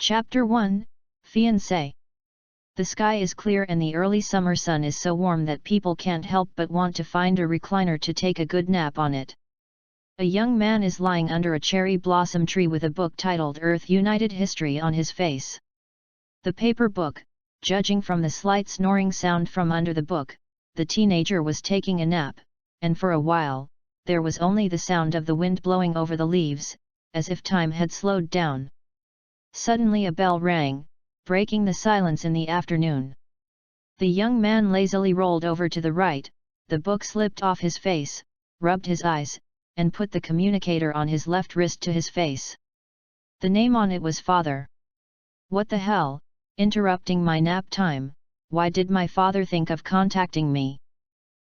Chapter 1, Fiancé. The sky is clear and the early summer sun is so warm that people can't help but want to find a recliner to take a good nap on it. A young man is lying under a cherry blossom tree with a book titled Earth United History on his face. The paper book, judging from the slight snoring sound from under the book, the teenager was taking a nap, and for a while, there was only the sound of the wind blowing over the leaves, as if time had slowed down. Suddenly a bell rang, breaking the silence in the afternoon. The young man lazily rolled over to the right, the book slipped off his face, rubbed his eyes, and put the communicator on his left wrist to his face. The name on it was Father. What the hell, interrupting my nap time, why did my father think of contacting me?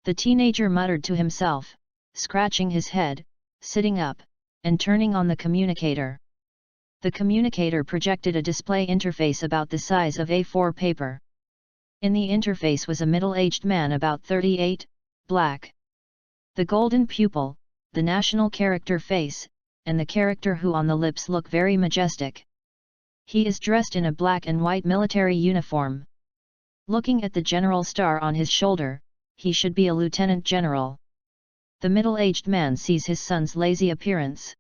The teenager muttered to himself, scratching his head, sitting up, and turning on the communicator. The communicator projected a display interface about the size of A4 paper. In the interface was a middle-aged man about 38, black. The golden pupil, the national character face, and the character who on the lips look very majestic. He is dressed in a black and white military uniform. Looking at the general star on his shoulder, he should be a lieutenant general. The middle-aged man sees his son's lazy appearance.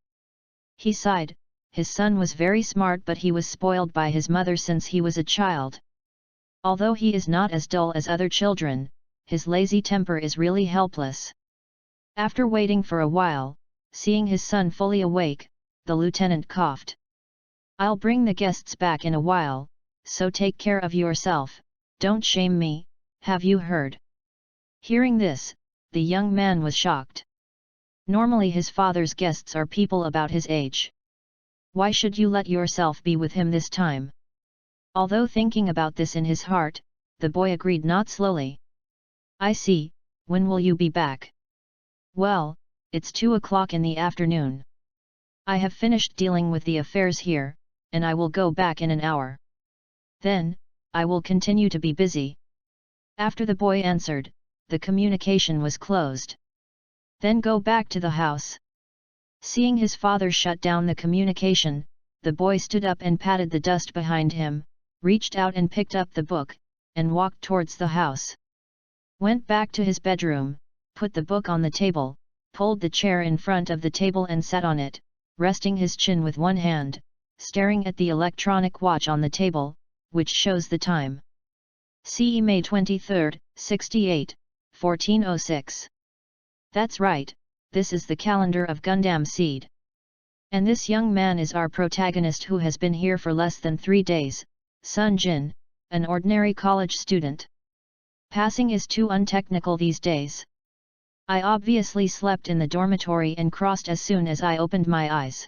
He sighed. His son was very smart, but he was spoiled by his mother since he was a child. Although he is not as dull as other children, his lazy temper is really helpless. After waiting for a while, seeing his son fully awake, the lieutenant coughed. "I'll bring the guests back in a while, so take care of yourself, don't shame me, have you heard?" Hearing this, the young man was shocked. Normally his father's guests are people about his age. Why should you let yourself be with him this time? Although thinking about this in his heart, the boy agreed not slowly. "I see, when will you be back?" "Well, it's 2 o'clock in the afternoon. I have finished dealing with the affairs here, and I will go back in an hour. Then, I will continue to be busy." After the boy answered, the communication was closed. "Then go back to the house." Seeing his father shut down the communication, the boy stood up and patted the dust behind him, reached out and picked up the book, and walked towards the house. Went back to his bedroom, put the book on the table, pulled the chair in front of the table and sat on it, resting his chin with one hand, staring at the electronic watch on the table, which shows the time. CE May 23, 68, 1406. That's right. This is the calendar of Gundam Seed. And this young man is our protagonist who has been here for less than 3 days, Sunjin, an ordinary college student. Passing is too untechnical these days. I obviously slept in the dormitory and crossed as soon as I opened my eyes.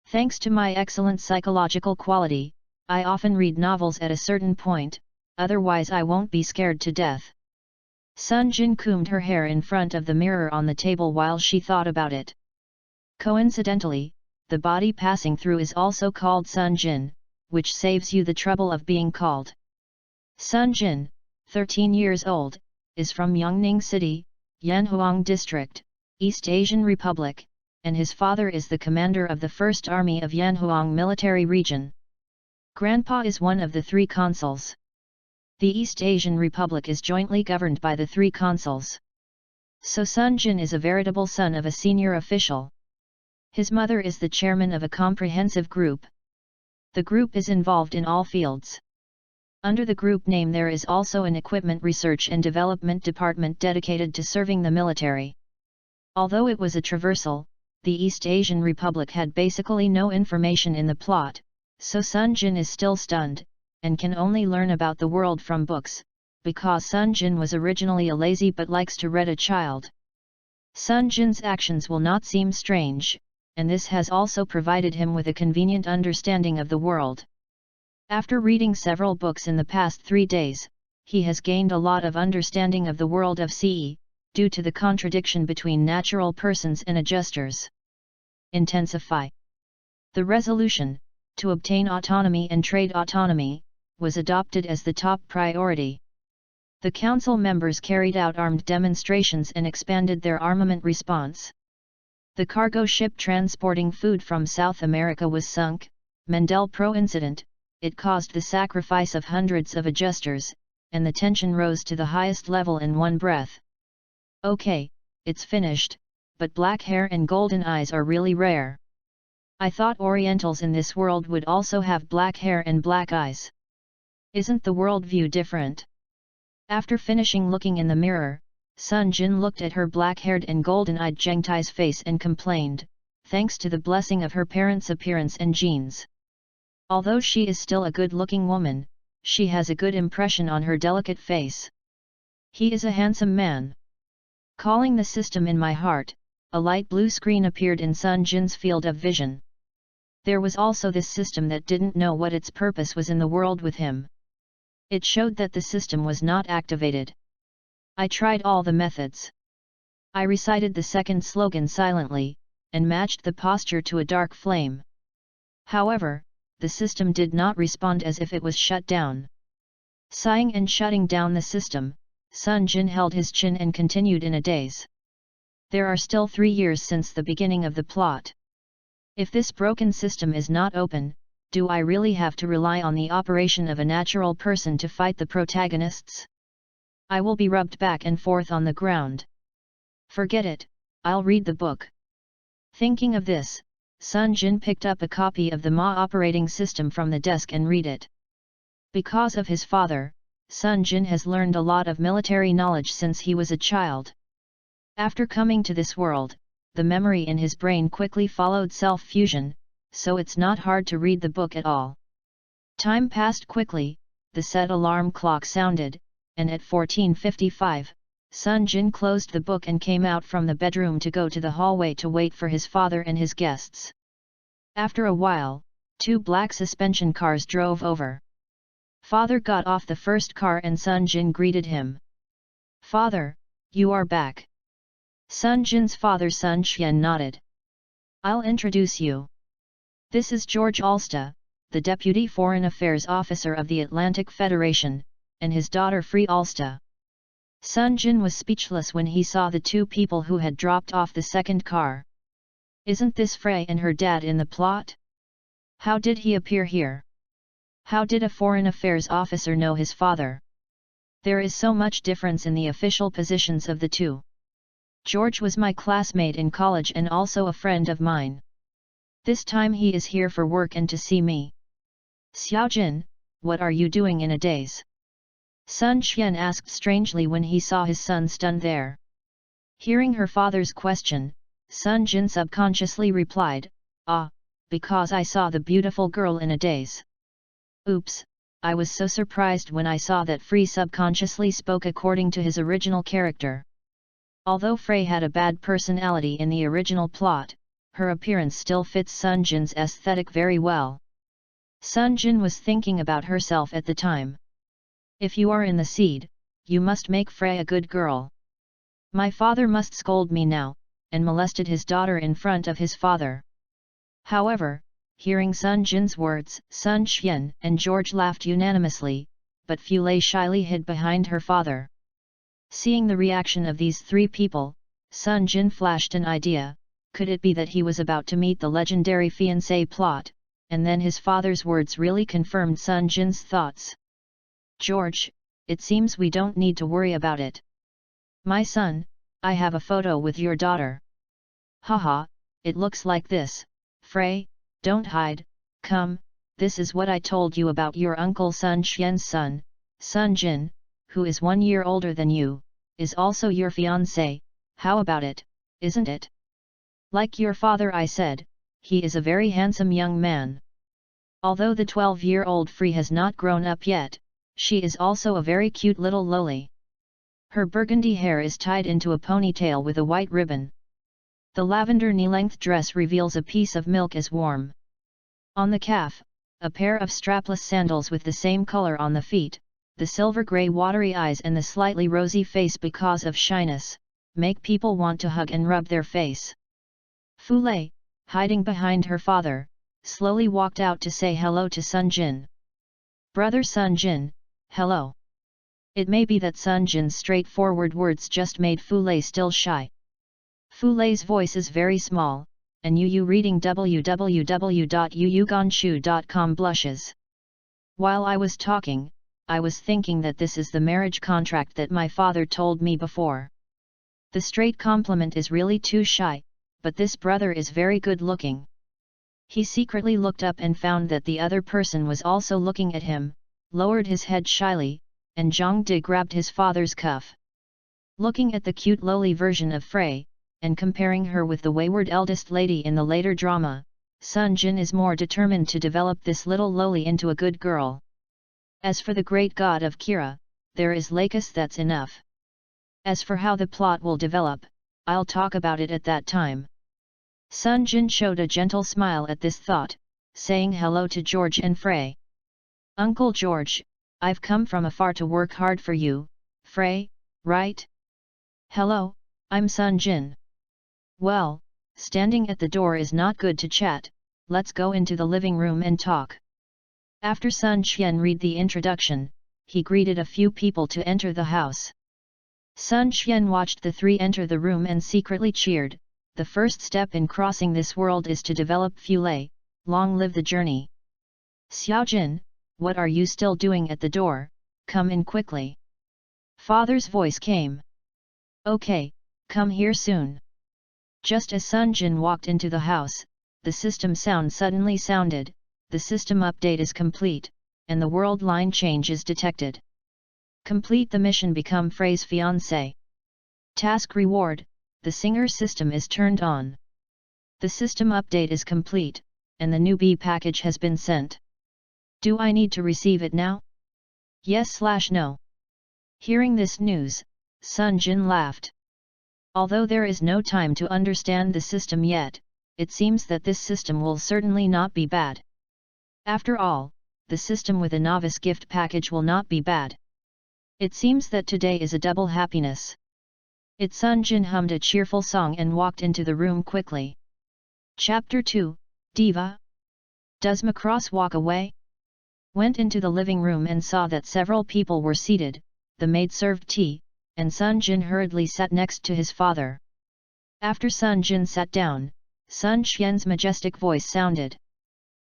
Thanks to my excellent psychological quality, I often read novels at a certain point, otherwise I won't be scared to death. Sunjin combed her hair in front of the mirror on the table while she thought about it. Coincidentally, the body passing through is also called Sunjin, which saves you the trouble of being called. Sunjin, 13 years old, is from Yongning City, Yanhuang District, East Asian Republic, and his father is the commander of the 1st Army of Yanhuang Military Region. Grandpa is one of the 3 consuls. The East Asian Republic is jointly governed by the 3 consuls. So Sunjin is a veritable son of a senior official. His mother is the chairman of a comprehensive group. The group is involved in all fields. Under the group name there is also an equipment research and development department dedicated to serving the military. Although it was a traversal, the East Asian Republic had basically no information in the plot, so Sunjin is still stunned, and can only learn about the world from books, because Sunjin was originally a lazy but likes to read a child. Sunjin's actions will not seem strange, and this has also provided him with a convenient understanding of the world. After reading several books in the past 3 days, he has gained a lot of understanding of the world of CE, due to the contradiction between natural persons and adjusters. Intensify. The resolution, to obtain autonomy and trade autonomy, was adopted as the top priority. The council members carried out armed demonstrations and expanded their armament response. The cargo ship transporting food from South America was sunk, Mendel Pro incident, it caused the sacrifice of hundreds of adjusters, and the tension rose to the highest level in one breath. Okay, it's finished, but black hair and golden eyes are really rare. I thought Orientals in this world would also have black hair and black eyes. Isn't the worldview different? After finishing looking in the mirror, Sunjin looked at her black-haired and golden-eyed Gengtai's face and complained, thanks to the blessing of her parents' appearance and genes. Although she is still a good-looking woman, she has a good impression on her delicate face. He is a handsome man. Calling the system in my heart, a light blue screen appeared in Sunjin's field of vision. There was also this system that didn't know what its purpose was in the world with him. It showed that the system was not activated. I tried all the methods. I recited the second slogan silently, and matched the posture to a dark flame. However, the system did not respond as if it was shut down. Sighing and shutting down the system, Sunjin held his chin and continued in a daze. There are still 3 years since the beginning of the plot. If this broken system is not open, do I really have to rely on the operation of a natural person to fight the protagonists? I will be rubbed back and forth on the ground. Forget it, I'll read the book. Thinking of this, Sunjin picked up a copy of the Ma operating system from the desk and read it. Because of his father, Sunjin has learned a lot of military knowledge since he was a child. After coming to this world, the memory in his brain quickly followed self-fusion, so it's not hard to read the book at all. Time passed quickly, the set alarm clock sounded, and at 14:55, Sunjin closed the book and came out from the bedroom to go to the hallway to wait for his father and his guests. After a while, 2 black suspension cars drove over. Father got off the first car and Sunjin greeted him. "Father, you are back." Sunjin's father Sun Xian nodded. "I'll introduce you. This is George Alsta, the Deputy Foreign Affairs Officer of the Atlantic Federation, and his daughter Frey Alsta." Sunjin was speechless when he saw the 2 people who had dropped off the second car. Isn't this Frey and her dad in the plot? How did he appear here? How did a foreign affairs officer know his father? There is so much difference in the official positions of the 2. George was my classmate in college and also a friend of mine. This time he is here for work and to see me. "Xiaojin, what are you doing in a daze?" Sun Xian asked strangely when he saw his son stunned there. Hearing her father's question, Sun Jin subconsciously replied, because I saw the beautiful girl in a daze." Oops, I was so surprised when I saw that Frey subconsciously spoke according to his original character. Although Frey had a bad personality in the original plot, her appearance still fits Sunjin's aesthetic very well. Sunjin was thinking about herself at the time. If you are in the seed, you must make Frey a good girl. My father must scold me now, and molested his daughter in front of his father. However, hearing Sunjin's words, Sun Xian and George laughed unanimously, but Fulei shyly hid behind her father. Seeing the reaction of these 3 people, Sunjin flashed an idea. Could it be that he was about to meet the legendary Fiancé plot, and then his father's words really confirmed Sunjin's thoughts? "George, it seems we don't need to worry about it. My son, I have a photo with your daughter." "Haha, it looks like this, Frey, don't hide, come, this is what I told you about your uncle Sun Xian's son, Sunjin, who is 1 year older than you, is also your fiancé, how about it, isn't it? Like your father I said, he is a very handsome young man. Although the 12-year-old Frey has not grown up yet, she is also a very cute little loli. Her burgundy hair is tied into a ponytail with a white ribbon. The lavender knee-length dress reveals a piece of milk as warm. On the calf, a pair of strapless sandals with the same color on the feet, the silver-grey watery eyes and the slightly rosy face because of shyness, make people want to hug and rub their face. Fulei, hiding behind her father, slowly walked out to say hello to Sunjin. "Brother Sunjin, hello." It may be that Sunjin's straightforward words just made Fulei still shy. Fulei's voice is very small, and Yu reading www.yuyuganshu.com blushes. While I was talking, I was thinking that this is the marriage contract that my father told me before. The straight compliment is really too shy, but this brother is very good looking. He secretly looked up and found that the other person was also looking at him, lowered his head shyly, and Zhang De grabbed his father's cuff. Looking at the cute lowly version of Frey, and comparing her with the wayward eldest lady in the later drama, Sunjin is more determined to develop this little lowly into a good girl. As for the great god of Kira, there is Lakis, that's enough. As for how the plot will develop, I'll talk about it at that time. Sunjin showed a gentle smile at this thought, saying hello to George and Frey. Uncle George, I've come from afar to work hard for you, Frey, right? Hello, I'm Sunjin. Well, standing at the door is not good to chat, let's go into the living room and talk. After Sun Xian read the introduction, he greeted a few people to enter the house. Sun Xian watched the three enter the room and secretly cheered. The first step in crossing this world is to develop Fulei, long live the journey. Xiaojin, what are you still doing at the door, come in quickly. Father's voice came. Okay, come here soon. Just as Sunjin walked into the house, the system sound suddenly sounded, the system update is complete, and the world line change is detected. Complete the mission, become Frey's fiancé. Task reward, the singer system is turned on. The system update is complete, and the newbie package has been sent. Do I need to receive it now? Yes/no. Hearing this news, Sunjin laughed. Although there is no time to understand the system yet, it seems that this system will certainly not be bad. After all, the system with a novice gift package will not be bad. It seems that today is a double happiness. Sunjin hummed a cheerful song and walked into the room quickly. Chapter 2, Diva. Does Macross walk away? Went into the living room and saw that several people were seated, the maid served tea, and Sunjin hurriedly sat next to his father. After Sunjin sat down, Sun Xian's majestic voice sounded.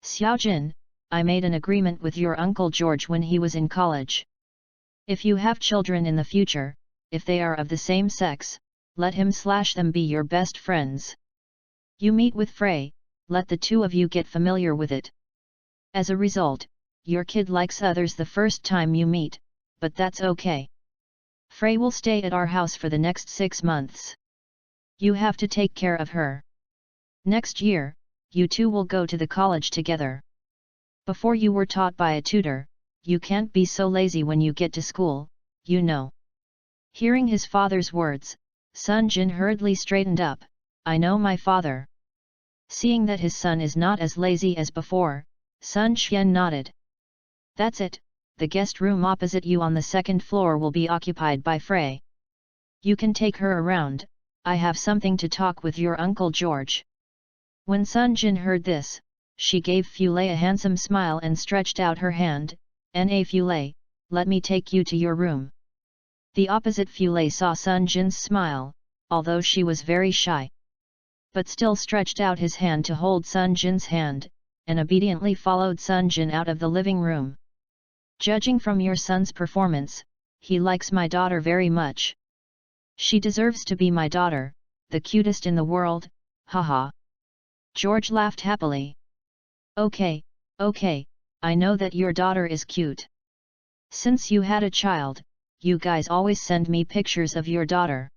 Xiaojin, I made an agreement with your Uncle George when he was in college. If you have children in the future, if they are of the same sex, let him/them be your best friends. You meet with Frey, let the two of you get familiar with it. As a result, your kid likes others the first time you meet, but that's okay. Frey will stay at our house for the next 6 months. You have to take care of her. Next year, you two will go to the college together. Before you were taught by a tutor, you can't be so lazy when you get to school, you know. Hearing his father's words, Sunjin hurriedly straightened up. I know my father. Seeing that his son is not as lazy as before, Sun Xian nodded. That's it, the guest room opposite you on the 2nd floor will be occupied by Frey. You can take her around, I have something to talk with your Uncle George. When Sunjin heard this, she gave Fulei a handsome smile and stretched out her hand. Na Fulei, let me take you to your room. The opposite Fulei saw Sunjin's smile, although she was very shy. But still stretched out his hand to hold Sunjin's hand, and obediently followed Sunjin out of the living room. Judging from your son's performance, he likes my daughter very much. She deserves to be my daughter, the cutest in the world, haha. George laughed happily. Okay, I know that your daughter is cute. Since you had a child, you guys always send me pictures of your daughter.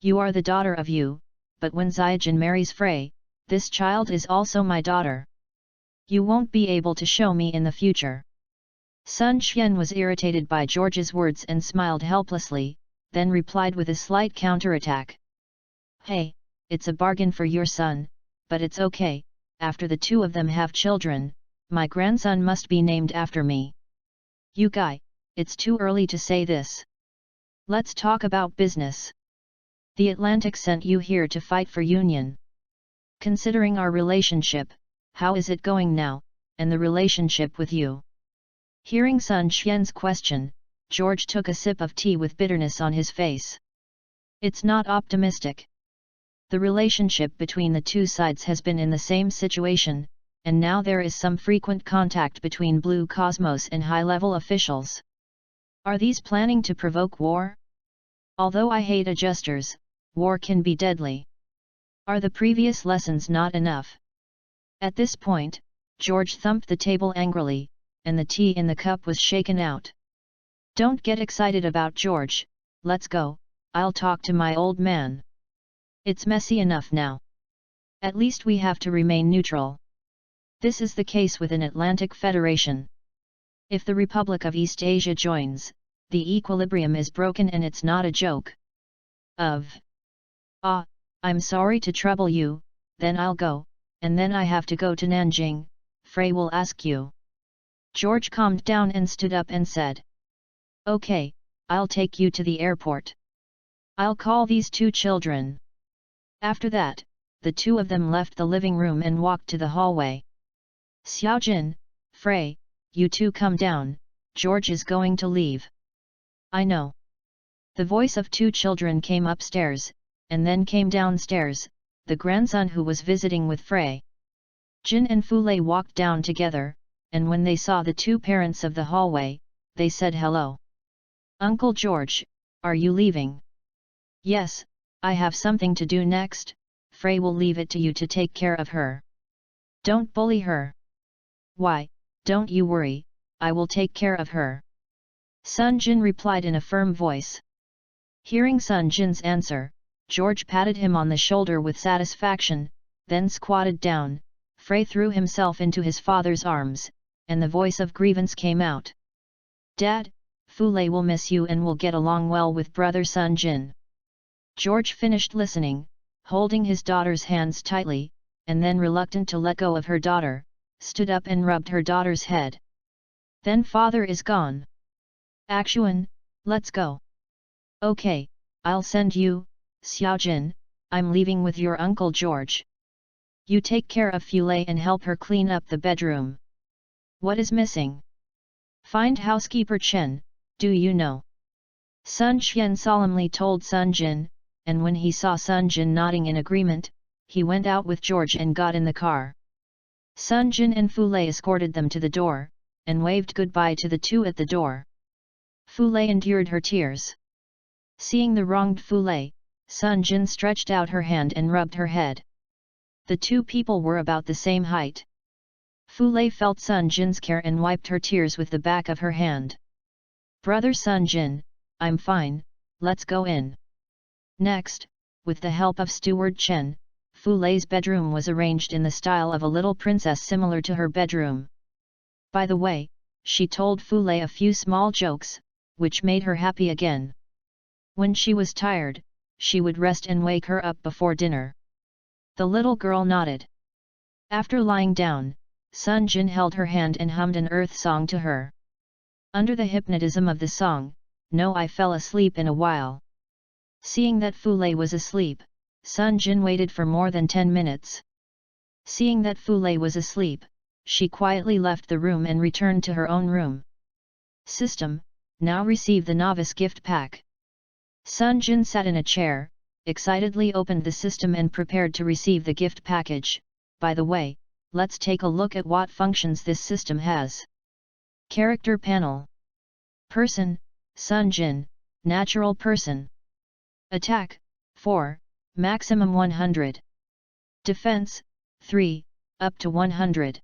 You are the daughter of you, but when Xiaojin marries Frey, this child is also my daughter. You won't be able to show me in the future. Sun Xian was irritated by George's words and smiled helplessly, then replied with a slight counterattack. Hey, it's a bargain for your son, but it's okay, after the two of them have children, my grandson must be named after me. You guy, it's too early to say this. Let's talk about business. The Atlantic sent you here to fight for Union. Considering our relationship, how is it going now, and the relationship with you? Hearing Sun Xian's question, George took a sip of tea with bitterness on his face. It's not optimistic. The relationship between the two sides has been in the same situation, and now there is some frequent contact between Blue Cosmos and high-level officials. Are these planning to provoke war? Although I hate adjusters, war can be deadly. Are the previous lessons not enough? At this point, George thumped the table angrily, and the tea in the cup was shaken out. Don't get excited about George, let's go, I'll talk to my old man. It's messy enough now. At least we have to remain neutral. This is the case with an Atlantic Federation. If the Republic of East Asia joins, the equilibrium is broken and it's not a joke. I'm sorry to trouble you, then I'll go, and then I have to go to Nanjing, Frey will ask you. George calmed down and stood up and said. Okay, I'll take you to the airport. I'll call these two children. After that, the two of them left the living room and walked to the hallway. Xiaojin, Frey, you two come down, George is going to leave. I know. The voice of two children came upstairs, and then came downstairs, the grandson who was visiting with Frey. Jin and Fulei walked down together, and when they saw the two parents of the hallway, they said hello. Uncle George, are you leaving? Yes, I have something to do next, Frey will leave it to you to take care of her. Don't bully her. Why, don't you worry, I will take care of her. Sunjin replied in a firm voice. Hearing Sunjin's answer, George patted him on the shoulder with satisfaction, then squatted down. Frey threw himself into his father's arms, and the voice of grievance came out. Dad, Fulei will miss you and will get along well with brother Sunjin. George finished listening, holding his daughter's hands tightly, and then reluctant to let go of her daughter, stood up and rubbed her daughter's head. Then father is gone. Actuan, let's go. Okay, I'll send you, Xiaojin, I'm leaving with your Uncle George. You take care of Fulei and help her clean up the bedroom. What is missing? Find housekeeper Chen, do you know? Sun Xian solemnly told Sunjin, and when he saw Sunjin nodding in agreement, he went out with George and got in the car. Sunjin and Fulei escorted them to the door, and waved goodbye to the two at the door. Fulei endured her tears. Seeing the wronged Fulei, Sunjin stretched out her hand and rubbed her head. The two people were about the same height. Fulei felt Sunjin's care and wiped her tears with the back of her hand. Brother Sunjin, I'm fine, let's go in. Next, with the help of Steward Chen, Fulei's bedroom was arranged in the style of a little princess similar to her bedroom. By the way, she told Fulei a few small jokes, which made her happy again. When she was tired, she would rest and wake her up before dinner. The little girl nodded. After lying down, Sunjin held her hand and hummed an earth song to her. Under the hypnotism of the song, no, I fell asleep in a while. Seeing that Fulei was asleep, Sunjin waited for more than 10 minutes. Seeing that Fulei was asleep, she quietly left the room and returned to her own room. System, now receive the novice gift pack. Sunjin sat in a chair, excitedly opened the system and prepared to receive the gift package. By the way, let's take a look at what functions this system has. Character panel. Person, Sunjin, natural person. Attack, 4, maximum 100. Defense, 3, up to 100.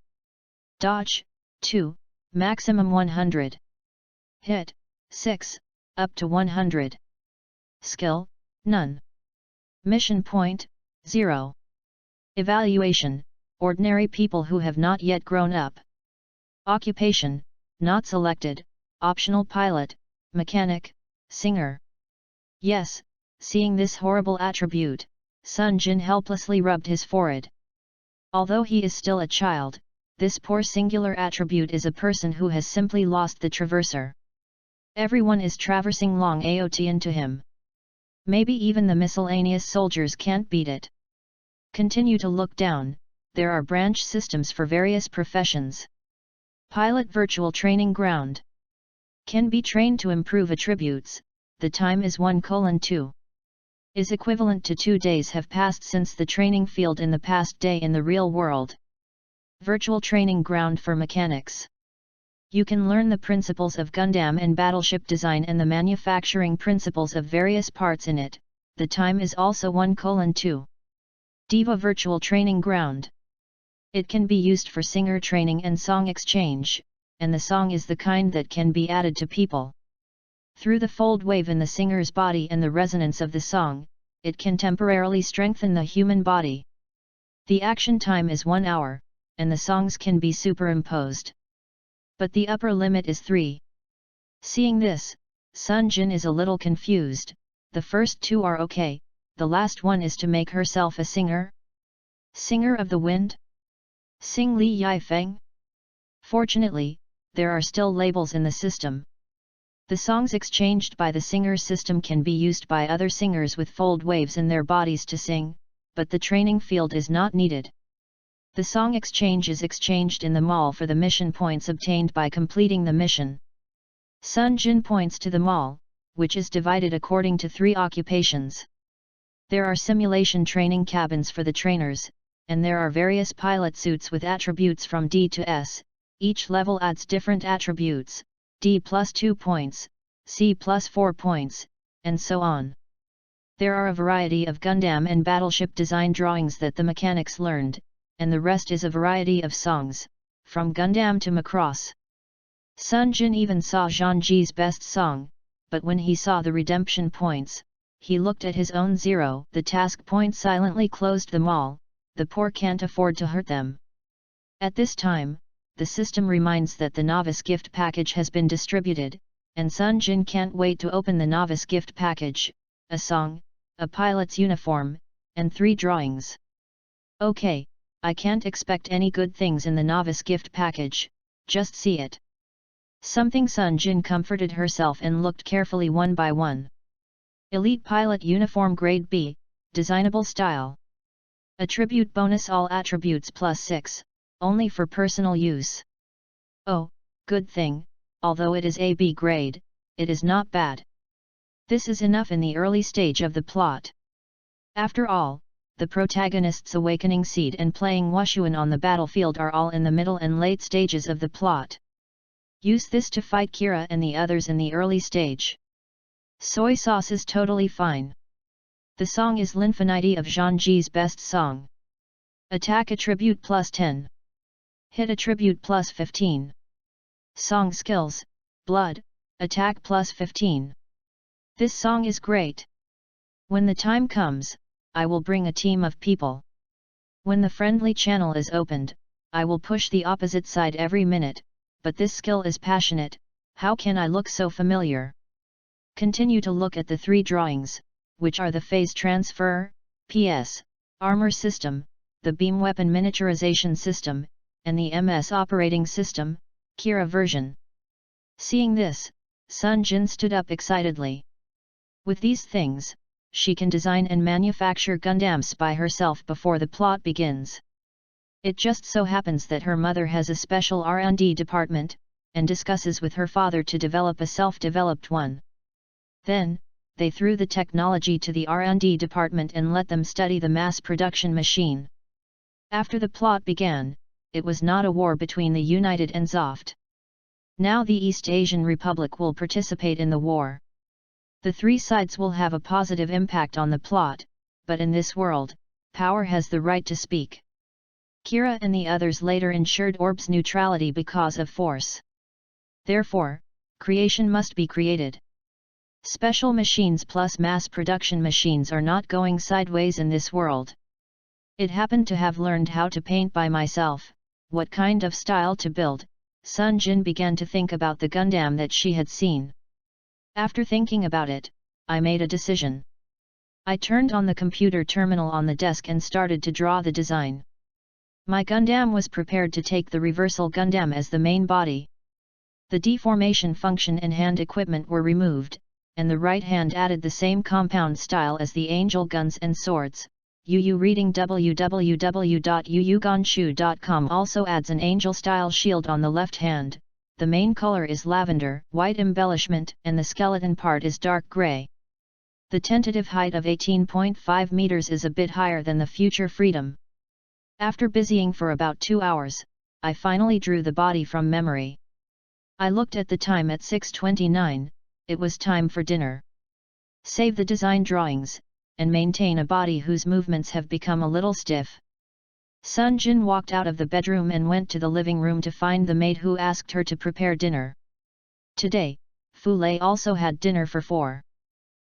Dodge, 2, maximum 100. Hit, 6, up to 100. Skill, none. Mission point, 0. Evaluation, ordinary people who have not yet grown up. Occupation, not selected, optional pilot, mechanic, singer. Yes, seeing this horrible attribute, Sunjin helplessly rubbed his forehead. Although he is still a child, this poor singular attribute is a person who has simply lost the traverser. Everyone is traversing long AOT into him. Maybe even the miscellaneous soldiers can't beat it. Continue to look down, there are branch systems for various professions. Pilot virtual training ground. Can be trained to improve attributes, the time is 1:2. Is equivalent to 2 days have passed since the training field in the past day in the real world. Virtual training ground for mechanics. You can learn the principles of Gundam and battleship design and the manufacturing principles of various parts in it. The time is also 1:2. Diva Virtual Training Ground. It can be used for singer training and song exchange, and the song is the kind that can be added to people. Through the fold wave in the singer's body and the resonance of the song, it can temporarily strengthen the human body. The action time is 1 hour, and the songs can be superimposed. But the upper limit is 3. Seeing this, Sunjin is a little confused. The first 2 are okay, the last one is to make herself a singer? Singer of the Wind? Sing Li Yifeng? Fortunately, there are still labels in the system. The songs exchanged by the singer system can be used by other singers with fold waves in their bodies to sing, but the training field is not needed. The song exchange is exchanged in the mall for the mission points obtained by completing the mission. Sunjin points to the mall, which is divided according to 3 occupations. There are simulation training cabins for the trainers, and there are various pilot suits with attributes from D to S. Each level adds different attributes, D plus 2 points, C plus 4 points, and so on. There are a variety of Gundam and battleship design drawings that the mechanics learned, and the rest is a variety of songs, from Gundam to Macross. Sunjin even saw Zhangji's best song, but when he saw the redemption points, he looked at his own 0. The task point silently closed them all. The poor can't afford to hurt them. At this time, the system reminds that the novice gift package has been distributed, and Sunjin can't wait to open the novice gift package, a song, a pilot's uniform, and 3 drawings. Okay, I can't expect any good things in the novice gift package, just see it. Something. Sunjin comforted herself and looked carefully one by one. Elite Pilot Uniform Grade B, Designable Style. Attribute bonus all attributes plus 6, only for personal use. Oh, good thing, although it is AB grade, it is not bad. This is enough in the early stage of the plot. After all, the protagonist's awakening seed and playing Wushuan on the battlefield are all in the middle and late stages of the plot. Use this to fight Kira and the others in the early stage. Soy sauce is totally fine. The song is L'Infinity of Zhangji's best song. Attack attribute plus 10. Hit attribute plus 15. Song skills, blood, attack plus 15. This song is great. When the time comes, I will bring a team of people. When the friendly channel is opened, I will push the opposite side every minute, but this skill is passionate. How can I look so familiar? Continue to look at the 3 drawings, which are the phase transfer, PS, armor system, the beam weapon miniaturization system, and the MS operating system, Kira version. Seeing this, Sunjin stood up excitedly. With these things, she can design and manufacture Gundams by herself before the plot begins. It just so happens that her mother has a special R&D department, and discusses with her father to develop a self-developed one. Then, they threw the technology to the R&D department and let them study the mass production machine. After the plot began, it was not a war between the United and ZFT. Now the East Asian Republic will participate in the war. The 3 sides will have a positive impact on the plot, but in this world, power has the right to speak. Kira and the others later ensured Orb's neutrality because of force. Therefore, creation must be created. Special machines plus mass production machines are not going sideways in this world. It happened to have learned how to paint by myself, what kind of style to build. Sunjin began to think about the Gundam that she had seen. After thinking about it, I made a decision. I turned on the computer terminal on the desk and started to draw the design. My Gundam was prepared to take the reversal Gundam as the main body. The deformation function and hand equipment were removed, and the right hand added the same compound style as the angel guns and swords. Reading www.uuganshu.com also adds an angel style shield on the left hand. The main color is lavender, white embellishment, and the skeleton part is dark gray. The tentative height of 18.5 meters is a bit higher than the future Freedom. After busying for about 2 hours, I finally drew the body from memory. I looked at the time at 6:29, it was time for dinner. Save the design drawings, and maintain a body whose movements have become a little stiff. Sunjin walked out of the bedroom and went to the living room to find the maid who asked her to prepare dinner. Today, Fulei also had dinner for 4.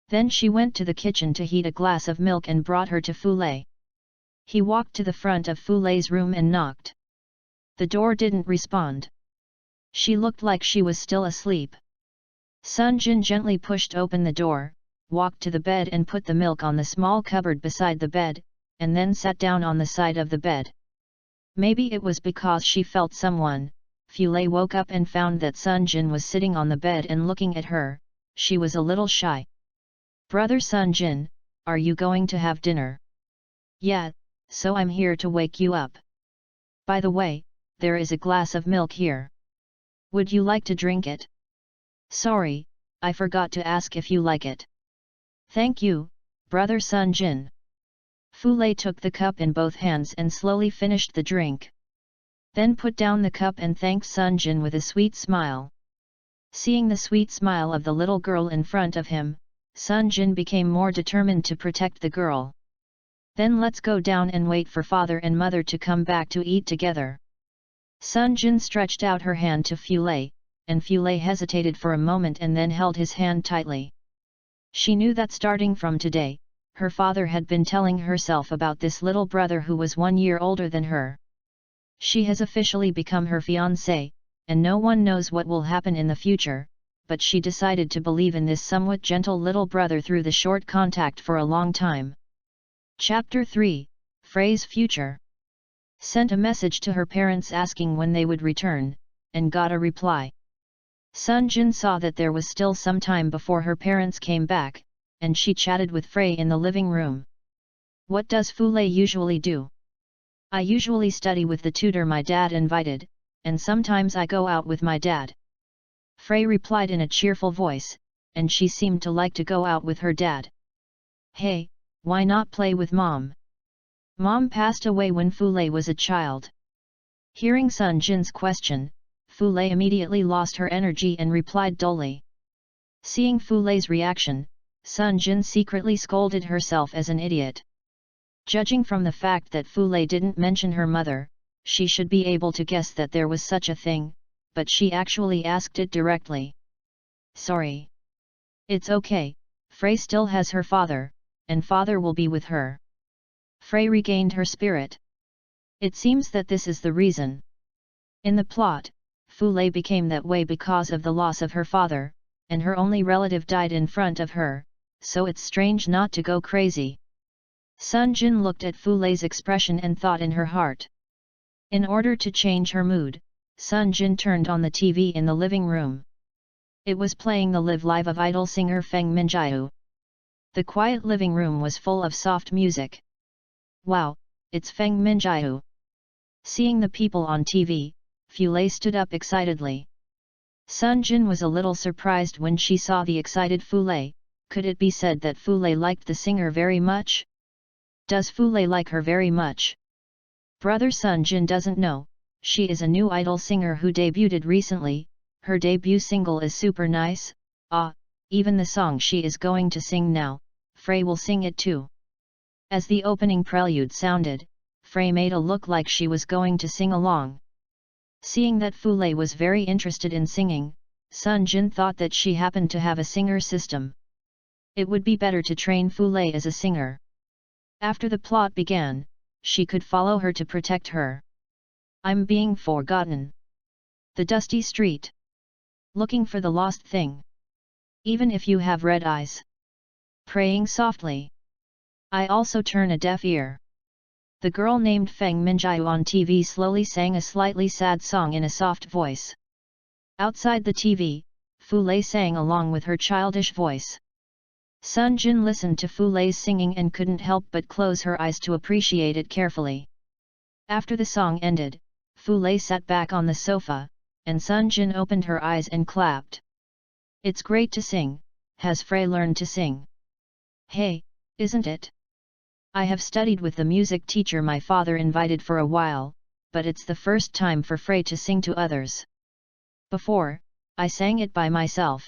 Then she went to the kitchen to heat a glass of milk and brought her to Fulei. He walked to the front of Fulei's room and knocked. The door didn't respond. She looked like she was still asleep. Sunjin gently pushed open the door, walked to the bed and put the milk on the small cupboard beside the bed, and then sat down on the side of the bed. Maybe it was because she felt someone. Fulei woke up and found that Sunjin was sitting on the bed and looking at her. She was a little shy. "Brother Sunjin, are you going to have dinner?" "Yeah, so I'm here to wake you up. By the way, there is a glass of milk here. Would you like to drink it?" "Sorry, I forgot to ask if you like it." "Thank you, Brother Sunjin." Fulei took the cup in both hands and slowly finished the drink. Then put down the cup and thanked Sunjin with a sweet smile. Seeing the sweet smile of the little girl in front of him, Sunjin became more determined to protect the girl. "Then let's go down and wait for father and mother to come back to eat together." Sunjin stretched out her hand to Fulei, and Fulei hesitated for a moment and then held his hand tightly. She knew that starting from today, her father had been telling herself about this little brother who was 1 year older than her. She has officially become her fiancé, and no one knows what will happen in the future, but she decided to believe in this somewhat gentle little brother through the short contact for a long time. Chapter 3, Frey's Future. Sent a message to her parents asking when they would return, and got a reply. Sunjin saw that there was still some time before her parents came back, and she chatted with Frey in the living room. "What does Fulei usually do?" "I usually study with the tutor my dad invited, and sometimes I go out with my dad." Frey replied in a cheerful voice, and she seemed to like to go out with her dad. "Hey, why not play with Mom? Mom passed away when Fulei was a child." Hearing Sunjin's question, Fulei immediately lost her energy and replied dully. Seeing Fulei's reaction, Sunjin secretly scolded herself as an idiot. Judging from the fact that Fulei didn't mention her mother, she should be able to guess that there was such a thing, but she actually asked it directly. "Sorry. It's okay, Frey still has her father, and father will be with her." Frey regained her spirit. It seems that this is the reason. In the plot, Fulei became that way because of the loss of her father, and her only relative died in front of her, so it's strange not to go crazy. Sunjin looked at Fulei's expression and thought in her heart. In order to change her mood, Sunjin turned on the TV in the living room. It was playing the live of idol singer Feng Minjiu. The quiet living room was full of soft music. "Wow, it's Feng Minjiu." Seeing the people on TV, Fulei stood up excitedly. Sunjin was a little surprised when she saw the excited Fulei. Could it be said that Fulei liked the singer very much? Does Fulei like her very much? Brother Sunjin doesn't know, she is a new idol singer who debuted recently. Her debut single is super nice. Even the song she is going to sing now, Frey will sing it too. As the opening prelude sounded, Frey made a look like she was going to sing along. Seeing that Fulei was very interested in singing, Sunjin thought that she happened to have a singer system. It would be better to train Fulei as a singer. After the plot began, she could follow her to protect her. "I'm being forgotten. The dusty street. Looking for the lost thing. Even if you have red eyes. Praying softly. I also turn a deaf ear." The girl named Feng Minjiu on TV slowly sang a slightly sad song in a soft voice. Outside the TV, Fulei sang along with her childish voice. Sunjin listened to Fulei's singing and couldn't help but close her eyes to appreciate it carefully. After the song ended, Fulei sat back on the sofa, and Sunjin opened her eyes and clapped. "It's great to sing. Has Frey learned to sing?" "Hey, isn't it? I have studied with the music teacher my father invited for a while, but it's the first time for Frey to sing to others. Before, I sang it by myself.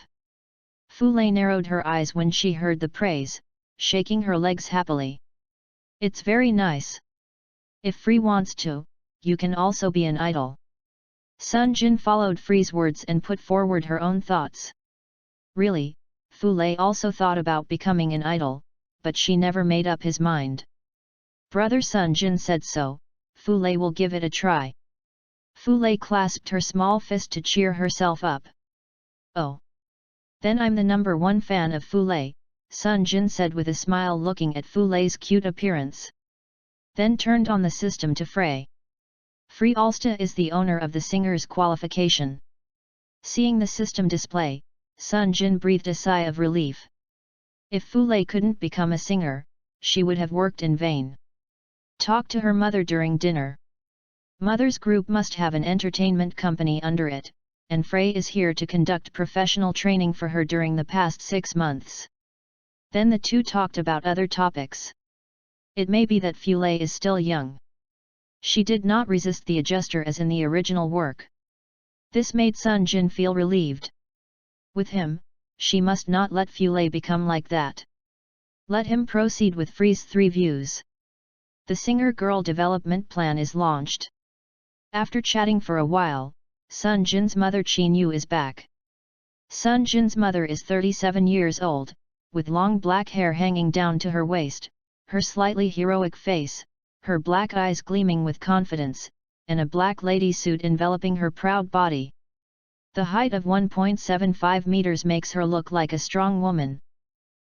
Fu Lei narrowed her eyes when she heard the praise, shaking her legs happily. It's very nice. If Frey wants to, you can also be an idol. Sunjin followed Frey's words and put forward her own thoughts. Really, Fu Lei also thought about becoming an idol, but she never made up his mind. Brother Sunjin said so, Fu Lei will give it a try. Fu Lei clasped her small fist to cheer herself up. Oh! Then I'm the #1 fan of Fu Lei, Sunjin said with a smile looking at Fu Lei's cute appearance. Then turned on the system to Frey. Frey Alsta is the owner of the singer's qualification. Seeing the system display, Sunjin breathed a sigh of relief. If Fu Lei couldn't become a singer, she would have worked in vain. Talk to her mother during dinner. Mother's group must have an entertainment company under it, and Frey is here to conduct professional training for her during the past 6 months. Then the two talked about other topics. It may be that Fu Lei is still young. She did not resist the adjuster as in the original work. This made Sunjin feel relieved. With him, she must not let Fu Lei become like that. Let him proceed with Frey's 3 views. The singer-girl development plan is launched. After chatting for a while, Sunjin's mother Qin is back. Sunjin's mother is 37 years old, with long black hair hanging down to her waist, her slightly heroic face, her black eyes gleaming with confidence, and a black lady suit enveloping her proud body. The height of 1.75 meters makes her look like a strong woman.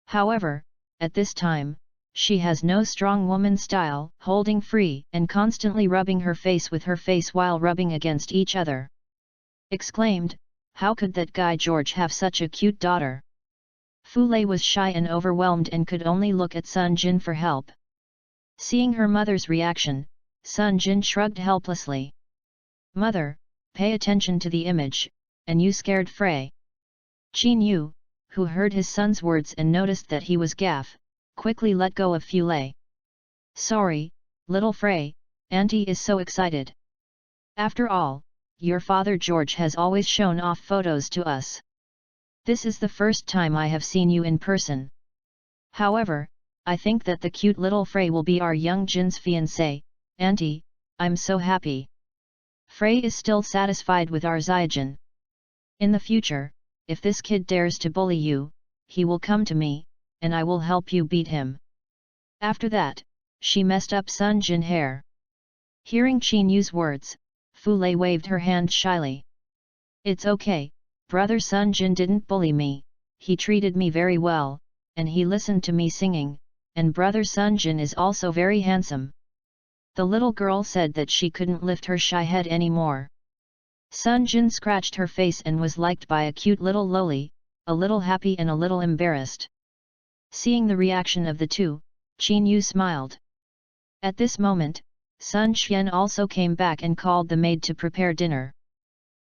However, at this time, she has no strong woman style, holding free and constantly rubbing her face with her face while rubbing against each other. Exclaimed, how could that guy George have such a cute daughter? Fu Lei was shy and overwhelmed and could only look at Sunjin for help. Seeing her mother's reaction, Sunjin shrugged helplessly. Mother, pay attention to the image, and you scared Frey. Qin, who heard his son's words and noticed that he was gaff, quickly let go of Fu Lei. Sorry, little Frey, Auntie is so excited. After all, your father George has always shown off photos to us. This is the first time I have seen you in person. However, I think that the cute little Frey will be our young Jin's fiancé. Auntie, I'm so happy. Frey is still satisfied with our Zyjin. In the future, if this kid dares to bully you, he will come to me, and I will help you beat him. After that, she messed up Sunjin hair. Hearing Qin words, Fu Lei waved her hand shyly. It's okay, brother Sunjin didn't bully me, he treated me very well, and he listened to me singing, and brother Sunjin is also very handsome. The little girl said that she couldn't lift her shy head anymore. Sunjin scratched her face and was liked by a cute little loli, a little happy and a little embarrassed. Seeing the reaction of the two, Qin smiled. At this moment, Sun Xian also came back and called the maid to prepare dinner.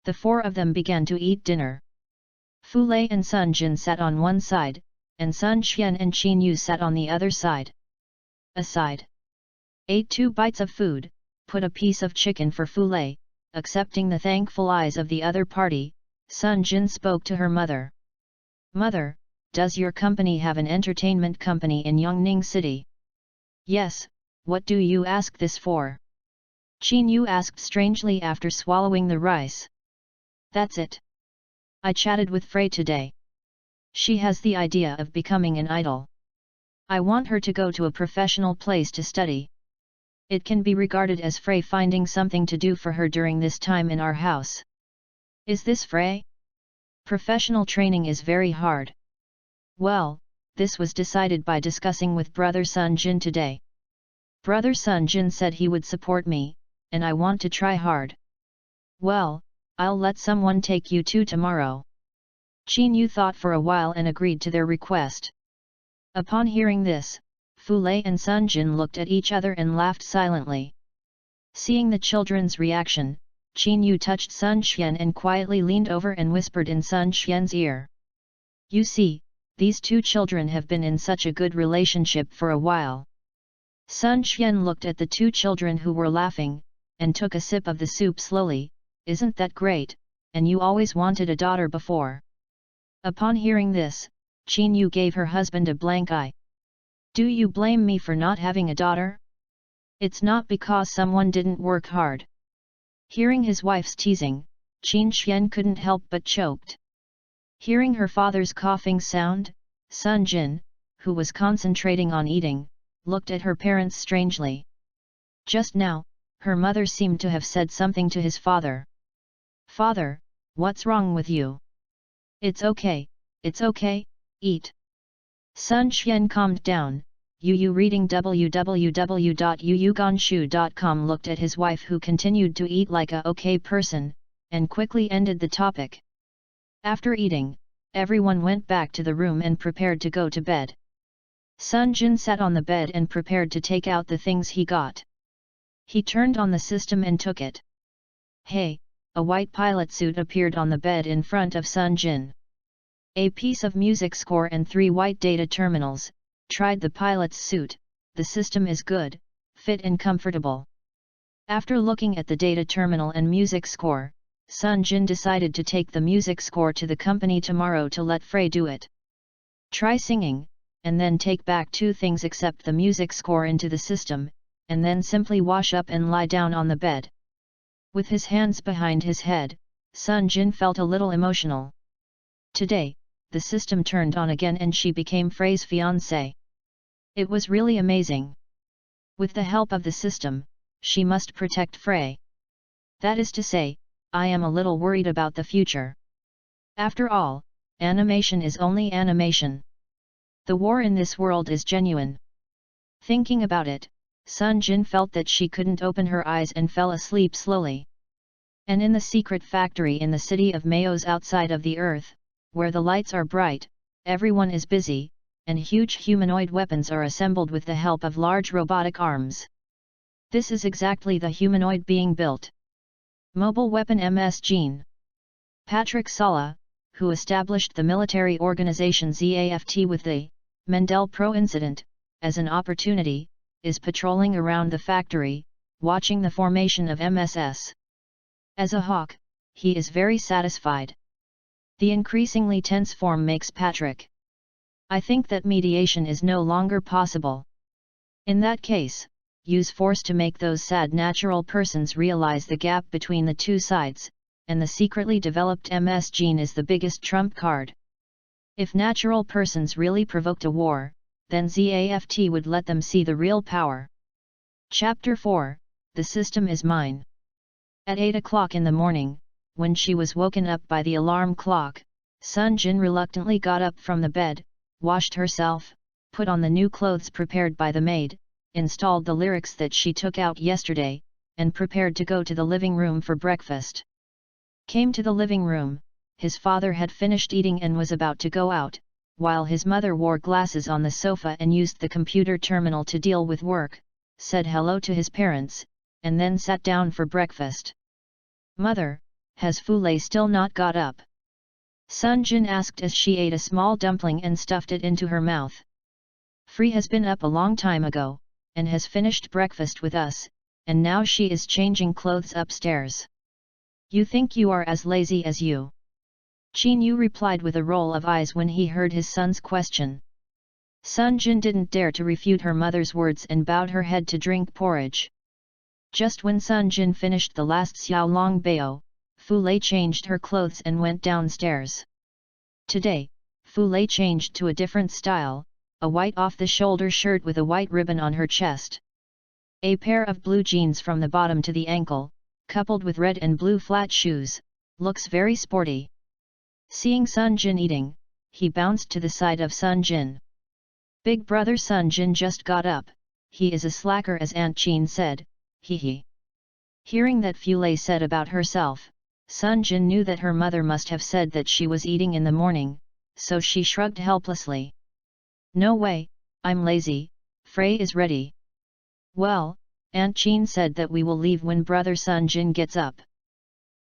The 4 of them began to eat dinner. Fu Lei and Sunjin sat on one side, and Sun Xian and Qin sat on the other side. Aside. Ate 2 bites of food, put a piece of chicken for Fu Lei, accepting the thankful eyes of the other party. Sunjin spoke to her mother. Mother, does your company have an entertainment company in Yongning City? Yes, what do you ask this for? Qin asked strangely after swallowing the rice. That's it. I chatted with Frey today. She has the idea of becoming an idol. I want her to go to a professional place to study. It can be regarded as Frey finding something to do for her during this time in our house. Is this Frey? Professional training is very hard. Well, this was decided by discussing with brother Sunjin today. Brother Sunjin said he would support me, and I want to try hard. Well, I'll let someone take you too tomorrow. Qin thought for a while and agreed to their request. Upon hearing this, Fu Lei and Sunjin looked at each other and laughed silently. Seeing the children's reaction, Qin touched Sun Xian and quietly leaned over and whispered in Sun Xian's ear. You see, these 2 children have been in such a good relationship for a while. Sunjin looked at the two children who were laughing, and took a sip of the soup slowly. Isn't that great, and you always wanted a daughter before? Upon hearing this, Chinyu gave her husband a blank eye. Do you blame me for not having a daughter? It's not because someone didn't work hard. Hearing his wife's teasing, Qin couldn't help but choked. Hearing her father's coughing sound, Sunjin, who was concentrating on eating, looked at her parents strangely. Just now, her mother seemed to have said something to his father. Father, what's wrong with you? It's okay, eat. Sunjin calmed down. Yu reading www.yuyuganshu.com looked at his wife who continued to eat like a okay person, and quickly ended the topic. After eating, everyone went back to the room and prepared to go to bed. Sunjin sat on the bed and prepared to take out the things he got. He turned on the system and took it. Hey, a white pilot suit appeared on the bed in front of Sunjin. A piece of music score and 3 white data terminals. Tried the pilot's suit, the system is good, fit and comfortable. After looking at the data terminal and music score, Sunjin decided to take the music score to the company tomorrow to let Frey do it. Try singing, and then take back 2 things except the music score into the system, and then simply wash up and lie down on the bed. With his hands behind his head, Sunjin felt a little emotional. Today, the system turned on again and she became Frey's fiancé. It was really amazing. With the help of the system, she must protect Frey. That is to say, I am a little worried about the future. After all, animation is only animation. The war in this world is genuine. Thinking about it, Sunjin felt that she couldn't open her eyes and fell asleep slowly. And in the secret factory in the city of Mayos outside of the Earth, where the lights are bright, everyone is busy, and huge humanoid weapons are assembled with the help of large robotic arms. This is exactly the humanoid being built. Mobile Weapon MS Gene. Patrick Sala, who established the military organization ZAFT with the Mendel Pro incident as an opportunity, is patrolling around the factory, watching the formation of MSS. As a hawk, he is very satisfied. The increasingly tense form makes Patrick. I think that mediation is no longer possible. In that case, use force to make those sad natural persons realize the gap between the two sides, and the secretly developed MS gene is the biggest trump card. If natural persons really provoked a war, then ZAFT would let them see the real power. Chapter 4, The System is Mine. At 8 o'clock in the morning, when she was woken up by the alarm clock, Sunjin reluctantly got up from the bed, washed herself, put on the new clothes prepared by the maid, installed the lyrics that she took out yesterday, and prepared to go to the living room for breakfast. Came to the living room, his father had finished eating and was about to go out, while his mother wore glasses on the sofa and used the computer terminal to deal with work, said hello to his parents, and then sat down for breakfast. Mother, has Fule still not got up? Sunjin asked as she ate a small dumpling and stuffed it into her mouth. Frey has been up a long time ago, and has finished breakfast with us, and now she is changing clothes upstairs. You think you are as lazy as you? Chinyu replied with a roll of eyes when he heard his son's question. Sunjin didn't dare to refute her mother's words and bowed her head to drink porridge. Just when Sunjin finished the last xiaolong bao, Fule changed her clothes and went downstairs. Today, Fule changed to a different style, a white off-the-shoulder shirt with a white ribbon on her chest. A pair of blue jeans from the bottom to the ankle, coupled with red and blue flat shoes, looks very sporty. Seeing Sunjin eating, he bounced to the side of Sunjin. Big brother Sunjin just got up, he is a slacker as Aunt Chin said, hee. Hearing that Fule said about herself, Sunjin knew that her mother must have said that she was eating in the morning, so she shrugged helplessly. No way, I'm lazy, Frey is ready. Well, Aunt Chin said that we will leave when brother Sunjin gets up.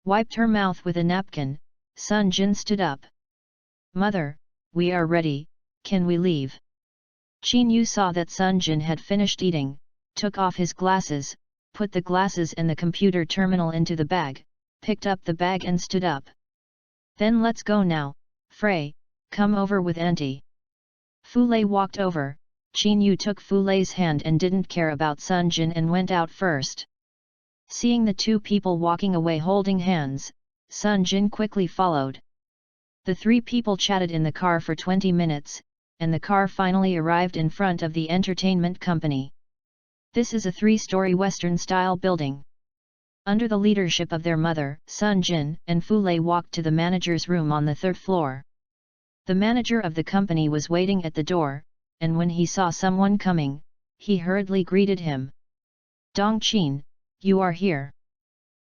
Wiped her mouth with a napkin, Sunjin stood up. Mother, we are ready, can we leave? Chinyu saw that Sunjin had finished eating, took off his glasses, put the glasses and the computer terminal into the bag, picked up the bag and stood up. Then let's go now, Frey, come over with Auntie. Fulei walked over. Qin Yu took Fulei's hand and didn't care about Sunjin and went out first. Seeing the two people walking away holding hands, Sunjin quickly followed. The three people chatted in the car for 20 minutes, and the car finally arrived in front of the entertainment company. This is a 3-story Western-style building. Under the leadership of their mother, Sunjin and Fulei walked to the manager's room on the 3rd floor. The manager of the company was waiting at the door, and when he saw someone coming, he hurriedly greeted him. Dong Qin, you are here.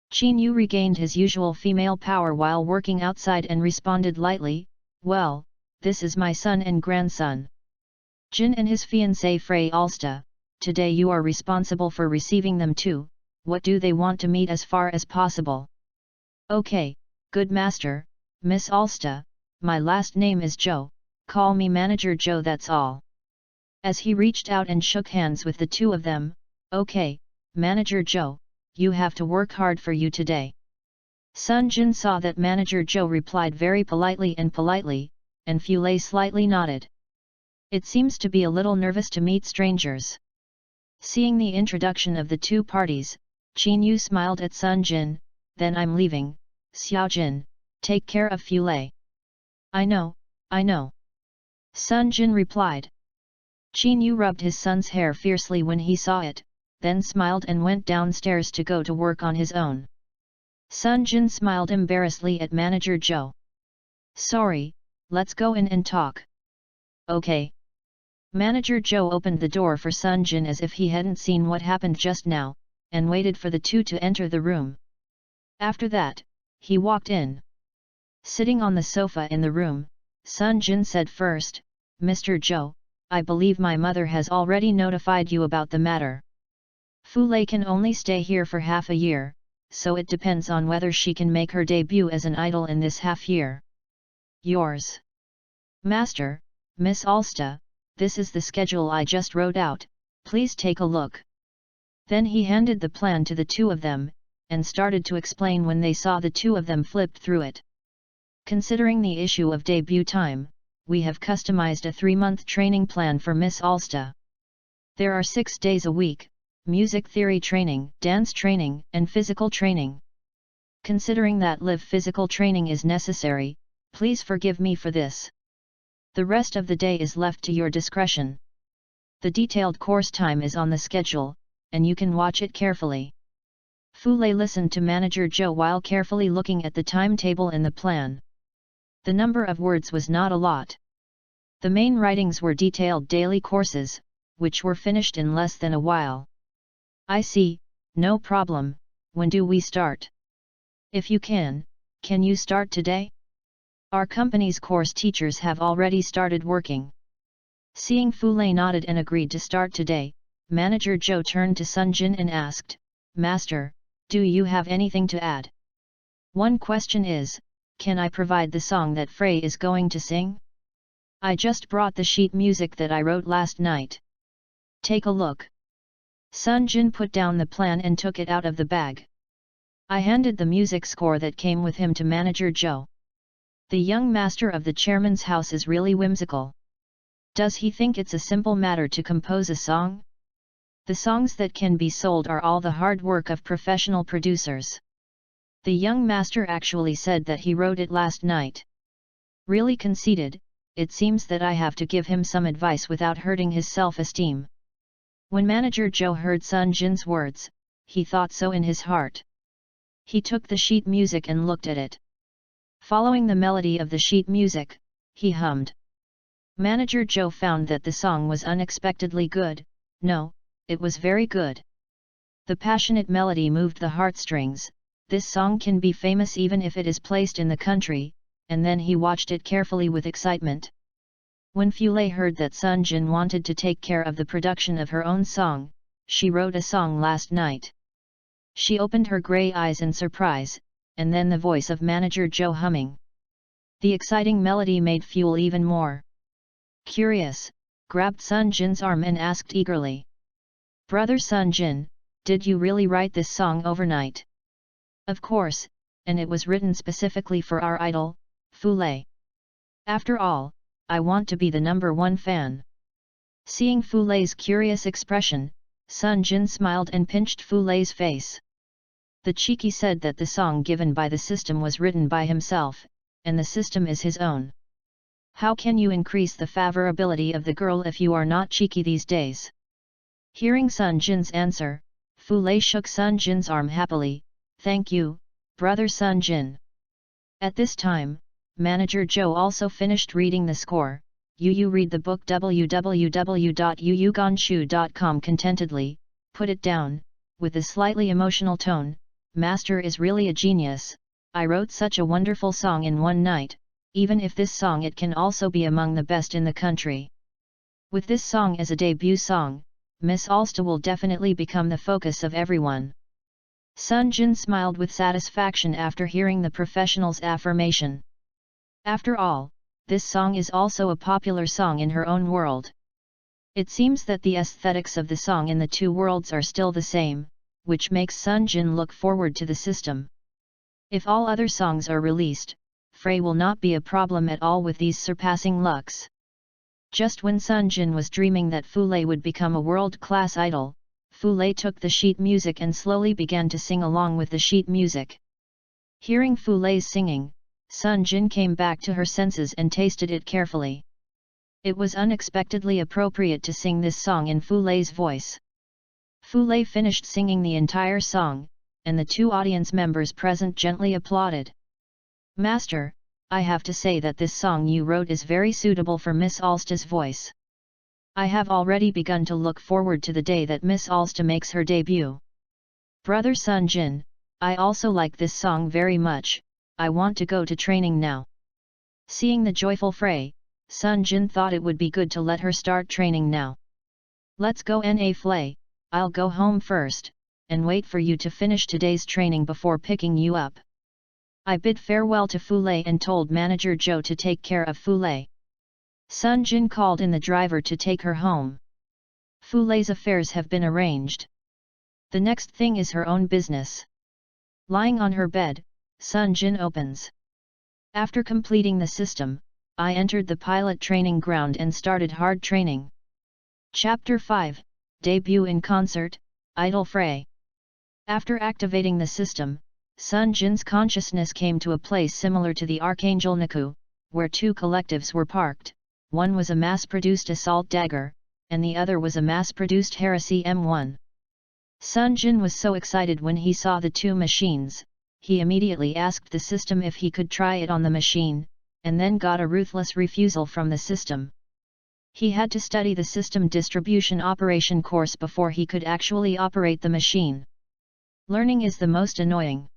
Qin Yu regained his usual female power while working outside and responded lightly, well, this is my son and grandson. Jin and his fiancée Frey Alsta, today you are responsible for receiving them too. What do they want to meet as far as possible? Okay, good master, Miss Alsta, my last name is Joe, call me Manager Joe, that's all. As he reached out and shook hands with the two of them, okay, Manager Joe, you have to work hard for you today. Sunjin saw that Manager Joe replied very politely, and Fulei slightly nodded. It seems to be a little nervous to meet strangers. Seeing the introduction of the two parties, Qin Yu smiled at Sunjin, then I'm leaving, Xiaojin, take care of Fulei. I know. Sunjin replied. Qin Yu rubbed his son's hair fiercely when he saw it, then smiled and went downstairs to go to work on his own. Sunjin smiled embarrassedly at Manager Joe. Sorry, let's go in and talk. Okay. Manager Joe opened the door for Sunjin as if he hadn't seen what happened just now, and waited for the two to enter the room. After that, he walked in. Sitting on the sofa in the room, Sunjin said first, Mr. Joe, I believe my mother has already notified you about the matter. Fulei can only stay here for half a year, so it depends on whether she can make her debut as an idol in this half year. Yours. Master, Miss Alsta, this is the schedule I just wrote out, please take a look. Then he handed the plan to the two of them, and started to explain when they saw the two of them flipped through it. Considering the issue of debut time, we have customized a 3-month training plan for Miss Alsta. There are 6 days a week, music theory training, dance training, and physical training. Considering that live physical training is necessary, please forgive me for this. The rest of the day is left to your discretion. The detailed course time is on the schedule, and you can watch it carefully. Fulei listened to Manager Joe while carefully looking at the timetable in the plan. The number of words was not a lot. The main writings were detailed daily courses, which were finished in less than a while. I see, no problem, when do we start? If you can you start today? Our company's course teachers have already started working. Seeing Fulei nodded and agreed to start today, Manager Joe turned to Sunjin and asked, Master, do you have anything to add? One question is, can I provide the song that Frey is going to sing? I just brought the sheet music that I wrote last night. Take a look. Sunjin put down the plan and took it out of the bag. I handed the music score that came with him to Manager Joe. The young master of the chairman's house is really whimsical. Does he think it's a simple matter to compose a song? The songs that can be sold are all the hard work of professional producers. The young master actually said that he wrote it last night. Really conceited, it seems that I have to give him some advice without hurting his self-esteem. When Manager Joe heard Sunjin's words, he thought so in his heart. He took the sheet music and looked at it. Following the melody of the sheet music, he hummed. Manager Joe found that the song was unexpectedly good. No, it was very good. The passionate melody moved the heartstrings. This song can be famous even if it is placed in the country, and then he watched it carefully with excitement. When Fulei heard that Sunjin wanted to take care of the production of her own song, she wrote a song last night. She opened her grey eyes in surprise, and then the voice of Manager Joe humming. The exciting melody made Fulei even more curious, grabbed Sunjin's arm and asked eagerly. Brother Sunjin, did you really write this song overnight? Of course, and it was written specifically for our idol, Fule. After all, I want to be the #1 fan. Seeing Fule's curious expression, Sunjin smiled and pinched Fule's face. The cheeky said that the song given by the system was written by himself, and the system is his own. How can you increase the favorability of the girl if you are not cheeky these days? Hearing Sunjin's answer, Fule shook Sunjin's arm happily. Thank you, Brother Sunjin. At this time, Manager Joe also finished reading the score. You read the book www.yuyuganshu.com contentedly, put it down, with a slightly emotional tone. Master is really a genius. I wrote such a wonderful song in one night. Even if this song it can also be among the best in the country. With this song as a debut song, Miss Alsta will definitely become the focus of everyone. Sunjin smiled with satisfaction after hearing the professional's affirmation. After all, this song is also a popular song in her own world. It seems that the aesthetics of the song in the two worlds are still the same, which makes Sunjin look forward to the system. If all other songs are released, Frey will not be a problem at all with these surpassing looks. Just when Sunjin was dreaming that Fule would become a world-class idol, Fule took the sheet music and slowly began to sing along with the sheet music. Hearing Fule's singing, Sunjin came back to her senses and tasted it carefully. It was unexpectedly appropriate to sing this song in Fule's voice. Fule finished singing the entire song, and the two audience members present gently applauded. Master, I have to say that this song you wrote is very suitable for Miss Alsta's voice. I have already begun to look forward to the day that Miss Alsta makes her debut. Brother Sunjin, I also like this song very much. I want to go to training now. Seeing the joyful Frey, Sunjin thought it would be good to let her start training now. Let's go na Flay, I'll go home first, and wait for you to finish today's training before picking you up. I bid farewell to Fule and told Manager Joe to take care of Fule. Sunjin called in the driver to take her home. Fule's affairs have been arranged. The next thing is her own business. Lying on her bed, Sunjin opens. After completing the system, I entered the pilot training ground and started hard training. Chapter 5, Debut in Concert, Idol Frey. After activating the system, Sunjin's consciousness came to a place similar to the Archangel Naku, where two collectives were parked. One was a mass-produced assault dagger, and the other was a mass-produced heresy M1. Sunjin was so excited when he saw the two machines, he immediately asked the system if he could try it on the machine, and then got a ruthless refusal from the system. He had to study the system distribution operation course before he could actually operate the machine. Learning is the most annoying.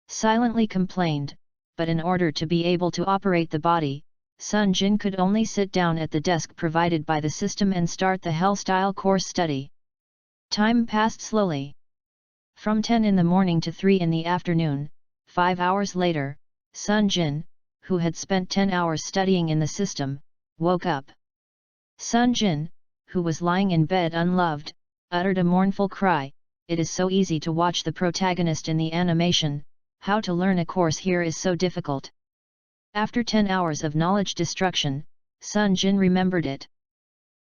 Silently complained, but in order to be able to operate the body, Sunjin could only sit down at the desk provided by the system and start the Hell-style course study. Time passed slowly. From 10 in the morning to 3 in the afternoon, 5 hours later, Sunjin, who had spent 10 hours studying in the system, woke up. Sunjin, who was lying in bed unloved, uttered a mournful cry. It is so easy to watch the protagonist in the animation, how to learn a course here is so difficult. After 10 hours of knowledge destruction, Sunjin remembered it.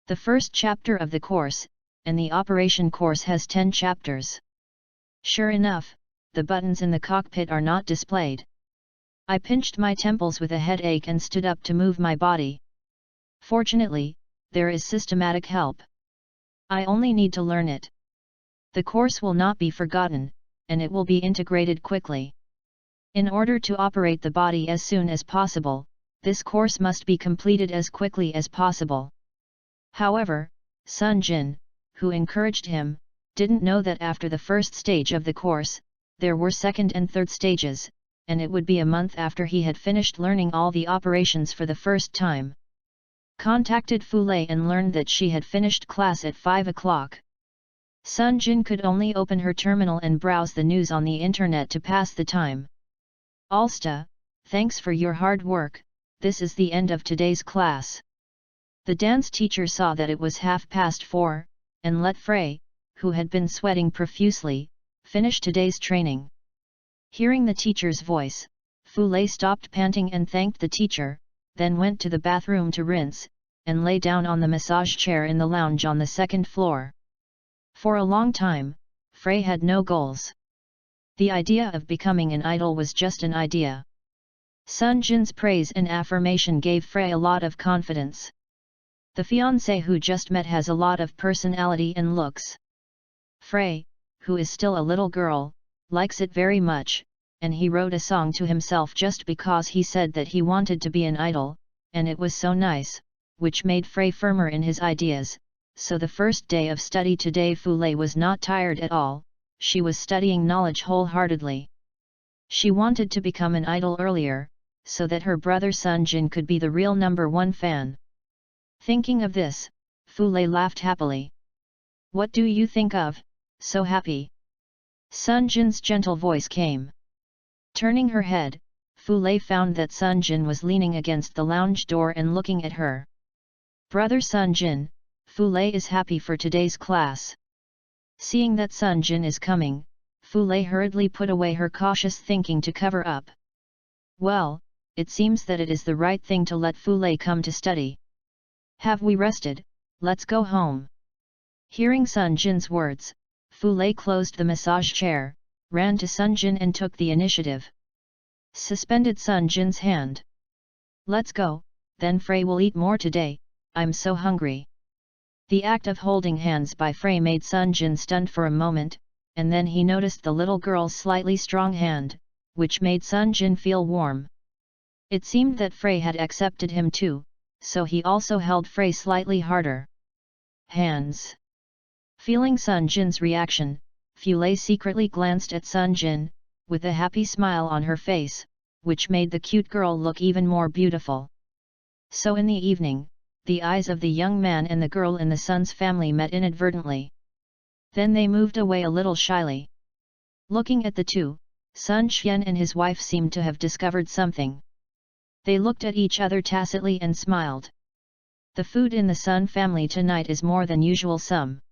The first chapter of the course, and the operation course has 10 chapters. Sure enough, the buttons in the cockpit are not displayed. I pinched my temples with a headache and stood up to move my body. Fortunately, there is systematic help. I only need to learn it. The course will not be forgotten, and it will be integrated quickly. In order to operate the body as soon as possible, this course must be completed as quickly as possible. However, Sunjin, who encouraged him, didn't know that after the first stage of the course, there were second and third stages, and it would be a month after he had finished learning all the operations for the first time. Contacted Fule and learned that she had finished class at 5 o'clock. Sunjin could only open her terminal and browse the news on the internet to pass the time. Alsta, thanks for your hard work, this is the end of today's class. The dance teacher saw that it was 4:30, and let Frey, who had been sweating profusely, finish today's training. Hearing the teacher's voice, Fule stopped panting and thanked the teacher, then went to the bathroom to rinse, and lay down on the massage chair in the lounge on the second floor. For a long time, Frey had no goals. The idea of becoming an idol was just an idea. Sunjin's praise and affirmation gave Frey a lot of confidence. The fiancé who just met has a lot of personality and looks. Frey, who is still a little girl, likes it very much, and he wrote a song to himself just because he said that he wanted to be an idol, and it was so nice, which made Frey firmer in his ideas. So the first day of study today Fule was not tired at all, she was studying knowledge wholeheartedly. She wanted to become an idol earlier, so that her brother Sunjin could be the real #1 fan. Thinking of this, Fule laughed happily. "What do you think of, so happy?" Sunjin's gentle voice came. Turning her head, Fule found that Sunjin was leaning against the lounge door and looking at her. "Brother Sunjin, Fule is happy for today's class." Seeing that Sunjin is coming, Fule hurriedly put away her cautious thinking to cover up. "Well, it seems that it is the right thing to let Fule come to study. Have we rested? Let's go home." Hearing Sunjin's words, Fule closed the massage chair, ran to Sunjin and took the initiative. Suspended Sunjin's hand. "Let's go, then Frey will eat more today, I'm so hungry." The act of holding hands by Frey made Sunjin stunned for a moment, and then he noticed the little girl's slightly strong hand, which made Sunjin feel warm. It seemed that Frey had accepted him too, so he also held Frey slightly harder. Hands. Feeling Sunjin's reaction, Fule secretly glanced at Sunjin, with a happy smile on her face, which made the cute girl look even more beautiful. So in the evening, the eyes of the young man and the girl in the sun's family met inadvertently. Then they moved away a little shyly. Looking at the two, Sun Xian and his wife seemed to have discovered something. They looked at each other tacitly and smiled. The food in the Sun family tonight is more than usual some.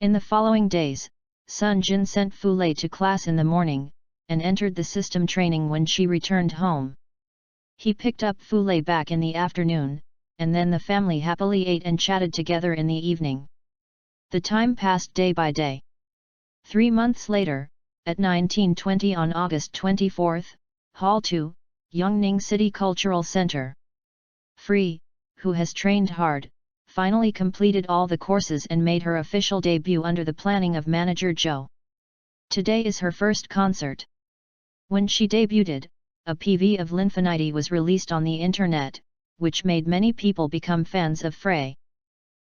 In the following days, Sunjin sent Fule to class in the morning, and entered the system training when she returned home. He picked up Fule back in the afternoon, and then the family happily ate and chatted together in the evening. The time passed day by day. 3 months later, at 1920 on August 24, Hall 2, Yongning City Cultural Center. Frey, who has trained hard, finally completed all the courses and made her official debut under the planning of manager Zhou. Today is her first concert. When she debuted, a PV of Linfinity was released on the internet, which made many people become fans of Frey.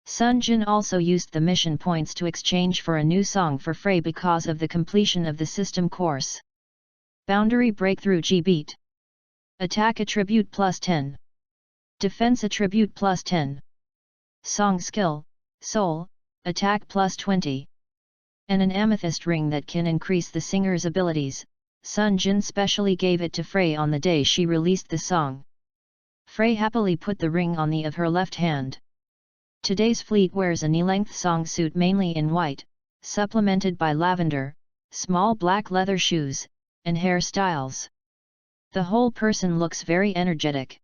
Sunjin also used the mission points to exchange for a new song for Frey because of the completion of the system course. Boundary Breakthrough G-Beat. Attack Attribute plus 10. Defense Attribute plus 10. Song Skill, Soul, Attack plus 20. And an amethyst ring that can increase the singer's abilities. Sunjin specially gave it to Frey on the day she released the song. Frey happily put the ring on the of her left hand. Today's fleet wears a knee-length song suit mainly in white, supplemented by lavender, small black leather shoes, and hairstyles. The whole person looks very energetic.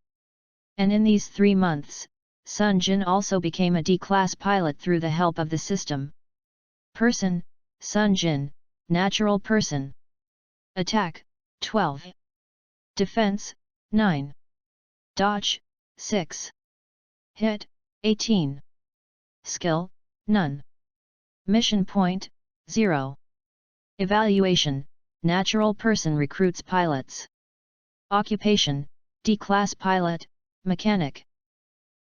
And in these 3 months, Sunjin also became a D-class pilot through the help of the system. Person, Sunjin, Natural Person. Attack, 12. Defense, 9. Dodge, 6. Hit, 18. Skill, none. Mission point, 0. Evaluation, Natural Person recruits pilots. Occupation, D-class pilot, mechanic.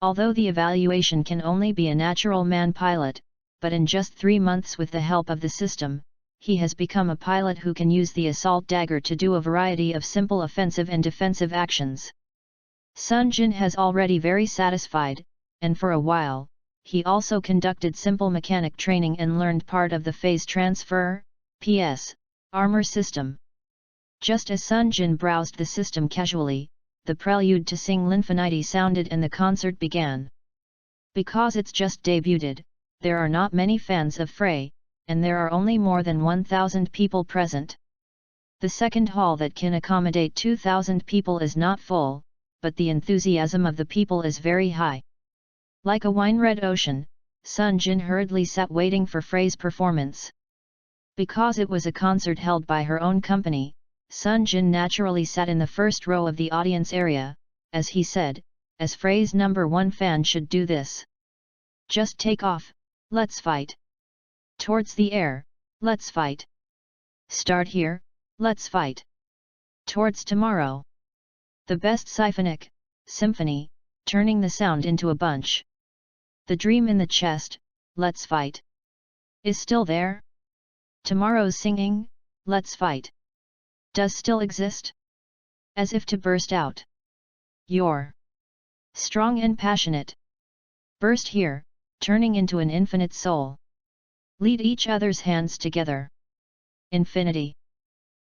Although the evaluation can only be a natural man pilot, but in just 3 months with the help of the system, he has become a pilot who can use the assault dagger to do a variety of simple offensive and defensive actions. Sunjin has already very satisfied, and for a while, he also conducted simple mechanic training and learned part of the phase transfer, PS, armor system. Just as Sunjin browsed the system casually, the prelude to Sing Linfinity sounded and the concert began. Because it's just debuted, there are not many fans of Frey, and there are only more than 1,000 people present. The second hall that can accommodate 2,000 people is not full, but the enthusiasm of the people is very high. Like a wine-red ocean, Sunjin hurriedly sat waiting for Frey's performance. Because it was a concert held by her own company, Sunjin naturally sat in the first row of the audience area, as he said, as Frey's #1 fan should do this. Just take off, let's fight. Towards the air, let's fight. Start here, let's fight. Towards tomorrow. The best symphony, turning the sound into a bunch. The dream in the chest, let's fight. Is still there? Tomorrow's singing, let's fight. Does still exist? As if to burst out. You're strong and passionate. Burst here, turning into an infinite soul. Lead each other's hands together. Infinity.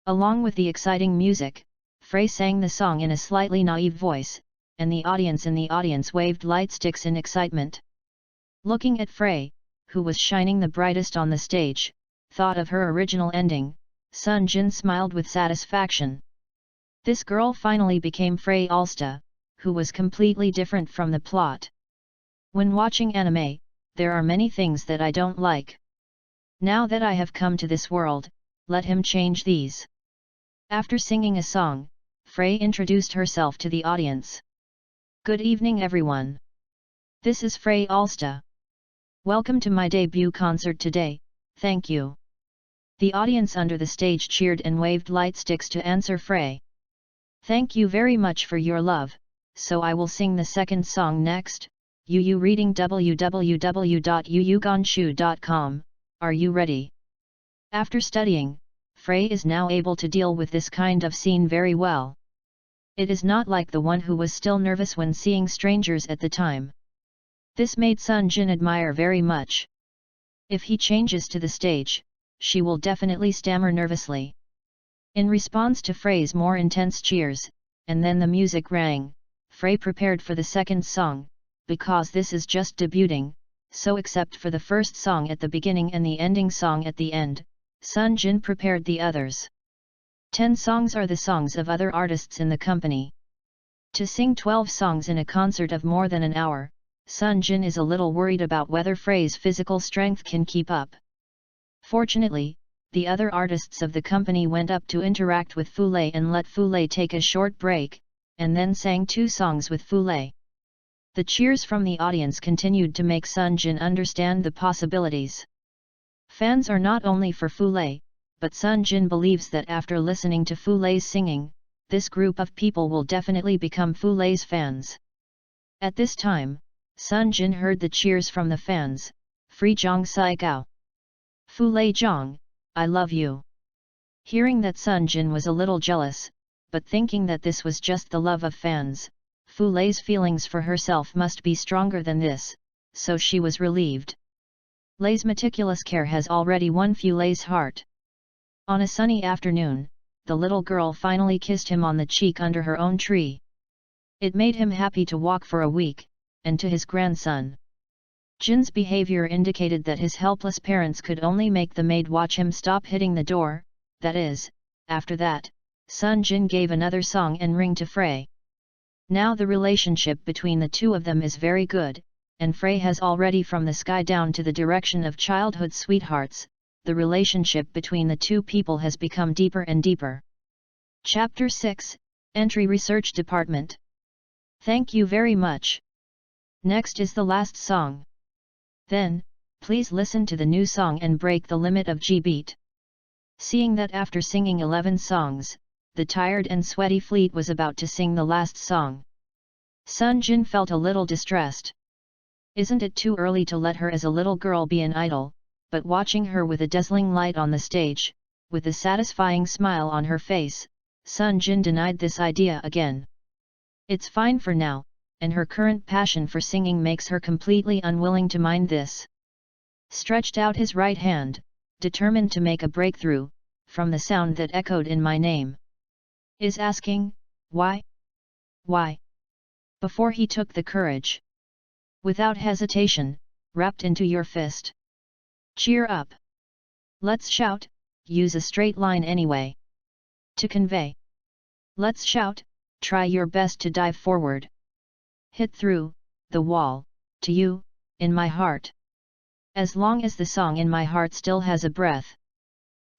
Along with the exciting music, Frey sang the song in a slightly naive voice, and the audience in the audience waved light sticks in excitement. Looking at Frey, who was shining the brightest on the stage, thought of her original ending, Sunjin smiled with satisfaction. This girl finally became Frey Alsta, who was completely different from the plot. When watching anime, there are many things that I don't like. Now that I have come to this world, let him change these. After singing a song, Frey introduced herself to the audience. Good evening everyone. This is Frey Alsta. Welcome to my debut concert today, thank you. The audience under the stage cheered and waved light sticks to answer Frey. Thank you very much for your love, so I will sing the second song next. Yu reading www.yuyugonshu.com, are you ready? After studying, Frey is now able to deal with this kind of scene very well. It is not like the one who was still nervous when seeing strangers at the time. This made Sunjin admire very much. If he changes to the stage, she will definitely stammer nervously. In response to Frey's more intense cheers, and then the music rang, Frey prepared for the second song, because this is just debuting, so except for the first song at the beginning and the ending song at the end, Sunjin prepared the others. 10 songs are the songs of other artists in the company. To sing 12 songs in a concert of more than an hour, Sunjin is a little worried about whether Frey's physical strength can keep up. Fortunately, the other artists of the company went up to interact with Fule and let Fule take a short break, and then sang 2 songs with Fule. The cheers from the audience continued to make Sunjin understand the possibilities. Fans are not only for Fule, but Sunjin believes that after listening to Fule's singing, this group of people will definitely become Fule's fans. At this time, Sunjin heard the cheers from the fans, Free Zhang Sai Gao. Fule Zhang, I love you. Hearing that Sunjin was a little jealous, but thinking that this was just the love of fans, Fule's feelings for herself must be stronger than this, so she was relieved. Lei's meticulous care has already won Fule's heart. On a sunny afternoon, the little girl finally kissed him on the cheek under her own tree. It made him happy to walk for a week, and to his grandson. Jin's behavior indicated that his helpless parents could only make the maid watch him stop hitting the door, that is, after that, Sunjin gave another song and ring to Frey. Now the relationship between the two of them is very good, and Frey has already from the sky down to the direction of childhood sweethearts, the relationship between the two people has become deeper and deeper. Chapter 6, Entry Research Department. Thank you very much. Next is the last song. Then, please listen to the new song and break the limit of G beat. Seeing that after singing 11 songs, the tired and sweaty fleet was about to sing the last song. Sunjin felt a little distressed. Isn't it too early to let her as a little girl be an idol, but watching her with a dazzling light on the stage, with a satisfying smile on her face, Sunjin denied this idea again. It's fine for now, and her current passion for singing makes her completely unwilling to mind this. Stretched out his right hand, determined to make a breakthrough, from the sound that echoed in my name. Is asking, why? Why? Before he took the courage. Without hesitation, wrapped into your fist. Cheer up. Let's shout, use a straight line anyway. To convey. Let's shout, try your best to dive forward. Hit through, the wall, to you, in my heart. As long as the song in my heart still has a breath.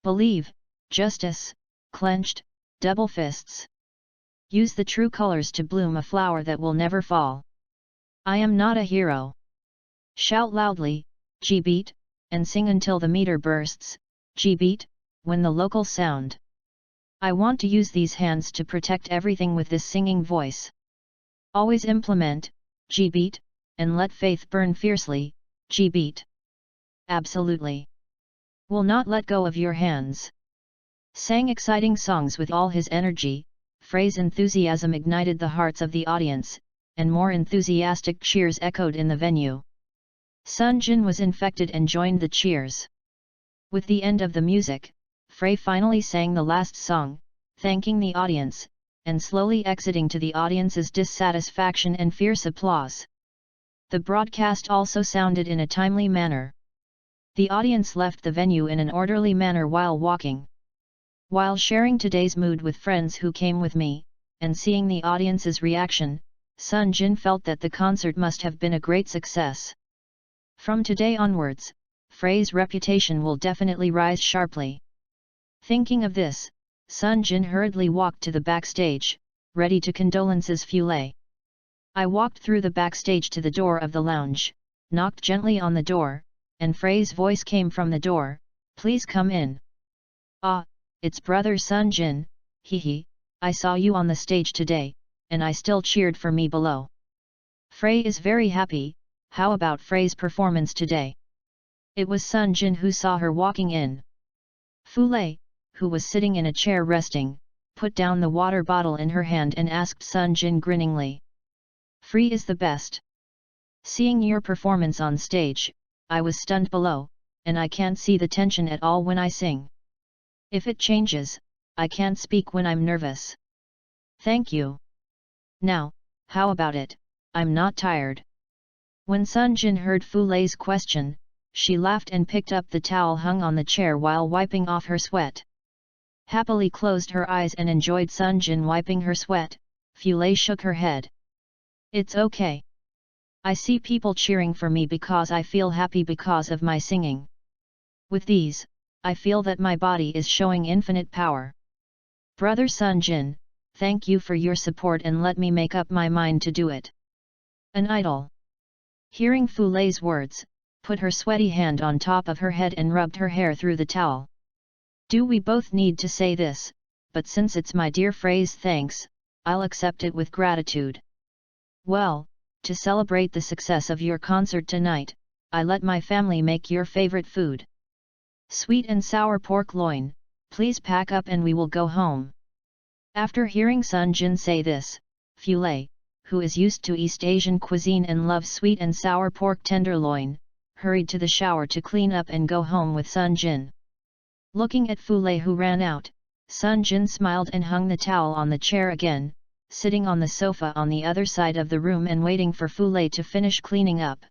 Believe, justice, clenched, double fists. Use the true colors to bloom a flower that will never fall. I am not a hero. Shout loudly, G-beat, and sing until the meter bursts, G-beat, when the local sound. I want to use these hands to protect everything with this singing voice. Always implement, G-beat, and let faith burn fiercely, G-beat. Absolutely. Will not let go of your hands. Sang exciting songs with all his energy. Frey's enthusiasm ignited the hearts of the audience, and more enthusiastic cheers echoed in the venue. Sunjin was infected and joined the cheers. With the end of the music, Frey finally sang the last song, thanking the audience, and slowly exiting to the audience's dissatisfaction and fierce applause. The broadcast also sounded in a timely manner. The audience left the venue in an orderly manner while walking. While sharing today's mood with friends who came with me, and seeing the audience's reaction, Sunjin felt that the concert must have been a great success. From today onwards, Frey's reputation will definitely rise sharply. Thinking of this, Sunjin hurriedly walked to the backstage, ready to condolences Fiancé. I walked through the backstage to the door of the lounge, knocked gently on the door, and Frey's voice came from the door, "Please come in." "Ah, it's brother Sunjin, hee, I saw you on the stage today, and I still cheered for me below." Frey is very happy. How about Frey's performance today? It was Sunjin who saw her walking in. Fiancé, who was sitting in a chair resting, put down the water bottle in her hand and asked Sunjin grinningly. "Frey is the best. Seeing your performance on stage, I was stunned below, and I can't see the tension at all when I sing. If it changes, I can't speak when I'm nervous." "Thank you. Now, how about it, I'm not tired." When Sunjin heard Fiancé's question, she laughed and picked up the towel hung on the chair while wiping off her sweat. Happily closed her eyes and enjoyed Sunjin wiping her sweat. Fiancé shook her head. "It's okay. I see people cheering for me because I feel happy because of my singing. With these, I feel that my body is showing infinite power. Brother Sunjin, thank you for your support and let me make up my mind to do it." An idol. Hearing Fiancé's words, put her sweaty hand on top of her head and rubbed her hair through the towel. "Do we both need to say this, but since it's my dear Frey's thanks, I'll accept it with gratitude. Well, to celebrate the success of your concert tonight, I let my family make your favorite food. Sweet and sour pork loin, please pack up and we will go home." After hearing Sunjin say this, Fiancé, who is used to East Asian cuisine and loves sweet and sour pork tenderloin, hurried to the shower to clean up and go home with Sunjin. Looking at Fiancé who ran out, Sunjin smiled and hung the towel on the chair again, sitting on the sofa on the other side of the room and waiting for Fiancé to finish cleaning up.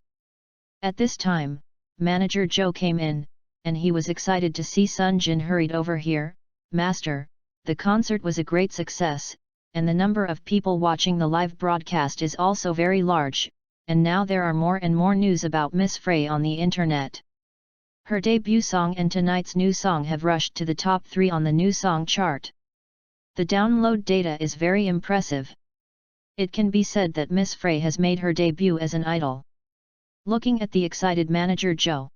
At this time, Manager Joe came in, and he was excited to see Sunjin hurried over here. "Master, the concert was a great success, and the number of people watching the live broadcast is also very large, and now there are more and more news about Miss Frey on the internet. Her debut song and tonight's new song have rushed to the top 3 on the new song chart. The download data is very impressive. It can be said that Miss Frey has made her debut as an idol." Looking at the excited Manager Joe,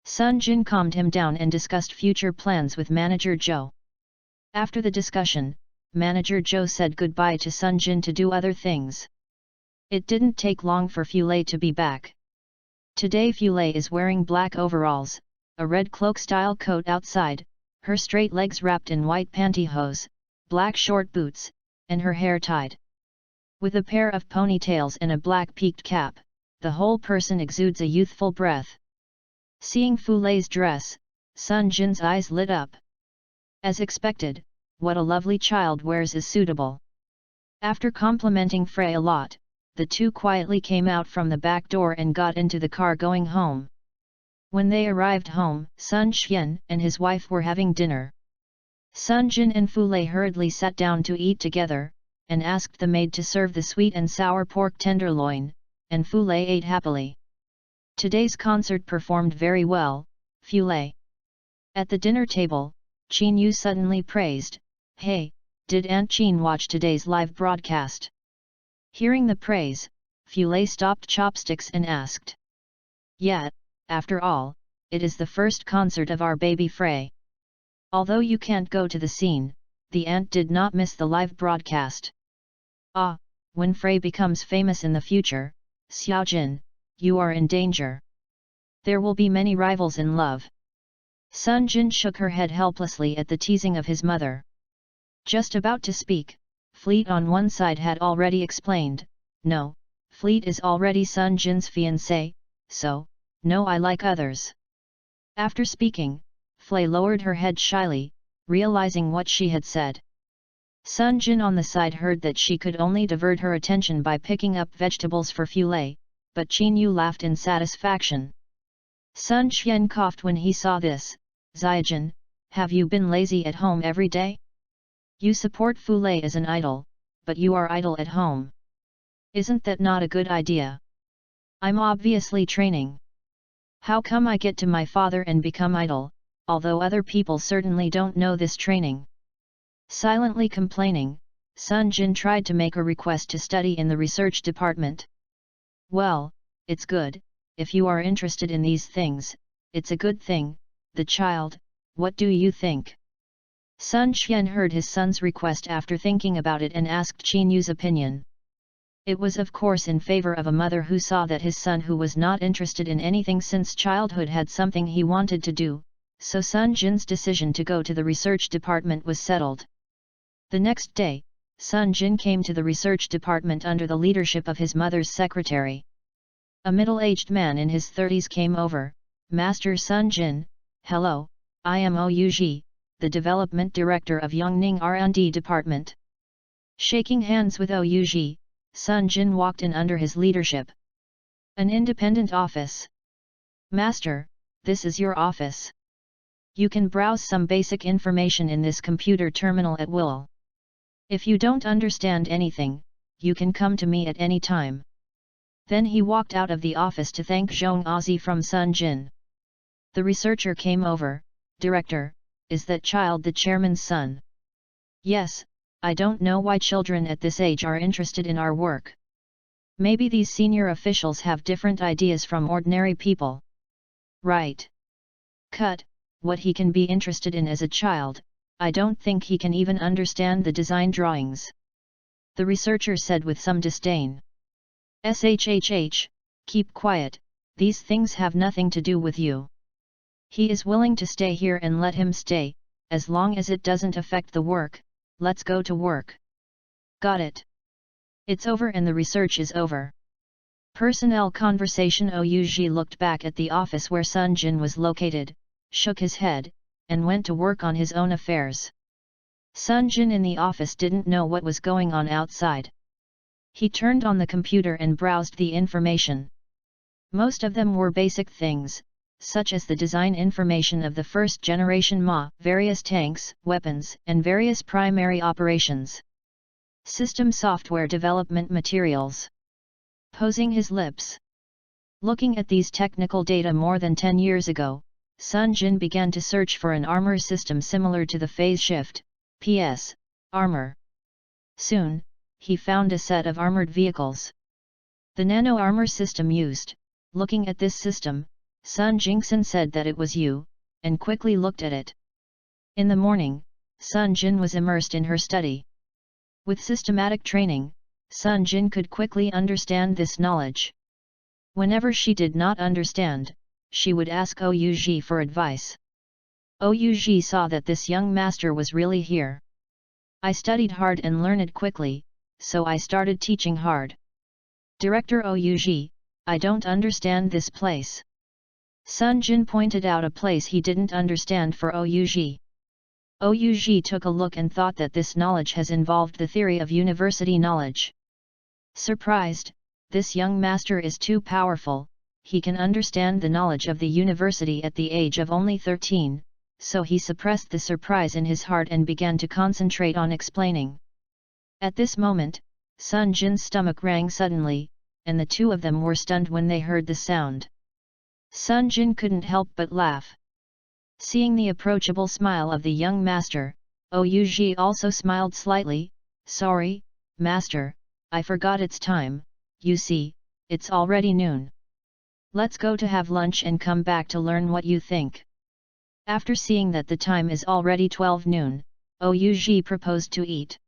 Sunjin calmed him down and discussed future plans with Manager Joe. After the discussion, Manager Joe said goodbye to Sunjin to do other things. It didn't take long for Fiancé to be back. Today Fiancé is wearing black overalls, a red cloak-style coat outside, her straight legs wrapped in white pantyhose, black short boots, and her hair tied. With a pair of ponytails and a black peaked cap, the whole person exudes a youthful breath. Seeing Fiancé's dress, Sunjin's eyes lit up. As expected, what a lovely child wears is suitable. After complimenting Frey a lot, the two quietly came out from the back door and got into the car going home. When they arrived home, Sunjin and his wife were having dinner. Sunjin and Fulei hurriedly sat down to eat together, and asked the maid to serve the sweet and sour pork tenderloin, and Fulei ate happily. Today's concert performed very well, Fulei. At the dinner table, Qin Yu suddenly praised, "Hey, did Aunt Qin watch today's live broadcast?" Hearing the praise, Fulei stopped chopsticks and asked. "Yeah, after all, it is the first concert of our baby Frey. Although you can't go to the scene, the aunt did not miss the live broadcast. Ah, when Frey becomes famous in the future, Xiaojin, you are in danger. There will be many rivals in love." Sunjin shook her head helplessly at the teasing of his mother. Just about to speak, Fleet on one side had already explained, "No, Fleet is already Sunjin's fiancé, so, no, I like others." After speaking, Flay lowered her head shyly, realizing what she had said. Sunjin on the side heard that she could only divert her attention by picking up vegetables for Fulei, but Qin Yu laughed in satisfaction. Sun Qian coughed when he saw this. "Xiaojin, have you been lazy at home every day? You support Fulei as an idol, but you are idle at home. Isn't that not a good idea? I'm obviously training. How come I get to my father and become idle, although other people certainly don't know this training?" Silently complaining, Sunjin tried to make a request to study in the research department. "Well, it's good, if you are interested in these things, it's a good thing, the child, what do you think?" Sun Qian heard his son's request after thinking about it and asked Qin Yu's opinion. It was of course in favor of a mother who saw that his son who was not interested in anything since childhood had something he wanted to do, so Sun Jin's decision to go to the research department was settled. The next day, Sun Jin came to the research department under the leadership of his mother's secretary. A middle-aged man in his 30s came over. "Master Sun Jin, hello, I am Ouji, the development director of Yongning R&D department." Shaking hands with Ouji, Sun Jin walked in under his leadership. "An independent office. Master, this is your office. You can browse some basic information in this computer terminal at will. If you don't understand anything, you can come to me at any time." Then he walked out of the office to thank Zhong Ozzy from Sun Jin. The researcher came over. "Director, is that child the chairman's son?" "Yes, I don't know why children at this age are interested in our work. Maybe these senior officials have different ideas from ordinary people." "Right. Cut, what he can be interested in as a child, I don't think he can even understand the design drawings," the researcher said with some disdain. "Shhh, keep quiet, these things have nothing to do with you. He is willing to stay here and let him stay, as long as it doesn't affect the work. Let's go to work." "Got it. It's over and the research is over." Personnel conversation. Ouji looked back at the office where Sun Jin was located, shook his head, and went to work on his own affairs. Sun Jin in the office didn't know what was going on outside. He turned on the computer and browsed the information. Most of them were basic things, such as the design information of the first-generation Ma, various tanks, weapons, and various primary operations. System software development materials. Posing his lips. Looking at these technical data more than 10 years ago, Sun Jin began to search for an armor system similar to the phase shift, PS, armor. Soon, he found a set of armored vehicles. The nano-armor system used. Looking at this system, Sun Jingxin said that it was you, and quickly looked at it. In the morning, Sun Jin was immersed in her study. With systematic training, Sun Jin could quickly understand this knowledge. Whenever she did not understand, she would ask Ouji for advice. Ouji saw that this young master was really here. "I studied hard and learned quickly, so I started teaching hard. Director Ouji, I don't understand this place." Sun Jin pointed out a place he didn't understand for Ouji. Ouji took a look and thought that this knowledge has involved the theory of university knowledge. Surprised, this young master is too powerful, he can understand the knowledge of the university at the age of only 13, so he suppressed the surprise in his heart and began to concentrate on explaining. At this moment, Sunjin's stomach rang suddenly, and the two of them were stunned when they heard the sound. Sunjin couldn't help but laugh. Seeing the approachable smile of the young master, Ouji also smiled slightly. "Sorry, master, I forgot it's time. You see, it's already noon. Let's go to have lunch and come back to learn what you think." After seeing that the time is already 12 noon, Ouji proposed to eat.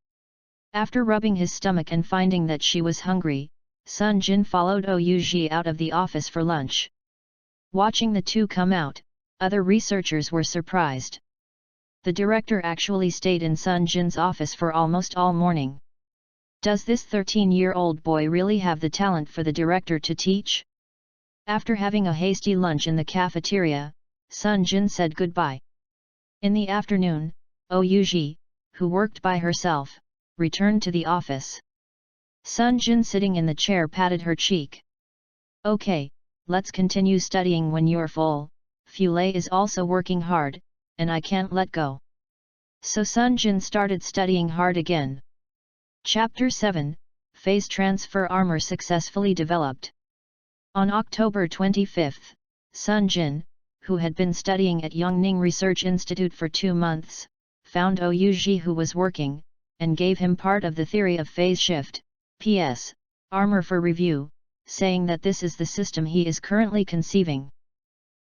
After rubbing his stomach and finding that she was hungry, Sunjin followed Ouji out of the office for lunch. Watching the two come out, other researchers were surprised. The director actually stayed in Sunjin's office for almost all morning. Does this 13-year-old boy really have the talent for the director to teach? After having a hasty lunch in the cafeteria, Sunjin said goodbye. In the afternoon, Ouji, who worked by herself, returned to the office. Sunjin, sitting in the chair, patted her cheek. "Okay, let's continue studying when you're full. Fiancé is also working hard, and I can't let go." So Sunjin started studying hard again. Chapter 7, Phase Transfer Armor Successfully Developed. On October 25, Sunjin, who had been studying at Yongning Research Institute for 2 months, found Ouji, who was working, and gave him part of the theory of phase shift, PS, armor for review, saying that this is the system he is currently conceiving.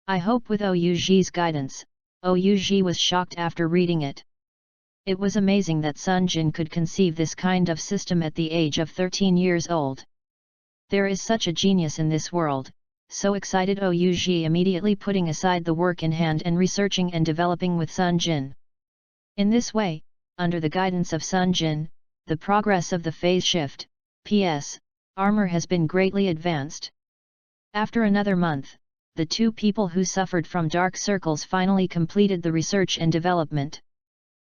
I hope with Ouji's guidance. Ouji was shocked after reading it. It was amazing that Sunjin could conceive this kind of system at the age of 13 years old. There is such a genius in this world, so excited Ouji, immediately putting aside the work in hand and researching and developing with Sunjin. In this way, under the guidance of Sunjin, the progress of the phase shift, PS, armor has been greatly advanced. After another month, the two people who suffered from dark circles finally completed the research and development.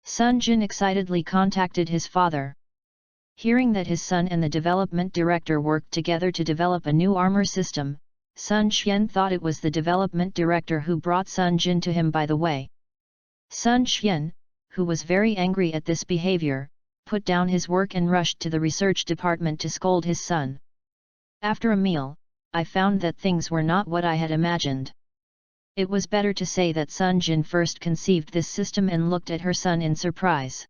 Sunjin excitedly contacted his father. Hearing that his son and the development director worked together to develop a new armor system, Sunjin thought it was the development director who brought Sunjin to him by the way. Sunjin, who was very angry at this behavior, put down his work and rushed to the research department to scold his son. After a meal, I found that things were not what I had imagined. It was better to say that Sunjin first conceived this system and looked at her son in surprise.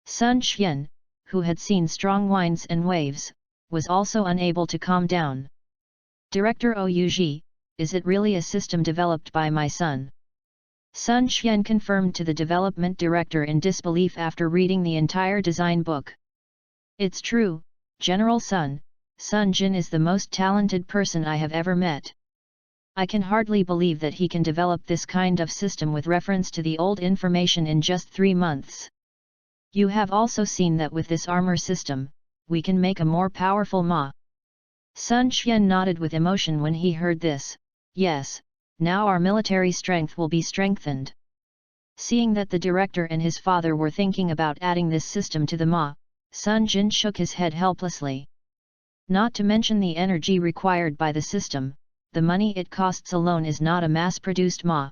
Sunjin, who had seen strong winds and waves, was also unable to calm down. "Director Ouji, is it really a system developed by my son?" Sunjin confirmed to the development director in disbelief after reading the entire design book. "It's true, General Sun, Sunjin is the most talented person I have ever met. I can hardly believe that he can develop this kind of system with reference to the old information in just 3 months. You have also seen that with this armor system, we can make a more powerful Ma." Sunjin nodded with emotion when he heard this. "Yes, now our military strength will be strengthened." Seeing that the director and his father were thinking about adding this system to the Ma, Sunjin shook his head helplessly. Not to mention the energy required by the system, the money it costs alone is not a mass-produced Ma.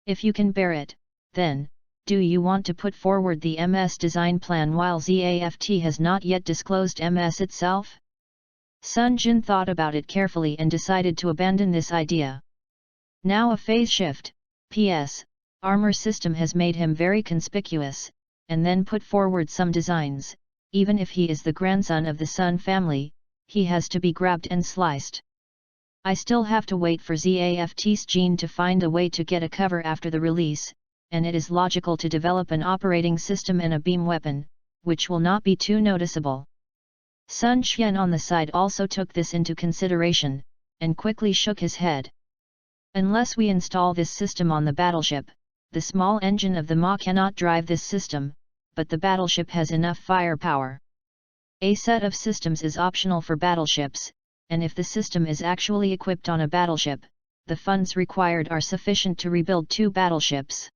If you can bear it, then, do you want to put forward the MS design plan while ZAFT has not yet disclosed MS itself? Sunjin thought about it carefully and decided to abandon this idea. Now a phase shift, PS, armor system has made him very conspicuous, and then put forward some designs. Even if he is the grandson of the Sun family, he has to be grabbed and sliced. I still have to wait for ZAFT's gene to find a way to get a cover after the release, and it is logical to develop an operating system and a beam weapon, which will not be too noticeable. Sunjin on the side also took this into consideration, and quickly shook his head. Unless we install this system on the battleship, the small engine of the Ma cannot drive this system, but the battleship has enough firepower. A set of systems is optional for battleships, and if the system is actually equipped on a battleship, the funds required are sufficient to rebuild 2 battleships.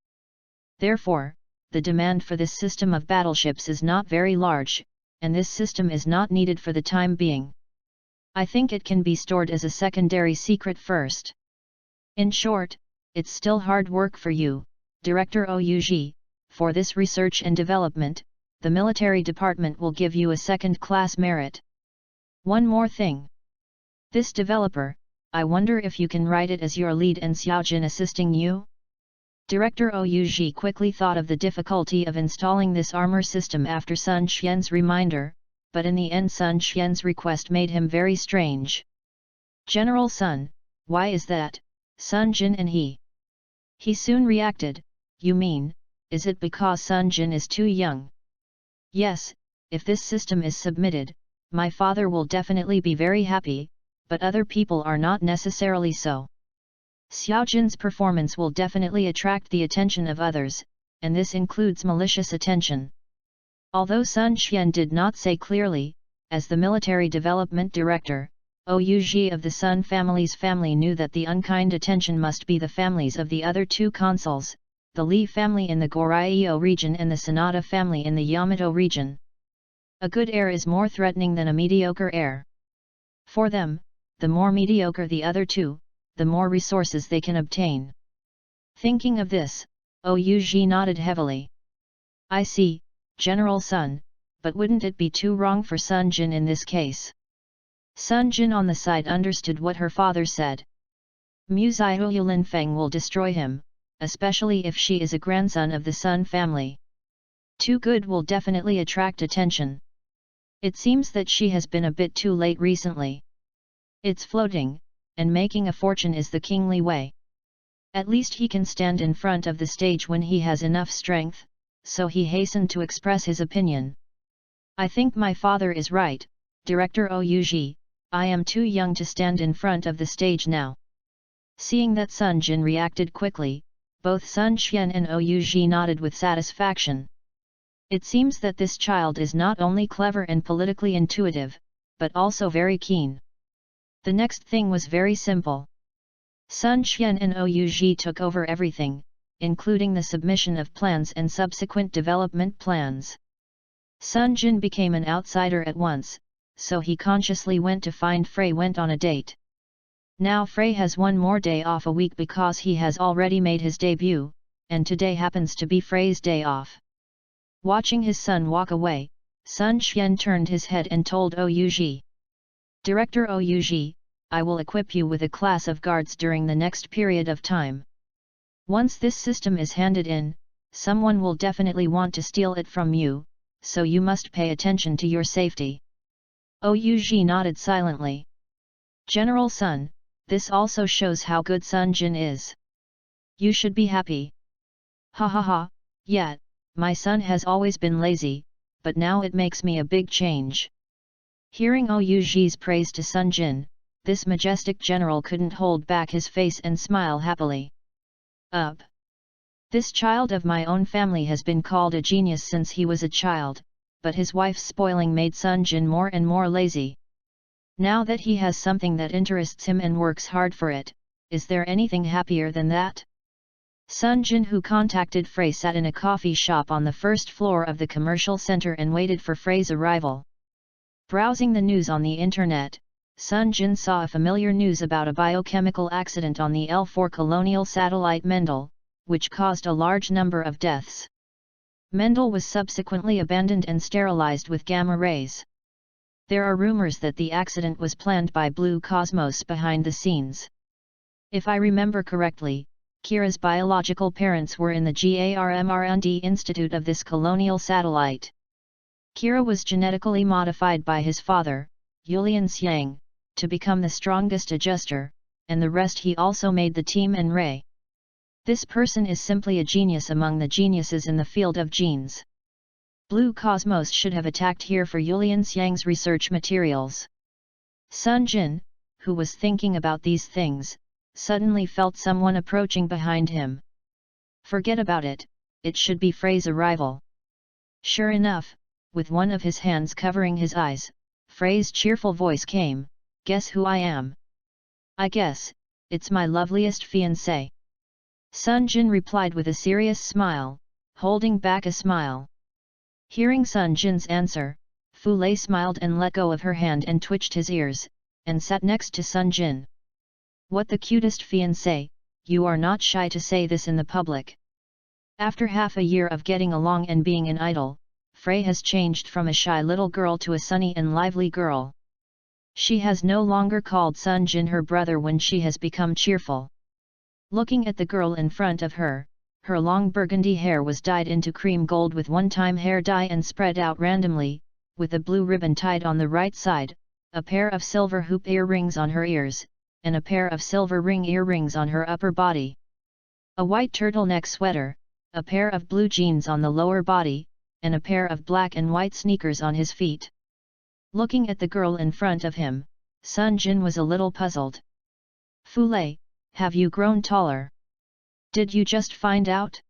Therefore, the demand for this system of battleships is not very large, and this system is not needed for the time being. I think it can be stored as a secondary secret first. In short, it's still hard work for you, Director Oug. For this research and development, the military department will give you a second-class merit. One more thing. This developer, I wonder if you can write it as your lead and Xiaojin assisting you? Director Oug quickly thought of the difficulty of installing this armor system after Sun Xian's reminder, but in the end Sun Xian's request made him very strange. General Sun, why is that, Sunjin and he? He soon reacted, you mean, is it because Sunjin is too young? Yes, if this system is submitted, my father will definitely be very happy, but other people are not necessarily so. Xiaojin's performance will definitely attract the attention of others, and this includes malicious attention. Although Sun Xian did not say clearly, as the military development director, Oug of the Sun family's family knew that the unkind attention must be the families of the other two consuls, the Li family in the Goryeo region and the Sanada family in the Yamato region. A good heir is more threatening than a mediocre heir. For them, the more mediocre the other two, the more resources they can obtain. Thinking of this, Oug nodded heavily. I see, General Sun, but wouldn't it be too wrong for Sunjin in this case? Sunjin on the side understood what her father said. Muzihu Linfeng will destroy him, especially if she is a grandson of the Sun family. Too good will definitely attract attention. It seems that she has been a bit too late recently. It's floating, and making a fortune is the kingly way. At least he can stand in front of the stage when he has enough strength, so he hastened to express his opinion. I think my father is right, Director Oug, I am too young to stand in front of the stage now. Seeing that Sunjin reacted quickly, both Sun Xian and Oug nodded with satisfaction. It seems that this child is not only clever and politically intuitive, but also very keen. The next thing was very simple. Sun Xian and Oug took over everything, including the submission of plans and subsequent development plans. Sunjin became an outsider at once, so he consciously went to find Frey went on a date. Now Frey has one more day off a week because he has already made his debut, and today happens to be Frey's day off. Watching his son walk away, Sun Xian turned his head and told Oug. Director Oug, I will equip you with a class of guards during the next period of time. Once this system is handed in, someone will definitely want to steal it from you, so you must pay attention to your safety. Oug nodded silently. General Sun, this also shows how good Sunjin is. You should be happy. Ha ha ha, yeah, my son has always been lazy, but now it makes me a big change. Hearing Oug's praise to Sunjin, this majestic general couldn't hold back his face and smile happily. Up. This child of my own family has been called a genius since he was a child, but his wife's spoiling made Sunjin more and more lazy. Now that he has something that interests him and works hard for it, is there anything happier than that? Sunjin, who contacted Frey, sat in a coffee shop on the first floor of the commercial center and waited for Frey's arrival. Browsing the news on the internet, Sunjin saw a familiar news about a biochemical accident on the L4 colonial satellite Mendel, which caused a large number of deaths. Mendel was subsequently abandoned and sterilized with gamma rays. There are rumors that the accident was planned by Blue Cosmos behind the scenes. If I remember correctly, Kira's biological parents were in the GARMR&D Institute of this colonial satellite. Kira was genetically modified by his father, Yulian Xiang, to become the strongest adjuster, and the rest he also made the team and Ray. This person is simply a genius among the geniuses in the field of genes. Blue Cosmos should have attacked here for Yulian Xiang's research materials. Sunjin, who was thinking about these things, suddenly felt someone approaching behind him. Forget about it, it should be Frey's arrival. Sure enough, with one of his hands covering his eyes, Frey's cheerful voice came, "Guess who I am?" "I guess, it's my loveliest fiancé." Sunjin replied with a serious smile, holding back a smile. Hearing Sunjin's answer, Fu Lei smiled and let go of her hand and twitched his ears, and sat next to Sunjin. What the cutest fiancé, you are not shy to say this in the public. After half a year of getting along and being an idol, Frey has changed from a shy little girl to a sunny and lively girl. She has no longer called Sunjin her brother when she has become cheerful. Looking at the girl in front of her, her long burgundy hair was dyed into cream gold with one-time hair dye and spread out randomly, with a blue ribbon tied on the right side, a pair of silver hoop earrings on her ears, and a pair of silver ring earrings on her upper body. A white turtleneck sweater, a pair of blue jeans on the lower body, and a pair of black and white sneakers on his feet. Looking at the girl in front of him, Sunjin was a little puzzled. Fule, have you grown taller? Did you just find out?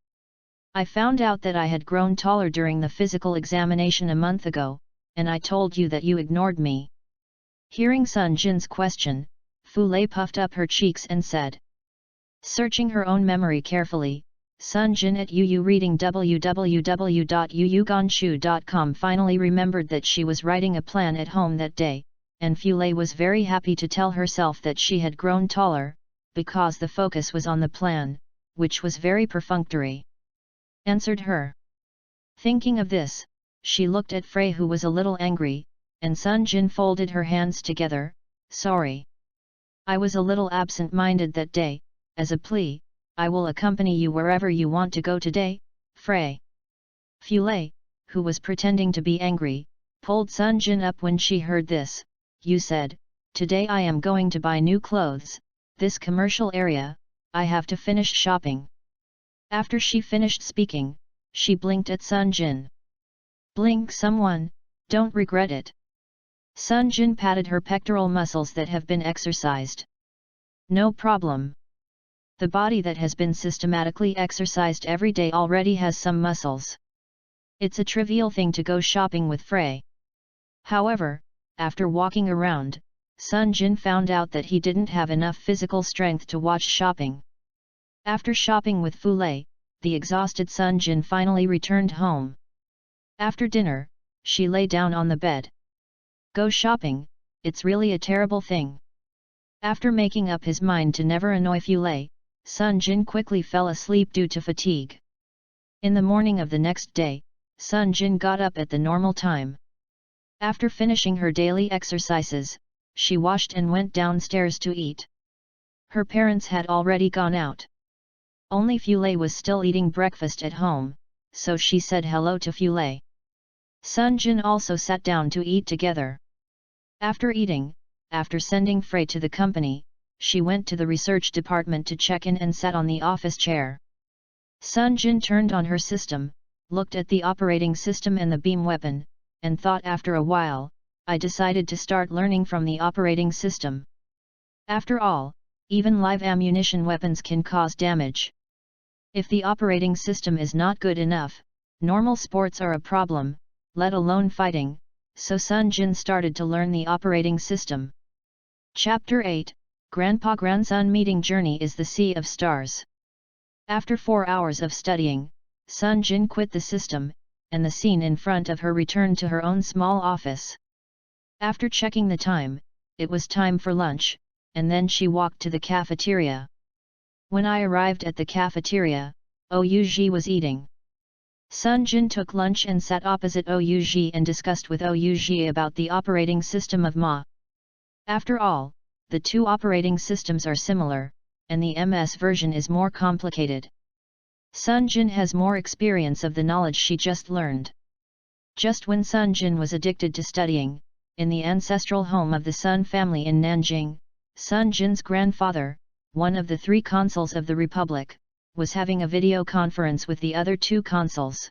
I found out that I had grown taller during the physical examination a month ago, and I told you that you ignored me. Hearing Sunjin's question, Fule puffed up her cheeks and said. Searching her own memory carefully, Sunjin at UU reading www.uuganshu.com finally remembered that she was writing a plan at home that day, and Fule was very happy to tell herself that she had grown taller, because the focus was on the plan, which was very perfunctory. Answered her. Thinking of this, she looked at Frey, who was a little angry, and Sunjin folded her hands together. Sorry. I was a little absent-minded that day. As a plea, I will accompany you wherever you want to go today, Frey. Fule, who was pretending to be angry, pulled Sunjin up when she heard this. You said, today I am going to buy new clothes, this commercial area, I have to finish shopping. After she finished speaking, she blinked at Sunjin. Blink someone, don't regret it. Sunjin patted her pectoral muscles that have been exercised. No problem. The body that has been systematically exercised every day already has some muscles. It's a trivial thing to go shopping with Frey. However, after walking around, Sunjin found out that he didn't have enough physical strength to watch shopping. After shopping with Fule, the exhausted Sunjin finally returned home. After dinner, she lay down on the bed. Go shopping, it's really a terrible thing. After making up his mind to never annoy Fule, Sunjin quickly fell asleep due to fatigue. In the morning of the next day, Sunjin got up at the normal time. After finishing her daily exercises, she washed and went downstairs to eat. Her parents had already gone out. Only Fule was still eating breakfast at home, so she said hello to Fule. Sunjin also sat down to eat together. After eating, after sending Frey to the company, she went to the research department to check in and sat on the office chair. Sunjin turned on her system, looked at the operating system and the beam weapon, and thought after a while, I decided to start learning from the operating system. After all, even live ammunition weapons can cause damage. If the operating system is not good enough, normal sports are a problem, let alone fighting, so Sunjin started to learn the operating system. Chapter 8, Grandpa-Grandson Meeting Journey is the Sea of Stars. After 4 hours of studying, Sunjin quit the system, and the scene in front of her returned to her own small office. After checking the time, it was time for lunch, and then she walked to the cafeteria. When I arrived at the cafeteria, Ouji was eating. Sunjin took lunch and sat opposite Ouji and discussed with Ouji about the operating system of Ma. After all, the two operating systems are similar, and the MS version is more complicated. Sunjin has more experience of the knowledge she just learned. Just when Sunjin was addicted to studying, in the ancestral home of the Sun family in Nanjing, Sunjin's grandfather, one of the 3 consuls of the Republic, was having a video conference with the other 2 consuls.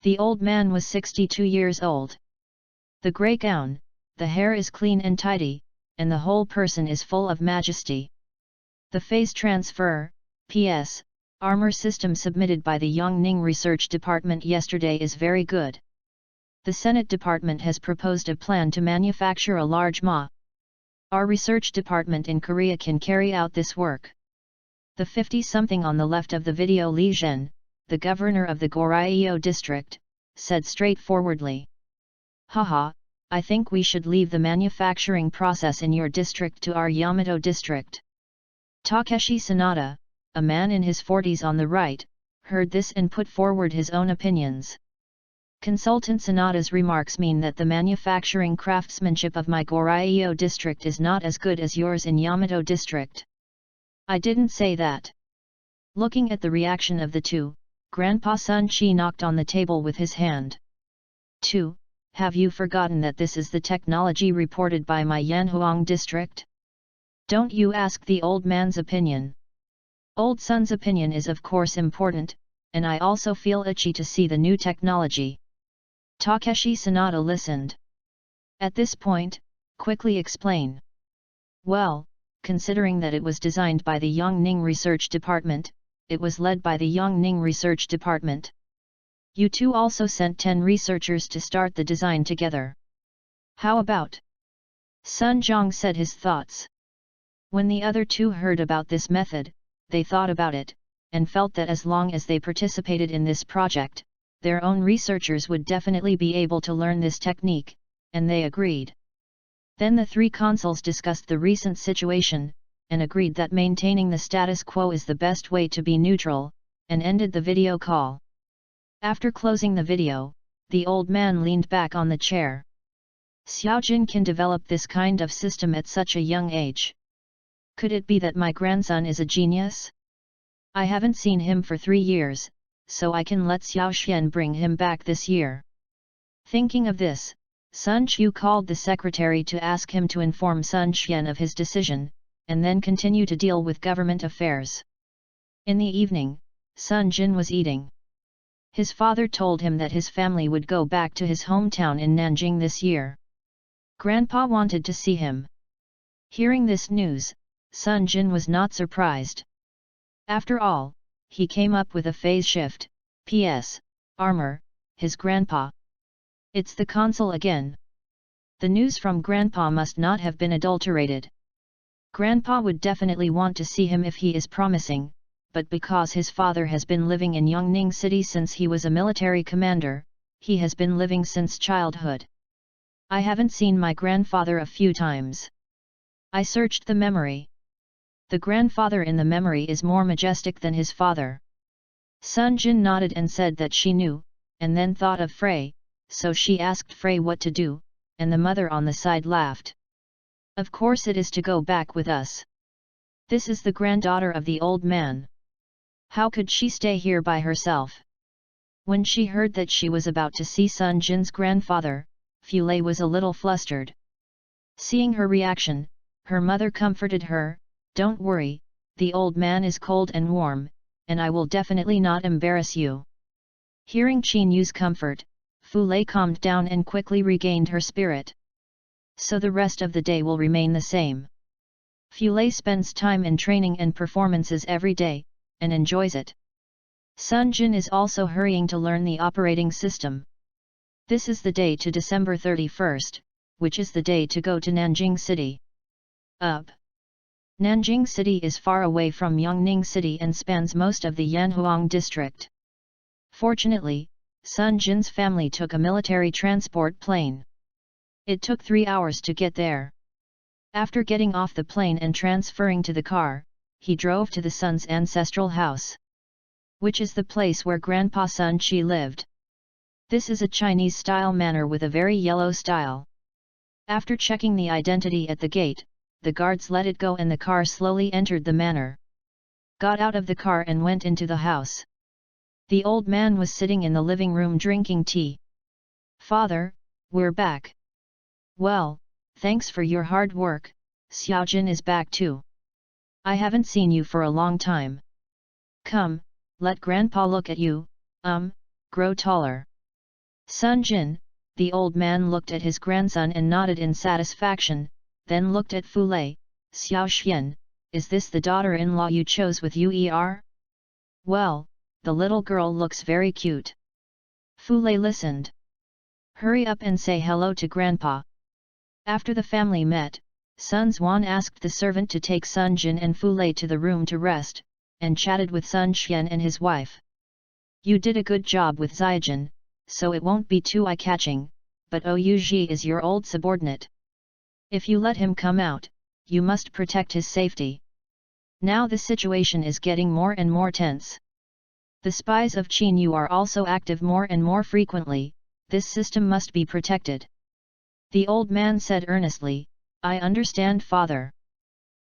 The old man was 62 years old. The grey gown, the hair is clean and tidy, and the whole person is full of majesty. The phase transfer, PS, armor system submitted by the Yongning Research Department yesterday is very good. The Senate Department has proposed a plan to manufacture a large Ma. Our research department in Korea can carry out this work. The 50-something on the left of the video, Li Zhen, the governor of the Goryeo district, said straightforwardly. Haha, I think we should leave the manufacturing process in your district to our Yamato district. Takeshi Sanada, a man in his 40s on the right, heard this and put forward his own opinions. Consultant Sanada's remarks mean that the manufacturing craftsmanship of my Goryeo district is not as good as yours in Yamato district. I didn't say that. Looking at the reaction of the two, Grandpa Sunchi knocked on the table with his hand. 2. Have you forgotten that this is the technology reported by my Yanhuang district? Don't you ask the old man's opinion. Old son's opinion is of course important, and I also feel itchy to see the new technology. Takeshi Sanada listened. At this point, quickly explain. Well, considering that it was designed by the Yongning Research Department, it was led by the Yongning Research Department. You two also sent 10 researchers to start the design together. How about? Sun Zhang said his thoughts. When the other two heard about this method, they thought about it, and felt that as long as they participated in this project, their own researchers would definitely be able to learn this technique, and they agreed. Then the three consuls discussed the recent situation, and agreed that maintaining the status quo is the best way to be neutral, and ended the video call. After closing the video, the old man leaned back on the chair. Xiaojin can develop this kind of system at such a young age. Could it be that my grandson is a genius? I haven't seen him for 3 years, so I can let Xiaoxian bring him back this year. Thinking of this, Sun Chu called the secretary to ask him to inform Sun Xian of his decision, and then continue to deal with government affairs. In the evening, Sun Jin was eating. His father told him that his family would go back to his hometown in Nanjing this year. Grandpa wanted to see him. Hearing this news, Sun Jin was not surprised. After all, he came up with a phase shift, PS, armor, his grandpa. It's the consul again. The news from Grandpa must not have been adulterated. Grandpa would definitely want to see him if he is promising, but because his father has been living in Yongning City since he was a military commander, he has been living since childhood. I haven't seen my grandfather a few times. I searched the memory. The grandfather in the memory is more majestic than his father. Sun Jin nodded and said that she knew, and then thought of Frey, so she asked Frey what to do, and the mother on the side laughed. Of course it is to go back with us. This is the granddaughter of the old man. How could she stay here by herself? When she heard that she was about to see Sun Jin's grandfather, Fulei was a little flustered. Seeing her reaction, her mother comforted her, "Don't worry, the old man is cold and warm, and I will definitely not embarrass you." Hearing Qin Yu's comfort, Fulei calmed down and quickly regained her spirit. So the rest of the day will remain the same. Fulei spends time in training and performances every day, and enjoys it. Sun Jin is also hurrying to learn the operating system. This is the day to December 31st, which is the day to go to Nanjing City. Nanjing City is far away from Yongning City and spans most of the Yanhuang district. Fortunately, Sun Jin's family took a military transport plane. It took 3 hours to get there. After getting off the plane and transferring to the car, he drove to the son's ancestral house, which is the place where Grandpa Sun Chi lived. This is a Chinese-style manor with a very yellow style. After checking the identity at the gate, the guards let it go and the car slowly entered the manor. Got out of the car and went into the house. The old man was sitting in the living room drinking tea. "Father, we're back." "Well, thanks for your hard work, Xiaojin is back too. I haven't seen you for a long time. Come, let Grandpa look at you, grow taller." Sunjin, the old man looked at his grandson and nodded in satisfaction, then looked at Fulei. "Xiaoxian, is this the daughter-in-law you chose with UER? Well, the little girl looks very cute." Fulei listened. "Hurry up and say hello to Grandpa." After the family met, Sun Zuan asked the servant to take Sunjin and Fulei to the room to rest, and chatted with Sun Xian and his wife. "You did a good job with Xiaojin, so it won't be too eye-catching, but Ouji is your old subordinate. If you let him come out, you must protect his safety. Now the situation is getting more and more tense. The spies of Qin Yu are also active more and more frequently, this system must be protected. The old man said earnestly, I understand, father.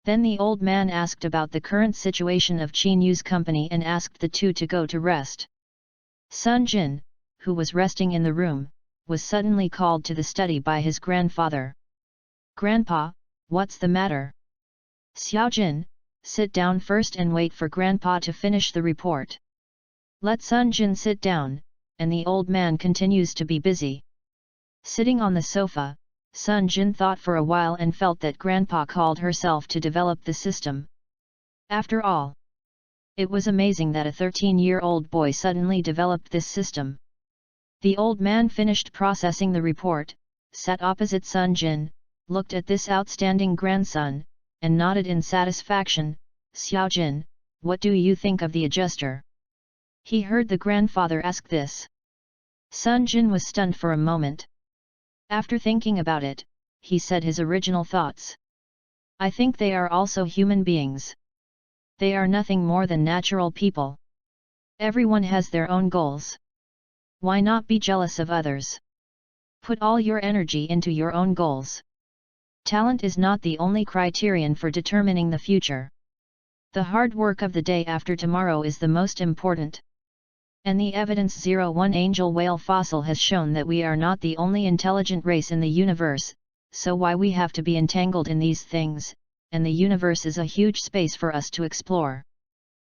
Then the old man asked about the current situation of Qin Yu's company and asked the two to go to rest. Sunjin, who was resting in the room, was suddenly called to the study by his grandfather. Grandpa, what's the matter? Xiaojin, sit down first and wait for Grandpa to finish the report. Let Sunjin sit down, and the old man continues to be busy. Sitting on the sofa, Sunjin thought for a while and felt that Grandpa called herself to develop the system. After all, it was amazing that a 13-year-old boy suddenly developed this system. The old man finished processing the report, sat opposite Sunjin, looked at this outstanding grandson, and nodded in satisfaction. Xiaojin, what do you think of the adjuster? He heard the grandfather ask this. Sunjin was stunned for a moment. After thinking about it, he said his original thoughts. I think they are also human beings. They are nothing more than natural people. Everyone has their own goals. Why not be jealous of others? Put all your energy into your own goals. Talent is not the only criterion for determining the future. The hard work of the day after tomorrow is the most important. And the evidence 01 angel whale fossil has shown that we are not the only intelligent race in the universe, so why we have to be entangled in these things, and the universe is a huge space for us to explore.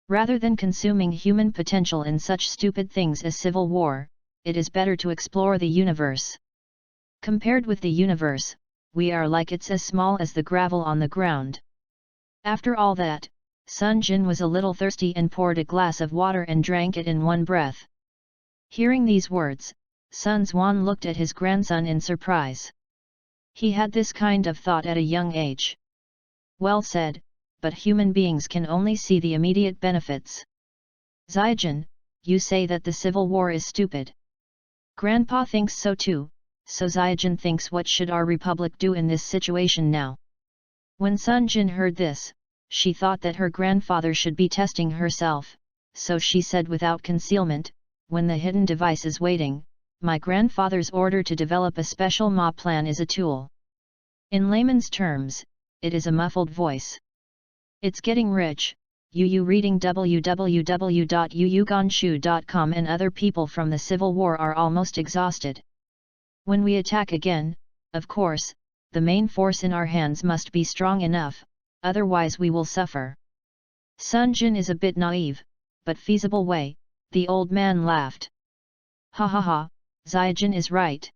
Rather than consuming human potential in such stupid things as civil war, it is better to explore the universe. Compared with the universe, we are like it's as small as the gravel on the ground. After all that, Sunjin was a little thirsty and poured a glass of water and drank it in one breath. Hearing these words, Sun Xuan looked at his grandson in surprise. He had this kind of thought at a young age. Well said, but human beings can only see the immediate benefits. Xiaojin, you say that the civil war is stupid. Grandpa thinks so too, so Xiaojin thinks what should our republic do in this situation now? When Sunjin heard this, she thought that her grandfather should be testing herself, so she said without concealment, when the hidden device is waiting, my grandfather's order to develop a special Ma plan is a tool. In layman's terms, it is a muffled voice. It's getting rich. Yu reading www.yuyuganshu.com and other people from the Civil War are almost exhausted. When we attack again, of course, the main force in our hands must be strong enough, otherwise we will suffer. Sunjin is a bit naive, but feasible way, the old man laughed. Ha ha ha, Xiaojin is right.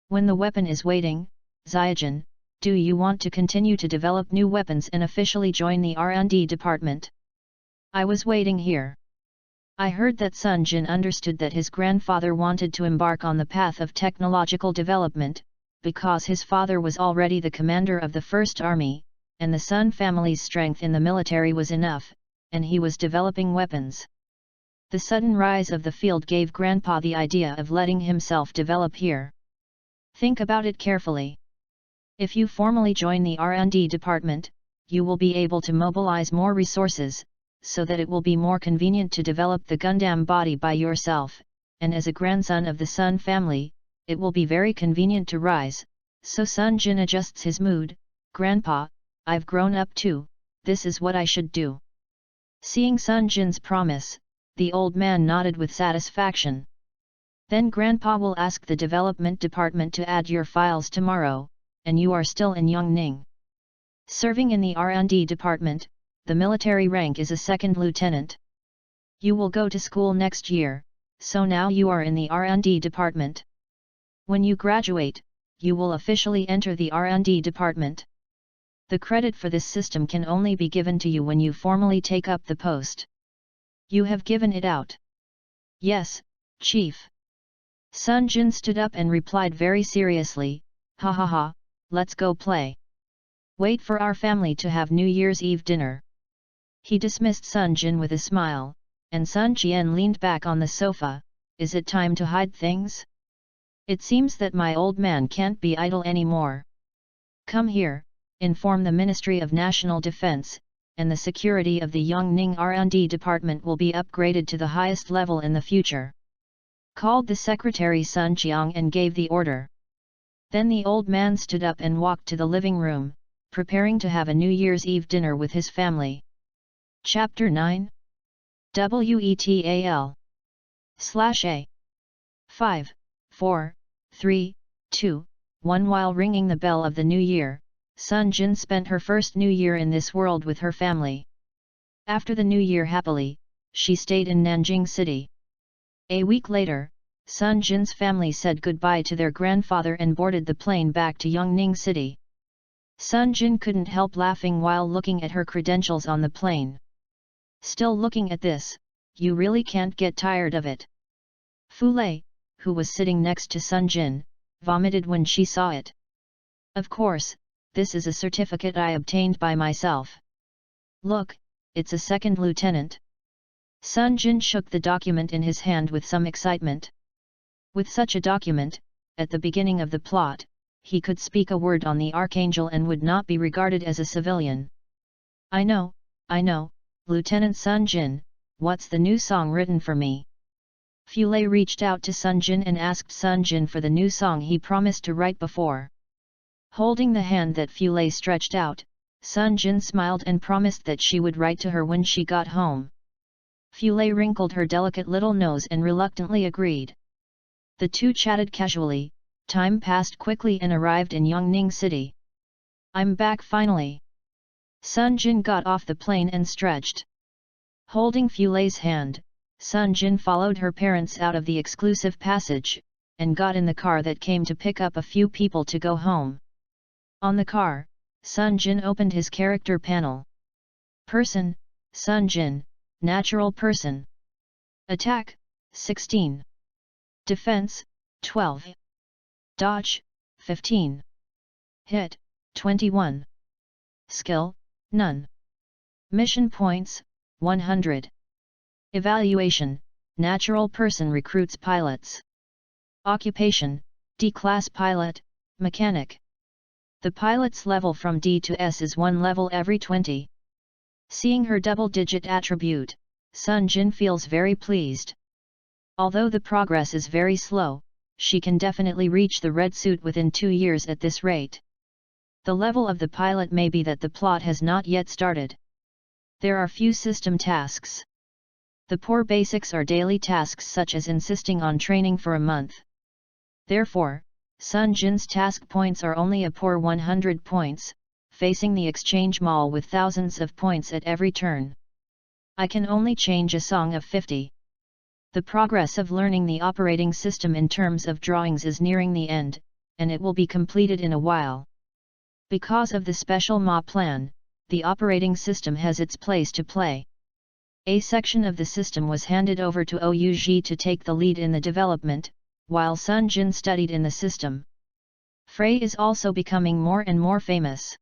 When the weapon is waiting, Xiaojin, do you want to continue to develop new weapons and officially join the R&D department? I was waiting here. I heard that Sunjin understood that his grandfather wanted to embark on the path of technological development, because his father was already the commander of the First Army, and the Sun family's strength in the military was enough, and he was developing weapons. The sudden rise of the field gave Grandpa the idea of letting himself develop here. Think about it carefully. If you formally join the R&D department, you will be able to mobilize more resources, so that it will be more convenient to develop the Gundam body by yourself, and as a grandson of the Sun family, it will be very convenient to rise. So Sunjin adjusts his mood. Grandpa, I've grown up too, this is what I should do. Seeing Sunjin's promise, the old man nodded with satisfaction. Then Grandpa will ask the development department to add your files tomorrow, and you are still in Yongning. Serving in the R&D department, the military rank is a second lieutenant. You will go to school next year, so now you are in the R&D department. When you graduate, you will officially enter the R&D department. The credit for this system can only be given to you when you formally take up the post. You have given it out. Yes, Chief. Sunjin stood up and replied very seriously, ha ha ha, let's go play. Wait for our family to have New Year's Eve dinner. He dismissed Sunjin with a smile, and Sun Qian leaned back on the sofa. Is it time to hide things? It seems that my old man can't be idle anymore. Come here, inform the Ministry of National Defense, and the security of the Yongning R&D department will be upgraded to the highest level in the future. Called the secretary Sun Jiang and gave the order. Then the old man stood up and walked to the living room, preparing to have a New Year's Eve dinner with his family. Chapter 9 WETAL /A 5, 4, 3, 2, 1. While ringing the bell of the new year, Sunjin spent her first new year in this world with her family. After the new year happily, she stayed in Nanjing City. A week later, Sunjin's family said goodbye to their grandfather and boarded the plane back to Yongning City. Sunjin couldn't help laughing while looking at her credentials on the plane. Still looking at this, you really can't get tired of it. Fu Lei, who was sitting next to Sunjin, vomited when she saw it. Of course, this is a certificate I obtained by myself. Look, it's a second lieutenant. Sunjin shook the document in his hand with some excitement. With such a document, at the beginning of the plot, he could speak a word on the Archangel and would not be regarded as a civilian. I know, Lieutenant Sunjin, what's the new song written for me? Fu Lei reached out to Sunjin and asked Sunjin for the new song he promised to write before. Holding the hand that Fu Lei stretched out, Sunjin smiled and promised that she would write to her when she got home. Fu Lei wrinkled her delicate little nose and reluctantly agreed. The two chatted casually. Time passed quickly and arrived in Yongning City. I'm back finally. Sunjin got off the plane and stretched. Holding Fu Lei's hand, Sunjin followed her parents out of the exclusive passage, and got in the car that came to pick up a few people to go home. On the car, Sunjin opened his character panel. Person, Sunjin, natural person. Attack, 16. Defense, 12. Dodge, 15. Hit, 21. Skill, none. Mission points, 100. Evaluation, natural person recruits pilots. Occupation, D-class pilot, mechanic. The pilot's level from D to S is 1 level every 20. Seeing her double-digit attribute, Sunjin feels very pleased. Although the progress is very slow, she can definitely reach the red suit within 2 years at this rate. The level of the pilot may be that the plot has not yet started. There are few system tasks. The poor basics are daily tasks such as insisting on training for a month. Therefore, Sunjin's task points are only a poor 100 points, facing the exchange mall with thousands of points at every turn. I can only change a song of 50. The progress of learning the operating system in terms of drawings is nearing the end, and it will be completed in a while. Because of the special Ma plan, the operating system has its place to play. A section of the system was handed over to Ouji to take the lead in the development, while Sunjin studied in the system. Frey is also becoming more and more famous.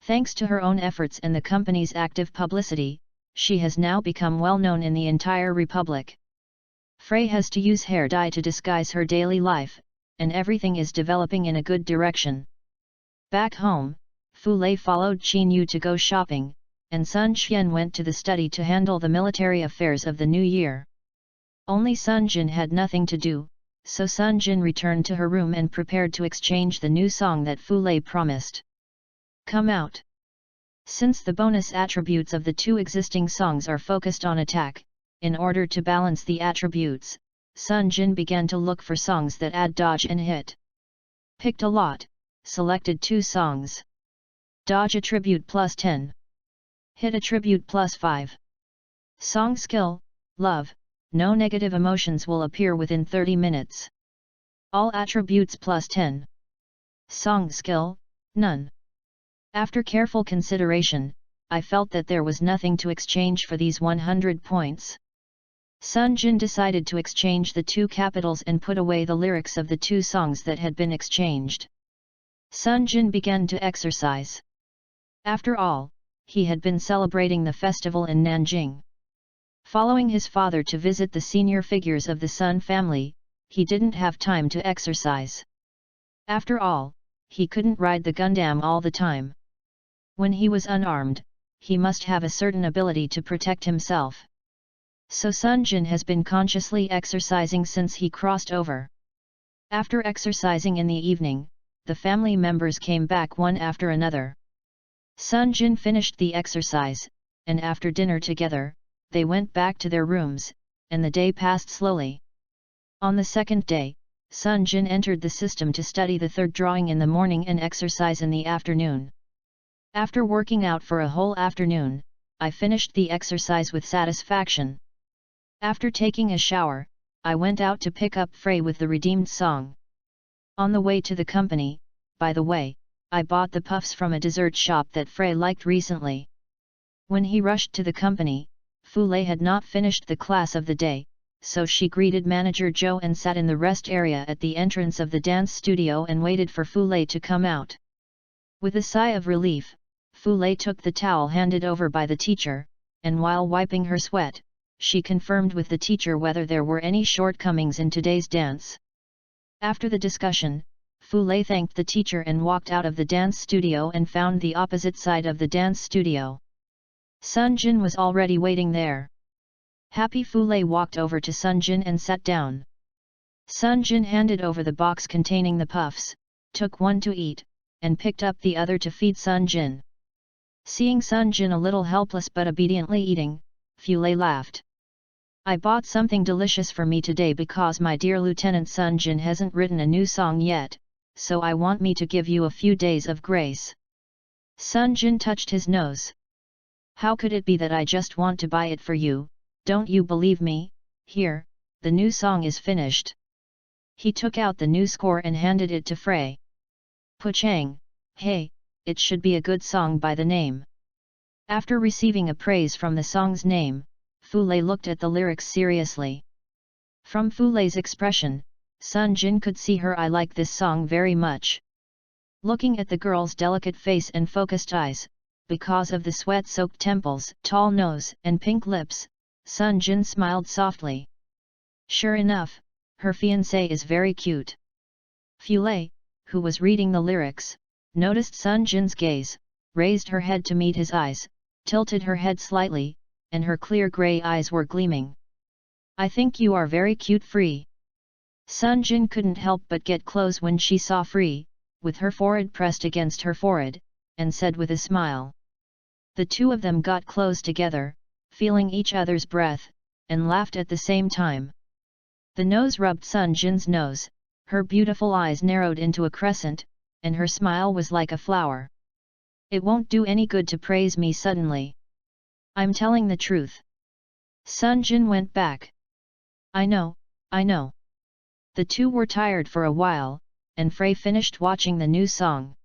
Thanks to her own efforts and the company's active publicity, she has now become well known in the entire Republic. Frey has to use hair dye to disguise her daily life, and everything is developing in a good direction. Back home, Fu Lei followed Qin Yu to go shopping, and Sun Xian went to the study to handle the military affairs of the new year. Only Sunjin had nothing to do, so Sunjin returned to her room and prepared to exchange the new song that Fu Lei promised. Come out. Since the bonus attributes of the two existing songs are focused on attack, in order to balance the attributes, Sunjin began to look for songs that add dodge and hit. Picked a lot, selected 2 songs. Dodge attribute plus 10. Hit attribute plus 5. Song skill, love, no negative emotions will appear within 30 minutes. All attributes plus 10. Song skill, none. After careful consideration, I felt that there was nothing to exchange for these 100 points. Sunjin decided to exchange the 2 capitals and put away the lyrics of the 2 songs that had been exchanged. Sunjin began to exercise. After all, he had been celebrating the festival in Nanjing. Following his father to visit the senior figures of the Sun family, he didn't have time to exercise. After all, he couldn't ride the Gundam all the time. When he was unarmed, he must have a certain ability to protect himself. So Sunjin has been consciously exercising since he crossed over. After exercising in the evening, the family members came back one after another. Sunjin finished the exercise, and after dinner together, they went back to their rooms, and the day passed slowly. On the second day, Sunjin entered the system to study the third drawing in the morning and exercise in the afternoon. After working out for a whole afternoon, I finished the exercise with satisfaction. After taking a shower, I went out to pick up Frey with the redeemed song. On the way to the company, by the way, I bought the puffs from a dessert shop that Frey liked recently. When he rushed to the company, Fule had not finished the class of the day, so she greeted Manager Joe and sat in the rest area at the entrance of the dance studio and waited for Fule to come out. With a sigh of relief, Fule took the towel handed over by the teacher, and while wiping her sweat, she confirmed with the teacher whether there were any shortcomings in today's dance. After the discussion, Fule thanked the teacher and walked out of the dance studio and found the opposite side of the dance studio. Sunjin was already waiting there. Happy Fule walked over to Sunjin and sat down. Sunjin handed over the box containing the puffs, took one to eat, and picked up the other to feed Sunjin. Seeing Sunjin a little helpless but obediently eating, Fule laughed. I bought something delicious for me today because my dear Lieutenant Sunjin hasn't written a new song yet, so I want me to give you a few days of grace. Sunjin touched his nose. How could it be that I just want to buy it for you? Don't you believe me? Here, the new song is finished. He took out the new score and handed it to Frey. Puchang, hey, it should be a good song by the name. After receiving a praise from the song's name, Fule looked at the lyrics seriously. From Fule's expression, Sunjin could see her I like this song very much. Looking at the girl's delicate face and focused eyes, because of the sweat-soaked temples, tall nose and pink lips, Sunjin smiled softly. Sure enough, her fiancé is very cute. Fule, who was reading the lyrics, noticed Sunjin's gaze, raised her head to meet his eyes, tilted her head slightly, and her clear grey eyes were gleaming. I think you are very cute, Frey. Sunjin couldn't help but get close when she saw Frey, with her forehead pressed against her forehead, and said with a smile. The two of them got close together, feeling each other's breath, and laughed at the same time. The nose rubbed Sunjin's nose, her beautiful eyes narrowed into a crescent, and her smile was like a flower. It won't do any good to praise me suddenly. I'm telling the truth. Sunjin went back. I know, I know. The two were tired for a while, and Frey finished watching the new song.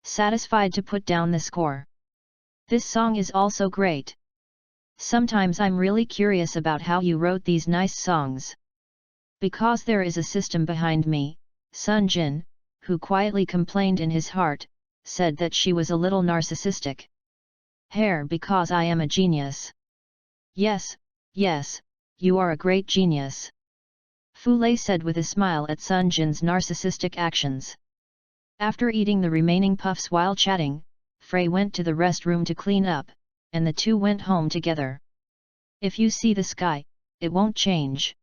Satisfied to put down the score. This song is also great. Sometimes I'm really curious about how you wrote these nice songs. Because there is a system behind me, Sunjin, who quietly complained in his heart, said that she was a little narcissistic. Hair because I am a genius. Yes, yes, you are a great genius. Fule said with a smile at Sunjin's narcissistic actions. After eating the remaining puffs while chatting, Frey went to the restroom to clean up, and the two went home together. If you see the sky, it won't change.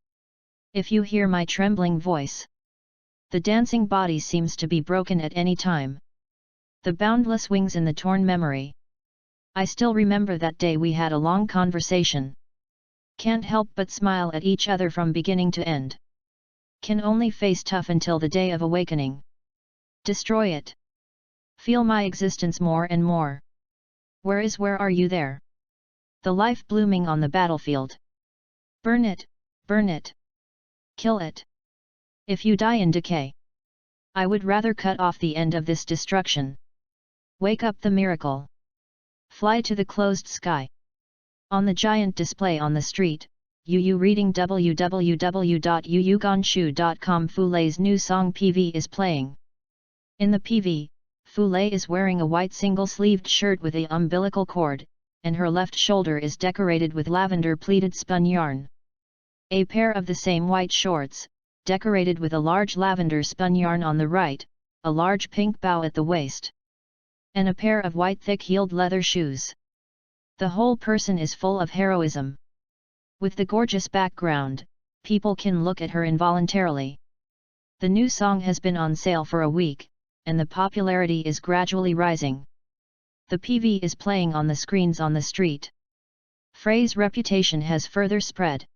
If you hear my trembling voice, the dancing body seems to be broken at any time. The boundless wings in the torn memory. I still remember that day we had a long conversation. Can't help but smile at each other from beginning to end. Can only face tough until the day of awakening. Destroy it. Feel my existence more and more. Where are you there? The life blooming on the battlefield. Burn it, burn it. Kill it. If you die in decay, I would rather cut off the end of this destruction. Wake up the miracle. Fly to the closed sky. On the giant display on the street, Yu reading www.yuyugonshu.com. Fule's new song PV is playing. In the PV, Fule is wearing a white single-sleeved shirt with a umbilical cord, and her left shoulder is decorated with lavender pleated spun yarn. A pair of the same white shorts, decorated with a large lavender spun yarn on the right, a large pink bow at the waist, and a pair of white thick-heeled leather shoes. The whole person is full of heroism. With the gorgeous background, people can look at her involuntarily. The new song has been on sale for a week, and the popularity is gradually rising. The PV is playing on the screens on the street. Frey's reputation has further spread.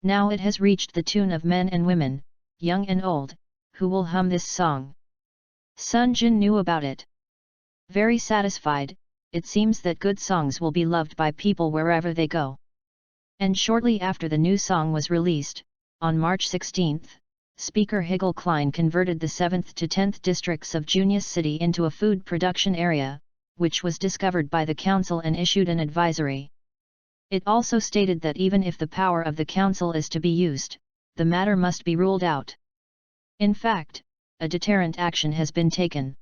Now it has reached the tune of men and women, young and old, who will hum this song. Sunjin knew about it. Very satisfied, it seems that good songs will be loved by people wherever they go. And shortly after the new song was released, on March 16, Speaker Higel Klein converted the 7th to 10th districts of Junius City into a food production area, which was discovered by the council and issued an advisory. It also stated that even if the power of the council is to be used, the matter must be ruled out. In fact, a deterrent action has been taken.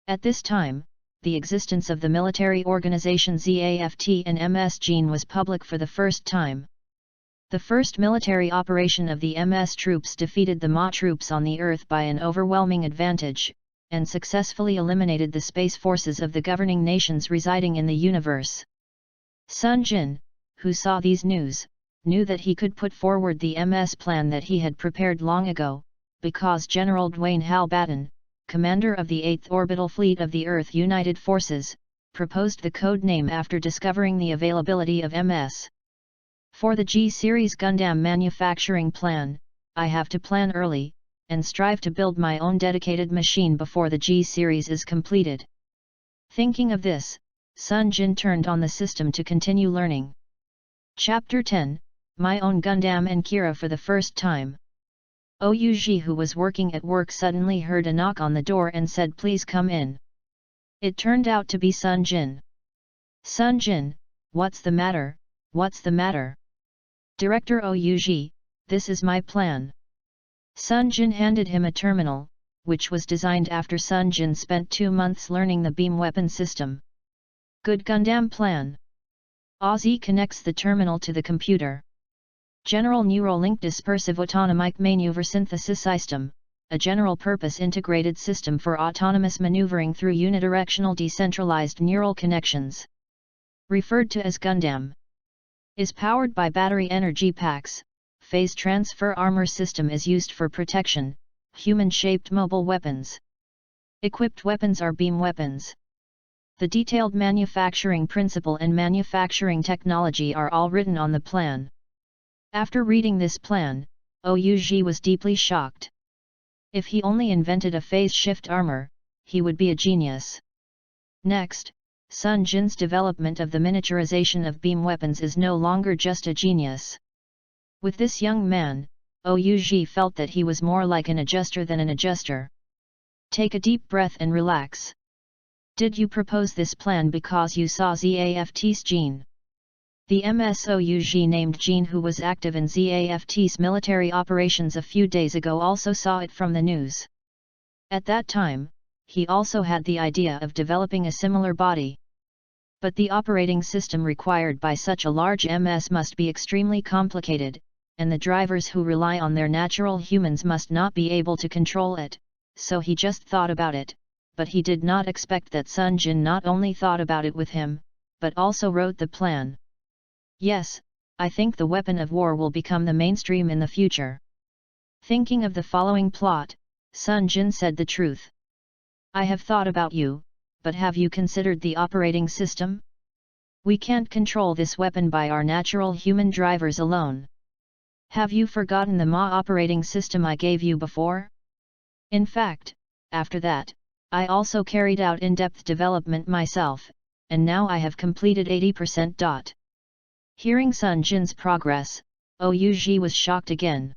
At this time, the existence of the military organization ZAFT and MS Gene was public for the first time. The first military operation of the MS troops defeated the Ma troops on the Earth by an overwhelming advantage, and successfully eliminated the space forces of the governing nations residing in the universe. Sunjin, who saw these news, knew that he could put forward the MS plan that he had prepared long ago, because General Dwayne Halbaton, commander of the 8th Orbital Fleet of the Earth United Forces, proposed the code name after discovering the availability of MS. For the G-Series Gundam manufacturing plan, I have to plan early, and strive to build my own dedicated machine before the G-Series is completed. Thinking of this, Sunjin turned on the system to continue learning. Chapter 10, My Own Gundam and Kira for the first time. Ouji, who was working at work, suddenly heard a knock on the door and said, "Please come in." It turned out to be Sunjin. "Sunjin, what's the matter, what's the matter?" "Director Ouji, this is my plan." Sunjin handed him a terminal, which was designed after Sunjin spent 2 months learning the beam weapon system. "Good Gundam plan." Ozzy connects the terminal to the computer. General Neural Link Dispersive Autonomic Maneuver Synthesis System, a general-purpose integrated system for autonomous maneuvering through unidirectional decentralized neural connections. Referred to as Gundam. Is powered by battery energy packs. Phase transfer armor system is used for protection, human-shaped mobile weapons. Equipped weapons are beam weapons. The detailed manufacturing principle and manufacturing technology are all written on the plan. After reading this plan, Ouji was deeply shocked. If he only invented a phase shift armor, he would be a genius. Next, Sunjin's development of the miniaturization of beam weapons is no longer just a genius. With this young man, Ouji felt that he was more like an adjuster than an adjuster. Take a deep breath and relax. Did you propose this plan because you saw ZAFT's Gene? The MSOUG named Gene, who was active in ZAFT's military operations a few days ago, also saw it from the news. At that time, he also had the idea of developing a similar body. But the operating system required by such a large MS must be extremely complicated, and the drivers who rely on their natural humans must not be able to control it, so he just thought about it. But he did not expect that Sunjin not only thought about it with him, but also wrote the plan. "Yes, I think the weapon of war will become the mainstream in the future." Thinking of the following plot, Sunjin said the truth. "I have thought about you, but have you considered the operating system? We can't control this weapon by our natural human drivers alone. Have you forgotten the Ma operating system I gave you before? In fact, after that, I also carried out in-depth development myself, and now I have completed 80%. Hearing Sunjin's progress, Ouji was shocked again.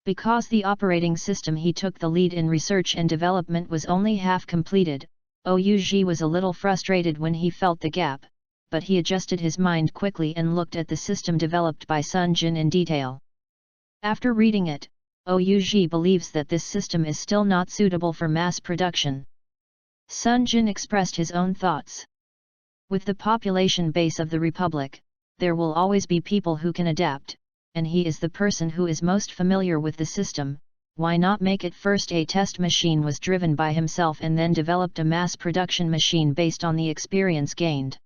Because the operating system he took the lead in research and development was only half completed, Ouji was a little frustrated when he felt the gap, but he adjusted his mind quickly and looked at the system developed by Sunjin in detail. After reading it, Ouji believes that this system is still not suitable for mass production. Sunjin expressed his own thoughts. With the population base of the Republic, there will always be people who can adapt, and he is the person who is most familiar with the system. Why not make it first a test machine was driven by himself and then developed a mass production machine based on the experience gained.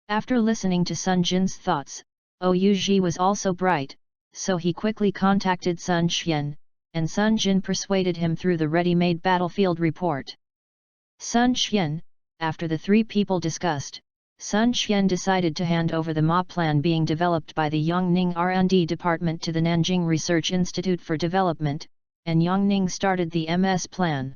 After listening to Sunjin's thoughts, Ouji was also bright, so he quickly contacted Sunjin, and Sunjin persuaded him through the ready-made battlefield report. Sunjin, after the three people discussed, Sunjin decided to hand over the MA plan being developed by the Yongning R&D department to the Nanjing Research Institute for Development, and Yongning started the MS plan.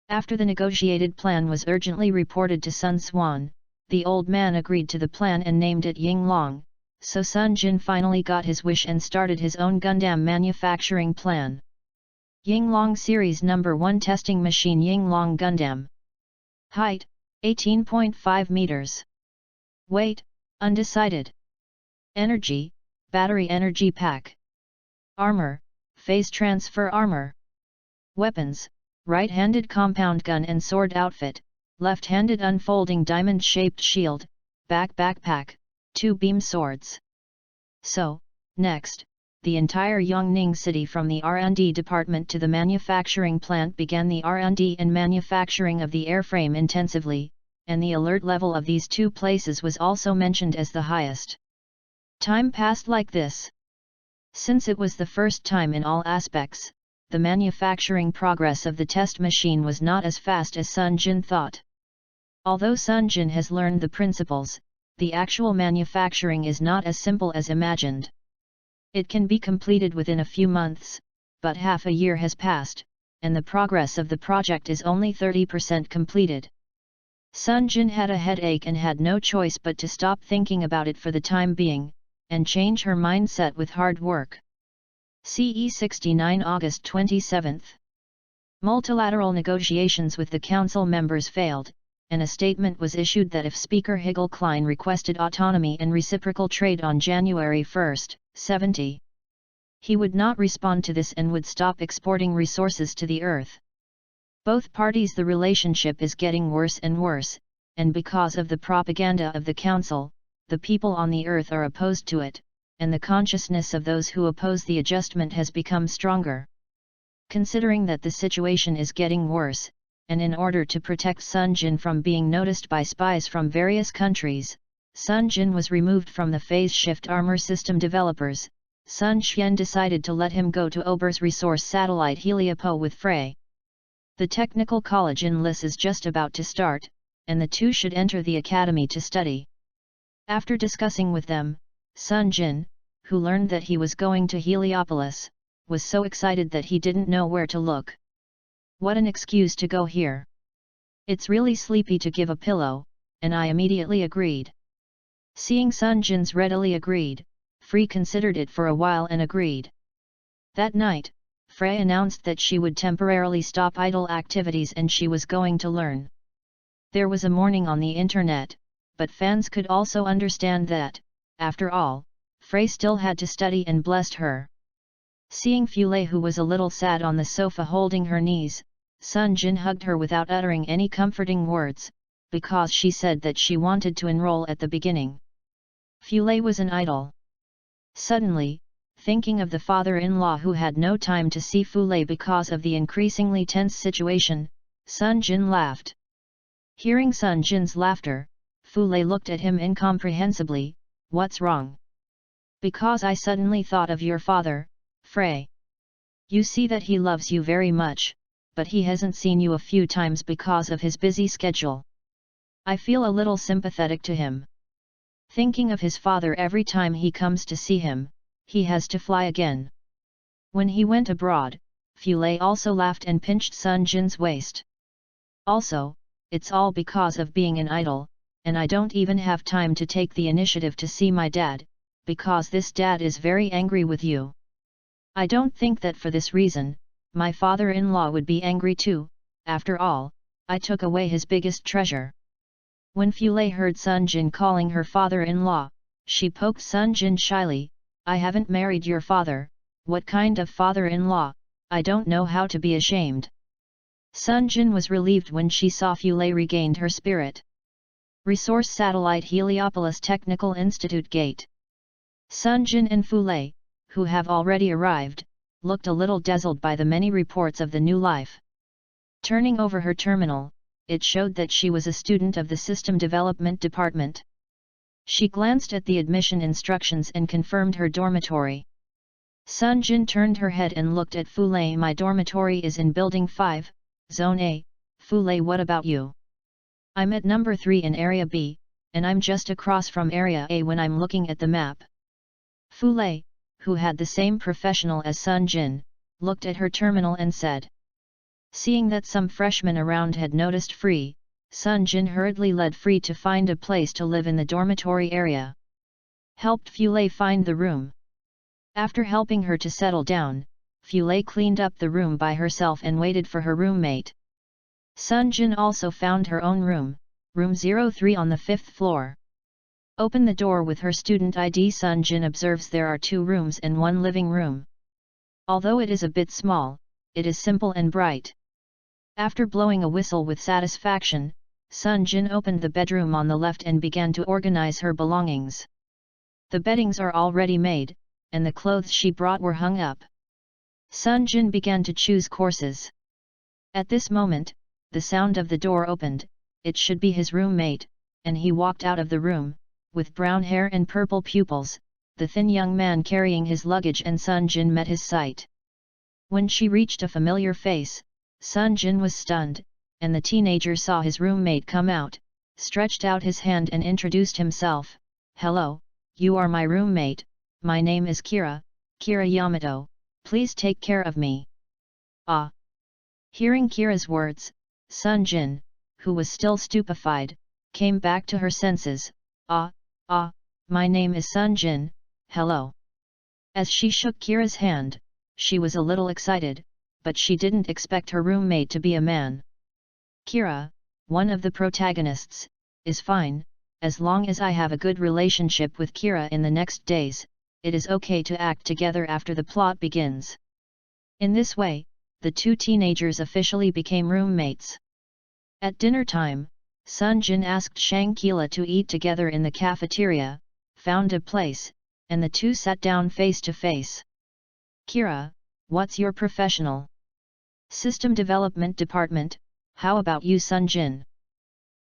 After the negotiated plan was urgently reported to Sun Swan, the old man agreed to the plan and named it Yinglong, so Sunjin finally got his wish and started his own Gundam manufacturing plan. Yinglong Series No. 1 Testing Machine Yinglong Gundam. Height, 18.5 meters. Weight, undecided. Energy, battery energy pack. Armor, phase transfer armor. Weapons, right-handed compound gun and sword outfit, left-handed unfolding diamond-shaped shield, backpack, 2 beam swords. So, next, the entire Yongning city from the R&D department to the manufacturing plant began the R&D and manufacturing of the airframe intensively, and the alert level of these two places was also mentioned as the highest. Time passed like this. Since it was the first time in all aspects, the manufacturing progress of the test machine was not as fast as Sunjin thought. Although Sunjin has learned the principles, the actual manufacturing is not as simple as imagined. It can be completed within a few months, but half a year has passed, and the progress of the project is only 30% completed. Sunjin had a headache and had no choice but to stop thinking about it for the time being, and change her mindset with hard work. CE 69 August 27. Multilateral negotiations with the council members failed, and a statement was issued that if Speaker Hegel Klein requested autonomy and reciprocal trade on January 1, 70, he would not respond to this and would stop exporting resources to the Earth. Both parties the relationship is getting worse and worse, and because of the propaganda of the Council, the people on the Earth are opposed to it, and the consciousness of those who oppose the adjustment has become stronger. Considering that the situation is getting worse, and in order to protect Sunjin from being noticed by spies from various countries, Sunjin was removed from the phase shift armor system developers. Sunjin decided to let him go to Ober's resource satellite Heliopolis with Frey. The technical college in Lis is just about to start, and the two should enter the academy to study. After discussing with them, Sunjin, who learned that he was going to Heliopolis, was so excited that he didn't know where to look. What an excuse to go here! It's really sleepy to give a pillow, and I immediately agreed. Seeing Sunjin's readily agreed, Frey considered it for a while and agreed. That night, Frey announced that she would temporarily stop idle activities and she was going to learn. There was a warning on the internet, but fans could also understand that, after all, Frey still had to study and blessed her. Seeing Fule, who was a little sad on the sofa holding her knees, Sunjin hugged her without uttering any comforting words, because she said that she wanted to enroll at the beginning. Fule was an idol. Suddenly, thinking of the father-in-law who had no time to see Fule because of the increasingly tense situation, Sunjin laughed. Hearing Sunjin's laughter, Fule looked at him incomprehensibly. What's wrong? Because I suddenly thought of your father, Frey. You see that he loves you very much, but he hasn't seen you a few times because of his busy schedule. I feel a little sympathetic to him. Thinking of his father every time he comes to see him, he has to fly again. When he went abroad, Fule also laughed and pinched Sunjin's waist. Also, it's all because of being an idol, and I don't even have time to take the initiative to see my dad, because this dad is very angry with you. I don't think that for this reason, my father-in-law would be angry too. After all, I took away his biggest treasure. When Fule heard Sunjin calling her father-in-law, she poked Sunjin shyly. I haven't married your father. What kind of father-in-law? I don't know how to be ashamed. Sunjin was relieved when she saw Fule regained her spirit. Resource Satellite Heliopolis Technical Institute Gate. Sunjin and Fule, who have already arrived, looked a little dazzled by the many reports of the new life. Turning over her terminal, it showed that she was a student of the System Development Department. She glanced at the admission instructions and confirmed her dormitory. Sunjin turned her head and looked at Fulei. My dormitory is in Building 5, Zone A. Fulei, what about you? I'm at number 3 in Area B, and I'm just across from Area A when I'm looking at the map. Fulei, who had the same professional as Sunjin, looked at her terminal and said. Seeing that some freshmen around had noticed Frey, Sunjin hurriedly led Frey to find a place to live in the dormitory area. Helped Fulei find the room. After helping her to settle down, Fulei cleaned up the room by herself and waited for her roommate. Sunjin also found her own room, room 03 on the 5th floor. Open the door with her student ID. Sunjin observes there are 2 rooms and 1 living room. Although it is a bit small, it is simple and bright. After blowing a whistle with satisfaction, Sunjin opened the bedroom on the left and began to organize her belongings. The beddings are already made, and the clothes she brought were hung up. Sunjin began to choose courses. At this moment, the sound of the door opened. It should be his roommate, and he walked out of the room, with brown hair and purple pupils, the thin young man carrying his luggage, and Sunjin met his sight. When she reached a familiar face, Sunjin was stunned, and the teenager saw his roommate come out, stretched out his hand and introduced himself. Hello, you are my roommate, my name is Kira Yamato, please take care of me. Ah! Hearing Kira's words, Sunjin, who was still stupefied, came back to her senses. My name is Sunjin, hello. As she shook Kira's hand, she was a little excited, but she didn't expect her roommate to be a man. Kira, one of the protagonists, is fine, as long as I have a good relationship with Kira in the next days, it is okay to act together after the plot begins. In this way, the 2 teenagers officially became roommates. At dinner time, Sunjin asked Shangkila to eat together in the cafeteria, found a place, and the 2 sat down face to face. Kira, what's your professional? System Development Department. How about you, Sunjin?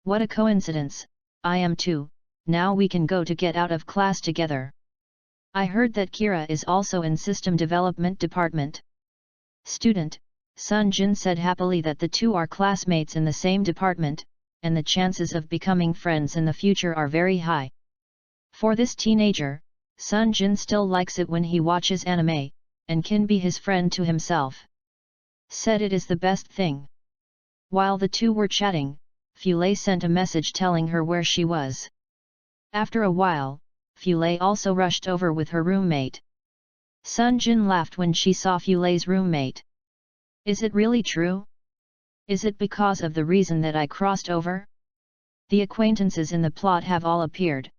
What a coincidence, I am too, now we can go to get out of class together. I heard that Kira is also in System Development Department. Student, Sunjin said happily that the 2 are classmates in the same department, and the chances of becoming friends in the future are very high. For this teenager, Sunjin still likes it when he watches anime, and can be his friend to himself. Said it is the best thing. While the 2 were chatting, Fulei sent a message telling her where she was. After a while, Fulei also rushed over with her roommate. Sunjin laughed when she saw Fulei's roommate. Is it really true? Is it because of the reason that I crossed over? The acquaintances in the plot have all appeared.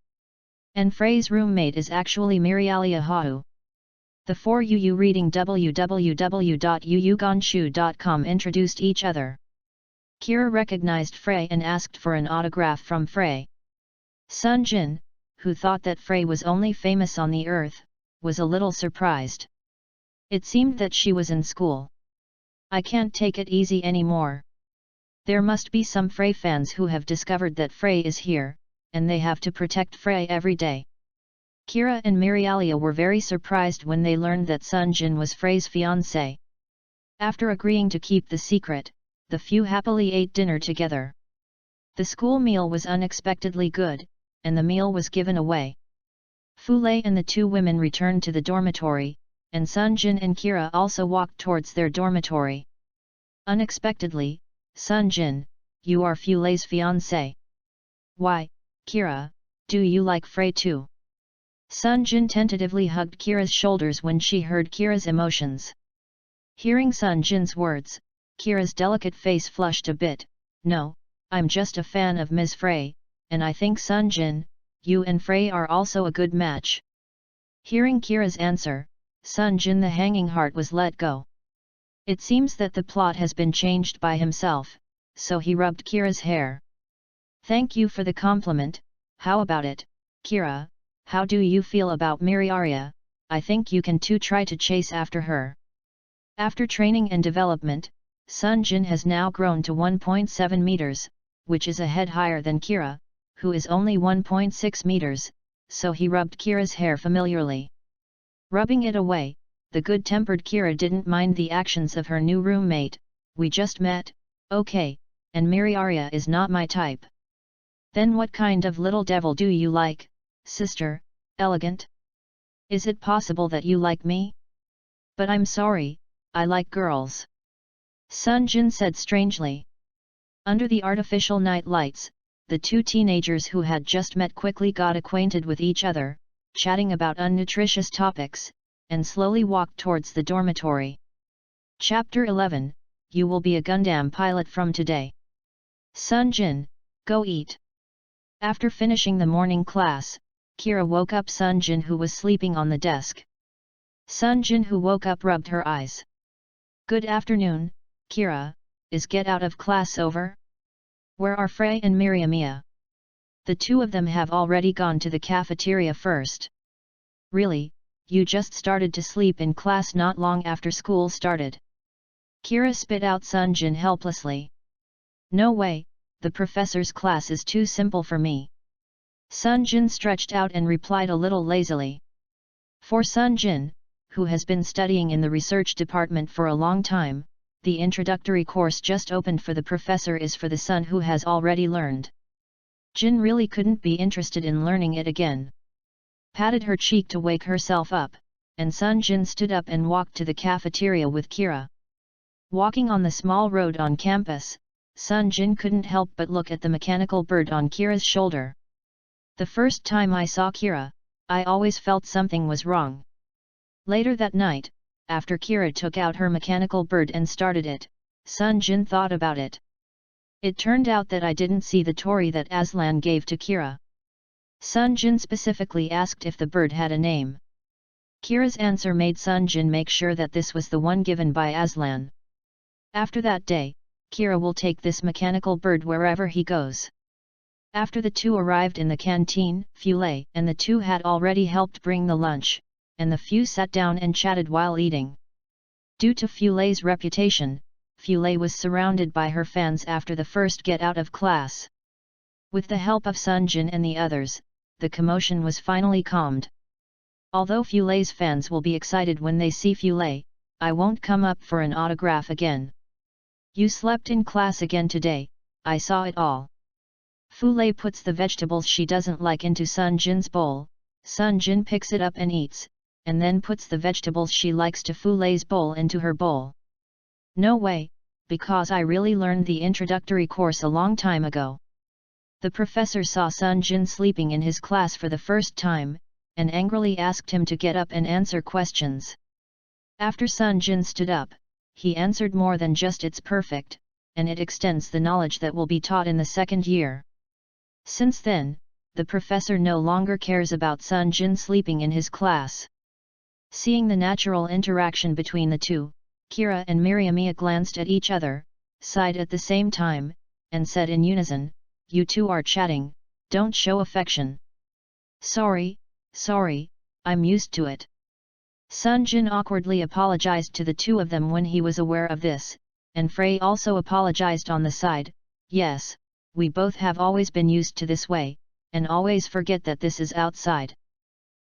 And Frey's roommate is actually Mirialia Hau. The 4 UU reading www.uuganshu.com introduced each other. Kira recognized Frey and asked for an autograph from Frey. Sunjin, who thought that Frey was only famous on the earth, was a little surprised. It seemed that she was in school. I can't take it easy anymore. There must be some Frey fans who have discovered that Frey is here, and they have to protect Frey every day. Kira and Mirialia were very surprised when they learned that Sunjin was Frey's fiancé. After agreeing to keep the secret, the few happily ate dinner together. The school meal was unexpectedly good, and the meal was given away. Fulei and the 2 women returned to the dormitory, and Sunjin and Kira also walked towards their dormitory. Unexpectedly, Sunjin, you are Fulei's fiancé. Why, Kira, do you like Frey too? Sunjin tentatively hugged Kira's shoulders when she heard Kira's emotions. Hearing Sunjin's words, Kira's delicate face flushed a bit. No, I'm just a fan of Ms. Frey, and I think Sunjin, you and Frey are also a good match. Hearing Kira's answer, Sunjin the hanging heart was let go. It seems that the plot has been changed by himself, so he rubbed Kira's hair. Thank you for the compliment, how about it, Kira, how do you feel about Miriaria? I think you can too try to chase after her. After training and development, Sunjin has now grown to 1.7 meters, which is a head higher than Kira, who is only 1.6 meters, so he rubbed Kira's hair familiarly. Rubbing it away, the good-tempered Kira didn't mind the actions of her new roommate. We just met, okay, and Miriaria is not my type. Then what kind of little devil do you like, sister, elegant? Is it possible that you like me? But I'm sorry, I like girls. Sunjin said strangely. Under the artificial night lights, the two teenagers who had just met quickly got acquainted with each other, chatting about unnutritious topics, and slowly walked towards the dormitory. Chapter 11, You will be a Gundam pilot from today. Sunjin, go eat. After finishing the morning class, Kira woke up Sunjin who was sleeping on the desk. Sunjin who woke up rubbed her eyes. Good afternoon, Kira, is get out of class over? Where are Frey and Miriamia? The two of them have already gone to the cafeteria first. Really, you just started to sleep in class not long after school started. Kira spit out Sunjin helplessly. No way, the professor's class is too simple for me. Sunjin stretched out and replied a little lazily. For Sunjin, who has been studying in the research department for a long time, the introductory course just opened for the professor is for the son who has already learned. Jin really couldn't be interested in learning it again. Patted her cheek to wake herself up, and Sunjin stood up and walked to the cafeteria with Kira. Walking on the small road on campus, Sunjin couldn't help but look at the mechanical bird on Kira's shoulder. The first time I saw Kira, I always felt something was wrong. Later that night, after Kira took out her mechanical bird and started it, Sunjin thought about it. It turned out that I didn't see the Tori that Aslan gave to Kira. Sunjin specifically asked if the bird had a name. Kira's answer made Sunjin make sure that this was the one given by Aslan. After that day, Kira will take this mechanical bird wherever he goes. After the two arrived in the canteen, Fiancé and the two had already helped bring the lunch, and the few sat down and chatted while eating. Due to Fiancé's reputation, Fiancé was surrounded by her fans after the first get out of class. With the help of Sunjin and the others, the commotion was finally calmed. Although Fiancé's fans will be excited when they see Fiancé, I won't come up for an autograph again. You slept in class again today, I saw it all. Fiancé puts the vegetables she doesn't like into Sunjin's bowl, Sunjin picks it up and eats, and then puts the vegetables she likes to Fiancé's bowl into her bowl. No way, because I really learned the introductory course a long time ago. The professor saw Sunjin sleeping in his class for the first time, and angrily asked him to get up and answer questions. After Sunjin stood up, he answered more than just it's perfect, and it extends the knowledge that will be taught in the second year. Since then, the professor no longer cares about Sunjin sleeping in his class. Seeing the natural interaction between the two, Kira and Miriamia glanced at each other, sighed at the same time, and said in unison, "You two are chatting, don't show affection." Sorry, I'm used to it." Sunjin awkwardly apologized to the two of them when he was aware of this, and Frey also apologized on the side, "Yes, we both have always been used to this way, and always forget that this is outside."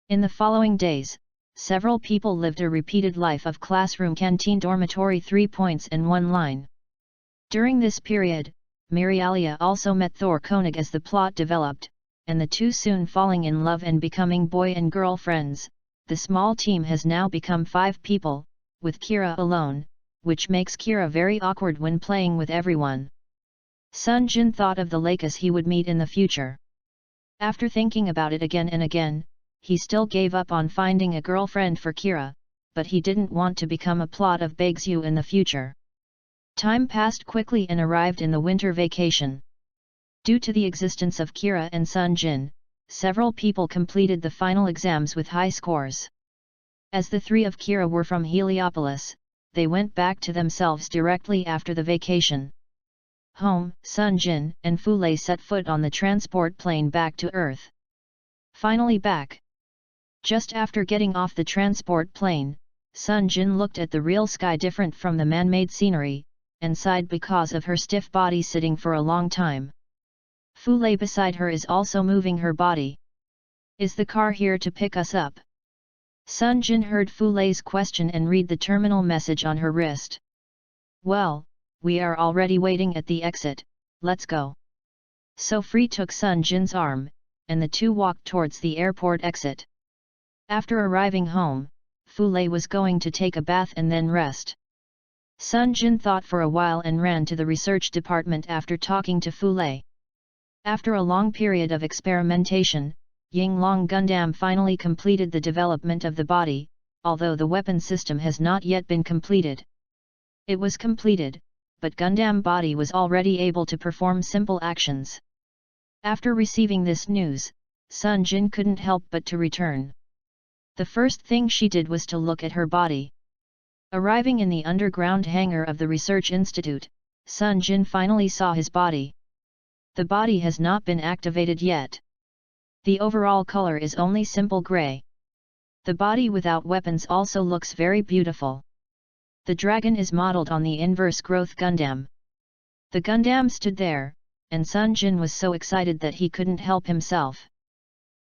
In the following days, several people lived a repeated life of classroom canteen dormitory 3 points and 1 line. During this period, Mirialia also met Thor Koenig as the plot developed, and the two soon falling in love and becoming boy and girl friends. The small team has now become 5 people, with Kira alone, which makes Kira very awkward when playing with everyone. Sunjin thought of the Lakes he would meet in the future. After thinking about it again and again, he still gave up on finding a girlfriend for Kira, but he didn't want to become a plot of Baeksu in the future. Time passed quickly and arrived in the winter vacation. Due to the existence of Kira and Sunjin, several people completed the final exams with high scores. As the 3 of Kira were from Heliopolis, they went back to themselves directly after the vacation. Home, Sunjin and Fiancé set foot on the transport plane back to Earth. Finally back. Just after getting off the transport plane, Sunjin looked at the real sky different from the man-made scenery, and sighed because of her stiff body sitting for a long time. Fu Lei beside her is also moving her body. Is the car here to pick us up? Sunjin heard Fu Lei's question and read the terminal message on her wrist. Well, we are already waiting at the exit, let's go. So Frey took Sunjin's arm, and the two walked towards the airport exit. After arriving home, Fu Lei was going to take a bath and then rest. Sunjin thought for a while and ran to the research department after talking to Fu Lei. After a long period of experimentation, Yinglong Gundam finally completed the development of the body, although the weapon system has not yet been completed. It was completed, but Gundam body was already able to perform simple actions. After receiving this news, Sunjin couldn't help but to return. The first thing she did was to look at her body. Arriving in the underground hangar of the research institute, Sunjin finally saw his body. The body has not been activated yet. The overall color is only simple gray. The body without weapons also looks very beautiful. The dragon is modeled on the inverse growth Gundam. The Gundam stood there, and Sunjin was so excited that he couldn't help himself.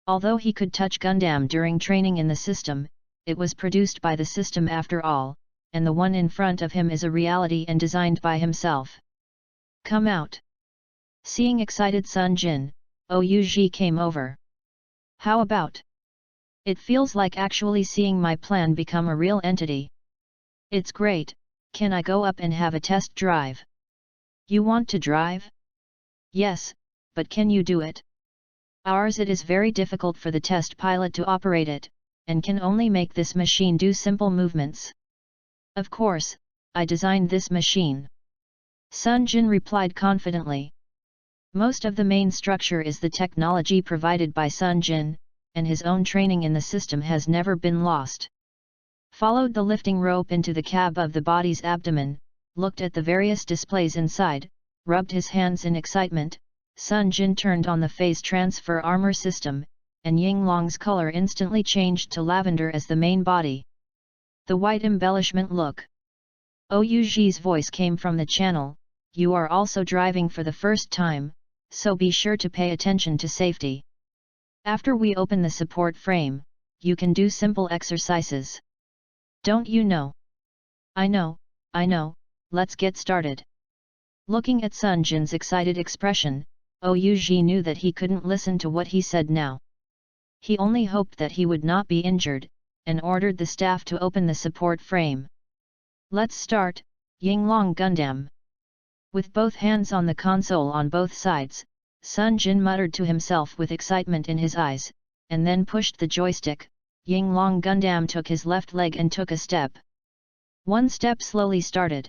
Although he could touch Gundam during training in the system, it was produced by the system after all, and the one in front of him is a reality and designed by himself. Come out! Seeing excited Sunjin, Ouji came over. How about? It feels like actually seeing my plan become a real entity. It's great, can I go up and have a test drive? You want to drive? Yes, but can you do it? It is very difficult for the test pilot to operate it, and can only make this machine do simple movements. Of course, I designed this machine. Sunjin replied confidently. Most of the main structure is the technology provided by Sunjin, and his own training in the system has never been lost. Followed the lifting rope into the cab of the body's abdomen, looked at the various displays inside, rubbed his hands in excitement. Sunjin turned on the phase transfer armor system, and Yinglong's color instantly changed to lavender as the main body. The white embellishment look. Ouji's voice came from the channel, you are also driving for the first time, so be sure to pay attention to safety. After we open the support frame, you can do simple exercises. Don't you know? I know, let's get started. Looking at Sunjin's excited expression, Ouji knew that he couldn't listen to what he said now. He only hoped that he would not be injured, and ordered the staff to open the support frame. Let's start, Yinglong Gundam. With both hands on the console on both sides, Sunjin muttered to himself with excitement in his eyes, and then pushed the joystick. Yinglong Gundam took his left leg and took a step. One step slowly started.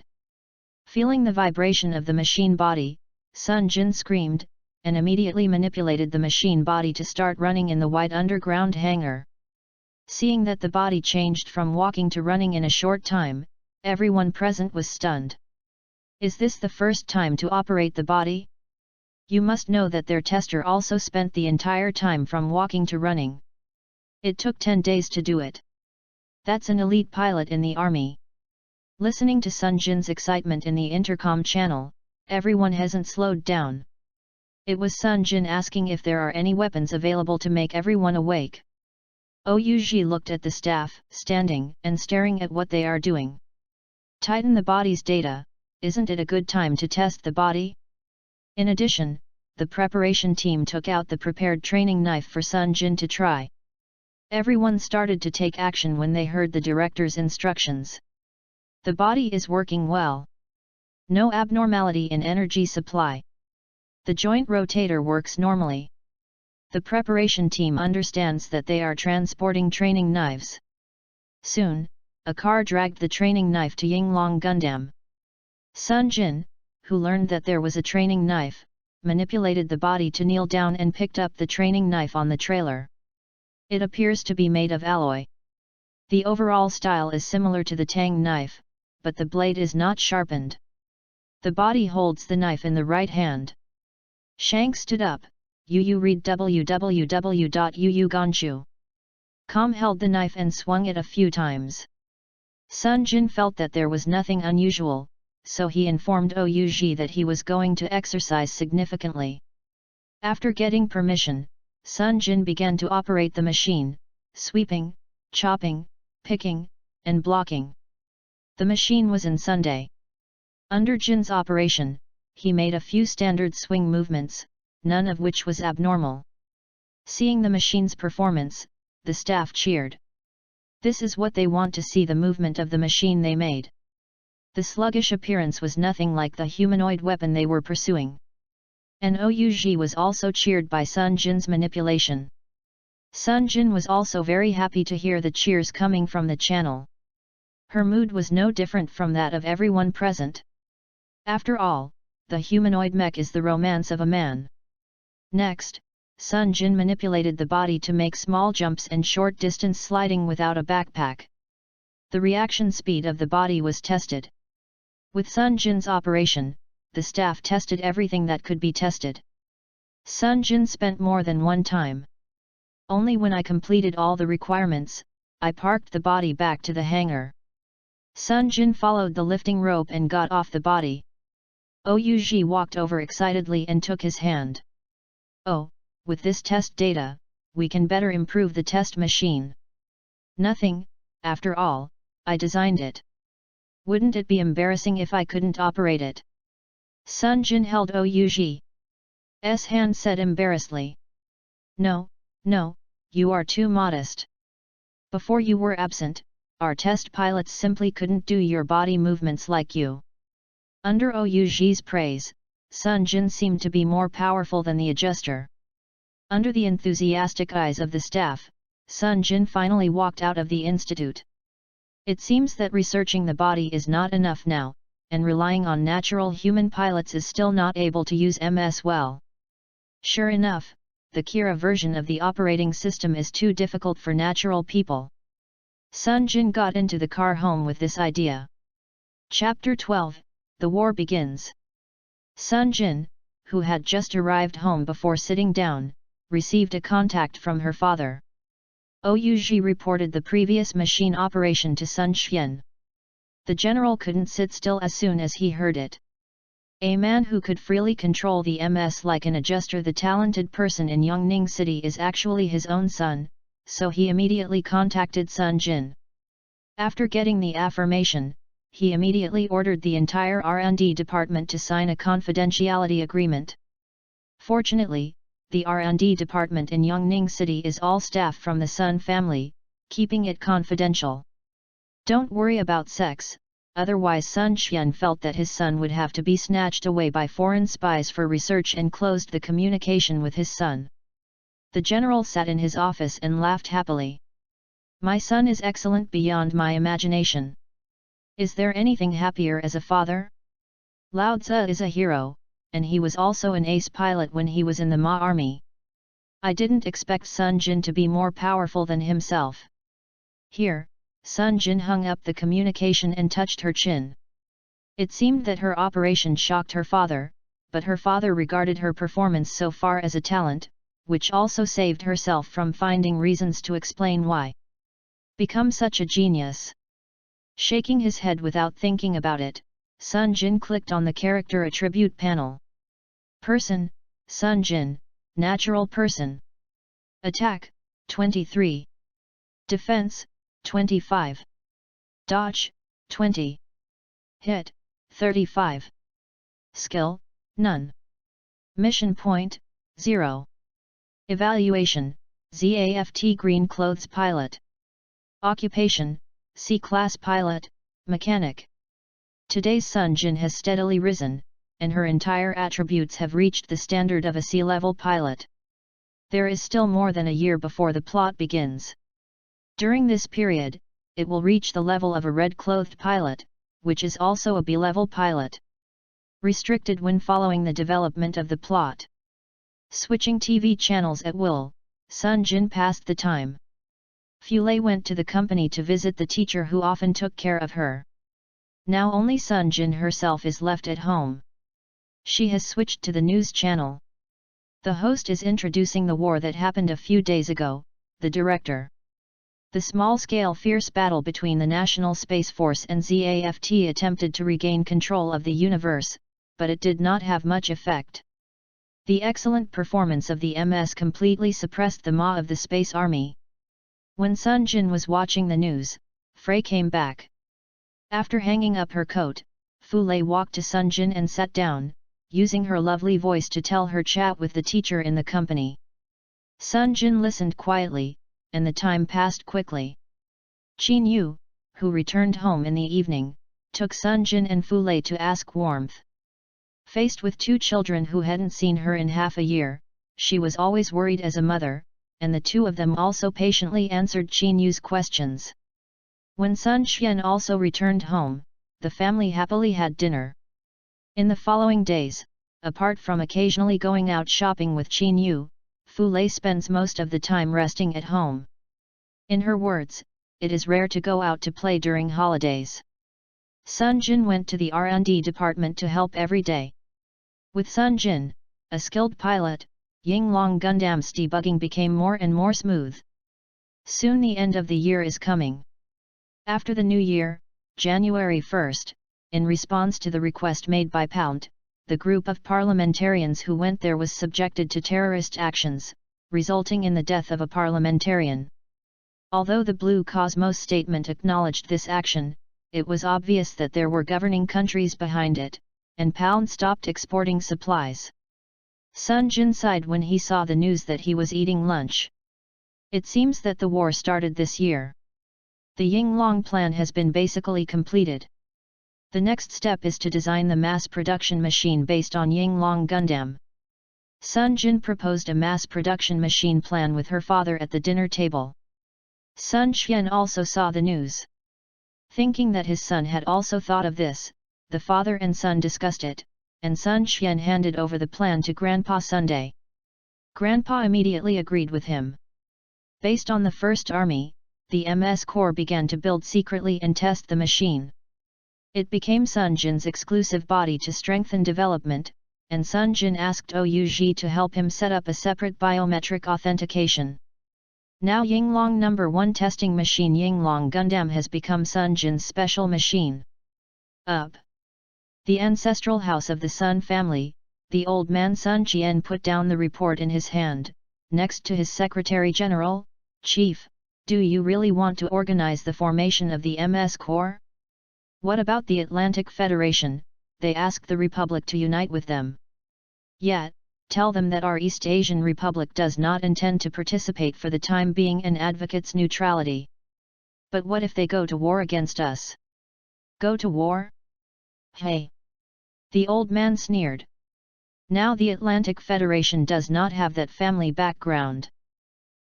Feeling the vibration of the machine body, Sunjin screamed, and immediately manipulated the machine body to start running in the wide underground hangar. Seeing that the body changed from walking to running in a short time, everyone present was stunned. Is this the first time to operate the body? You must know that their tester also spent the entire time from walking to running. It took 10 days to do it. That's an elite pilot in the army. Listening to Sunjin's excitement in the intercom channel, everyone hasn't slowed down. It was Sunjin asking if there are any weapons available to make everyone awake. Ouji looked at the staff, standing and staring at what they are doing. Tighten the body's data, isn't it a good time to test the body? In addition, the preparation team took out the prepared training knife for Sunjin to try. Everyone started to take action when they heard the director's instructions. The body is working well. No abnormality in energy supply. The joint rotator works normally. The preparation team understands that they are transporting training knives. Soon, a car dragged the training knife to Yinglong Gundam. Sunjin, who learned that there was a training knife, manipulated the body to kneel down and picked up the training knife on the trailer. It appears to be made of alloy. The overall style is similar to the Tang knife, but the blade is not sharpened. The body holds the knife in the right hand. Shank stood up. You read www.uuganshu. Com held the knife and swung it a few times. Sunjin felt that there was nothing unusual, so he informed Ouji that he was going to exercise significantly. After getting permission, Sunjin began to operate the machine, sweeping, chopping, picking, and blocking. The machine was in Sunday. Under Jin's operation, he made a few standard swing movements, none of which was abnormal. Seeing the machine's performance, the staff cheered. This is what they want to see, the movement of the machine they made. The sluggish appearance was nothing like the humanoid weapon they were pursuing. And Ouji was also cheered by Sunjin's manipulation. Sunjin was also very happy to hear the cheers coming from the channel. Her mood was no different from that of everyone present. After all, the humanoid mech is the romance of a man. Next, Sunjin manipulated the body to make small jumps and short distance sliding without a backpack. The reaction speed of the body was tested. With Sunjin's operation, the staff tested everything that could be tested. Sunjin spent more than one time. Only when I completed all the requirements, I parked the body back to the hangar. Sunjin followed the lifting rope and got off the body. Ouji walked over excitedly and took his hand. Oh, with this test data, we can better improve the test machine. Nothing, after all, I designed it. Wouldn't it be embarrassing if I couldn't operate it? Sunjin held Ouji's hand, said embarrassedly. No, you are too modest. Before you were absent, our test pilots simply couldn't do your body movements like you. Under Ouji's praise, Sunjin seemed to be more powerful than the adjuster. Under the enthusiastic eyes of the staff, Sunjin finally walked out of the institute. It seems that researching the body is not enough now, and relying on natural human pilots is still not able to use MS well. Sure enough, the Kira version of the operating system is too difficult for natural people. Sunjin got into the car home with this idea. Chapter 12, The War Begins. Sunjin, who had just arrived home before sitting down, received a contact from her father. Ouji reported the previous machine operation to Sunjin. The general couldn't sit still as soon as he heard it. A man who could freely control the MS like an adjuster, the talented person in Yongning City, is actually his own son, so he immediately contacted Sunjin. After getting the affirmation, he immediately ordered the entire R&D department to sign a confidentiality agreement. Fortunately, the R&D department in Yongning City is all staff from the Sun family, keeping it confidential. Don't worry about sex, otherwise Sunjin felt that his son would have to be snatched away by foreign spies for research and closed the communication with his son. The general sat in his office and laughed happily. My son is excellent beyond my imagination. Is there anything happier as a father? Lao Tzu is a hero, and he was also an ace pilot when he was in the Ma army. I didn't expect Sunjin to be more powerful than himself. Here, Sunjin hung up the communication and touched her chin. It seemed that her operation shocked her father, but her father regarded her performance so far as a talent, which also saved herself from finding reasons to explain why. Become such a genius. Shaking his head without thinking about it, Sunjin clicked on the character attribute panel. Person, Sunjin, natural person. Attack, 23. Defense, 25. Dodge, 20. Hit, 35. Skill, none. Mission point, 0. Evaluation, ZAFT Green Clothes Pilot. Occupation, C-Class Pilot, Mechanic. Today's Sunjin has steadily risen, and her entire attributes have reached the standard of a C-level pilot. There is still more than a year before the plot begins. During this period, it will reach the level of a red-clothed pilot, which is also a B-level pilot. Restricted when following the development of the plot. Switching TV channels at will, Sunjin passed the time. Fiancé went to the company to visit the teacher who often took care of her. Now only Sunjin herself is left at home. She has switched to the news channel. The host is introducing the war that happened a few days ago, the director. The small-scale fierce battle between the National Space Force and ZAFT attempted to regain control of the universe, but it did not have much effect. The excellent performance of the MS completely suppressed the maw of the Space Army. When Sunjin was watching the news, Frey came back. After hanging up her coat, Fulei walked to Sunjin and sat down, using her lovely voice to tell her chat with the teacher in the company. Sunjin listened quietly, and the time passed quickly. Qin Yu, who returned home in the evening, took Sunjin and Fulei to ask warmth. Faced with two children who hadn't seen her in half a year, she was always worried as a mother, and the two of them also patiently answered Qin Yu's questions. When Sun Xian also returned home, the family happily had dinner. In the following days, apart from occasionally going out shopping with Qin Yu, Fulei spends most of the time resting at home. In her words, it is rare to go out to play during holidays. Sunjin went to the R&D department to help every day. With Sunjin, a skilled pilot, Yinglong Gundam's debugging became more and more smooth. Soon the end of the year is coming. After the new year, January 1st, in response to the request made by Pount, the group of parliamentarians who went there was subjected to terrorist actions, resulting in the death of a parliamentarian. Although the Blue Cosmos statement acknowledged this action, it was obvious that there were governing countries behind it, and Pount stopped exporting supplies. Sunjin sighed when he saw the news that he was eating lunch. It seems that the war started this year. The Yinglong plan has been basically completed. The next step is to design the mass production machine based on Yinglong Gundam. Sunjin proposed a mass production machine plan with her father at the dinner table. Sun Xian also saw the news. Thinking that his son had also thought of this, the father and son discussed it, and Sun Xian handed over the plan to Grandpa Sunday. Grandpa immediately agreed with him. Based on the First Army, the MS Corps began to build secretly and test the machine. It became Sunjin's exclusive body to strengthen development, and Sunjin asked Ouji to help him set up a separate biometric authentication. Now Yinglong No. 1 testing machine Yinglong Gundam has become Sunjin's special machine. Up. The ancestral house of the Sun family, the old man Sun Jian put down the report in his hand, next to his Secretary General. Chief, do you really want to organize the formation of the MS Corps? What about the Atlantic Federation? They ask the Republic to unite with them. Yet, tell them that our East Asian Republic does not intend to participate for the time being and advocates neutrality. But what if they go to war against us? Go to war? Hey! The old man sneered. Now the Atlantic Federation does not have that family background.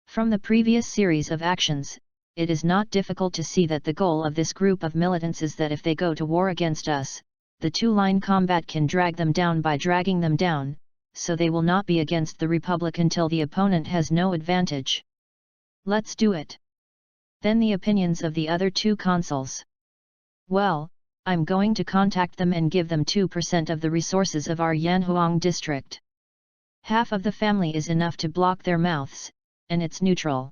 From the previous series of actions, it is not difficult to see that the goal of this group of militants is that if they go to war against us, the two-line combat can drag them down by dragging them down, so they will not be against the Republic until the opponent has no advantage. Let's do it. Then the opinions of the other two consuls. Well, I'm going to contact them and give them 2% of the resources of our Yanhuang district. Half of the family is enough to block their mouths, and it's neutral.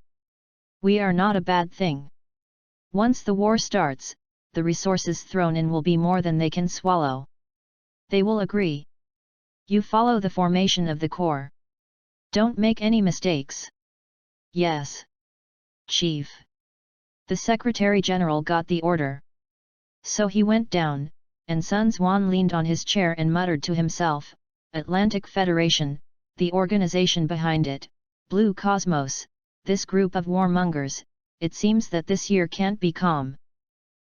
We are not a bad thing. Once the war starts, the resources thrown in will be more than they can swallow. They will agree. You follow the formation of the Corps. Don't make any mistakes. Yes. Chief. The Secretary General got the order. So he went down, and Sun Xuan leaned on his chair and muttered to himself, Atlantic Federation, the organization behind it, Blue Cosmos, this group of warmongers, it seems that this year can't be calm.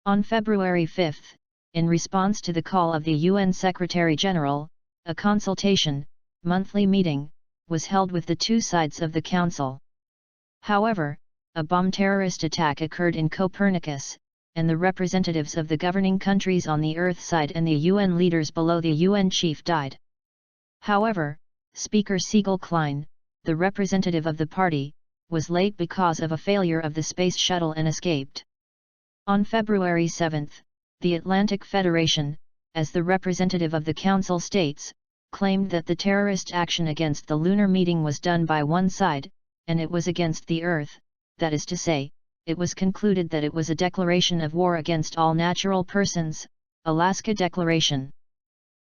On February 5, in response to the call of the UN Secretary General, a consultation, monthly meeting, was held with the two sides of the Council. However, a bomb terrorist attack occurred in Copernicus, and the representatives of the governing countries on the Earth side and the UN leaders below the UN chief died. However, Speaker Siegel Klein, the representative of the party, was late because of a failure of the space shuttle and escaped. On February 7, the Atlantic Federation, as the representative of the Council states, claimed that the terrorist action against the lunar meeting was done by one side, and it was against the Earth, that is to say, it was concluded that it was a declaration of war against all natural persons, Alaska Declaration.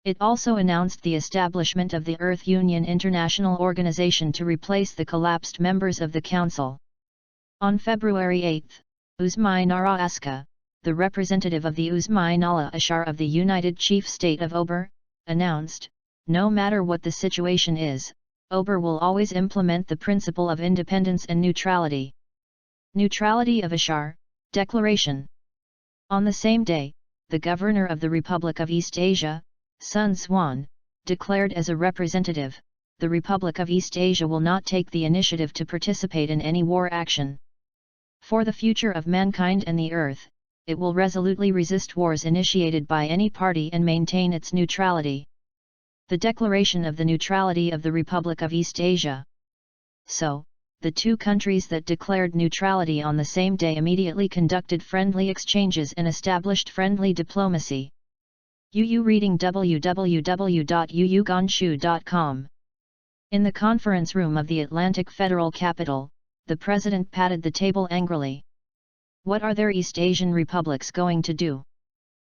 It also announced the establishment of the Earth Union International Organization to replace the collapsed members of the Council. On February 8, Uzmai Nara Aska, the representative of the Uzmai Nala Ashar of the United Chief State of Ober, announced, "No matter what the situation is, Ober will always implement the principle of independence and neutrality." Neutrality of Ashar, Declaration. On the same day, the Governor of the Republic of East Asia, Sun Swan, declared as a representative, "The Republic of East Asia will not take the initiative to participate in any war action. For the future of mankind and the Earth, it will resolutely resist wars initiated by any party and maintain its neutrality." The declaration of the neutrality of the Republic of East Asia. So, the two countries that declared neutrality on the same day immediately conducted friendly exchanges and established friendly diplomacy. UU reading www.uugonshu.com. In the conference room of the Atlantic Federal Capital, the President patted the table angrily. What are their East Asian republics going to do?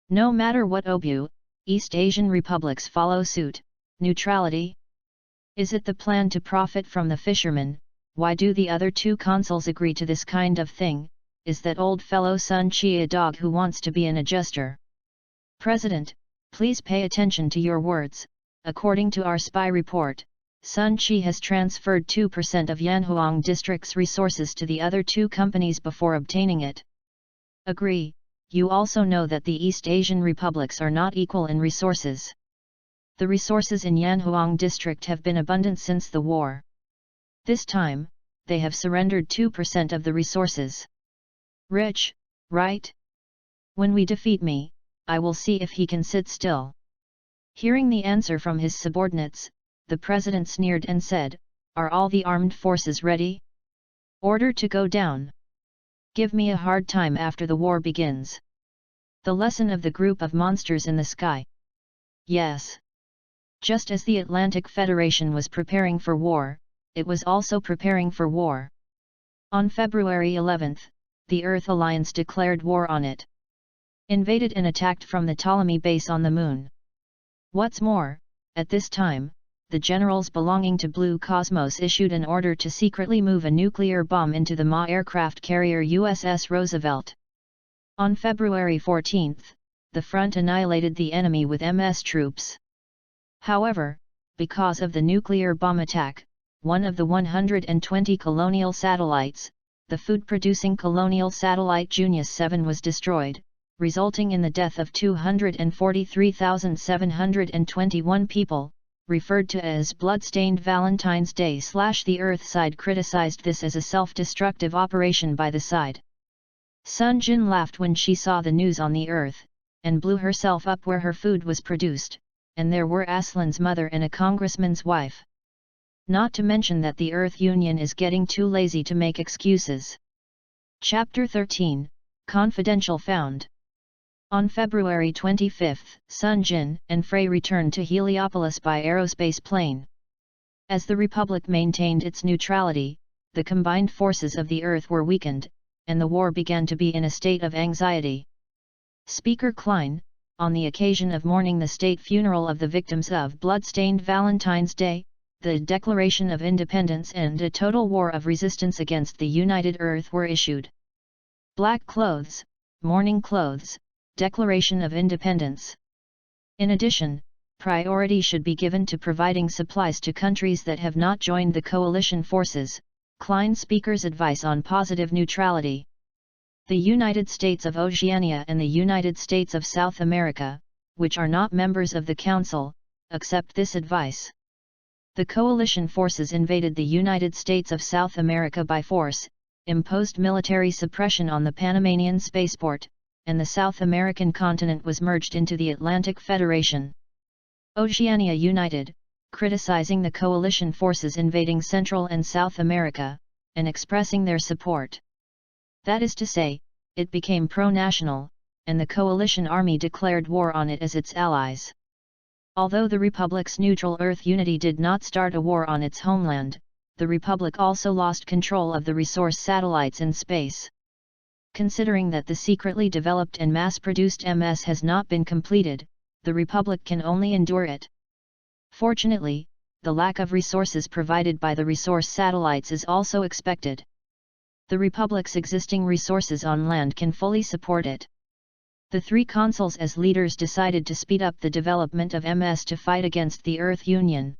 No matter what OBU, East Asian republics follow suit. Neutrality? Is it the plan to profit from the fishermen? Why do the other two consuls agree to this kind of thing? Is that old fellow Sun Chi a dog who wants to be an adjuster? President, please pay attention to your words. According to our spy report, Sun Chi has transferred 2% of Yanhuang District's resources to the other two companies before obtaining it. Agree. You also know that the East Asian republics are not equal in resources. The resources in Yanhuang District have been abundant since the war. This time, they have surrendered 2% of the resources. Rich, right? When we defeat me, I will see if he can sit still. Hearing the answer from his subordinates, the President sneered and said, "Are all the armed forces ready? Order to go down. Give me a hard time after the war begins." The lesson of the group of monsters in the sky. Yes. Just as the Atlantic Federation was preparing for war, it was also preparing for war. On February 11, the Earth Alliance declared war on it. Invaded and attacked from the Ptolemy base on the Moon. What's more, at this time, the generals belonging to Blue Cosmos issued an order to secretly move a nuclear bomb into the Ma aircraft carrier USS Roosevelt. On February 14, the front annihilated the enemy with MS troops. However, because of the nuclear bomb attack, one of the 120 colonial satellites, the food-producing colonial satellite Junius 7, was destroyed, resulting in the death of 243,721 people, referred to as Bloodstained Valentine's Day. The Earth side criticized this as a self-destructive operation by the side. Sunjin laughed when she saw the news on the Earth, and blew herself up where her food was produced, and there were Aslan's mother and a congressman's wife. Not to mention that the Earth Union is getting too lazy to make excuses. Chapter 13, Confidential found. On February 25, Sunjin and Frey returned to Heliopolis by aerospace plane. As the Republic maintained its neutrality, the combined forces of the Earth were weakened, and the war began to be in a state of anxiety. Speaker Klein, on the occasion of mourning the state funeral of the victims of Bloodstained Valentine's Day, the Declaration of Independence and a total war of resistance against the United Earth were issued. Black clothes, mourning clothes, Declaration of Independence. In addition, priority should be given to providing supplies to countries that have not joined the coalition forces. Klein Speaker's advice on positive neutrality. The United States of Oceania and the United States of South America, which are not members of the Council, accept this advice. The coalition forces invaded the United States of South America by force, imposed military suppression on the Panamanian spaceport, and the South American continent was merged into the Atlantic Federation. Oceania united, criticizing the coalition forces invading Central and South America, and expressing their support. That is to say, it became pro-national, and the coalition army declared war on it as its allies. Although the Republic's neutral Earth unity did not start a war on its homeland, the Republic also lost control of the resource satellites in space. Considering that the secretly developed and mass-produced MS has not been completed, the Republic can only endure it. Fortunately, the lack of resources provided by the resource satellites is also expected. The Republic's existing resources on land can fully support it. The three consuls as leaders decided to speed up the development of MS to fight against the Earth Union.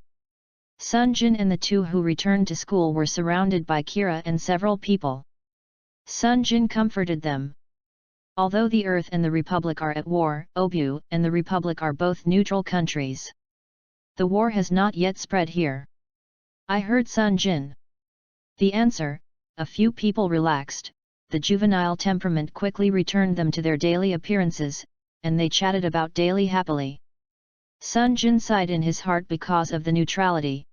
Sunjin and the two who returned to school were surrounded by Kira and several people. Sunjin comforted them. Although the Earth and the Republic are at war, Obu and the Republic are both neutral countries. The war has not yet spread here. I heard Sunjin. The answer, a few people relaxed, the juvenile temperament quickly returned them to their daily appearances, and they chatted about daily happily. Sunjin sighed in his heart because of the neutrality.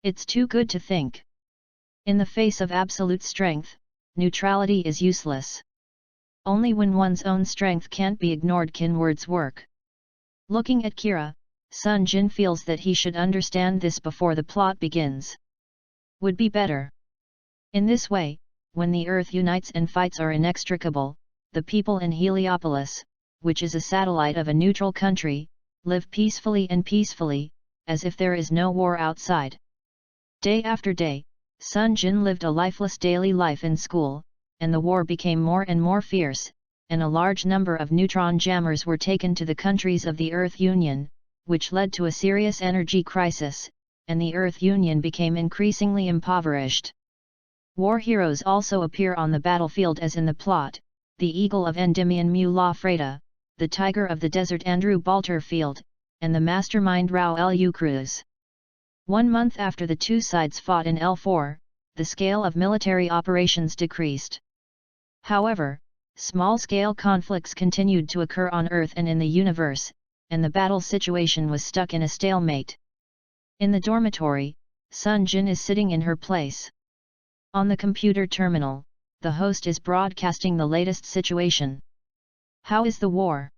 It's too good to think. In the face of absolute strength, neutrality is useless. Only when one's own strength can't be ignored can words work. Looking at Kira, Sunjin feels that he should understand this before the plot begins. Would be better. In this way, when the Earth unites and fights are inextricable, the people in Heliopolis, which is a satellite of a neutral country, live peacefully, as if there is no war outside. Day after day, Sunjin lived a lifeless daily life in school, and the war became more and more fierce, and a large number of neutron jammers were taken to the countries of the Earth Union, which led to a serious energy crisis, and the Earth Union became increasingly impoverished. War heroes also appear on the battlefield as in the plot, the Eagle of Endymion Mullah Freda, the Tiger of the Desert Andrew Balterfield, and the Mastermind Rao Lu Cruz. 1 month after the two sides fought in L4, the scale of military operations decreased. However, small-scale conflicts continued to occur on Earth and in the universe, and the battle situation was stuck in a stalemate. In the dormitory, Sunjin is sitting in her place. On the computer terminal, the host is broadcasting the latest situation. How is the war?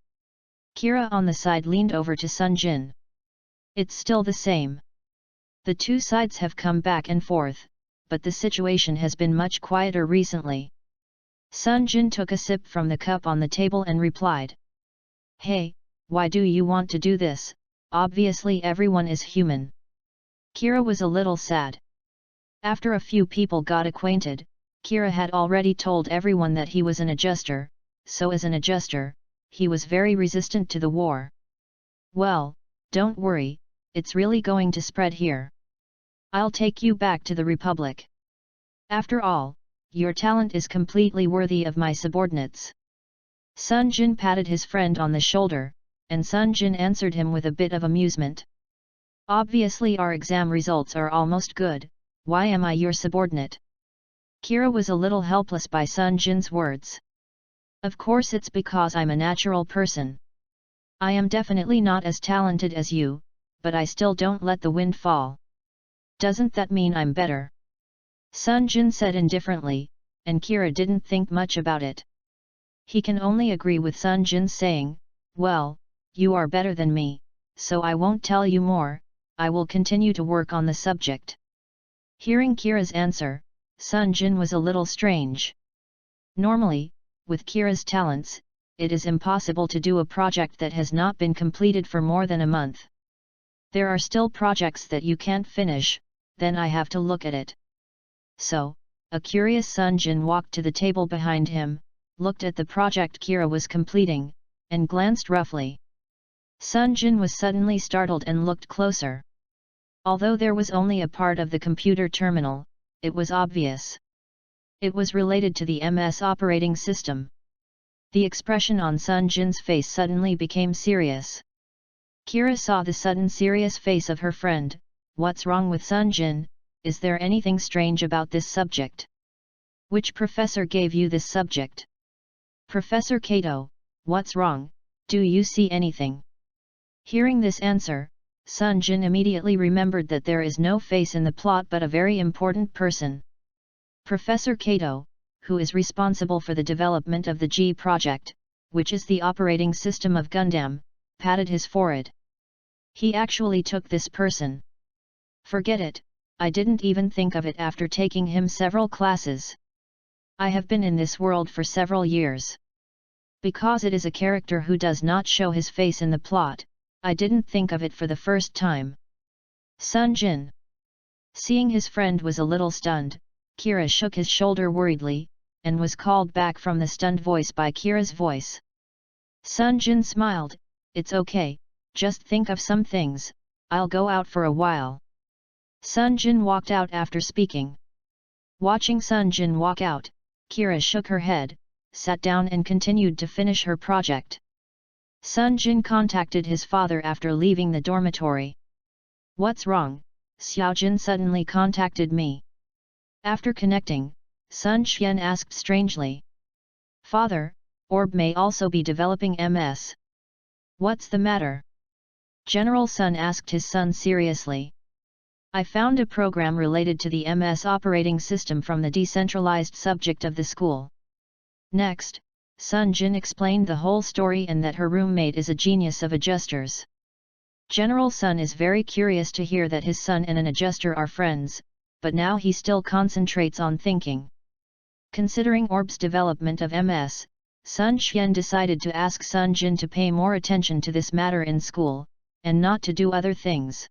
Kira on the side leaned over to Sunjin. It's still the same. The two sides have come back and forth, but the situation has been much quieter recently. Sunjin took a sip from the cup on the table and replied. Hey, why do you want to do this? Obviously everyone is human. Kira was a little sad. After a few people got acquainted, Kira had already told everyone that he was an adjuster, so as an adjuster, he was very resistant to the war. Well, don't worry, it's really going to spread here. I'll take you back to the Republic. After all, your talent is completely worthy of my subordinates. Sunjin patted his friend on the shoulder, and Sunjin answered him with a bit of amusement. Obviously our exam results are almost good, why am I your subordinate? Kira was a little helpless by Sunjin's words. Of course it's because I'm a natural person. I am definitely not as talented as you, but I still don't let the wind fall. Doesn't that mean I'm better? Sunjin said indifferently, and Kira didn't think much about it. He can only agree with Sunjin's saying, well, you are better than me, so I won't tell you more, I will continue to work on the subject. Hearing Kira's answer, Sunjin was a little strange. Normally, with Kira's talents, it is impossible to do a project that has not been completed for more than a month. There are still projects that you can't finish, then I have to look at it. So, a curious Sunjin walked to the table behind him, looked at the project Kira was completing, and glanced roughly. Sunjin was suddenly startled and looked closer. Although there was only a part of the computer terminal, it was obvious. It was related to the MS operating system. The expression on Sunjin's face suddenly became serious. Kira saw the sudden serious face of her friend. What's wrong with Sunjin? Is there anything strange about this subject? Which professor gave you this subject? Professor Kato. What's wrong? Do you see anything? Hearing this answer, Sunjin immediately remembered that there is no face in the plot but a very important person. Professor Kato, who is responsible for the development of the G project, which is the operating system of Gundam, patted his forehead. He actually took this person. Forget it, I didn't even think of it after taking him several classes. I have been in this world for several years. Because it is a character who does not show his face in the plot, I didn't think of it for the first time. Sunjin. Seeing his friend was a little stunned, Kira shook his shoulder worriedly, and was called back from the stunned voice by Kira's voice. Sunjin smiled, "It's okay, just think of some things, I'll go out for a while." Sunjin walked out after speaking. Watching Sunjin walk out, Kira shook her head, sat down and continued to finish her project. Sunjin contacted his father after leaving the dormitory. "What's wrong?" Xiaojin suddenly contacted me. After connecting, Sun Xian asked strangely. "Father, Orb may also be developing MS. What's the matter?" General Sun asked his son seriously. "I found a program related to the MS operating system from the decentralized subject of the school." Next, Sun Jin explained the whole story and that her roommate is a genius of adjusters. General Sun is very curious to hear that his son and an adjuster are friends, but now he still concentrates on thinking. Considering Orb's development of MS, Sun Xian decided to ask Sun Jin to pay more attention to this matter in school, and not to do other things.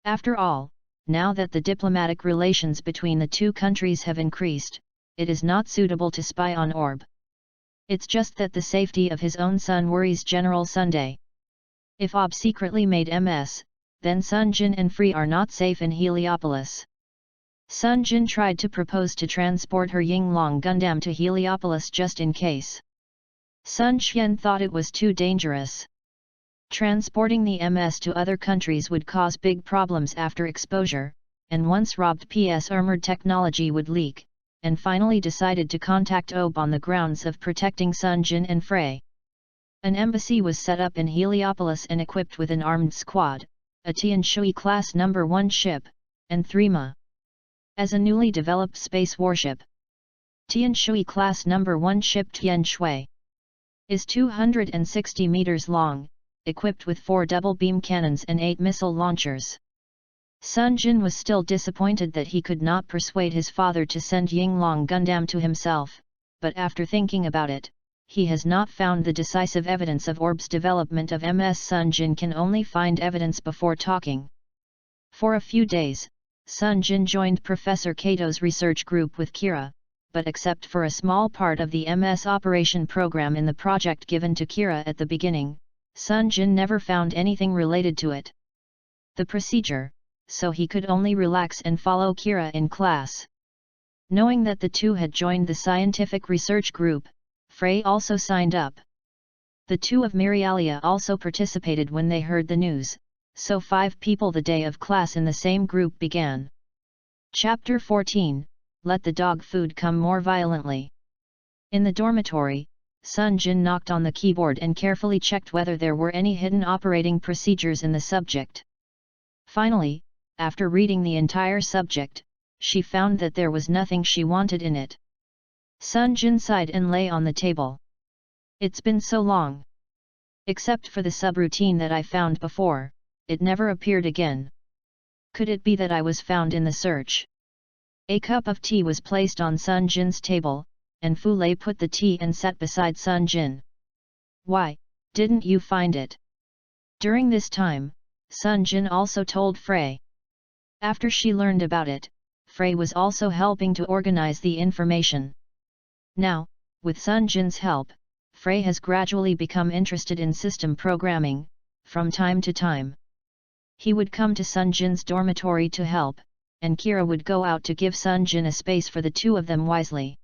After all, now that the diplomatic relations between the two countries have increased, it is not suitable to spy on Orb. It's just that the safety of his own son worries General Sunday. If Orb secretly made MS, then Sunjin and Frey are not safe in Heliopolis. Sunjin tried to propose to transport her Yinglong Gundam to Heliopolis just in case. Sun Xian thought it was too dangerous. Transporting the MS to other countries would cause big problems after exposure, and once robbed PS armored technology would leak, and finally decided to contact Orb on the grounds of protecting Sunjin and Frey. An embassy was set up in Heliopolis and equipped with an armed squad, a Tian Shui class No. 1 ship, and 3 Ma. As a newly developed space warship. Tian Shui class No. 1 ship Tian Shui is 260 meters long, equipped with 4 double beam cannons and 8 missile launchers. Sun Jin was still disappointed that he could not persuade his father to send Yinglong Gundam to himself, but after thinking about it, he has not found the decisive evidence of Orb's development of MS. Sun Jin can only find evidence before talking. For a few days, Sun Jin joined Professor Kato's research group with Kira, but except for a small part of the MS operation program in the project given to Kira at the beginning, Sun Jin never found anything related to it. The procedure, so he could only relax and follow Kira in class. Knowing that the two had joined the scientific research group, Frey also signed up. The two of Mirialia also participated when they heard the news, so 5 people the day of class in the same group began. Chapter 14, Let the Dog Food Come More Violently. In the dormitory, Sun Jin knocked on the keyboard and carefully checked whether there were any hidden operating procedures in the subject. Finally, after reading the entire subject, she found that there was nothing she wanted in it. Sun Jin sighed and lay on the table. "It's been so long. Except for the subroutine that I found before, it never appeared again. Could it be that I was found in the search?" A cup of tea was placed on Sun Jin's table, and Fu Lei put the tea and sat beside Sun Jin. "Why, didn't you find it?" During this time, Sun Jin also told Frey. After she learned about it, Frey was also helping to organize the information. Now, with Sun Jin's help, Frey has gradually become interested in system programming. From time to time, he would come to Sun Jin's dormitory to help, and Kira would go out to give Sun Jin a space for the two of them wisely.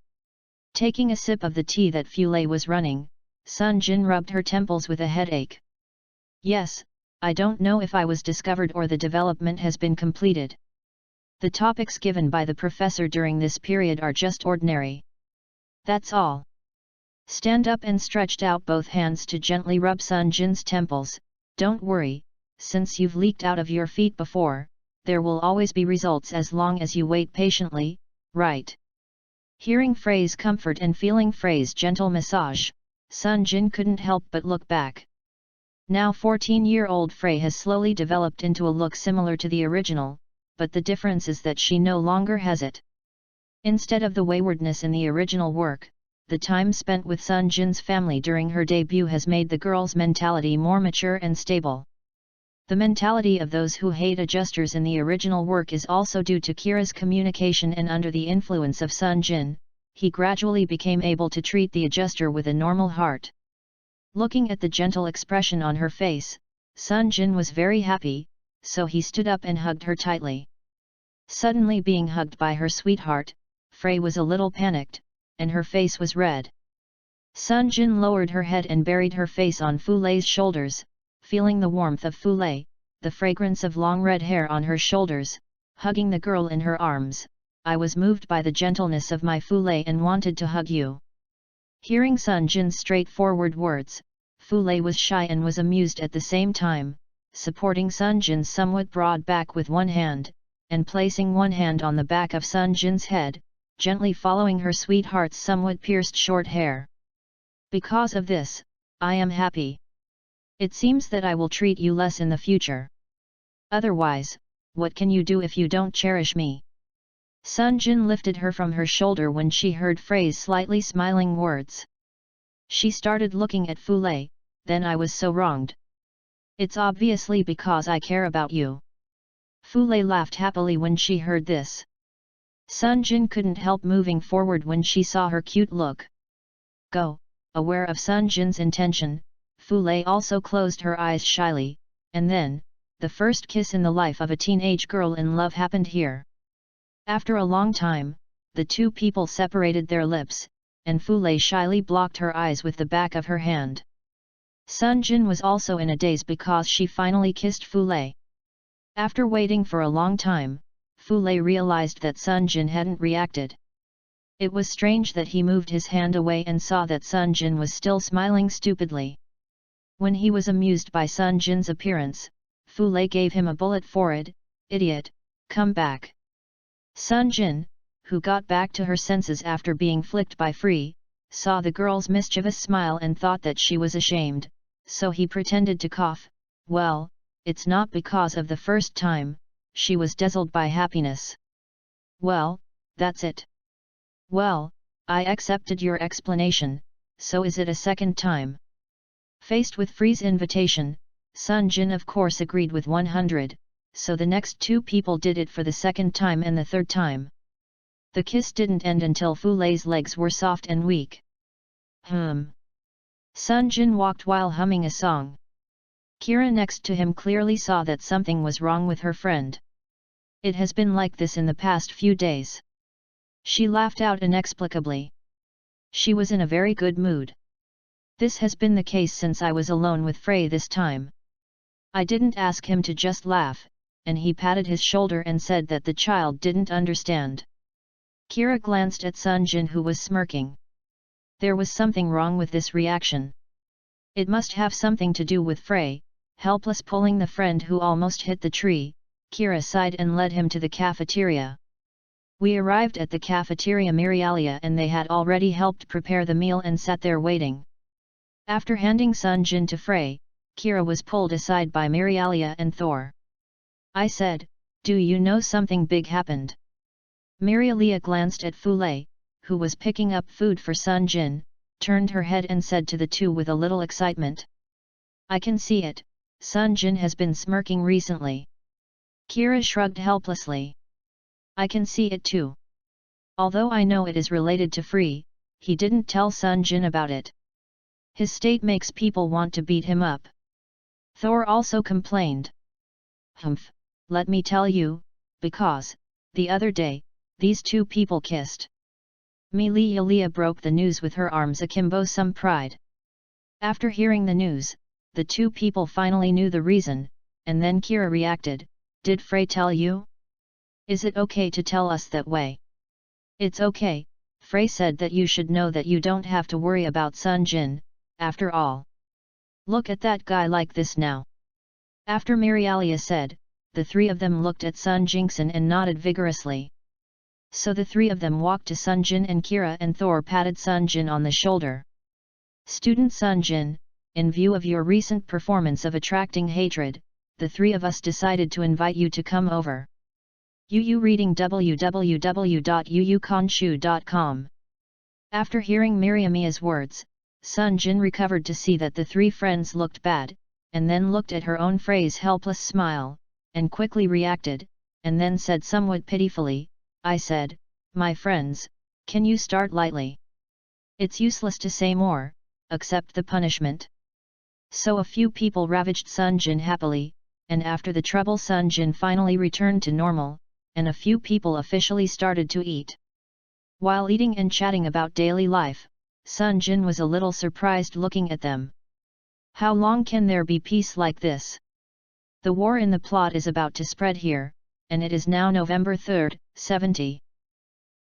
Taking a sip of the tea that Fu Lei was running, Sun Jin rubbed her temples with a headache. "Yes, I don't know if I was discovered or the development has been completed. The topics given by the professor during this period are just ordinary. That's all." Stand up and stretched out both hands to gently rub Sun Jin's temples. "Don't worry, since you've leaked out of your feet before, there will always be results as long as you wait patiently, right?" Hearing Frey's comfort and feeling Frey's gentle massage, Sun Jin couldn't help but look back. Now 14-year-old Frey has slowly developed into a look similar to the original, but the difference is that she no longer has it. Instead of the waywardness in the original work, the time spent with Sunjin's family during her debut has made the girl's mentality more mature and stable. The mentality of those who hate adjusters in the original work is also due to Kira's communication, and under the influence of Sunjin, he gradually became able to treat the adjuster with a normal heart. Looking at the gentle expression on her face, Sunjin was very happy, so he stood up and hugged her tightly. Suddenly being hugged by her sweetheart, Frey was a little panicked, and her face was red. Sunjin lowered her head and buried her face on Fulei's shoulders, feeling the warmth of Fulei, the fragrance of long red hair on her shoulders, hugging the girl in her arms. I was moved by the gentleness of my Fulei and wanted to hug you. Hearing Sunjin's straightforward words, Fulei was shy and was amused at the same time, supporting Sunjin's somewhat broad back with one hand, and placing one hand on the back of Sunjin's head, gently following her sweetheart's somewhat pierced short hair. Because of this, I am happy. It seems that I will treat you less in the future. Otherwise, what can you do if you don't cherish me? Sunjin lifted her from her shoulder when she heard Frey's slightly smiling words. She started looking at Fulei, then I was so wronged. It's obviously because I care about you. Fulei laughed happily when she heard this. Sunjin couldn't help moving forward when she saw her cute look. Go, aware of Sunjin's intention, Fulei also closed her eyes shyly, and then, the first kiss in the life of a teenage girl in love happened here. After a long time, the two people separated their lips, and Fulei shyly blocked her eyes with the back of her hand. Sunjin was also in a daze because she finally kissed Fulei. After waiting for a long time, Fulei realized that Sunjin hadn't reacted. It was strange that he moved his hand away and saw that Sunjin was still smiling stupidly. When he was amused by Sunjin's appearance, Fulei gave him a bullet for it. Idiot, come back. Sunjin, who got back to her senses after being flicked by Frey, saw the girl's mischievous smile and thought that she was ashamed, so he pretended to cough. Well, it's not because of the first time, she was dazzled by happiness. Well, that's it. Well, I accepted your explanation, so is it a second time? Faced with Frey's invitation, Sunjin of course agreed with 100, so the next two people did it for the second time and the third time. The kiss didn't end until Fulei's legs were soft and weak. Sunjin walked while humming a song. Kira next to him clearly saw that something was wrong with her friend. It has been like this in the past few days. She laughed out inexplicably. She was in a very good mood. This has been the case since I was alone with Frey this time. I didn't ask him to just laugh, and he patted his shoulder and said that the child didn't understand. Kira glanced at Sunjin, who was smirking. There was something wrong with this reaction. It must have something to do with Frey. Helpless pulling the friend who almost hit the tree, Kira sighed and led him to the cafeteria. We arrived at the cafeteria Mirialia and they had already helped prepare the meal and sat there waiting. After handing Sunjin to Frey, Kira was pulled aside by Mirialia and Thor. I said, do you know something big happened? Mirialia glanced at Fulei, who was picking up food for Sunjin, turned her head and said to the two with a little excitement. I can see it, Sunjin has been smirking recently. Kira shrugged helplessly. I can see it too. Although I know it is related to Frey, he didn't tell Sunjin about it. His state makes people want to beat him up. Thor also complained. Let me tell you, because, the other day, these two people kissed. Mirialia broke the news with her arms akimbo some pride. After hearing the news, the two people finally knew the reason, and then Kira reacted, did Frey tell you? Is it okay to tell us that way? It's okay, Frey said that you should know that you don't have to worry about Sunjin, after all. Look at that guy like this now. After Mirialia said, the three of them looked at Sunjin and nodded vigorously. So the three of them walked to Sunjin and Kira and Thor patted Sunjin on the shoulder. Student Sunjin, in view of your recent performance of attracting hatred, the three of us decided to invite you to come over. UU reading www.uukonshu.com. After hearing Miriamiya's words, Sunjin recovered to see that the three friends looked bad, and then looked at her own Frey's helpless smile, and quickly reacted, and then said somewhat pitifully, "I said, my friends, can you start lightly? It's useless to say more, accept the punishment." So a few people ravaged Sunjin happily, and after the trouble Sunjin finally returned to normal, and a few people officially started to eat. While eating and chatting about daily life, Sunjin was a little surprised looking at them. How long can there be peace like this? The war in the plot is about to spread here, and it is now November 3rd, 70.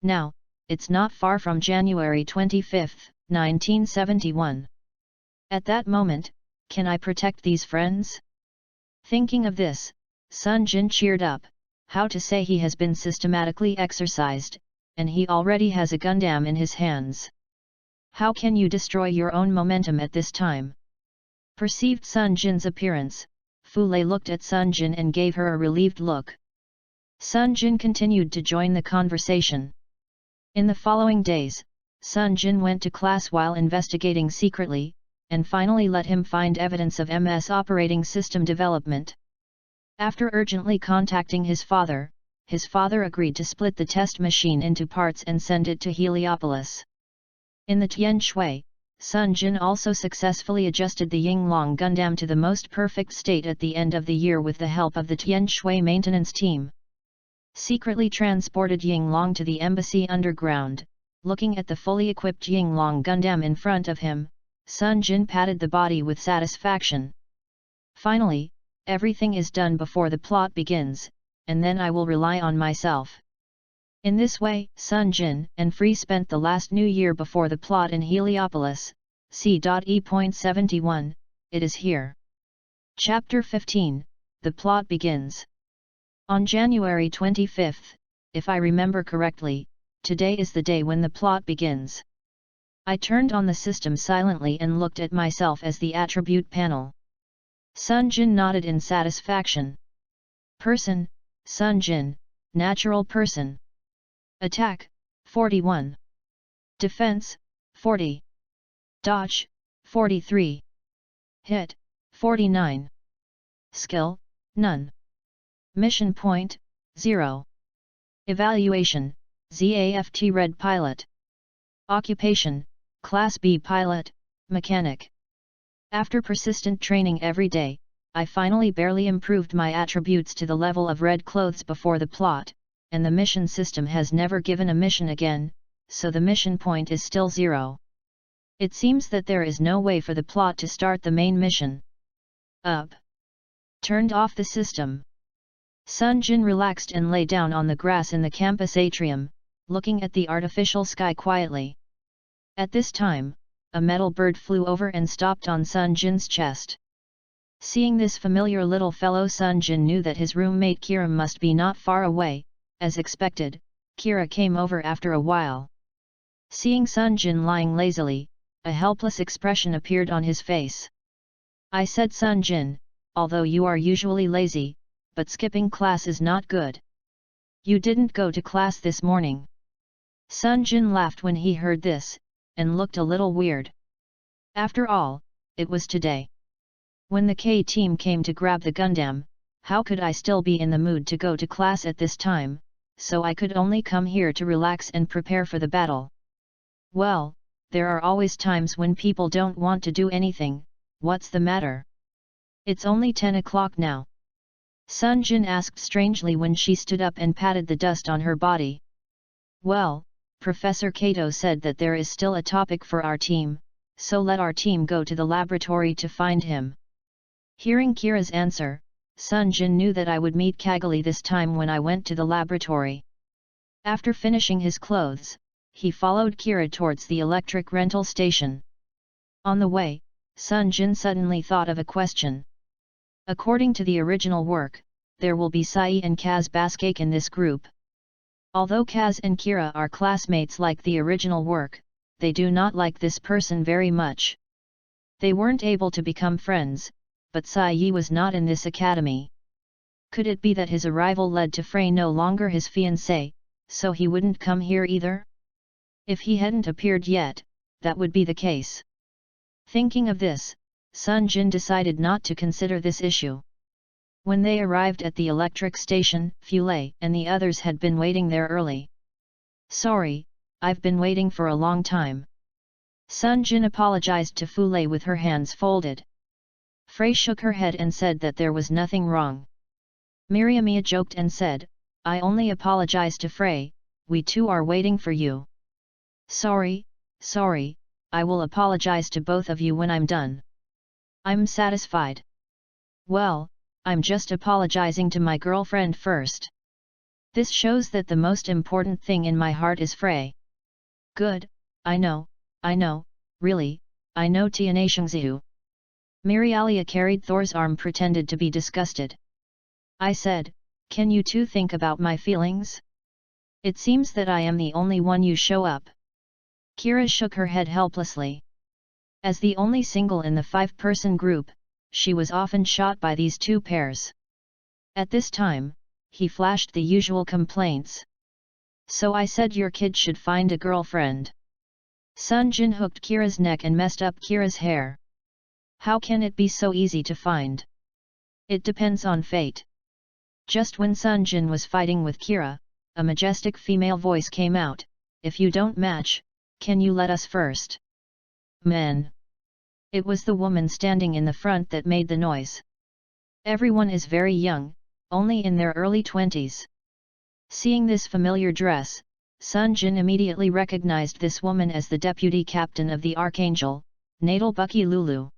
Now, it's not far from January 25th, 1971. At that moment, can I protect these friends? Thinking of this, Sunjin cheered up. How to say he has been systematically exercised, and he already has a Gundam in his hands. How can you destroy your own momentum at this time? Perceived Sunjin's appearance, Fule looked at Sunjin and gave her a relieved look. Sunjin continued to join the conversation. In the following days, Sunjin went to class while investigating secretly, and finally let him find evidence of MS operating system development. After urgently contacting his father agreed to split the test machine into parts and send it to Heliopolis. In the Tian Shui, Sunjin also successfully adjusted the Yinglong Gundam to the most perfect state at the end of the year with the help of the Tian Shui maintenance team. Secretly transported Yinglong to the embassy underground. Looking at the fully equipped Yinglong Gundam in front of him, Sunjin patted the body with satisfaction. Finally, everything is done before the plot begins, and then I will rely on myself. In this way, Sunjin and Frey spent the last New Year before the plot in Heliopolis. C.E.71, it is here. Chapter 15, the plot begins. On January 25th, if I remember correctly, today is the day when the plot begins. I turned on the system silently and looked at myself as the attribute panel. Sunjin nodded in satisfaction. Person, Sunjin, natural person. Attack, 41. Defense, 40. Dodge, 43. Hit, 49. Skill, none. Mission point, 0. Evaluation, ZAFT Red Pilot. Occupation, Class B Pilot, Mechanic. After persistent training every day, I finally barely improved my attributes to the level of red clothes before the plot, and the mission system has never given a mission again, so the mission point is still 0. It seems that there is no way for the plot to start the main mission. Up. Turned off the system. Sunjin relaxed and lay down on the grass in the campus atrium, looking at the artificial sky quietly. At this time, a metal bird flew over and stopped on Sunjin's chest. Seeing this familiar little fellow, Sunjin knew that his roommate Kira must be not far away. As expected, Kira came over after a while. Seeing Sunjin lying lazily, a helpless expression appeared on his face. I said, Sunjin, although you are usually lazy, but skipping class is not good. You didn't go to class this morning. Sunjin laughed when he heard this, and looked a little weird. After all, it was today. When the K team came to grab the Gundam, how could I still be in the mood to go to class at this time, so I could only come here to relax and prepare for the battle. Well, there are always times when people don't want to do anything. What's the matter? It's only 10 o'clock now. Sunjin asked strangely when she stood up and patted the dust on her body. Well, Professor Kato said that there is still a topic for our team, so let our team go to the laboratory to find him. Hearing Kira's answer, Sunjin knew that I would meet Kaggali this time when I went to the laboratory. After finishing his clothes, he followed Kira towards the electric rental station. On the way, Sunjin suddenly thought of a question. According to the original work, there will be Sai and Kaz Baskake in this group. Although Kaz and Kira are classmates like the original work, they do not like this person very much. They weren't able to become friends, but Sai was not in this academy. Could it be that his arrival led to Frey no longer his fiancé, so he wouldn't come here either? If he hadn't appeared yet, that would be the case. Thinking of this, Sunjin decided not to consider this issue. When they arrived at the electric station, Fiancé and the others had been waiting there early. "Sorry, I've been waiting for a long time." Sunjin apologized to Fiancé with her hands folded. Frey shook her head and said that there was nothing wrong. Miriamia joked and said, "I only apologize to Frey, we too are waiting for you." Sorry, I will apologize to both of you when I'm done. I'm satisfied." "Well, I'm just apologizing to my girlfriend first. This shows that the most important thing in my heart is Frey." "Good, I know, really, I know Tianashengziu." Mirialia carried Thor's arm, pretended to be disgusted. "I said, can you two think about my feelings? It seems that I am the only one you show up." Kira shook her head helplessly. As the only single in the 5-person group, she was often shot by these two pairs. At this time, he flashed the usual complaints. "So I said your kid should find a girlfriend." Sunjin hooked Kira's neck and messed up Kira's hair. "How can it be so easy to find? It depends on fate." Just when Sunjin was fighting with Kira, a majestic female voice came out, "If you don't match, can you let us first?" "Men." It was the woman standing in the front that made the noise. Everyone is very young, only in their early 20s. Seeing this familiar dress, Sunjin immediately recognized this woman as the deputy captain of the Archangel, Natal Bucky Lulu.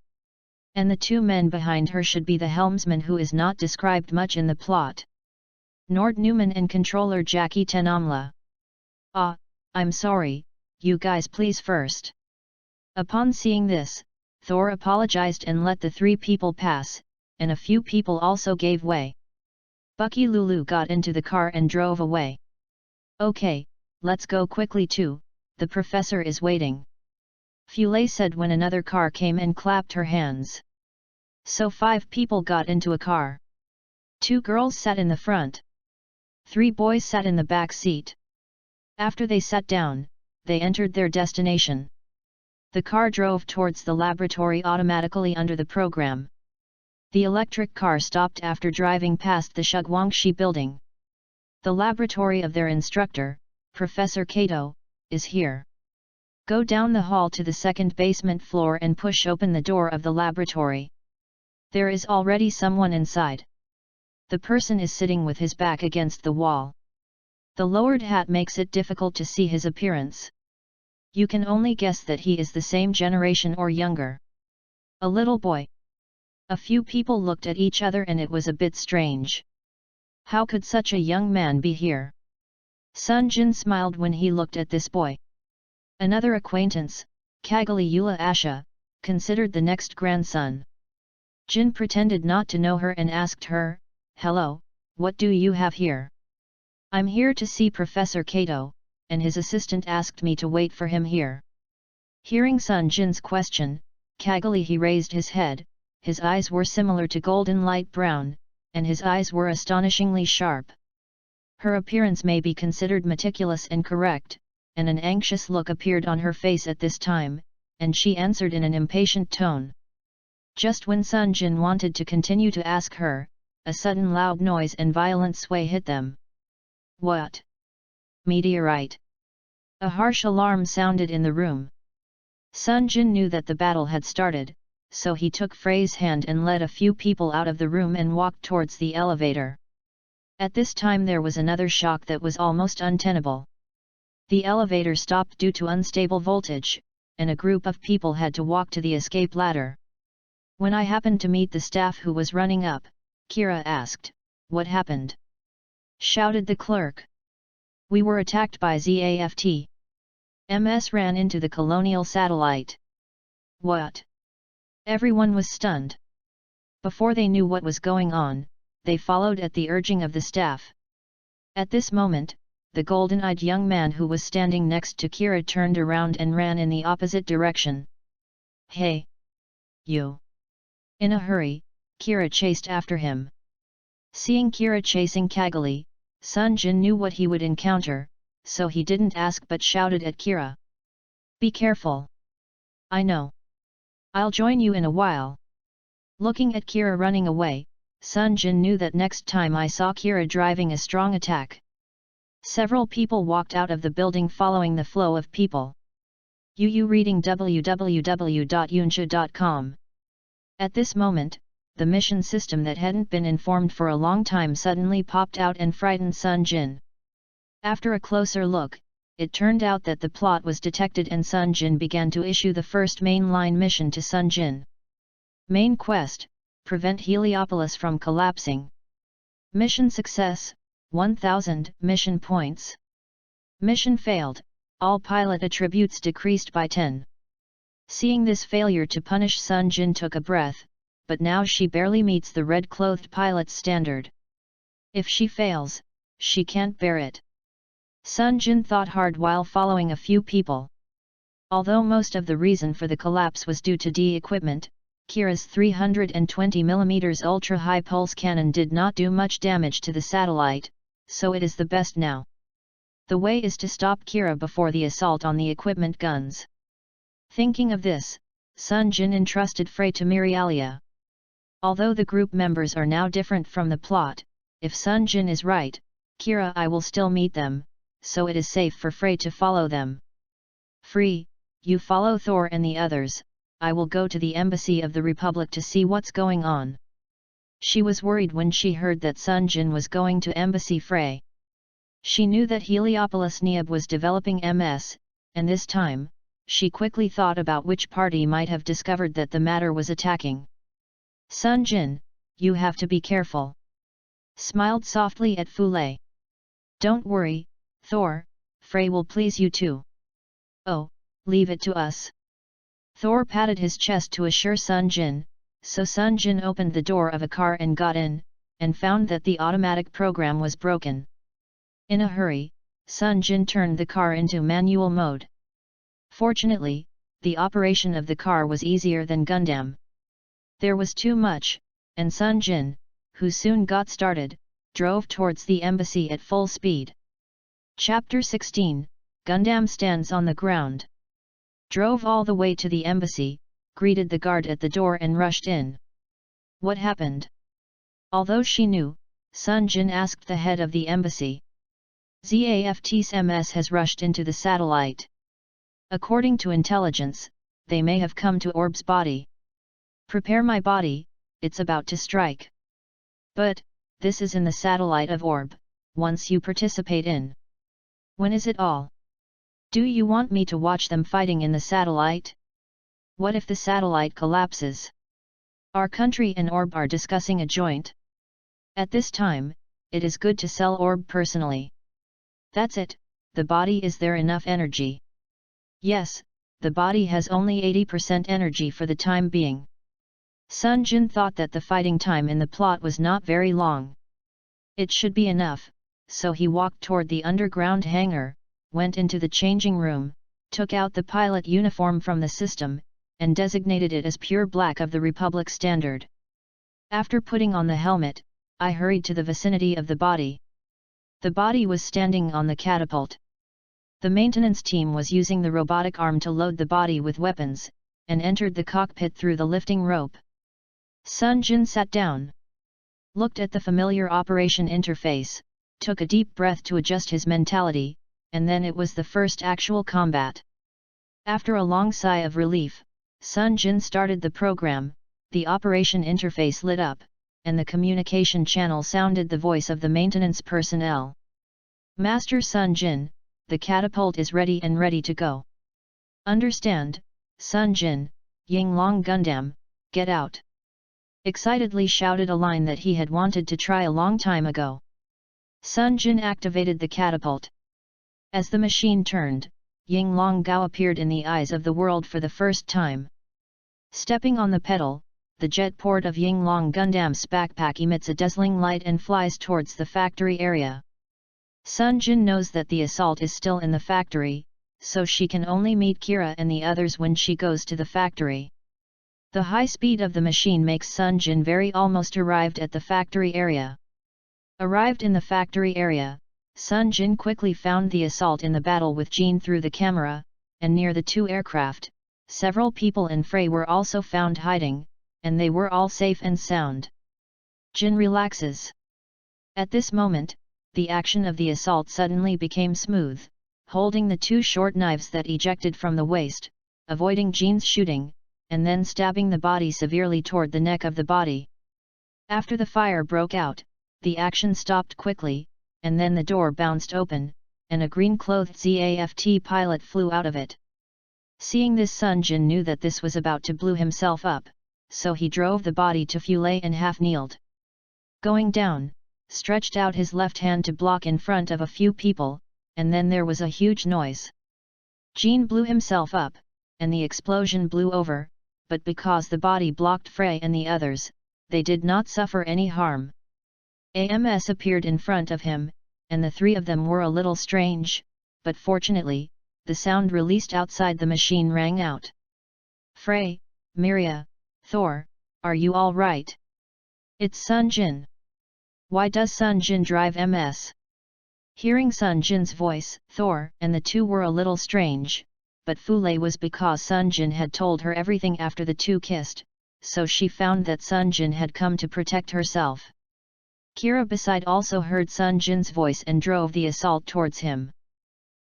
And the two men behind her should be the helmsman, who is not described much in the plot. Nord Newman and controller Jackie Tenamla. "Ah, I'm sorry, you guys please first." Upon seeing this, Thor apologized and let the 3 people pass, and a few people also gave way. Bucky Lulu got into the car and drove away. "Okay, let's go quickly too, the professor is waiting," Fiancé said when another car came and clapped her hands. So 5 people got into a car. 2 girls sat in the front. 3 boys sat in the back seat. After they sat down, they entered their destination. The car drove towards the laboratory automatically under the program. The electric car stopped after driving past the Shugwangshi building. "The laboratory of their instructor, Professor Kato, is here. Go down the hall to the 2nd basement floor and push open the door of the laboratory. There is already someone inside. The person is sitting with his back against the wall. The lowered hat makes it difficult to see his appearance. You can only guess that he is the same generation or younger. A little boy." A few people looked at each other and it was a bit strange. How could such a young man be here? Sunjin smiled when he looked at this boy. Another acquaintance, Kaggali Asha, considered the next grandson. Jin pretended not to know her and asked her, "Hello, what do you have here?" "I'm here to see Professor Kato, and his assistant asked me to wait for him here." Hearing Sunjin's question, Kaggali raised his head, his eyes were similar to golden light brown, and his eyes were astonishingly sharp. Her appearance may be considered meticulous and correct, and an anxious look appeared on her face at this time, and she answered in an impatient tone. Just when Sunjin wanted to continue to ask her, a sudden loud noise and violent sway hit them. "What? Meteorite!" A harsh alarm sounded in the room. Sunjin knew that the battle had started, so he took Frey's hand and led a few people out of the room and walked towards the elevator. At this time there was another shock that was almost untenable. The elevator stopped due to unstable voltage, and a group of people had to walk to the escape ladder. When I happened to meet the staff who was running up, Kira asked, "What happened?" Shouted the clerk. "We were attacked by ZAFT. MS ran into the colonial satellite." "What?" Everyone was stunned. Before they knew what was going on, they followed at the urging of the staff. At this moment, the golden-eyed young man who was standing next to Kira turned around and ran in the opposite direction. "Hey! You!" In a hurry, Kira chased after him. Seeing Kira chasing Kaggali, Sunjin knew what he would encounter, so he didn't ask but shouted at Kira. Be careful. I know. I'll join you in a while. Looking at Kira running away, Sunjin knew that next time I saw Kira driving a strong attack. Several people walked out of the building following the flow of people. Yu reading www.yunsha.com. At this moment, the mission system that hadn't been informed for a long time suddenly popped out and frightened Sunjin. After a closer look, it turned out that the plot was detected and Sunjin began to issue the first mainline mission to Sunjin. Main quest: prevent Heliopolis from collapsing. Mission success, 1000 mission points. Mission failed, all pilot attributes decreased by 10. Seeing this failure to punish, Sunjin took a breath, but now she barely meets the red-clothed pilot's standard. If she fails, she can't bear it. Sunjin thought hard while following a few people. Although most of the reason for the collapse was due to de-equipment, Kira's 320mm ultra-high pulse cannon did not do much damage to the satellite, so it is the best now. The way is to stop Kira before the assault on the equipment guns. Thinking of this, Sunjin entrusted Frey to Mirialia. Although the group members are now different from the plot, if Sunjin is right, Kira I will still meet them, so it is safe for Frey to follow them. Frey, you follow Thor and the others, I will go to the embassy of the Republic to see what's going on. She was worried when she heard that Sunjin was going to embassy Frey. She knew that Heliopolis Neab was developing MS, and this time, she quickly thought about which party might have discovered that the matter was attacking. Sunjin, you have to be careful. Smiled softly at Fule. Don't worry, Thor, Frey will please you too. Oh, leave it to us. Thor patted his chest to assure Sunjin, so Sunjin opened the door of a car and got in, and found that the automatic program was broken. In a hurry, Sunjin turned the car into manual mode. Fortunately, the operation of the car was easier than Gundam. There was too much, and Sunjin, who soon got started, drove towards the embassy at full speed. Chapter 16, Gundam stands on the ground. Drove all the way to the embassy, greeted the guard at the door and rushed in. What happened? Although she knew, Sunjin asked the head of the embassy. ZAFT's MS has rushed into the satellite. According to intelligence, they may have come to Orb's body. Prepare my body, it's about to strike. But, this is in the satellite of Orb, once you participate in. When is it all? Do you want me to watch them fighting in the satellite? What if the satellite collapses? Our country and Orb are discussing a joint. At this time, it is good to sell Orb personally. That's it, the body is there enough energy? Yes, the body has only 80% energy for the time being. Sunjin thought that the fighting time in the plot was not very long. It should be enough, so he walked toward the underground hangar, went into the changing room, took out the pilot uniform from the system, and designated it as pure black of the Republic standard. After putting on the helmet, I hurried to the vicinity of the body. The body was standing on the catapult. The maintenance team was using the robotic arm to load the body with weapons, and entered the cockpit through the lifting rope. Sunjin sat down. Looked at the familiar operation interface, took a deep breath to adjust his mentality, and then it was the first actual combat. After a long sigh of relief, Sunjin started the program, the operation interface lit up, and the communication channel sounded the voice of the maintenance personnel. Master Sunjin, the catapult is ready and ready to go. Understand, Sunjin, Yinglong Gundam, get out. Excitedly shouted a line that he had wanted to try a long time ago. Sunjin activated the catapult. As the machine turned, Yinglong Gao appeared in the eyes of the world for the first time. Stepping on the pedal, the jet port of Yinglong Gundam's backpack emits a dazzling light and flies towards the factory area. Sunjin knows that the assault is still in the factory, so she can only meet Kira and the others when she goes to the factory. The high speed of the machine makes Sunjin very almost arrived at the factory area. Arrived in the factory area, Sunjin quickly found the assault in the battle with Jean through the camera, and near the two aircraft, several people in Frey were also found hiding, and they were all safe and sound. Jin relaxes. At this moment, the action of the assault suddenly became smooth, holding the two short knives that ejected from the waist, avoiding Jean's shooting, and then stabbing the body severely toward the neck of the body. After the fire broke out, the action stopped quickly, and then the door bounced open, and a green-clothed ZAFT pilot flew out of it. Seeing this, Sunjin knew that this was about to blow himself up, so he drove the body to Fulay and half-kneeled. Going down, stretched out his left hand to block in front of a few people, and then there was a huge noise. Jean blew himself up, and the explosion blew over, but because the body blocked Frey and the others, they did not suffer any harm. AMS appeared in front of him, and the three of them were a little strange, but fortunately, the sound released outside the machine rang out. "Frey, Miria, Thor, are you all right? It's Sunjin. Why does Sunjin drive MS?" Hearing Sunjin's voice, Thor and the two were a little strange, but Fulay was because Sunjin had told her everything after the two kissed, so she found that Sunjin had come to protect herself. Kira beside also heard Sunjin's voice and drove the assault towards him.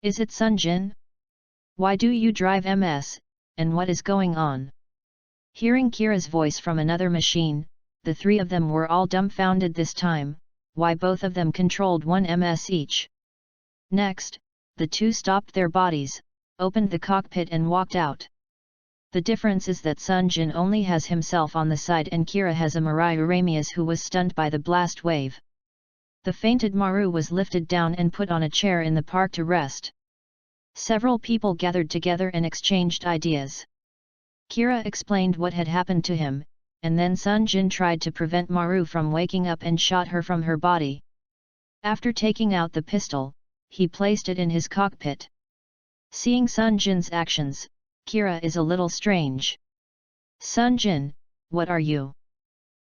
"Is it Sunjin? Why do you drive MS, and what is going on?" Hearing Kira's voice from another machine, the three of them were all dumbfounded this time, why both of them controlled one MS each. Next, the two stopped their bodies, opened the cockpit and walked out. The difference is that Sunjin only has himself on the side and Kira has a Mirai Uramias who was stunned by the blast wave. The fainted Maru was lifted down and put on a chair in the park to rest. Several people gathered together and exchanged ideas. Kira explained what had happened to him, and then Sunjin tried to prevent Maru from waking up and shot her from her body. After taking out the pistol, he placed it in his cockpit. Seeing Sunjin's actions, Kira is a little strange. "Sunjin, what are you?"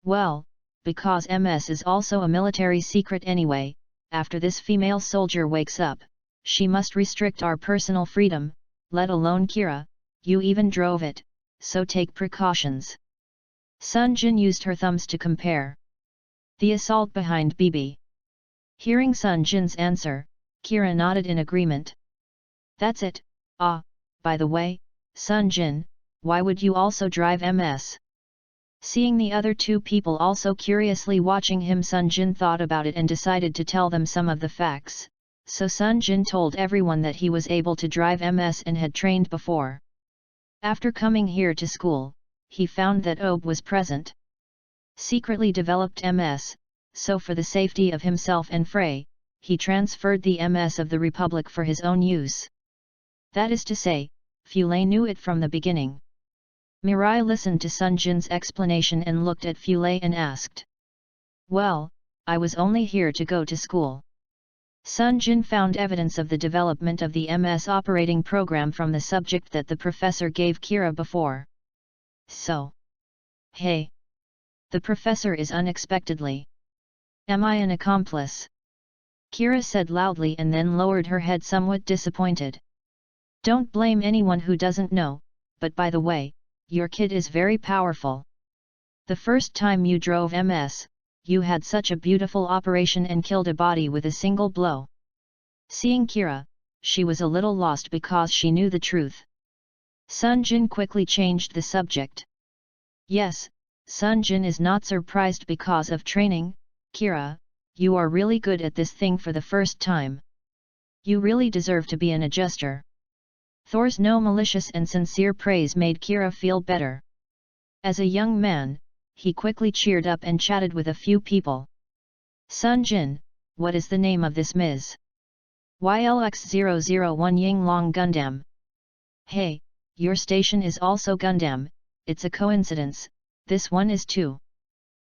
"Well, because MS is also a military secret anyway, after this female soldier wakes up, she must restrict our personal freedom, let alone Kira, you even drove it, so take precautions." Sunjin used her thumbs to compare. "The assault behind BB." Hearing Sunjin's answer, Kira nodded in agreement. "That's it. Ah, by the way, Sunjin, why would you also drive MS?" Seeing the other two people also curiously watching him, Sunjin thought about it and decided to tell them some of the facts, so Sunjin told everyone that he was able to drive MS and had trained before. After coming here to school, he found that Ob was present. Secretly developed MS, so for the safety of himself and Frey, he transferred the MS of the Republic for his own use. That is to say, Fulay knew it from the beginning. Mirai listened to Sunjin's explanation and looked at Fulay and asked. "Well, I was only here to go to school." Sunjin found evidence of the development of the MS operating program from the subject that the professor gave Kira before. "So? Hey! The professor is unexpectedly. Am I an accomplice?" Kira said loudly and then lowered her head somewhat disappointed. "Don't blame anyone who doesn't know, but by the way, your kid is very powerful. The first time you drove MS, you had such a beautiful operation and killed a body with a single blow." Seeing Kira, she was a little lost because she knew the truth. Sunjin quickly changed the subject. "Yes, Sunjin is not surprised because of training. Kira, you are really good at this thing for the first time. You really deserve to be an adjuster." Thor's no malicious and sincere praise made Kira feel better. As a young man, he quickly cheered up and chatted with a few people. "Sunjin, what is the name of this Ms. YLX001 Yinglong Gundam? Hey, your station is also Gundam, it's a coincidence, this one is too."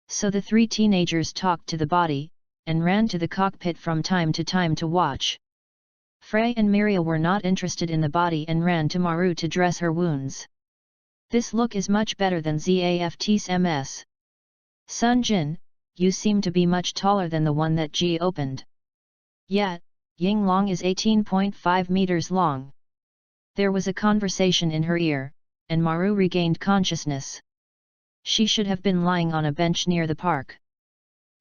So the three teenagers talked to the body, and ran to the cockpit from time to time to watch. Frey and Miria were not interested in the body and ran to Maru to dress her wounds. "This look is much better than ZAFT's MS. Sunjin, you seem to be much taller than the one that G opened. Yet, Ying Long is 18.5 meters long. There was a conversation in her ear, and Maru regained consciousness. She should have been lying on a bench near the park.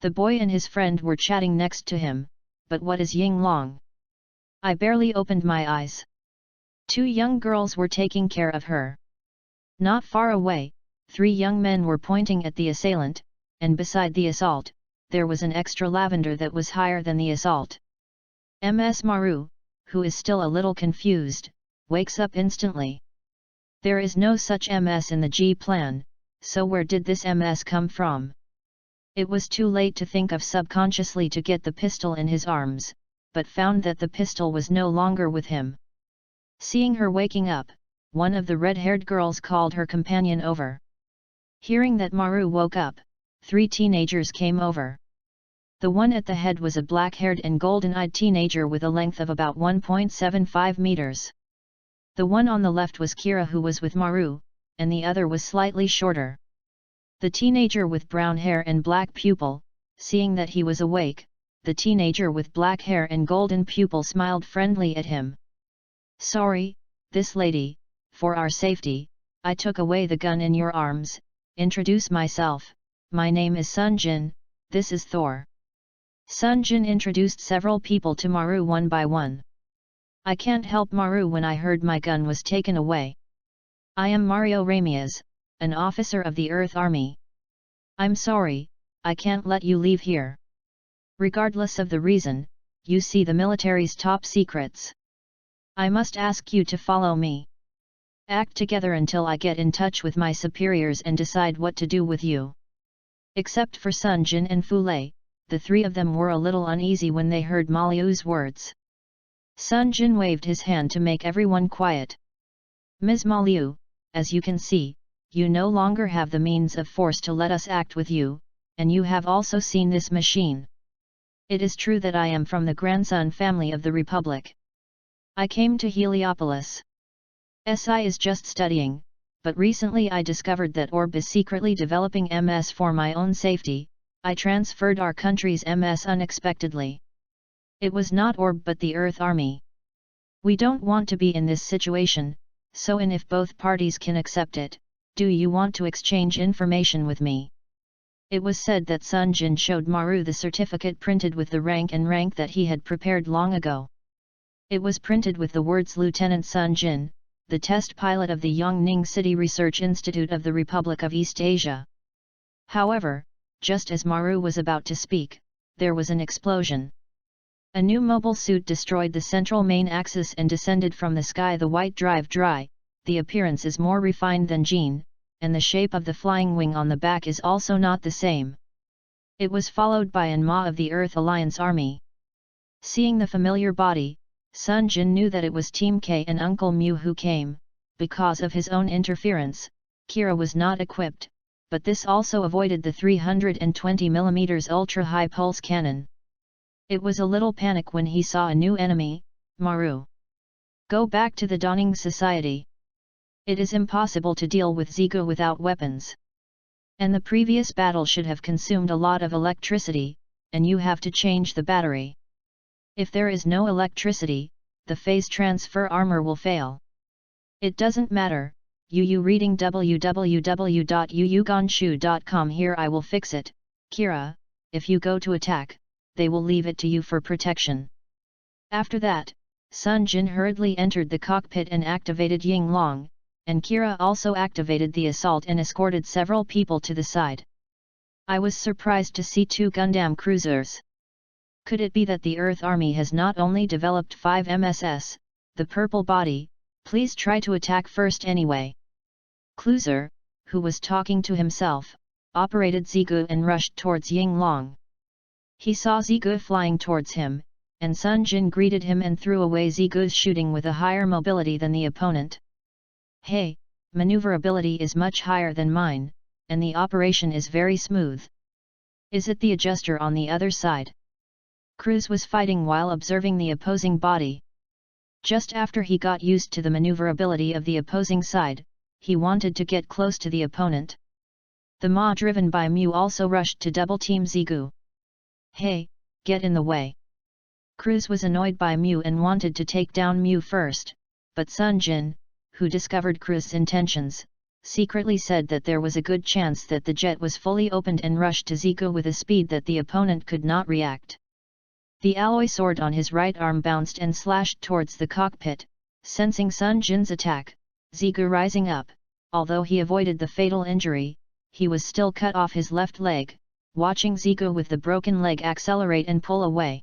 The boy and his friend were chatting next to him, but what is Ying Long? I barely opened my eyes. Two young girls were taking care of her. Not far away, three young men were pointing at the assailant, and beside the assault, there was an extra lavender that was higher than the assault. Ms. Maru, who is still a little confused, wakes up instantly. There is no such MS in the G plan, so where did this MS come from? It was too late to think of subconsciously to get the pistol in his arms, but found that the pistol was no longer with him. Seeing her waking up, one of the red-haired girls called her companion over. Hearing that Maru woke up, three teenagers came over. The one at the head was a black-haired and golden-eyed teenager with a length of about 1.75 meters. The one on the left was Kira, who was with Maru, and the other was slightly shorter. The teenager with brown hair and black pupil, seeing that he was awake, the teenager with black hair and golden pupil smiled friendly at him. Sorry, this lady, for our safety, I took away the gun in your arms. Introduce myself, my name is Sunjin, this is Thor. Sunjin introduced several people to Maru one by one. I can't help Maru when I heard my gun was taken away. I am Mario Ramirez, an officer of the Earth Army. I'm sorry, I can't let you leave here. Regardless of the reason, you see the military's top secrets. I must ask you to follow me. Act together until I get in touch with my superiors and decide what to do with you. Except for Sunjin and Fulei, the three of them were a little uneasy when they heard Maliu's words. Sunjin waved his hand to make everyone quiet. Ms. Maliu, as you can see, you no longer have the means of force to let us act with you, and you have also seen this machine. It is true that I am from the grandson family of the Republic. I came to Heliopolis. SI is just studying, but recently I discovered that Orb is secretly developing MS for my own safety. I transferred our country's MS unexpectedly. It was not Orb but the Earth Army. We don't want to be in this situation, so and if both parties can accept it, do you want to exchange information with me? It was said that Sunjin showed Maru the certificate printed with the rank and rank that he had prepared long ago. It was printed with the words Lieutenant Sunjin, the test pilot of the Yongning City Research Institute of the Republic of East Asia. However, just as Maru was about to speak, there was an explosion. A new mobile suit destroyed the central main axis and descended from the sky. The white drive dry, the appearance is more refined than Jean, and the shape of the flying wing on the back is also not the same. It was followed by an Ma of the Earth Alliance Army. Seeing the familiar body, Sunjin knew that it was Team K and Uncle Mew who came. Because of his own interference, Kira was not equipped, but this also avoided the 320mm ultra-high pulse cannon. It was a little panic when he saw a new enemy, Maru. Go back to the Dawning Society. It is impossible to deal with Zigu without weapons. And the previous battle should have consumed a lot of electricity, and you have to change the battery. If there is no electricity, the phase transfer armor will fail. It doesn't matter, reading www.yuyuganshu.com. Here I will fix it, Kira. If you go to attack, they will leave it to you for protection. After that, Sunjin hurriedly entered the cockpit and activated Ying Long, and Kira also activated the assault and escorted several people to the side. I was surprised to see two Gundam cruisers. Could it be that the Earth Army has not only developed 5 MSS, the purple body? Please try to attack first anyway. Cruiser, who was talking to himself, operated Zigu and rushed towards Ying Long. He saw Zigu flying towards him, and Sunjin greeted him and threw away Zigu's shooting with a higher mobility than the opponent. Hey, maneuverability is much higher than mine, and the operation is very smooth. Is it the adjuster on the other side? Cruz was fighting while observing the opposing body. Just after he got used to the maneuverability of the opposing side, he wanted to get close to the opponent. The Ma driven by Mu also rushed to double-team Zigu. Hey, get in the way. Cruz was annoyed by Mu and wanted to take down Mu first, but Sunjin, who discovered Cruz's intentions, secretly said that there was a good chance that the jet was fully opened and rushed to Zigu with a speed that the opponent could not react. The alloy sword on his right arm bounced and slashed towards the cockpit, sensing Sunjin's attack. Zigu rising up, although he avoided the fatal injury, he was still cut off his left leg, watching Zigu with the broken leg accelerate and pull away.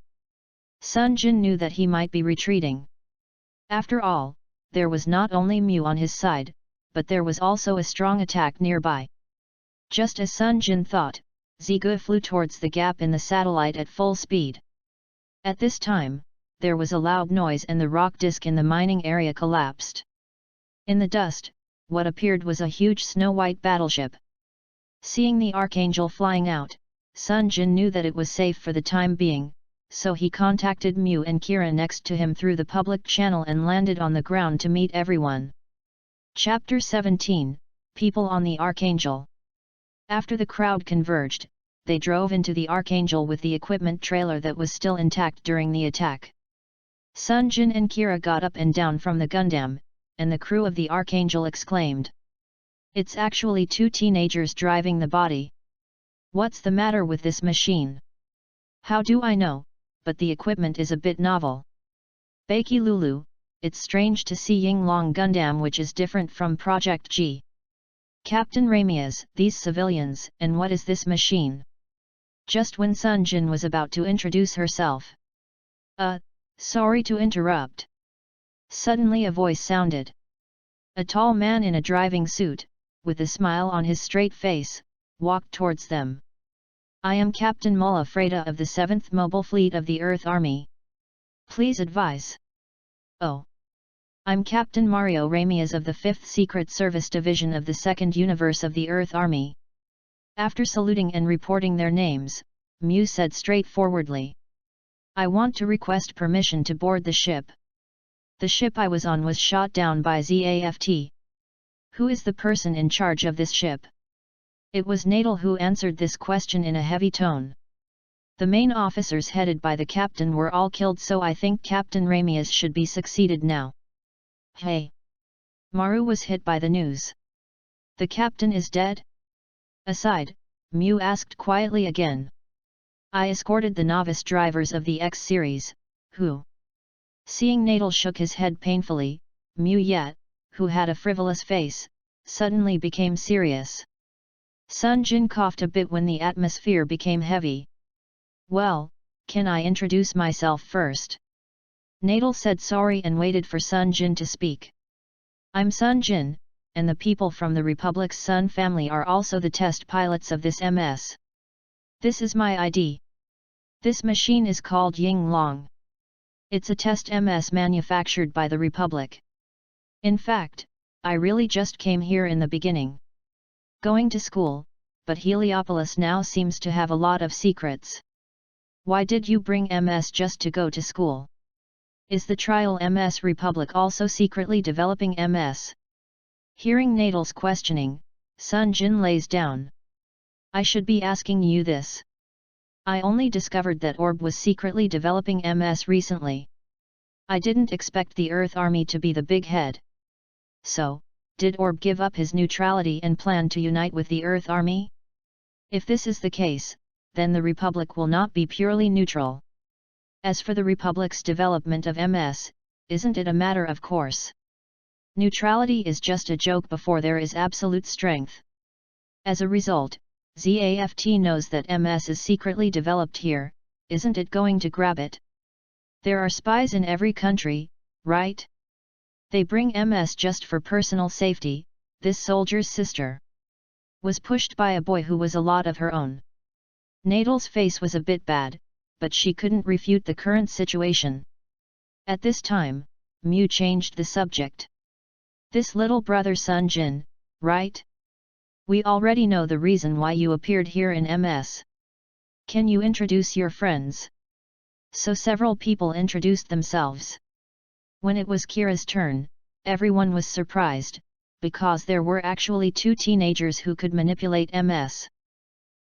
Sunjin knew that he might be retreating. After all, there was not only Mu on his side, but there was also a strong attack nearby. Just as Sunjin thought, Zigu flew towards the gap in the satellite at full speed. At this time, there was a loud noise and the rock disk in the mining area collapsed. In the dust, what appeared was a huge snow-white battleship. Seeing the Archangel flying out, Sunjin knew that it was safe for the time being, so he contacted Mu and Kira next to him through the public channel and landed on the ground to meet everyone. Chapter 17, People on the Archangel. After the crowd converged, they drove into the Archangel with the equipment trailer that was still intact during the attack. Sunjin and Kira got up and down from the Gundam, and the crew of the Archangel exclaimed, "It's actually two teenagers driving the body. What's the matter with this machine? How do I know, but the equipment is a bit novel. Baki Lulu, it's strange to see Yinglong Gundam which is different from Project G. Captain Ramias, these civilians, and what is this machine?" Just when Sunjin was about to introduce herself. Sorry to interrupt." Suddenly a voice sounded. A tall man in a driving suit, with a smile on his straight face, walked towards them. "I am Captain Mulla Freda of the 7th Mobile Fleet of the Earth Army. Please advise." "Oh. I'm Captain Mario Ramias of the 5th Secret Service Division of the 2nd Universe of the Earth Army." After saluting and reporting their names, Mu said straightforwardly, "I want to request permission to board the ship. The ship I was on was shot down by ZAFT. Who is the person in charge of this ship?" It was Nadal who answered this question in a heavy tone. "The main officers headed by the captain were all killed, so I think Captain Ramias should be succeeded now." "Hey! Maru was hit by the news. The captain is dead?" Aside, Mu asked quietly again. "I escorted the novice drivers of the X series, who..." Seeing Nadal shook his head painfully, Mu Yet, who had a frivolous face, suddenly became serious. Sunjin coughed a bit when the atmosphere became heavy. "Well, can I introduce myself first?" Nadal said sorry and waited for Sunjin to speak. "I'm Sunjin, and the people from the Republic's Sun family are also the test pilots of this MS. This is my ID. This machine is called Yinglong. It's a test MS manufactured by the Republic. In fact, I really just came here in the beginning. Going to school, but Heliopolis now seems to have a lot of secrets. Why did you bring MS just to go to school? Is the trial MS Republic also secretly developing MS?" Hearing Nadal's questioning, Sunjin lays down. "I should be asking you this. I only discovered that Orb was secretly developing MS recently. I didn't expect the Earth Army to be the big head. So, did Orb give up his neutrality and plan to unite with the Earth Army? If this is the case, then the Republic will not be purely neutral. As for the Republic's development of MS, isn't it a matter of course? Neutrality is just a joke before there is absolute strength. As a result, ZAFT knows that MS is secretly developed here, isn't it going to grab it? There are spies in every country, right? They bring MS just for personal safety." This soldier's sister was pushed by a boy who was a lot of her own. Nadal's face was a bit bad, but she couldn't refute the current situation. At this time, Mu changed the subject. "This little brother Sunjin, right? We already know the reason why you appeared here in MS. Can you introduce your friends?" So several people introduced themselves. When it was Kira's turn, everyone was surprised, because there were actually 2 teenagers who could manipulate MS.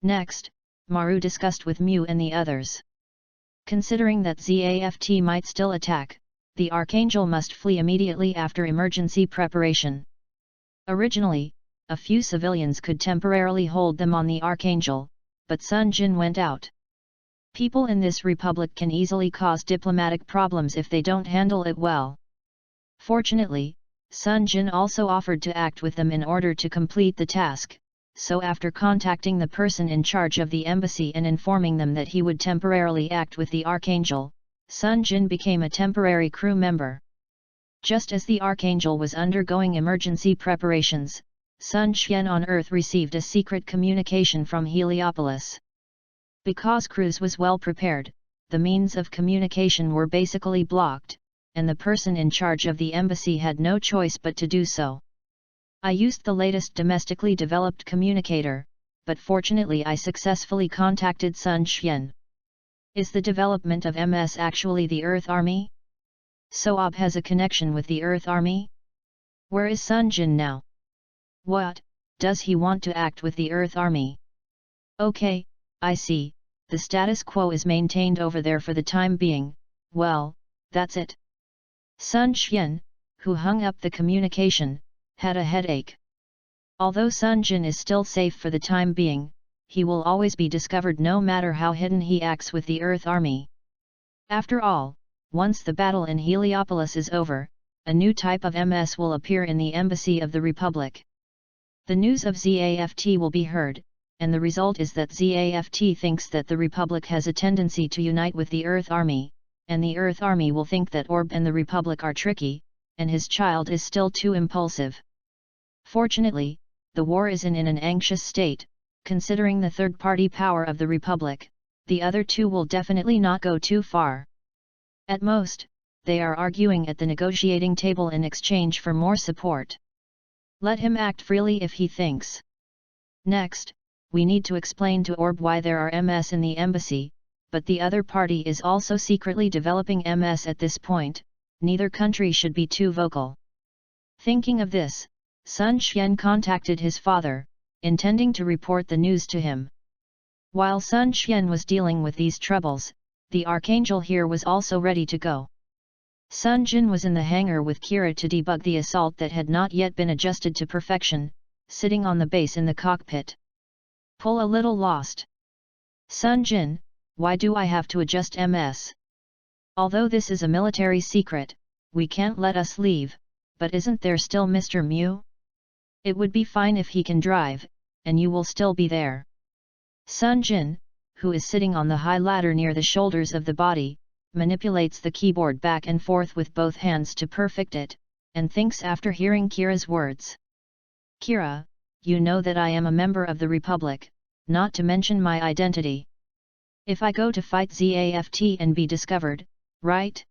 Next, Maru discussed with Mu and the others. Considering that ZAFT might still attack, the Archangel must flee immediately after emergency preparation. Originally, a few civilians could temporarily hold them on the Archangel, but Sunjin went out. People in this republic can easily cause diplomatic problems if they don't handle it well. Fortunately, Sunjin also offered to act with them in order to complete the task, so after contacting the person in charge of the embassy and informing them that he would temporarily act with the Archangel, Sunjin became a temporary crew member. Just as the Archangel was undergoing emergency preparations, Sun Xian on Earth received a secret communication from Heliopolis. Because Truce was well prepared, the means of communication were basically blocked, and the person in charge of the embassy had no choice but to do so. I used the latest domestically developed communicator, but fortunately I successfully contacted Sun Xian. Is the development of MS actually the Earth Army? Soab has a connection with the Earth Army? Where is Sunjin now? What, does he want to act with the Earth Army? Okay, I see, the status quo is maintained over there for the time being. Well, that's it. Sun Xian, who hung up the communication, had a headache. Although Sunjin is still safe for the time being, he will always be discovered no matter how hidden he acts with the Earth Army. After all, once the battle in Heliopolis is over, a new type of MS will appear in the embassy of the Republic. The news of ZAFT will be heard, and the result is that ZAFT thinks that the Republic has a tendency to unite with the Earth Army, and the Earth Army will think that Orb and the Republic are tricky, and his child is still too impulsive. Fortunately, the war is in an anxious state. Considering the third-party power of the Republic, the other two will definitely not go too far. At most, they are arguing at the negotiating table in exchange for more support. Let him act freely if he thinks. Next, we need to explain to Orb why there are MS in the embassy, but the other party is also secretly developing MS at this point. Neither country should be too vocal. Thinking of this, Sun Xian contacted his father, intending to report the news to him. While Sun Xian was dealing with these troubles, the Archangel here was also ready to go. Sunjin was in the hangar with Kira to debug the assault that had not yet been adjusted to perfection, sitting on the base in the cockpit. Pull a little lost. Sunjin, why do I have to adjust MS? Although this is a military secret, we can't let us leave, but isn't there still Mr. Mu? It would be fine if he can drive, and you will still be there. Sunjin, who is sitting on the high ladder near the shoulders of the body, manipulates the keyboard back and forth with both hands to perfect it, and thinks after hearing Kira's words. Kira, you know that I am a member of the Republic, not to mention my identity. If I go to fight ZAFT and be discovered, right?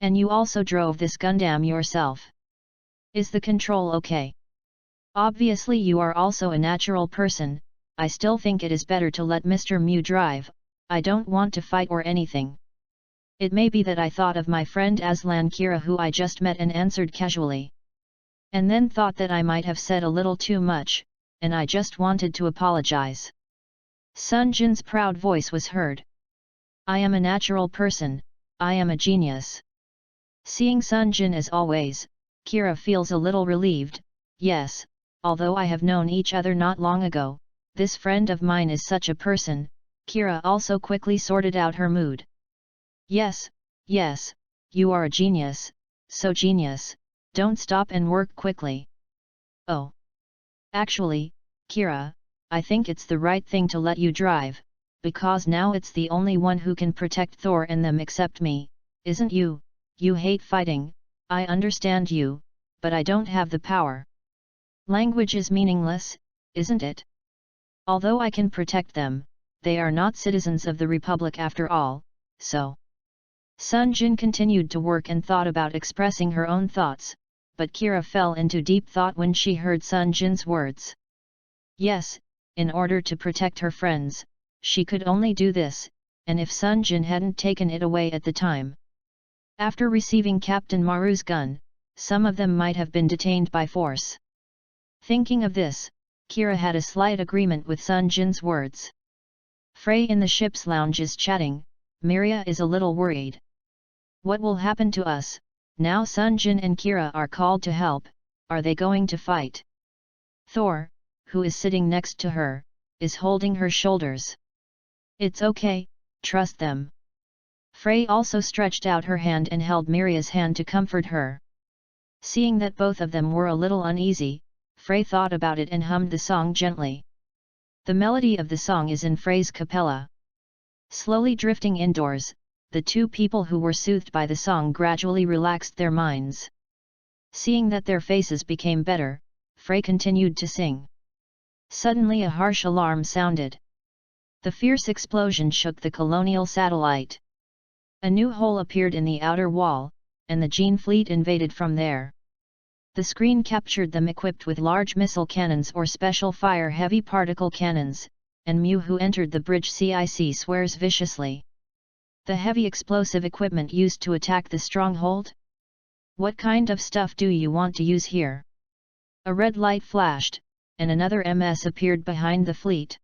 And you also drove this Gundam yourself. Is the control okay? Obviously you are also a natural person. I still think it is better to let Mr. Mu drive. I don't want to fight or anything. It may be that I thought of my friend Aslan Kira, who I just met, and answered casually. And then thought that I might have said a little too much, and I just wanted to apologize. Sunjin's proud voice was heard. I am a natural person, I am a genius. Seeing Sunjin as always, Kira feels a little relieved. Yes, although I have known each other not long ago, this friend of mine is such a person. Kira also quickly sorted out her mood. Yes, yes, you are a genius, so genius, don't stop and work quickly. Oh. Actually, Kira, I think it's the right thing to let you drive, because now it's the only one who can protect Thor and them except me, isn't you? You hate fighting, I understand you, but I don't have the power. Language is meaningless, isn't it? Although I can protect them, they are not citizens of the Republic after all, so... Sunjin continued to work and thought about expressing her own thoughts, but Kira fell into deep thought when she heard Sunjin's words. Yes, in order to protect her friends, she could only do this, and if Sunjin hadn't taken it away at the time. After receiving Captain Maru's gun, some of them might have been detained by force. Thinking of this, Kira had a slight agreement with Sunjin's words. Frey in the ship's lounge is chatting. Miria is a little worried. What will happen to us, now Sunjin and Kira are called to help? Are they going to fight? Thor, who is sitting next to her, is holding her shoulders. It's okay, trust them. Frey also stretched out her hand and held Miria's hand to comfort her. Seeing that both of them were a little uneasy, Frey thought about it and hummed the song gently. The melody of the song is in Frey's capella. Slowly drifting indoors, the two people who were soothed by the song gradually relaxed their minds. Seeing that their faces became better, Frey continued to sing. Suddenly a harsh alarm sounded. The fierce explosion shook the colonial satellite. A new hole appeared in the outer wall, and the Gene fleet invaded from there. The screen captured them equipped with large missile cannons or special fire heavy particle cannons, and Mew, who entered the bridge CIC, swears viciously. The heavy explosive equipment used to attack the stronghold? What kind of stuff do you want to use here? A red light flashed, and another MS appeared behind the fleet.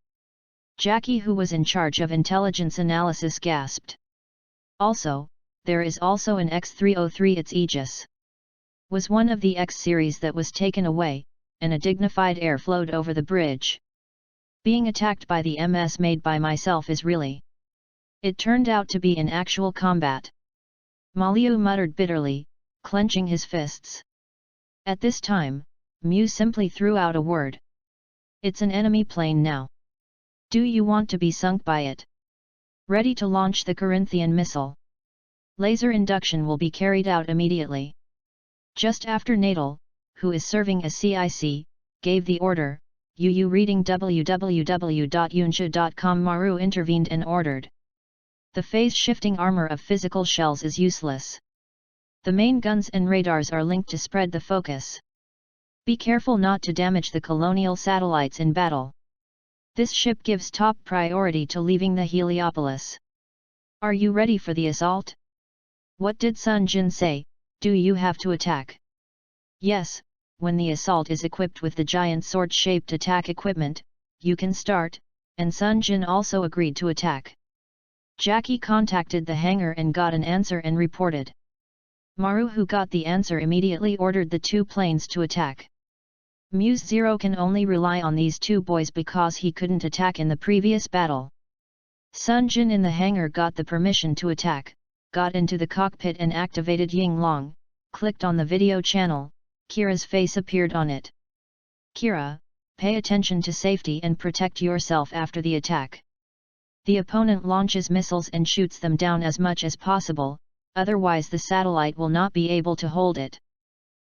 Jackie, who was in charge of intelligence analysis, gasped. Also, there is also an X-303, its Aegis. Was one of the X series that was taken away, and a dignified air flowed over the bridge. Being attacked by the MS made by myself is really. It turned out to be in actual combat. Maliu muttered bitterly, clenching his fists. At this time, Mew simply threw out a word. It's an enemy plane now. Do you want to be sunk by it? Ready to launch the Corinthian missile. Laser induction will be carried out immediately. Just after Natal, who is serving as CIC, gave the order, reading www.yunsha.com. Maru intervened and ordered. The phase-shifting armor of physical shells is useless. The main guns and radars are linked to spread the focus. Be careful not to damage the colonial satellites in battle. This ship gives top priority to leaving the Heliopolis. Are you ready for the assault? What did Sunjin say? Do you have to attack? Yes, when the assault is equipped with the giant sword-shaped attack equipment, you can start, and Sunjin also agreed to attack. Jackie contacted the hangar and got an answer and reported. Maru, who got the answer, immediately ordered the two planes to attack. Muse Zero can only rely on these two boys because he couldn't attack in the previous battle. Sunjin in the hangar got the permission to attack, got into the cockpit and activated Yinglong, clicked on the video channel. Kira's face appeared on it. Kira, pay attention to safety and protect yourself after the attack. The opponent launches missiles and shoots them down as much as possible, otherwise the satellite will not be able to hold it.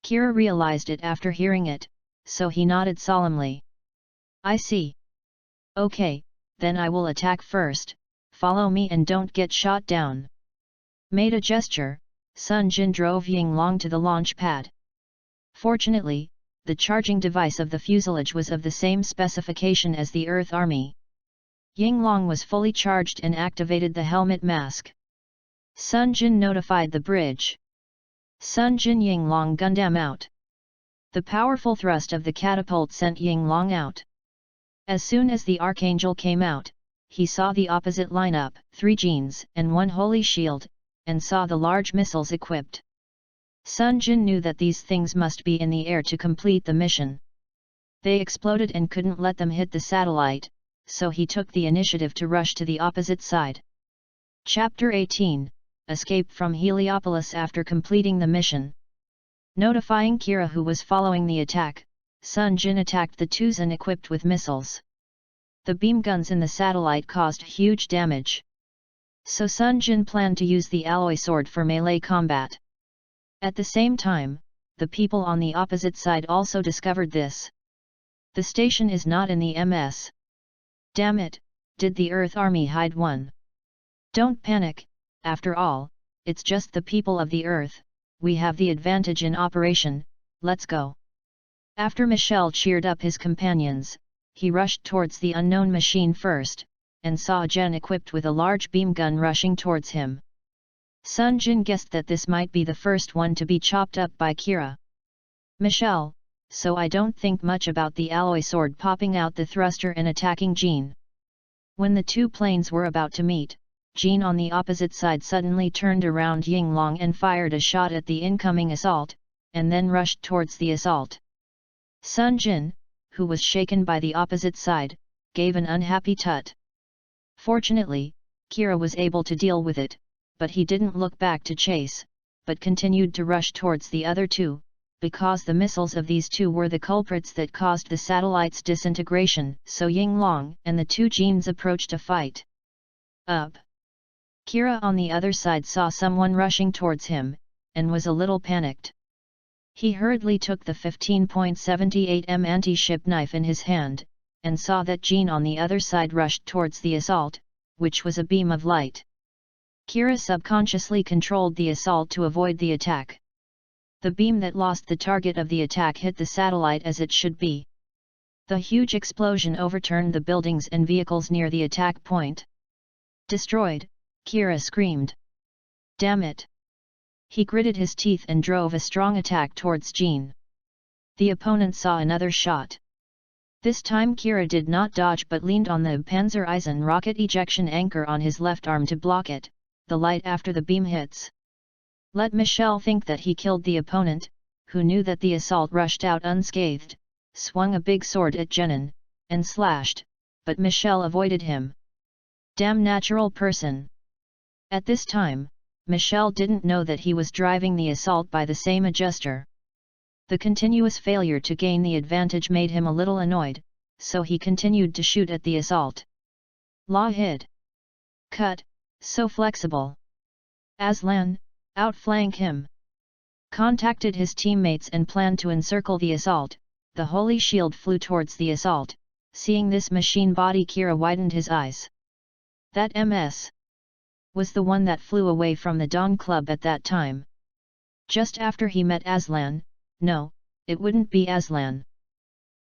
Kira realized it after hearing it, so he nodded solemnly. I see. Okay, then I will attack first, follow me and don't get shot down. Made a gesture, Sunjin drove Yinglong to the launch pad. Fortunately, the charging device of the fuselage was of the same specification as the Earth Army. Yinglong was fully charged and activated the helmet mask. Sunjin notified the bridge. Sunjin Yinglong Gundam out. The powerful thrust of the catapult sent Yinglong out. As soon as the Archangel came out, he saw the opposite lineup, 3 Genes and 1 Holy Shield, and saw the large missiles equipped. Sunjin knew that these things must be in the air to complete the mission. They exploded and couldn't let them hit the satellite, so he took the initiative to rush to the opposite side. Chapter 18, Escape from Heliopolis. After completing the mission, notifying Kira, who was following the attack, Sunjin attacked the Tuzan equipped with missiles. The beam guns in the satellite caused huge damage. So Sunjin planned to use the alloy sword for melee combat. At the same time, the people on the opposite side also discovered this. The station is not in the MS. Damn it, did the Earth Army hide one? Don't panic, after all, it's just the people of the Earth, we have the advantage in operation, let's go. After Michel cheered up his companions, he rushed towards the unknown machine first, and saw Jen equipped with a large beam gun rushing towards him. Sunjin guessed that this might be the first one to be chopped up by Kira. Michel, so I don't think much about the alloy sword popping out the thruster and attacking Jean. When the two planes were about to meet, Jean on the opposite side suddenly turned around Yinglong and fired a shot at the incoming assault, and then rushed towards the assault. Sunjin, who was shaken by the opposite side, gave an unhappy tut. Fortunately, Kira was able to deal with it, but he didn't look back to chase, but continued to rush towards the other two, because the missiles of these two were the culprits that caused the satellite's disintegration. So Yinglong and the two Jeans approached a fight. Up. Kira on the other side saw someone rushing towards him, and was a little panicked. He hurriedly took the 15.78mm anti-ship knife in his hand, and saw that Jean on the other side rushed towards the assault, which was a beam of light. Kira subconsciously controlled the assault to avoid the attack. The beam that lost the target of the attack hit the satellite as it should be. The huge explosion overturned the buildings and vehicles near the attack point. Destroyed, Kira screamed. Damn it! He gritted his teeth and drove a strong attack towards Jean. The opponent saw another shot. This time Kira did not dodge but leaned on the Panzer-Eisen rocket ejection anchor on his left arm to block it, the light after the beam hits. Let Michel think that he killed the opponent, who knew that the assault rushed out unscathed, swung a big sword at Jenin, and slashed, but Michel avoided him. Damn natural person! At this time, Michel didn't know that he was driving the assault by the same adjuster. The continuous failure to gain the advantage made him a little annoyed, so he continued to shoot at the assault. Law hid. Cut, so flexible. Aslan, outflank him. Contacted his teammates and planned to encircle the assault. The holy shield flew towards the assault. Seeing this machine body, Kira widened his eyes. That MS was the one that flew away from the Dawn Club at that time. Just after he met Aslan. No, it wouldn't be Aslan.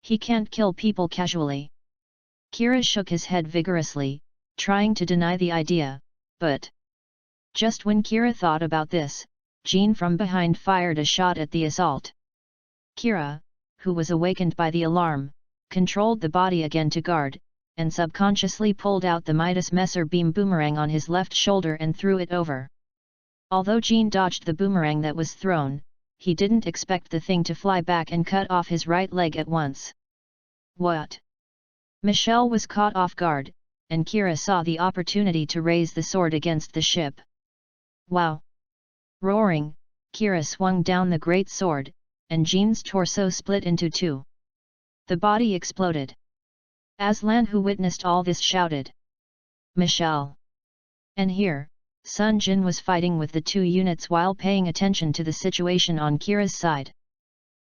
He can't kill people casually. Kira shook his head vigorously, trying to deny the idea, but just when Kira thought about this, Jean from behind fired a shot at the assault. Kira, who was awakened by the alarm, controlled the body again to guard, and subconsciously pulled out the Midas Messer beam boomerang on his left shoulder and threw it over. Although Jean dodged the boomerang that was thrown, he didn't expect the thing to fly back and cut off his right leg at once. What? Michel was caught off guard, and Kira saw the opportunity to raise the sword against the ship. Wow! Roaring, Kira swung down the great sword, and Jean's torso split into two. The body exploded. Aslan, who witnessed all this, shouted, Michel! And here, Sunjin was fighting with the two units while paying attention to the situation on Kira's side.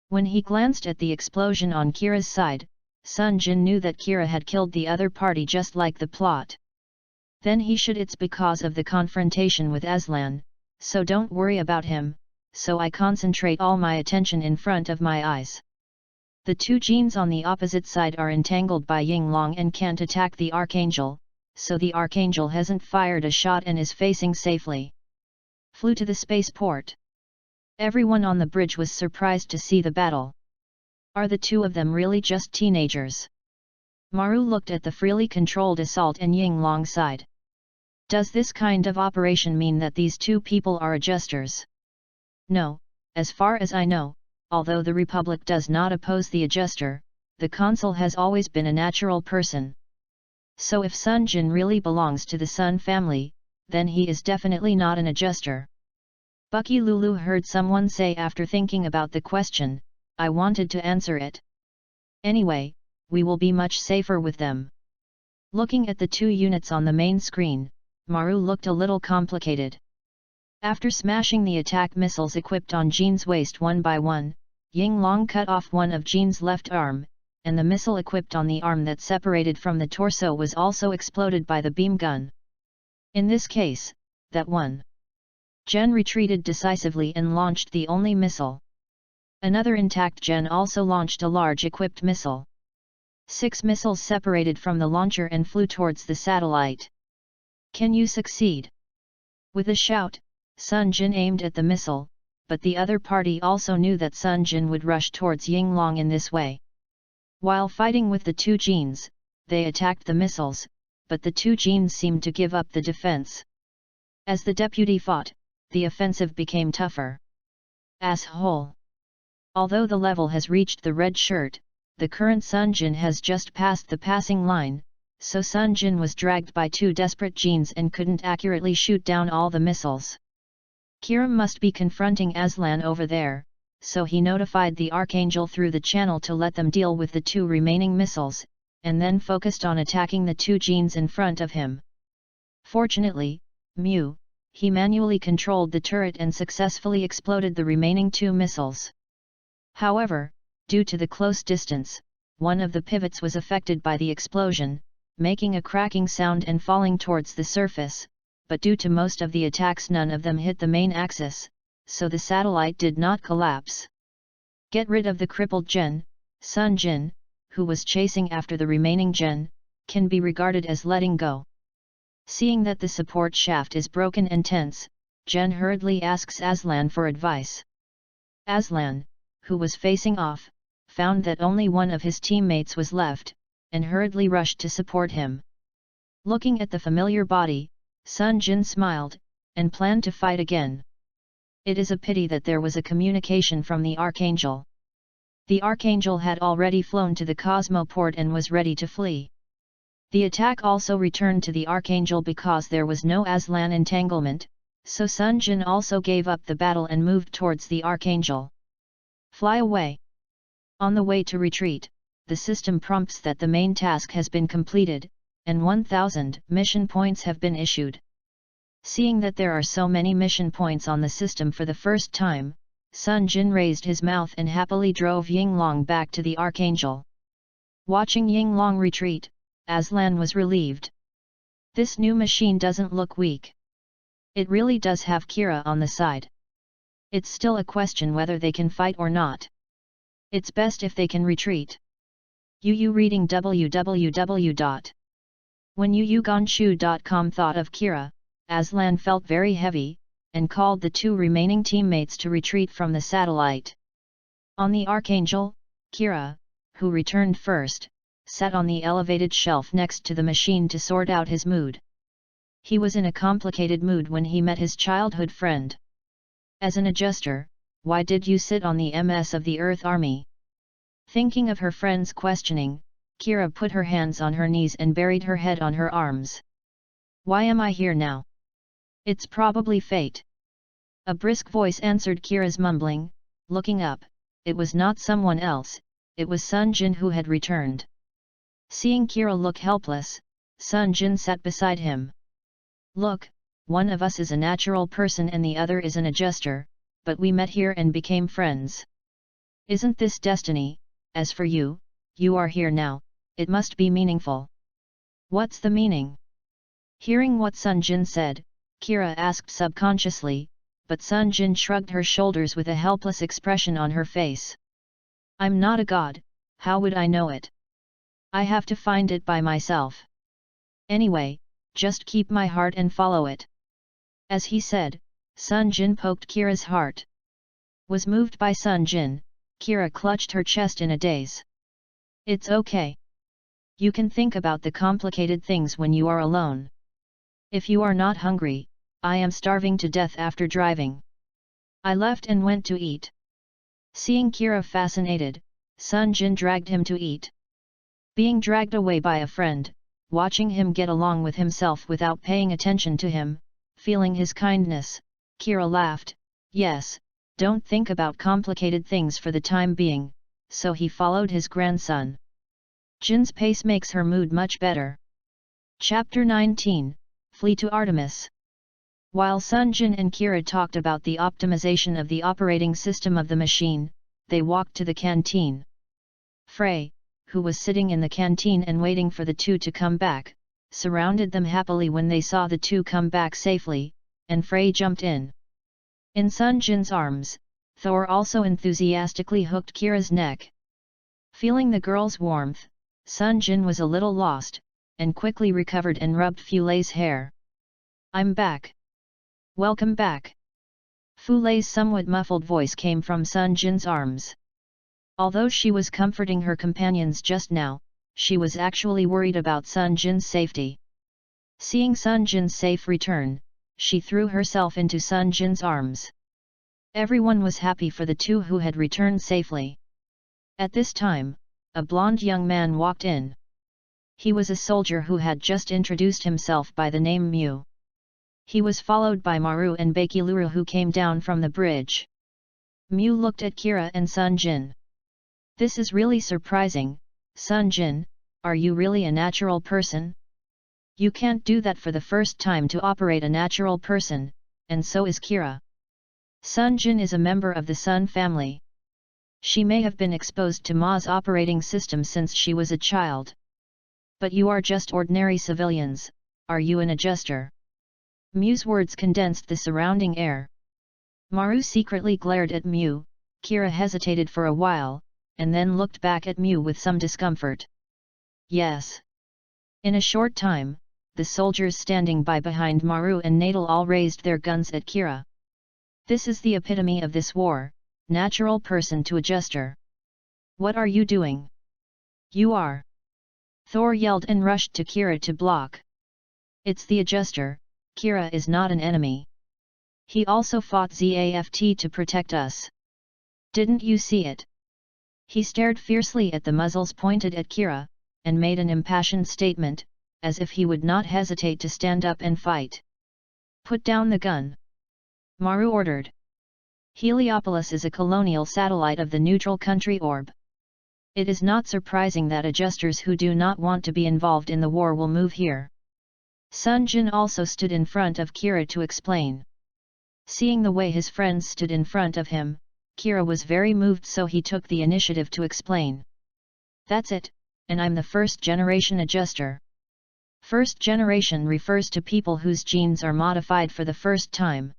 When he glanced at the explosion on Kira's side, Sunjin knew that Kira had killed the other party just like the plot. Then he should. It's because of the confrontation with Aslan, so don't worry about him, so I concentrate all my attention in front of my eyes. The two Jeans on the opposite side are entangled by Yinglong and can't attack the Archangel, so the Archangel hasn't fired a shot and is facing safely. Flew to the spaceport. Everyone on the bridge was surprised to see the battle. Are the two of them really just teenagers? Maru looked at the freely controlled assault and Yinglong's side. Does this kind of operation mean that these two people are adjusters? No, as far as I know, although the Republic does not oppose the adjuster, the consul has always been a natural person. So if Sunjin really belongs to the Sun family, then he is definitely not an adjuster. Bucky Lulu heard someone say after thinking about the question. I wanted to answer it. Anyway, we will be much safer with them. Looking at the two units on the main screen, Maru looked a little complicated. After smashing the attack missiles equipped on Jean's waist one by one, Yinglong cut off one of Jean's left arm, and the missile equipped on the arm that separated from the torso was also exploded by the beam gun. In this case, that one. Jen retreated decisively and launched the only missile. Another intact Jen also launched a large equipped missile. 6 missiles separated from the launcher and flew towards the satellite. Can you succeed? With a shout, Sunjin aimed at the missile, but the other party also knew that Sunjin would rush towards Yinglong in this way. While fighting with the two genes, they attacked the missiles, but the two genes seemed to give up the defense. As the deputy fought, the offensive became tougher. Asshole! Although the level has reached the red shirt, the current Sunjin has just passed the passing line, so Sunjin was dragged by two desperate genes and couldn't accurately shoot down all the missiles. Kira must be confronting Aslan over there, so he notified the Archangel through the channel to let them deal with the two remaining missiles, and then focused on attacking the two genes in front of him. Fortunately, he manually controlled the turret and successfully exploded the remaining two missiles. However, due to the close distance, one of the pivots was affected by the explosion, making a cracking sound and falling towards the surface, but due to most of the attacks none of them hit the main axis, so the satellite did not collapse. Get rid of the crippled gen, Sunjin, who was chasing after the remaining gen, can be regarded as letting go. Seeing that the support shaft is broken and tense, Jen hurriedly asks Aslan for advice. Aslan, who was facing off, found that only one of his teammates was left, and hurriedly rushed to support him. Looking at the familiar body, Sunjin smiled, and planned to fight again. It is a pity that there was a communication from the Archangel. The Archangel had already flown to the Cosmoport and was ready to flee. The attack also returned to the Archangel because there was no Aslan entanglement, so Sunjin also gave up the battle and moved towards the Archangel. Fly away! On the way to retreat, the system prompts that the main task has been completed, and 1000 mission points have been issued. Seeing that there are so many mission points on the system for the first time, Sunjin raised his mouth and happily drove Yinglong back to the Archangel. Watching Yinglong retreat, Aslan was relieved. This new machine doesn't look weak. It really does have Kira on the side. It's still a question whether they can fight or not. It's best if they can retreat. Reading www.whenuyugonshu.com thought of Kira, Aslan felt very heavy, and called the two remaining teammates to retreat from the satellite. On the Archangel, Kira, who returned first, sat on the elevated shelf next to the machine to sort out his mood. He was in a complicated mood when he met his childhood friend. As an adjuster, why did you sit on the MS of the Earth Army? Thinking of her friend's questioning, Kira put her hands on her knees and buried her head on her arms. Why am I here now? It's probably fate. A brisk voice answered Kira's mumbling. Looking up, it was not someone else, it was Sunjin who had returned. Seeing Kira look helpless, Sunjin sat beside him. Look, one of us is a natural person and the other is an adjuster, but we met here and became friends. Isn't this destiny? As for you, you are here now, it must be meaningful. What's the meaning? Hearing what Sunjin said, Kira asked subconsciously, but Sunjin shrugged her shoulders with a helpless expression on her face. I'm not a god, how would I know it? I have to find it by myself. Anyway, just keep my heart and follow it. As he said, Sunjin poked Kira's heart. Was moved by Sunjin, Kira clutched her chest in a daze. It's okay. You can think about the complicated things when you are alone. If you are not hungry, I am starving to death after driving. I left and went to eat. Seeing Kira fascinated, Sunjin dragged him to eat. Being dragged away by a friend, watching him get along with himself without paying attention to him, feeling his kindness, Kira laughed. Yes, don't think about complicated things for the time being, so he followed his grandson. Jin's pace makes her mood much better. Chapter 19, Flee to Artemis. While Sunjin and Kira talked about the optimization of the operating system of the machine, they walked to the canteen. Frey, who was sitting in the canteen and waiting for the two to come back, surrounded them happily when they saw the two come back safely, and Frey jumped in. In Sunjin's arms, Thor also enthusiastically hooked Kira's neck. Feeling the girl's warmth, Sunjin was a little lost, and quickly recovered and rubbed Fulay's hair. I'm back. Welcome back. Fu Lei's somewhat muffled voice came from Sunjin's arms. Although she was comforting her companions just now, she was actually worried about Sunjin's safety. Seeing Sunjin's safe return, she threw herself into Sunjin's arms. Everyone was happy for the two who had returned safely. At this time, a blonde young man walked in. He was a soldier who had just introduced himself by the name Mew. He was followed by Maru and Bakiluru who came down from the bridge. Mew looked at Kira and Sunjin. This is really surprising, Sunjin, are you really a natural person? You can't do that for the first time to operate a natural person, and so is Kira. Sunjin is a member of the Sun family. She may have been exposed to Ma's operating system since she was a child. But you are just ordinary civilians, are you an adjuster? Mew's words condensed the surrounding air. Maru secretly glared at Mew, Kira hesitated for a while, and then looked back at Mew with some discomfort. Yes. In a short time, the soldiers standing by behind Maru and Nadal all raised their guns at Kira. This is the epitome of this war, natural person to adjuster. What are you doing? You are. Thor yelled and rushed to Kira to block. It's the adjuster, Kira is not an enemy. He also fought ZAFT to protect us. Didn't you see it? He stared fiercely at the muzzles pointed at Kira, and made an impassioned statement, as if he would not hesitate to stand up and fight. Put down the gun. Maru ordered. Heliopolis is a colonial satellite of the neutral country orb. It is not surprising that adjusters who do not want to be involved in the war will move here. Sunjin also stood in front of Kira to explain. Seeing the way his friends stood in front of him, Kira was very moved, so he took the initiative to explain. That's it, and I'm the first generation adjuster. First generation refers to people whose genes are modified for the first time.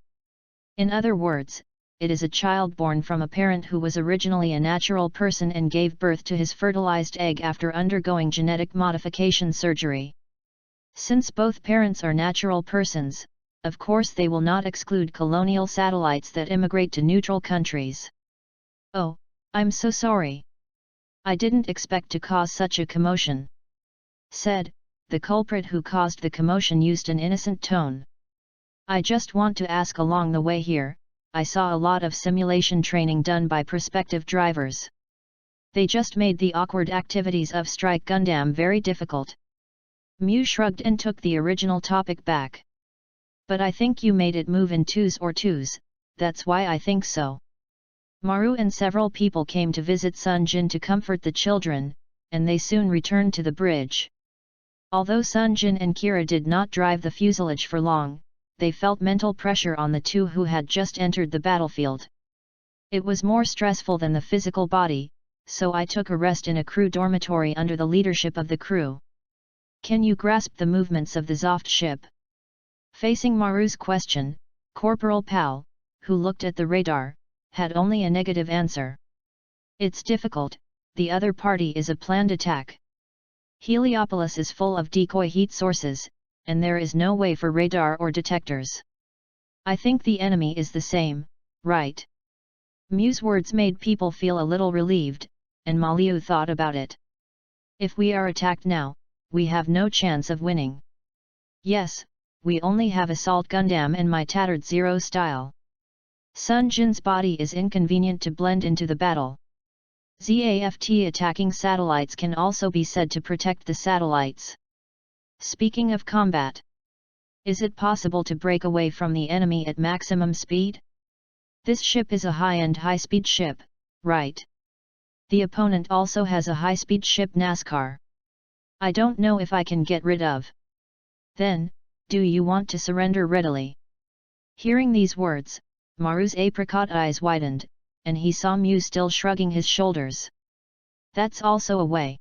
In other words, it is a child born from a parent who was originally a natural person and gave birth to his fertilized egg after undergoing genetic modification surgery. Since both parents are natural persons, of course they will not exclude colonial satellites that immigrate to neutral countries. Oh, I'm so sorry. I didn't expect to cause such a commotion. Said, the culprit who caused the commotion used an innocent tone. I just want to ask, along the way here, I saw a lot of simulation training done by prospective drivers. They just made the awkward activities of Strike Gundam very difficult. Mew shrugged and took the original topic back. But I think you made it move in twos, that's why I think so. Maru and several people came to visit Sunjin to comfort the children, and they soon returned to the bridge. Although Sunjin and Kira did not drive the fuselage for long, they felt mental pressure on the two who had just entered the battlefield. It was more stressful than the physical body, so I took a rest in a crew dormitory under the leadership of the crew. Can you grasp the movements of the Zoft ship? Facing Maru's question, Corporal Pal, who looked at the radar, had only a negative answer. It's difficult, the other party is a planned attack. Heliopolis is full of decoy heat sources, and there is no way for radar or detectors. I think the enemy is the same, right? Mew's words made people feel a little relieved, and Maliu thought about it. If we are attacked now, we have no chance of winning. Yes, we only have Assault Gundam and my tattered Zero style. Sunjin's body is inconvenient to blend into the battle. ZAFT attacking satellites can also be said to protect the satellites. Speaking of combat, is it possible to break away from the enemy at maximum speed? This ship is a high-end high-speed ship, right? The opponent also has a high-speed ship NASCAR. I don't know if I can get rid of. Then, do you want to surrender readily? Hearing these words, Maru's apricot eyes widened, and he saw Mew still shrugging his shoulders. That's also a way.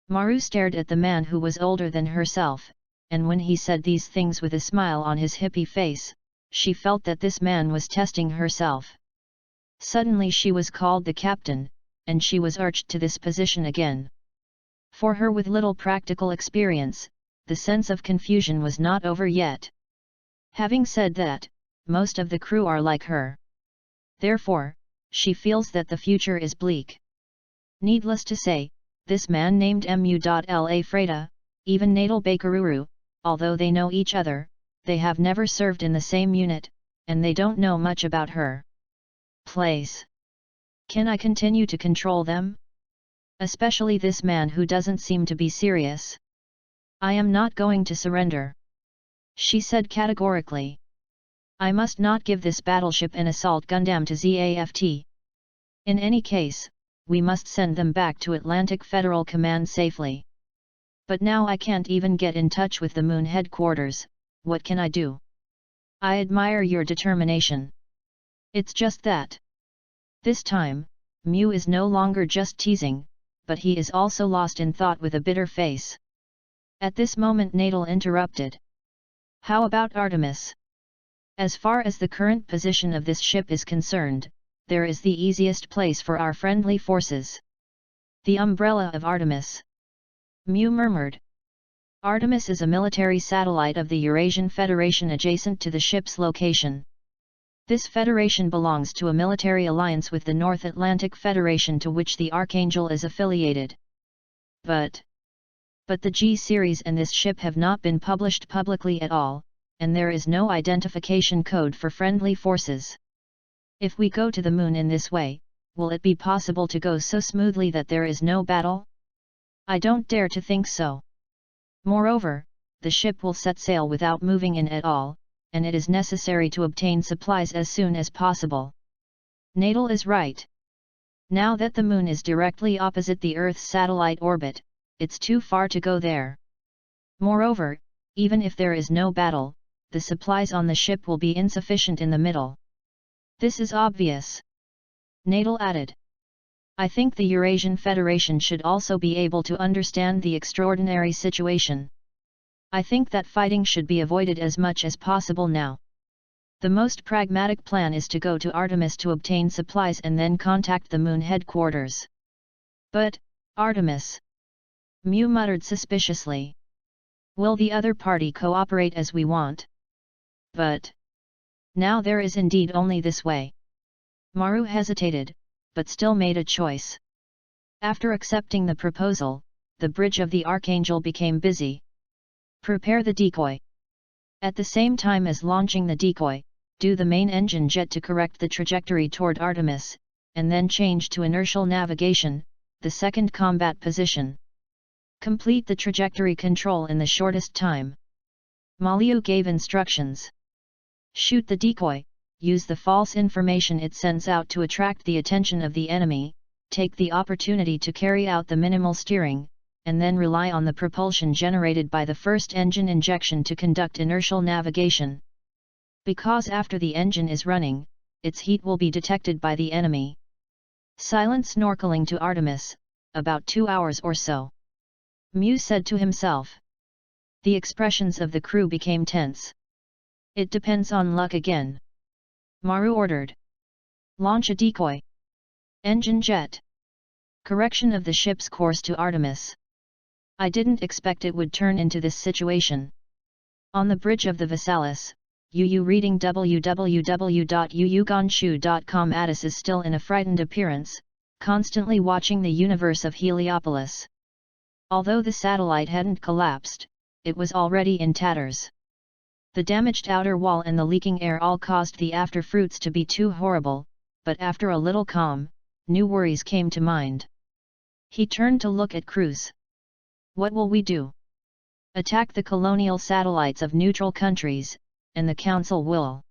Maru stared at the man who was older than herself, and when he said these things with a smile on his hippie face, she felt that this man was testing herself. Suddenly she was called the captain, and she was urged to this position again. For her with little practical experience, the sense of confusion was not over yet. Having said that, most of the crew are like her. Therefore, she feels that the future is bleak. Needless to say, this man named Mu.La Freda, even Natal Bakeruru, although they know each other, they have never served in the same unit, and they don't know much about her place. Can I continue to control them? Especially this man who doesn't seem to be serious. I am not going to surrender, she said categorically. I must not give this battleship and assault Gundam to ZAFT. In any case, we must send them back to Atlantic Federal Command safely. But now I can't even get in touch with the Moon headquarters. What can I do? I admire your determination. It's just that. This time, Mu is no longer just teasing, but he is also lost in thought with a bitter face. At this moment Natal interrupted. How about Artemis? As far as the current position of this ship is concerned, there is the easiest place for our friendly forces. The umbrella of Artemis. Mu murmured. Artemis is a military satellite of the Eurasian Federation adjacent to the ship's location. This federation belongs to a military alliance with the North Atlantic Federation to which the Archangel is affiliated. But the G-series and this ship have not been published publicly at all, and there is no identification code for friendly forces. If we go to the Moon in this way, will it be possible to go so smoothly that there is no battle? I don't dare to think so. Moreover, the ship will set sail without moving in at all, and it is necessary to obtain supplies as soon as possible. Natal is right. Now that the Moon is directly opposite the Earth's satellite orbit, it's too far to go there. Moreover, even if there is no battle, the supplies on the ship will be insufficient in the middle. This is obvious. Natal added. I think the Eurasian Federation should also be able to understand the extraordinary situation. I think that fighting should be avoided as much as possible now. The most pragmatic plan is to go to Artemis to obtain supplies and then contact the Moon headquarters. But, Artemis? Mu muttered suspiciously. Will the other party cooperate as we want? But now there is indeed only this way. Maru hesitated, but still made a choice. After accepting the proposal, the bridge of the Archangel became busy. Prepare the decoy. At the same time as launching the decoy, do the main engine jet to correct the trajectory toward Artemis, and then change to inertial navigation, the second combat position. Complete the trajectory control in the shortest time. Maliu gave instructions. Shoot the decoy, use the false information it sends out to attract the attention of the enemy, take the opportunity to carry out the minimal steering, and then rely on the propulsion generated by the first engine injection to conduct inertial navigation. Because after the engine is running, its heat will be detected by the enemy. Silent snorkeling to Artemis, about 2 hours or so. Mu said to himself. The expressions of the crew became tense. It depends on luck again. Maru ordered. Launch a decoy. Engine jet. Correction of the ship's course to Artemis. I didn't expect it would turn into this situation. On the bridge of the Versailles, Yu reading www.yuyugonshu.com. Addis is still in a frightened appearance, constantly watching the universe of Heliopolis. Although the satellite hadn't collapsed, it was already in tatters. The damaged outer wall and the leaking air all caused the after fruits to be too horrible, but after a little calm, new worries came to mind. He turned to look at Truce. What will we do? Attack the colonial satellites of neutral countries, and the Council will.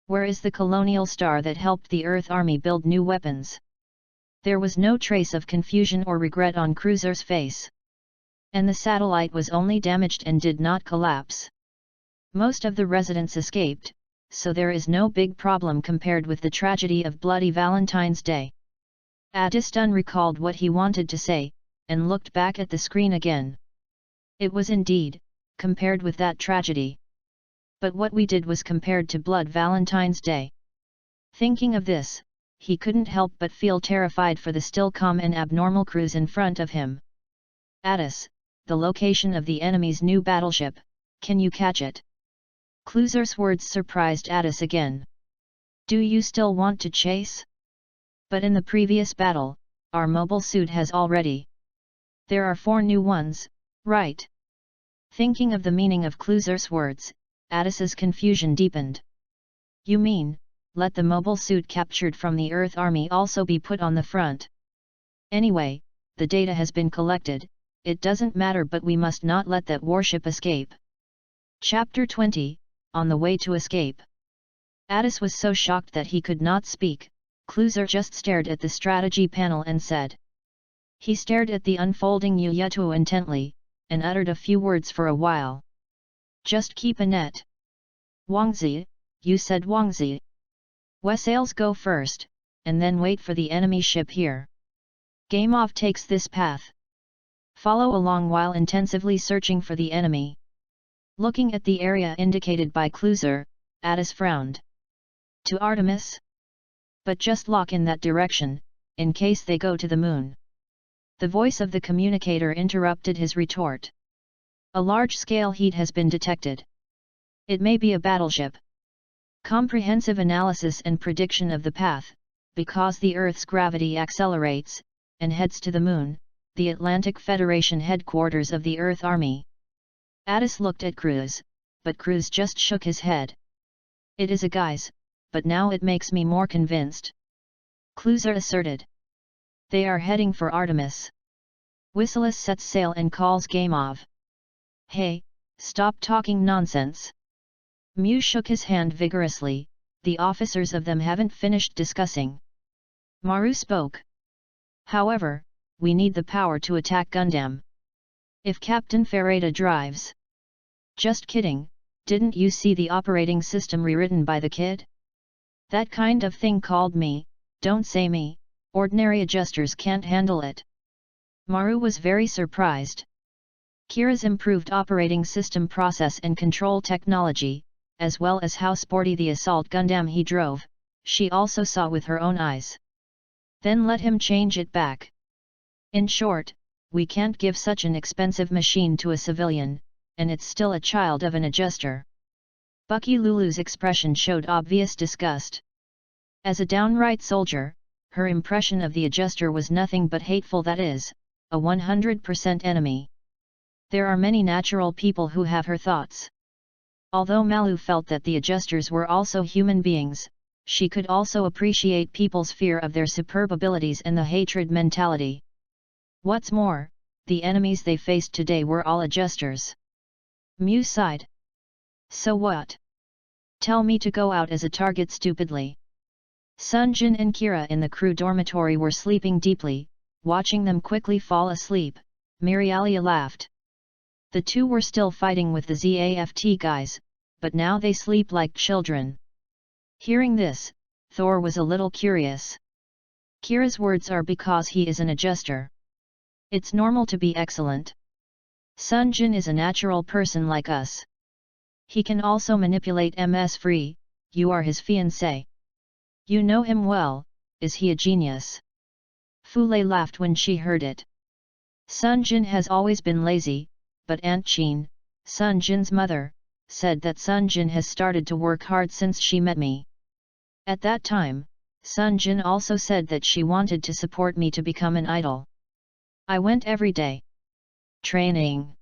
Where is the colonial star that helped the Earth Army build new weapons? There was no trace of confusion or regret on Truce's face. And the satellite was only damaged and did not collapse. Most of the residents escaped, so there is no big problem compared with the tragedy of Bloody Valentine's Day. Addiston recalled what he wanted to say, and looked back at the screen again. It was indeed, compared with that tragedy. But what we did was compared to Blood Valentine's Day. Thinking of this, he couldn't help but feel terrified for the still calm and abnormal crews in front of him. Addis, the location of the enemy's new battleship, can you catch it? Cluzer's words surprised Addis again. Do you still want to chase? But in the previous battle, our mobile suit has already. There are 4 new ones, right? Thinking of the meaning of Cluzer's words, Addis's confusion deepened. You mean, let the mobile suit captured from the Earth Army also be put on the front? Anyway, the data has been collected, it doesn't matter, but we must not let that warship escape. Chapter 20, On the Way to Escape. Addis was so shocked that he could not speak. Cluzer just stared at the strategy panel and said. He stared at the unfolding Yuyetu intently, and uttered a few words for a while. Just keep a net. Wangzi, you said Wangzi. Wesales go first, and then wait for the enemy ship here. Gameoff takes this path. Follow along while intensively searching for the enemy. Looking at the area indicated by Cluzer, Addis frowned. To Artemis? But just lock in that direction, in case they go to the moon. The voice of the communicator interrupted his retort. A large-scale heat has been detected. It may be a battleship. Comprehensive analysis and prediction of the path, because the Earth's gravity accelerates, and heads to the moon, the Atlantic Federation headquarters of the Earth Army. Addis looked at Cruz, but Cruz just shook his head. It is a guise, but now it makes me more convinced. Cluzer asserted. They are heading for Artemis. Whistles sets sail and calls Gameoff. Hey, stop talking nonsense. Mew shook his hand vigorously, the officers of them haven't finished discussing. Maru spoke. However, we need the power to attack Gundam. If Captain Ferreira drives. Just kidding, didn't you see the operating system rewritten by the kid? That kind of thing called me, don't say me, ordinary adjusters can't handle it. Maru was very surprised. Kira's improved operating system process and control technology, as well as how sporty the assault Gundam he drove, she also saw with her own eyes. Then let him change it back. In short, we can't give such an expensive machine to a civilian, and it's still a child of an adjuster. Bucky Lulu's expression showed obvious disgust. As a downright soldier, her impression of the adjuster was nothing but hateful, that is, a 100% enemy. There are many natural people who have her thoughts. Although Malu felt that the adjusters were also human beings, she could also appreciate people's fear of their superb abilities and the hatred mentality. What's more, the enemies they faced today were all adjusters. Mew sighed. So what? Tell me to go out as a target stupidly. Sunjin and Kira in the crew dormitory were sleeping deeply, watching them quickly fall asleep. Mirialia laughed. The two were still fighting with the ZAFT guys, but now they sleep like children. Hearing this, Thor was a little curious. Kira's words are because he is an adjuster. It's normal to be excellent. Sunjin is a natural person like us. He can also manipulate Ms. Free, you are his fiancé. You know him well, is he a genius? Fule laughed when she heard it. Sunjin has always been lazy, but Aunt Chin, Sunjin's mother, said that Sunjin has started to work hard since she met me. At that time, Sunjin also said that she wanted to support me to become an idol. I went every day. Training.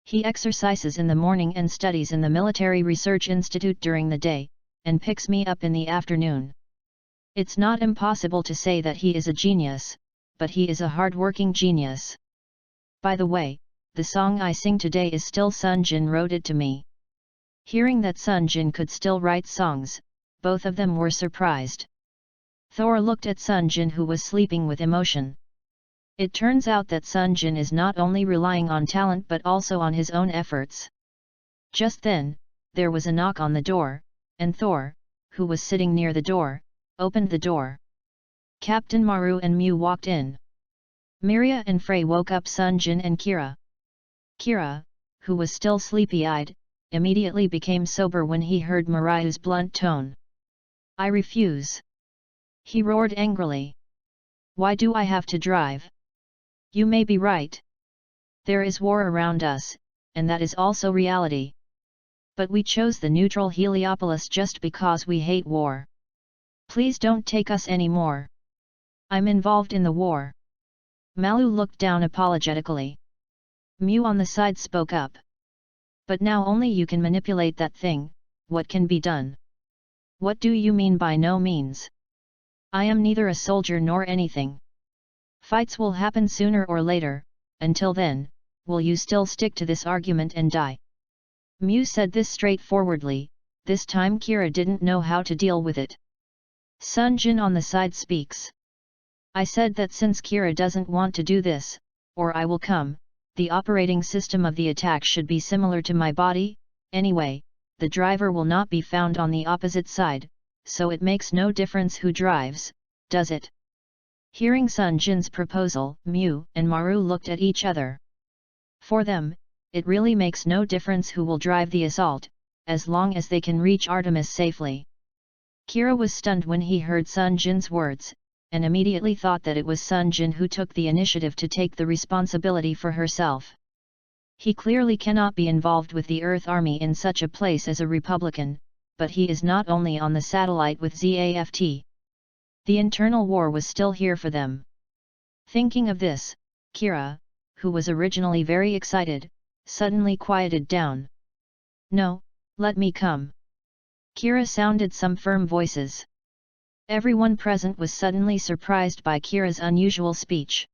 He exercises in the morning and studies in the Military Research Institute during the day, and picks me up in the afternoon. It's not impossible to say that he is a genius, but he is a hard-working genius. By the way, the song I sing today is still Sunjin wrote it to me. Hearing that Sunjin could still write songs, both of them were surprised. Thor looked at Sunjin, who was sleeping with emotion. It turns out that Sunjin is not only relying on talent but also on his own efforts. Just then, there was a knock on the door, and Thor, who was sitting near the door, opened the door. Captain Maru and Mew walked in. Miria and Frey woke up Sunjin and Kira. Kira, who was still sleepy-eyed, immediately became sober when he heard Mariu's blunt tone. I refuse. He roared angrily. Why do I have to drive? You may be right. There is war around us, and that is also reality. But we chose the neutral Heliopolis just because we hate war. Please don't take us anymore. I'm involved in the war. Malu looked down apologetically. Mew on the side spoke up. But now only you can manipulate that thing, what can be done? What do you mean by no means? I am neither a soldier nor anything. Fights will happen sooner or later, until then, will you still stick to this argument and die? Mew said this straightforwardly, this time Kira didn't know how to deal with it. Sunjin on the side speaks. I said that since Kira doesn't want to do this, or I will come, the operating system of the attack should be similar to my body, anyway, the driver will not be found on the opposite side, so it makes no difference who drives, does it? Hearing Sunjin's proposal, Mew and Maru looked at each other. For them, it really makes no difference who will drive the assault, as long as they can reach Artemis safely. Kira was stunned when he heard Sunjin's words, and immediately thought that it was Sunjin who took the initiative to take the responsibility for herself. He clearly cannot be involved with the Earth Army in such a place as a Republican, but he is not only on the satellite with ZAFT. The internal war was still here for them. Thinking of this, Kira, who was originally very excited, suddenly quieted down. No, let me come. Kira sounded some firm voices. Everyone present was suddenly surprised by Kira's unusual speech.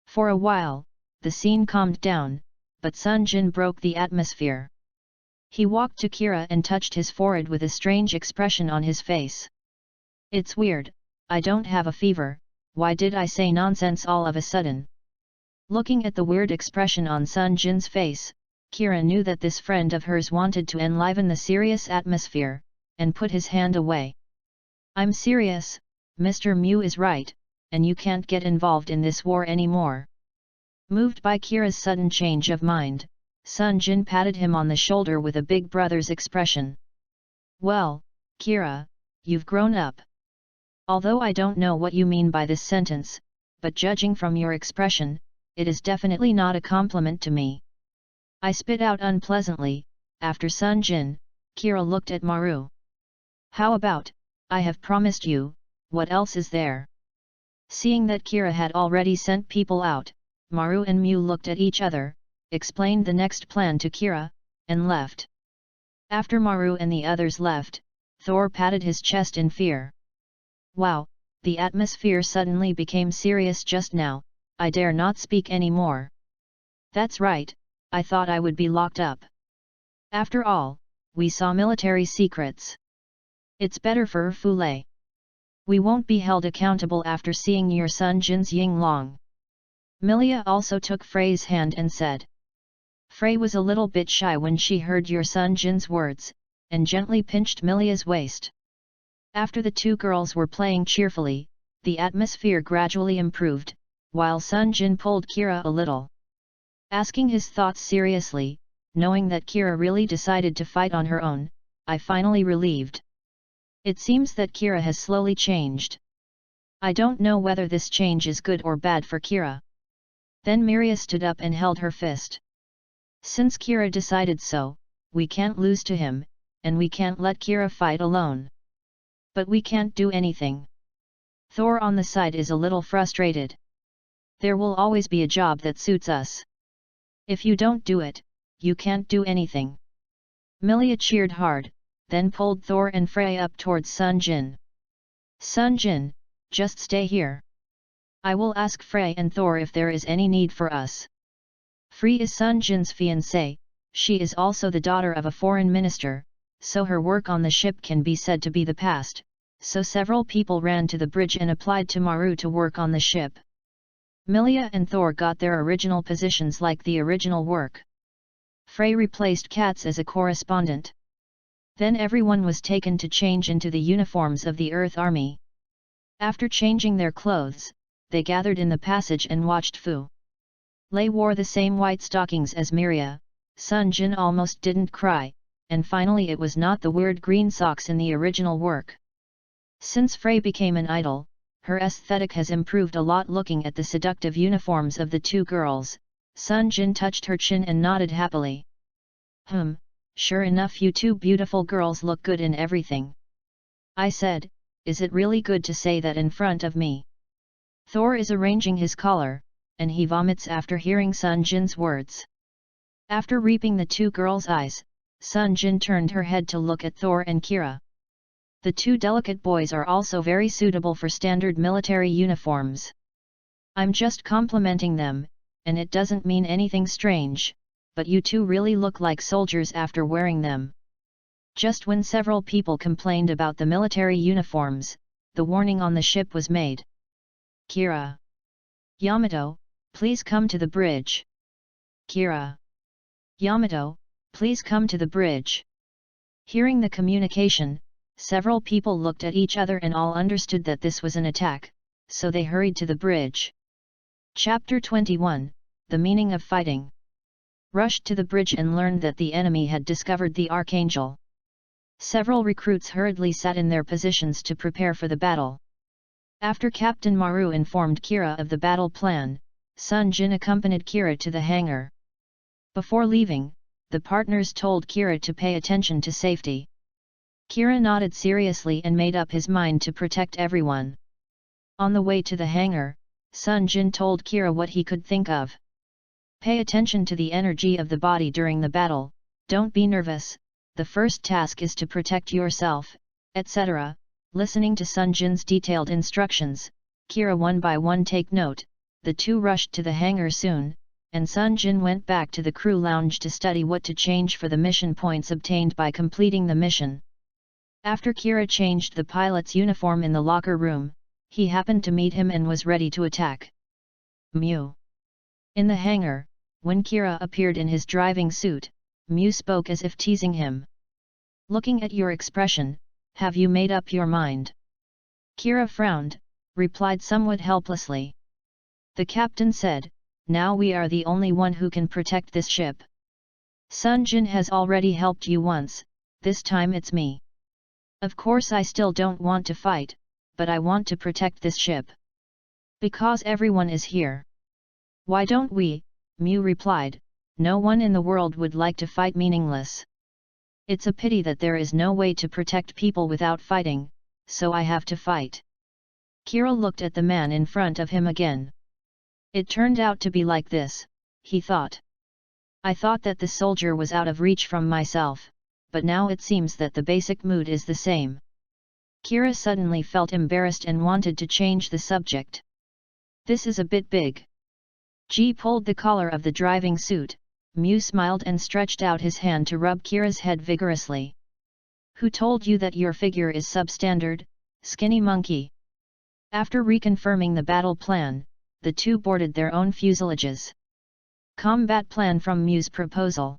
For a while, the scene calmed down, but Sunjin broke the atmosphere. He walked to Kira and touched his forehead with a strange expression on his face. It's weird, I don't have a fever, why did I say nonsense all of a sudden? Looking at the weird expression on Sunjin's face, Kira knew that this friend of hers wanted to enliven the serious atmosphere, and put his hand away. I'm serious, Mr. Mew is right, and you can't get involved in this war anymore. Moved by Kira's sudden change of mind, Sunjin patted him on the shoulder with a big brother's expression. Well, Kira, you've grown up. Although I don't know what you mean by this sentence, but judging from your expression, it is definitely not a compliment to me. I spit out unpleasantly. After Sunjin, Kira looked at Maru. How about, I have promised you, what else is there? Seeing that Kira had already sent people out, Maru and Mew looked at each other, explained the next plan to Kira, and left. After Maru and the others left, Thor patted his chest in fear. Wow, the atmosphere suddenly became serious just now, I dare not speak anymore. That's right, I thought I would be locked up. After all, we saw military secrets. It's better for Fule. We won't be held accountable after seeing your son Jin's Yinglong. Milia also took Frey's hand and said. Frey was a little bit shy when she heard your son Jin's words, and gently pinched Milia's waist. After the two girls were playing cheerfully, the atmosphere gradually improved, while Sunjin pulled Kira a little. Asking his thoughts seriously, knowing that Kira really decided to fight on her own, I finally relieved. It seems that Kira has slowly changed. I don't know whether this change is good or bad for Kira. Then Miria stood up and held her fist. Since Kira decided so, we can't lose to him, and we can't let Kira fight alone. But we can't do anything. Thor on the side is a little frustrated. There will always be a job that suits us. If you don't do it, you can't do anything. Milia cheered hard, then pulled Thor and Frey up towards Sunjin. Sunjin, just stay here. I will ask Frey and Thor if there is any need for us. Frey is Sunjin's fiancé, she is also the daughter of a foreign minister, so her work on the ship can be said to be the past, so several people ran to the bridge and applied to Maru to work on the ship. Milia and Thor got their original positions like the original work. Frey replaced Katz as a correspondent. Then everyone was taken to change into the uniforms of the Earth Army. After changing their clothes, they gathered in the passage and watched Fu. Lei wore the same white stockings as Miria, Sunjin almost didn't cry, and finally it was not the weird green socks in the original work. Since Frey became an idol, her aesthetic has improved a lot. Looking at the seductive uniforms of the two girls, Sunjin touched her chin and nodded happily. "Sure enough, you two beautiful girls look good in everything." I said, "Is it really good to say that in front of me?" Thor is arranging his collar, and he vomits after hearing Sunjin's words. After reaping the two girls' eyes, Sunjin turned her head to look at Thor and Kira. The two delicate boys are also very suitable for standard military uniforms. I'm just complimenting them, and it doesn't mean anything strange, but you two really look like soldiers after wearing them. Just when several people complained about the military uniforms, the warning on the ship was made. "Kira. Yamato, please come to the bridge." "Kira. Yamato, please come to the bridge." Hearing the communication, several people looked at each other and all understood that this was an attack, so they hurried to the bridge. Chapter 21, The Meaning of Fighting. Rushed to the bridge and learned that the enemy had discovered the Archangel. Several recruits hurriedly sat in their positions to prepare for the battle. After Captain Maru informed Kira of the battle plan, Sunjin accompanied Kira to the hangar. Before leaving, the partners told Kira to pay attention to safety. Kira nodded seriously and made up his mind to protect everyone. On the way to the hangar, Sunjin told Kira what he could think of. "Pay attention to the energy of the body during the battle, don't be nervous, the first task is to protect yourself, etc." Listening to Sunjin's detailed instructions, Kira one by one take note. The two rushed to the hangar soon, and Sunjin went back to the crew lounge to study what to change for the mission points obtained by completing the mission. After Kira changed the pilot's uniform in the locker room, he happened to meet him and was ready to attack. Mew. In the hangar, when Kira appeared in his driving suit, Mew spoke as if teasing him. "Looking at your expression, have you made up your mind?" Kira frowned, replied somewhat helplessly. The captain said, "Now we are the only one who can protect this ship. Sunjin has already helped you once, this time it's me. Of course I still don't want to fight, but I want to protect this ship. Because everyone is here." "Why don't we?" Mew replied, "No one in the world would like to fight meaningless. It's a pity that there is no way to protect people without fighting, so I have to fight." Kira looked at the man in front of him again. It turned out to be like this, he thought. I thought that the soldier was out of reach from myself, but now it seems that the basic mood is the same. Kira suddenly felt embarrassed and wanted to change the subject. "This is a bit big." G pulled the collar of the driving suit. Mew smiled and stretched out his hand to rub Kira's head vigorously. "Who told you that your figure is substandard, skinny monkey?" After reconfirming the battle plan, the two boarded their own fuselages. Combat plan from Mew's proposal.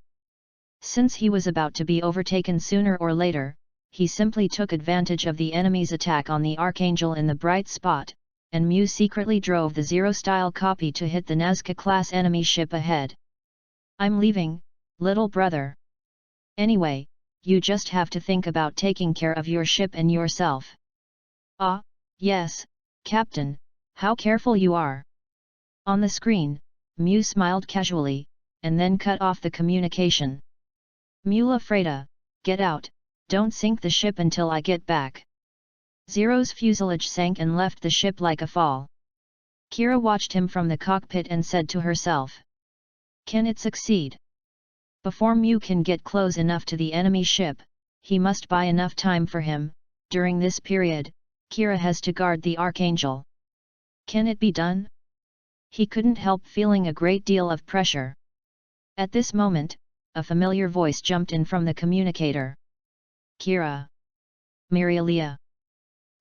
Since he was about to be overtaken sooner or later, he simply took advantage of the enemy's attack on the Archangel in the bright spot, and Mew secretly drove the Zero-style copy to hit the Nazca-class enemy ship ahead. "I'm leaving, little brother. Anyway, you just have to think about taking care of your ship and yourself." "Ah, yes, Captain, how careful you are." On the screen, Mew smiled casually, and then cut off the communication. "Mula Freda, get out, don't sink the ship until I get back." Zero's fuselage sank and left the ship like a fall. Kira watched him from the cockpit and said to herself, "Can it succeed? Before Mew can get close enough to the enemy ship, he must buy enough time for him. During this period, Kira has to guard the Archangel. Can it be done?" He couldn't help feeling a great deal of pressure. At this moment, a familiar voice jumped in from the communicator. "Kira. Mirialia."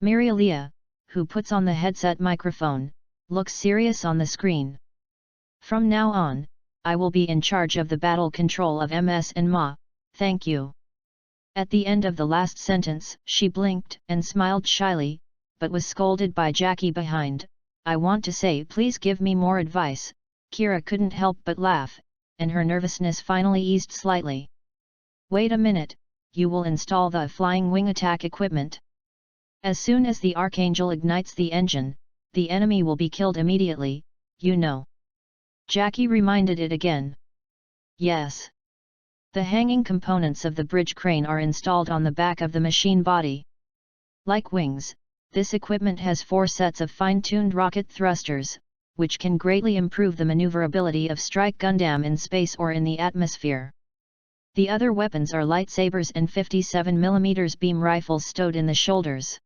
Mirialia, who puts on the headset microphone, looks serious on the screen. "From now on, I will be in charge of the battle control of MS and Ma, thank you." At the end of the last sentence, she blinked and smiled shyly, but was scolded by Jackie behind. "I want to say please give me more advice." Kira couldn't help but laugh, and her nervousness finally eased slightly. "Wait a minute, you will install the flying wing attack equipment. As soon as the Archangel ignites the engine, the enemy will be killed immediately, you know." Jackie reminded it again. "Yes." The hanging components of the bridge crane are installed on the back of the machine body. Like wings, this equipment has 4 sets of fine-tuned rocket thrusters, which can greatly improve the maneuverability of strike Gundam in space or in the atmosphere. The other weapons are lightsabers and 57mm beam rifles stowed in the shoulders.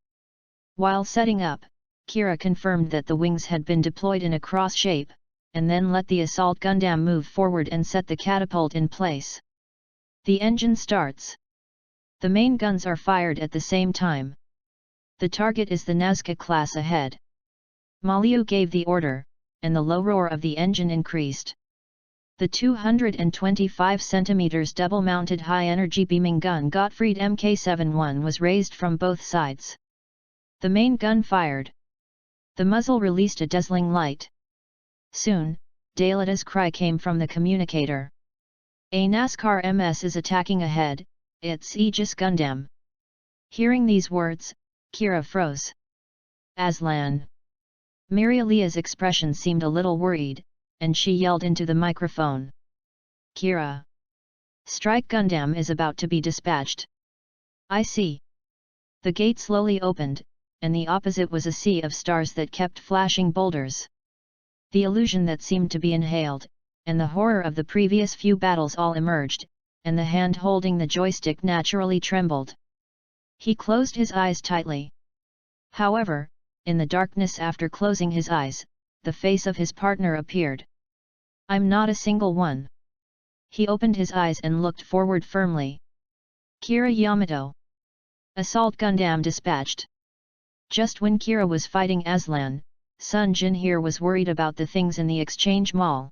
While setting up, Kira confirmed that the wings had been deployed in a cross shape, and then let the assault Gundam move forward and set the catapult in place. The engine starts. The main guns are fired at the same time. The target is the Nazca class ahead. Maliu gave the order, and the low roar of the engine increased. The 225 cm double-mounted high-energy beaming gun Gottfried Mk71 was raised from both sides. The main gun fired. The muzzle released a dazzling light. Soon, Daleita's cry came from the communicator. A NASCAR MS is attacking ahead, it's Aegis Gundam. Hearing these words, Kira froze. Aslan. Mirialia's expression seemed a little worried, and she yelled into the microphone. Kira. Strike Gundam is about to be dispatched. I see. The gate slowly opened, and the opposite was a sea of stars that kept flashing boulders. The illusion that seemed to be inhaled, and the horror of the previous few battles all emerged, and the hand holding the joystick naturally trembled. He closed his eyes tightly. However, in the darkness after closing his eyes, the face of his partner appeared. I'm not a single one. He opened his eyes and looked forward firmly. Kira Yamato. Assault Gundam dispatched. Just when Kira was fighting Aslan, Sunjin here was worried about the things in the exchange mall.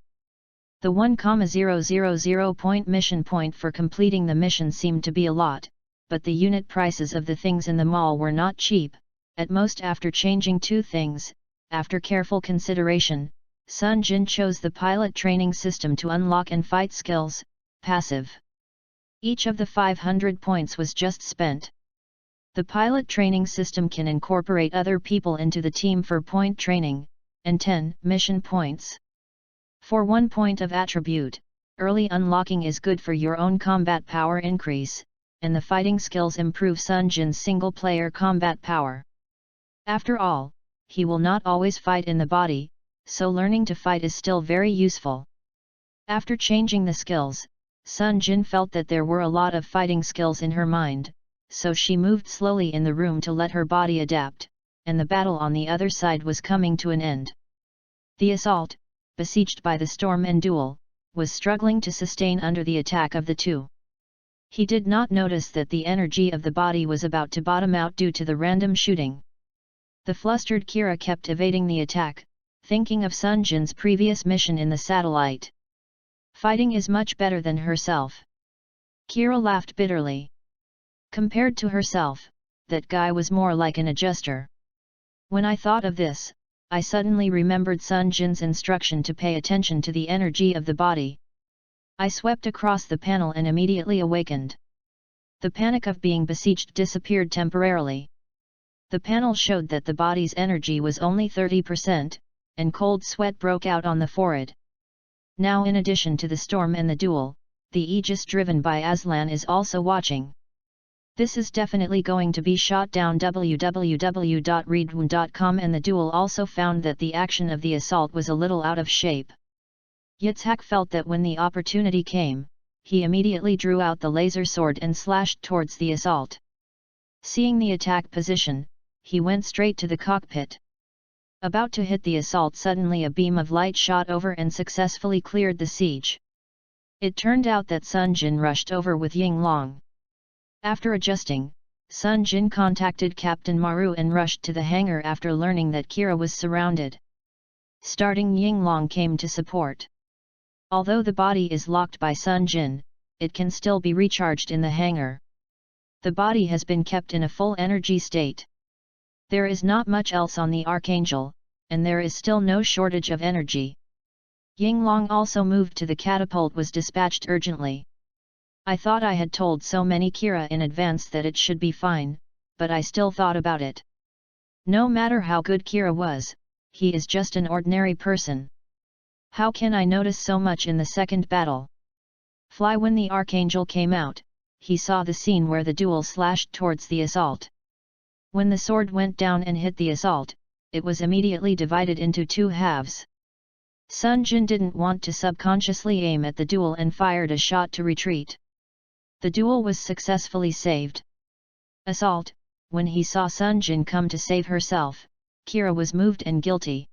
The 1,000 point mission point for completing the mission seemed to be a lot, but the unit prices of the things in the mall were not cheap. At most, after changing 2 things, after careful consideration, Sunjin chose the pilot training system to unlock and fight skills, passive. Each of the 500 points was just spent. The pilot training system can incorporate other people into the team for point training, and 10 mission points. For 1 point of attribute, early unlocking is good for your own combat power increase, and the fighting skills improve Sunjin's single-player combat power. After all, he will not always fight in the body, so learning to fight is still very useful. After changing the skills, Sunjin felt that there were a lot of fighting skills in her mind, so she moved slowly in the room to let her body adapt, and the battle on the other side was coming to an end. The assault, besieged by the storm and duel, was struggling to sustain under the attack of the two. He did not notice that the energy of the body was about to bottom out due to the random shooting. The flustered Kira kept evading the attack, thinking of Sunjin's previous mission in the satellite. Fighting is much better than herself. Kira laughed bitterly. Compared to herself, that guy was more like an adjuster. When I thought of this, I suddenly remembered Sunjin's instruction to pay attention to the energy of the body. I swept across the panel and immediately awakened. The panic of being besieged disappeared temporarily. The panel showed that the body's energy was only 30%, and cold sweat broke out on the forehead. Now, in addition to the storm and the duel, the Aegis driven by Aslan is also watching. This is definitely going to be shot down. www.readaloud.com. And the duel also found that the action of the assault was a little out of shape. Yitzhak felt that when the opportunity came, he immediately drew out the laser sword and slashed towards the assault. Seeing the attack position, he went straight to the cockpit. About to hit the assault, suddenly a beam of light shot over and successfully cleared the siege. It turned out that Sunjin rushed over with Yinglong. After adjusting, Sunjin contacted Captain Maru and rushed to the hangar after learning that Kira was surrounded. Starting Yinglong came to support. Although the body is locked by Sunjin, it can still be recharged in the hangar. The body has been kept in a full energy state. There is not much else on the Archangel, and there is still no shortage of energy. Yinglong also moved to the catapult, was dispatched urgently. I thought I had told so many Kira in advance that it should be fine, but I still thought about it. No matter how good Kira was, he is just an ordinary person. How can I notice so much in the second battle? Fly. When the Archangel came out, he saw the scene where the duel slashed towards the assault. When the sword went down and hit the assault, it was immediately divided into two halves. Sunjin didn't want to subconsciously aim at the duel and fired a shot to retreat. The duel was successfully saved. Assault. When he saw Sunjin come to save herself, Kira was moved and guilty.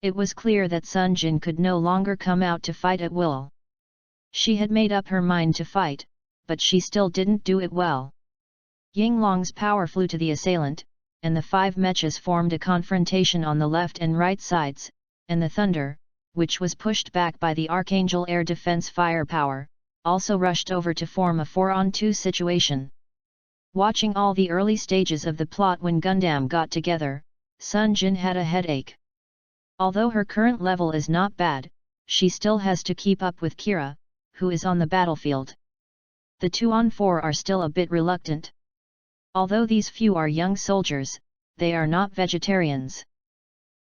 It was clear that Sunjin could no longer come out to fight at will. She had made up her mind to fight, but she still didn't do it well. Yinglong's power flew to the assailant, and the 5 mechas formed a confrontation on the left and right sides, and the Thunder, which was pushed back by the Archangel air defense firepower, also rushed over to form a 4-on-2 situation. Watching all the early stages of the plot when Gundam got together, Sunjin had a headache. Although her current level is not bad, she still has to keep up with Kira, who is on the battlefield. The 2-on-4 are still a bit reluctant. Although these few are young soldiers, they are not vegetarians.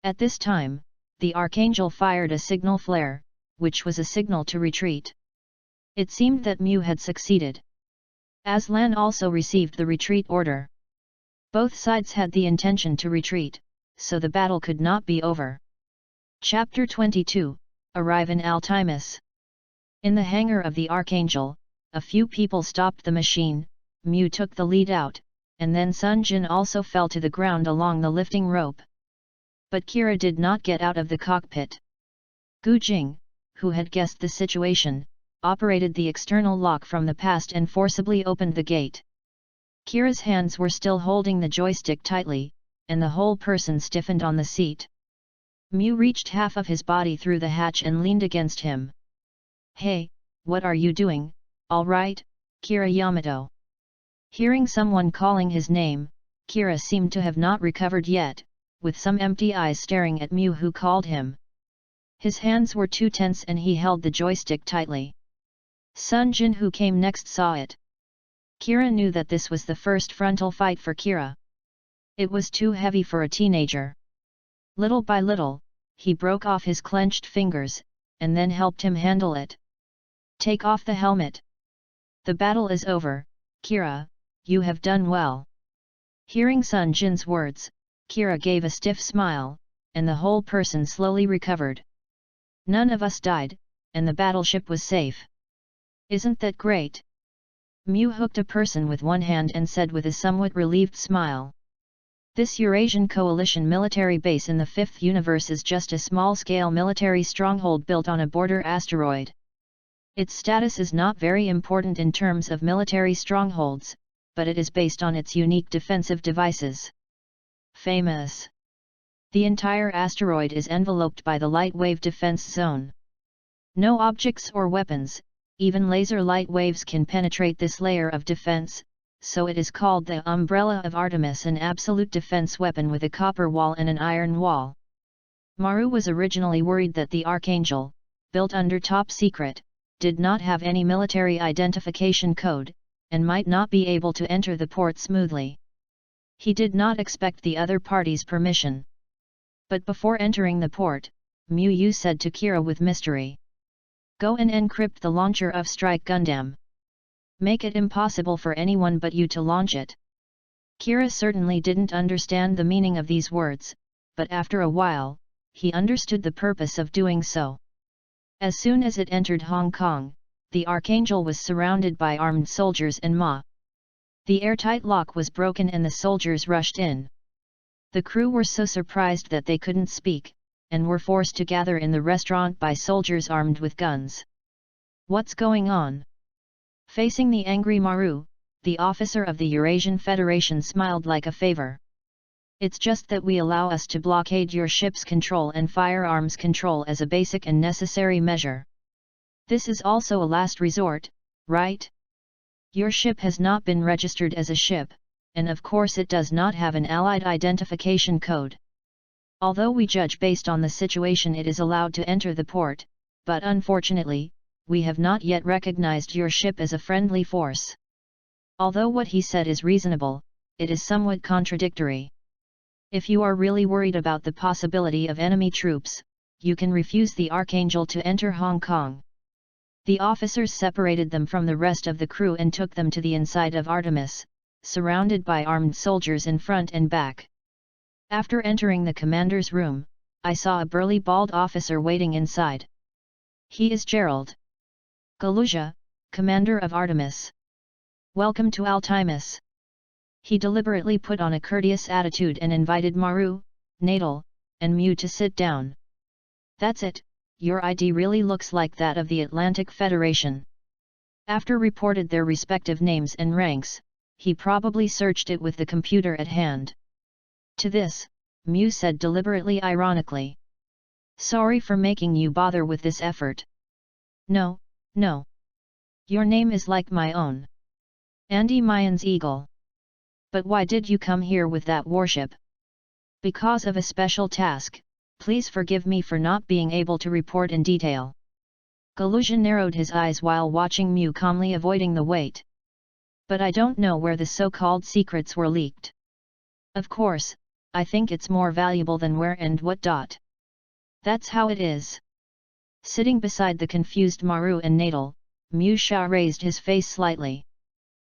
At this time, the Archangel fired a signal flare, which was a signal to retreat. It seemed that Mu had succeeded. Aslan also received the retreat order. Both sides had the intention to retreat, so the battle could not be over. Chapter 22, Arrive in Artemis. In the hangar of the Archangel, a few people stopped the machine. Mu took the lead out, and then Sunjin also fell to the ground along the lifting rope. But Kira did not get out of the cockpit. Gu Jing, who had guessed the situation, operated the external lock from the past and forcibly opened the gate. Kira's hands were still holding the joystick tightly, and the whole person stiffened on the seat. Mu reached half of his body through the hatch and leaned against him. "Hey, what are you doing, all right, Kira Yamato?" Hearing someone calling his name, Kira seemed to have not recovered yet, with some empty eyes staring at Mu who called him. His hands were too tense and he held the joystick tightly. Sunjin, who came next, saw it. Kira knew that this was the first frontal fight for Kira. It was too heavy for a teenager. Little by little, he broke off his clenched fingers, and then helped him handle it. "Take off the helmet. The battle is over, Kira, you have done well." Hearing Sunjin's words, Kira gave a stiff smile, and the whole person slowly recovered. "None of us died, and the battleship was safe. Isn't that great?" Mu hooked a person with one hand and said with a somewhat relieved smile. "This Eurasian coalition military base in the 5th universe is just a small-scale military stronghold built on a border asteroid. Its status is not very important in terms of military strongholds, but it is based on its unique defensive devices. Famous. The entire asteroid is enveloped by the light wave defense zone. No objects or weapons, even laser light waves, can penetrate this layer of defense, so it is called the Umbrella of Artemis, an absolute defense weapon with a copper wall and an iron wall." Maru was originally worried that the Archangel, built under top secret, did not have any military identification code, and might not be able to enter the port smoothly. He did not expect the other party's permission. But before entering the port, Mu Yu said to Kira with mystery, "Go and encrypt the launcher of Strike Gundam. Make it impossible for anyone but you to launch it." Kira certainly didn't understand the meaning of these words, but after a while, he understood the purpose of doing so. As soon as it entered Hong Kong, the Archangel was surrounded by armed soldiers and Ma. The airtight lock was broken and the soldiers rushed in. The crew were so surprised that they couldn't speak, and were forced to gather in the restaurant by soldiers armed with guns. "What's going on?" Facing the angry Maru, the officer of the Eurasian Federation smiled like a favor. "It's just that we allow us to blockade your ship's control and firearms control as a basic and necessary measure. This is also a last resort, right? Your ship has not been registered as a ship, and of course it does not have an Allied identification code. Although we judge based on the situation, it is allowed to enter the port, but unfortunately, we have not yet recognized your ship as a friendly force." Although what he said is reasonable, it is somewhat contradictory. If you are really worried about the possibility of enemy troops, you can refuse the Archangel to enter Hong Kong. The officers separated them from the rest of the crew and took them to the inside of Artemis, surrounded by armed soldiers in front and back. After entering the commander's room, I saw a burly bald officer waiting inside. He is Gerald Galuja, commander of Artemis. Welcome to Artemis. He deliberately put on a courteous attitude and invited Maru, Natal, and Mew to sit down. That's it, your ID really looks like that of the Atlantic Federation. After reported their respective names and ranks, he probably searched it with the computer at hand. To this, Mew said deliberately ironically. Sorry for making you bother with this effort. No. Your name is like my own. Andy Mayan's Eagle. But why did you come here with that warship? Because of a special task, please forgive me for not being able to report in detail. Galuja narrowed his eyes while watching Mew calmly avoiding the weight. But I don't know where the so-called secrets were leaked. Of course, I think it's more valuable than where and what. That's how it is. Sitting beside the confused Maru and Natal, Mew Sha raised his face slightly.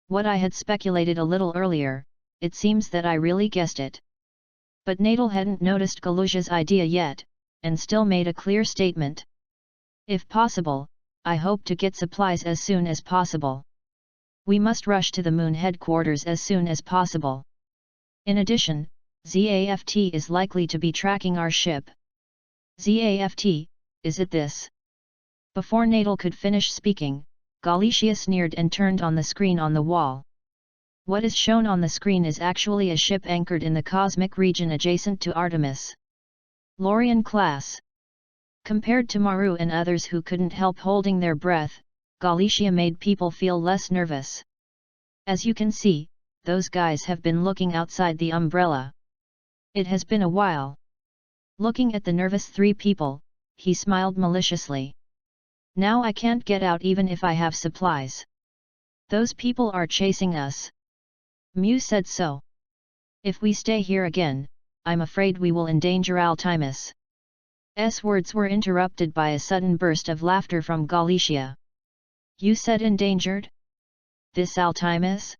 What I had speculated a little earlier, it seems that I really guessed it. But Natal hadn't noticed Galuja's idea yet, and still made a clear statement. If possible, I hope to get supplies as soon as possible. We must rush to the moon headquarters as soon as possible. In addition, ZAFT is likely to be tracking our ship. ZAFT, is it this? Before Natal could finish speaking, Galicia sneered and turned on the screen on the wall. What is shown on the screen is actually a ship anchored in the cosmic region adjacent to Artemis. Lorian class. Compared to Maru and others who couldn't help holding their breath, Galicia made people feel less nervous. As you can see, those guys have been looking outside the umbrella. It has been a while. Looking at the nervous three people, he smiled maliciously. Now I can't get out even if I have supplies. Those people are chasing us. Mew said so. If we stay here again, I'm afraid we will endanger Artemis. S words were interrupted by a sudden burst of laughter from Galicia. You said endangered? This Artemis?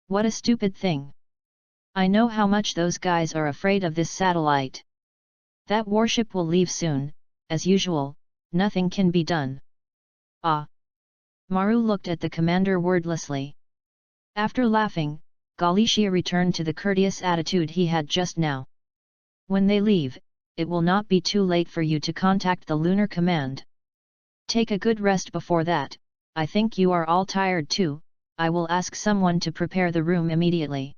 What a stupid thing. I know how much those guys are afraid of this satellite. That warship will leave soon, as usual, nothing can be done. Ah! Maru looked at the commander wordlessly. After laughing, Galicia returned to the courteous attitude he had just now. When they leave, it will not be too late for you to contact the Lunar Command. Take a good rest before that. I think you are all tired too. I will ask someone to prepare the room immediately.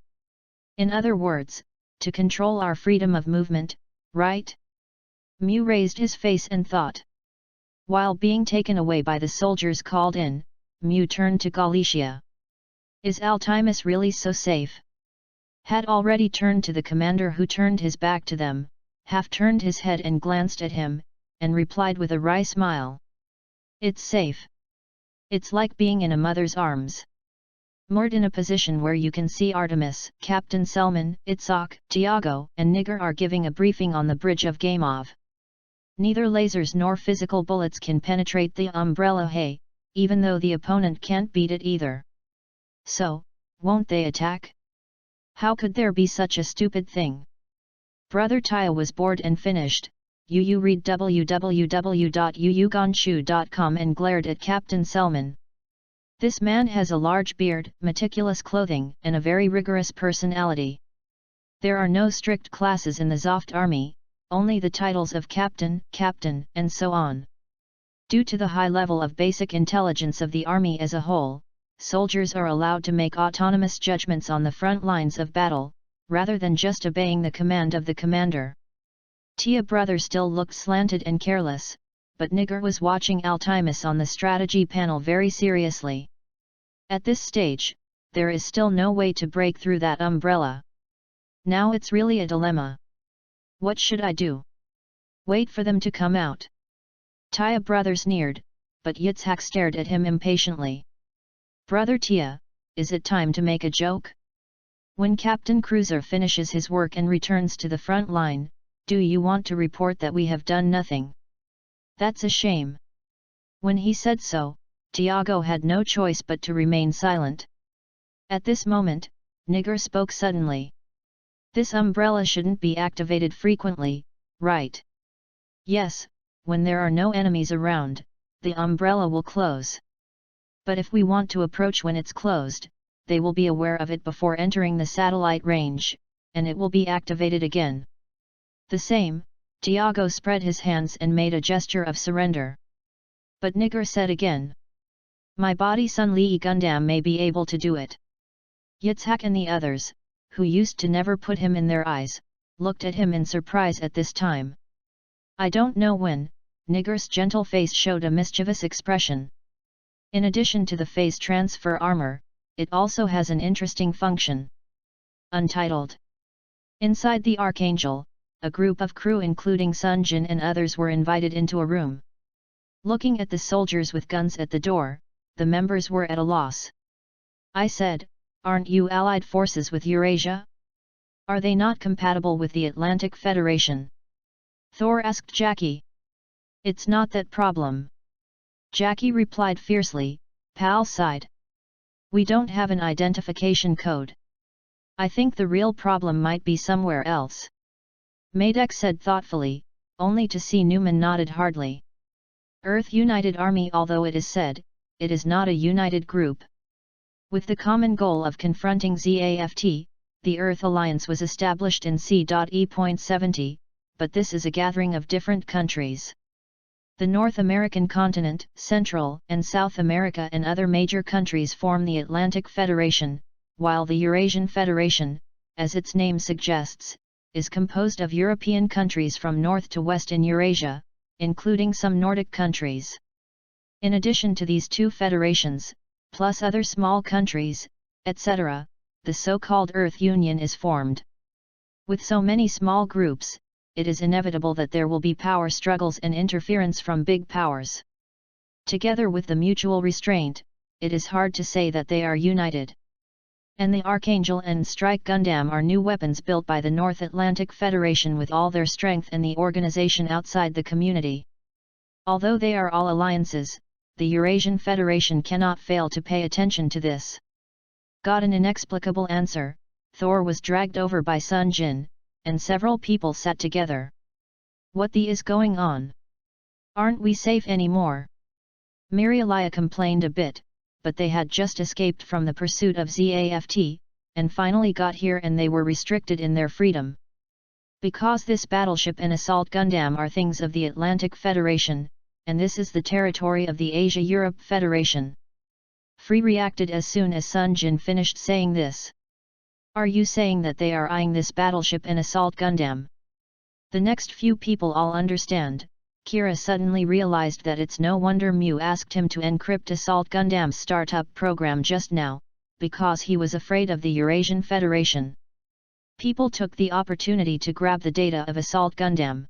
In other words, to control our freedom of movement, right? Mew raised his face and thought. While being taken away by the soldiers called in, Mew turned to Galicia. Is Artemis really so safe? Had already turned to the commander who turned his back to them, half turned his head and glanced at him, and replied with a wry smile. It's safe. It's like being in a mother's arms. Moored in a position where you can see Artemis, Captain Selman, Itzhak, Tiago, and Nigger are giving a briefing on the bridge of Gamov. Neither lasers nor physical bullets can penetrate the umbrella, hey, even though the opponent can't beat it either. So, won't they attack? How could there be such a stupid thing? Brother Taya was bored and finished. You read www.yuyuganshu.com and glared at Captain Selman. This man has a large beard, meticulous clothing, and a very rigorous personality. There are no strict classes in the Zoft army, only the titles of captain, and so on. Due to the high level of basic intelligence of the army as a whole, soldiers are allowed to make autonomous judgments on the front lines of battle, rather than just obeying the command of the commander. Tia brother still looked slanted and careless, but Nigger was watching Artemis on the strategy panel very seriously. At this stage, there is still no way to break through that umbrella. Now it's really a dilemma. What should I do? Wait for them to come out. Tia brother sneered, but Yitzhak stared at him impatiently. Brother Tia, is it time to make a joke? When Captain Cruiser finishes his work and returns to the front line, do you want to report that we have done nothing? That's a shame. When he said so, Tiago had no choice but to remain silent. At this moment, Nigger spoke suddenly. This umbrella shouldn't be activated frequently, right? Yes, when there are no enemies around, the umbrella will close. But if we want to approach when it's closed, they will be aware of it before entering the satellite range, and it will be activated again. The same, Tiago spread his hands and made a gesture of surrender. But Nigger said again. My body Sun Lee Gundam may be able to do it. Yitzhak and the others, who used to never put him in their eyes, looked at him in surprise at this time. I don't know when, Nigger's gentle face showed a mischievous expression. In addition to the phase transfer armor, it also has an interesting function. Untitled. Inside the Archangel, a group of crew including Sunjin and others were invited into a room. Looking at the soldiers with guns at the door, the members were at a loss. I said, aren't you allied forces with Eurasia? Are they not compatible with the Atlantic Federation? Thor asked Jackie. It's not that problem. Jackie replied fiercely, Pal sighed. We don't have an identification code. I think the real problem might be somewhere else. Madek said thoughtfully, only to see Newman nodded hardly. Earth United Army. Although it is said, it is not a united group. With the common goal of confronting ZAFT, the Earth Alliance was established in C.E.70, but this is a gathering of different countries. The North American continent, Central and South America and other major countries form the Atlantic Federation, while the Eurasian Federation, as its name suggests, is composed of European countries from north to west in Eurasia, including some Nordic countries. In addition to these two federations, plus other small countries, etc., the so-called Earth Union is formed. With so many small groups, it is inevitable that there will be power struggles and interference from big powers. Together with the mutual restraint, it is hard to say that they are united. And the Archangel and Strike Gundam are new weapons built by the North Atlantic Federation with all their strength and the organization outside the community. Although they are all alliances, the Eurasian Federation cannot fail to pay attention to this. Got an inexplicable answer, Thor was dragged over by Sunjin, and several people sat together. What the is going on? Aren't we safe anymore? Mirialia complained a bit, but they had just escaped from the pursuit of ZAFT, and finally got here and they were restricted in their freedom. Because this battleship and assault Gundam are things of the Atlantic Federation, and this is the territory of the Asia-Europe Federation. Frey reacted as soon as Sunjin finished saying this. Are you saying that they are eyeing this battleship and assault Gundam? The next few people all understand. Kira suddenly realized that it's no wonder Mew asked him to encrypt Assault Gundam's startup program just now, because he was afraid of the Eurasian Federation. People took the opportunity to grab the data of Assault Gundam.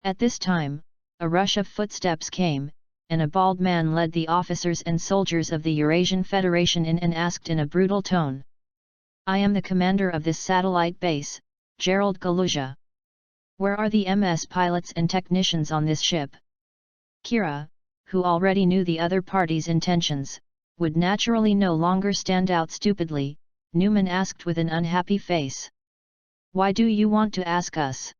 At this time, a rush of footsteps came, and a bald man led the officers and soldiers of the Eurasian Federation in and asked in a brutal tone. I am the commander of this satellite base, Gerald Galuja. Where are the MS pilots and technicians on this ship? Kira, who already knew the other party's intentions, would naturally no longer stand out stupidly. Newman asked with an unhappy face. Why do you want to ask us?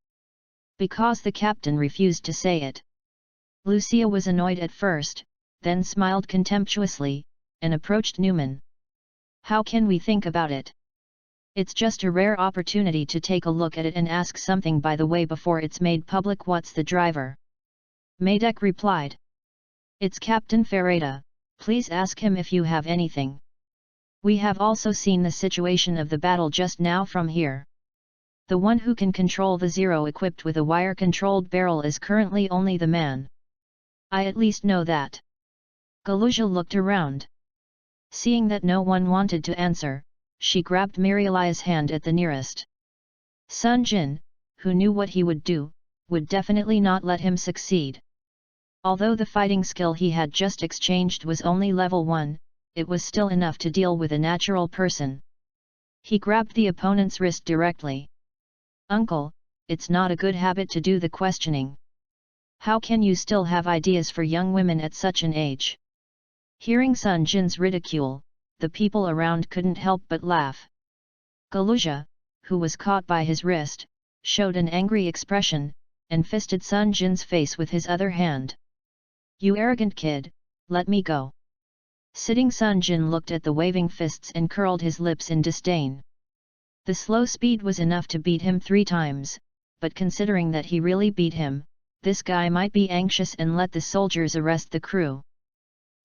Because the captain refused to say it. Lucia was annoyed at first, then smiled contemptuously, and approached Newman. How can we think about it? It's just a rare opportunity to take a look at it and ask something by the way before it's made public. What's the driver? Madek replied. It's Captain Ferreira, please ask him if you have anything. We have also seen the situation of the battle just now from here. The one who can control the Zero equipped with a wire-controlled barrel is currently only the man. I at least know that. Galuja looked around. Seeing that no one wanted to answer, she grabbed Mirialia's hand at the nearest. Sunjin, who knew what he would do, would definitely not let him succeed. Although the fighting skill he had just exchanged was only level 1, it was still enough to deal with a natural person. He grabbed the opponent's wrist directly. Uncle, it's not a good habit to do the questioning. How can you still have ideas for young women at such an age? Hearing Sunjin's ridicule, the people around couldn't help but laugh. Galuja, who was caught by his wrist, showed an angry expression, and fisted Sunjin's face with his other hand. You arrogant kid, let me go. Sitting Sunjin looked at the waving fists and curled his lips in disdain. The slow speed was enough to beat him 3 times, but considering that he really beat him, this guy might be anxious and let the soldiers arrest the crew.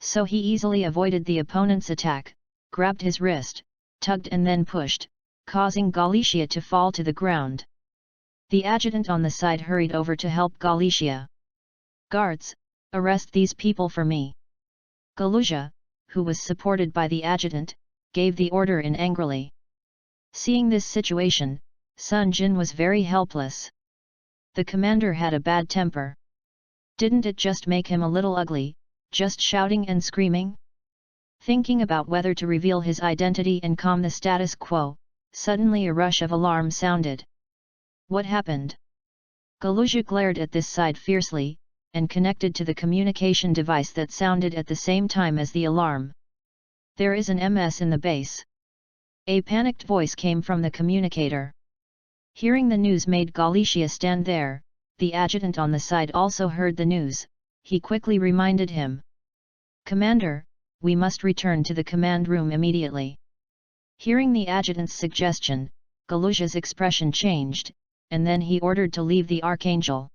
So he easily avoided the opponent's attack, grabbed his wrist, tugged and then pushed, causing Galicia to fall to the ground. The adjutant on the side hurried over to help Galicia. Guards, arrest these people for me. Galuja, who was supported by the adjutant, gave the order in angrily. Seeing this situation, Sunjin was very helpless. The commander had a bad temper. Didn't it just make him a little ugly, just shouting and screaming? Thinking about whether to reveal his identity and calm the status quo, suddenly a rush of alarm sounded. What happened? Galuja glared at this side fiercely, and connected to the communication device that sounded at the same time as the alarm. There is an MS in the base. A panicked voice came from the communicator. Hearing the news made Galicia stand there. The adjutant on the side also heard the news. He quickly reminded him. Commander, we must return to the command room immediately. Hearing the adjutant's suggestion, Galuja's expression changed, and then he ordered to leave the Archangel.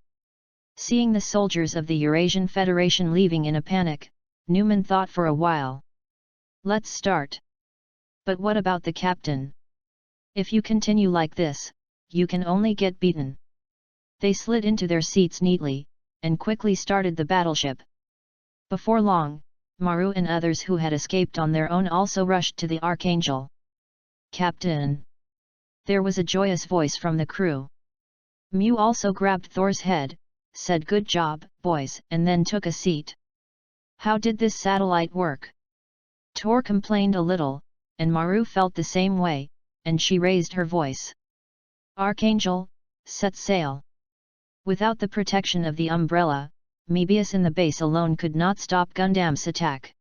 Seeing the soldiers of the Eurasian Federation leaving in a panic, Newman thought for a while. Let's start. But what about the captain? If you continue like this, you can only get beaten. They slid into their seats neatly, and quickly started the battleship. Before long, Maru and others who had escaped on their own also rushed to the Archangel. Captain! There was a joyous voice from the crew. Mew also grabbed Thor's head, said good job, boys, and then took a seat. How did this satellite work? Thor complained a little, and Maru felt the same way, and she raised her voice. Archangel, set sail. Without the protection of the umbrella, Mebius in the base alone could not stop Gundam's attack.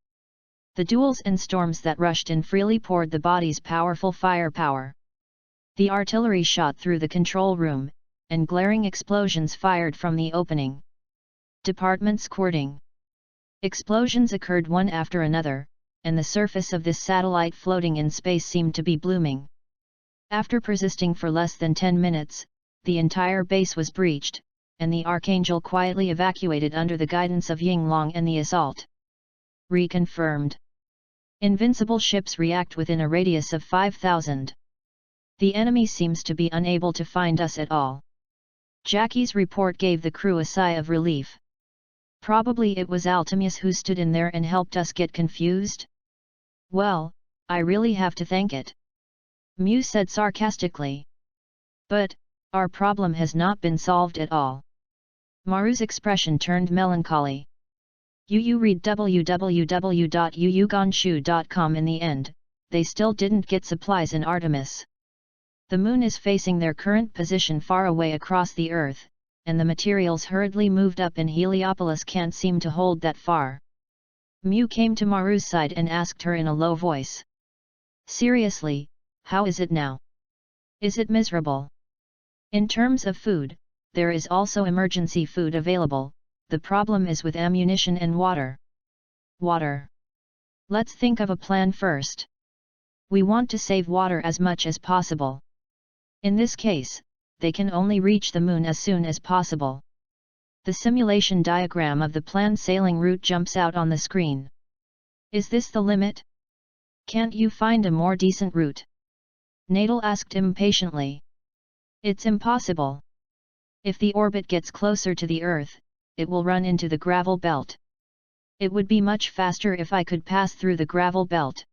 The duels and storms that rushed in freely poured the body's powerful firepower. The artillery shot through the control room, and glaring explosions fired from the opening. Department squirting. Explosions occurred one after another, and the surface of this satellite floating in space seemed to be blooming. After persisting for less than 10 minutes, the entire base was breached, and the Archangel quietly evacuated under the guidance of Yinglong and the assault. Reconfirmed. Invincible ships react within a radius of 5,000. The enemy seems to be unable to find us at all. Jackie's report gave the crew a sigh of relief. Probably it was Artemis who stood in there and helped us get confused? Well, I really have to thank it. Mew said sarcastically. But, our problem has not been solved at all. Maru's expression turned melancholy. You read www.yuyugonshu.com. In the end, they still didn't get supplies in Artemis. The moon is facing their current position far away across the Earth, and the materials hurriedly moved up in Heliopolis can't seem to hold that far. Mew came to Maru's side and asked her in a low voice. Seriously, how is it now? Is it miserable? In terms of food, there is also emergency food available, the problem is with ammunition and water. Water. Let's think of a plan first. We want to save water as much as possible. In this case, they can only reach the moon as soon as possible. The simulation diagram of the planned sailing route jumps out on the screen. Is this the limit? Can't you find a more decent route? Nadal asked impatiently. It's impossible. If the orbit gets closer to the Earth, it will run into the gravel belt. It would be much faster if I could pass through the gravel belt.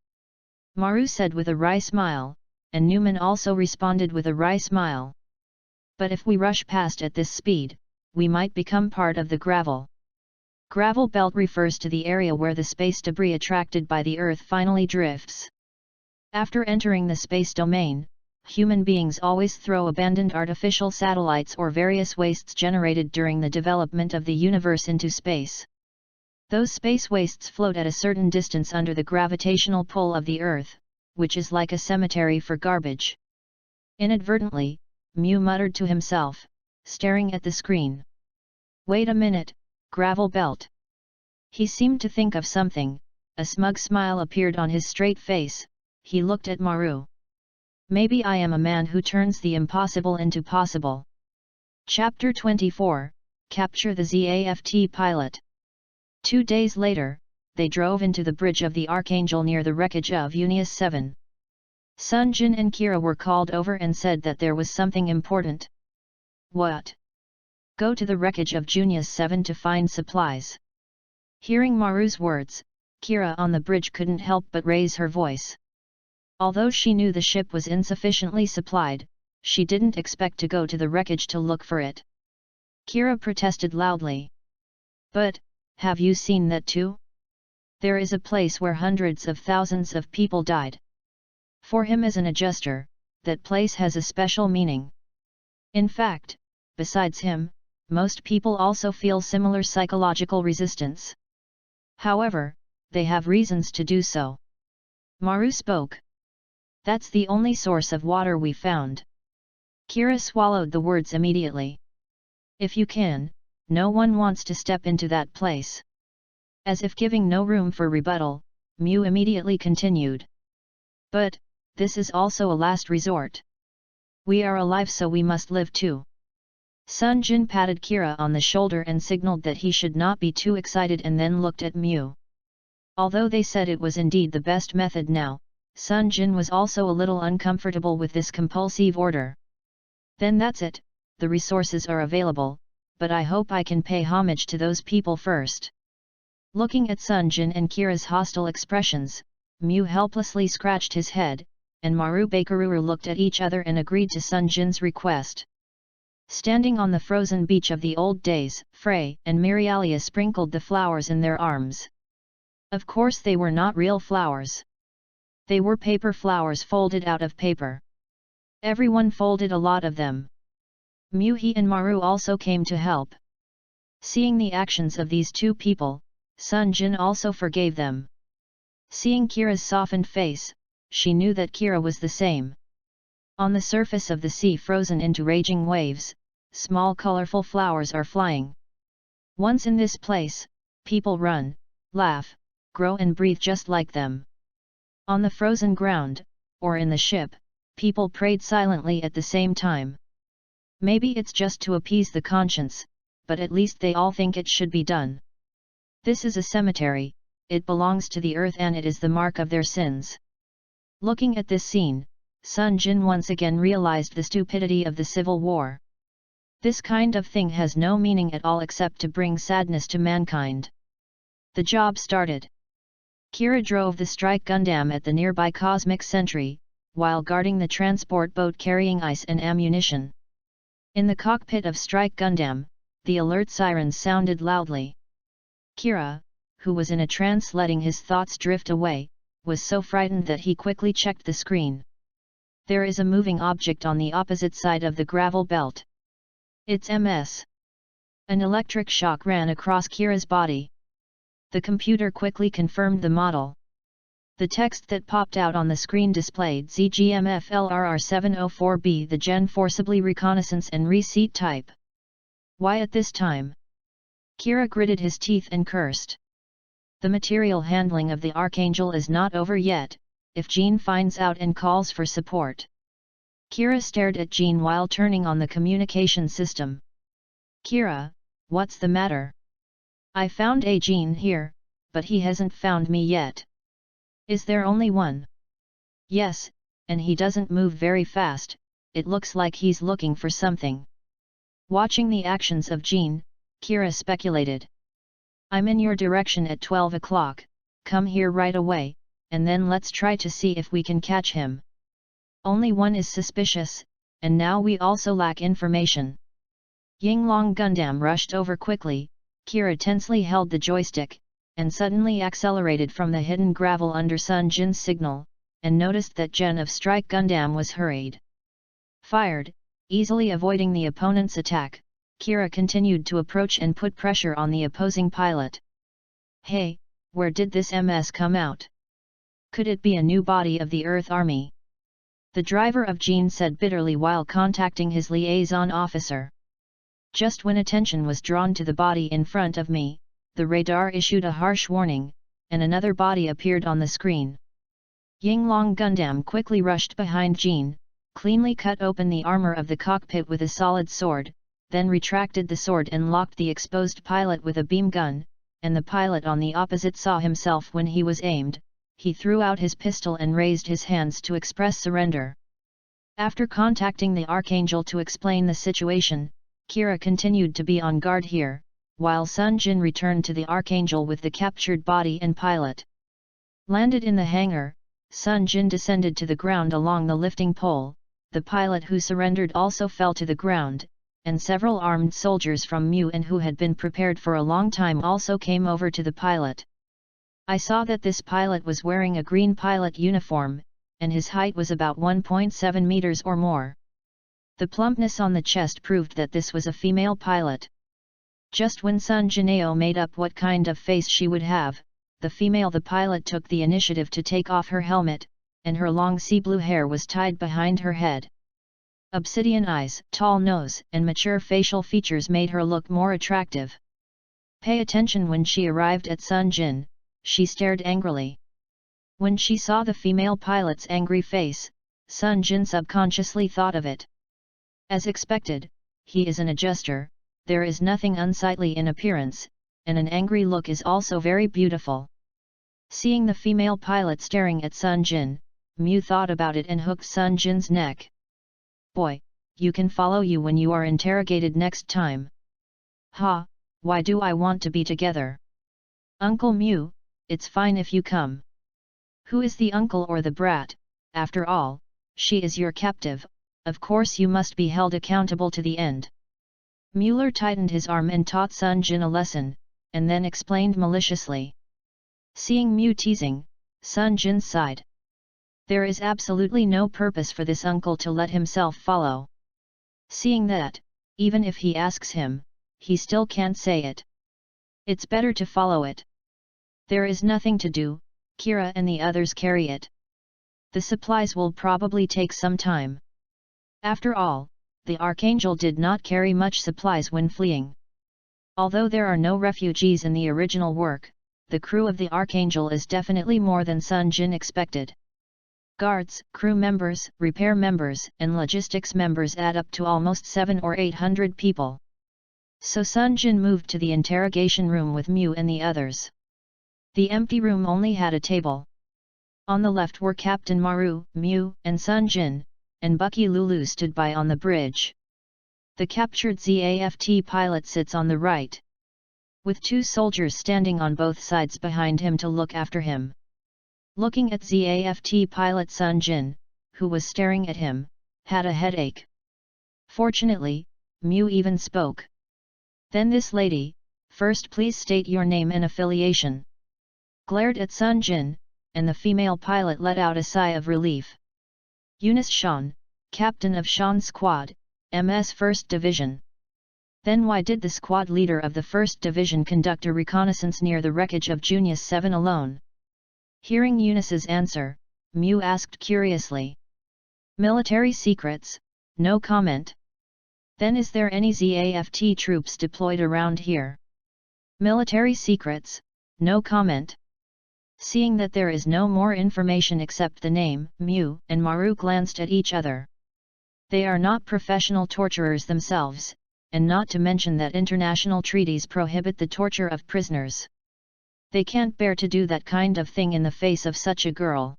Maru said with a wry smile, and Newman also responded with a wry smile. But if we rush past at this speed, we might become part of the gravel. Gravel belt refers to the area where the space debris attracted by the Earth finally drifts. After entering the space domain, human beings always throw abandoned artificial satellites or various wastes generated during the development of the universe into space. Those space wastes float at a certain distance under the gravitational pull of the Earth, which is like a cemetery for garbage. Inadvertently, Mew muttered to himself, staring at the screen. Wait a minute, gravel belt. He seemed to think of something, a smug smile appeared on his straight face, he looked at Maru. Maybe I am a man who turns the impossible into possible. Chapter 24, Capture the ZFT Pilot. 2 days later, they drove into the bridge of the Archangel near the wreckage of Unius 7. Sunjin and Kira were called over and said that there was something important. What? Go to the wreckage of Unius 7 to find supplies. Hearing Maru's words, Kira on the bridge couldn't help but raise her voice. Although she knew the ship was insufficiently supplied, she didn't expect to go to the wreckage to look for it. Kira protested loudly. But, have you seen that too? There is a place where hundreds of thousands of people died. For him as an adjuster, that place has a special meaning. In fact, besides him, most people also feel similar psychological resistance. However, they have reasons to do so. Maru spoke. That's the only source of water we found. Kira swallowed the words immediately. If you can, no one wants to step into that place. As if giving no room for rebuttal, Mew immediately continued. But, this is also a last resort. We are alive so we must live too. Sunjin patted Kira on the shoulder and signaled that he should not be too excited and then looked at Mew. Although they said it was indeed the best method now, Sunjin was also a little uncomfortable with this compulsive order. Then that's it, the resources are available, but I hope I can pay homage to those people first. Looking at Sunjin and Kira's hostile expressions, Mew helplessly scratched his head, and Maru Bakururu looked at each other and agreed to Sunjin's request. Standing on the frozen beach of the old days, Frey and Mirialia sprinkled the flowers in their arms. Of course they were not real flowers. They were paper flowers folded out of paper. Everyone folded a lot of them. Muhi and Maru also came to help. Seeing the actions of these two people, Sunjin also forgave them. Seeing Kira's softened face, she knew that Kira was the same. On the surface of the sea frozen into raging waves, small colorful flowers are flying. Once in this place, people run, laugh, grow and breathe just like them. On the frozen ground, or in the ship, people prayed silently at the same time. Maybe it's just to appease the conscience, but at least they all think it should be done. This is a cemetery, it belongs to the earth and it is the mark of their sins. Looking at this scene, Sunjin once again realized the stupidity of the civil war. This kind of thing has no meaning at all except to bring sadness to mankind. The job started. Kira drove the strike Gundam at the nearby Cosmic Sentry, while guarding the transport boat carrying ice and ammunition. In the cockpit of strike Gundam, the alert sirens sounded loudly. Kira, who was in a trance letting his thoughts drift away, was so frightened that he quickly checked the screen. There is a moving object on the opposite side of the gravel belt. It's MS. An electric shock ran across Kira's body. The computer quickly confirmed the model. The text that popped out on the screen displayed ZGMFLRR704B, the Gen Forcibly Reconnaissance and Reseat type. Why at this time? Kira gritted his teeth and cursed. The material handling of the Archangel is not over yet, if Jean finds out and calls for support. Kira stared at Jean while turning on the communication system. Kira, what's the matter? I found a Jean here, but he hasn't found me yet. Is there only one? Yes, and he doesn't move very fast, it looks like he's looking for something. Watching the actions of Jean, Kira speculated. I'm in your direction at 12 o'clock, come here right away, and then let's try to see if we can catch him. Only one is suspicious, and now we also lack information. Yinglong Gundam rushed over quickly, Kira tensely held the joystick, and suddenly accelerated from the hidden gravel under Sunjin's signal, and noticed that Gen of Strike Gundam was hurried. Fired, easily avoiding the opponent's attack, Kira continued to approach and put pressure on the opposing pilot. Hey, where did this MS come out? Could it be a new body of the Earth Army? The driver of Jean said bitterly while contacting his liaison officer. Just when attention was drawn to the body in front of me, the radar issued a harsh warning, and another body appeared on the screen. Yinglong Gundam quickly rushed behind Jean, cleanly cut open the armor of the cockpit with a solid sword, then retracted the sword and locked the exposed pilot with a beam gun, and the pilot on the opposite saw himself when he was aimed. He threw out his pistol and raised his hands to express surrender. After contacting the Archangel to explain the situation, Kira continued to be on guard here, while Sunjin returned to the Archangel with the captured body and pilot. Landed in the hangar, Sunjin descended to the ground along the lifting pole. The pilot who surrendered also fell to the ground, and several armed soldiers from Mu and who had been prepared for a long time also came over to the pilot. I saw that this pilot was wearing a green pilot uniform, and his height was about 1.7 meters or more. The plumpness on the chest proved that this was a female pilot. Just when Sun Jineo made up what kind of face she would have, the pilot took the initiative to take off her helmet, and her long sea blue hair was tied behind her head. Obsidian eyes, tall nose, and mature facial features made her look more attractive. Pay attention when she arrived at Sunjin. She stared angrily. When she saw the female pilot's angry face, Sunjin subconsciously thought of it. As expected, he is an adjuster, there is nothing unsightly in appearance, and an angry look is also very beautiful. Seeing the female pilot staring at Sunjin, Mu thought about it and hooked Sunjin's neck. Boy, you can follow you when you are interrogated next time. Ha, why do I want to be together? Uncle Mu, it's fine if you come. Who is the uncle or the brat? After all, she is your captive, of course you must be held accountable to the end. Mueller tightened his arm and taught Sunjin a lesson, and then explained maliciously. Seeing Mu teasing, Sunjin sighed. There is absolutely no purpose for this uncle to let himself follow. Seeing that, even if he asks him, he still can't say it. It's better to follow it. There is nothing to do, Kira and the others carry it. The supplies will probably take some time. After all, the Archangel did not carry much supplies when fleeing. Although there are no refugees in the original work, the crew of the Archangel is definitely more than Sunjin expected. Guards, crew members, repair members, and logistics members add up to almost 700 or 800 people. So Sunjin moved to the interrogation room with Mu and the others. The empty room only had a table. On the left were Captain Maru, Mu, and Sunjin, and Bucky Lulu stood by on the bridge. The captured ZAFT pilot sits on the right, with two soldiers standing on both sides behind him to look after him. Looking at ZAFT pilot Sunjin, who was staring at him, had a headache. Fortunately, Mu even spoke. Then this lady, first please state your name and affiliation. Glared at Sunjin, and the female pilot let out a sigh of relief. Eunice Shan, captain of Shan's squad, MS 1st Division. Then why did the squad leader of the 1st Division conduct a reconnaissance near the wreckage of Junius 7 alone? Hearing Eunice's answer, Mu asked curiously. Military secrets, no comment. Then is there any ZAFT troops deployed around here? Military secrets, no comment. Seeing that there is no more information except the name, Mu and Maru glanced at each other. They are not professional torturers themselves, and not to mention that international treaties prohibit the torture of prisoners. They can't bear to do that kind of thing in the face of such a girl.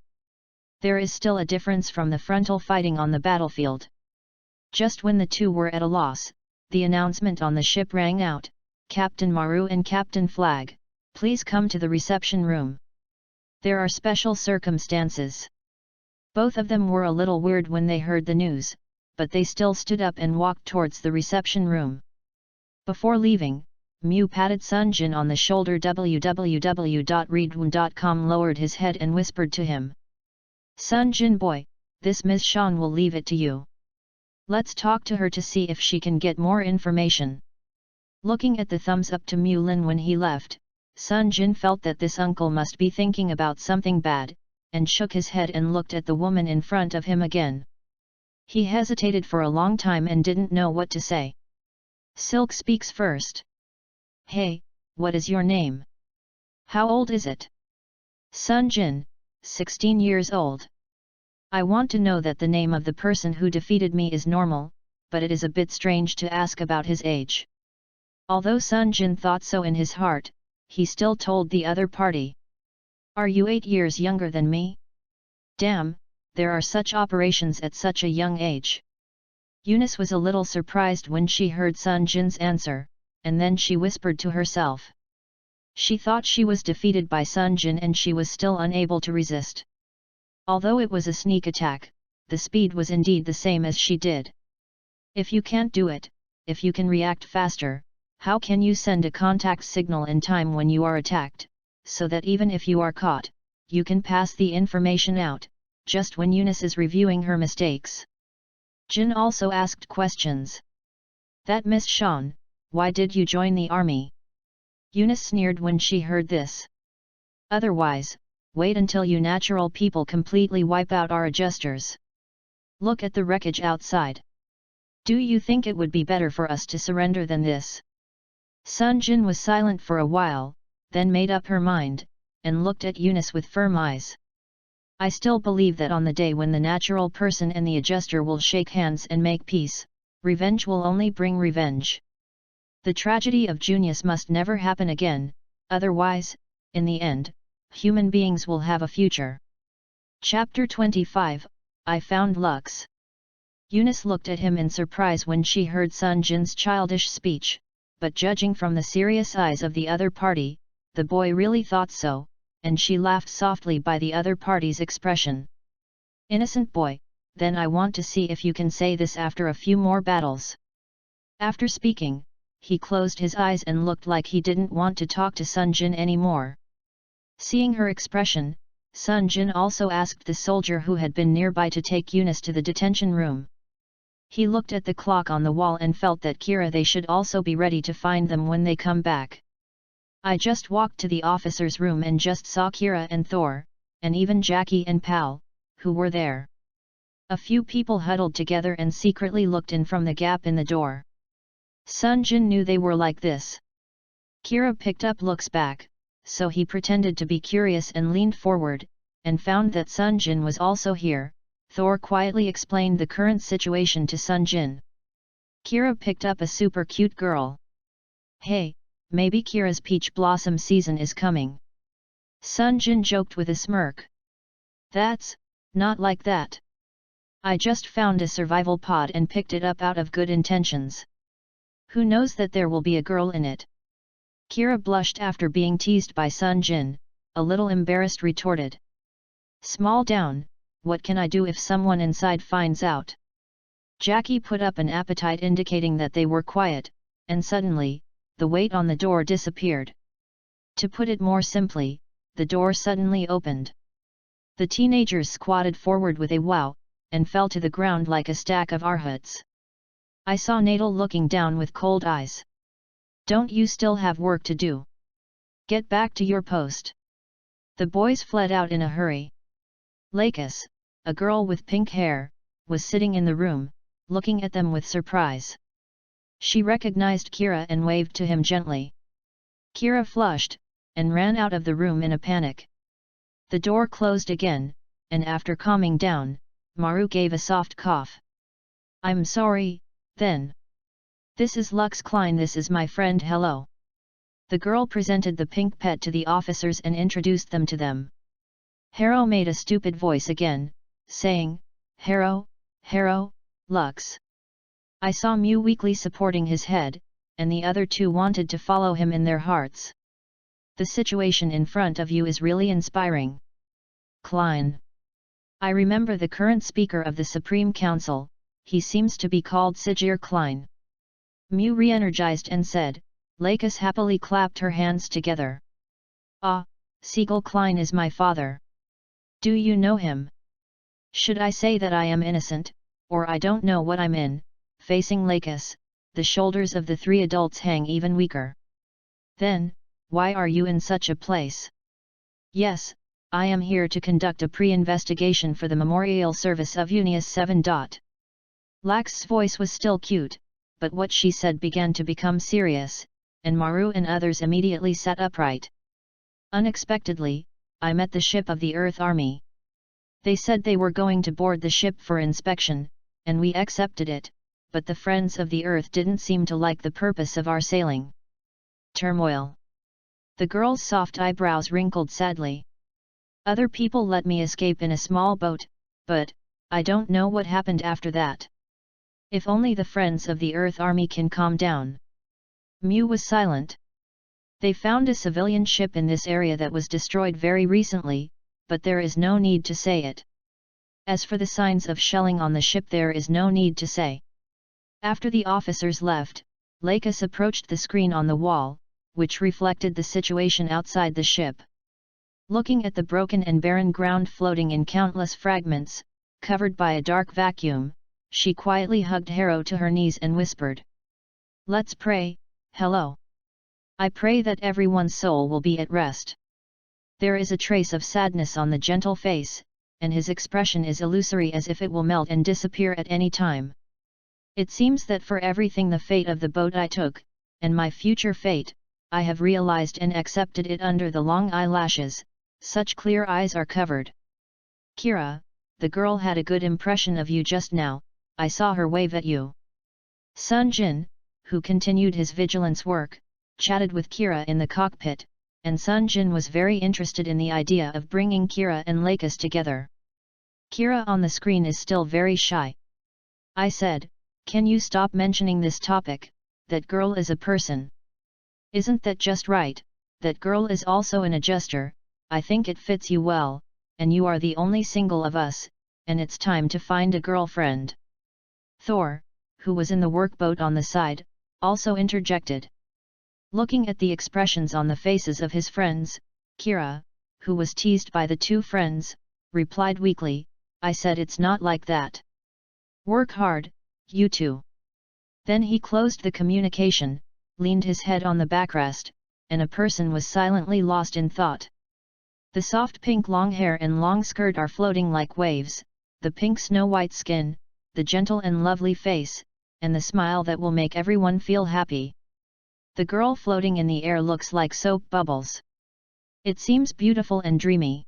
There is still a difference from the frontal fighting on the battlefield. Just when the two were at a loss, the announcement on the ship rang out, Captain Maru and Captain Flag, please come to the reception room. There are special circumstances. Both of them were a little weird when they heard the news, but they still stood up and walked towards the reception room. Before leaving, Mu patted Sunjin on the shoulder. www.readaloud.com lowered his head and whispered to him. Sunjin boy, this Ms. Shan will leave it to you. Let's talk to her to see if she can get more information. Looking at the thumbs up to Mulin when he left, Sunjin felt that this uncle must be thinking about something bad, and shook his head and looked at the woman in front of him again. He hesitated for a long time and didn't know what to say. Silk speaks first. Hey, what is your name? How old is it? Sunjin, 16 years old. I want to know that the name of the person who defeated me is normal, but it is a bit strange to ask about his age. Although Sunjin thought so in his heart, he still told the other party. Are you 8 years younger than me? Damn, there are such operations at such a young age. Eunice was a little surprised when she heard Sunjin's answer, and then she whispered to herself. She thought she was defeated by Sunjin and she was still unable to resist. Although it was a sneak attack, the speed was indeed the same as she did. If you can't do it, if you can react faster, how can you send a contact signal in time when you are attacked, so that even if you are caught, you can pass the information out, just when Eunice is reviewing her mistakes? Jin also asked questions. That Miss Shan, why did you join the army? Eunice sneered when she heard this. Otherwise, wait until you natural people completely wipe out our adjusters. Look at the wreckage outside. Do you think it would be better for us to surrender than this? Sunjin was silent for a while, then made up her mind, and looked at Eunice with firm eyes. I still believe that on the day when the natural person and the adjuster will shake hands and make peace, revenge will only bring revenge. The tragedy of Junius must never happen again, otherwise, in the end, human beings will have a future. Chapter 25, I Found Lux. Eunice looked at him in surprise when she heard Sunjin's childish speech, but judging from the serious eyes of the other party, the boy really thought so, and she laughed softly by the other party's expression. Innocent boy, then I want to see if you can say this after a few more battles. After speaking, he closed his eyes and looked like he didn't want to talk to Sunjin anymore. Seeing her expression, Sunjin also asked the soldier who had been nearby to take Eunice to the detention room. He looked at the clock on the wall and felt that they should also be ready to find them when they come back. I just walked to the officer's room and just saw Kira and Thor, and even Jackie and Pal, who were there. A few people huddled together and secretly looked in from the gap in the door. Sunjin knew they were like this. Kira picked up looks back, so he pretended to be curious and leaned forward, and found that Sunjin was also here. Thor quietly explained the current situation to Sunjin. Kira picked up a super cute girl. Hey, maybe Kira's peach blossom season is coming. Sunjin joked with a smirk. That's not like that. I just found a survival pod and picked it up out of good intentions. Who knows that there will be a girl in it? Kira blushed after being teased by Sunjin, a little embarrassed retorted. Small down. What can I do if someone inside finds out? Jackie put up an appetite indicating that they were quiet, and suddenly, the weight on the door disappeared. To put it more simply, the door suddenly opened. The teenagers squatted forward with a wow, and fell to the ground like a stack of arhuts. I saw Nadal looking down with cold eyes. Don't you still have work to do? Get back to your post. The boys fled out in a hurry. Lakis, a girl with pink hair, was sitting in the room, looking at them with surprise. She recognized Kira and waved to him gently. Kira flushed, and ran out of the room in a panic. The door closed again, and after calming down, Maru gave a soft cough. I'm sorry, then. This is Lux Klein, this is my friend, hello. The girl presented the pink pet to the officers and introduced them to them. Harrow made a stupid voice again, saying, Harrow, Lux. I saw Mew weakly supporting his head, and the other two wanted to follow him in their hearts. The situation in front of you is really inspiring. Klein. I remember the current speaker of the Supreme Council, he seems to be called Sigir Klein. Mew re-energized and said, Lakis happily clapped her hands together. Ah, Siegel Klein is my father. Do you know him? Should I say that I am innocent, or I don't know what I'm in. Facing Lakis, the shoulders of the three adults hang even weaker. Then, why are you in such a place? Yes, I am here to conduct a pre-investigation for the memorial service of Unius 7. Lax's voice was still cute, but what she said began to become serious, and Maru and others immediately sat upright. Unexpectedly, I met the ship of the Earth Army. They said they were going to board the ship for inspection, and we accepted it, but the Friends of the Earth didn't seem to like the purpose of our sailing. Turmoil. The girl's soft eyebrows wrinkled sadly. Other people let me escape in a small boat, but I don't know what happened after that. If only the Friends of the Earth Army can calm down. Mew was silent. They found a civilian ship in this area that was destroyed very recently, but there is no need to say it. As for the signs of shelling on the ship, there is no need to say. After the officers left, Lakis approached the screen on the wall, which reflected the situation outside the ship. Looking at the broken and barren ground floating in countless fragments, covered by a dark vacuum, she quietly hugged Harrow to her knees and whispered, "Let's pray, hello. I pray that everyone's soul will be at rest." There is a trace of sadness on the gentle face, and his expression is illusory, as if it will melt and disappear at any time. It seems that for everything, the fate of the boat I took, and my future fate, I have realized and accepted it under the long eyelashes, such clear eyes are covered. Kira, the girl had a good impression of you just now, I saw her wave at you. Sunjin, who continued his vigilance work, chatted with Kira in the cockpit, and Sunjin was very interested in the idea of bringing Kira and Lakis together. Kira on the screen is still very shy. I said, "Can you stop mentioning this topic? That girl is a person. Isn't that just right? That girl is also an adjuster. I think it fits you well, and you are the only single of us, and it's time to find a girlfriend." Thor, who was in the workboat on the side, also interjected. Looking at the expressions on the faces of his friends, Kira, who was teased by the two friends, replied weakly, "I said it's not like that. Work hard, you two." Then he closed the communication, leaned his head on the backrest, and a person was silently lost in thought. The soft pink long hair and long skirt are floating like waves, the pink snow-white skin, the gentle and lovely face, and the smile that will make everyone feel happy. The girl floating in the air looks like soap bubbles. It seems beautiful and dreamy.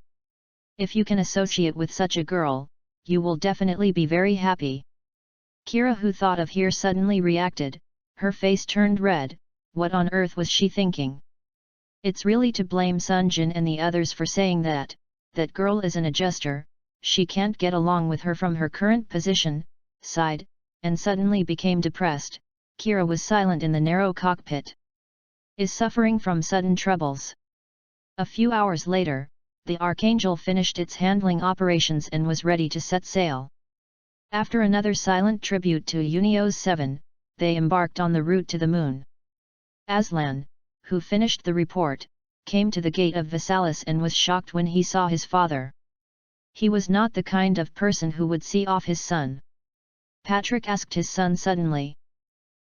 If you can associate with such a girl, you will definitely be very happy. Kira, who thought of here, suddenly reacted, her face turned red. What on earth was she thinking? It's really to blame Sunjin and the others for saying that. That girl is an adjuster, she can't get along with her from her current position, sighed, and suddenly became depressed. Kira was silent in the narrow cockpit. Is suffering from sudden troubles. A few hours later, the Archangel finished its handling operations and was ready to set sail. After another silent tribute to Unios 7, they embarked on the route to the moon. Aslan, who finished the report, came to the gate of Visalis and was shocked when he saw his father. He was not the kind of person who would see off his son. Patrick asked his son suddenly.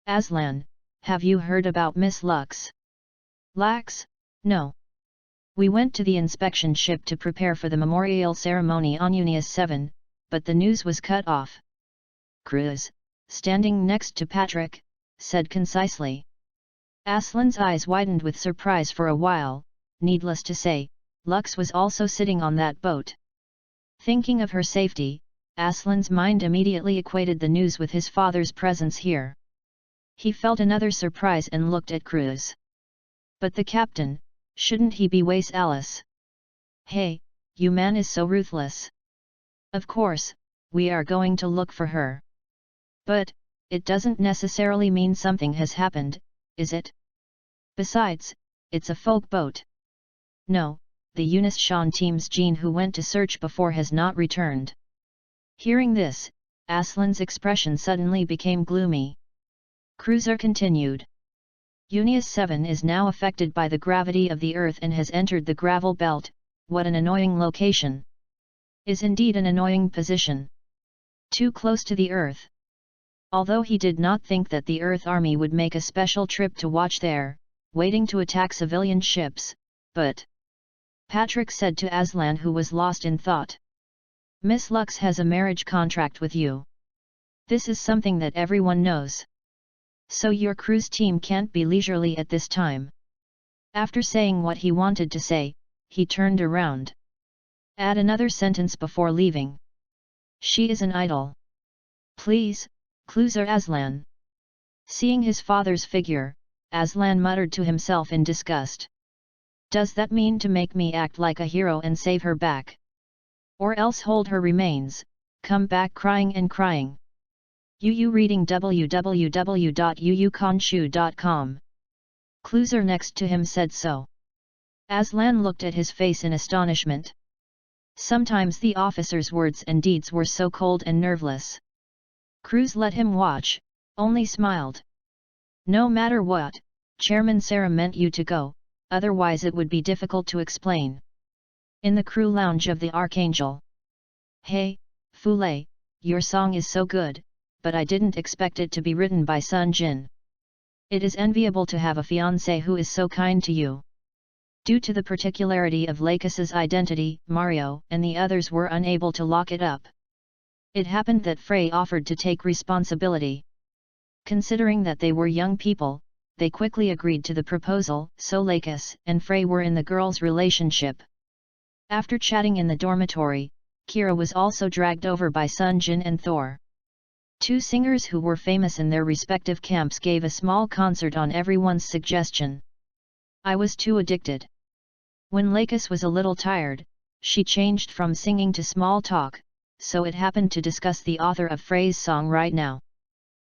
"Aslan, have you heard about Miss Lux?" "Lax? No. We went to the inspection ship to prepare for the memorial ceremony on Unius 7, but the news was cut off." Cruz, standing next to Patrick, said concisely. Aslan's eyes widened with surprise for a while. Needless to say, Lux was also sitting on that boat. Thinking of her safety, Aslan's mind immediately equated the news with his father's presence here. He felt another surprise and looked at Cruz. "But the captain, shouldn't he be with Alice?" "Hey, you man is so ruthless. Of course, we are going to look for her. But, it doesn't necessarily mean something has happened, is it? Besides, it's a folk boat. No, the Eunice Sean team's Jean who went to search before has not returned." Hearing this, Aslan's expression suddenly became gloomy. Cruiser continued. Unius 7 is now affected by the gravity of the Earth and has entered the gravel belt. What an annoying location. Is indeed an annoying position. Too close to the Earth. Although he did not think that the Earth Army would make a special trip to watch there, waiting to attack civilian ships, but Patrick said to Aslan, who was lost in thought. Miss Lux has a marriage contract with you. This is something that everyone knows. So your cruise team can't be leisurely at this time. After saying what he wanted to say, he turned around. Add another sentence before leaving. She is an idol. Please, Cluser Aslan. Seeing his father's figure, Aslan muttered to himself in disgust. Does that mean to make me act like a hero and save her back? Or else hold her remains, come back crying and crying? Yu reading www.yuyukonshu.com. Cluser next to him said so. Aslan looked at his face in astonishment. Sometimes the officer's words and deeds were so cold and nerveless. Cruz let him watch, only smiled. No matter what, Chairman Sarah meant you to go, otherwise it would be difficult to explain. In the crew lounge of the Archangel. Hey, Fule, your song is so good, but I didn't expect it to be written by Sunjin. It is enviable to have a fiancé who is so kind to you. Due to the particularity of Lakis's identity, Mario and the others were unable to lock it up. It happened that Frey offered to take responsibility. Considering that they were young people, they quickly agreed to the proposal, so Lakis and Frey were in the girls' relationship. After chatting in the dormitory, Kira was also dragged over by Sunjin and Thor. Two singers who were famous in their respective camps gave a small concert on everyone's suggestion. I was too addicted. When Lakis was a little tired, she changed from singing to small talk, so it happened to discuss the author of Frey's song right now.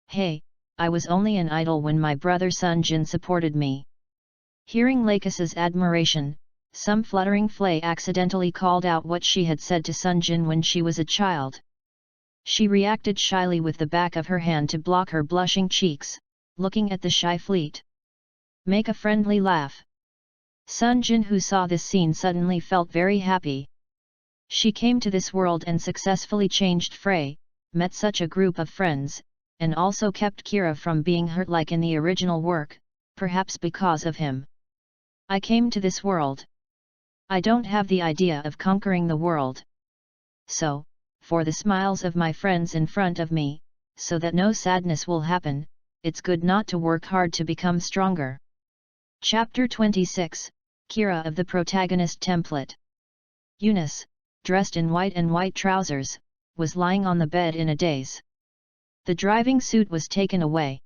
Hey, I was only an idol when my brother Sunjin supported me. Hearing Lakis's admiration, some fluttering Frey accidentally called out what she had said to Sunjin when she was a child. She reacted shyly with the back of her hand to block her blushing cheeks, looking at the shy fleet. Make a friendly laugh. Sunjin, who saw this scene, suddenly felt very happy. She came to this world and successfully changed Frey, met such a group of friends, and also kept Kira from being hurt like in the original work, perhaps because of him. I came to this world. I don't have the idea of conquering the world. So, for the smiles of my friends in front of me, so that no sadness will happen, it's good not to work hard to become stronger. Chapter 26, Kira of the Protagonist Template. Eunice, dressed in white and white trousers, was lying on the bed in a daze. The driving suit was taken away.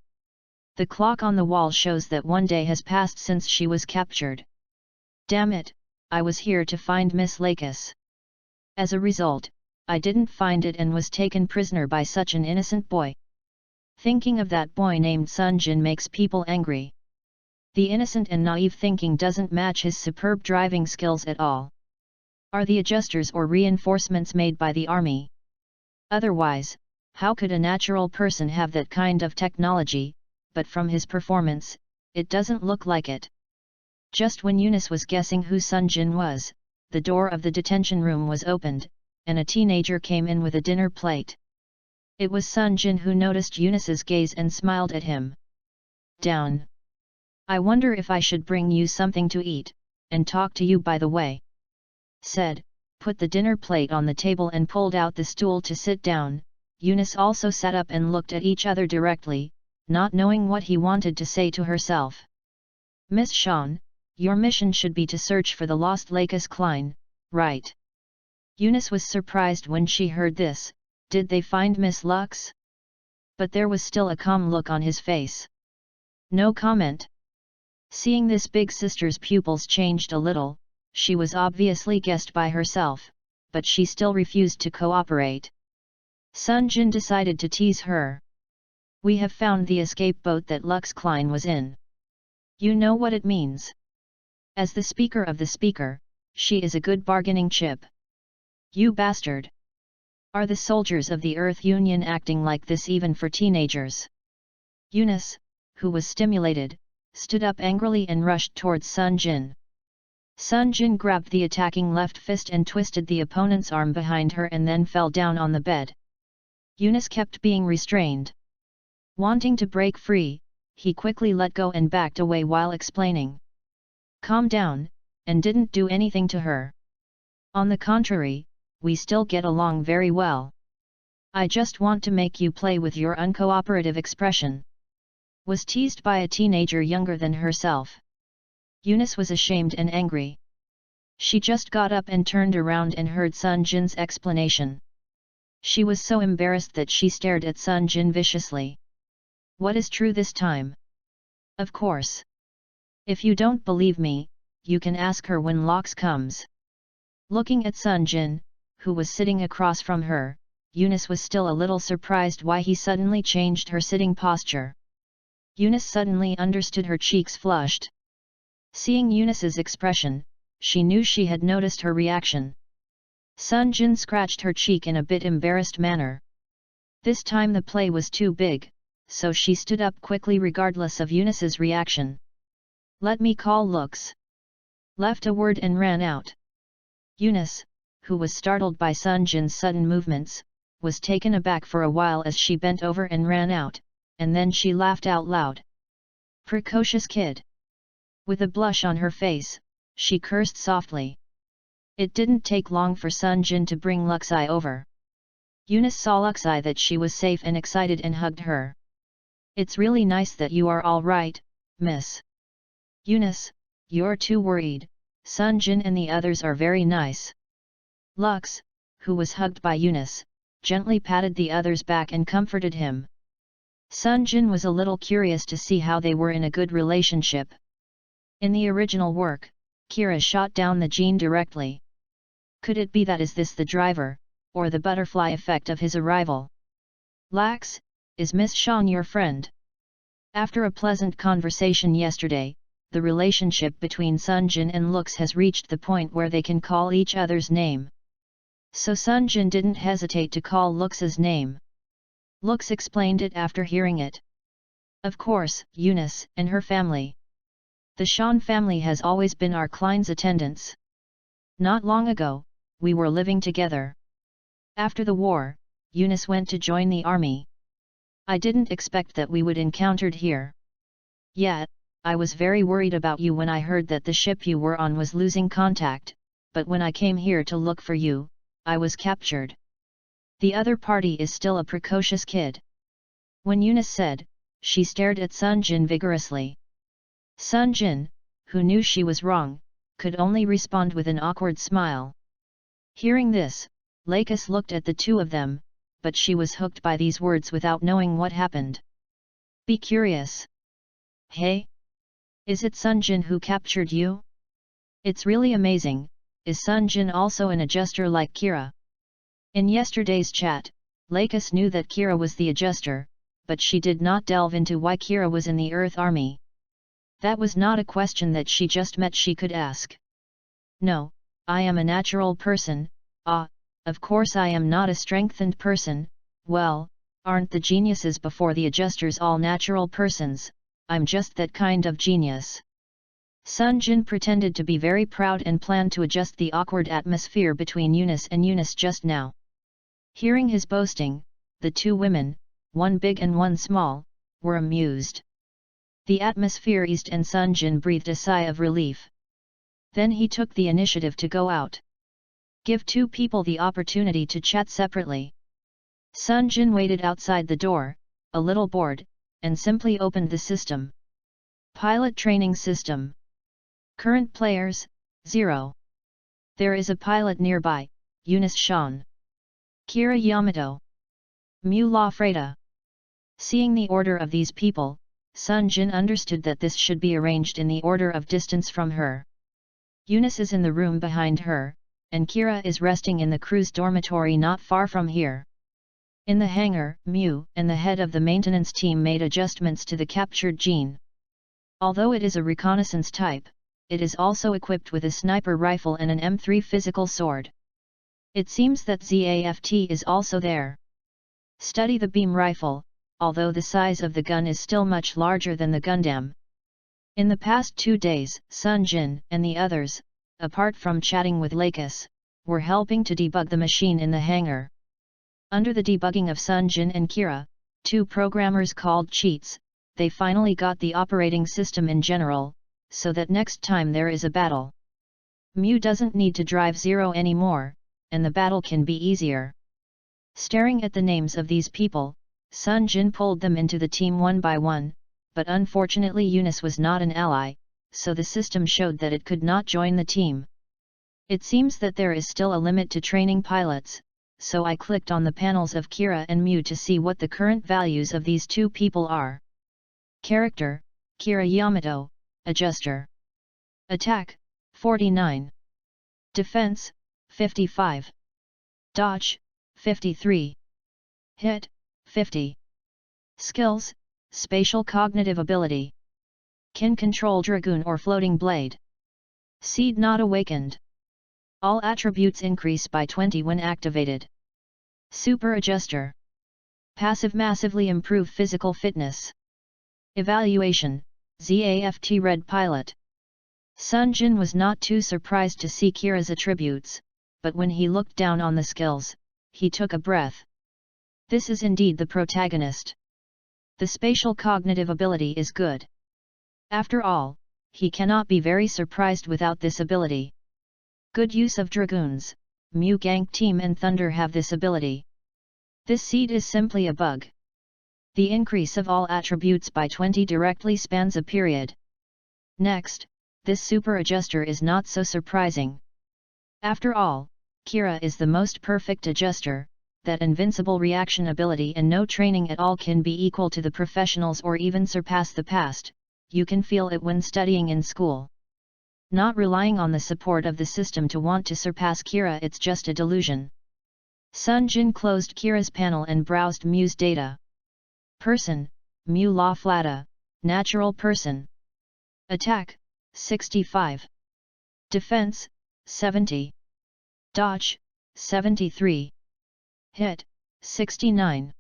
The clock on the wall shows that one day has passed since she was captured. Damn it, I was here to find Miss Lakis. As a result, I didn't find it and was taken prisoner by such an innocent boy. Thinking of that boy named Sunjin makes people angry. The innocent and naive thinking doesn't match his superb driving skills at all. Are the adjusters or reinforcements made by the army? Otherwise, how could a natural person have that kind of technology? But from his performance, it doesn't look like it. Just when Eunice was guessing who Sunjin was, the door of the detention room was opened, and a teenager came in with a dinner plate. It was Sunjin, who noticed Eunice's gaze and smiled at him. Down. I wonder if I should bring you something to eat, and talk to you by the way. Said, put the dinner plate on the table and pulled out the stool to sit down. Eunice also sat up and looked at each other directly, not knowing what he wanted to say to herself. Miss Shawn, your mission should be to search for the lost Lakis Klein, right? Eunice was surprised when she heard this. Did they find Miss Lux? But there was still a calm look on his face. No comment. Seeing this, big sister's pupils changed a little. She was obviously guessed by herself, but she still refused to cooperate. Sunjin decided to tease her. We have found the escape boat that Lux Klein was in. You know what it means. As the speaker of the speaker, she is a good bargaining chip. You bastard! Are the soldiers of the Earth Union acting like this even for teenagers? Eunice, who was stimulated, stood up angrily and rushed towards Sunjin. Sunjin grabbed the attacking left fist and twisted the opponent's arm behind her and then fell down on the bed. Eunice kept being restrained. Wanting to break free, he quickly let go and backed away while explaining. Calm down, and didn't do anything to her. On the contrary, we still get along very well. I just want to make you play with your uncooperative expression. Was teased by a teenager younger than herself. Eunice was ashamed and angry. She just got up and turned around and heard Sunjin's explanation. She was so embarrassed that she stared at Sunjin viciously. What is true this time? Of course. If you don't believe me, you can ask her when Lox comes. Looking at Sunjin, who was sitting across from her, Eunice was still a little surprised why he suddenly changed her sitting posture. Eunice suddenly understood, her cheeks flushed. Seeing Eunice's expression, she knew she had noticed her reaction. Sunjin scratched her cheek in a bit embarrassed manner. This time the play was too big, so she stood up quickly regardless of Eunice's reaction. Let me call Lux. Left a word and ran out. Eunice, who was startled by Sunjin's sudden movements, was taken aback for a while as she bent over and ran out, and then she laughed out loud. Precocious kid. With a blush on her face, she cursed softly. It didn't take long for Sunjin to bring Luxi over. Eunice saw Luxi that she was safe and excited and hugged her. It's really nice that you are all right, miss. Eunice, you're too worried, Sunjin and the others are very nice. Lux, who was hugged by Eunice, gently patted the other's back and comforted him. Sunjin was a little curious to see how they were in a good relationship. In the original work, Kira shot down the gene directly. Could it be that is this the driver, or the butterfly effect of his arrival? Lax, is Miss Sean your friend? After a pleasant conversation yesterday, the relationship between Sunjin and Lux has reached the point where they can call each other's name. So Sunjin didn't hesitate to call Lux's name. Lux explained it after hearing it. Of course, Eunice and her family. The Sean family has always been our client's attendants. Not long ago, we were living together. After the war, Eunice went to join the army. I didn't expect that we would encountered here. Yet, I was very worried about you when I heard that the ship you were on was losing contact, but when I came here to look for you, I was captured. The other party is still a precocious kid. When Eunice said, she stared at Sunjin vigorously. Sunjin, who knew she was wrong, could only respond with an awkward smile. Hearing this, Lakis looked at the two of them, but she was hooked by these words without knowing what happened. Be curious. Hey? Is it Sunjin who captured you? It's really amazing. Is Sunjin also an adjuster like Kira? In yesterday's chat, Lakis knew that Kira was the adjuster, but she did not delve into why Kira was in the Earth Army. That was not a question that she just met she could ask. No, I am a natural person. Of course I am not a strengthened person. Well, aren't the geniuses before the adjusters all natural persons? I'm just that kind of genius. Sunjin pretended to be very proud and planned to adjust the awkward atmosphere between Eunice and Eunice just now. Hearing his boasting, the two women, one big and one small, were amused. The atmosphere eased and Sunjin breathed a sigh of relief. Then he took the initiative to go out. Give two people the opportunity to chat separately. Sunjin waited outside the door, a little bored, and simply opened the system. Pilot Training System. Current players, 0. There is a pilot nearby, Eunice Sean. Kira Yamato. Mu La Freda. Seeing the order of these people, Sunjin understood that this should be arranged in the order of distance from her. Eunice is in the room behind her, and Kira is resting in the crew's dormitory not far from here. In the hangar, Mu and the head of the maintenance team made adjustments to the captured gene. Although it is a reconnaissance type, it is also equipped with a sniper rifle and an M3 physical sword. It seems that ZFT is also there. Study the beam rifle, although the size of the gun is still much larger than the Gundam. In the past 2 days, Sunjin and the others, apart from chatting with Lakis, were helping to debug the machine in the hangar. Under the debugging of Sunjin and Kira, two programmers called cheats, they finally got the operating system in general, so that next time there is a battle, Mu doesn't need to drive Zero anymore, and the battle can be easier. Staring at the names of these people, Sunjin pulled them into the team one by one, but unfortunately Eunice was not an ally, so the system showed that it could not join the team. It seems that there is still a limit to training pilots, so I clicked on the panels of Kira and Mu to see what the current values of these two people are. Character, Kira Yamato, Adjuster. Attack, 49. Defense, 55. Dodge, 53. Hit, 50. Skills, Spatial Cognitive Ability. Can control Dragoon or Floating Blade. Seed not awakened. All attributes increase by 20 when activated. Super Adjuster. Passive massively improve physical fitness. Evaluation, ZAFT Red Pilot. Sunjin was not too surprised to see Kira's attributes, but when he looked down on the skills, he took a breath. This is indeed the protagonist. The spatial cognitive ability is good. After all, he cannot be very surprised without this ability. Good use of Dragoons, Mu Gank Team and Thunder have this ability. This seed is simply a bug. The increase of all attributes by 20 directly spans a period. Next, this super adjuster is not so surprising. After all, Kira is the most perfect adjuster, that invincible reaction ability and no training at all can be equal to the professionals or even surpass the past. You can feel it when studying in school. Not relying on the support of the system to want to surpass Kira, it's just a delusion. Sunjin closed Kira's panel and browsed Mu's data. Person, Mu La Flata, Natural Person. Attack, 65. Defense, 70. Dodge, 73. Hit, 69.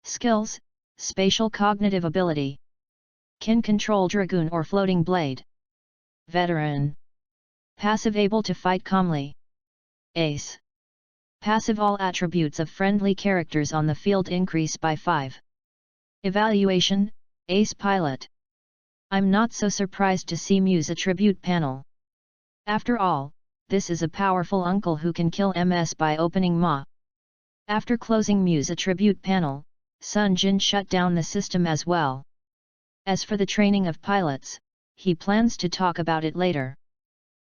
Skills, Spatial Cognitive Ability. Can control Dragoon or Floating Blade. Veteran. Passive able to fight calmly. Ace. Passive all attributes of friendly characters on the field increase by 5. Evaluation, Ace Pilot. I'm not so surprised to see Mu's attribute panel. After all, this is a powerful uncle who can kill MS by opening Ma. After closing Mu's attribute panel, Sunjin shut down the system as well. As for the training of pilots, he plans to talk about it later.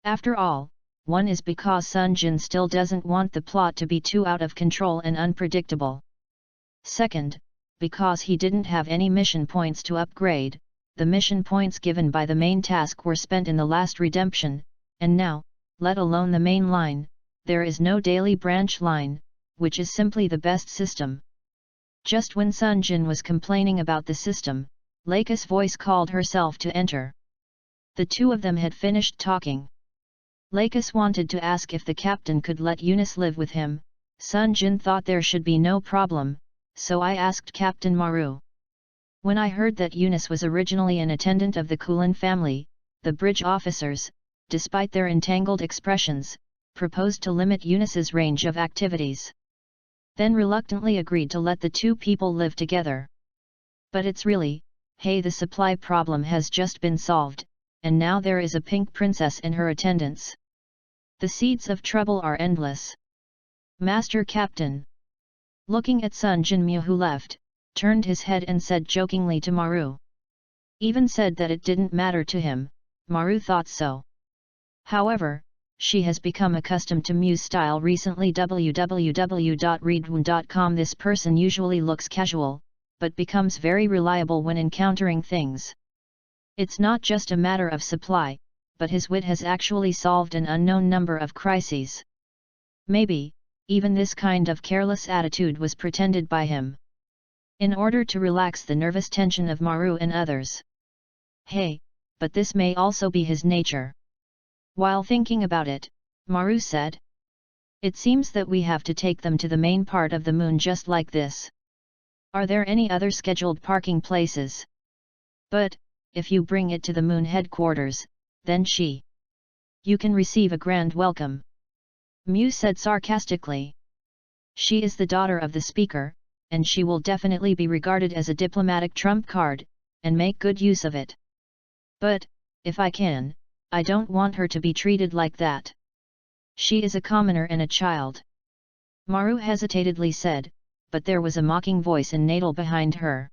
After all, one is because Sunjin still doesn't want the plot to be too out of control and unpredictable. Second, because he didn't have any mission points to upgrade, the mission points given by the main task were spent in the last redemption, and now, let alone the main line, there is no daily branch line, which is simply the best system. Just when Sunjin was complaining about the system, Leika's voice called herself to enter. The two of them had finished talking. Leika's wanted to ask if the captain could let Eunice live with him. Sunjin thought there should be no problem, so I asked Captain Maru. When I heard that Eunice was originally an attendant of the Kulin family, the bridge officers, despite their entangled expressions, proposed to limit Eunice's range of activities. Then reluctantly agreed to let the two people live together. But it's really, hey, the supply problem has just been solved, and now there is a pink princess and her attendants. The seeds of trouble are endless. Master Captain. Looking at Sunjin, Mu, who left, turned his head and said jokingly to Maru. Even said that it didn't matter to him. Maru thought so. However, she has become accustomed to Mu's style recently. www.readaloud.com. This person usually looks casual, but becomes very reliable when encountering things. It's not just a matter of supply, but his wit has actually solved an unknown number of crises. Maybe, even this kind of careless attitude was pretended by him, in order to relax the nervous tension of Maru and others. Hey, but this may also be his nature. While thinking about it, Maru said, "It seems that we have to take them to the main part of the moon just like this. Are there any other scheduled parking places? But, if you bring it to the moon headquarters, then you can receive a grand welcome," Mu said sarcastically. She is the daughter of the speaker, and she will definitely be regarded as a diplomatic trump card, and make good use of it. But, if I can, I don't want her to be treated like that. She is a commoner and a child. Maru hesitatedly said, but there was a mocking voice in Natal behind her.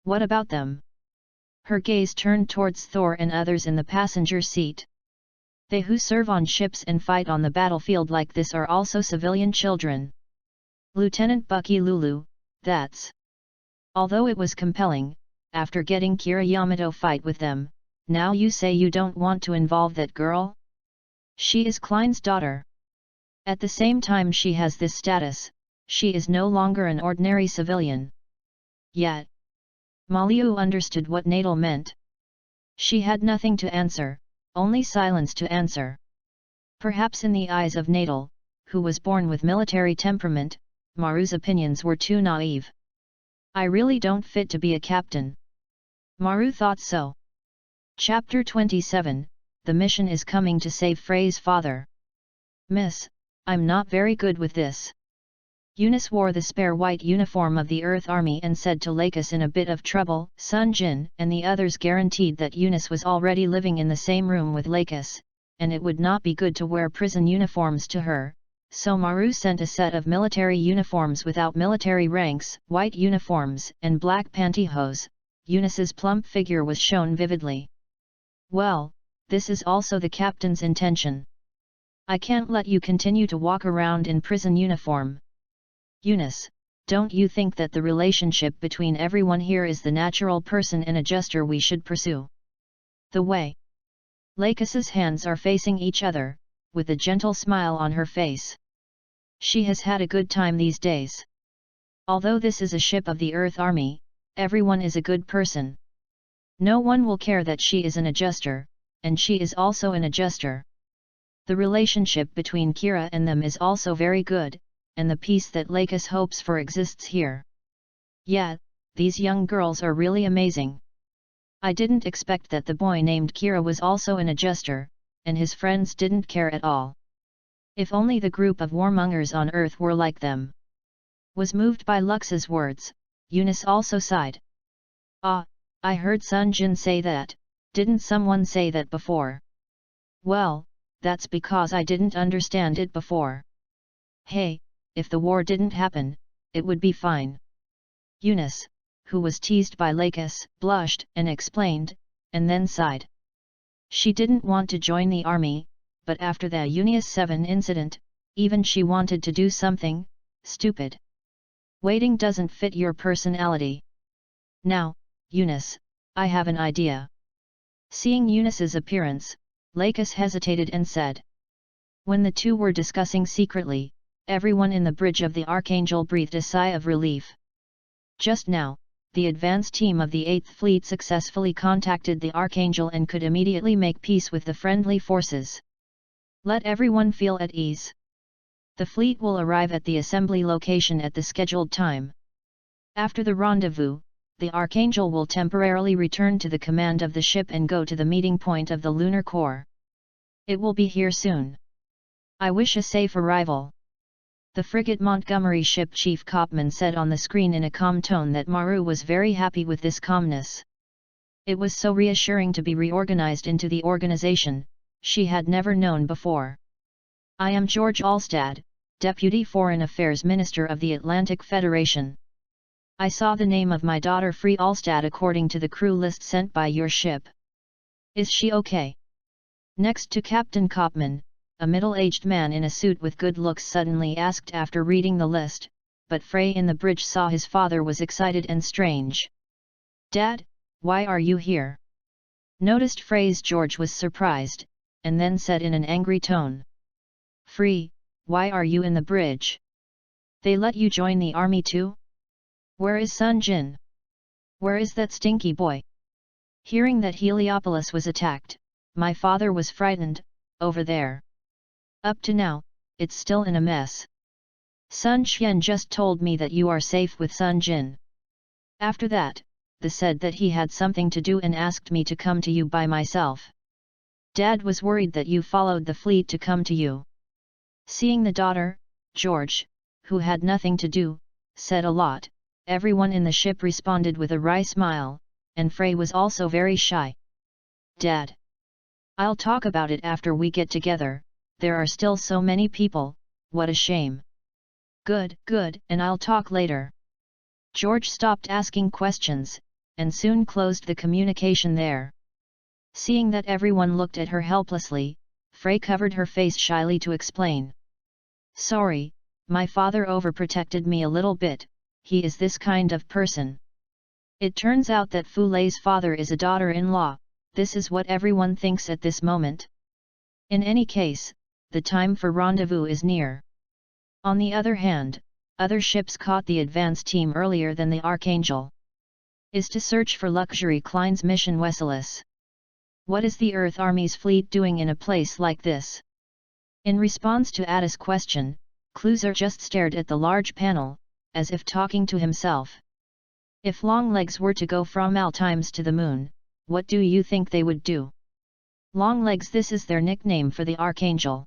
What about them? Her gaze turned towards Thor and others in the passenger seat. They who serve on ships and fight on the battlefield like this are also civilian children. Lieutenant Bucky Lulu, that's. Although it was compelling, after getting Kira Yamato fight with them, now you say you don't want to involve that girl? She is Klein's daughter. At the same time she has this status, she is no longer an ordinary civilian. Yet. Maliu understood what Natal meant. She had nothing to answer, only silence to answer. Perhaps in the eyes of Natal, who was born with military temperament, Maru's opinions were too naive. I really don't fit to be a captain. Maru thought so. Chapter 27, The mission is coming to save Frey's father. Miss, I'm not very good with this. Eunice wore the spare white uniform of the Earth Army and said to Lakis in a bit of trouble. Sunjin and the others guaranteed that Eunice was already living in the same room with Lakis, and it would not be good to wear prison uniforms to her, so Maru sent a set of military uniforms without military ranks, white uniforms and black pantyhose. Eunice's plump figure was shown vividly. Well, this is also the captain's intention. I can't let you continue to walk around in prison uniform. Eunice, don't you think that the relationship between everyone here is the natural person and adjuster we should pursue? The way. Lakis's hands are facing each other, with a gentle smile on her face. She has had a good time these days. Although this is a ship of the Earth Army, everyone is a good person. No one will care that she is an adjuster, and she is also an adjuster. The relationship between Kira and them is also very good, and the peace that Lakis hopes for exists here. Yeah, these young girls are really amazing. I didn't expect that the boy named Kira was also an adjuster, and his friends didn't care at all. If only the group of warmongers on Earth were like them. Was moved by Lux's words, Eunice also sighed. Ah, I heard Sunjin say that, didn't someone say that before? Well, that's because I didn't understand it before. Hey, if the war didn't happen, it would be fine. Eunice, who was teased by Lakis, blushed and explained, and then sighed. She didn't want to join the army, but after the Unius 7 incident, even she wanted to do something stupid. Waiting doesn't fit your personality. Now, Eunice, I have an idea. Seeing Eunice's appearance, Lakis hesitated and said. When the two were discussing secretly, everyone in the bridge of the Archangel breathed a sigh of relief. Just now, the advance team of the 8th Fleet successfully contacted the Archangel and could immediately make peace with the friendly forces. Let everyone feel at ease. The fleet will arrive at the assembly location at the scheduled time. After the rendezvous, the Archangel will temporarily return to the command of the ship and go to the meeting point of the Lunar Core. It will be here soon. I wish a safe arrival. The frigate Montgomery ship Chief Kopman said on the screen in a calm tone that Maru was very happy with this calmness. It was so reassuring to be reorganized into the organization she had never known before. I am George Alstad, Deputy Foreign Affairs Minister of the Atlantic Federation. I saw the name of my daughter Frey Alstad according to the crew list sent by your ship. Is she okay? Next to Captain Kopman, a middle-aged man in a suit with good looks suddenly asked after reading the list, but Frey in the bridge saw his father was excited and strange. Dad, why are you here? Noticed Frey's George was surprised, and then said in an angry tone. Frey, why are you in the bridge? They let you join the army too? Where is Sunjin? Where is that stinky boy? Hearing that Heliopolis was attacked, my father was frightened, over there. Up to now, it's still in a mess. Sun Xian just told me that you are safe with Sunjin. After that, they said that he had something to do and asked me to come to you by myself. Dad was worried that you followed the fleet to come to you. Seeing the daughter, George, who had nothing to do, said a lot. Everyone in the ship responded with a wry smile, and Frey was also very shy. Dad. I'll talk about it after we get together, there are still so many people, what a shame. Good, and I'll talk later. George stopped asking questions, and soon closed the communication there. Seeing that everyone looked at her helplessly, Frey covered her face shyly to explain. Sorry, my father overprotected me a little bit, he is this kind of person. It turns out that Fu Lei's father is a daughter-in-law, this is what everyone thinks at this moment. In any case, the time for rendezvous is near. On the other hand, other ships caught the advance team earlier than the Archangel. Is to search for Luxury Klein's mission Wesselis. What is the Earth Army's fleet doing in a place like this? In response to Ada's question, Kluser just stared at the large panel, as if talking to himself. If Longlegs were to go from Altimes to the moon, what do you think they would do? Longlegs, this is their nickname for the Archangel.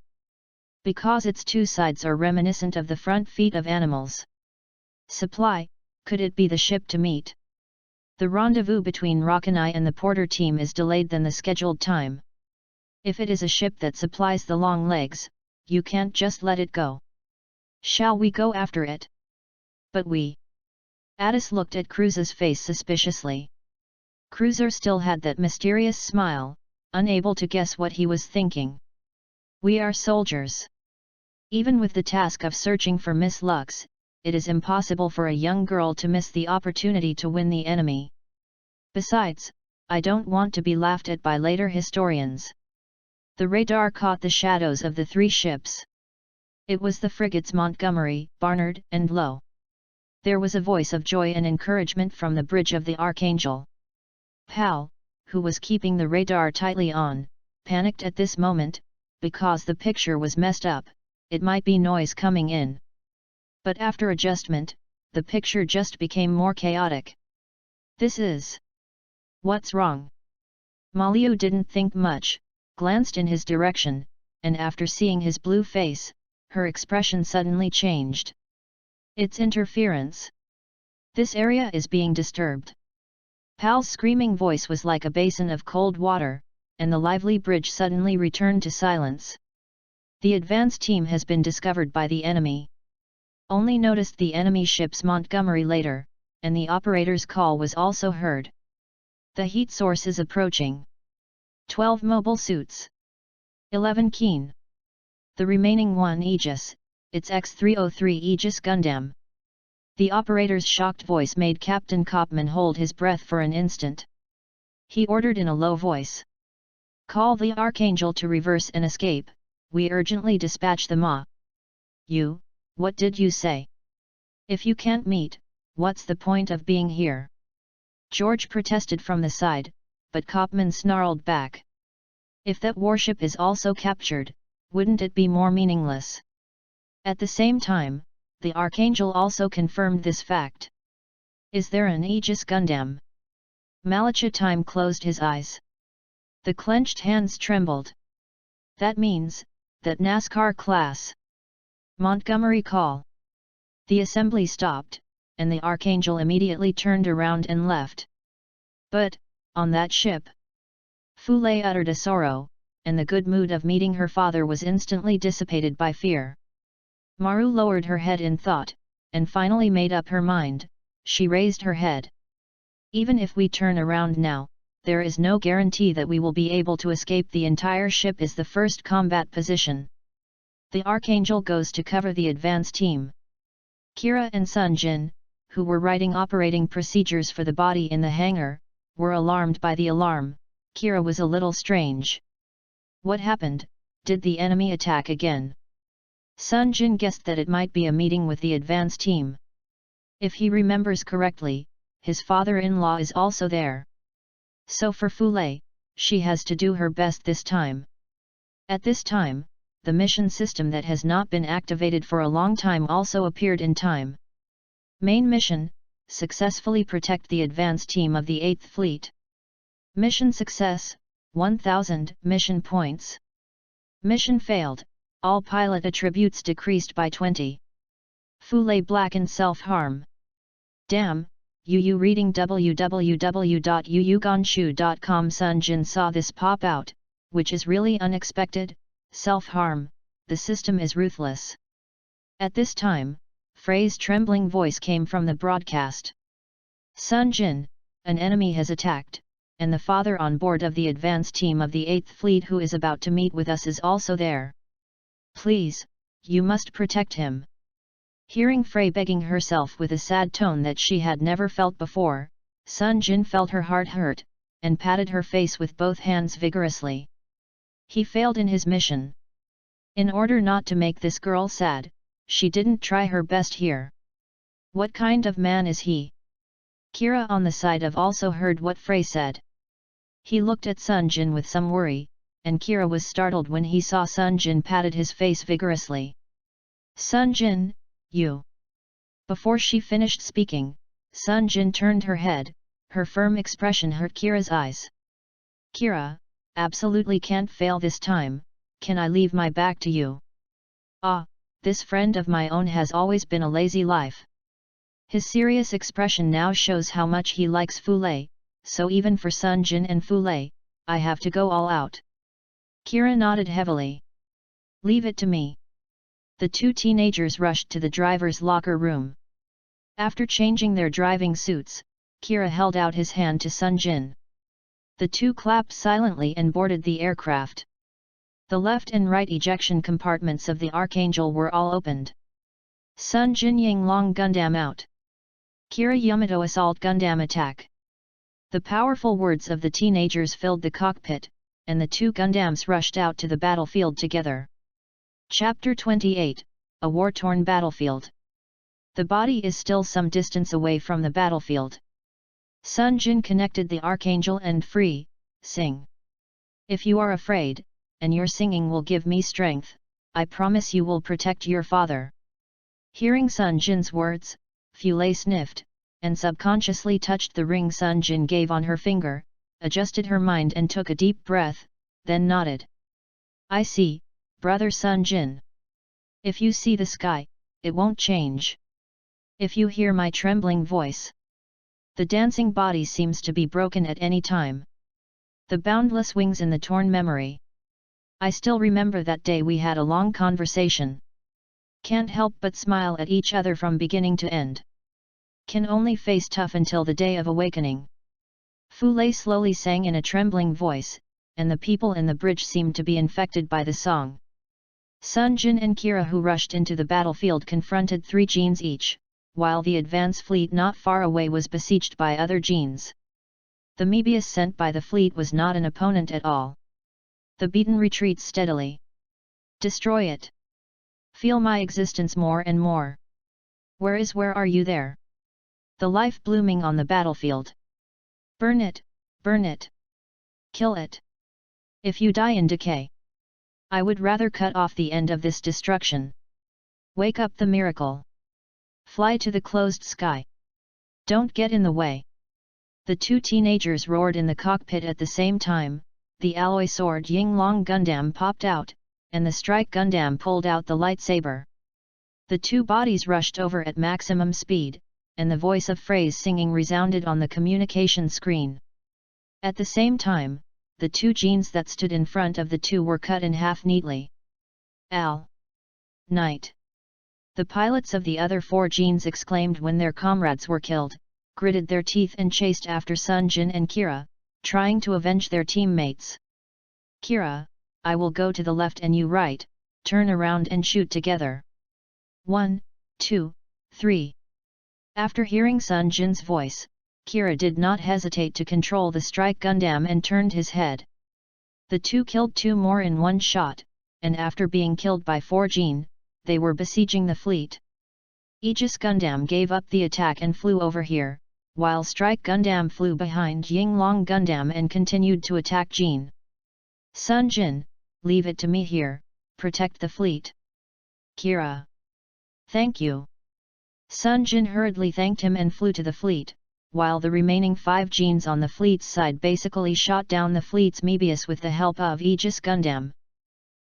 Because its two sides are reminiscent of the front feet of animals. Supply, could it be the ship to meet? The rendezvous between Rockanai and the Porter team is delayed than the scheduled time. If it is a ship that supplies the Longlegs, you can't just let it go. Shall we go after it? But we... Addis looked at Cruz's face suspiciously. Cruiser still had that mysterious smile, unable to guess what he was thinking. We are soldiers. Even with the task of searching for Miss Lux, it is impossible for a young girl to miss the opportunity to win the enemy. Besides, I don't want to be laughed at by later historians. The radar caught the shadows of the three ships. It was the frigates Montgomery, Barnard, and Lowe. There was a voice of joy and encouragement from the bridge of the Archangel. Pal, who was keeping the radar tightly on, panicked at this moment, because the picture was messed up, it might be noise coming in. But after adjustment, the picture just became more chaotic. This is... What's wrong? Maliu didn't think much, glanced in his direction, and after seeing his blue face, her expression suddenly changed. It's interference. This area is being disturbed. Pal's screaming voice was like a basin of cold water, and the lively bridge suddenly returned to silence. The advance team has been discovered by the enemy. Only noticed the enemy ship's Montgomery later, and the operator's call was also heard. The heat source is approaching. 12 mobile suits. 11 keen. The remaining one Aegis, its X-303 Aegis Gundam. The operator's shocked voice made Captain Kopman hold his breath for an instant. He ordered in a low voice. Call the Archangel to reverse and escape, we urgently dispatch the Ma. You, what did you say? If you can't meet, what's the point of being here? George protested from the side, but Kopman snarled back. If that warship is also captured, wouldn't it be more meaningless? At the same time, the Archangel also confirmed this fact. Is there an Aegis Gundam? Malachitime closed his eyes. The clenched hands trembled. That means, that NASCAR class. Montgomery call. The assembly stopped, and the Archangel immediately turned around and left. But, on that ship. Fu Lei uttered a sorrow, and the good mood of meeting her father was instantly dissipated by fear. Maru lowered her head in thought, and finally made up her mind. She raised her head. Even if we turn around now, there is no guarantee that we will be able to escape. The entire ship is the first combat position. The Archangel goes to cover the advance team. Kira and Sunjin, who were writing operating procedures for the body in the hangar, were alarmed by the alarm. Kira was a little strange. What happened? Did the enemy attack again? Sunjin guessed that it might be a meeting with the advance team. If he remembers correctly, his father-in-law is also there. So for Fu Lei, she has to do her best this time. At this time, the mission system that has not been activated for a long time also appeared in time. Main mission, successfully protect the advance team of the 8th Fleet. Mission success, 1000 mission points. Mission failed, all pilot attributes decreased by 20. Fule blackened self-harm. Damn, you reading www.yuyugonshu.com. Sunjin saw this pop out, which is really unexpected. Self-harm, the system is ruthless. At this time, Frey's trembling voice came from the broadcast. Sunjin, an enemy has attacked, and the father on board of the advance team of the 8th Fleet who is about to meet with us is also there. Please, you must protect him. Hearing Frey begging herself with a sad tone that she had never felt before, Sunjin felt her heart hurt, and patted her face with both hands vigorously. He failed in his mission. In order not to make this girl sad, she didn't try her best here. What kind of man is he? Kira on the side of also heard what Frey said. He looked at Sunjin with some worry, and Kira was startled when he saw Sunjin patted his face vigorously. Sunjin, you. Before she finished speaking, Sunjin turned her head, her firm expression hurt Kira's eyes. Kira, absolutely can't fail this time, can I leave my back to you? Ah, this friend of my own has always been a lazy life. His serious expression now shows how much he likes Fule, so even for Sunjin and Fule, I have to go all out. Kira nodded heavily. Leave it to me. The two teenagers rushed to the driver's locker room. After changing their driving suits, Kira held out his hand to Sunjin. The two clapped silently and boarded the aircraft. The left and right ejection compartments of the Archangel were all opened. Sunjin Yinglong Gundam out. Kira Yamato assault Gundam attack. The powerful words of the teenagers filled the cockpit, and the two Gundams rushed out to the battlefield together. Chapter 28, A War-Torn Battlefield. The body is still some distance away from the battlefield. Sunjin connected the Archangel and Frey, sing. If you are afraid, and your singing will give me strength, I promise you will protect your father. Hearing Sunjin's words, Fule sniffed, and subconsciously touched the ring Sunjin gave on her finger, adjusted her mind and took a deep breath, then nodded. I see, brother Sunjin. If you see the sky, it won't change. If you hear my trembling voice, the dancing body seems to be broken at any time. The boundless wings in the torn memory. I still remember that day we had a long conversation. Can't help but smile at each other from beginning to end. Can only face tough until the day of awakening. Fule slowly sang in a trembling voice, and the people in the bridge seemed to be infected by the song. Sunjin and Kira who rushed into the battlefield confronted 3 genes each, while the advance fleet not far away was besieged by other genes. The Mebius sent by the fleet was not an opponent at all. The beaten retreats steadily. Destroy it. Feel my existence more and more. Where are you there? The life blooming on the battlefield. Burn it, burn it. Kill it. If you die in decay, I would rather cut off the end of this destruction. Wake up the miracle. Fly to the closed sky. Don't get in the way. The two teenagers roared in the cockpit at the same time. The alloy sword Yinglong Gundam popped out, and the strike Gundam pulled out the lightsaber. The two bodies rushed over at maximum speed, and the voice of Frey's singing resounded on the communication screen. At the same time, the two genes that stood in front of the two were cut in half neatly. Night. The pilots of the other 4 genes exclaimed when their comrades were killed, gritted their teeth and chased after Sunjin and Kira, trying to avenge their teammates. Kira, I will go to the left and you right, turn around and shoot together. 1, 2, 3. After hearing Sunjin's voice, Kira did not hesitate to control the strike Gundam and turned his head. The two killed 2 more in one shot, and after being killed by 4 gene, they were besieging the fleet. Aegis Gundam gave up the attack and flew over here, while Strike Gundam flew behind Yinglong Gundam and continued to attack Gene. Sunjin, leave it to me here, protect the fleet. Kira. Thank you. Sunjin hurriedly thanked him and flew to the fleet, while the remaining 5 genes on the fleet's side basically shot down the fleet's Mebius with the help of Aegis Gundam.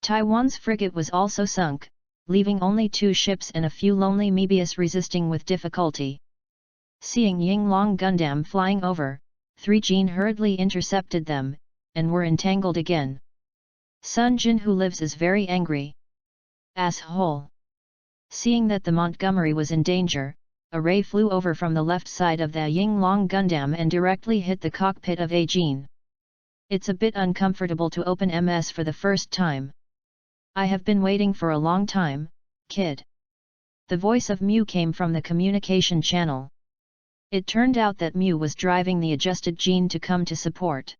Taiwan's frigate was also sunk, leaving only 2 ships and a few lonely Mebius resisting with difficulty. Seeing Yinglong Gundam flying over, 3 Jin hurriedly intercepted them, and were entangled again. Sunjin who lives is very angry. Asshole! Seeing that the Montgomery was in danger, a ray flew over from the left side of the Yinglong Gundam and directly hit the cockpit of a Jin. It's a bit uncomfortable to open MS for the first time. I have been waiting for a long time, kid. The voice of Mew came from the communication channel. It turned out that Mew was driving the adjusted Jin to come to support.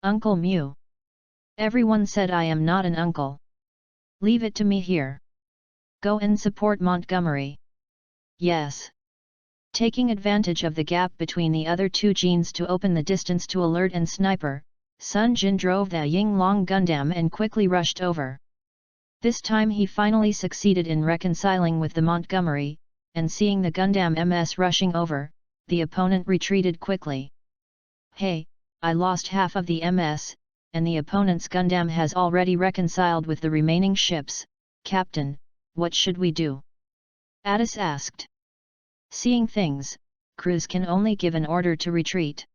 Uncle Mew. Everyone said I am not an uncle. Leave it to me here. Go and support Montgomery. Yes. Taking advantage of the gap between the other 2 Jins to open the distance to alert and sniper, Sunjin drove the Yinglong Gundam and quickly rushed over. This time he finally succeeded in reconciling with the Montgomery, and seeing the Gundam MS rushing over, the opponent retreated quickly. Hey, I lost half of the MS, and the opponent's Gundam has already reconciled with the remaining ships. Captain, what should we do? Addis asked. Seeing things, crews can only give an order to retreat.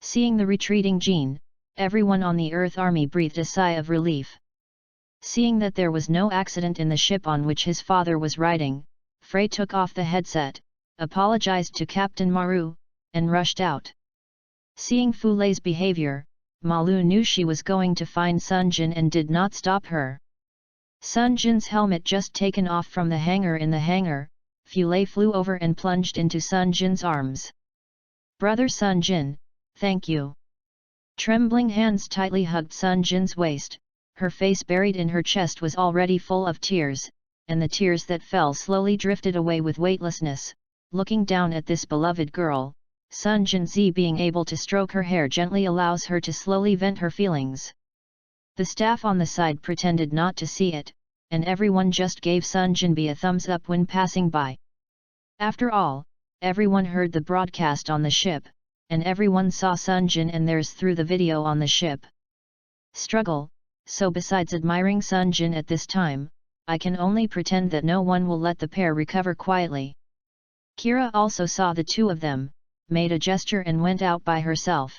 Seeing the retreating Jin, everyone on the Earth Army breathed a sigh of relief. Seeing that there was no accident in the ship on which his father was riding, Frey took off the headset, apologized to Captain Maru, and rushed out. Seeing Fulei's behavior, Malu knew she was going to find Sunjin and did not stop her. Sunjin's helmet just taken off from the hangar in the hangar, Fulei flew over and plunged into Sunjin's arms. Brother Sunjin, thank you. Trembling hands tightly hugged Sunjin's waist, her face buried in her chest was already full of tears, and the tears that fell slowly drifted away with weightlessness. Looking down at this beloved girl, Sunjin Z being able to stroke her hair gently allows her to slowly vent her feelings. The staff on the side pretended not to see it, and everyone just gave Sunjin B a thumbs up when passing by. After all, everyone heard the broadcast on the ship, and everyone saw Sunjin and theirs through the video on the ship. Struggle, so besides admiring Sunjin at this time, I can only pretend that no one will let the pair recover quietly. Kira also saw the 2 of them, made a gesture and went out by herself.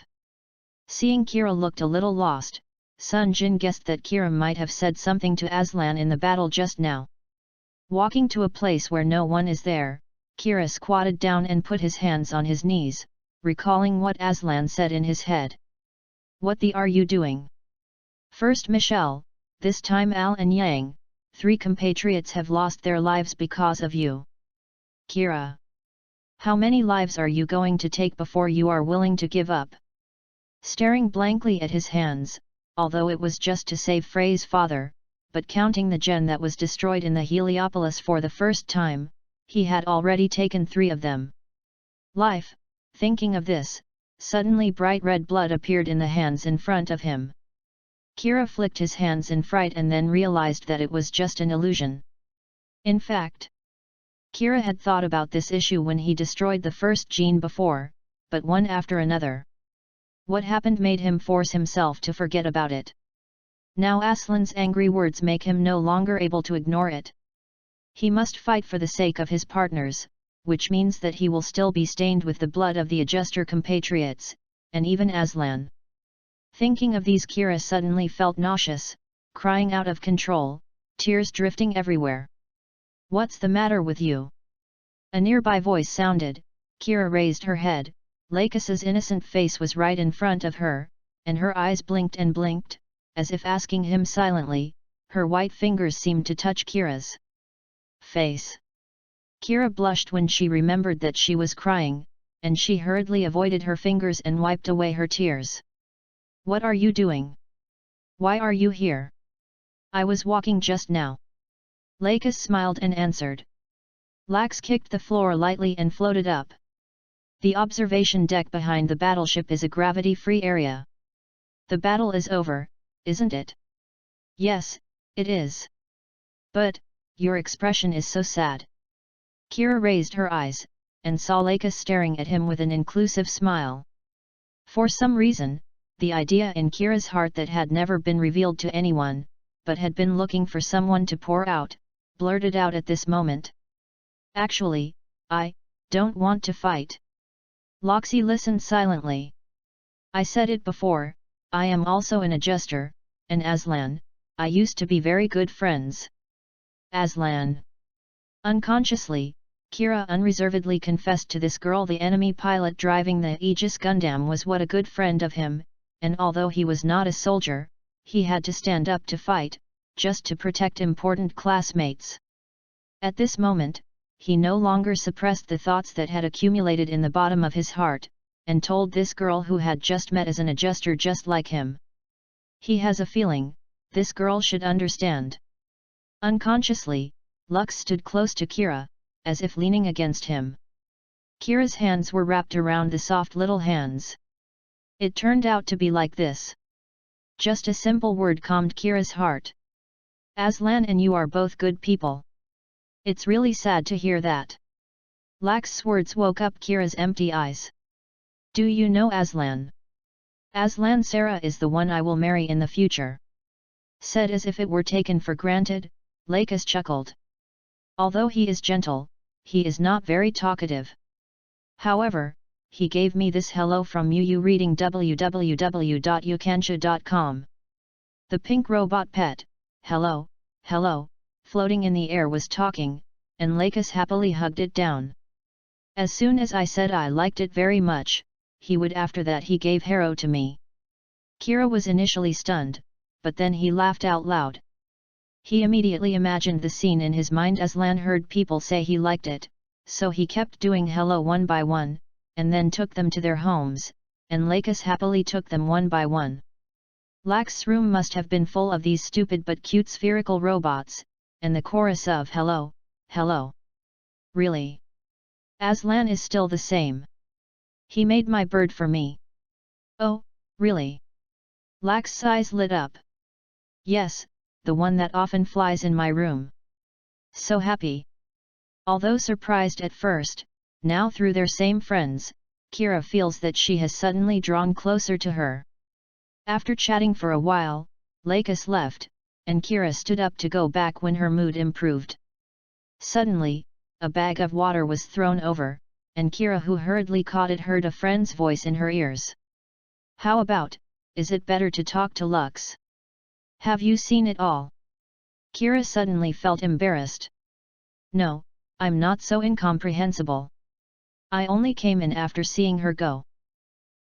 Seeing Kira looked a little lost, Sunjin guessed that Kira might have said something to Aslan in the battle just now. Walking to a place where no one is there, Kira squatted down and put his hands on his knees, recalling what Aslan said in his head. What the are you doing? First Michelle, this time Al and Yang, 3 compatriots have lost their lives because of you. Kira. How many lives are you going to take before you are willing to give up? Staring blankly at his hands, although it was just to save Frey's father, but counting the gen that was destroyed in the Heliopolis for the first time, he had already taken 3 of them. Life, thinking of this, suddenly bright red blood appeared in the hands in front of him. Kira flicked his hands in fright and then realized that it was just an illusion. In fact, Kira had thought about this issue when he destroyed the first Jin before, but one after another. What happened made him force himself to forget about it. Now Aslan's angry words make him no longer able to ignore it. He must fight for the sake of his partners, which means that he will still be stained with the blood of the adjuster compatriots, and even Aslan. Thinking of these, Kira suddenly felt nauseous, crying out of control, tears drifting everywhere. What's the matter with you? A nearby voice sounded. Kira raised her head. Lakis's innocent face was right in front of her, and her eyes blinked and blinked, as if asking him silently. Her white fingers seemed to touch Kira's face. Kira blushed when she remembered that she was crying, and she hurriedly avoided her fingers and wiped away her tears. What are you doing? Why are you here? I was walking just now. Lakis smiled and answered. Lax kicked the floor lightly and floated up. The observation deck behind the battleship is a gravity-free area. The battle is over, isn't it? Yes, it is. But, your expression is so sad. Kira raised her eyes, and saw Lakis staring at him with an inclusive smile. For some reason, the idea in Kira's heart that had never been revealed to anyone, but had been looking for someone to pour out, blurted out at this moment. Actually, I don't want to fight. Loxi listened silently. I said it before, I am also an adjuster, and Aslan, I used to be very good friends. Aslan. Unconsciously, Kira unreservedly confessed to this girl the enemy pilot driving the Aegis Gundam was what a good friend of him, and although he was not a soldier, he had to stand up to fight, just to protect important classmates. At this moment, he no longer suppressed the thoughts that had accumulated in the bottom of his heart, and told this girl who had just met as an adjuster just like him. He has a feeling, this girl should understand. Unconsciously, Lux stood close to Kira, as if leaning against him. Kira's hands were wrapped around the soft little hands. It turned out to be like this. Just a simple word calmed Kira's heart. Aslan and you are both good people. It's really sad to hear that. Lax's words woke up Kira's empty eyes. Do you know Aslan? Aslan Sarah is the one I will marry in the future. Said as if it were taken for granted, Lakis chuckled. Although he is gentle, he is not very talkative. However, he gave me this hello from you reading www.yukansha.com. The pink robot pet, hello, hello, floating in the air was talking, and Lakis happily hugged it down. As soon as I said I liked it very much, he would after that he gave Hero to me. Kira was initially stunned, but then he laughed out loud. He immediately imagined the scene in his mind as Lan heard people say he liked it, so he kept doing hello one by one, and then took them to their homes, and Lakis happily took them one by one. Lax's room must have been full of these stupid but cute spherical robots, and the chorus of hello, hello. Really? Aslan is still the same. He made my bird for me. Oh, really? Lax's eyes lit up. Yes, the one that often flies in my room. So happy. Although surprised at first, now through their same friends, Kira feels that she has suddenly drawn closer to her. After chatting for a while, Lakis left, and Kira stood up to go back when her mood improved. Suddenly, a bag of water was thrown over, and Kira who hurriedly caught it heard a friend's voice in her ears. How about, is it better to talk to Lux? Have you seen it all? Kira suddenly felt embarrassed. No, I'm not so incomprehensible. I only came in after seeing her go.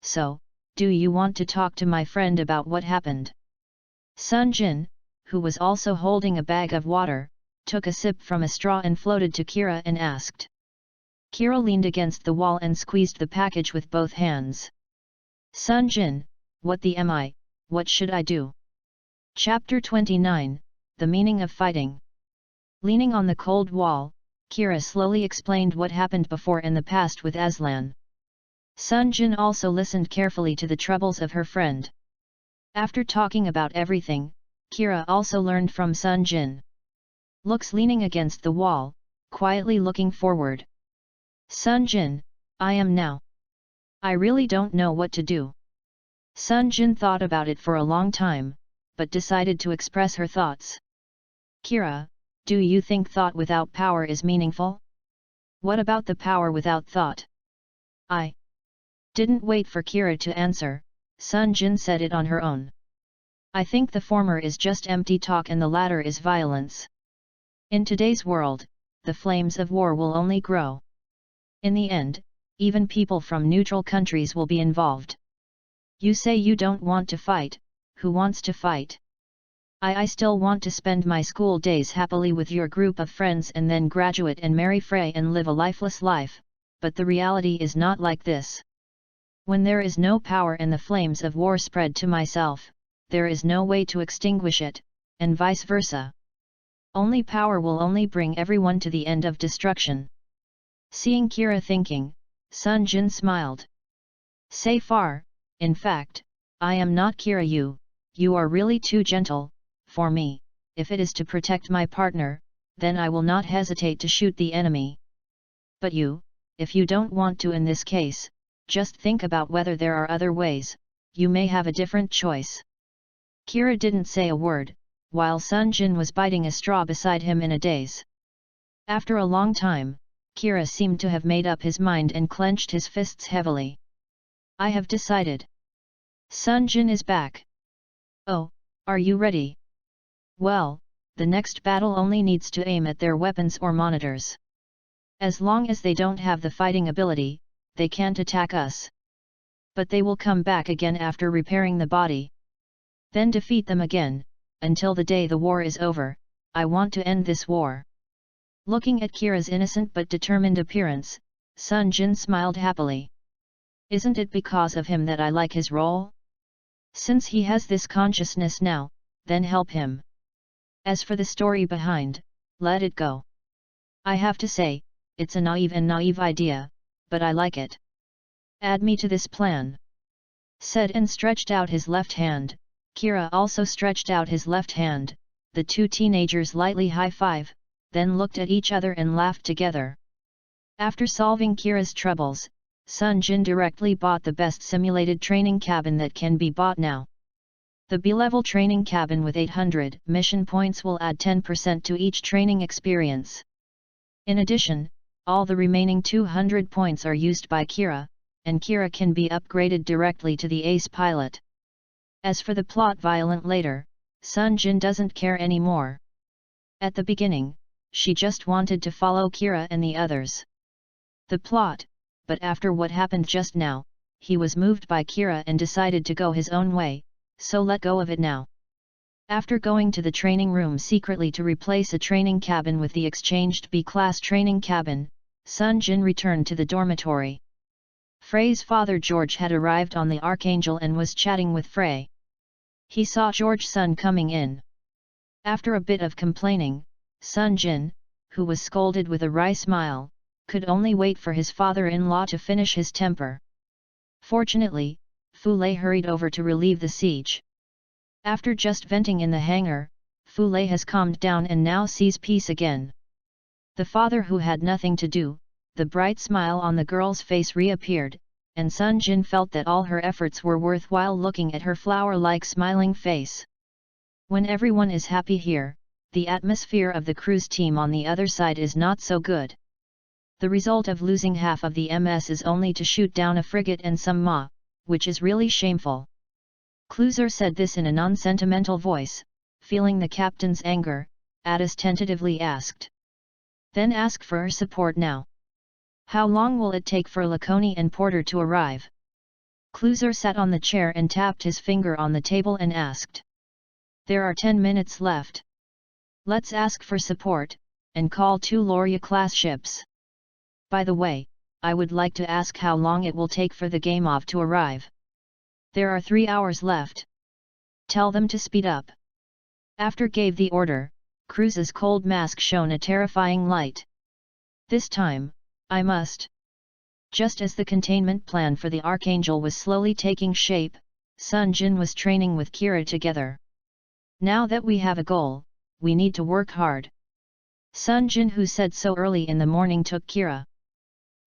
So, do you want to talk to my friend about what happened? Sunjin, who was also holding a bag of water, took a sip from a straw and floated to Kira and asked. Kira leaned against the wall and squeezed the package with both hands. Sunjin, what the am I, what should I do? Chapter 29, The Meaning of Fighting. Leaning on the cold wall, Kira slowly explained what happened before in the past with Aslan. Sunjin also listened carefully to the troubles of her friend. After talking about everything, Kira also learned from Sunjin. Looks leaning against the wall, quietly looking forward. Sunjin, I am now. I really don't know what to do. Sunjin thought about it for a long time, but decided to express her thoughts. Kira, do you think thought without power is meaningful? What about the power without thought? I didn't wait for Kira to answer, Sunjin said it on her own. I think the former is just empty talk and the latter is violence. In today's world, the flames of war will only grow. In the end, even people from neutral countries will be involved. You say you don't want to fight, who wants to fight? I still want to spend my school days happily with your group of friends and then graduate and marry Frey and live a lifeless life, but the reality is not like this. When there is no power and the flames of war spread to myself, there is no way to extinguish it, and vice versa. Only power will only bring everyone to the end of destruction. Seeing Kira thinking, Sunjin smiled. Say far, in fact, I am not Kira you are really too gentle, for me, if it is to protect my partner, then I will not hesitate to shoot the enemy. But you, if you don't want to in this case, just think about whether there are other ways, you may have a different choice. Kira didn't say a word, while Sunjin was biting a straw beside him in a daze. After a long time, Kira seemed to have made up his mind and clenched his fists heavily. I have decided. Sunjin is back. Oh, are you ready? Well, the next battle only needs to aim at their weapons or monitors. As long as they don't have the fighting ability, they can't attack us. But they will come back again after repairing the body. Then defeat them again, until the day the war is over. I want to end this war. Looking at Kira's innocent but determined appearance, Sunjin smiled happily. Isn't it because of him that I like his role? Since he has this consciousness now, then help him. As for the story behind, let it go. I have to say, it's a naive idea, but I like it. Add me to this plan. Said and stretched out his left hand. Kira also stretched out his left hand. The two teenagers lightly high-five, then looked at each other and laughed together. After solving Kira's troubles, Sunjin directly bought the best simulated training cabin that can be bought now. The B-level training cabin with 800 mission points will add 10% to each training experience. In addition, all the remaining 200 points are used by Kira, and Kira can be upgraded directly to the ace pilot. As for the plot violent later, Sunjin doesn't care anymore. At the beginning, she just wanted to follow Kira and the others. The plot, but after what happened just now, he was moved by Kira and decided to go his own way, so let go of it now. After going to the training room secretly to replace a training cabin with the exchanged B-class training cabin, Sunjin returned to the dormitory. Frey's father George had arrived on the Archangel and was chatting with Frey. He saw George's son coming in. After a bit of complaining, Sunjin, who was scolded with a wry smile, could only wait for his father-in-law to finish his temper. Fortunately, Fulei hurried over to relieve the siege. After just venting in the hangar, Fulei has calmed down and now sees peace again. The father who had nothing to do, the bright smile on the girl's face reappeared, and Sunjin felt that all her efforts were worthwhile looking at her flower-like smiling face. When everyone is happy here, the atmosphere of the cruise team on the other side is not so good. The result of losing half of the MS is only to shoot down a frigate and some Ma, which is really shameful. Kluser said this in a non-sentimental voice, feeling the captain's anger. Addis tentatively asked. Then ask for her support now. How long will it take for Laconi and Porter to arrive? Kluser sat on the chair and tapped his finger on the table and asked. There are 10 minutes left. Let's ask for support, and call 2 Loria-class ships. By the way, I would like to ask how long it will take for the Gamov to arrive. There are 3 hours left. Tell them to speed up. After gave the order, Cruz's cold mask shone a terrifying light. This time, I must. Just as the containment plan for the Archangel was slowly taking shape, Sunjin was training with Kira together. Now that we have a goal, we need to work hard. Sunjin, who said so early in the morning, took Kira.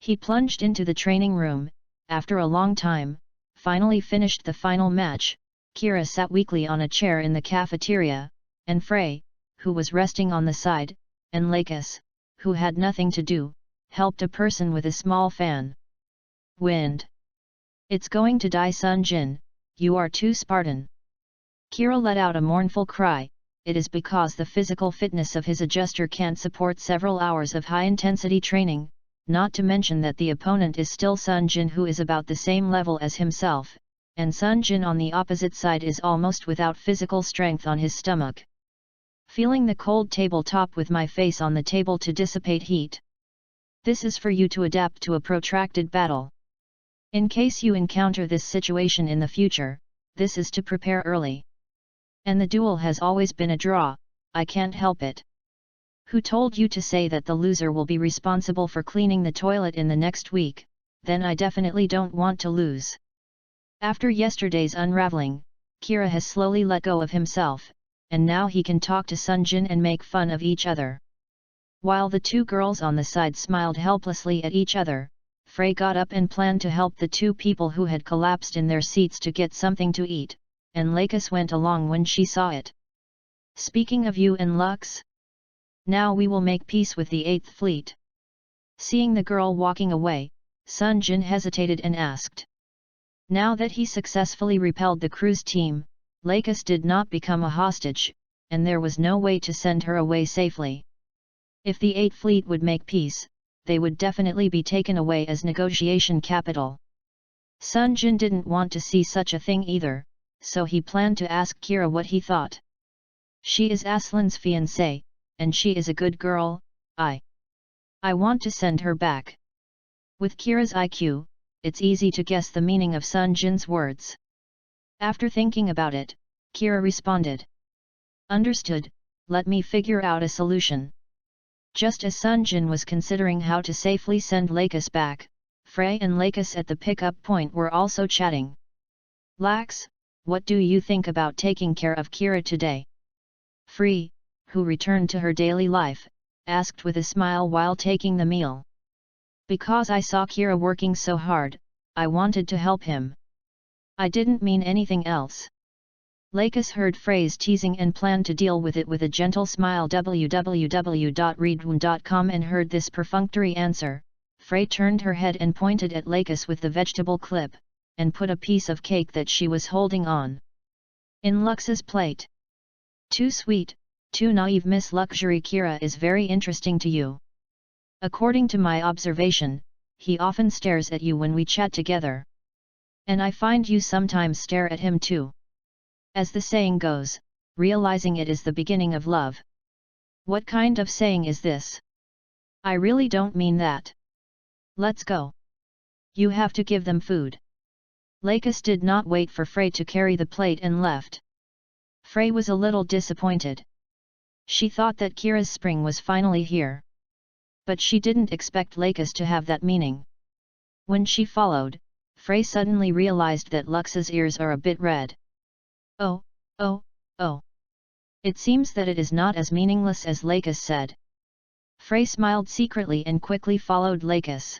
He plunged into the training room. After a long time, finally finished the final match. Kira sat weakly on a chair in the cafeteria, and Frey, who was resting on the side, and Lakis, who had nothing to do, helped a person with a small fan. Wind. It's going to die, Sunjin, you are too Spartan. Kira let out a mournful cry. It is because the physical fitness of his adjuster can't support several hours of high-intensity training, not to mention that the opponent is still Sunjin, who is about the same level as himself, and Sunjin on the opposite side is almost without physical strength on his stomach. Feeling the cold tabletop with my face on the table to dissipate heat. This is for you to adapt to a protracted battle. In case you encounter this situation in the future, this is to prepare early. And the duel has always been a draw, I can't help it. Who told you to say that the loser will be responsible for cleaning the toilet in the next week? Then I definitely don't want to lose. After yesterday's unraveling, Kira has slowly let go of himself, and now he can talk to Sunjin and make fun of each other. While the 2 girls on the side smiled helplessly at each other, Frey got up and planned to help the 2 people who had collapsed in their seats to get something to eat, and Lakis went along when she saw it. Speaking of you and Lux, now we will make peace with the 8th Fleet. Seeing the girl walking away, Sunjin hesitated and asked. Now that he successfully repelled the cruise team, Lakis did not become a hostage, and there was no way to send her away safely. If the 8th Fleet would make peace, they would definitely be taken away as negotiation capital. Sunjin didn't want to see such a thing either, so he planned to ask Kira what he thought. She is Aslan's fiancé, and she is a good girl. I want to send her back. With Kira's IQ, it's easy to guess the meaning of Sunjin's words. After thinking about it, Kira responded. Understood, let me figure out a solution. Just as Sunjin was considering how to safely send Lakis back, Frey and Lakis at the pickup point were also chatting. Lax, what do you think about taking care of Kira today? Frey, who returned to her daily life, asked with a smile while taking the meal. Because I saw Kira working so hard, I wanted to help him. I didn't mean anything else. Lakis heard Frey's teasing and planned to deal with it with a gentle smile. www.readaloud.com and heard this perfunctory answer. Frey turned her head and pointed at Lakis with the vegetable clip, and put a piece of cake that she was holding on in Lux's plate. Too sweet, too naive, Miss Luxury. Kira is very interesting to you. According to my observation, he often stares at you when we chat together. And I find you sometimes stare at him too. As the saying goes, realizing it is the beginning of love. What kind of saying is this? I really don't mean that. Let's go. You have to give them food. Lakis did not wait for Frey to carry the plate and left. Frey was a little disappointed. She thought that Kira's spring was finally here. But she didn't expect Lakis to have that meaning. When she followed, Frey suddenly realized that Lux's ears are a bit red. Oh. It seems that it is not as meaningless as Lakis said. Frey smiled secretly and quickly followed Lakis.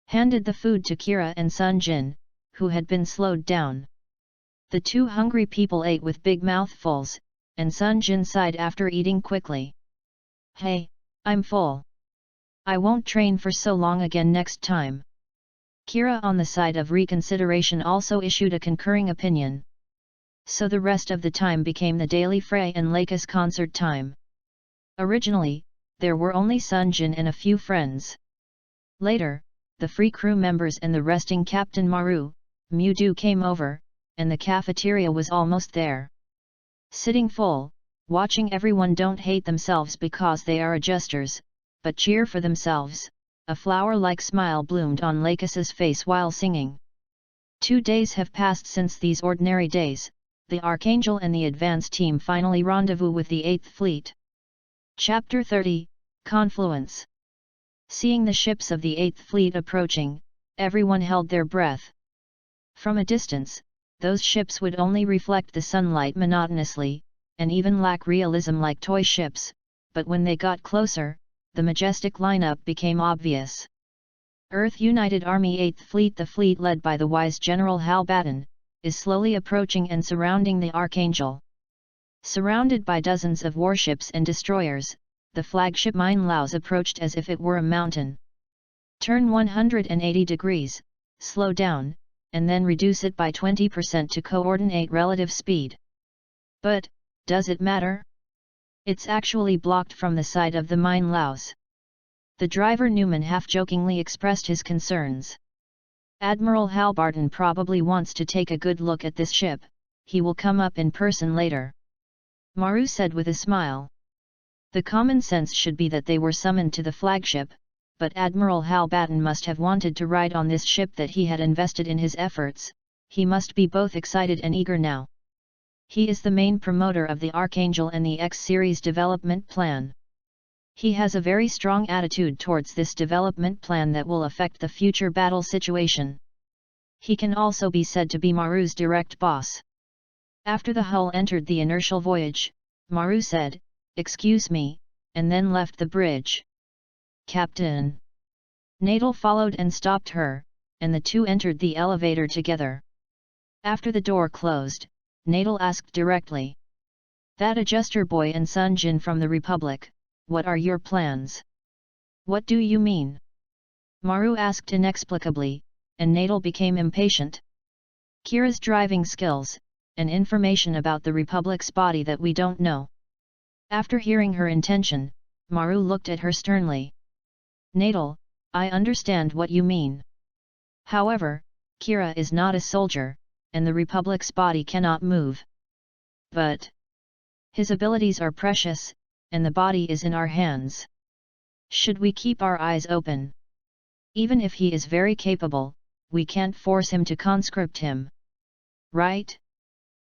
Handed the food to Kira and Sunjin, who had been slowed down. The two hungry people ate with big mouthfuls, and Sunjin sighed after eating quickly. Hey, I'm full. I won't train for so long again next time. Kira on the side of reconsideration also issued a concurring opinion. So the rest of the time became the daily Frey and Lakis concert time. Originally, there were only Sunjin and a few friends. Later, the free crew members and the resting Captain Maru, Mudu came over, and the cafeteria was almost there. Sitting full, watching everyone don't hate themselves because they are adjusters, but cheer for themselves, a flower-like smile bloomed on Lakis's face while singing. 2 days have passed since these ordinary days. The Archangel and the advance team finally rendezvous with the 8th Fleet. Chapter 30, Confluence. Seeing the ships of the 8th Fleet approaching, everyone held their breath. From a distance, those ships would only reflect the sunlight monotonously, and even lack realism like toy ships, but when they got closer, the majestic lineup became obvious. Earth United Army 8th Fleet, the fleet led by the wise General Hal Batten, is slowly approaching and surrounding the Archangel. Surrounded by dozens of warships and destroyers, the flagship Mine Laos approached as if it were a mountain. Turn 180 degrees, slow down, and then reduce it by 20% to coordinate relative speed. But, does it matter? It's actually blocked from the side of the Mine Laos. The driver Newman half-jokingly expressed his concerns. Admiral Halbarton probably wants to take a good look at this ship, he will come up in person later. Maru said with a smile. The common sense should be that they were summoned to the flagship, but Admiral Halbarton must have wanted to ride on this ship that he had invested in his efforts, he must be both excited and eager now. He is the main promoter of the Archangel and the X-Series development plan. He has a very strong attitude towards this development plan that will affect the future battle situation. He can also be said to be Maru's direct boss. After the hull entered the inertial voyage, Maru said, "Excuse me," and then left the bridge. "Captain." Nadal followed and stopped her, and the two entered the elevator together. After the door closed, Nadal asked directly, That adjuster boy and Sunjin from the Republic, what are your plans? What do you mean? Maru asked inexplicably, and Nadal became impatient. Kira's driving skills, and information about the Republic's body that we don't know. After hearing her intention, Maru looked at her sternly. Nadal, I understand what you mean. However, Kira is not a soldier, and the Republic's body cannot move. But his abilities are precious, and the body is in our hands. Should we keep our eyes open? Even if he is very capable, we can't force him to conscript him. Right?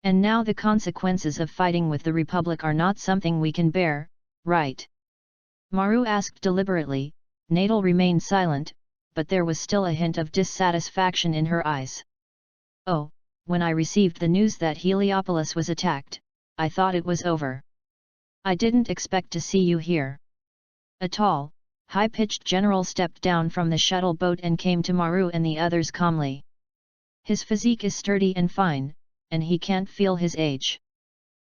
And now the consequences of fighting with the Republic are not something we can bear, right? Maru asked deliberately. Nadal remained silent, but there was still a hint of dissatisfaction in her eyes. Oh, when I received the news that Heliopolis was attacked, I thought it was over. I didn't expect to see you here. A tall, high-pitched general stepped down from the shuttle boat and came to Maru and the others calmly. His physique is sturdy and fine, and he can't feel his age.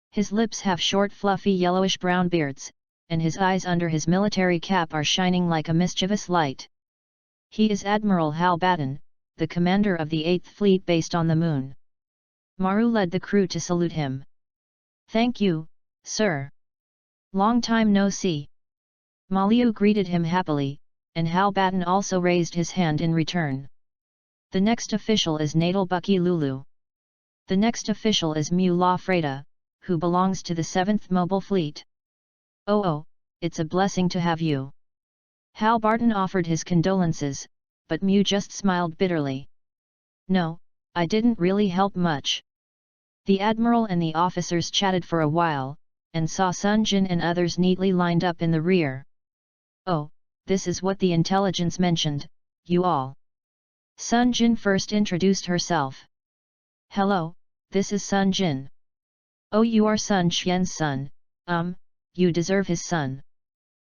His lips have short fluffy yellowish-brown beards, and his eyes under his military cap are shining like a mischievous light. He is Admiral Hal Batten, the commander of the 8th Fleet based on the Moon. Maru led the crew to salute him. Thank you, sir. Long time no see. Maliu greeted him happily, and Hal Batten also raised his hand in return. The next official is Nadal Bucky Lulu. The next official is Mu La Freda, who belongs to the 7th Mobile Fleet. Oh, it's a blessing to have you. Hal Barton offered his condolences, but Mu just smiled bitterly. No, I didn't really help much. The admiral and the officers chatted for a while, and saw Sunjin and others neatly lined up in the rear. Oh, this is what the intelligence mentioned, you all. Sunjin first introduced herself. Hello, this is Sunjin. Oh, you are Sun Xian's son, you deserve his son.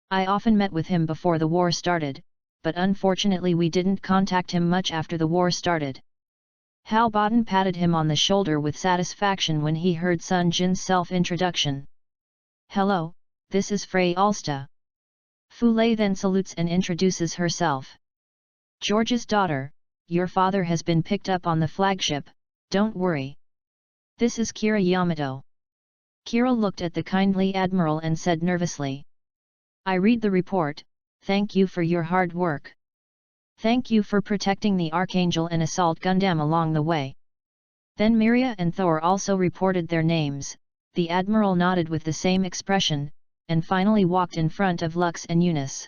I often met with him before the war started, but unfortunately we didn't contact him much after the war started. Hal Batten patted him on the shoulder with satisfaction when he heard Sunjin's self-introduction. Hello, this is Frey Alsta. Fule then salutes and introduces herself. George's daughter, your father has been picked up on the flagship, don't worry. This is Kira Yamato. Kira looked at the kindly admiral and said nervously. I read the report, thank you for your hard work. Thank you for protecting the Archangel and Assault Gundam along the way. Then Miria and Thor also reported their names, the admiral nodded with the same expression, and finally walked in front of Lux and Eunice.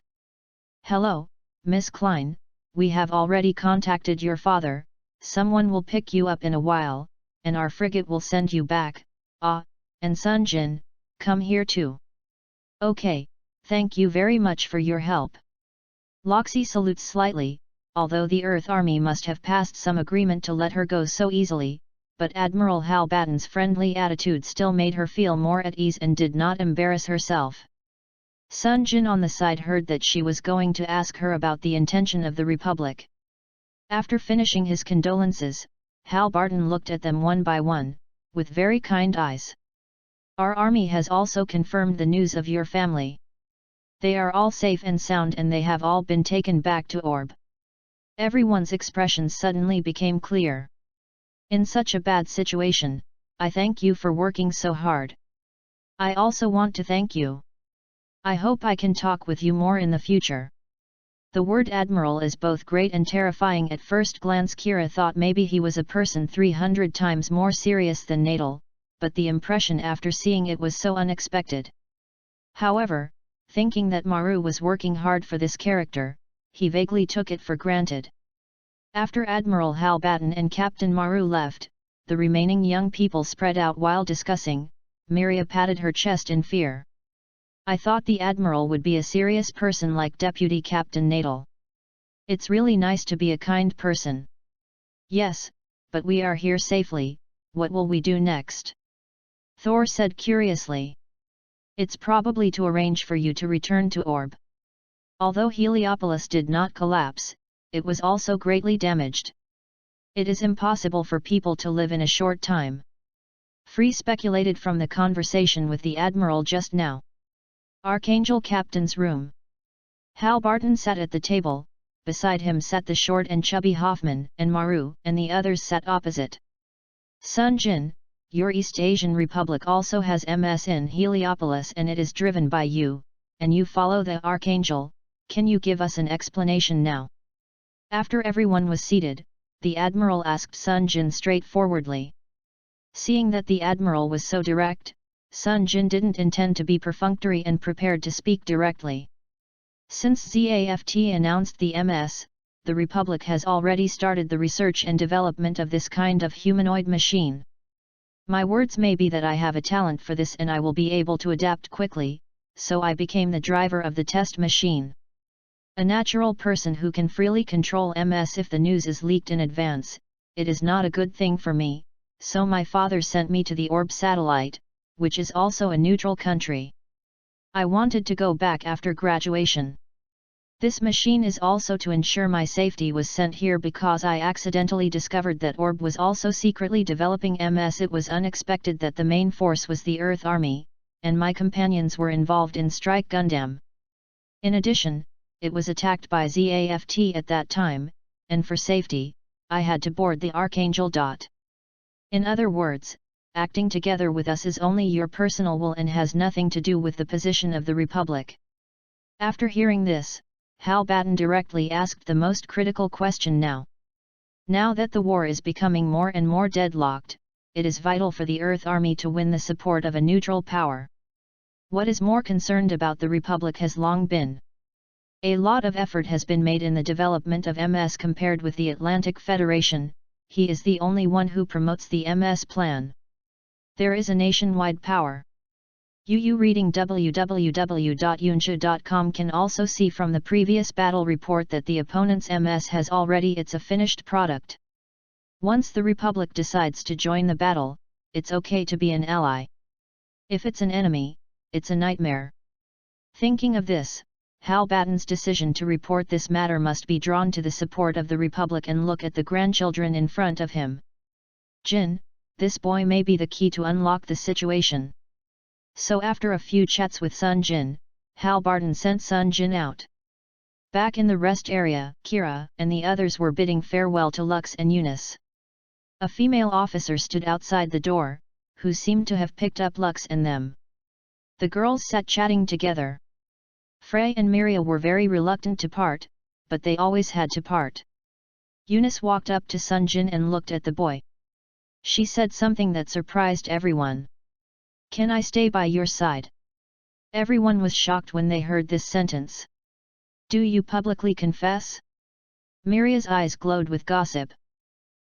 Hello, Miss Klein, we have already contacted your father, someone will pick you up in a while, and our frigate will send you back, and Sunjin, come here too. Okay, thank you very much for your help. Loxi salutes slightly, although the Earth Army must have passed some agreement to let her go so easily, but Admiral Hal Batten's friendly attitude still made her feel more at ease and did not embarrass herself. Sunjin on the side heard that she was going to ask her about the intention of the Republic. After finishing his condolences, Hal Barton looked at them one by one, with very kind eyes. Our army has also confirmed the news of your family. They are all safe and sound and they have all been taken back to Orb. Everyone's expressions suddenly became clear. In such a bad situation, I thank you for working so hard. I also want to thank you. I hope I can talk with you more in the future. The word admiral is both great and terrifying. At first glance Kira thought maybe he was a person 300 times more serious than Nadal, but the impression after seeing it was so unexpected. However, thinking that Maru was working hard for this character, he vaguely took it for granted. After Admiral Hal Batten and Captain Maru left, the remaining young people spread out while discussing. Miria patted her chest in fear. I thought the Admiral would be a serious person like Deputy Captain Nadal. It's really nice to be a kind person. Yes, but we are here safely, what will we do next? Thor said curiously. It's probably to arrange for you to return to Orb. Although Heliopolis did not collapse, it was also greatly damaged. It is impossible for people to live in a short time. Frey speculated from the conversation with the Admiral just now. Archangel Captain's room. Hal Barton sat at the table, beside him sat the short and chubby Hoffman, and Maru and the others sat opposite. Sunjin, your East Asian Republic also has MS in Heliopolis and it is driven by you, and you follow the Archangel, can you give us an explanation now? After everyone was seated, the Admiral asked Sunjin straightforwardly. Seeing that the Admiral was so direct, Sunjin didn't intend to be perfunctory and prepared to speak directly. Since ZFT announced the MS, the Republic has already started the research and development of this kind of humanoid machine. My words may be that I have a talent for this and I will be able to adapt quickly, so I became the driver of the test machine. A natural person who can freely control MS if the news is leaked in advance, it is not a good thing for me, so my father sent me to the Orb satellite, which is also a neutral country. I wanted to go back after graduation. This machine is also to ensure my safety was sent here because I accidentally discovered that Orb was also secretly developing MS. It was unexpected that the main force was the Earth Army, and my companions were involved in Strike Gundam. In addition, it was attacked by ZAFT at that time, and for safety, I had to board the Archangel. In other words, acting together with us is only your personal will and has nothing to do with the position of the Republic. After hearing this, Hal Barton directly asked the most critical question now. Now that the war is becoming more and more deadlocked, it is vital for the Earth Army to win the support of a neutral power. What is more concerned about the Republic has long been. A lot of effort has been made in the development of MS compared with the Atlantic Federation. He is the only one who promotes the MS plan. There is a nationwide power. You reading www.yunsha.com can also see from the previous battle report that the opponent's MS has already a finished product. Once the Republic decides to join the battle, it's okay to be an ally. If it's an enemy, it's a nightmare. Thinking of this, Hal Barton's decision to report this matter must be drawn to the support of the Republic and look at the grandchildren in front of him. Jin, this boy may be the key to unlock the situation. So after a few chats with Sunjin, Hal Barton sent Sunjin out. Back in the rest area, Kira and the others were bidding farewell to Lux and Eunice. A female officer stood outside the door, who seemed to have picked up Lux and them. The girls sat chatting together. Frey and Miria were very reluctant to part, but they always had to part. Eunice walked up to Sunjin and looked at the boy. She said something that surprised everyone. "Can I stay by your side?" Everyone was shocked when they heard this sentence. "Do you publicly confess?" Miria's eyes glowed with gossip.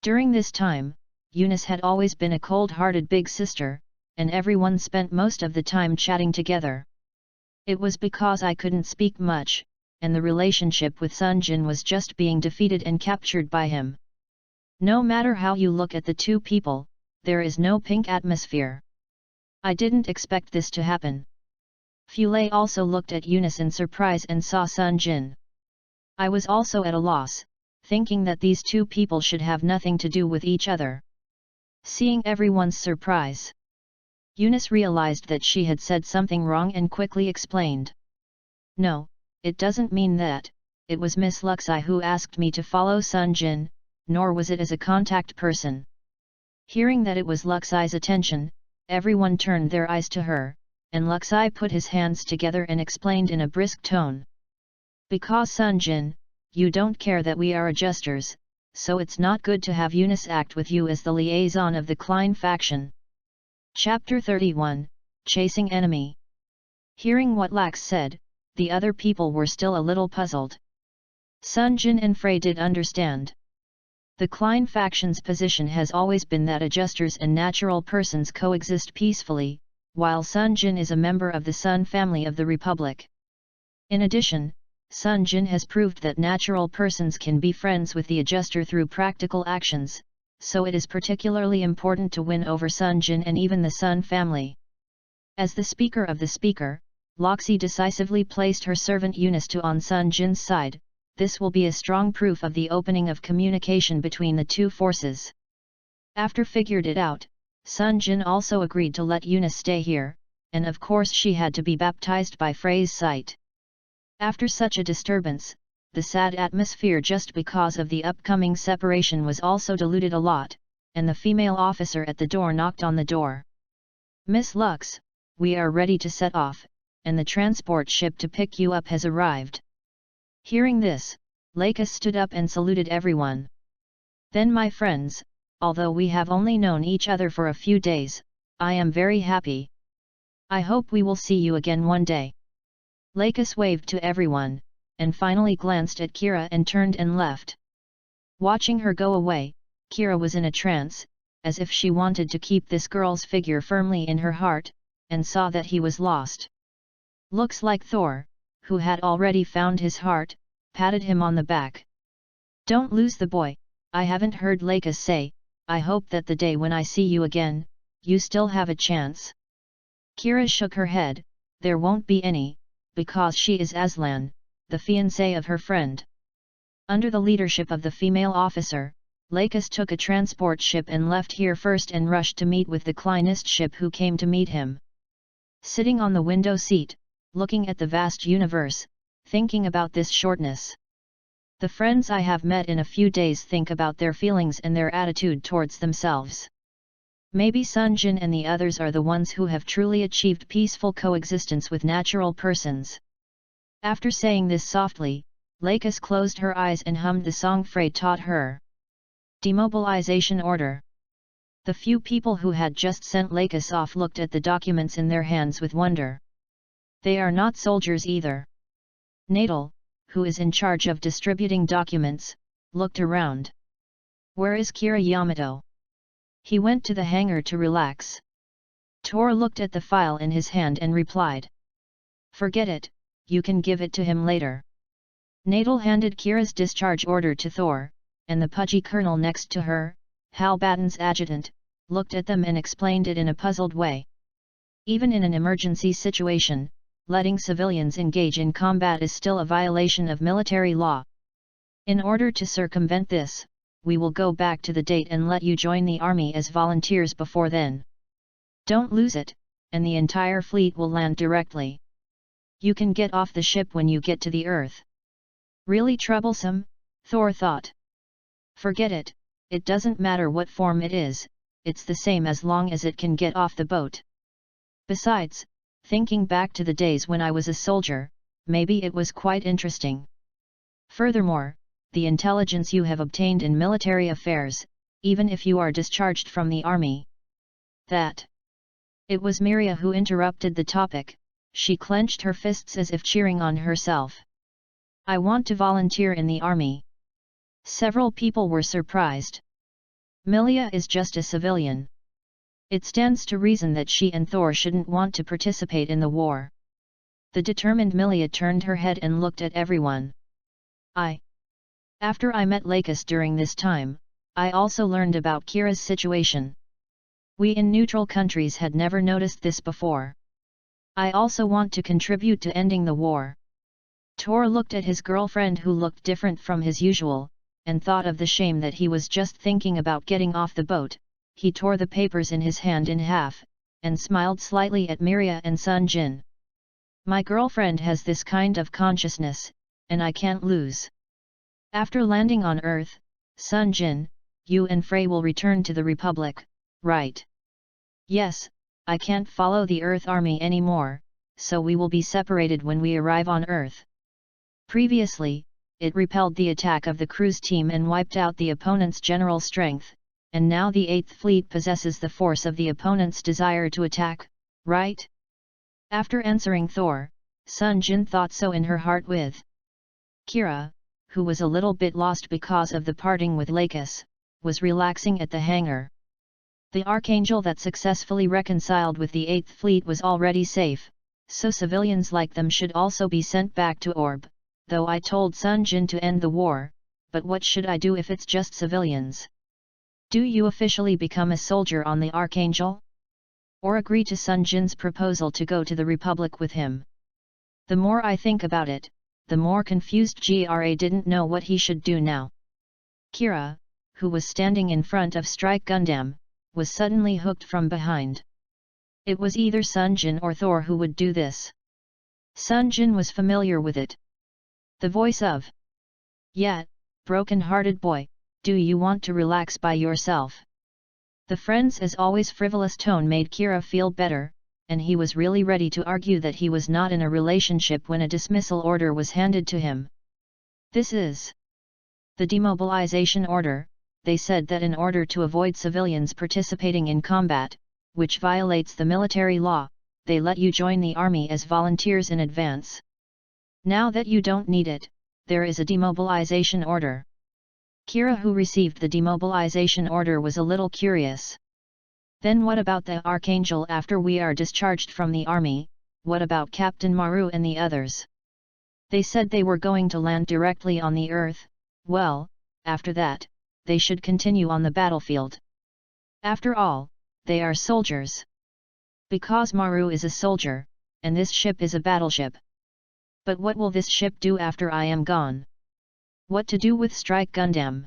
During this time, Eunice had always been a cold-hearted big sister, and everyone spent most of the time chatting together. It was because I couldn't speak much, and the relationship with Sunjin was just being defeated and captured by him. No matter how you look at the two people, there is no pink atmosphere. I didn't expect this to happen. Fiancé also looked at Eunice in surprise and saw Sunjin. I was also at a loss, thinking that these two people should have nothing to do with each other. Seeing everyone's surprise, Eunice realized that she had said something wrong and quickly explained. "No, it doesn't mean that, it was Miss Luxi who asked me to follow Sunjin, nor was it as a contact person." Hearing that it was Luxi's attention, everyone turned their eyes to her, and Luxi put his hands together and explained in a brisk tone. "Because Sunjin, you don't care that we are adjusters, so it's not good to have Eunice act with you as the liaison of the Klein faction." Chapter 31, Chasing Enemy. Hearing what Lux said, the other people were still a little puzzled. Sunjin and Frey did understand. The Klein faction's position has always been that adjusters and natural persons coexist peacefully, while Sunjin is a member of the Sun family of the Republic. In addition, Sunjin has proved that natural persons can be friends with the adjuster through practical actions, so it is particularly important to win over Sunjin and even the Sun family. As the speaker of the speaker, Loxi decisively placed her servant Eunice on Sunjin's side. This will be a strong proof of the opening of communication between the two forces. After figured it out, Sunjin also agreed to let Yuna stay here, and of course she had to be baptized by Frey's sight. After such a disturbance, the sad atmosphere just because of the upcoming separation was also diluted a lot, and the female officer at the door knocked on the door. "Miss Lux, we are ready to set off, and the transport ship to pick you up has arrived." Hearing this, Lakis stood up and saluted everyone. "Then my friends, although we have only known each other for a few days, I am very happy. I hope we will see you again one day." Lakis waved to everyone, and finally glanced at Kira and turned and left. Watching her go away, Kira was in a trance, as if she wanted to keep this girl's figure firmly in her heart, and saw that he was lost. Looks like Thor, who had already found his heart, patted him on the back. "Don't lose the boy," I haven't heard Lakis say. "I hope that the day when I see you again, you still have a chance." Kira shook her head. "There won't be any, because she is Aslan, the fiancé of her friend." Under the leadership of the female officer, Lakis took a transport ship and left here first and rushed to meet with the Kleinist ship who came to meet him. Sitting on the window seat, looking at the vast universe, thinking about this shortness. The friends I have met in a few days think about their feelings and their attitude towards themselves. Maybe Sunjin and the others are the ones who have truly achieved peaceful coexistence with natural persons. After saying this softly, Lakis closed her eyes and hummed the song Frey taught her. Demobilization order. The few people who had just sent Lakis off looked at the documents in their hands with wonder. They are not soldiers either. Natal, who is in charge of distributing documents, looked around. "Where is Kira Yamato?" He went to the hangar to relax. Tor looked at the file in his hand and replied. "Forget it, you can give it to him later." Natal handed Kira's discharge order to Thor, and the pudgy colonel next to her, Hal Batten's adjutant, looked at them and explained it in a puzzled way. Even in an emergency situation, letting civilians engage in combat is still a violation of military law. In order to circumvent this, we will go back to the date and let you join the army as volunteers before then. Don't lose it, and the entire fleet will land directly. You can get off the ship when you get to the Earth. Really troublesome, Thor thought. Forget it, it doesn't matter what form it is, it's the same as long as it can get off the boat. Besides, thinking back to the days when I was a soldier, maybe it was quite interesting. Furthermore, the intelligence you have obtained in military affairs, even if you are discharged from the army. That. It was Miria who interrupted the topic. She clenched her fists as if cheering on herself. I want to volunteer in the army. Several people were surprised. Milia is just a civilian. It stands to reason that she and Thor shouldn't want to participate in the war. The determined Milia turned her head and looked at everyone. After I met Lakis during this time, I also learned about Kira's situation. We in neutral countries had never noticed this before. I also want to contribute to ending the war. Tor looked at his girlfriend who looked different from his usual, and thought of the shame that he was just thinking about getting off the boat. He tore the papers in his hand in half, and smiled slightly at Miria and Sunjin. My girlfriend has this kind of consciousness, and I can't lose. After landing on Earth, Sunjin, you and Frey will return to the Republic, right? Yes, I can't follow the Earth Army anymore, so we will be separated when we arrive on Earth. Previously, it repelled the attack of the cruise team and wiped out the opponent's general strength, and now the 8th Fleet possesses the force of the opponent's desire to attack, right? After answering Thor, Sunjin thought so in her heart with. Kira, who was a little bit lost because of the parting with Lakis, was relaxing at the hangar. The Archangel that successfully reconciled with the 8th Fleet was already safe, so civilians like them should also be sent back to Orb, though I told Sunjin to end the war, but what should I do if it's just civilians? Do you officially become a soldier on the Archangel? Or agree to Sunjin's proposal to go to the Republic with him? The more I think about it, the more confused Gra didn't know what he should do now. Kira, who was standing in front of Strike Gundam, was suddenly hooked from behind. It was either Sunjin or Thor who would do this. Sunjin was familiar with it. The voice of, "Yeah, broken-hearted boy, do you want to relax by yourself?" The friends as always frivolous tone made Kira feel better, and he was really ready to argue that he was not in a relationship when a dismissal order was handed to him. "This is the demobilization order," they said that in order to avoid civilians participating in combat, which violates the military law, they let you join the army as volunteers in advance. Now that you don't need it, there is a demobilization order. Kira, who received the demobilization order, was a little curious. Then what about the Archangel after we are discharged from the army? What about Captain Maru and the others? They said they were going to land directly on the Earth. Well, after that, they should continue on the battlefield. After all, they are soldiers. Because Maru is a soldier, and this ship is a battleship. But what will this ship do after I am gone? What to do with Strike Gundam?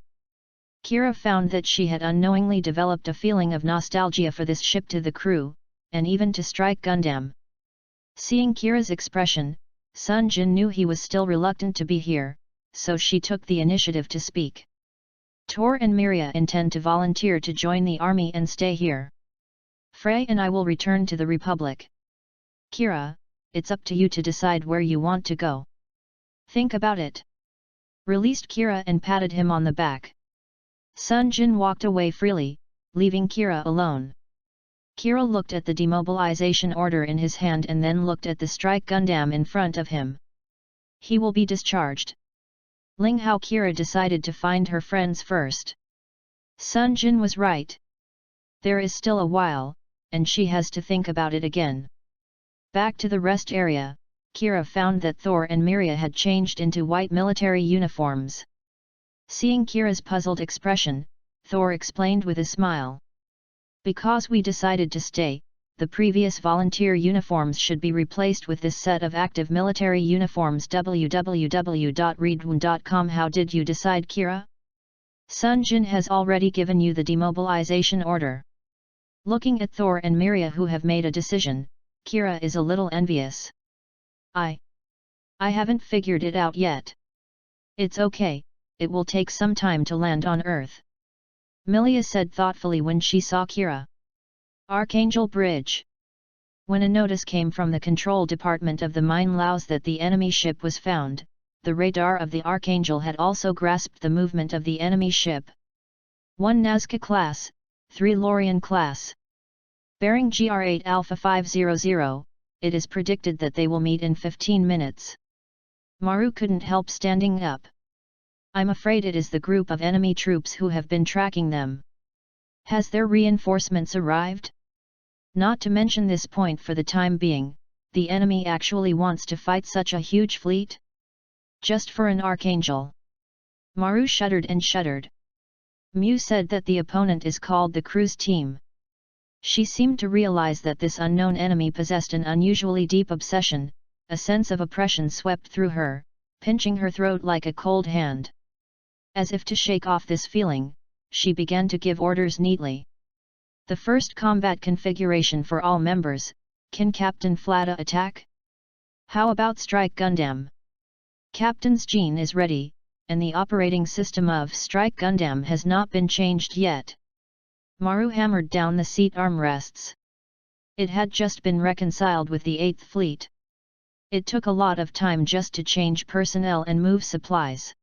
Kira found that she had unknowingly developed a feeling of nostalgia for this ship to the crew, and even to Strike Gundam. Seeing Kira's expression, Sunjin knew he was still reluctant to be here, so she took the initiative to speak. Tor and Miria intend to volunteer to join the army and stay here. Frey and I will return to the Republic. Kira, it's up to you to decide where you want to go. Think about it. Released Kira and patted him on the back. Sunjin walked away freely, leaving Kira alone. Kira looked at the demobilization order in his hand and then looked at the Strike Gundam in front of him. He will be discharged. Ling Hao. Kira decided to find her friends first. Sunjin was right. There is still a while, and she has to think about it again. Back to the rest area, Kira found that Thor and Miria had changed into white military uniforms. Seeing Kira's puzzled expression, Thor explained with a smile. Because we decided to stay, the previous volunteer uniforms should be replaced with this set of active military uniforms. www.readaloud.com. How did you decide, Kira? Sunjin has already given you the demobilization order. Looking at Thor and Miria, who have made a decision, Kira is a little envious. I haven't figured it out yet. It's okay, it will take some time to land on Earth. Milia said thoughtfully when she saw Kira. Archangel Bridge. When a notice came from the control department of the Mine Laos that the enemy ship was found, the radar of the Archangel had also grasped the movement of the enemy ship. 1 Nazca class, 3 Lorien class. Bearing GR8 Alpha 500, it is predicted that they will meet in 15 minutes. Maru couldn't help standing up. I'm afraid it is the group of enemy troops who have been tracking them. Has their reinforcements arrived? Not to mention this point, for the time being, the enemy actually wants to fight such a huge fleet? Just for an Archangel? Maru shuddered and shuddered. Mew said that the opponent is called the Cruise Team. She seemed to realize that this unknown enemy possessed an unusually deep obsession. A sense of oppression swept through her, pinching her throat like a cold hand. As if to shake off this feeling, she began to give orders neatly. The first combat configuration for all members. Can Captain Flata attack? How about Strike Gundam? Captain's gene is ready, and the operating system of Strike Gundam has not been changed yet. Maru hammered down the seat armrests. It had just been reconciled with the 8th Fleet. It took a lot of time just to change personnel and move supplies.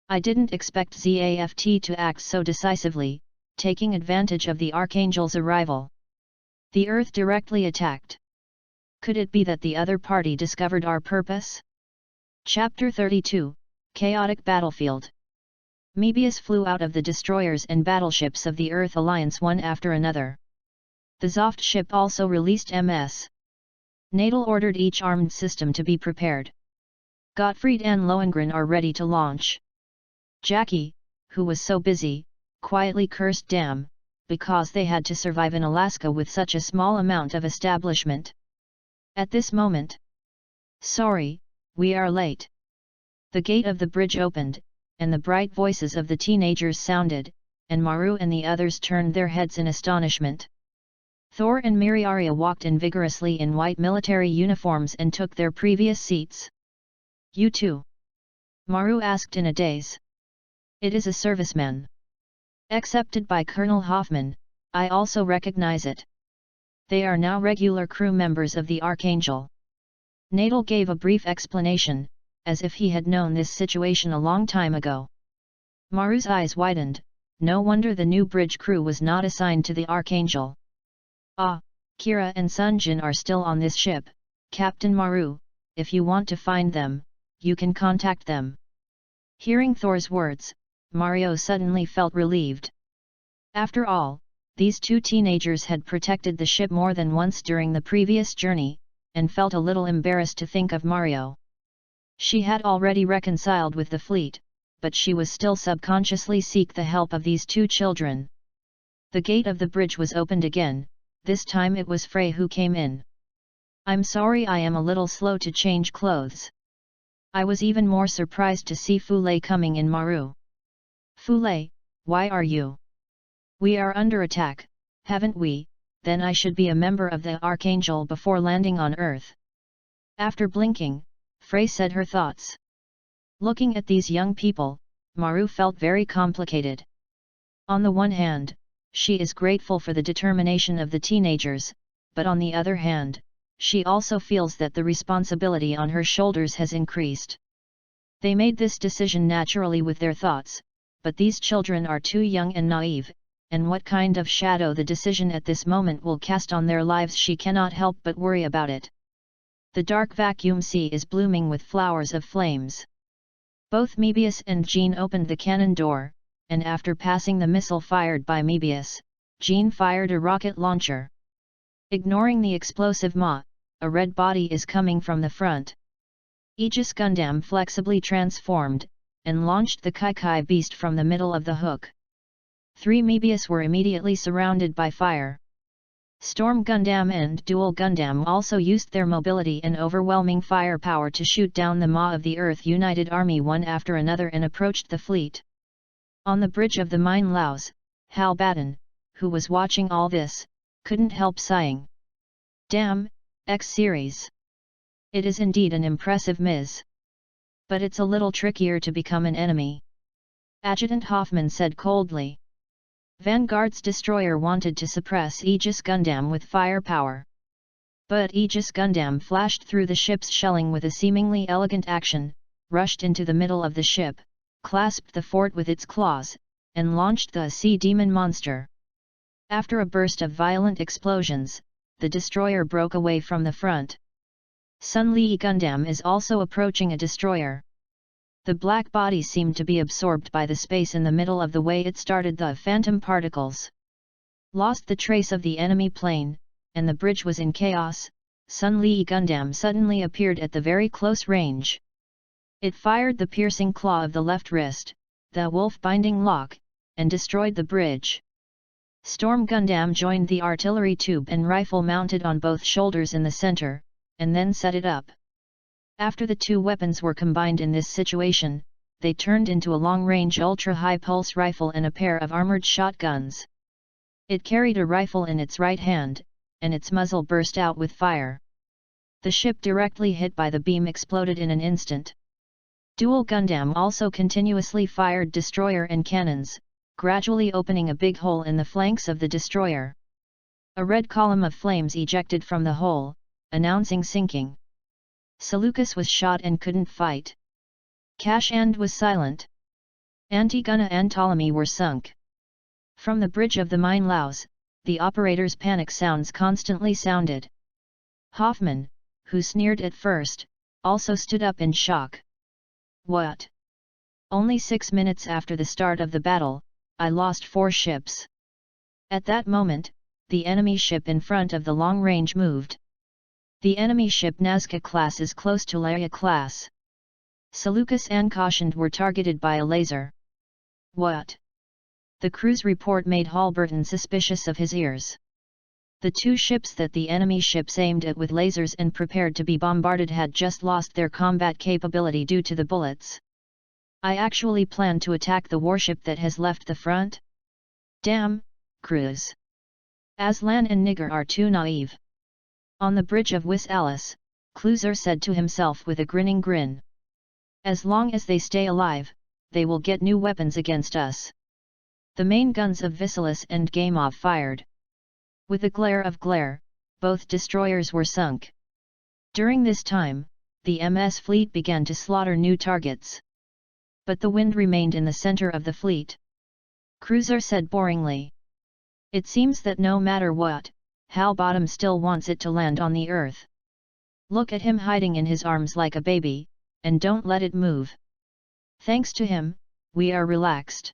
I didn't expect ZAFT to act so decisively, taking advantage of the Archangel's arrival. The Earth directly attacked. Could it be that the other party discovered our purpose? Chapter 32, Chaotic Battlefield. Mebius flew out of the destroyers and battleships of the Earth Alliance one after another. The Zoft ship also released MS. Nadal ordered each armed system to be prepared. Gottfried and Lohengrin are ready to launch. Jackie, who was so busy, quietly cursed damn, because they had to survive in Alaska with such a small amount of establishment. At this moment. Sorry, we are late. The gate of the bridge opened, and the bright voices of the teenagers sounded, and Maru and the others turned their heads in astonishment. Thor and Miriaria walked in vigorously in white military uniforms and took their previous seats. "You too?" Maru asked in a daze. "It is a serviceman. Accepted by Colonel Hoffman, I also recognize it. They are now regular crew members of the Archangel." Nadal gave a brief explanation, as if he had known this situation a long time ago. Maru's eyes widened. No wonder the new bridge crew was not assigned to the Archangel. "Ah, Kira and Sunjin are still on this ship, Captain Maru. If you want to find them, you can contact them." Hearing Thor's words, Mario suddenly felt relieved. After all, these two teenagers had protected the ship more than once during the previous journey, and felt a little embarrassed to think of Mario. She had already reconciled with the fleet, but she was still subconsciously seek the help of these two children. The gate of the bridge was opened again. This time it was Frey who came in. "I'm sorry I am a little slow to change clothes. I was even more surprised to see Fule coming in." Maru. "Fule, why are you? We are under attack, haven't we? Then I should be a member of the Archangel before landing on Earth." After blinking, Frey said her thoughts. Looking at these young people, Maru felt very complicated. On the one hand, she is grateful for the determination of the teenagers, but on the other hand, she also feels that the responsibility on her shoulders has increased. They made this decision naturally with their thoughts, but these children are too young and naive, and what kind of shadow the decision at this moment will cast on their lives she cannot help but worry about it. The dark vacuum sea is blooming with flowers of flames. Both Mebius and Jean opened the cannon door, and after passing the missile fired by Mebius, Jean fired a rocket launcher. Ignoring the explosive Ma, a red body is coming from the front. Aegis Gundam flexibly transformed, and launched the Kai beast from the middle of the hook. 3 Mebius were immediately surrounded by fire. Storm Gundam and Dual Gundam also used their mobility and overwhelming firepower to shoot down the Ma of the Earth United Army one after another and approached the fleet. On the bridge of the Mine Laos, Hal Batten, who was watching all this, couldn't help sighing. "Damn, X-Series. It is indeed an impressive miss. But it's a little trickier to become an enemy," Adjutant Hoffman said coldly. Vanguard's destroyer wanted to suppress Aegis Gundam with firepower. But Aegis Gundam flashed through the ship's shelling with a seemingly elegant action, rushed into the middle of the ship, clasped the fort with its claws, and launched the sea demon monster. After a burst of violent explosions, the destroyer broke away from the front. Sun Lee Gundam is also approaching a destroyer. The black body seemed to be absorbed by the space in the middle of the way it started the phantom particles. Lost the trace of the enemy plane, and the bridge was in chaos. Sun Lee Gundam suddenly appeared at the very close range. It fired the piercing claw of the left wrist, the wolf-binding lock, and destroyed the bridge. Storm Gundam joined the artillery tube and rifle mounted on both shoulders in the center, and then set it up. After the two weapons were combined in this situation, they turned into a long-range ultra-high pulse rifle and a pair of armored shotguns. It carried a rifle in its right hand, and its muzzle burst out with fire. The ship directly hit by the beam exploded in an instant. Dual Gundam also continuously fired destroyer and cannons, gradually opening a big hole in the flanks of the destroyer. A red column of flames ejected from the hole, announcing sinking. Seleucus was shot and couldn't fight. Kashand was silent. Antigona and Ptolemy were sunk. From the bridge of the Mine Laos, the operator's panic sounds constantly sounded. Hoffman, who sneered at first, also stood up in shock. "What? Only 6 minutes after the start of the battle, I lost 4 ships." At that moment, the enemy ship in front of the long range moved. The enemy ship Nazca class is close to Laia class. Seleucus and Kashand were targeted by a laser. "What?" The crew's report made Halberton suspicious of his ears. The 2 ships that the enemy ships aimed at with lasers and prepared to be bombarded had just lost their combat capability due to the bullets. "I actually plan to attack the warship that has left the front?" Damn, crews. Aslan and Nigger are too naive. On the bridge of Wis Alice, Cluser said to himself with a grinning grin. As long as they stay alive, they will get new weapons against us. The main guns of Vasilis and Gamov fired. With a glare of glare, both destroyers were sunk. During this time, the MS fleet began to slaughter new targets. But the wind remained in the center of the fleet. Cruiser said boringly. It seems that no matter what, Hal Bottom still wants it to land on the Earth. Look at him hiding in his arms like a baby, and don't let it move. Thanks to him, we are relaxed.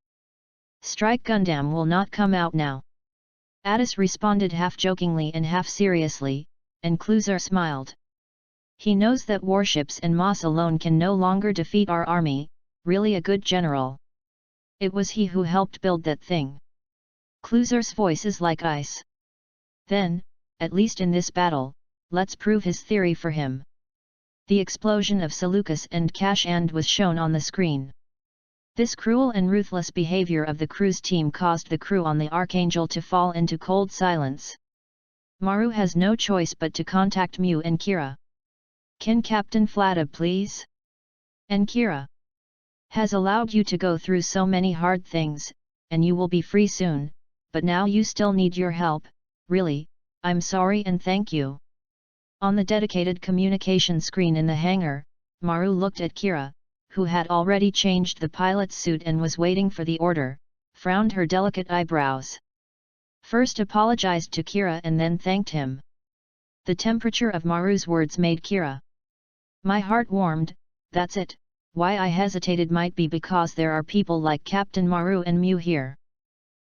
Strike Gundam will not come out now. Addis responded half-jokingly and half-seriously, and Cluser smiled. He knows that warships and Moss alone can no longer defeat our army, really a good general. It was he who helped build that thing. Cluser's voice is like ice. Then, at least in this battle, let's prove his theory for him. The explosion of Seleucus and Kashand was shown on the screen. This cruel and ruthless behavior of the crew's team caused the crew on the Archangel to fall into cold silence. Maru has no choice but to contact Mew and Kira. Can Captain Flata please? And Kira has allowed you to go through so many hard things, and you will be free soon, but now you still need your help, really, I'm sorry and thank you. On the dedicated communication screen in the hangar, Maru looked at Kira, who had already changed the pilot's suit and was waiting for the order, frowned her delicate eyebrows. First apologized to Kira and then thanked him. The temperature of Maru's words made Kira. My heart warmed, that's it, why I hesitated might be because there are people like Captain Maru and Mew here.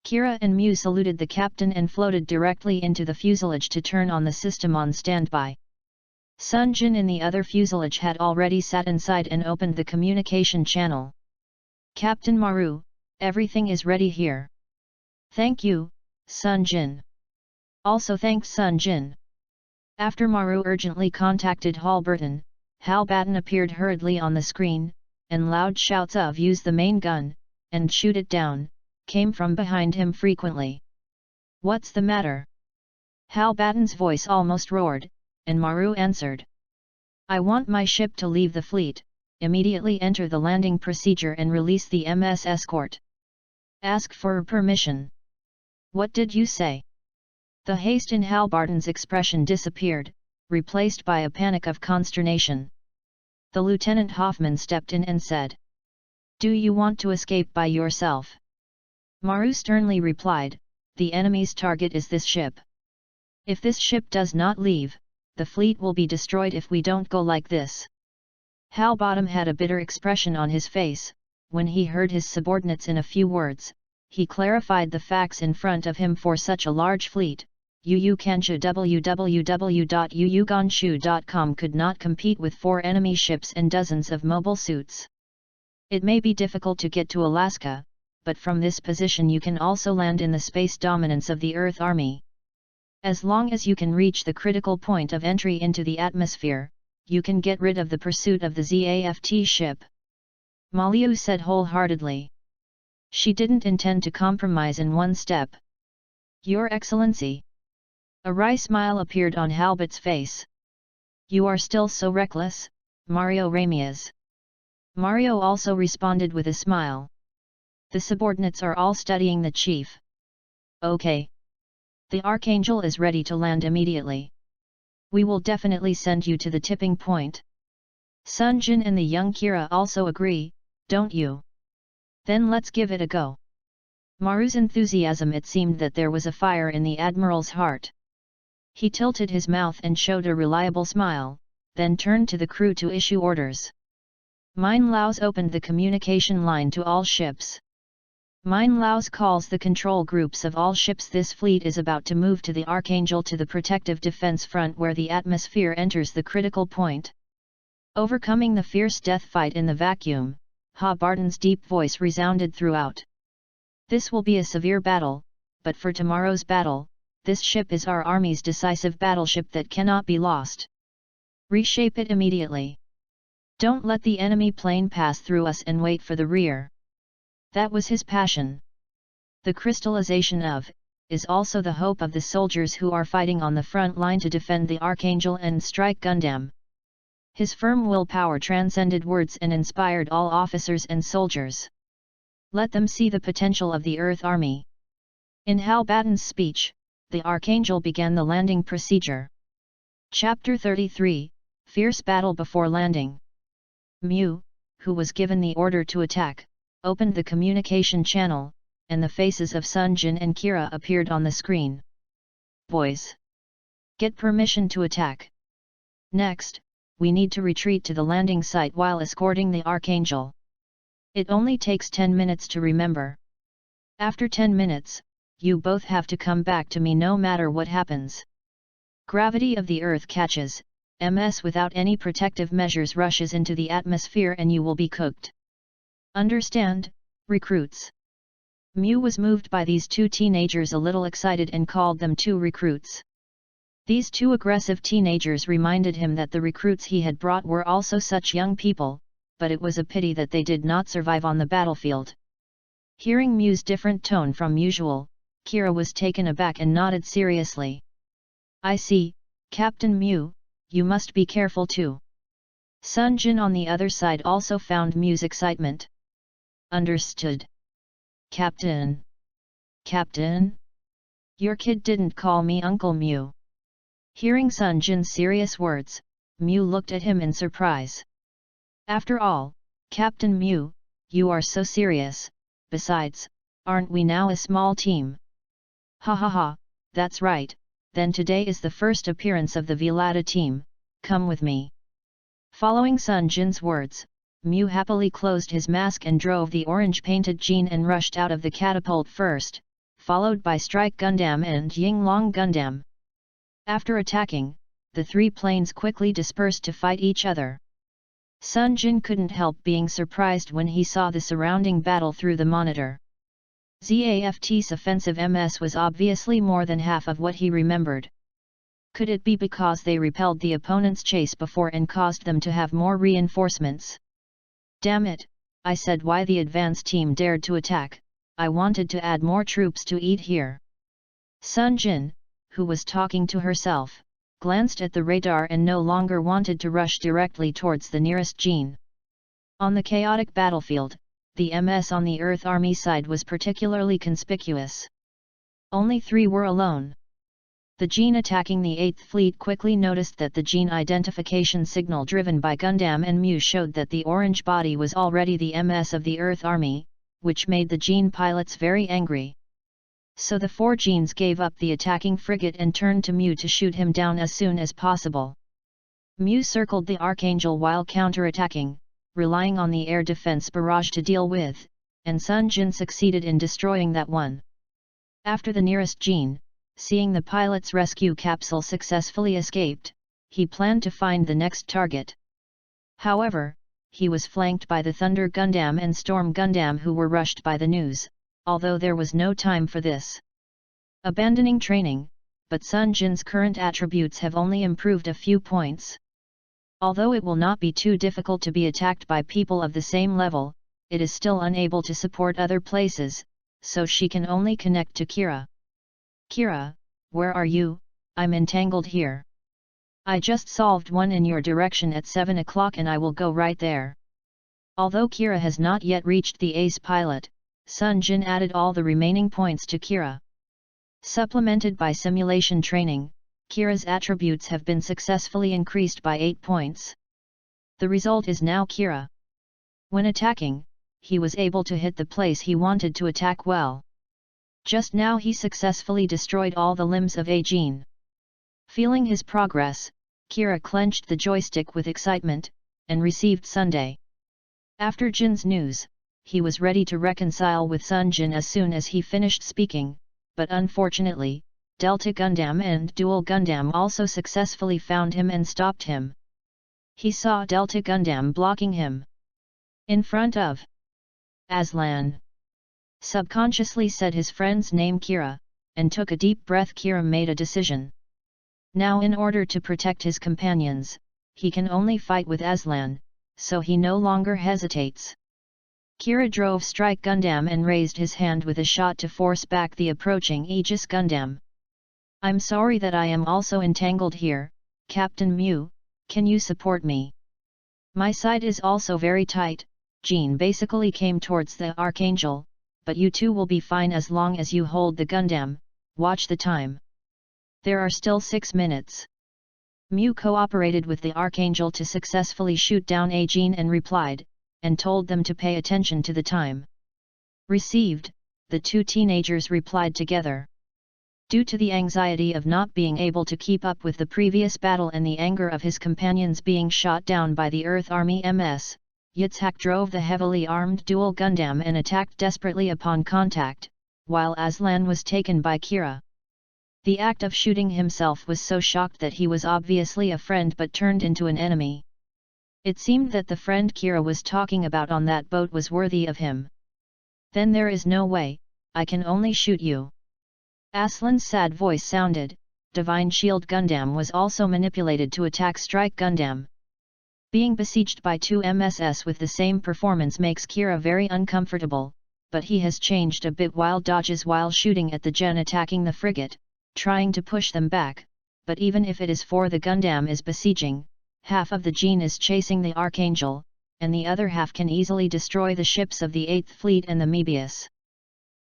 Kira and Mew saluted the captain and floated directly into the fuselage to turn on the system on standby. Sunjin in the other fuselage had already sat inside and opened the communication channel. Captain Maru, everything is ready here. Thank you, Sunjin. Also thanks Sunjin. After Maru urgently contacted Halberton, Hal Batten appeared hurriedly on the screen, and loud shouts of use the main gun, and shoot it down, came from behind him frequently. What's the matter? Hal Batten's voice almost roared, and Maru answered. I want my ship to leave the fleet, immediately enter the landing procedure and release the MS escort. Ask for permission. What did you say? The haste in Hal Barton's expression disappeared, replaced by a panic of consternation. The Lieutenant Hoffman stepped in and said. Do you want to escape by yourself? Maru sternly replied, the enemy's target is this ship. If this ship does not leave, the fleet will be destroyed if we don't go like this. Hal Bottom had a bitter expression on his face. When he heard his subordinates in a few words, he clarified the facts in front of him. For such a large fleet, Kanshu www.uuganshu.com could not compete with 4 enemy ships and dozens of mobile suits. It may be difficult to get to Alaska, but from this position you can also land in the space dominance of the Earth Army. As long as you can reach the critical point of entry into the atmosphere, you can get rid of the pursuit of the ZAFT ship. Maliu said wholeheartedly. She didn't intend to compromise in one step. Your Excellency. A wry smile appeared on Halbert's face. You are still so reckless, Mario Ramirez. Mario also responded with a smile. The subordinates are all studying the chief. Okay. The Archangel is ready to land immediately. We will definitely send you to the tipping point. Sunjin and the young Kira also agree, don't you? Then let's give it a go. Maru's enthusiasm. It seemed that there was a fire in the Admiral's heart. He tilted his mouth and showed a reliable smile, then turned to the crew to issue orders. Mein Laos opened the communication line to all ships. Mein Laos calls the control groups of all ships. This fleet is about to move to the Archangel, to the protective defense front where the atmosphere enters the critical point. Overcoming the fierce death fight in the vacuum, Ha Barton's deep voice resounded throughout. This will be a severe battle, but for tomorrow's battle, this ship is our army's decisive battleship that cannot be lost. Reshape it immediately. Don't let the enemy plane pass through us and wait for the rear. That was his passion. The crystallization of is also the hope of the soldiers who are fighting on the front line to defend the Archangel and strike Gundam. His firm willpower transcended words and inspired all officers and soldiers. Let them see the potential of the Earth Army. In Hal Batten's speech, the Archangel began the landing procedure. Chapter 33, Fierce Battle Before Landing. Mew, who was given the order to attack, opened the communication channel, and the faces of Sunjin and Kira appeared on the screen. Boys, get permission to attack. Next, we need to retreat to the landing site while escorting the Archangel. It only takes 10 minutes to remember. After 10 minutes, you both have to come back to me no matter what happens. Gravity of the Earth catches, MS without any protective measures rushes into the atmosphere and you will be cooked. Understand, recruits? Mew was moved by these two teenagers a little excited and called them two recruits. These two aggressive teenagers reminded him that the recruits he had brought were also such young people, but it was a pity that they did not survive on the battlefield. Hearing Mew's different tone from usual, Kira was taken aback and nodded seriously. I see, Captain Mew, you must be careful too. Sunjin on the other side also found Mew's excitement. Understood. Captain. Captain? Your kid didn't call me Uncle Mew. Hearing Sunjin's serious words, Mew looked at him in surprise. After all, Captain Mew, you are so serious, besides, aren't we now a small team? Ha ha ha, that's right, then today is the first appearance of the Velata team, come with me. Following Sunjin's words, Mew happily closed his mask and drove the orange-painted Jean and rushed out of the catapult first, followed by Strike Gundam and Yinglong Gundam. After attacking, the three planes quickly dispersed to fight each other. Sunjin couldn't help being surprised when he saw the surrounding battle through the monitor. ZAFT's offensive MS was obviously more than half of what he remembered. Could it be because they repelled the opponent's chase before and caused them to have more reinforcements? Damn it, I said why the advance team dared to attack, I wanted to add more troops to eat here. Sunjin, who was talking to herself, glanced at the radar and no longer wanted to rush directly towards the nearest Jean. On the chaotic battlefield, the MS on the Earth Army side was particularly conspicuous. Only 3 were alone. The Jean attacking the 8th Fleet quickly noticed that the Jean identification signal driven by Gundam and Mew showed that the orange body was already the MS of the Earth Army, which made the Jean pilots very angry. So the 4 Jeans gave up the attacking frigate and turned to Mew to shoot him down as soon as possible. Mew circled the Archangel while counter-attacking, relying on the air defense barrage to deal with, and Sunjin succeeded in destroying that one. After the nearest Jean, seeing the pilot's rescue capsule successfully escaped, he planned to find the next target. However, he was flanked by the Thunder Gundam and Storm Gundam who were rushed by the news, although there was no time for this. Abandoning training, but Sunjin's current attributes have only improved a few points. Although it will not be too difficult to be attacked by people of the same level, it is still unable to support other places, so she can only connect to Kira. Kira, where are you? I'm entangled here. I just solved one in your direction at 7 o'clock and I will go right there. Although Kira has not yet reached the ace pilot, Sunjin added all the remaining points to Kira. Supplemented by simulation training, Kira's attributes have been successfully increased by 8 points. The result is now Kira. When attacking, he was able to hit the place he wanted to attack well. Just now he successfully destroyed all the limbs of a Jean. Feeling his progress, Kira clenched the joystick with excitement, and received Sunday. After Jin's news, he was ready to reconcile with Sunjin as soon as he finished speaking, but unfortunately, Delta Gundam and Dual Gundam also successfully found him and stopped him. He saw Delta Gundam blocking him. In front of Aslan. Subconsciously said his friend's name Kira, and took a deep breath. Kira made a decision. Now in order to protect his companions, he can only fight with Aslan, so he no longer hesitates. Kira drove Strike Gundam and raised his hand with a shot to force back the approaching Aegis Gundam. I'm sorry that I am also entangled here, Captain Mew, can you support me? My side is also very tight. Jean basically came towards the Archangel, but you two will be fine as long as you hold the Gundam. Watch the time. There are still 6 minutes. Mew cooperated with the Archangel to successfully shoot down Jean and replied, and told them to pay attention to the time. Received, the two teenagers replied together. Due to the anxiety of not being able to keep up with the previous battle and the anger of his companions being shot down by the Earth Army MS, Yitzhak drove the heavily armed dual Gundam and attacked desperately upon contact, while Aslan was taken by Kira. The act of shooting himself was so shocked that he was obviously a friend but turned into an enemy. It seemed that the friend Kira was talking about on that boat was worthy of him. Then there is no way, I can only shoot you. Aslan's sad voice sounded. Divine Shield Gundam was also manipulated to attack Strike Gundam. Being besieged by two MSS with the same performance makes Kira very uncomfortable, but he has changed a bit while dodges while shooting at the Gen attacking the frigate, trying to push them back, but even if it is for the Gundam is besieging, half of the Gen is chasing the Archangel, and the other half can easily destroy the ships of the 8th Fleet and the Mebius.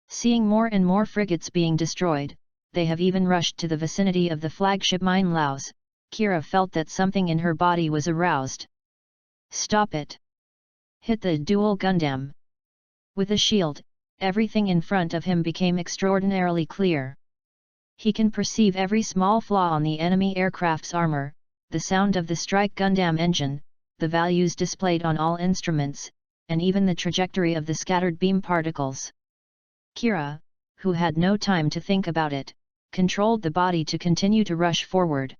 Seeing more and more frigates being destroyed, they have even rushed to the vicinity of the flagship Mine Laos. Kira felt that something in her body was aroused. Stop it! Hit the dual Gundam! With a shield, everything in front of him became extraordinarily clear. He can perceive every small flaw on the enemy aircraft's armor, the sound of the Strike Gundam engine, the values displayed on all instruments, and even the trajectory of the scattered beam particles. Kira, who had no time to think about it, controlled the body to continue to rush forward.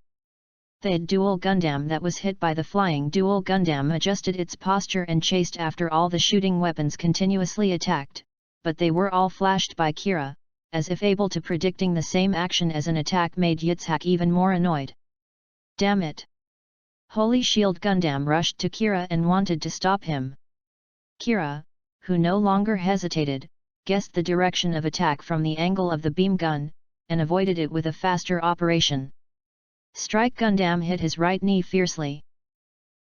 The dual Gundam that was hit by the flying dual Gundam adjusted its posture and chased after all the shooting weapons continuously attacked, but they were all flashed by Kira, as if able to predicting the same action as an attack made Yitzhak even more annoyed. Damn it! Holy Shield Gundam rushed to Kira and wanted to stop him. Kira, who no longer hesitated, guessed the direction of attack from the angle of the beam gun, and avoided it with a faster operation. Strike Gundam hit his right knee fiercely.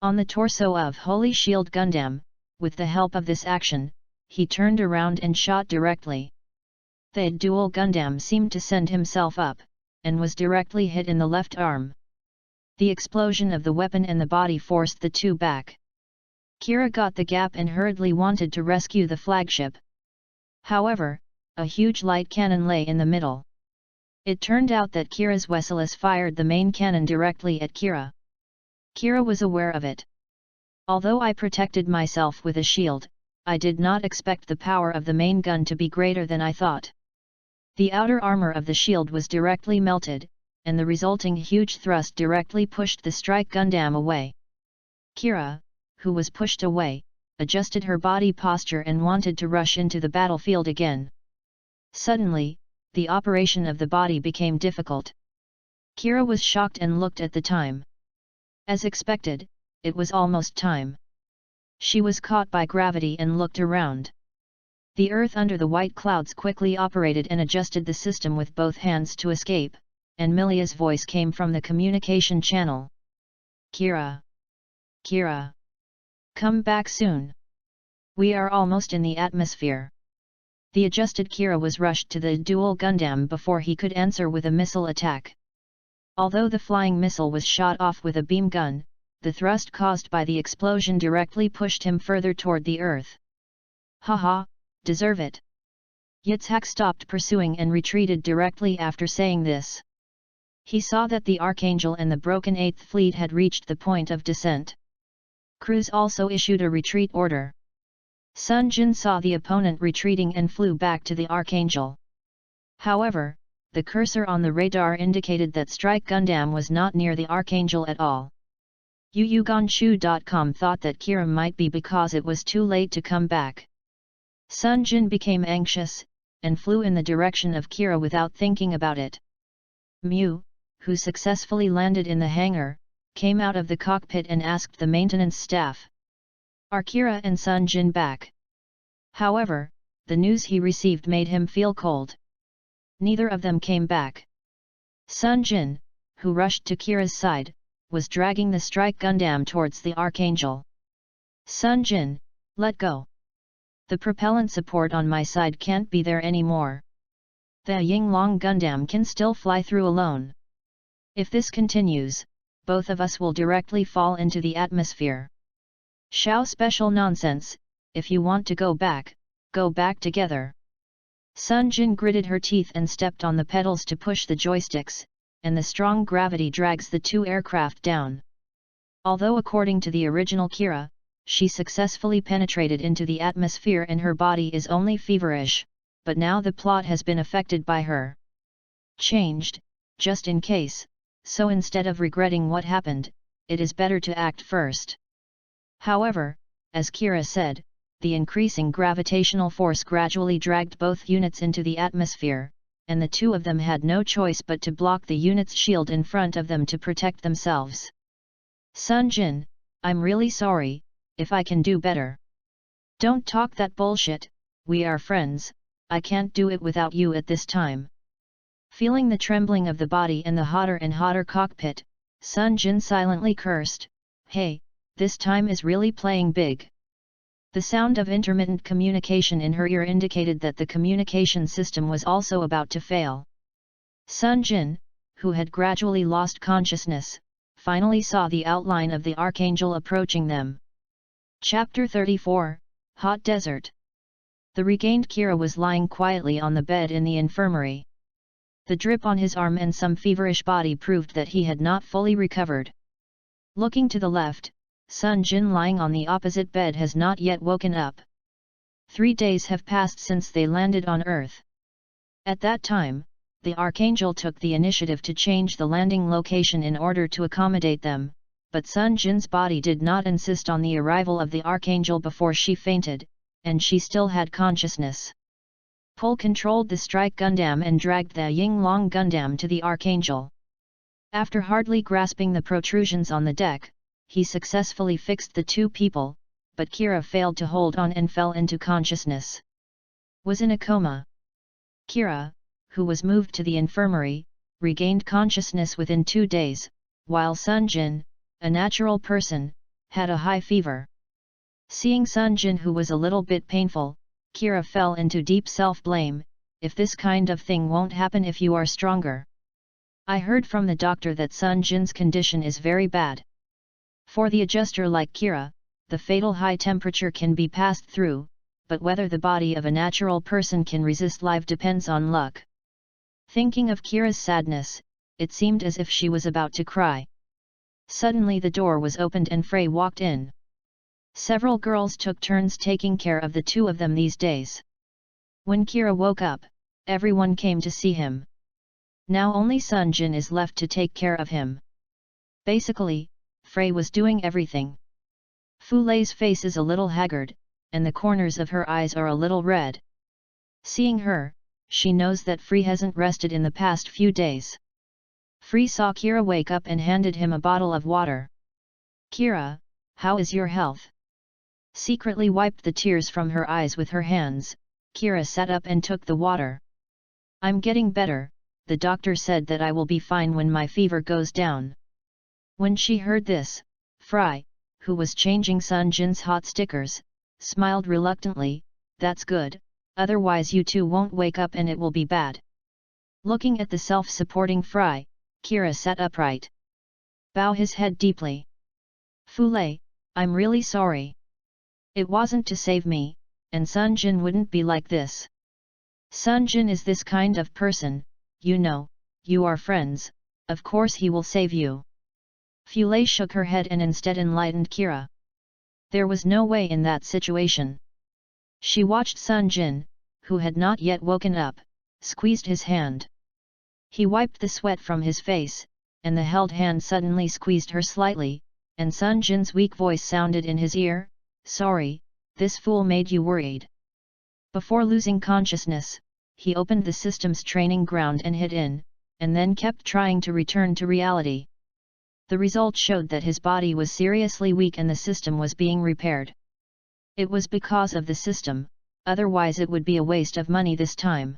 On the torso of Holy Shield Gundam, with the help of this action, he turned around and shot directly. The dual Gundam seemed to send himself up, and was directly hit in the left arm. The explosion of the weapon and the body forced the two back. Kira got the gap and hurriedly wanted to rescue the flagship. However, a huge light cannon lay in the middle. It turned out that Kira's Weselis fired the main cannon directly at Kira. Kira was aware of it. Although I protected myself with a shield, I did not expect the power of the main gun to be greater than I thought. The outer armor of the shield was directly melted, and the resulting huge thrust directly pushed the Strike Gundam away. Kira, who was pushed away, adjusted her body posture and wanted to rush into the battlefield again. Suddenly, the operation of the body became difficult. Kira was shocked and looked at the time. As expected, it was almost time. She was caught by gravity and looked around. The earth under the white clouds quickly operated and adjusted the system with both hands to escape, and Milia's voice came from the communication channel. Kira! Kira! Come back soon! We are almost in the atmosphere. The adjusted Kira was rushed to the dual Gundam before he could answer with a missile attack. Although the flying missile was shot off with a beam gun, the thrust caused by the explosion directly pushed him further toward the earth. Haha, deserve it! Yitzhak stopped pursuing and retreated directly after saying this. He saw that the Archangel and the broken 8th Fleet had reached the point of descent. Cruz also issued a retreat order. Sunjin saw the opponent retreating and flew back to the Archangel. However, the cursor on the radar indicated that Strike Gundam was not near the Archangel at all. Yuuganshu.com thought that Kira might be because it was too late to come back. Sunjin became anxious, and flew in the direction of Kira without thinking about it. Mew, who successfully landed in the hangar, came out of the cockpit and asked the maintenance staff. Are Kira and Sunjin back? However, the news he received made him feel cold. Neither of them came back. Sunjin, who rushed to Kira's side, was dragging the strike Gundam towards the Archangel. Sunjin, let go. The propellant support on my side can't be there anymore. The Yinglong Gundam can still fly through alone. If this continues, both of us will directly fall into the atmosphere. Shao special nonsense, if you want to go back together. Sunjin gritted her teeth and stepped on the pedals to push the joysticks, and the strong gravity drags the two aircraft down. Although according to the original Kira, she successfully penetrated into the atmosphere and her body is only feverish, but now the plot has been affected by her. Changed, just in case, so instead of regretting what happened, it is better to act first. However, as Kira said, the increasing gravitational force gradually dragged both units into the atmosphere, and the two of them had no choice but to block the unit's shield in front of them to protect themselves. Sunjin, I'm really sorry, if I can do better. Don't talk that bullshit, we are friends, I can't do it without you at this time. Feeling the trembling of the body and the hotter and hotter cockpit, Sunjin silently cursed, hey, this time is really playing big. The sound of intermittent communication in her ear indicated that the communication system was also about to fail. Sunjin, who had gradually lost consciousness, finally saw the outline of the Archangel approaching them. Chapter 34, Hot Desert. The regained Kira was lying quietly on the bed in the infirmary. The drip on his arm and some feverish body proved that he had not fully recovered. Looking to the left, Sunjin lying on the opposite bed has not yet woken up. 3 days have passed since they landed on Earth. At that time, the Archangel took the initiative to change the landing location in order to accommodate them, but Sunjin's body did not insist on the arrival of the Archangel before she fainted, and she still had consciousness. Pull controlled the strike Gundam and dragged the Yinglong Gundam to the Archangel. After hardly grasping the protrusions on the deck, he successfully fixed the two people, but Kira failed to hold on and fell into consciousness. Was in a coma. Kira, who was moved to the infirmary, regained consciousness within 2 days, while Sunjin, a natural person, had a high fever. Seeing Sunjin, who was a little bit painful, Kira fell into deep self-blame, if this kind of thing won't happen if you are stronger. I heard from the doctor that Sunjin's condition is very bad. For the adjuster like Kira, the fatal high temperature can be passed through, but whether the body of a natural person can resist life depends on luck. Thinking of Kira's sadness, it seemed as if she was about to cry. Suddenly the door was opened and Frey walked in. Several girls took turns taking care of the two of them these days. When Kira woke up, everyone came to see him. Now only Sunjin is left to take care of him. Basically, Frey was doing everything. Fulei's face is a little haggard, and the corners of her eyes are a little red. Seeing her, she knows that Frey hasn't rested in the past few days. Frey saw Kira wake up and handed him a bottle of water. Kira, how is your health? Secretly wiped the tears from her eyes with her hands, Kira sat up and took the water. I'm getting better, the doctor said that I will be fine when my fever goes down. When she heard this, Frey, who was changing Sunjin's hot stickers, smiled reluctantly, that's good, otherwise you two won't wake up and it will be bad. Looking at the self-supporting Frey, Kira sat upright. Bow his head deeply. Fulei, I'm really sorry. It wasn't to save me, and Sunjin wouldn't be like this. Sunjin is this kind of person, you know, you are friends, of course he will save you. Fulei shook her head and instead enlightened Kira. There was no way in that situation. She watched Sunjin, who had not yet woken up, squeezed his hand. He wiped the sweat from his face, and the held hand suddenly squeezed her slightly, and Sunjin's weak voice sounded in his ear, sorry, this fool made you worried. Before losing consciousness, he opened the system's training ground and hid in, and then kept trying to return to reality. The result showed that his body was seriously weak and the system was being repaired. It was because of the system, otherwise it would be a waste of money this time.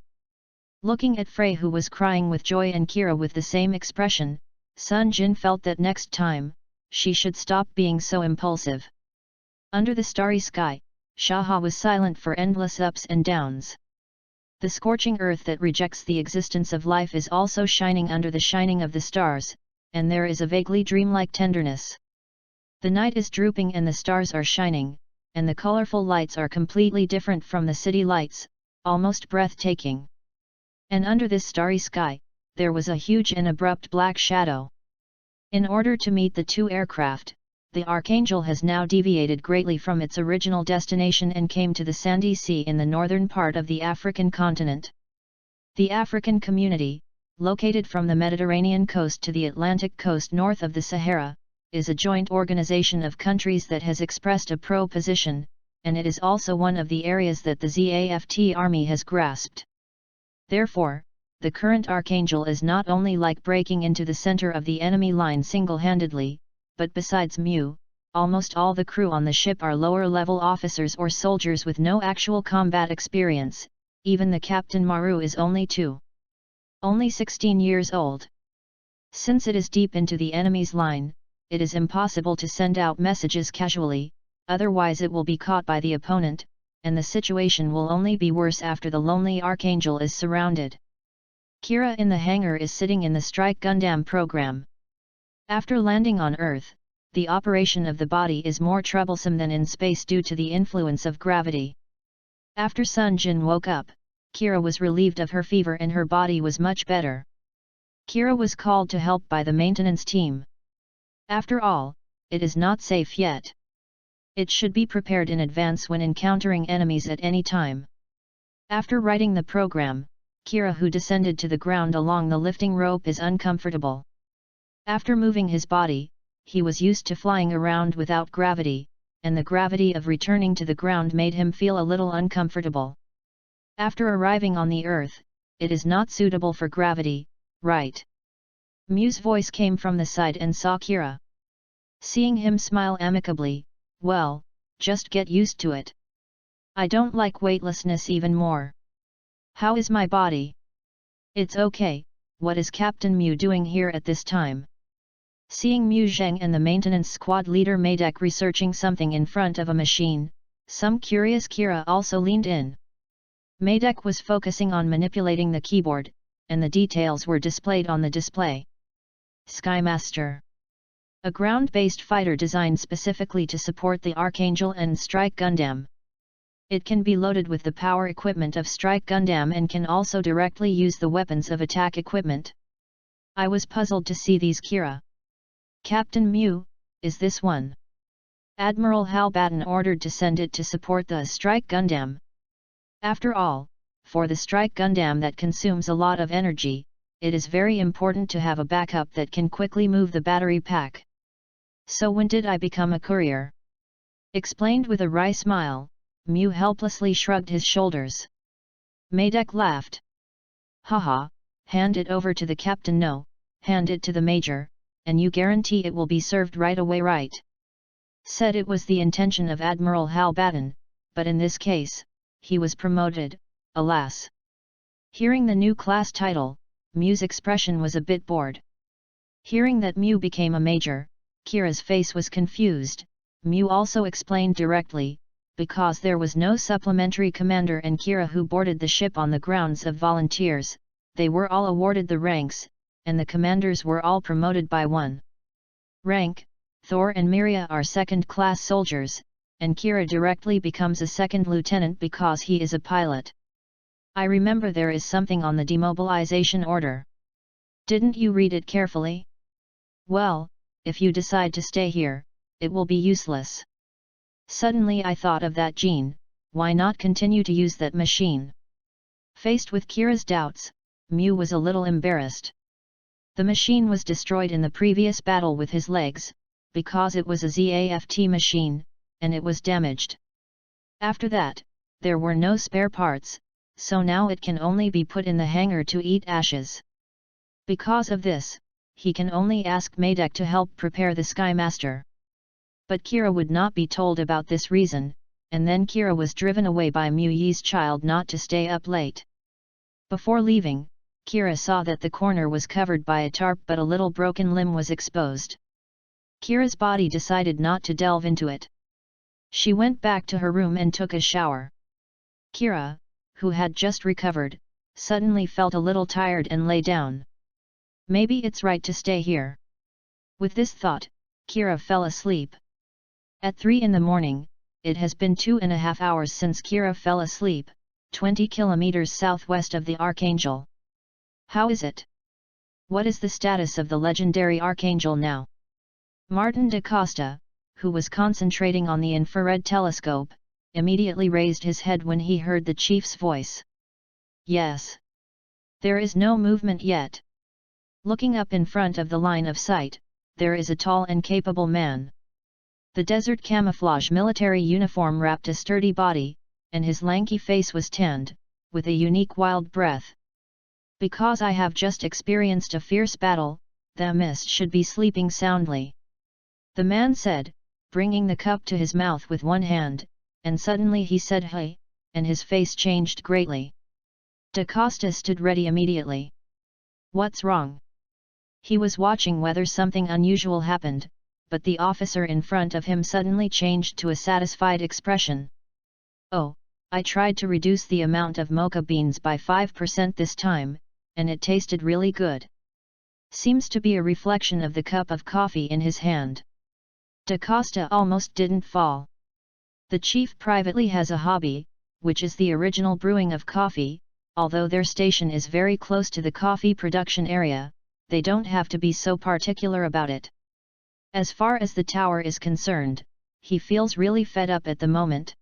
Looking at Frey, who was crying with joy, and Kira with the same expression, Sunjin felt that next time, she should stop being so impulsive. Under the starry sky, Shaha was silent for endless ups and downs. The scorching earth that rejects the existence of life is also shining under the shining of the stars, and there is a vaguely dreamlike tenderness. The night is drooping and the stars are shining, and the colorful lights are completely different from the city lights, almost breathtaking. And under this starry sky, there was a huge and abrupt black shadow. In order to meet the two aircraft, the Archangel has now deviated greatly from its original destination and came to the Sandy Sea in the northern part of the African continent. The African Community, located from the Mediterranean coast to the Atlantic coast north of the Sahara, is a joint organization of countries that has expressed a pro-position, and it is also one of the areas that the ZAFT army has grasped. Therefore, the current Archangel is not only like breaking into the center of the enemy line single-handedly, but besides Mu, almost all the crew on the ship are lower-level officers or soldiers with no actual combat experience. Even the Captain Maru is only 16 years old. Since it is deep into the enemy's line, it is impossible to send out messages casually, otherwise it will be caught by the opponent, and the situation will only be worse after the lonely Archangel is surrounded. Kira in the hangar is sitting in the Strike Gundam program. After landing on Earth, the operation of the body is more troublesome than in space due to the influence of gravity. After Sunjin woke up, Kira was relieved of her fever and her body was much better. Kira was called to help by the maintenance team. After all, it is not safe yet. It should be prepared in advance when encountering enemies at any time. After writing the program, Kira, who descended to the ground along the lifting rope, is uncomfortable. After moving his body, he was used to flying around without gravity, and the gravity of returning to the ground made him feel a little uncomfortable. After arriving on the Earth, it is not suitable for gravity, right? Mu's voice came from the side and saw Kira. Seeing him smile amicably, well, just get used to it. I don't like weightlessness even more. How is my body? It's okay. What is Captain Mu doing here at this time? Seeing Mu Zheng and the maintenance squad leader Maydek researching something in front of a machine, some curious Kira also leaned in. Maydek was focusing on manipulating the keyboard, and the details were displayed on the display. Skymaster. A ground-based fighter designed specifically to support the Archangel and Strike Gundam. It can be loaded with the power equipment of Strike Gundam and can also directly use the weapons of attack equipment. I was puzzled to see these Kira. Captain Mu, is this one? Admiral Halbaton ordered to send it to support the Strike Gundam. After all, for the Strike Gundam that consumes a lot of energy, it is very important to have a backup that can quickly move the battery pack. So when did I become a courier? Explained with a wry smile, Mu helplessly shrugged his shoulders. Maydek laughed. Haha, hand it over to the captain. No, hand it to the major, and you guarantee it will be served right away, right? Said it was the intention of Admiral Halbaton, but in this case, he was promoted, alas. Hearing the new class title, Mu's expression was a bit bored. Hearing that Mu became a major, Kira's face was confused. Mu also explained directly, because there was no supplementary commander and Kira who boarded the ship on the grounds of volunteers, they were all awarded the ranks, and the commanders were all promoted by one rank. Thor and Miria are second-class soldiers, and Kira directly becomes a second lieutenant because he is a pilot. I remember there is something on the demobilization order. Didn't you read it carefully? Well, if you decide to stay here, it will be useless. Suddenly I thought of that gene, why not continue to use that machine? Faced with Kira's doubts, Mu was a little embarrassed. The machine was destroyed in the previous battle with his legs, because it was a ZAFT machine, and it was damaged. After that, there were no spare parts, so now it can only be put in the hangar to eat ashes. Because of this, he can only ask Maydek to help prepare the Skymaster. But Kira would not be told about this reason, and then Kira was driven away by Muyi's child not to stay up late. Before leaving, Kira saw that the corner was covered by a tarp but a little broken limb was exposed. Kira's body decided not to delve into it. She went back to her room and took a shower. Kira, who had just recovered, suddenly felt a little tired and lay down. Maybe it's right to stay here. With this thought, Kira fell asleep. At 3 in the morning, it has been 2.5 hours since Kira fell asleep, 20 kilometers southwest of the Archangel. How is it? What is the status of the legendary Archangel now? Martin da Costa, who was concentrating on the infrared telescope, immediately raised his head when he heard the chief's voice. Yes. There is no movement yet. Looking up in front of the line of sight, there is a tall and capable man. The desert camouflage military uniform wrapped a sturdy body, and his lanky face was tanned, with a unique wild breath. Because I have just experienced a fierce battle, the mist should be sleeping soundly. The man said, bringing the cup to his mouth with one hand, and suddenly he said hey, and his face changed greatly. Da Costa stood ready immediately. What's wrong? He was watching whether something unusual happened, but the officer in front of him suddenly changed to a satisfied expression. Oh, I tried to reduce the amount of mocha beans by 5% this time, and it tasted really good. Seems to be a reflection of the cup of coffee in his hand. Da Costa almost didn't fall. The chief privately has a hobby, which is the original brewing of coffee. Although their station is very close to the coffee production area, they don't have to be so particular about it. As far as the tower is concerned, he feels really fed up at the moment.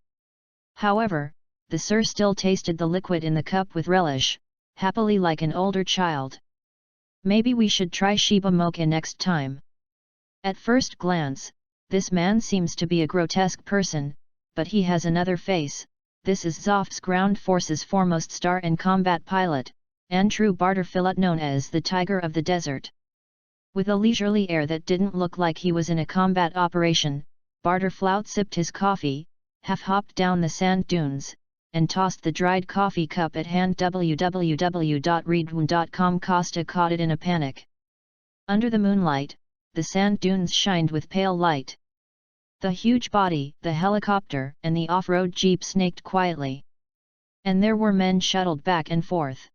However, the sir still tasted the liquid in the cup with relish, happily like an older child. Maybe we should try Shiba Mocha next time. At first glance, this man seems to be a grotesque person, but he has another face. This is Zoft's ground forces foremost star and combat pilot, Andrew Barterfilat, known as the Tiger of the Desert. With a leisurely air that didn't look like he was in a combat operation, Barterfilat sipped his coffee, half-hopped down the sand dunes, and tossed the dried coffee cup at hand. www.readaloud.com. Costa caught it in a panic. Under the moonlight, the sand dunes shined with pale light. The huge body, the helicopter, and the off-road jeep snaked quietly. And there were men shuttled back and forth.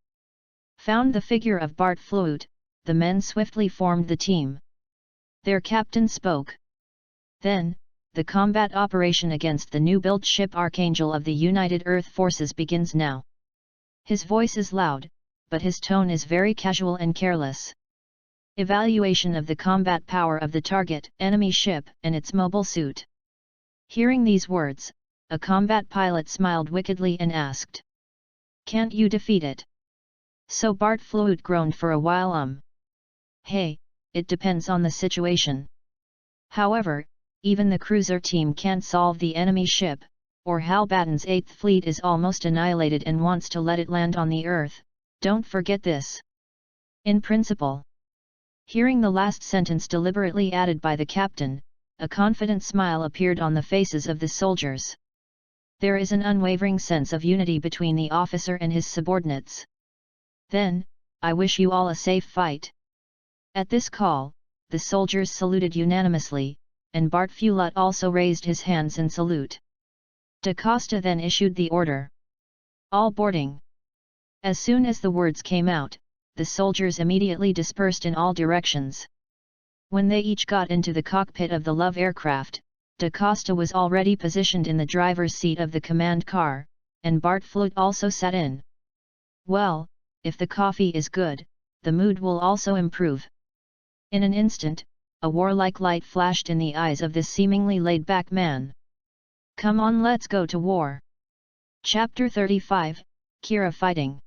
Found the figure of Bart Flute, the men swiftly formed the team. Their captain spoke. Then, the combat operation against the new-built ship Archangel of the United Earth Forces begins now. His voice is loud, but his tone is very casual and careless. Evaluation of the combat power of the target, enemy ship, and its mobile suit. Hearing these words, a combat pilot smiled wickedly and asked, "Can't you defeat it?" So Bart Flute groaned for a while. Hey, it depends on the situation. However, even the cruiser team can't solve the enemy ship, or Hal Batten's 8th Fleet is almost annihilated and wants to let it land on the Earth, don't forget this. In principle. Hearing the last sentence deliberately added by the captain, a confident smile appeared on the faces of the soldiers. There is an unwavering sense of unity between the officer and his subordinates. Then, I wish you all a safe fight. At this call, the soldiers saluted unanimously, and Bart Flute also raised his hands in salute. Da Costa then issued the order. All boarding. As soon as the words came out, the soldiers immediately dispersed in all directions. When they each got into the cockpit of the Love aircraft, Da Costa was already positioned in the driver's seat of the command car, and Bart Flute also sat in. Well, if the coffee is good, the mood will also improve. In an instant, a warlike light flashed in the eyes of this seemingly laid-back man. Come on, let's go to war. Chapter 35, Kira Fighting.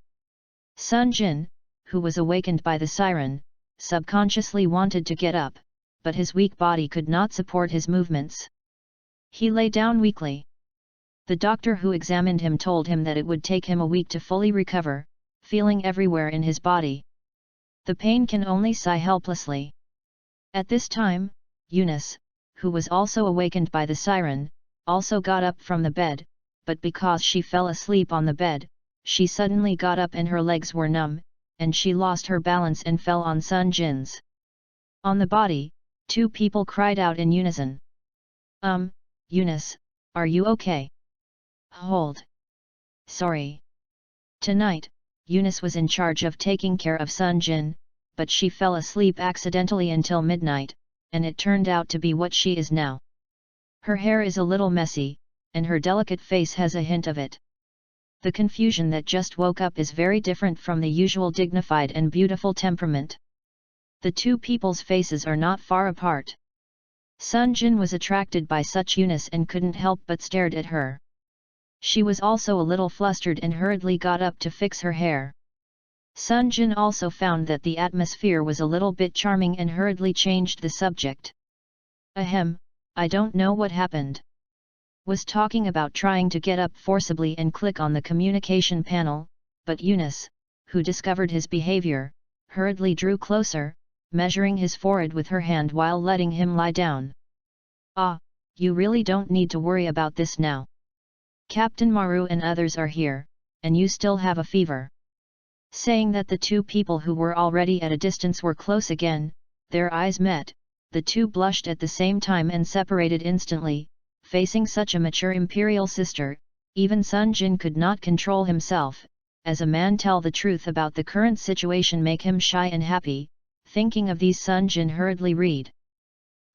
Sunjin, who was awakened by the siren, subconsciously wanted to get up, but his weak body could not support his movements. He lay down weakly. The doctor who examined him told him that it would take him a week to fully recover, feeling everywhere in his body. The pain can only sigh helplessly. At this time, Eunice, who was also awakened by the siren, also got up from the bed, but because she fell asleep on the bed, she suddenly got up and her legs were numb, and she lost her balance and fell on Sunjin's. On the body, 2 people cried out in unison. Eunice, are you okay? Hold. Sorry. Tonight, Eunice was in charge of taking care of Sunjin, but she fell asleep accidentally until midnight, and it turned out to be what she is now. Her hair is a little messy, and her delicate face has a hint of it. The confusion that just woke up is very different from the usual dignified and beautiful temperament. The 2 people's faces are not far apart. Sunjin was attracted by such Eunice and couldn't help but stared at her. She was also a little flustered and hurriedly got up to fix her hair. Sunjin also found that the atmosphere was a little bit charming and hurriedly changed the subject. Ahem, I don't know what happened. Was talking about trying to get up forcibly and click on the communication panel, but Eunice, who discovered his behavior, hurriedly drew closer, measuring his forehead with her hand while letting him lie down. Ah, you really don't need to worry about this now. Captain Maru and others are here, and you still have a fever. Saying that, the 2 people who were already at a distance were close again, their eyes met, the 2 blushed at the same time and separated instantly. Facing such a mature imperial sister, even Sunjin could not control himself. As a man, tell the truth about the current situation make him shy and happy. Thinking of these, Sunjin hurriedly read.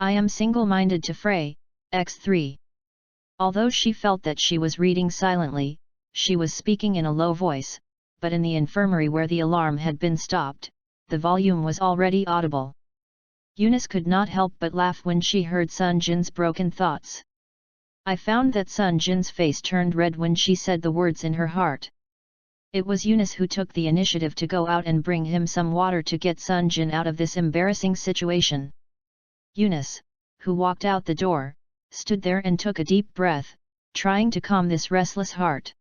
I am single-minded to Frey, X3. Although she felt that she was reading silently, she was speaking in a low voice, but in the infirmary where the alarm had been stopped, the volume was already audible. Eunice could not help but laugh when she heard Sunjin's broken thoughts. I found that Sunjin's face turned red when she said the words in her heart. It was Eunice who took the initiative to go out and bring him some water to get Sunjin out of this embarrassing situation. Eunice, who walked out the door, stood there and took a deep breath, trying to calm this restless heart.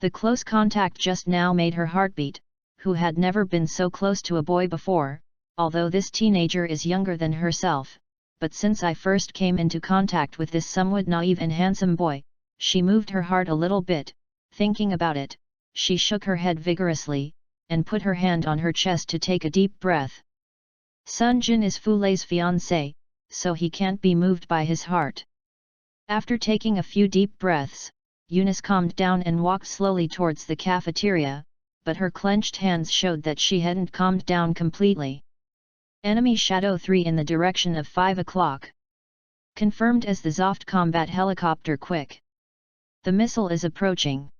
The close contact just now made her heart beat, who had never been so close to a boy before, although this teenager is younger than herself. But since I first came into contact with this somewhat naive and handsome boy, she moved her heart a little bit. Thinking about it, she shook her head vigorously, and put her hand on her chest to take a deep breath. Sunjin is Fulei's fiancé, so he can't be moved by his heart. After taking a few deep breaths, Eunice calmed down and walked slowly towards the cafeteria, but her clenched hands showed that she hadn't calmed down completely. Enemy Shadow 3 in the direction of 5 o'clock. Confirmed as the ZFT combat helicopter quick. The missile is approaching.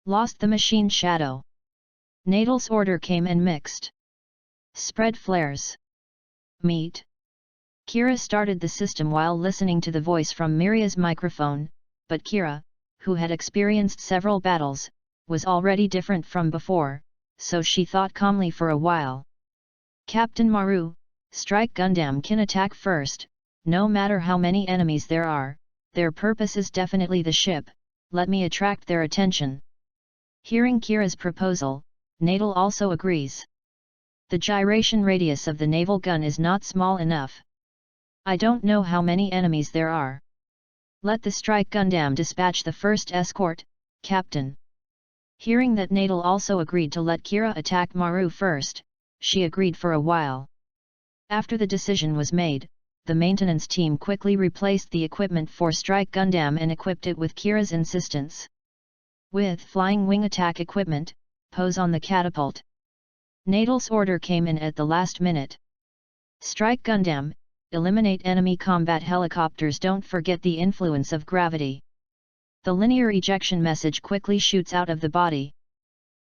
Lost the machine Shadow. Natal's order came and mixed. Spread flares. Meet. Kira started the system while listening to the voice from Miria's microphone, but Kira, who had experienced several battles, was already different from before, so she thought calmly for a while. Captain Maru, Strike Gundam can attack first, no matter how many enemies there are, their purpose is definitely the ship, let me attract their attention. Hearing Kira's proposal, Natal also agrees. The gyration radius of the naval gun is not small enough. I don't know how many enemies there are. Let the Strike Gundam dispatch the first escort, Captain. Hearing that Natal also agreed to let Kira attack Maru first, she agreed for a while. After the decision was made, the maintenance team quickly replaced the equipment for Strike Gundam and equipped it with Kira's insistence. With flying wing attack equipment, pose on the catapult. Natal's order came in at the last minute. Strike Gundam, eliminate enemy combat helicopters, don't forget the influence of gravity. The linear ejection message quickly shoots out of the body.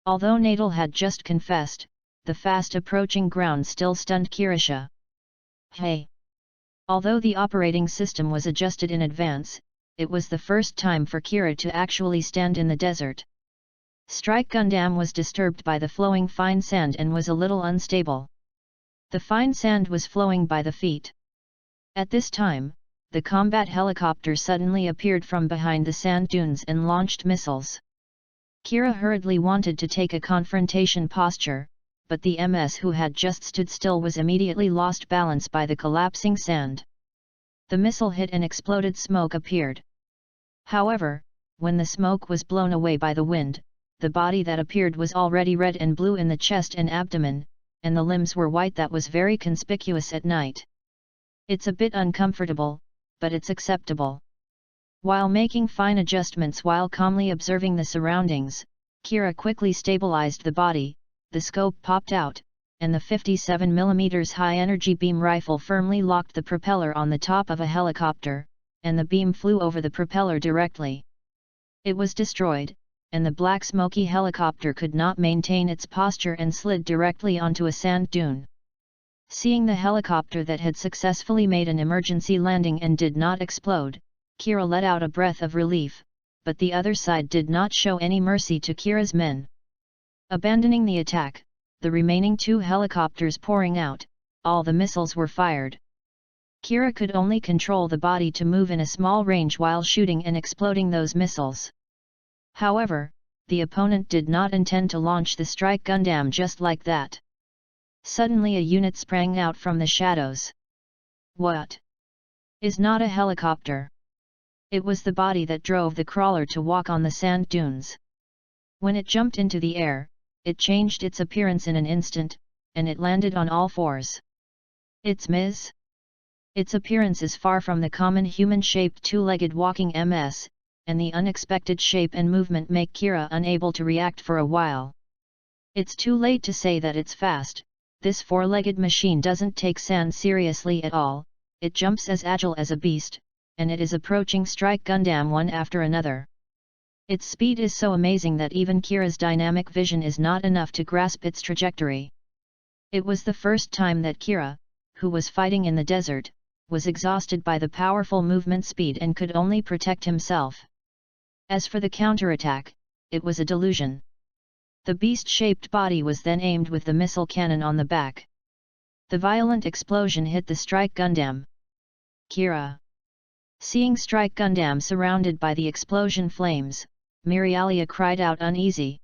Although Natal had just confessed, the fast approaching ground still stunned Kirisha. Hey! Although the operating system was adjusted in advance, it was the first time for Kira to actually stand in the desert. Strike Gundam was disturbed by the flowing fine sand and was a little unstable. The fine sand was flowing by the feet. At this time, the combat helicopter suddenly appeared from behind the sand dunes and launched missiles. Kira hurriedly wanted to take a confrontation posture, but the MS who had just stood still was immediately lost balance by the collapsing sand. The missile hit and exploded, smoke appeared. However, when the smoke was blown away by the wind, the body that appeared was already red and blue in the chest and abdomen, and the limbs were white. That was very conspicuous at night. It's a bit uncomfortable, but it's acceptable. While making fine adjustments while calmly observing the surroundings, Kira quickly stabilized the body, the scope popped out, and the 57mm high-energy beam rifle firmly locked the propeller on the top of a helicopter, and the beam flew over the propeller directly. It was destroyed, and the black smoky helicopter could not maintain its posture and slid directly onto a sand dune. Seeing the helicopter that had successfully made an emergency landing and did not explode, Kira let out a breath of relief, but the other side did not show any mercy to Kira's men. Abandoning the attack, the remaining 2 helicopters pouring out, all the missiles were fired. Kira could only control the body to move in a small range while shooting and exploding those missiles. However, the opponent did not intend to launch the strike Gundam just like that. Suddenly a unit sprang out from the shadows. What? Is not a helicopter. It was the body that drove the crawler to walk on the sand dunes. When it jumped into the air, it changed its appearance in an instant, and it landed on all fours. It's Ms. Its appearance is far from the common human-shaped two-legged walking MS, and the unexpected shape and movement make Kira unable to react for a while. It's too late to say that it's fast. This four-legged machine doesn't take sand seriously at all, it jumps as agile as a beast, and it is approaching Strike Gundam one after another. Its speed is so amazing that even Kira's dynamic vision is not enough to grasp its trajectory. It was the first time that Kira, who was fighting in the desert, was exhausted by the powerful movement speed and could only protect himself. As for the counterattack, it was a delusion. The beast-shaped body was then aimed with the missile cannon on the back. The violent explosion hit the Strike Gundam. Kira. Seeing Strike Gundam surrounded by the explosion flames, Mirialia cried out uneasy.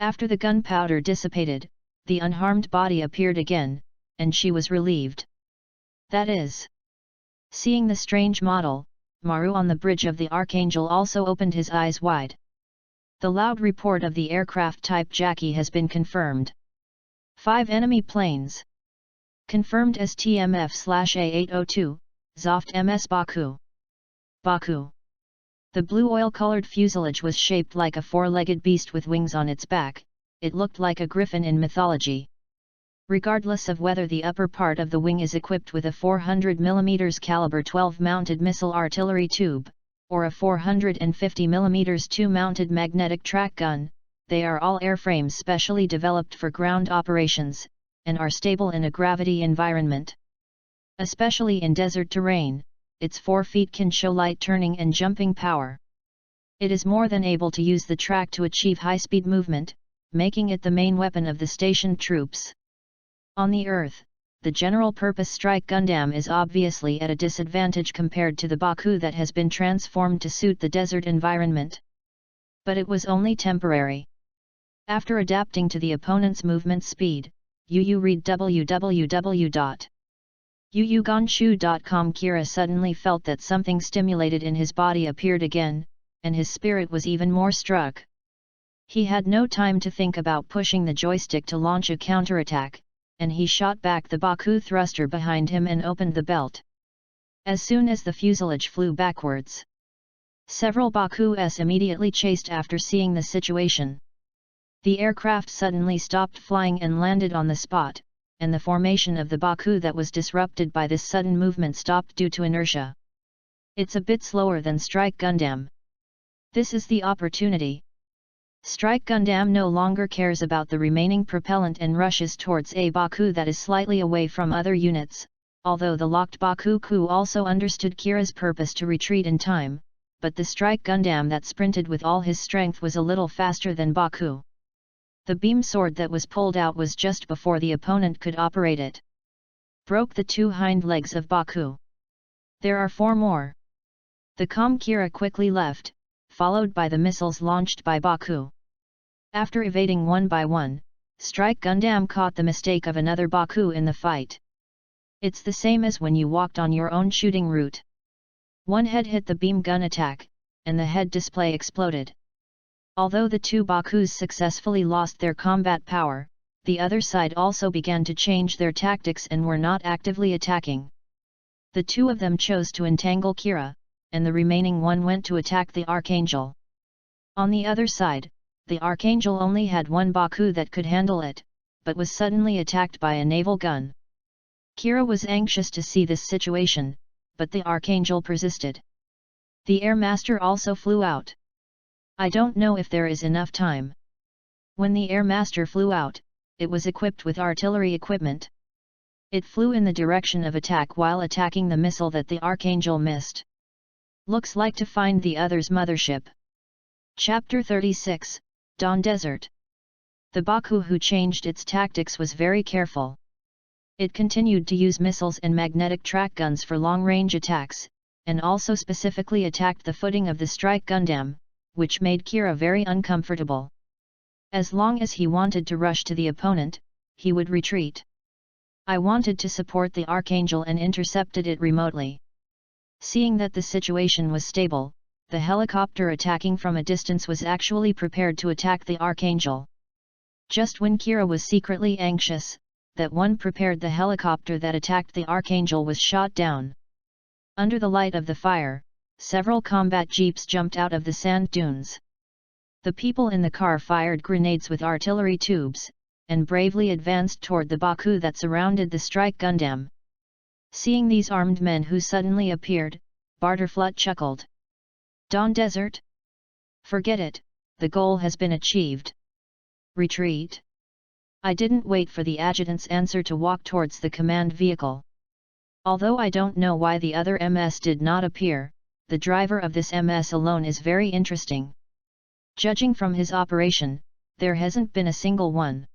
After the gunpowder dissipated, the unharmed body appeared again, and she was relieved. That is. Seeing the strange model, Maru on the bridge of the Archangel also opened his eyes wide. The loud report of the aircraft type Jackie has been confirmed. 5 enemy planes. Confirmed STMF/A802, Zoft MS Baku. Baku. The blue oil-colored fuselage was shaped like a four-legged beast with wings on its back. It looked like a griffin in mythology. Regardless of whether the upper part of the wing is equipped with a 400mm caliber 12-mounted missile artillery tube, or a 450mm 2-mounted magnetic track gun, they are all airframes specially developed for ground operations, and are stable in a gravity environment. Especially in desert terrain, its 4 feet can show light turning and jumping power. It is more than able to use the track to achieve high-speed movement, making it the main weapon of the stationed troops. On the Earth, the general-purpose Strike Gundam is obviously at a disadvantage compared to the Baku that has been transformed to suit the desert environment. But it was only temporary. After adapting to the opponent's movement speed, read www.uuganshu.com. Kira suddenly felt that something stimulated in his body appeared again, and his spirit was even more struck. He had no time to think about pushing the joystick to launch a counterattack, and he shot back the Baku thruster behind him and opened the belt. As soon as the fuselage flew backwards, several Bakus immediately chased after seeing the situation. The aircraft suddenly stopped flying and landed on the spot, and the formation of the Baku that was disrupted by this sudden movement stopped due to inertia. It's a bit slower than Strike Gundam. This is the opportunity. Strike Gundam no longer cares about the remaining propellant and rushes towards a Baku that is slightly away from other units, although the locked Baku also understood Kira's purpose to retreat in time, but the Strike Gundam that sprinted with all his strength was a little faster than Baku. The beam sword that was pulled out was just before the opponent could operate it. Broke the 2 hind legs of Baku. There are 4 more. The calm Kira quickly left, followed by the missiles launched by Baku. After evading one by one, Strike Gundam caught the mistake of another Baku in the fight. It's the same as when you walked on your own shooting route. One head hit the beam gun attack, and the head display exploded. Although the two Bakus successfully lost their combat power, the other side also began to change their tactics and were not actively attacking. The two of them chose to entangle Kira, and the remaining one went to attack the Archangel. On the other side, the Archangel only had one Baku that could handle it, but was suddenly attacked by a naval gun. Kira was anxious to see this situation, but the Archangel persisted. The Air Master also flew out. I don't know if there is enough time. When the Air Master flew out, it was equipped with artillery equipment. It flew in the direction of attack while attacking the missile that the Archangel missed. Looks like to find the other's mothership. Chapter 36, Dawn Desert. The Baku who changed its tactics was very careful. It continued to use missiles and magnetic track guns for long-range attacks, and also specifically attacked the footing of the strike Gundam, which made Kira very uncomfortable. As long as he wanted to rush to the opponent, he would retreat. I wanted to support the Archangel and intercepted it remotely. Seeing that the situation was stable, the helicopter attacking from a distance was actually prepared to attack the Archangel. Just when Kira was secretly anxious, that one prepared the helicopter that attacked the Archangel was shot down. Under the light of the fire, several combat jeeps jumped out of the sand dunes. The people in the car fired grenades with artillery tubes, and bravely advanced toward the Baku that surrounded the strike Gundam. Seeing these armed men who suddenly appeared, Barterflut chuckled. Dawn Desert? Forget it, the goal has been achieved. Retreat? I didn't wait for the adjutant's answer to walk towards the command vehicle. Although I don't know why the other MS did not appear, the driver of this MS alone is very interesting. Judging from his operation, there hasn't been a single one.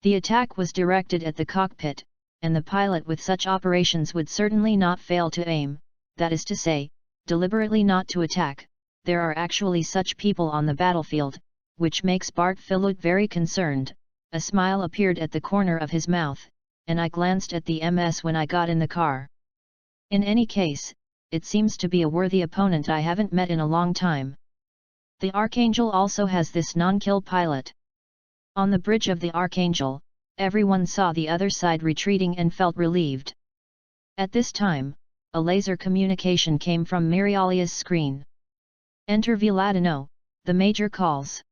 The attack was directed at the cockpit, and the pilot with such operations would certainly not fail to aim, that is to say, deliberately not to attack. There are actually such people on the battlefield, which makes Bartflut very concerned. A smile appeared at the corner of his mouth, and I glanced at the MS when I got in the car. In any case, it seems to be a worthy opponent I haven't met in a long time. The Archangel also has this non-kill pilot. On the bridge of the Archangel, everyone saw the other side retreating and felt relieved. At this time, a laser communication came from Mirialia's screen. Enter Vladino, the major calls.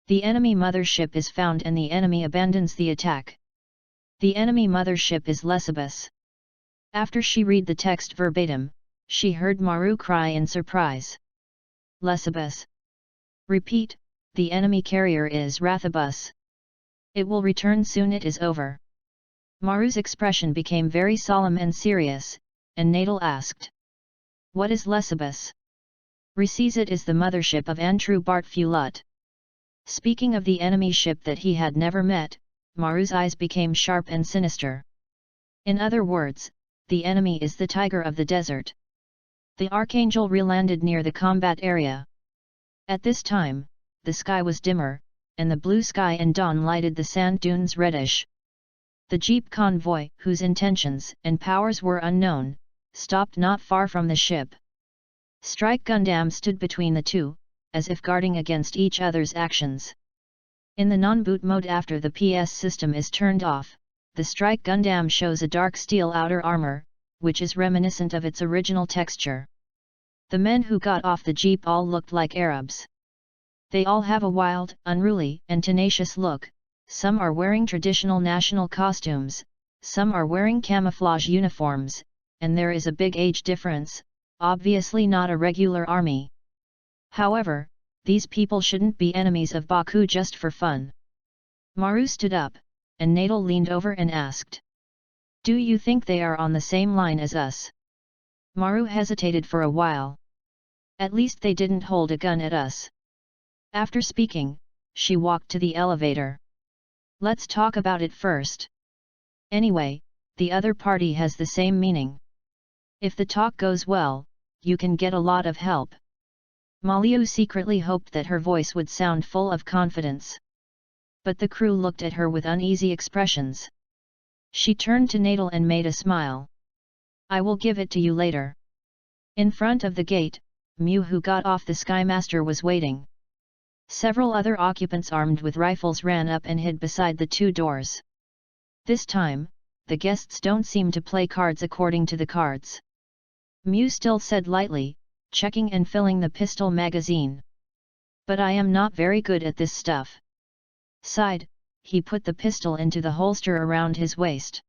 The enemy mothership is found and the enemy abandons the attack. The enemy mothership is Lesibus. After she read the text verbatim, she heard Maru cry in surprise. Lesibus. Repeat, the enemy carrier is Rathabus. It will return soon, it is over. Maru's expression became very solemn and serious, and Nadal asked. What is Lesibus? Recizit is the mothership of Antru Bartflut. Speaking of the enemy ship that he had never met, Maru's eyes became sharp and sinister. In other words, the enemy is the tiger of the desert. The Archangel relanded near the combat area. At this time, the sky was dimmer, and the blue sky and dawn lighted the sand dunes reddish. The jeep convoy, whose intentions and powers were unknown, stopped not far from the ship. Strike Gundam stood between the two, as if guarding against each other's actions. In the non-boot mode after the PS system is turned off, the Strike Gundam shows a dark steel outer armor, which is reminiscent of its original texture. The men who got off the jeep all looked like Arabs. They all have a wild, unruly, and tenacious look. Some are wearing traditional national costumes, some are wearing camouflage uniforms, and there is a big age difference, obviously not a regular army. However, these people shouldn't be enemies of Baku just for fun. Maru stood up, and Nadal leaned over and asked. Do you think they are on the same line as us? Maru hesitated for a while. At least they didn't hold a gun at us. After speaking, she walked to the elevator. Let's talk about it first. Anyway, the other party has the same meaning. If the talk goes well, you can get a lot of help. Maliu secretly hoped that her voice would sound full of confidence. But the crew looked at her with uneasy expressions. She turned to Nadal and made a smile. I will give it to you later. In front of the gate, Mew, who got off the Skymaster, was waiting. Several other occupants armed with rifles ran up and hid beside the two doors. This time, the guests don't seem to play cards according to the cards. Mew still said lightly, checking and filling the pistol magazine. But I am not very good at this stuff. Sighed, he put the pistol into the holster around his waist.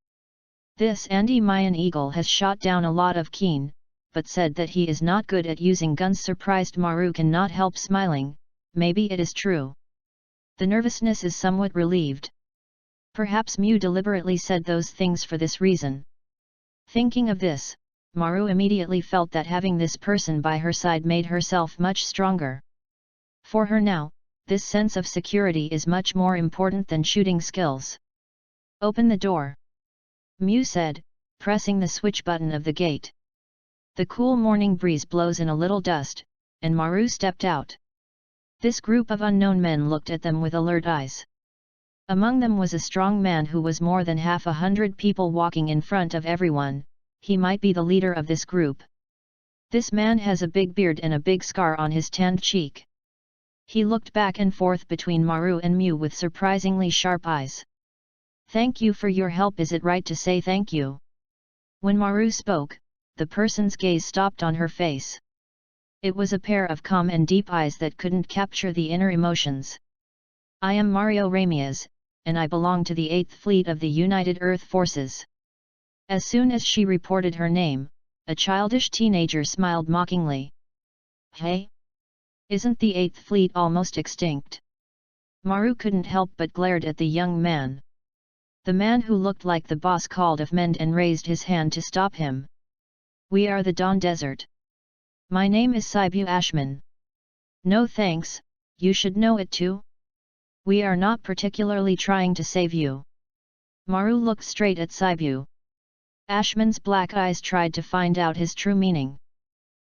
This Mayan Eagle has shot down a lot of keen, but said that he is not good at using guns. Surprised Maru cannot help smiling. Maybe it is true. The nervousness is somewhat relieved. Perhaps Mew deliberately said those things for this reason. Thinking of this, Maru immediately felt that having this person by her side made herself much stronger. For her now, this sense of security is much more important than shooting skills. Open the door, Mew said, pressing the switch button of the gate. The cool morning breeze blows in a little dust, and Maru stepped out. This group of unknown men looked at them with alert eyes. Among them was a strong man who was more than 100 people walking in front of everyone. He might be the leader of this group. This man has a big beard and a big scar on his tanned cheek. He looked back and forth between Maru and Mew with surprisingly sharp eyes. Thank you for your help. Is it right to say thank you? When Maru spoke, the person's gaze stopped on her face. It was a pair of calm and deep eyes that couldn't capture the inner emotions. I am Mario Ramirez, and I belong to the 8th Fleet of the United Earth Forces. As soon as she reported her name, a childish teenager smiled mockingly. Hey? Isn't the 8th Fleet almost extinct? Maru couldn't help but glared at the young man. The man who looked like the boss called of Mend and raised his hand to stop him. We are the Dawn Desert. My name is Saibu Ashman. No thanks, you should know it too. We are not particularly trying to save you. Maru looked straight at Saibu. Ashman's black eyes tried to find out his true meaning.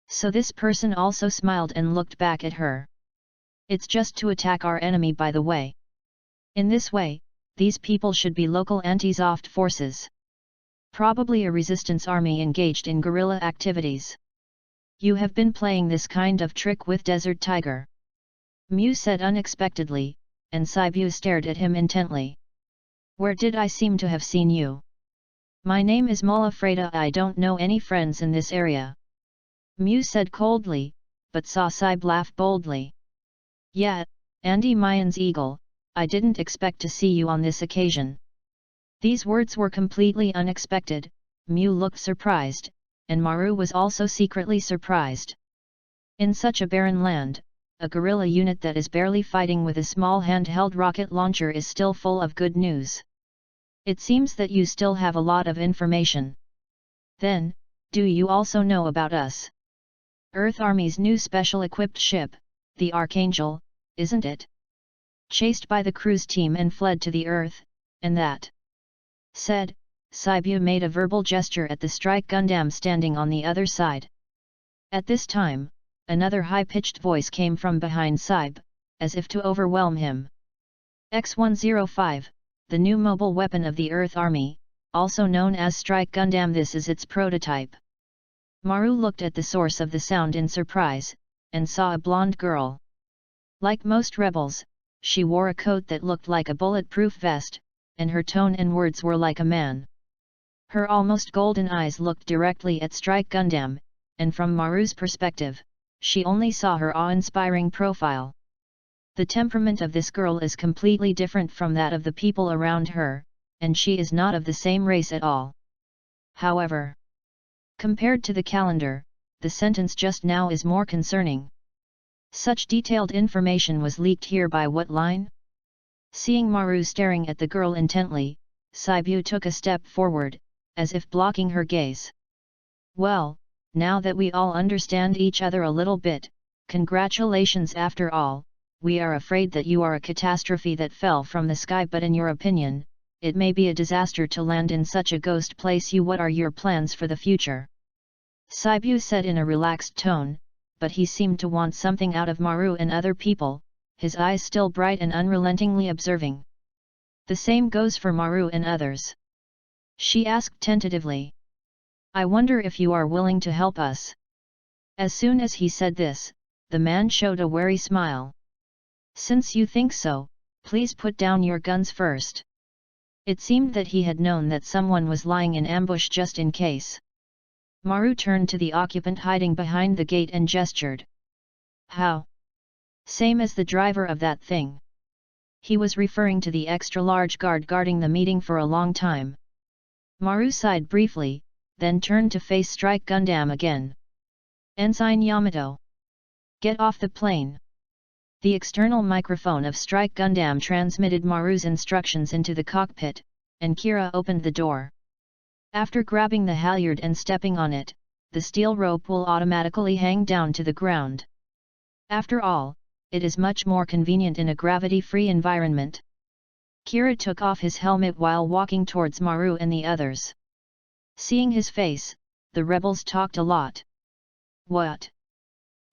So this person also smiled and looked back at her. It's just to attack our enemy, by the way. In this way, these people should be local anti-Zoft forces. Probably a resistance army engaged in guerrilla activities. You have been playing this kind of trick with Desert Tiger, Mew said unexpectedly, and Saibu stared at him intently. Where did I seem to have seen you? My name is Mola Freda. I don't know any friends in this area, Mew said coldly, but saw Saibu laugh boldly. Yeah, Andy Mayan's Eagle, I didn't expect to see you on this occasion. These words were completely unexpected. Mew looked surprised, and Maru was also secretly surprised. In such a barren land, a guerrilla unit that is barely fighting with a small handheld rocket launcher is still full of good news. It seems that you still have a lot of information. Then, do you also know about us? Earth Army's new special-equipped ship, the Archangel, isn't it? Chased by the cruise team and fled to the Earth, and that. Said, Saibu made a verbal gesture at the strike Gundam standing on the other side. At this time, another high-pitched voice came from behind Saibu, as if to overwhelm him. X-105, the new mobile weapon of the Earth Army, also known as Strike Gundam. This is its prototype. Maru looked at the source of the sound in surprise, and saw a blonde girl. Like most rebels, she wore a coat that looked like a bulletproof vest, and her tone and words were like a man. Her almost golden eyes looked directly at Strike Gundam, and from Maru's perspective, she only saw her awe-inspiring profile. The temperament of this girl is completely different from that of the people around her, and she is not of the same race at all. However, compared to the calendar, the sentence just now is more concerning. Such detailed information was leaked here by what line? Seeing Maru staring at the girl intently, Saibu took a step forward, as if blocking her gaze. Well, now that we all understand each other a little bit, congratulations. After all, we are afraid that you are a catastrophe that fell from the sky, but in your opinion, it may be a disaster to land in such a ghost place. What are your plans for the future? Saibu said in a relaxed tone, but he seemed to want something out of Maru and other people, his eyes still bright and unrelentingly observing. The same goes for Maru and others. She asked tentatively. I wonder if you are willing to help us. As soon as he said this, the man showed a wary smile. "Since you think so, please put down your guns first." It seemed that he had known that someone was lying in ambush just in case. Maru turned to the occupant hiding behind the gate and gestured. "How? Same as the driver of that thing." He was referring to the extra-large guard guarding the meeting for a long time. Maru sighed briefly, then turned to face Strike Gundam again. "Ensign Yamato. Get off the plane." The external microphone of Strike Gundam transmitted Maru's instructions into the cockpit, and Kira opened the door. After grabbing the halyard and stepping on it, the steel rope will automatically hang down to the ground. After all, it is much more convenient in a gravity-free environment. Kira took off his helmet while walking towards Maru and the others. Seeing his face, the rebels talked a lot. "What?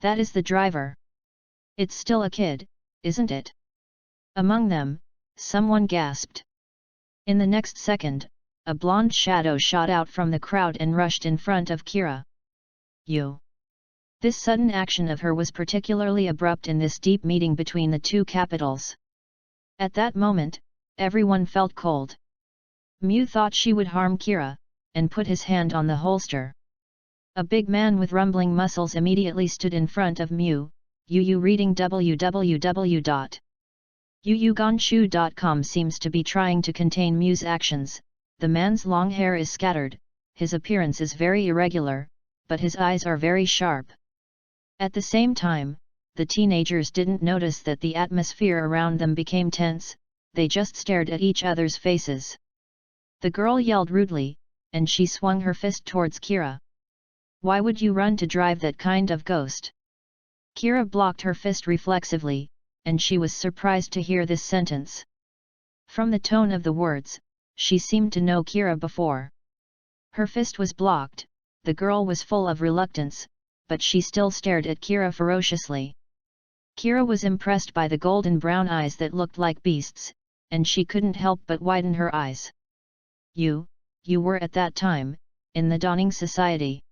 That is the driver. It's still a kid, isn't it?" Among them, someone gasped. In the next second, a blonde shadow shot out from the crowd and rushed in front of Kira. "You!" This sudden action of her was particularly abrupt in this deep meeting between the two capitals. At that moment, everyone felt cold. Mew thought she would harm Kira, and put his hand on the holster. A big man with rumbling muscles immediately stood in front of Mew. Yu reading www.yuyuganshu.com seems to be trying to contain Mew's actions. The man's long hair is scattered, his appearance is very irregular, but his eyes are very sharp. At the same time, the teenagers didn't notice that the atmosphere around them became tense, they just stared at each other's faces. The girl yelled rudely, and she swung her fist towards Kira. "Why would you run to drive that kind of ghost?" Kira blocked her fist reflexively, and she was surprised to hear this sentence. From the tone of the words, she seemed to know Kira before. Her fist was blocked, the girl was full of reluctance, but she still stared at Kira ferociously. Kira was impressed by the golden brown eyes that looked like beasts, and she couldn't help but widen her eyes. You were at that time, in the Dawning Society.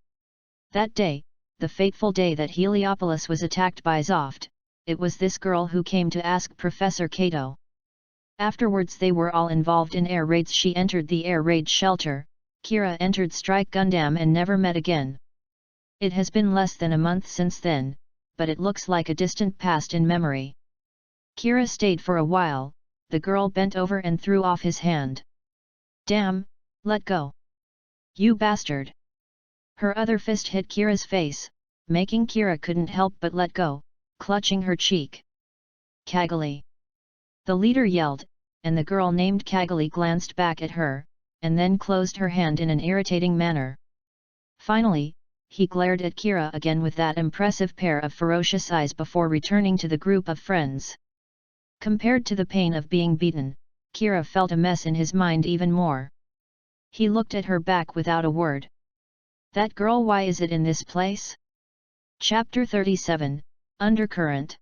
That day, the fateful day that Heliopolis was attacked by ZFT, it was this girl who came to ask Professor Kato. Afterwards they were all involved in air raids. She entered the air raid shelter, Kira entered Strike Gundam and never met again. It has been less than a month since then, but it looks like a distant past in memory. Kira stayed for a while, the girl bent over and threw off his hand. "Damn, let go. You bastard!" Her other fist hit Kira's face, making Kira couldn't help but let go, clutching her cheek. "Kaggali!" The leader yelled, and the girl named Kaggali glanced back at her, and then closed her hand in an irritating manner. Finally, he glared at Kira again with that impressive pair of ferocious eyes before returning to the group of friends. Compared to the pain of being beaten, Kira felt a mess in his mind even more. He looked at her back without a word. "That girl, why is it in this place?" Chapter 37, Undercurrent.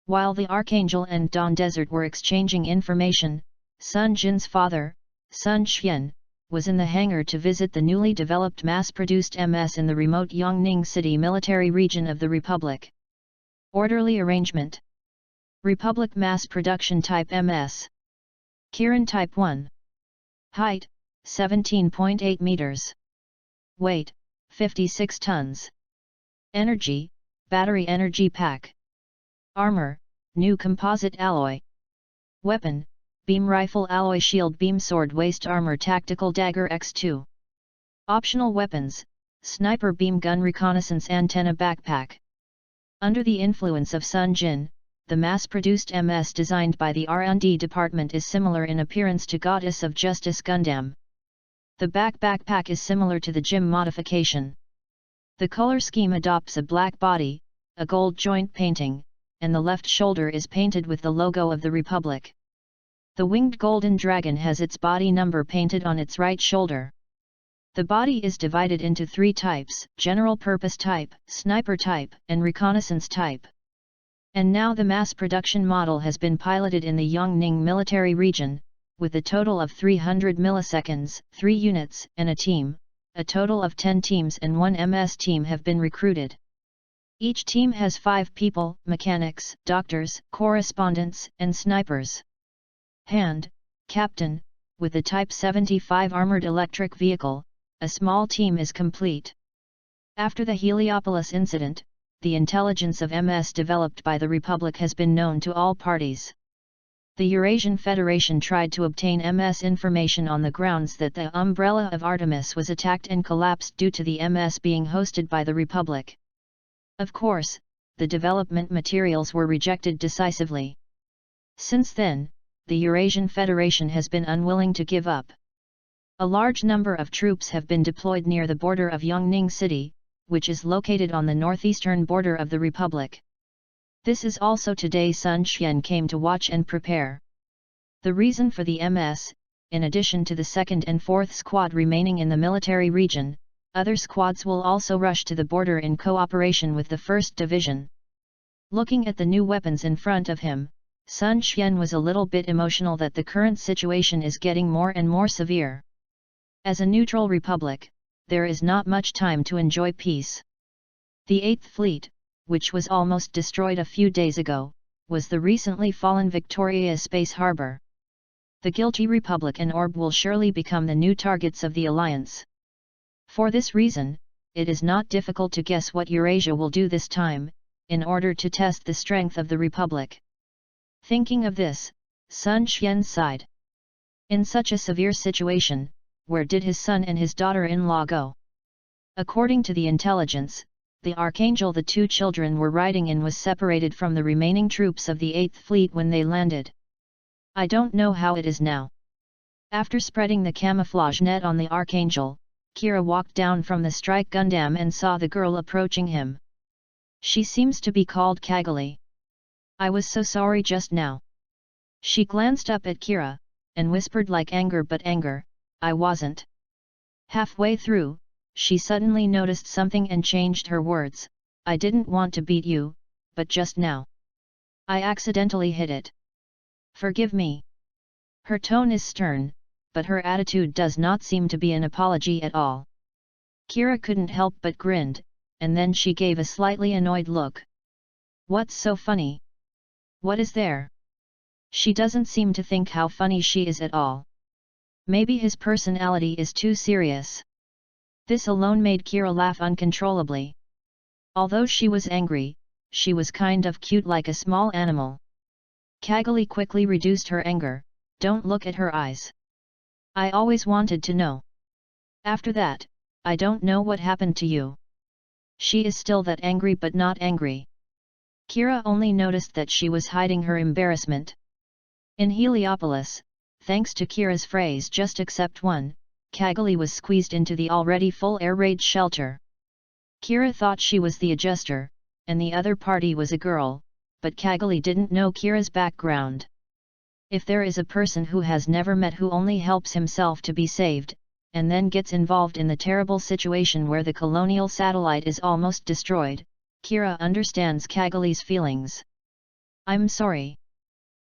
While the Archangel and Dawn Desert were exchanging information, Sunjin's father, Sunjin, was in the hangar to visit the newly developed mass-produced MS in the remote Yongning City military region of the Republic. Orderly arrangement. Republic Mass Production Type MS. Kirin Type 1. Height, 17.8 meters. Weight, 56 tons. Energy, battery energy pack. Armor, new composite alloy. Weapon, beam rifle alloy shield beam sword waist armor tactical dagger X2. Optional weapons, sniper beam gun reconnaissance antenna backpack. Under the influence of Sunjin, the mass-produced MS designed by the R&D department is similar in appearance to Goddess of Justice Gundam. The backpack is similar to the GIM modification. The color scheme adopts a black body, a gold joint painting, and the left shoulder is painted with the logo of the Republic. The winged golden dragon has its body number painted on its right shoulder. The body is divided into 3 types: general purpose type, sniper type, and reconnaissance type. And now the mass production model has been piloted in the Yongning military region, with a total of 300 milliseconds, 3 units, and a team. A total of 10 teams and 1 MS team have been recruited. Each team has 5 people, mechanics, doctors, correspondents, and snipers. Hand, Captain, with the Type 75 armored electric vehicle, a small team is complete. After the Heliopolis incident, the intelligence of MS developed by the Republic has been known to all parties. The Eurasian Federation tried to obtain MS information on the grounds that the umbrella of Artemis was attacked and collapsed due to the MS being hosted by the Republic. Of course, the development materials were rejected decisively. Since then, the Eurasian Federation has been unwilling to give up. A large number of troops have been deployed near the border of Yongning City, which is located on the northeastern border of the Republic. This is also today Sunjin came to watch and prepare. The reason for the MS, in addition to the 2nd and 4th Squad remaining in the military region, other squads will also rush to the border in cooperation with the 1st Division. Looking at the new weapons in front of him, Sunjin was a little bit emotional that the current situation is getting more and more severe. As a neutral republic, there is not much time to enjoy peace. The 8th Fleet, which was almost destroyed a few days ago, was the recently fallen Victoria Space Harbor. The guilty Republic and Orb will surely become the new targets of the Alliance. For this reason, it is not difficult to guess what Eurasia will do this time, in order to test the strength of the Republic. Thinking of this, Sunjin sighed. In such a severe situation, where did his son and his daughter-in-law go? According to the intelligence, the Archangel the 2 children were riding in was separated from the remaining troops of the 8th Fleet when they landed. I don't know how it is now. After spreading the camouflage net on the Archangel, Kira walked down from the strike Gundam and saw the girl approaching him. She seems to be called Kaggali. I was so sorry just now. She glanced up at Kira, and whispered like anger but anger, I wasn't. Halfway through, she suddenly noticed something and changed her words, I didn't want to beat you, but just now. I accidentally hit it. Forgive me. Her tone is stern, but her attitude does not seem to be an apology at all. Kira couldn't help but grinned, and then she gave a slightly annoyed look. What's so funny? What is there? She doesn't seem to think how funny she is at all. Maybe his personality is too serious. This alone made Kira laugh uncontrollably. Although she was angry, she was kind of cute like a small animal. Kaggali quickly reduced her anger, don't look at her eyes. I always wanted to know. After that, I don't know what happened to you. She is still that angry but not angry. Kira only noticed that she was hiding her embarrassment. In Heliopolis, thanks to Kira's phrase just accept one, Kaggali was squeezed into the already full air raid shelter. Kira thought she was the adjuster, and the other party was a girl, but Kaggali didn't know Kira's background. If there is a person who has never met who only helps himself to be saved, and then gets involved in the terrible situation where the colonial satellite is almost destroyed, Kira understands Kaggali's feelings. I'm sorry.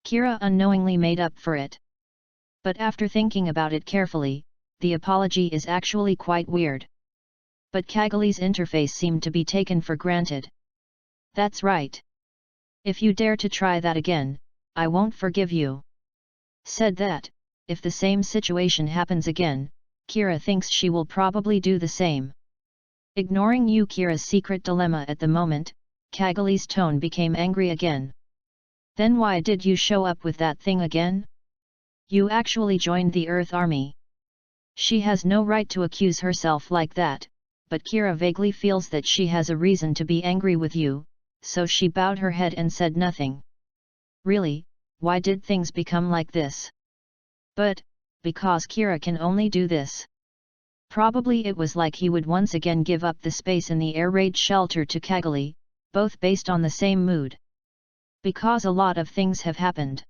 Kira unknowingly made up for it. But after thinking about it carefully, the apology is actually quite weird. But Kaggali's interface seemed to be taken for granted. That's right. If you dare to try that again, I won't forgive you. Said that, if the same situation happens again, Kira thinks she will probably do the same. Ignoring Kira's secret dilemma at the moment, Kaggali's tone became angry again. Then why did you show up with that thing again? You actually joined the Earth Army. She has no right to accuse herself like that, but Kira vaguely feels that she has a reason to be angry with you, so she bowed her head and said nothing. Really, why did things become like this? But, because Kira can only do this. Probably it was like he would once again give up the space in the air raid shelter to Kaggali, both based on the same mood. Because a lot of things have happened.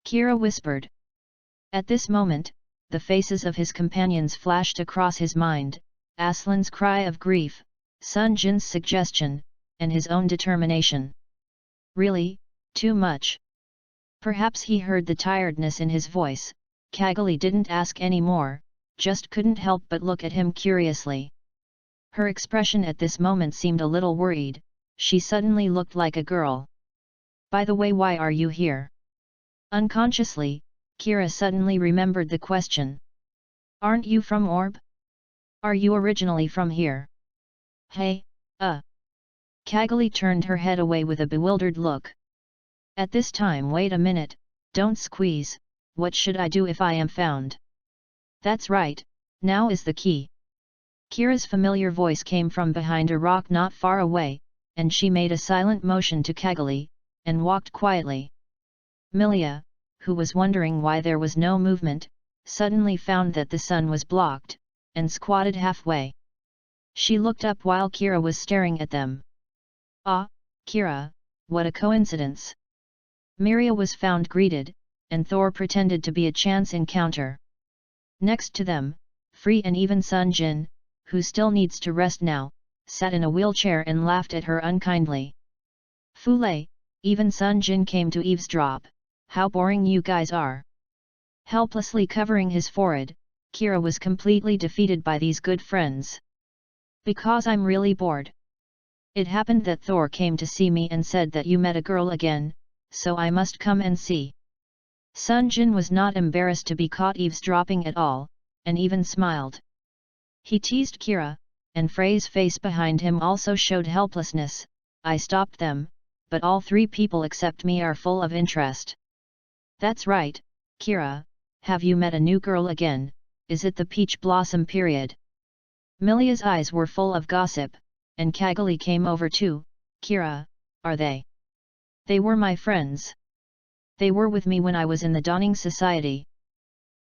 Kira whispered. At this moment, the faces of his companions flashed across his mind, Aslan's cry of grief, Sunjin's suggestion, and his own determination. Really, too much. Perhaps he heard the tiredness in his voice. Kaggali didn't ask any more, just couldn't help but look at him curiously. Her expression at this moment seemed a little worried. she suddenly looked like a girl. By the way, why are you here? Unconsciously, Kira suddenly remembered the question. Aren't you from Orb? Are you originally from here? Hey, Kaggali turned her head away with a bewildered look. At this time, wait a minute, don't squeeze, what should I do if I am found? That's right, now is the key. Kira's familiar voice came from behind a rock not far away, and she made a silent motion to Kaggali, and walked quietly. Milia, who was wondering why there was no movement, suddenly found that the sun was blocked, and squatted halfway. She looked up while Kira was staring at them. Ah, Kira, what a coincidence! Miria was found greeted, and Thor pretended to be a chance encounter. Next to them, Frey and even Sunjin, who still needs to rest now, sat in a wheelchair and laughed at her unkindly. Fule, even Sunjin came to eavesdrop. How boring you guys are! Helplessly covering his forehead, Kira was completely defeated by these good friends. Because I'm really bored. It happened that Thor came to see me and said that you met a girl again, so I must come and see. Sunjin was not embarrassed to be caught eavesdropping at all, and even smiled. He teased Kira, and Frey's face behind him also showed helplessness. I stopped them, but all three people except me are full of interest. That's right, Kira, have you met a new girl again? Is it the peach blossom period? Milia's eyes were full of gossip, and Kaggali came over too. Kira, are they? They were my friends. They were with me when I was in the Dawning Society.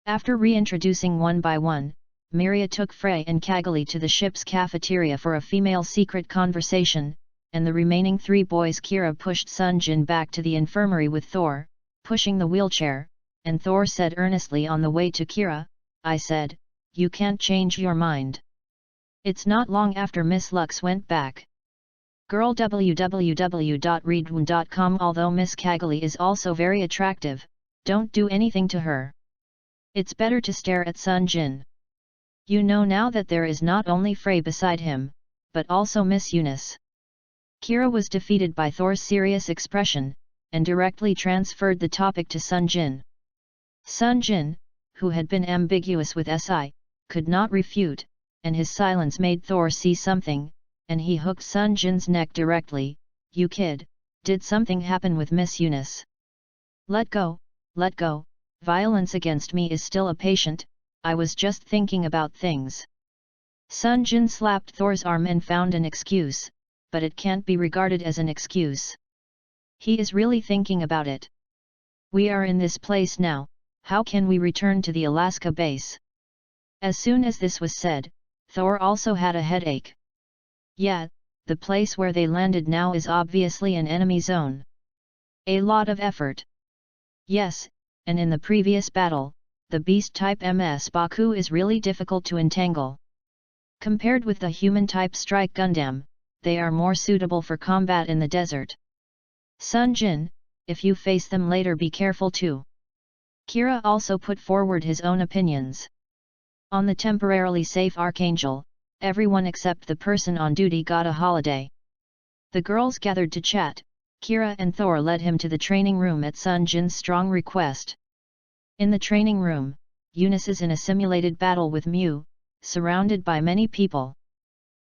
After reintroducing one by one, Miria took Frey and Kaggali to the ship's cafeteria for a female secret conversation, and the remaining three boys Kira pushed Sunjin back to the infirmary with Thor, pushing the wheelchair, and Thor said earnestly on the way to Kira, I said, you can't change your mind. It's not long after Miss Lux went back. Girl www.readaloud.com. Although Miss Kaggali is also very attractive, don't do anything to her. It's better to stare at Sunjin. You know now that there is not only Frey beside him, but also Miss Eunice. Kira was defeated by Thor's serious expression, and directly transferred the topic to Sunjin. Sunjin, who had been ambiguous with SI, could not refute, and his silence made Thor see something, and he hooked Sunjin's neck directly. You kid, did something happen with Miss Eunice? Let go, violence against me is still a patient, I was just thinking about things. Sunjin slapped Thor's arm and found an excuse, but it can't be regarded as an excuse. He is really thinking about it. We are in this place now, how can we return to the Alaska base? As soon as this was said, Thor also had a headache. Yeah, the place where they landed now is obviously an enemy zone. A lot of effort. Yes, and in the previous battle, the beast-type MS Baku is really difficult to entangle. Compared with the human-type Strike Gundam, they are more suitable for combat in the desert. Sunjin, if you face them later, be careful too. Kira also put forward his own opinions. On the temporarily safe Archangel, everyone except the person on duty got a holiday. The girls gathered to chat. Kira and Thor led him to the training room at Sunjin's strong request. In the training room, Eunice is in a simulated battle with Mew, surrounded by many people.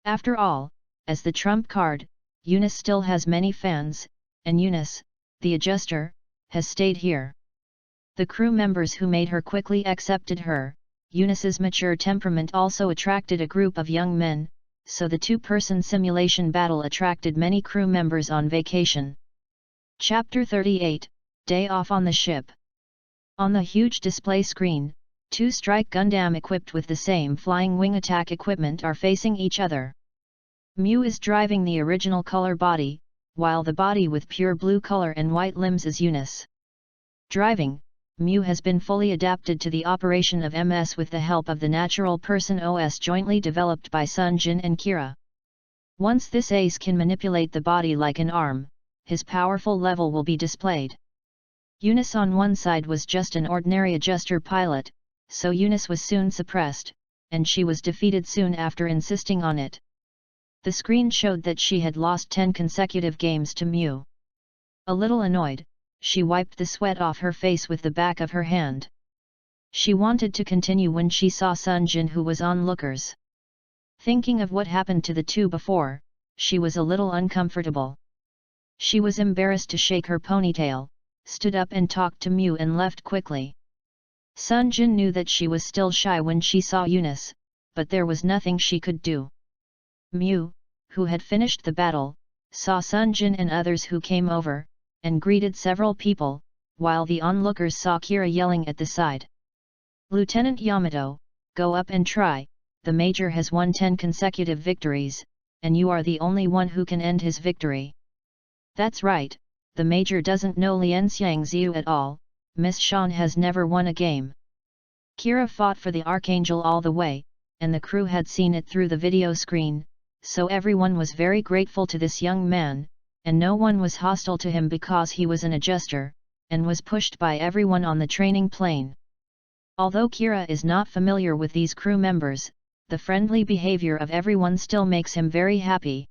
After all, as the trump card, Eunice still has many fans, and Eunice, the adjuster, has stayed here. The crew members who made her quickly accepted her. Eunice's mature temperament also attracted a group of young men, so the two-person simulation battle attracted many crew members on vacation. Chapter 38, Day Off on the Ship. On the huge display screen, two Strike Gundam equipped with the same flying wing attack equipment are facing each other. Mew is driving the original color body, while the body with pure blue color and white limbs is Eunice. Driving, Mew has been fully adapted to the operation of MS with the help of the Natural Person OS jointly developed by Sunjin and Kira. Once this ace can manipulate the body like an arm, his powerful level will be displayed. Eunice on one side was just an ordinary adjuster pilot, so Eunice was soon suppressed, and she was defeated soon after insisting on it. The screen showed that she had lost 10 consecutive games to Mew. A little annoyed, she wiped the sweat off her face with the back of her hand. She wanted to continue when she saw Sunjin, who was onlookers. Thinking of what happened to the two before, she was a little uncomfortable. She was embarrassed to shake her ponytail, stood up and talked to Mew and left quickly. Sunjin knew that she was still shy when she saw Eunice, but there was nothing she could do. Mew, who had finished the battle, saw Sunjin and others who came over, and greeted several people, while the onlookers saw Kira yelling at the side. "Lieutenant Yamato, go up and try, the Major has won 10 consecutive victories, and you are the only one who can end his victory." "That's right, the Major doesn't know Lianxiang Xiu at all, Miss Shan has never won a game." Kira fought for the Archangel all the way, and the crew had seen it through the video screen, so everyone was very grateful to this young man, and no one was hostile to him because he was an adjuster, and was pushed by everyone on the training plane. Although Kira is not familiar with these crew members, the friendly behavior of everyone still makes him very happy.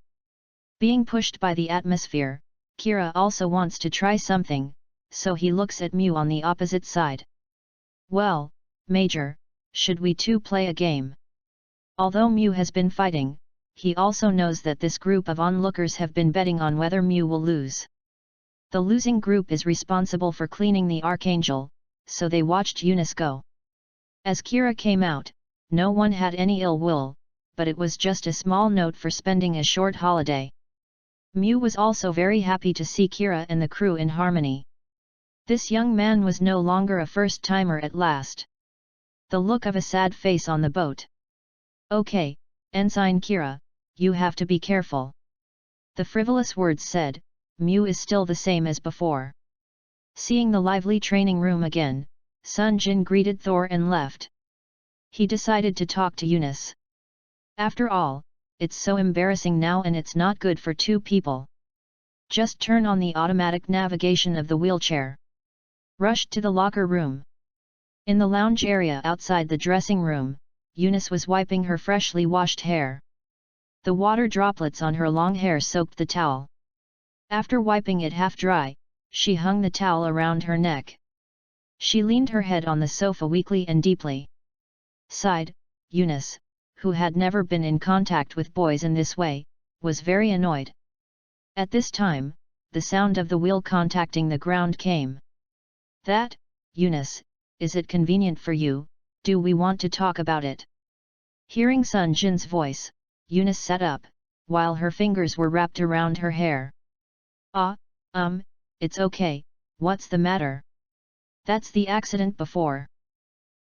Being pushed by the atmosphere, Kira also wants to try something, so he looks at Mew on the opposite side. "Well, Major, should we two play a game?" Although Mew has been fighting, he also knows that this group of onlookers have been betting on whether Mew will lose. The losing group is responsible for cleaning the Archangel, so they watched Eunice go. As Kira came out, no one had any ill will, but it was just a small note for spending a short holiday. Mew was also very happy to see Kira and the crew in harmony. This young man was no longer a first-timer at last. The look of a sad face on the boat. "Okay, Ensign Kira, you have to be careful." The frivolous words said, Mew is still the same as before. Seeing the lively training room again, Sunjin greeted Thor and left. He decided to talk to Eunice. After all, it's so embarrassing now and it's not good for two people. Just turn on the automatic navigation of the wheelchair. Rushed to the locker room. In the lounge area outside the dressing room, Eunice was wiping her freshly washed hair. The water droplets on her long hair soaked the towel. After wiping it half dry, she hung the towel around her neck. She leaned her head on the sofa weakly and deeply. Sighed. Eunice, who had never been in contact with boys in this way, was very annoyed. At this time, the sound of the wheel contacting the ground came. "That, Eunice, is it convenient for you, do we want to talk about it?" Hearing Sunjin's voice, Eunice sat up, while her fingers were wrapped around her hair. It's okay, what's the matter?" "That's the accident before."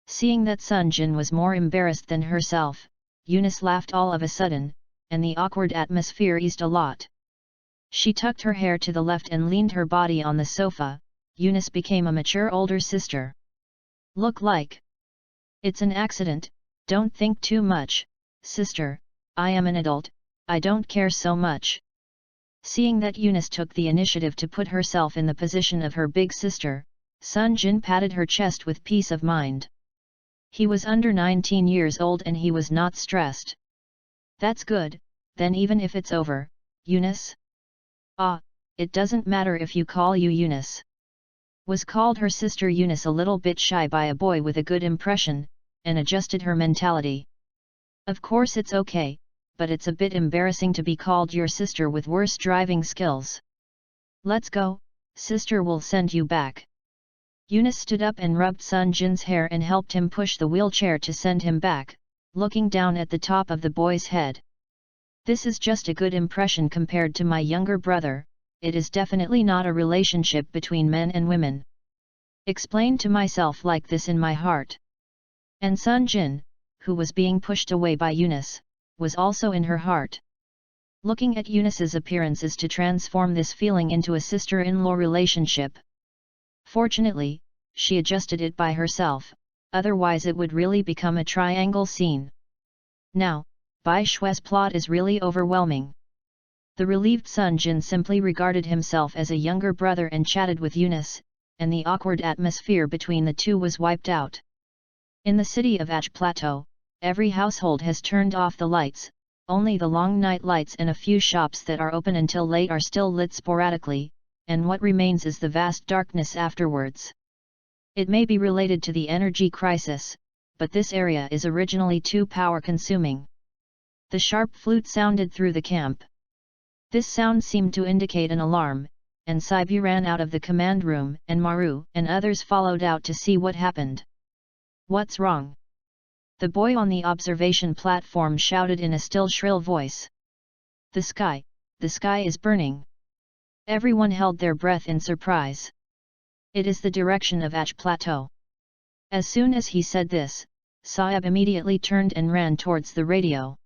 Seeing that Sunjin was more embarrassed than herself, Eunice laughed all of a sudden, and the awkward atmosphere eased a lot. She tucked her hair to the left and leaned her body on the sofa. Eunice became a mature older sister. "Look like it's an accident, don't think too much, sister, I am an adult, I don't care so much." Seeing that Eunice took the initiative to put herself in the position of her big sister, Sunjin patted her chest with peace of mind. He was under 19 years old and he was not stressed. "That's good, then even if it's over, Eunice?" It doesn't matter if you call you Eunice." Was called her sister Eunice, a little bit shy by a boy with a good impression, and adjusted her mentality. "Of course it's okay, but it's a bit embarrassing to be called your sister with worse driving skills. Let's go, sister will send you back." Eunice stood up and rubbed Sunjin's hair and helped him push the wheelchair to send him back, looking down at the top of the boy's head. "This is just a good impression compared to my younger brother, it is definitely not a relationship between men and women. Explain to myself like this in my heart." And Sunjin, who was being pushed away by Eunice, was also in her heart. Looking at Eunice's appearance is to transform this feeling into a sister-in-law relationship. Fortunately, she adjusted it by herself, otherwise it would really become a triangle scene. Now, Bai Shui's plot is really overwhelming. The relieved Sunjin simply regarded himself as a younger brother and chatted with Eunice, and the awkward atmosphere between the two was wiped out. In the city of Ache Plateau, every household has turned off the lights, only the long night lights and a few shops that are open until late are still lit sporadically, and what remains is the vast darkness afterwards. It may be related to the energy crisis, but this area is originally too power-consuming. The sharp flute sounded through the camp. This sound seemed to indicate an alarm, and Saibu ran out of the command room, and Maru and others followed out to see what happened. "What's wrong?" the boy on the observation platform shouted in a still shrill voice. The sky is burning." Everyone held their breath in surprise. "It is the direction of Ach Plateau." As soon as he said this, Saib immediately turned and ran towards the radio.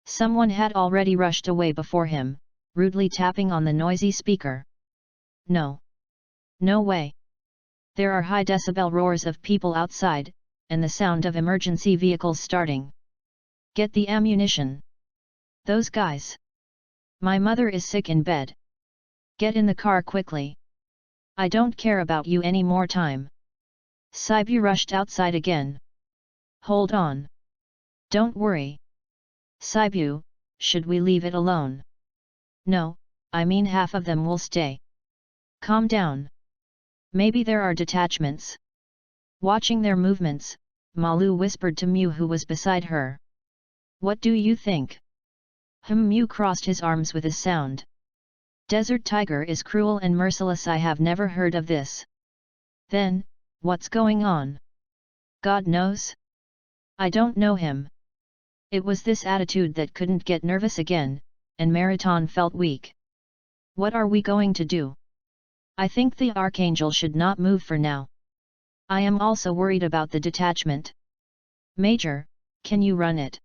Someone had already rushed away before him, rudely tapping on the noisy speaker. "No. No way. There are high decibel roars of people outside, and the sound of emergency vehicles starting. Get the ammunition. Those guys. My mother is sick in bed. Get in the car quickly. I don't care about you any more time." Saibu rushed outside again. "Hold on. Don't worry. Saibu, should we leave it alone?" "No, I mean half of them will stay. Calm down. Maybe there are detachments." Watching their movements, Malu whispered to Mew, who was beside her. "What do you think?" Mew crossed his arms with a sound. "Desert Tiger is cruel and merciless. I have never heard of this." "Then, what's going on?" "God knows. I don't know him." It was this attitude that couldn't get nervous again, and Marathon felt weak. "What are we going to do?" "I think the Archangel should not move for now. I am also worried about the detachment." "Major, can you run it?"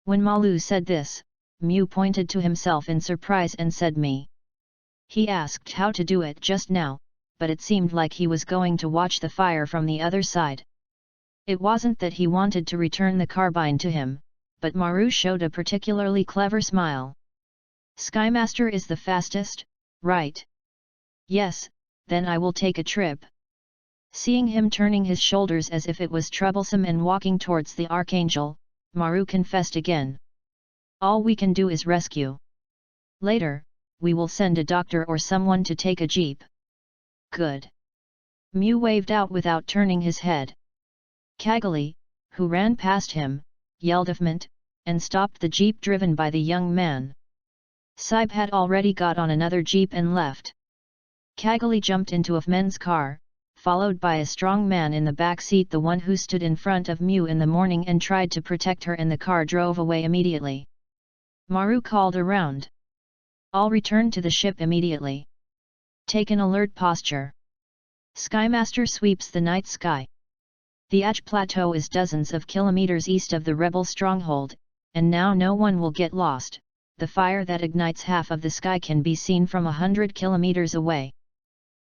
When Malu said this, Mew pointed to himself in surprise and said me. He asked how to do it just now, but it seemed like he was going to watch the fire from the other side. It wasn't that he wanted to return the carbine to him, but Maru showed a particularly clever smile. "Skymaster is the fastest, right?" "Yes, then I will take a trip." Seeing him turning his shoulders as if it was troublesome and walking towards the Archangel, Maru confessed again. "All we can do is rescue. Later, we will send a doctor or someone to take a jeep." "Good." Mew waved out without turning his head. Kaggali, who ran past him, yelled "Defment," and stopped the jeep driven by the young man. Saib had already got on another jeep and left. Kaggali jumped into a men's car, followed by a strong man in the back seat. The one who stood in front of Mew in the morning and tried to protect her, and the car drove away immediately. Maru called around. "All return to the ship immediately. Take an alert posture. Skymaster sweeps the night sky." The Ach Plateau is dozens of kilometers east of the rebel stronghold, and now no one will get lost. The fire that ignites half of the sky can be seen from 100 kilometers away.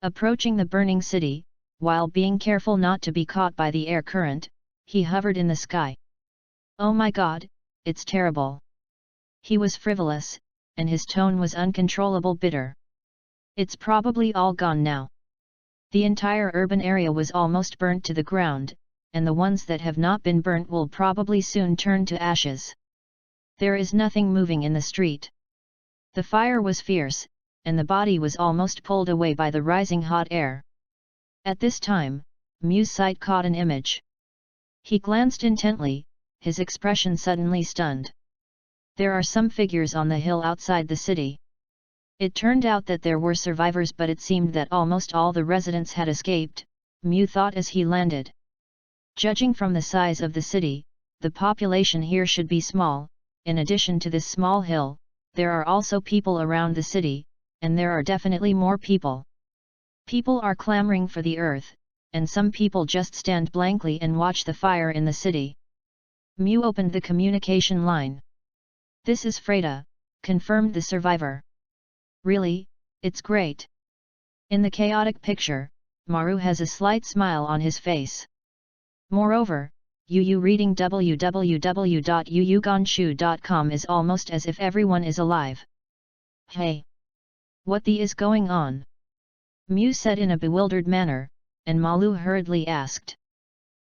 Approaching the burning city, while being careful not to be caught by the air current, he hovered in the sky. "Oh my God, it's terrible." He was frivolous, and his tone was uncontrollable bitter. "It's probably all gone now. The entire urban area was almost burnt to the ground, and the ones that have not been burnt will probably soon turn to ashes. There is nothing moving in the street." The fire was fierce, and the body was almost pulled away by the rising hot air. At this time, Mew's sight caught an image. He glanced intently, his expression suddenly stunned. There are some figures on the hill outside the city. It turned out that there were survivors, but it seemed that almost all the residents had escaped, Mew thought as he landed. Judging from the size of the city, the population here should be small. In addition to this small hill, there are also people around the city, and there are definitely more people. People are clamoring for the earth, and some people just stand blankly and watch the fire in the city. Mew opened the communication line. "This is Freda," confirmed the survivor. "Really, it's great." In the chaotic picture, Maru has a slight smile on his face. Moreover, UU reading www.uuganshu.com is almost as if everyone is alive. "Hey! What the is going on?" Mew said in a bewildered manner, and Malu hurriedly asked.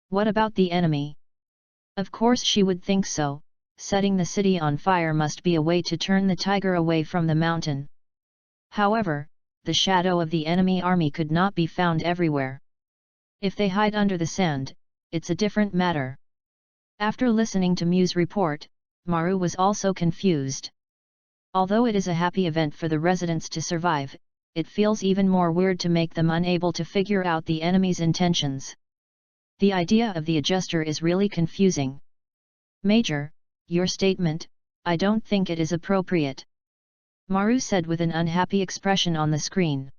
"What about the enemy?" Of course she would think so, setting the city on fire must be a way to turn the tiger away from the mountain. However, the shadow of the enemy army could not be found everywhere. If they hide under the sand, it's a different matter. After listening to Miu's report, Maru was also confused. Although it is a happy event for the residents to survive, it feels even more weird to make them unable to figure out the enemy's intentions. The idea of the adjuster is really confusing. Major, your statement, I don't think it is appropriate. Maru said with an unhappy expression on the screen.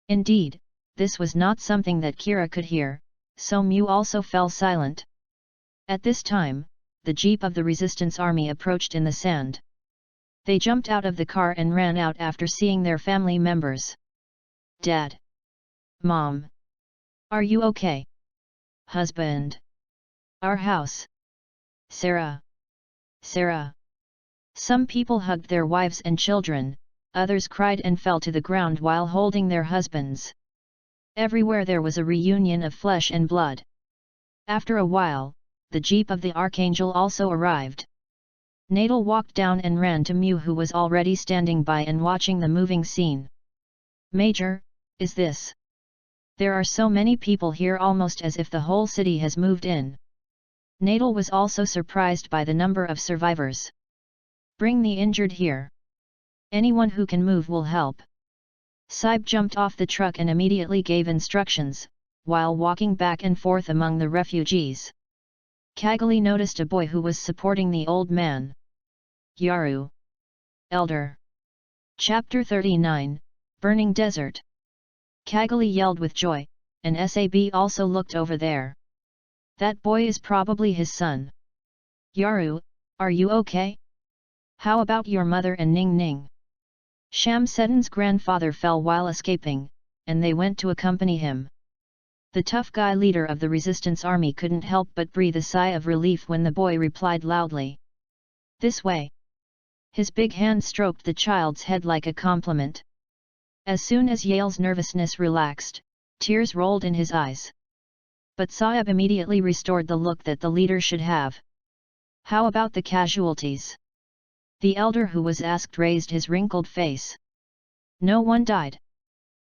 Indeed, this was not something that Kira could hear, so Miu also fell silent. At this time, the jeep of the resistance army approached in the sand. They jumped out of the car and ran out after seeing their family members. Dad. Mom. Are you okay? Husband. Our house. Sarah. Sarah. Some people hugged their wives and children, others cried and fell to the ground while holding their husbands. Everywhere there was a reunion of flesh and blood. After a while, the jeep of the Archangel also arrived. Nadal walked down and ran to Miu, who was already standing by and watching the moving scene. Major, is this? There are so many people here, almost as if the whole city has moved in. Nadal was also surprised by the number of survivors. Bring the injured here. Anyone who can move will help. Saib jumped off the truck and immediately gave instructions, while walking back and forth among the refugees. Kaggali noticed a boy who was supporting the old man. Yaru. Elder. Chapter 39, Burning Desert. Kaggali yelled with joy, and Sab also looked over there. That boy is probably his son. Yaru, are you okay? How about your mother and Ning Ning? Shamsedin's grandfather fell while escaping, and they went to accompany him. The tough guy leader of the resistance army couldn't help but breathe a sigh of relief when the boy replied loudly. This way. His big hand stroked the child's head like a compliment. As soon as Yale's nervousness relaxed, tears rolled in his eyes. But Saab immediately restored the look that the leader should have. How about the casualties? The elder who was asked raised his wrinkled face. No one died.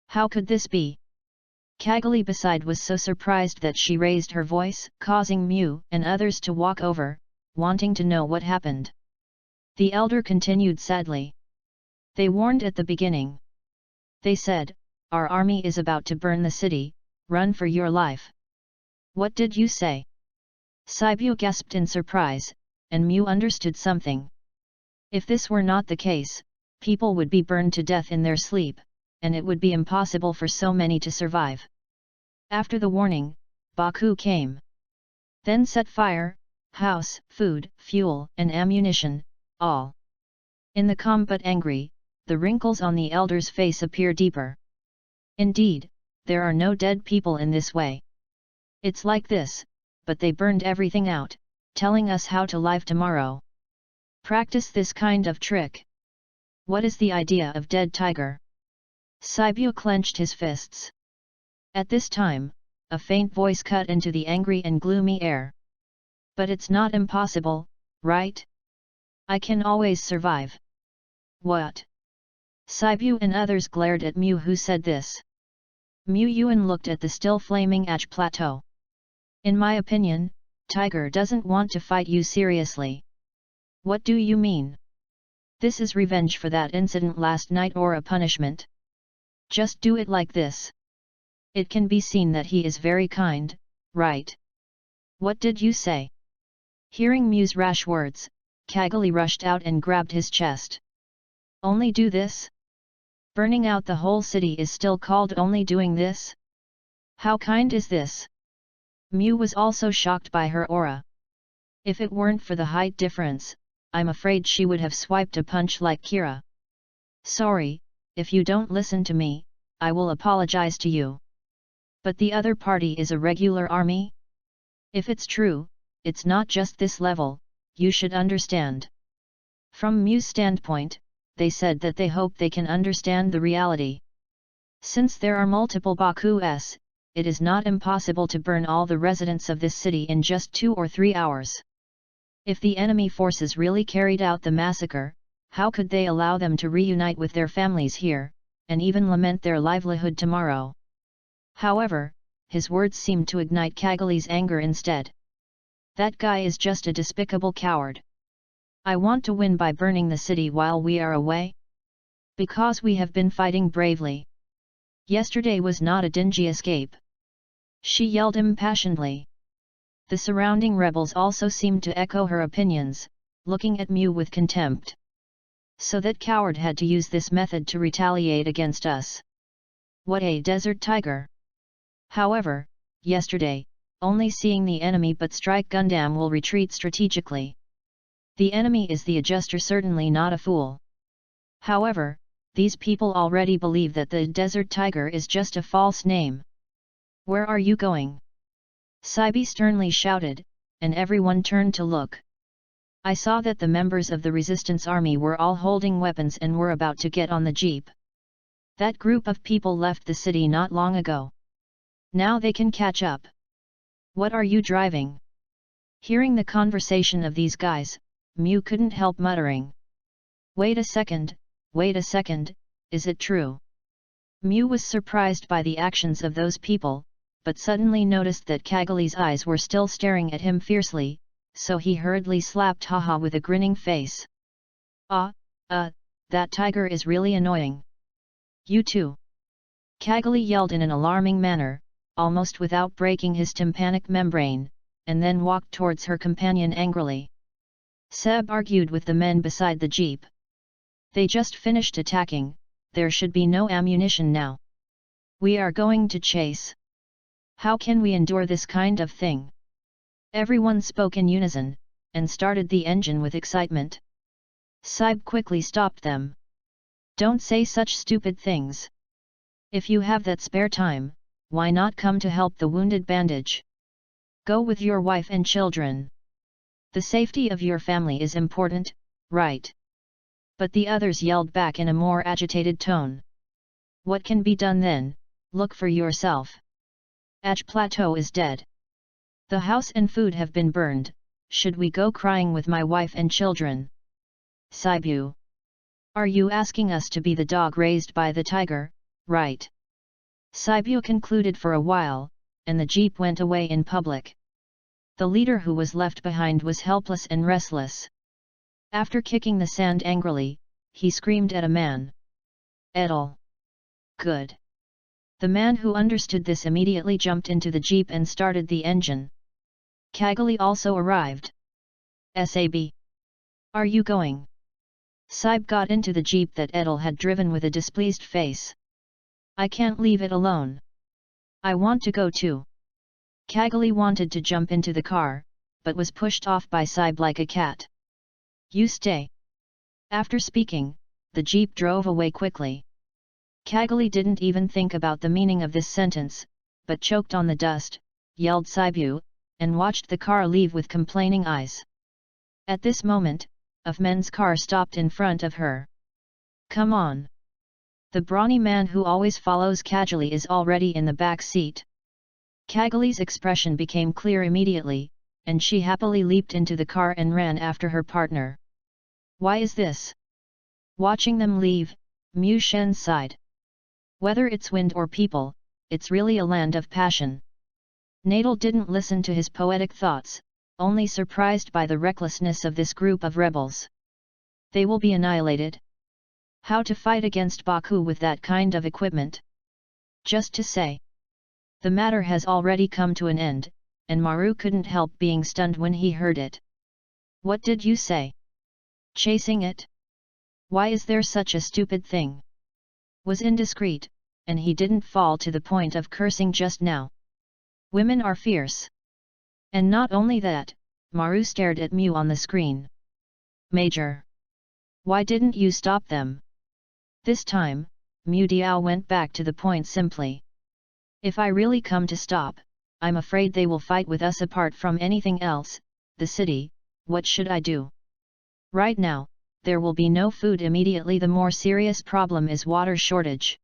How could this be? Kaggali beside was so surprised that she raised her voice, causing Miu and others to walk over, wanting to know what happened. The elder continued sadly. They warned at the beginning. They said, our army is about to burn the city, run for your life. What did you say? Saibu gasped in surprise, and Miu understood something. If this were not the case, people would be burned to death in their sleep, and it would be impossible for so many to survive. After the warning, Baku came. Then set fire, house, food, fuel, and ammunition, all. In the calm but angry, the wrinkles on the elder's face appear deeper. Indeed, there are no dead people in this way. It's like this, but they burned everything out, telling us how to live tomorrow. Practice this kind of trick. What is the idea of dead tiger? Saibu clenched his fists. At this time, a faint voice cut into the angry and gloomy air. But it's not impossible, right? I can always survive. What? Saibu and others glared at Miu, who said this. Miu Yuan looked at the still flaming ash plateau. In my opinion, Tiger doesn't want to fight you seriously. What do you mean? This is revenge for that incident last night or a punishment? Just do it like this. It can be seen that he is very kind, right? What did you say? Hearing Miu's rash words, Kaggali rushed out and grabbed his chest. Only do this? Burning out the whole city is still called only doing this? How kind is this? Miu was also shocked by her aura. If it weren't for the height difference, I'm afraid she would have swiped a punch like Kira. Sorry, if you don't listen to me, I will apologize to you. But the other party is a regular army? If it's true, it's not just this level, you should understand. From Miu's standpoint, they said that they hope they can understand the reality. Since there are multiple Bakus, it is not impossible to burn all the residents of this city in just 2 or 3 hours. If the enemy forces really carried out the massacre, how could they allow them to reunite with their families here, and even lament their livelihood tomorrow? However, his words seemed to ignite Kagali's anger instead. That guy is just a despicable coward. I want to win by burning the city while we are away? Because we have been fighting bravely. Yesterday was not a dingy escape. She yelled impassionedly. The surrounding rebels also seemed to echo her opinions, looking at Mew with contempt. So that coward had to use this method to retaliate against us. What a desert tiger! However, yesterday, only seeing the enemy but strike Gundam will retreat strategically. The enemy is the adjuster, certainly not a fool. However, these people already believe that the desert tiger is just a false name. Where are you going? Saibi sternly shouted, and everyone turned to look. I saw that the members of the resistance army were all holding weapons and were about to get on the jeep. That group of people left the city not long ago. Now they can catch up. What are you driving? Hearing the conversation of these guys, Mew couldn't help muttering. Wait a second, is it true? Mew was surprised by the actions of those people, but suddenly noticed that Kagali's eyes were still staring at him fiercely, so he hurriedly slapped Haha with a grinning face. That tiger is really annoying. You too. Kaggali yelled in an alarming manner, almost without breaking his tympanic membrane, and then walked towards her companion angrily. Seb argued with the men beside the jeep. They just finished attacking, there should be no ammunition now. We are going to chase. How can we endure this kind of thing? Everyone spoke in unison, and started the engine with excitement. Saib quickly stopped them. Don't say such stupid things. If you have that spare time, why not come to help the wounded bandage? Go with your wife and children. The safety of your family is important, right? But the others yelled back in a more agitated tone. What can be done then? Look for yourself. Aj Plateau is dead. The house and food have been burned. Should we go crying with my wife and children? Saibu. Are you asking us to be the dog raised by the tiger, right? Saibu concluded for a while, and the jeep went away in public. The leader who was left behind was helpless and restless. After kicking the sand angrily, he screamed at a man. Edel. Good. The man who understood this immediately jumped into the jeep and started the engine. Kaggali also arrived. Sab. Are you going? Saib got into the jeep that Edel had driven with a displeased face. I can't leave it alone. I want to go too. Kaggali wanted to jump into the car, but was pushed off by Saib like a cat. You stay. After speaking, the jeep drove away quickly. Kaggali didn't even think about the meaning of this sentence, but choked on the dust, yelled Saibu, and watched the car leave with complaining eyes. At this moment, a men's car stopped in front of her. Come on. The brawny man who always follows Kaggali is already in the back seat. Kaggali's expression became clear immediately, and she happily leaped into the car and ran after her partner. Why is this? Watching them leave, Mu Shen sighed. Whether it's wind or people, it's really a land of passion. Nadal didn't listen to his poetic thoughts, only surprised by the recklessness of this group of rebels. They will be annihilated. How to fight against Baku with that kind of equipment? Just to say. The matter has already come to an end, and Maru couldn't help being stunned when he heard it. What did you say? Chasing it? Why is there such a stupid thing? Was indiscreet, and he didn't fall to the point of cursing just now. Women are fierce. And not only that, Maru stared at Mu on the screen. Major. Why didn't you stop them? This time, Mu Diao went back to the point simply. If I really come to stop, I'm afraid they will fight with us. Apart from anything else, the city, what should I do? Right now, there will be no food immediately. The more serious problem is water shortage.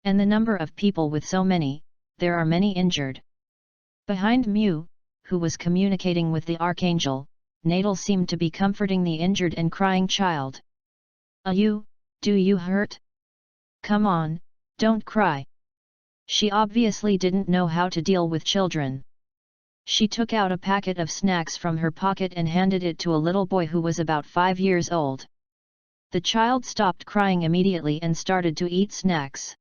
And the number of people with so many, there are many injured. Behind Mu, who was communicating with the Archangel, Nadal seemed to be comforting the injured and crying child. Do you hurt? Come on, don't cry. She obviously didn't know how to deal with children. She took out a packet of snacks from her pocket and handed it to a little boy who was about 5 years old. The child stopped crying immediately and started to eat snacks.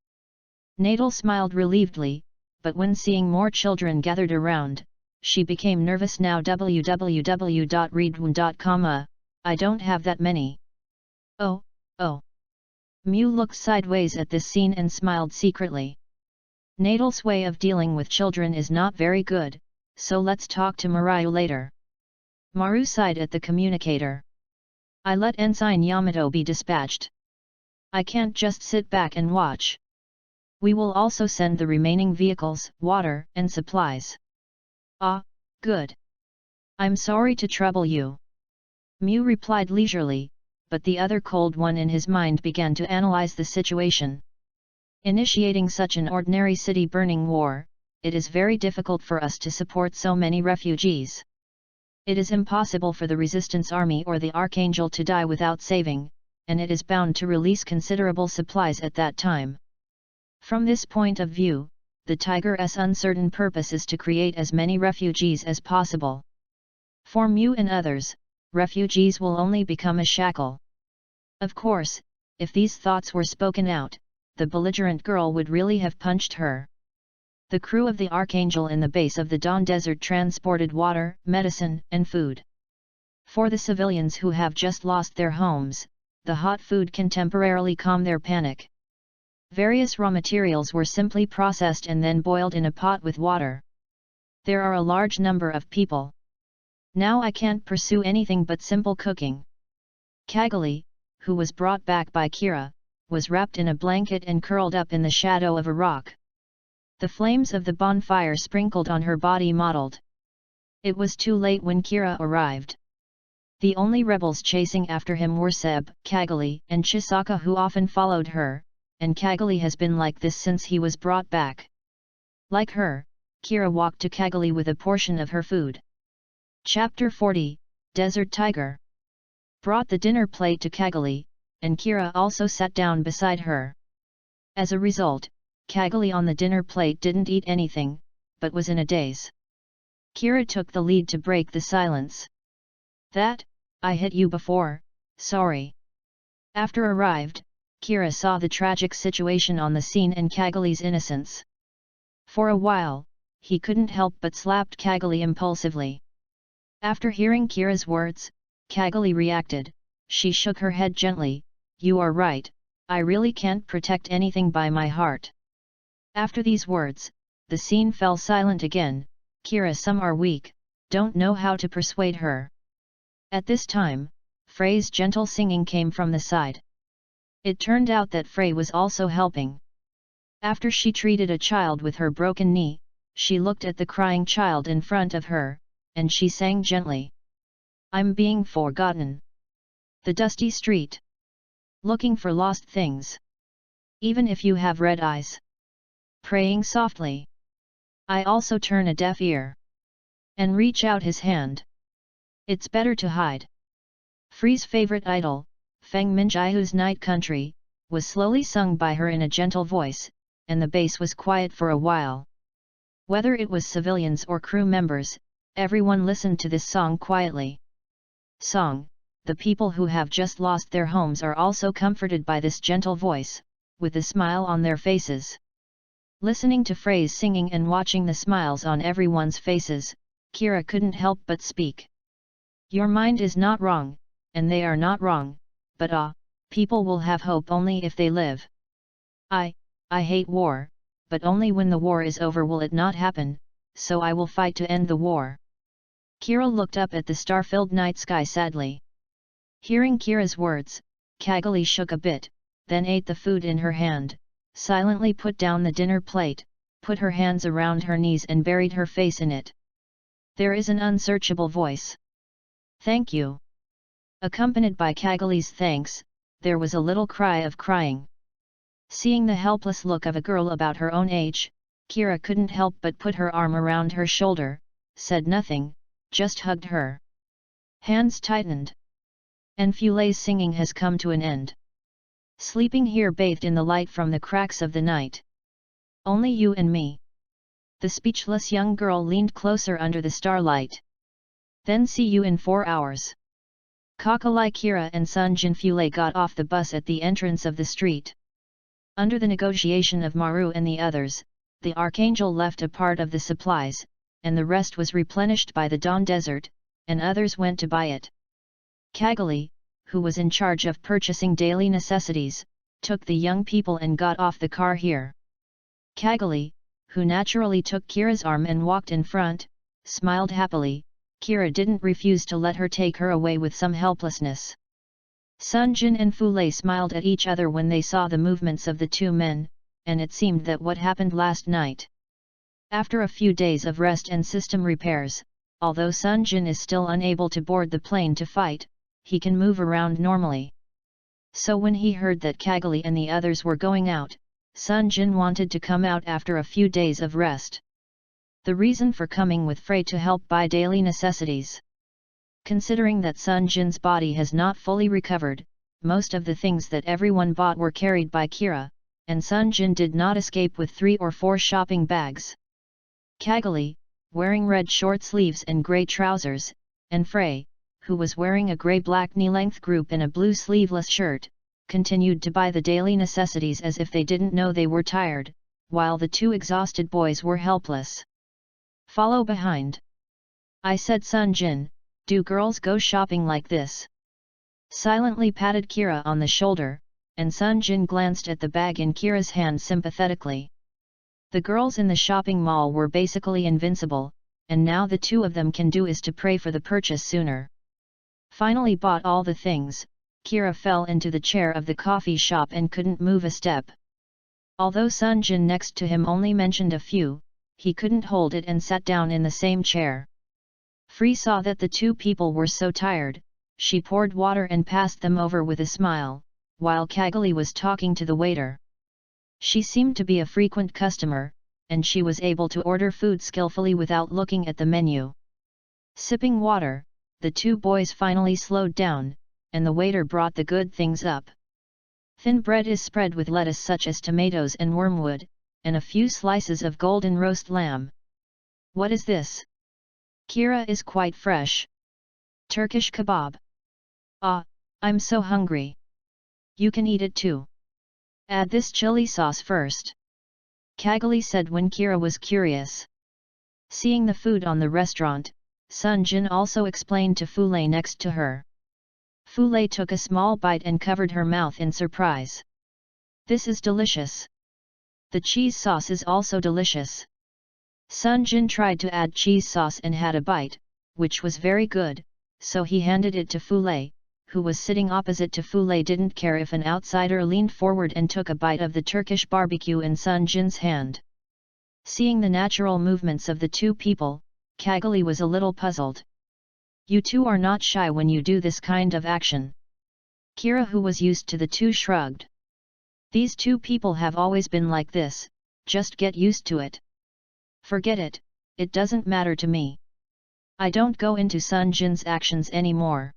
Nadal smiled relievedly, but when seeing more children gathered around, she became nervous. Now www.readaloud.com, I don't have that many. Oh. Mew looked sideways at this scene and smiled secretly. Nadal's way of dealing with children is not very good, so let's talk to Maru later. Maru sighed at the communicator. I let Ensign Yamato be dispatched. I can't just sit back and watch. We will also send the remaining vehicles, water, and supplies. Ah, good. I'm sorry to trouble you. Mew replied leisurely, but the other cold one in his mind began to analyze the situation. Initiating such an ordinary city-burning war, it is very difficult for us to support so many refugees. It is impossible for the Resistance Army or the Archangel to die without saving, and it is bound to release considerable supplies at that time. From this point of view, the Tiger's uncertain purpose is to create as many refugees as possible. For Mew and others, refugees will only become a shackle. Of course, if these thoughts were spoken out, the belligerent girl would really have punched her. The crew of the Archangel in the base of the Dawn Desert transported water, medicine, and food. For the civilians who have just lost their homes, the hot food can temporarily calm their panic. Various raw materials were simply processed and then boiled in a pot with water. There are a large number of people. Now I can't pursue anything but simple cooking. Kaggali, who was brought back by Kira, was wrapped in a blanket and curled up in the shadow of a rock. The flames of the bonfire sprinkled on her body mottled. It was too late when Kira arrived. The only rebels chasing after him were Seb, Kaggali, and Chisaka, who often followed her, and Kaggali has been like this since he was brought back. Like her, Kira walked to Kaggali with a portion of her food. Chapter 40, Desert Tiger. Brought the dinner plate to Kaggali, and Kira also sat down beside her. As a result, Kaggali on the dinner plate didn't eat anything, but was in a daze. Kira took the lead to break the silence. I hit you before, sorry. After arrived, Kira saw the tragic situation on the scene and Kaggali's innocence. For a while, he couldn't help but slapped Kaggali impulsively. After hearing Kira's words, Kaggali reacted. She shook her head gently. You are right, I really can't protect anything by my heart. After these words, the scene fell silent again. Kira, some are weak, don't know how to persuade her. At this time, Frey's gentle singing came from the side. It turned out that Frey was also helping. After she treated a child with her broken knee, she looked at the crying child in front of her, and she sang gently. I'm being forgotten. The dusty street. Looking for lost things. Even if you have red eyes. Praying softly. I also turn a deaf ear. And reach out his hand. It's better to hide. Frey's favorite idol, Feng Minjiahu's Night Country, was slowly sung by her in a gentle voice, and the bass was quiet for a while. Whether it was civilians or crew members, everyone listened to this song quietly. Song, the people who have just lost their homes are also comforted by this gentle voice, with a smile on their faces. Listening to Frey's singing and watching the smiles on everyone's faces, Kira couldn't help but speak. Your mind is not wrong, and they are not wrong, but people will have hope only if they live. I hate war, but only when the war is over will it not happen, so I will fight to end the war. Kira looked up at the star-filled night sky sadly. Hearing Kira's words, Kaggali shook a bit, then ate the food in her hand, silently put down the dinner plate, put her hands around her knees and buried her face in it. There is an unsearchable voice. Thank you. Accompanied by Kaggali's thanks, there was a little cry of crying. Seeing the helpless look of a girl about her own age, Kira couldn't help but put her arm around her shoulder, said nothing, just hugged her. Hands tightened. And Fulay's singing has come to an end. Sleeping here bathed in the light from the cracks of the night. Only you and me. The speechless young girl leaned closer under the starlight. Then see you in 4 hours. Kaggali Kira and Sunjin Fulay got off the bus at the entrance of the street. Under the negotiation of Maru and the others, the Archangel left a part of the supplies, and the rest was replenished by the Dawn Desert, and others went to buy it. Kaggali, who was in charge of purchasing daily necessities, took the young people and got off the car here. Kaggali, who naturally took Kira's arm and walked in front, smiled happily. Kira didn't refuse to let her take her away with some helplessness. Sunjin and Fulay smiled at each other when they saw the movements of the two men, and it seemed that what happened last night. After a few days of rest and system repairs, although Sunjin is still unable to board the plane to fight, he can move around normally. So when he heard that Kaggali and the others were going out, Sunjin wanted to come out after a few days of rest. The reason for coming with Frey to help buy daily necessities. Considering that Sunjin's body has not fully recovered, most of the things that everyone bought were carried by Kira, and Sunjin did not escape with 3 or 4 shopping bags. Kaggali, wearing red short sleeves and grey trousers, and Frey, who was wearing a grey-black knee-length group and a blue sleeveless shirt, continued to buy the daily necessities as if they didn't know they were tired, while the 2 exhausted boys were helpless. Follow behind. I said, Sunjin, do girls go shopping like this? Silently patted Kira on the shoulder, and Sunjin glanced at the bag in Kira's hand sympathetically. The girls in the shopping mall were basically invincible, and now the 2 of them can do is to pray for the purchase sooner. Finally bought all the things, Kira fell into the chair of the coffee shop and couldn't move a step. Although Sunjin next to him only mentioned a few, he couldn't hold it and sat down in the same chair. Frey saw that the 2 people were so tired, she poured water and passed them over with a smile, while Kaggali was talking to the waiter. She seemed to be a frequent customer, and she was able to order food skillfully without looking at the menu. Sipping water, the 2 boys finally slowed down, and the waiter brought the good things up. Thin bread is spread with lettuce such as tomatoes and wormwood, and a few slices of golden roast lamb. What is this? Kira is quite fresh. Turkish kebab. Ah, I'm so hungry. You can eat it too. Add this chili sauce first. Kaggali said when Kira was curious. Seeing the food on the restaurant, Sunjin also explained to Fulay next to her. Fulay took a small bite and covered her mouth in surprise. This is delicious. The cheese sauce is also delicious. Sunjin tried to add cheese sauce and had a bite, which was very good, so he handed it to Fulay, who was sitting opposite to Fulay. Didn't care if an outsider leaned forward and took a bite of the Turkish barbecue in Sunjin's hand. Seeing the natural movements of the 2 people, Kaggali was a little puzzled. You 2 are not shy when you do this kind of action. Kira, who was used to the 2, shrugged. These 2 people have always been like this, just get used to it. Forget it, it doesn't matter to me. I don't go into Sunjin's actions anymore.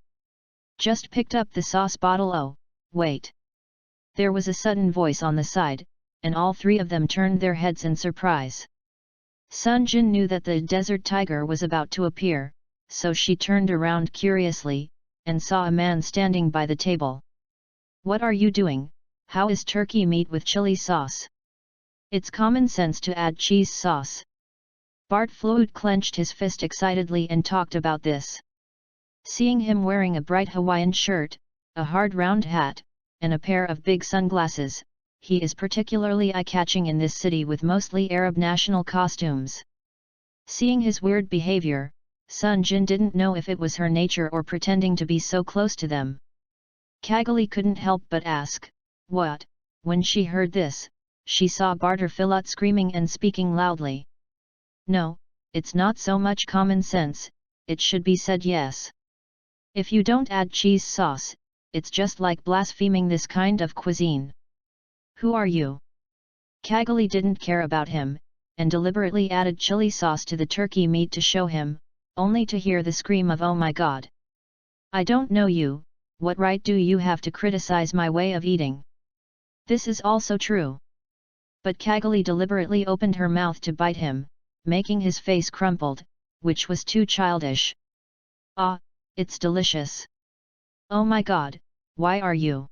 Just picked up the sauce bottle. Oh, wait. There was a sudden voice on the side, and all 3 of them turned their heads in surprise. Sunjin knew that the desert tiger was about to appear, so she turned around curiously, and saw a man standing by the table. What are you doing? How is turkey meat with chili sauce? It's common sense to add cheese sauce. Bart Flood clenched his fist excitedly and talked about this. Seeing him wearing a bright Hawaiian shirt, a hard round hat, and a pair of big sunglasses, he is particularly eye-catching in this city with mostly Arab national costumes. Seeing his weird behavior, Sunjin didn't know if it was her nature or pretending to be so close to them. Kaggali couldn't help but ask, what? When she heard this, she saw Barter Filat screaming and speaking loudly. No, it's not so much common sense, it should be said yes. If you don't add cheese sauce, it's just like blaspheming this kind of cuisine. Who are you? Kaggali didn't care about him, and deliberately added chili sauce to the turkey meat to show him, only to hear the scream of oh my god. I don't know you, what right do you have to criticize my way of eating? This is also true. But Kaggali deliberately opened her mouth to bite him, making his face crumpled, which was too childish. Ah, it's delicious. Oh my god, why are you?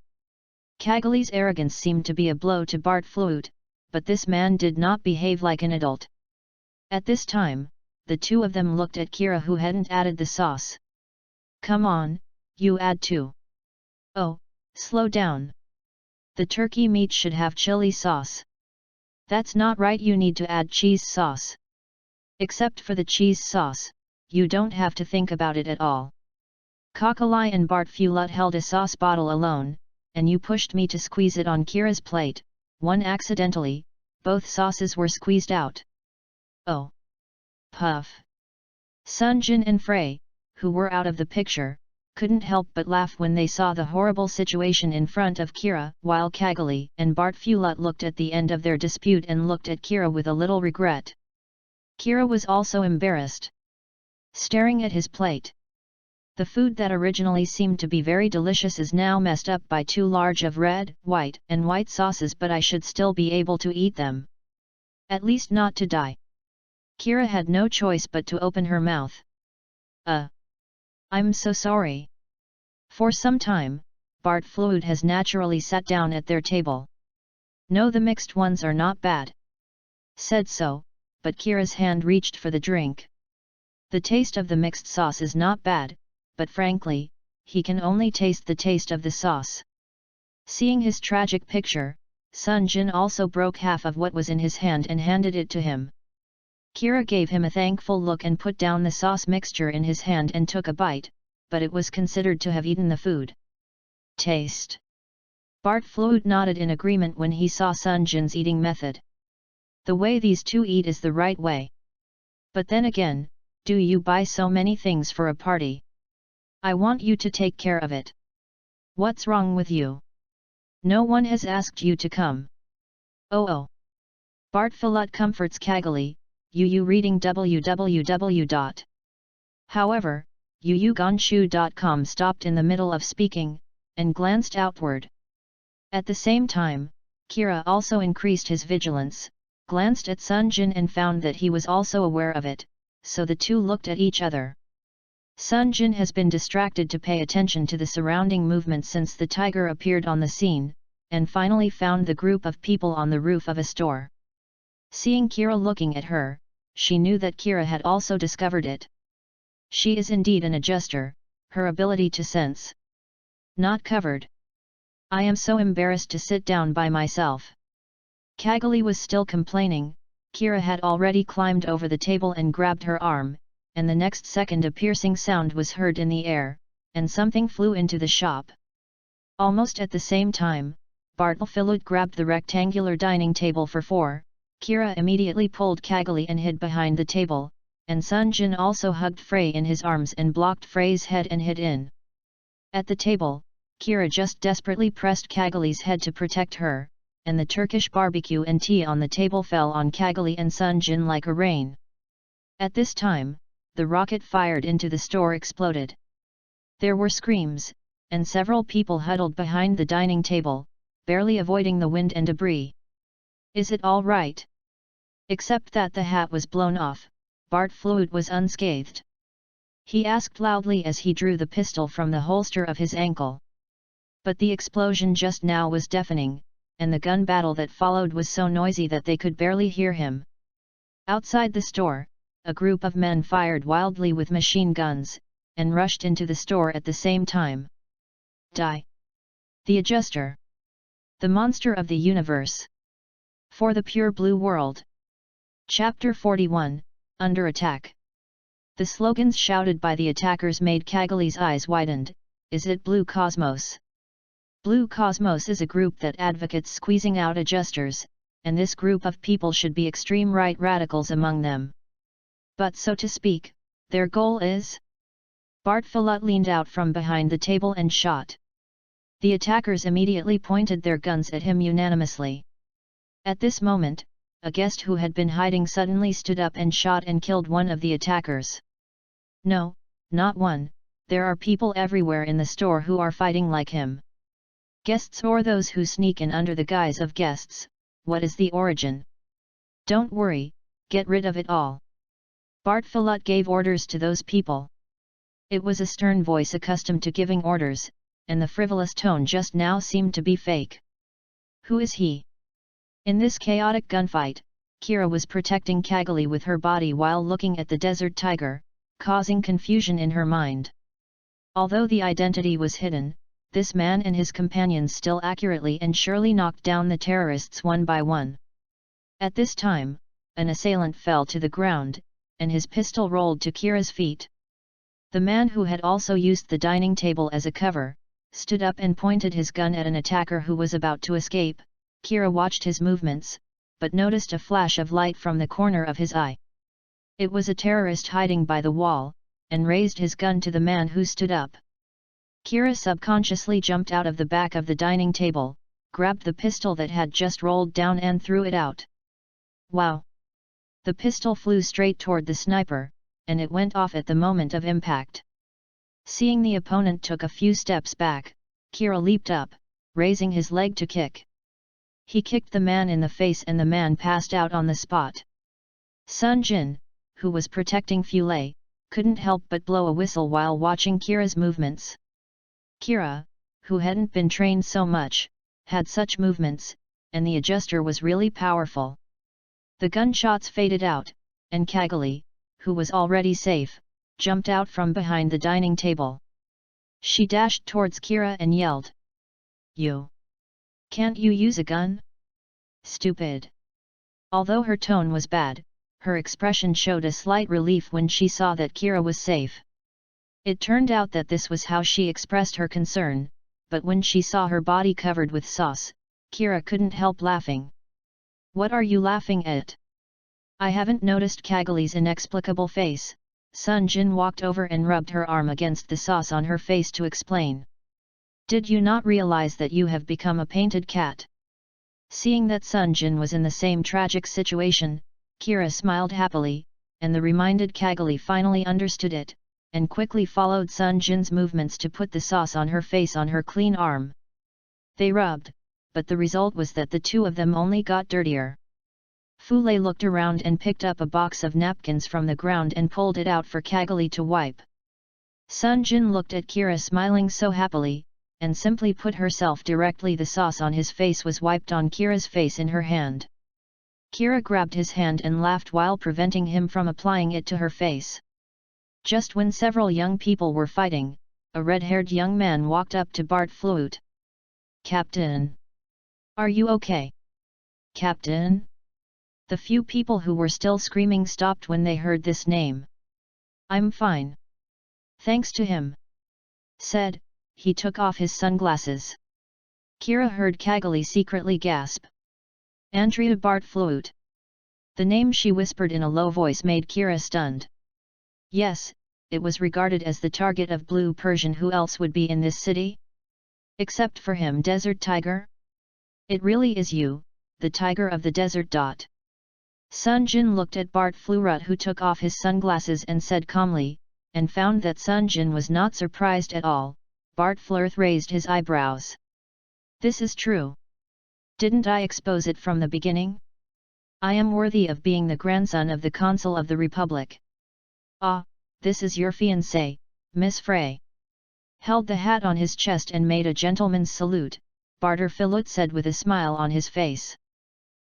Kaggali's arrogance seemed to be a blow to Bart Flute, but this man did not behave like an adult. At this time, the two of them looked at Kira, who hadn't added the sauce. Come on, you add too. Oh, slow down. The turkey meat should have chili sauce. That's not right, you need to add cheese sauce. Except for the cheese sauce, you don't have to think about it at all. Kaggali and Bart Flute held a sauce bottle alone, and you pushed me to squeeze it on Kira's plate, one accidentally, both sauces were squeezed out. Oh! Puff! Sunjin and Frey, who were out of the picture, couldn't help but laugh when they saw the horrible situation in front of Kira, while Kaggali and Bart Flute looked at the end of their dispute and looked at Kira with a little regret. Kira was also embarrassed. Staring at his plate. The food that originally seemed to be very delicious is now messed up by too large of red, white and white sauces, but I should still be able to eat them. At least not to die. Kira had no choice but to open her mouth. I'm so sorry. For some time, Bart Flute has naturally sat down at their table. No, the mixed ones are not bad. Said so, but Kira's hand reached for the drink. The taste of the mixed sauce is not bad, but frankly, he can only taste the taste of the sauce. Seeing his tragic picture, Sunjin also broke half of what was in his hand and handed it to him. Kira gave him a thankful look and put down the sauce mixture in his hand and took a bite, but it was considered to have eaten the food. Taste. Bart Flute nodded in agreement when he saw Sunjin's eating method. The way these two eat is the right way. But then again, do you buy so many things for a party? I want you to take care of it. What's wrong with you? No one has asked you to come. Oh. Bart Flute comforts Kaggali, you reading www. However, yuyugonshu.com stopped in the middle of speaking, and glanced outward. At the same time, Kira also increased his vigilance, glanced at Sunjin and found that he was also aware of it, so the two looked at each other. Sunjin has been distracted to pay attention to the surrounding movement since the tiger appeared on the scene, and finally found the group of people on the roof of a store. Seeing Kira looking at her, she knew that Kira had also discovered it. She is indeed an adjuster, her ability to sense. Not covered. I am so embarrassed to sit down by myself. Kaggali was still complaining. Kira had already climbed over the table and grabbed her arm, and the next second a piercing sound was heard in the air, and something flew into the shop. Almost at the same time, Bart Flute grabbed the rectangular dining table for four. Kira immediately pulled Kaggali and hid behind the table, and Sunjin also hugged Frey in his arms and blocked Frey's head and hid in. At the table, Kira just desperately pressed Kaggali's head to protect her, and the Turkish barbecue and tea on the table fell on Kaggali and Sunjin like a rain. At this time, the rocket fired into the store exploded. There were screams, and several people huddled behind the dining table, barely avoiding the wind and debris. Is it all right? Except that the hat was blown off, Bart Flute was unscathed. He asked loudly as he drew the pistol from the holster of his ankle. But the explosion just now was deafening, and the gun battle that followed was so noisy that they could barely hear him. Outside the store, a group of men fired wildly with machine guns, and rushed into the store at the same time. Die! The Adjuster! The monster of the universe! For the pure blue world! Chapter 41, Under Attack. The slogans shouted by the attackers made Kaggali's eyes widened. Is it Blue Cosmos? Blue Cosmos is a group that advocates squeezing out adjusters, and this group of people should be extreme right radicals among them. But so to speak, their goal is? Bart Flute leaned out from behind the table and shot. The attackers immediately pointed their guns at him unanimously. At this moment, a guest who had been hiding suddenly stood up and shot and killed one of the attackers. No, not one, There are people everywhere in the store who are fighting like him. Guests or those who sneak in under the guise of guests, what is the origin? Don't worry, get rid of it all. Bartfilot gave orders to those people. It was a stern voice accustomed to giving orders, and the frivolous tone just now seemed to be fake. Who is he? In this chaotic gunfight, Kira was protecting Kaggali with her body while looking at the desert tiger, causing confusion in her mind. Although the identity was hidden, this man and his companions still accurately and surely knocked down the terrorists one by one. At this time, an assailant fell to the ground, and his pistol rolled to Kira's feet. The man who had also used the dining table as a cover, stood up and pointed his gun at an attacker who was about to escape. Kira watched his movements, but noticed a flash of light from the corner of his eye. It was a terrorist hiding by the wall, and raised his gun to the man who stood up. Kira subconsciously jumped out of the back of the dining table, grabbed the pistol that had just rolled down and threw it out. Wow! The pistol flew straight toward the sniper, and it went off at the moment of impact. Seeing the opponent took a few steps back, Kira leaped up, raising his leg to kick. He kicked the man in the face and the man passed out on the spot. Sunjin, who was protecting Fiancé, couldn't help but blow a whistle while watching Kira's movements. Kira, who hadn't been trained so much, had such movements, and the adjuster was really powerful. The gunshots faded out, and Kaggali, who was already safe, jumped out from behind the dining table. She dashed towards Kira and yelled, "You! Can't you use a gun? Stupid!" Although her tone was bad, her expression showed a slight relief when she saw that Kira was safe. It turned out that this was how she expressed her concern, but when she saw her body covered with sauce, Kira couldn't help laughing. "What are you laughing at?" "I haven't noticed Kaggali's inexplicable face." Sunjin walked over and rubbed her arm against the sauce on her face to explain. "Did you not realize that you have become a painted cat?" Seeing that Sunjin was in the same tragic situation, Kira smiled happily, and the reminded Kaggali finally understood it, and quickly followed Sunjin's movements to put the sauce on her face on her clean arm. They rubbed, but the result was that the two of them only got dirtier. Fiancé looked around and picked up a box of napkins from the ground and pulled it out for Kaggali to wipe. Sunjin looked at Kira smiling so happily, and simply put herself directly. The sauce on his face was wiped on Kira's face in her hand. Kira grabbed his hand and laughed while preventing him from applying it to her face. Just when several young people were fighting, a red-haired young man walked up to Bartfilot. "Captain! Are you okay? Captain?" The few people who were still screaming stopped when they heard this name. "I'm fine. Thanks to him," said. He took off his sunglasses. Kira heard Kaggali secretly gasp. "Andrea Bartfilot." The name she whispered in a low voice made Kira stunned. Yes, it was regarded as the target of Blue Persian. Who else would be in this city? Except for him, Desert Tiger? It really is you, the Tiger of the Desert. Sunjin looked at Bartfilot, who took off his sunglasses and said calmly, and found that Sunjin was not surprised at all. Bartfilot raised his eyebrows. "This is true. Didn't I expose it from the beginning? I am worthy of being the grandson of the Consul of the Republic." "Ah, this is your fiancé, Miss Frey." Held the hat on his chest and made a gentleman's salute, Bartfilot said with a smile on his face.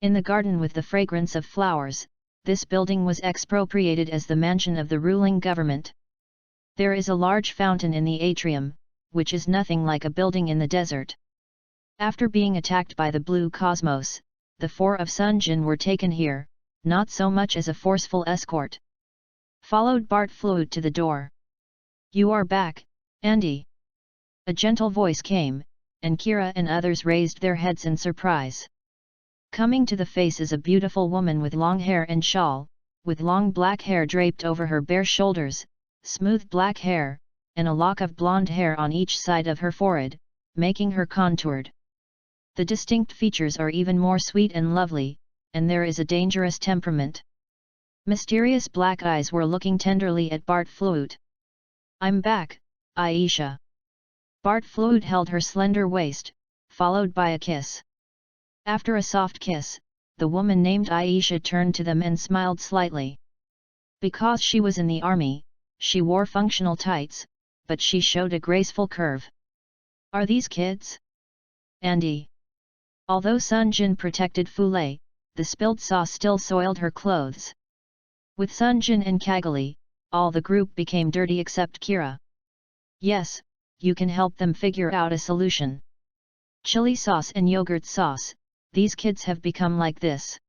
In the garden with the fragrance of flowers, this building was expropriated as the mansion of the ruling government. There is a large fountain in the atrium, which is nothing like a building in the desert. After being attacked by the Blue Cosmos, the four of Sunjin were taken here, not so much as a forceful escort. Followed Bartfilot to the door. "You are back, Andy." A gentle voice came, and Kira and others raised their heads in surprise. Coming to the face is a beautiful woman with long hair and shawl, with long black hair draped over her bare shoulders, smooth black hair, and a lock of blonde hair on each side of her forehead, making her contoured. The distinct features are even more sweet and lovely, and there is a dangerous temperament. Mysterious black eyes were looking tenderly at Bartfilot. "I'm back, Aisha. Bartflute held her slender waist, followed by a kiss. After a soft kiss, the woman named Aisha turned to them and smiled slightly. Because she was in the army, she wore functional tights, but she showed a graceful curve. Are these kids? Andy. Although Sunjin protected Fule, the spilled sauce still soiled her clothes. With Sunjin and Kaggali, all the group became dirty except Kira. Yes, you can help them figure out a solution. Chili sauce and yogurt sauce, these kids have become like this.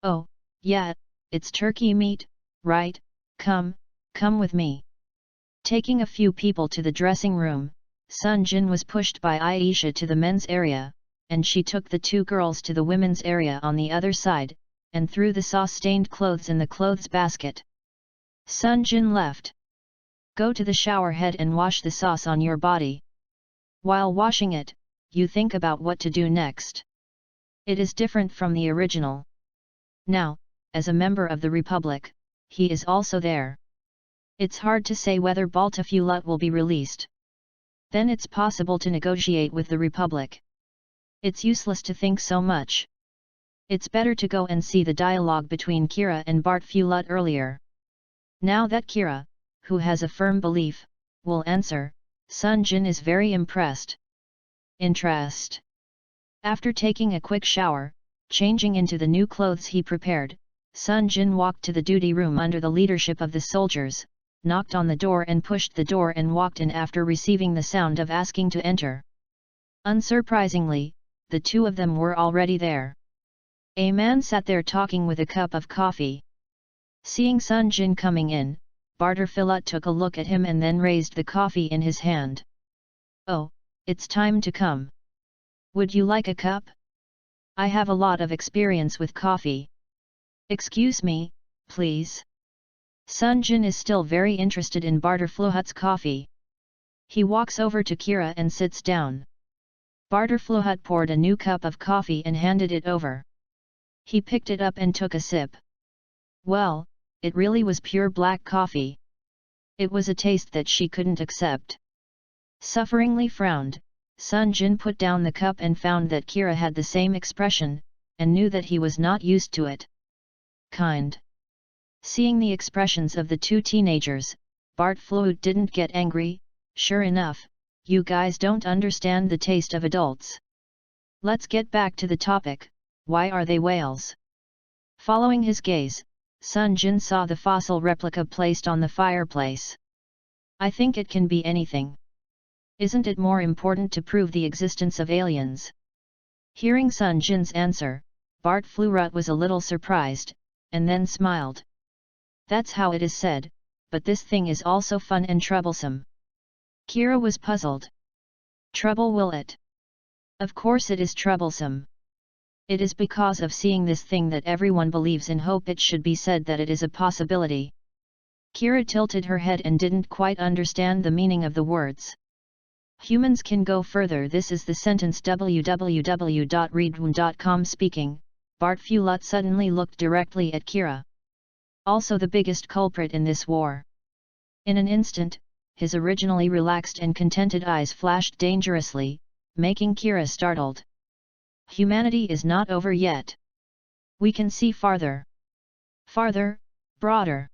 Oh, yeah, it's turkey meat, right? Come with me. Taking a few people to the dressing room, Sunjin was pushed by Aisha to the men's area, and she took the two girls to the women's area on the other side, and threw the sauce-stained clothes in the clothes basket. Sunjin left. Go to the shower head and wash the sauce on your body. While washing it, you think about what to do next. It is different from the original. Now, as a member of the Republic, he is also there. It's hard to say whether Baltafulut will be released. Then it's possible to negotiate with the Republic. It's useless to think so much. It's better to go and see the dialogue between Kira and Bartflute earlier. Now that Kira, who has a firm belief, will answer, Sunjin is very impressed. Interest. After taking a quick shower, changing into the new clothes he prepared, Sunjin walked to the duty room under the leadership of the soldiers, knocked on the door and pushed the door and walked in after receiving the sound of asking to enter. Unsurprisingly, the two of them were already there. A man sat there talking with a cup of coffee. Seeing Sunjin coming in, Bartflute took a look at him and then raised the coffee in his hand. Oh, it's time to come. Would you like a cup? I have a lot of experience with coffee. Excuse me, please. Sunjin is still very interested in Bartflute's coffee. He walks over to Kira and sits down. Bartflute poured a new cup of coffee and handed it over. He picked it up and took a sip. Well, it really was pure black coffee. It was a taste that she couldn't accept. Sufferingly frowned, Sunjin put down the cup and found that Kira had the same expression, and knew that he was not used to it. Kind. Seeing the expressions of the two teenagers, Bartflute didn't get angry. Sure enough, you guys don't understand the taste of adults. Let's get back to the topic, why are they whales? Following his gaze, Sunjin saw the fossil replica placed on the fireplace. I think it can be anything. Isn't it more important to prove the existence of aliens? Hearing Sunjin's answer, Bartflute was a little surprised, and then smiled. That's how it is said, but this thing is also fun and troublesome. Kira was puzzled. Trouble will it? Of course it is troublesome. It is because of seeing this thing that everyone believes in hope it should be said that it is a possibility. Kira tilted her head and didn't quite understand the meaning of the words. Humans can go further. This is the sentence www.readaloud.com speaking. Bartflute suddenly looked directly at Kira. Also the biggest culprit in this war. In an instant, his originally relaxed and contented eyes flashed dangerously, making Kira startled. Humanity is not over yet. We can see farther. Farther, broader.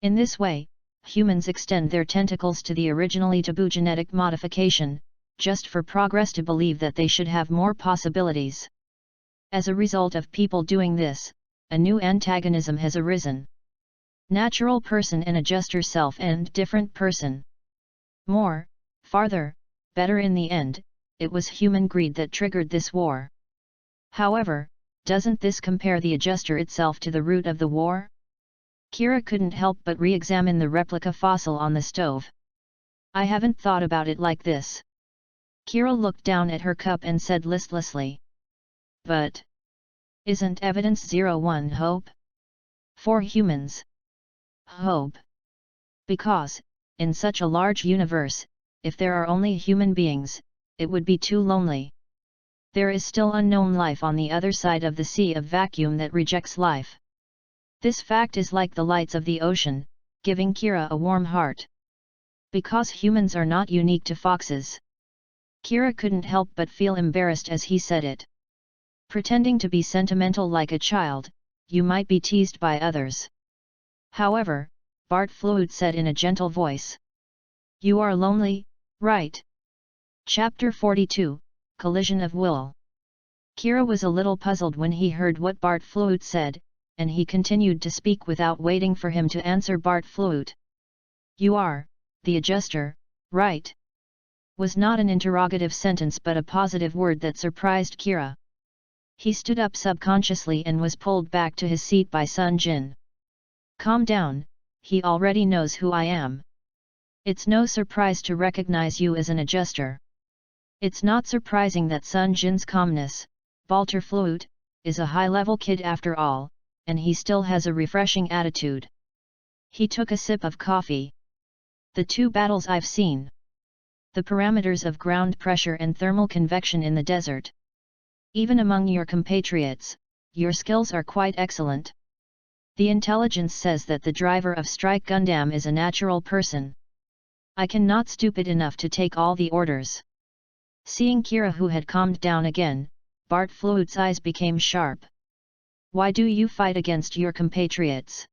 In this way, humans extend their tentacles to the originally taboo genetic modification, just for progress to believe that they should have more possibilities. As a result of people doing this, a new antagonism has arisen. Natural person and adjuster self and different person. More, farther, better. In the end, it was human greed that triggered this war. However, doesn't this compare the adjuster itself to the root of the war? Kira couldn't help but re-examine the replica fossil on the stove. I haven't thought about it like this. Kira looked down at her cup and said listlessly. But isn't evidence 01 hope? For humans. Hope. Because, in such a large universe, if there are only human beings, it would be too lonely. There is still unknown life on the other side of the sea of vacuum that rejects life. This fact is like the lights of the ocean, giving Kira a warm heart. Because humans are not unique to foxes. Kira couldn't help but feel embarrassed as he said it. Pretending to be sentimental like a child, you might be teased by others. However, Bart Fluid said in a gentle voice. You are lonely, right? Chapter 42, Collision of Will. Kira was a little puzzled when he heard what Bart Fluid said, and he continued to speak without waiting for him to answer Bart Fluid. You are, the adjuster, right? Was not an interrogative sentence but a positive word that surprised Kira. He stood up subconsciously and was pulled back to his seat by Sunjin. Calm down, he already knows who I am. It's no surprise to recognize you as an adjuster. It's not surprising that Sunjin's calmness, Balter Fluid, is a high-level kid after all, and he still has a refreshing attitude. He took a sip of coffee. The two battles I've seen. The parameters of ground pressure and thermal convection in the desert. Even among your compatriots, your skills are quite excellent. The intelligence says that the driver of Strike Gundam is a natural person. I cannot stupid enough to take all the orders. Seeing Kira, who had calmed down again, Bart Fluid's eyes became sharp. Why do you fight against your compatriots?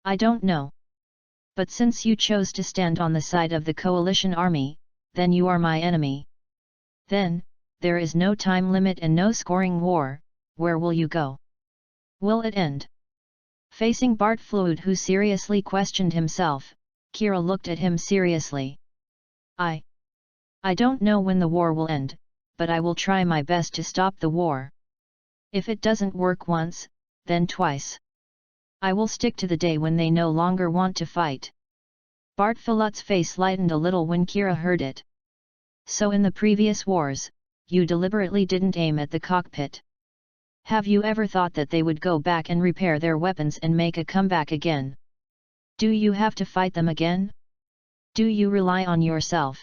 I don't know. But since you chose to stand on the side of the coalition army, then you are my enemy. Then, there is no time limit and no scoring war, where will you go? Will it end? Facing Bart Fluid, who seriously questioned himself, Kira looked at him seriously. I don't know when the war will end, but I will try my best to stop the war. If it doesn't work once, then twice. I will stick to the day when they no longer want to fight. Bart Fluid's face lightened a little when Kira heard it. So in the previous wars, you deliberately didn't aim at the cockpit. Have you ever thought that they would go back and repair their weapons and make a comeback again? Do you have to fight them again? Do you rely on yourself?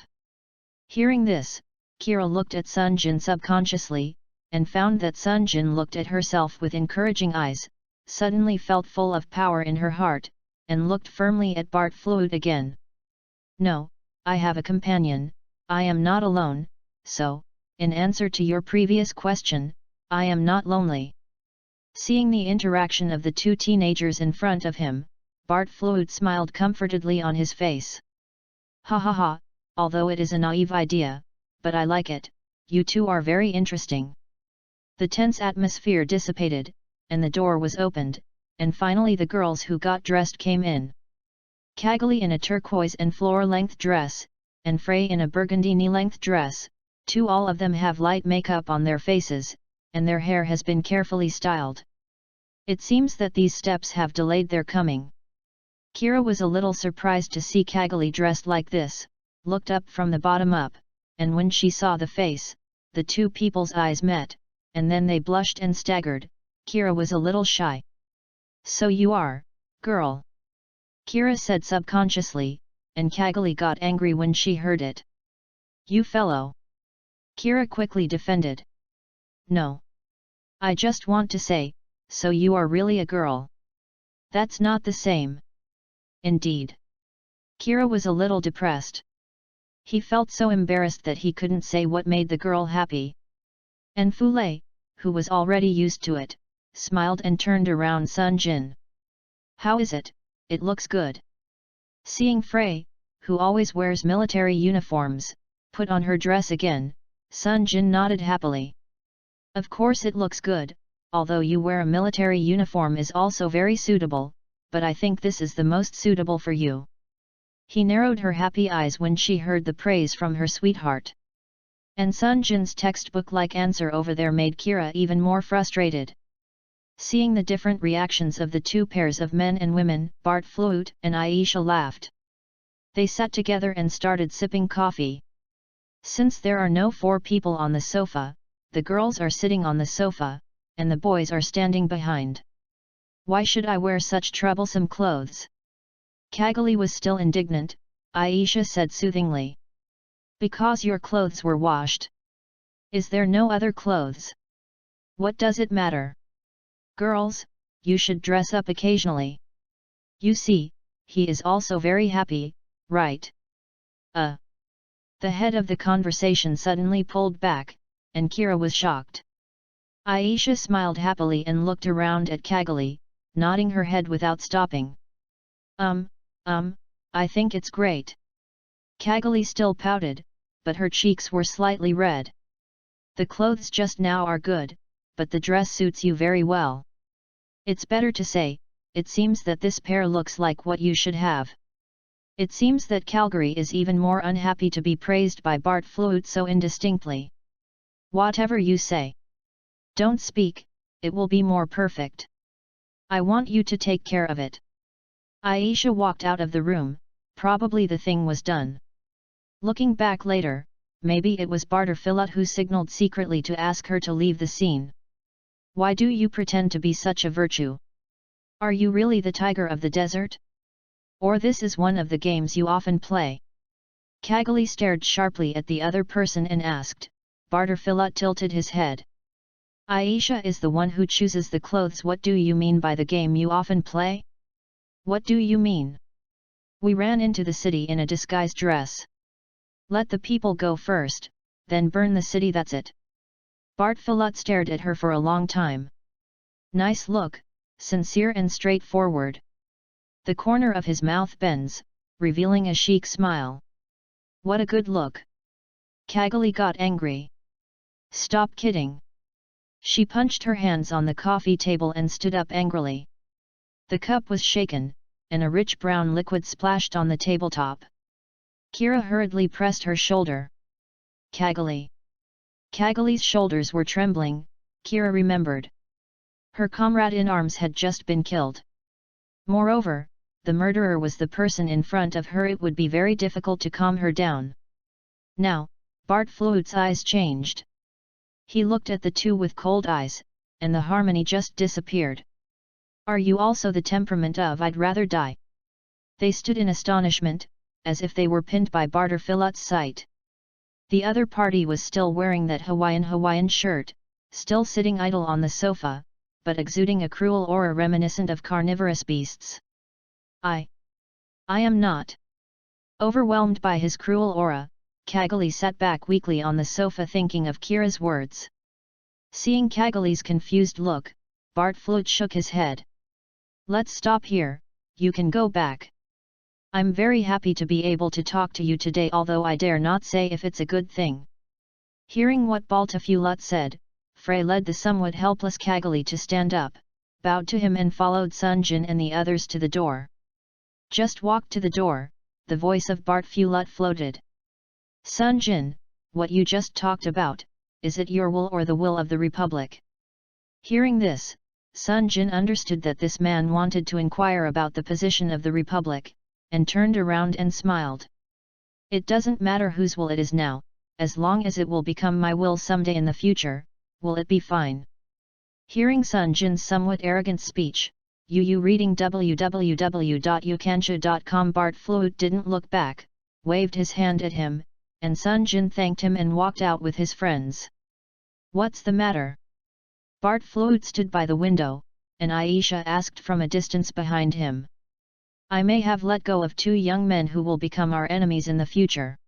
Hearing this, Kira looked at Sunjin subconsciously, and found that Sunjin looked at herself with encouraging eyes, suddenly felt full of power in her heart, and looked firmly at Bart Fluid again. No, I have a companion, I am not alone, so, in answer to your previous question, I am not lonely. Seeing the interaction of the two teenagers in front of him, Bart Fluid smiled comfortedly on his face. Ha ha ha, although it is a naive idea, but I like it, you two are very interesting. The tense atmosphere dissipated, and the door was opened, and finally the girls who got dressed came in. Kaggali in a turquoise and floor-length dress, and Frey in a burgundy knee-length dress, all of them have light makeup on their faces, and their hair has been carefully styled. It seems that these steps have delayed their coming. Kira was a little surprised to see Kaggali dressed like this, looked up from the bottom up, and when she saw the face, the two people's eyes met, and then they blushed and staggered. Kira was a little shy. So you are, girl? Kira said subconsciously, and Kaggali got angry when she heard it. You fellow! Kira quickly defended. No. I just want to say, so you are really a girl? That's not the same. Indeed. Kira was a little depressed. He felt so embarrassed that he couldn't say what made the girl happy. And Fule, who was already used to it, smiled and turned around Sunjin. How is it? It looks good. Seeing Frey, who always wears military uniforms, put on her dress again, Sunjin nodded happily. Of course it looks good, although you wear a military uniform is also very suitable, but I think this is the most suitable for you. He narrowed her happy eyes when she heard the praise from her sweetheart. And Sunjin's textbook-like answer over there made Kira even more frustrated. Seeing the different reactions of the two pairs of men and women, Bart Fluid and Aisha laughed. They sat together and started sipping coffee. Since there are no 4 people on the sofa, the girls are sitting on the sofa, and the boys are standing behind. Why should I wear such troublesome clothes? Kaggali was still indignant, Aisha said soothingly. Because your clothes were washed. Is there no other clothes? What does it matter? Girls, you should dress up occasionally. You see, he is also very happy, right? The head of the conversation suddenly pulled back, and Kira was shocked. Aisha smiled happily and looked around at Kaggali, nodding her head without stopping. I think it's great. Kaggali still pouted, but her cheeks were slightly red. The clothes just now are good, but the dress suits you very well. It's better to say, it seems that this pair looks like what you should have. It seems that Calgary is even more unhappy to be praised by Bart Flood so indistinctly. Whatever you say. Don't speak, it will be more perfect. I want you to take care of it. Aisha walked out of the room, probably the thing was done. Looking back later, maybe it was Barterfillet who signaled secretly to ask her to leave the scene. Why do you pretend to be such a virtue? Are you really the tiger of the desert? Or this is one of the games you often play? Kaggali stared sharply at the other person and asked. Barterfillet tilted his head. Aisha is the one who chooses the clothes. What do you mean by the game you often play? What do you mean? We ran into the city in a disguised dress. Let the people go first, then burn the city, that's it. Barterfillet stared at her for a long time. Nice look, sincere and straightforward. The corner of his mouth bends, revealing a chic smile. What a good look. Kaggali got angry. Stop kidding. She punched her hands on the coffee table and stood up angrily. The cup was shaken, and a rich brown liquid splashed on the tabletop. Kira hurriedly pressed her shoulder. Kaggali. Kaggali's shoulders were trembling, Kira remembered. Her comrade in arms had just been killed. Moreover, the murderer was the person in front of her. It would be very difficult to calm her down. Now, Bart Flood's eyes changed. He looked at the two with cold eyes, and the harmony just disappeared. Are you also the temperament of I'd rather die? They stood in astonishment, as if they were pinned by Barterfillet's sight. The other party was still wearing that Hawaiian shirt, still sitting idle on the sofa, but exuding a cruel aura reminiscent of carnivorous beasts. I am not. Overwhelmed by his cruel aura, Kaggali sat back weakly on the sofa thinking of Kira's words. Seeing Kaggali's confused look, Bart Flood shook his head. Let's stop here, you can go back. I'm very happy to be able to talk to you today, although I dare not say if it's a good thing. Hearing what Barterfillet said, Frey led the somewhat helpless Kaggali to stand up, bowed to him and followed Sunjin and the others to the door. Just walk to the door, the voice of Barterfillet floated. Sunjin, what you just talked about, is it your will or the will of the Republic? Hearing this, Sunjin understood that this man wanted to inquire about the position of the Republic, and turned around and smiled. It doesn't matter whose will it is now, as long as it will become my will someday in the future, will it be fine? Hearing Sunjin's somewhat arrogant speech, reading www.ukansha.com. Bart Flood didn't look back, waved his hand at him, and Sunjin thanked him and walked out with his friends. What's the matter? Bart Flood stood by the window, and Aisha asked from a distance behind him. I may have let go of two young men who will become our enemies in the future.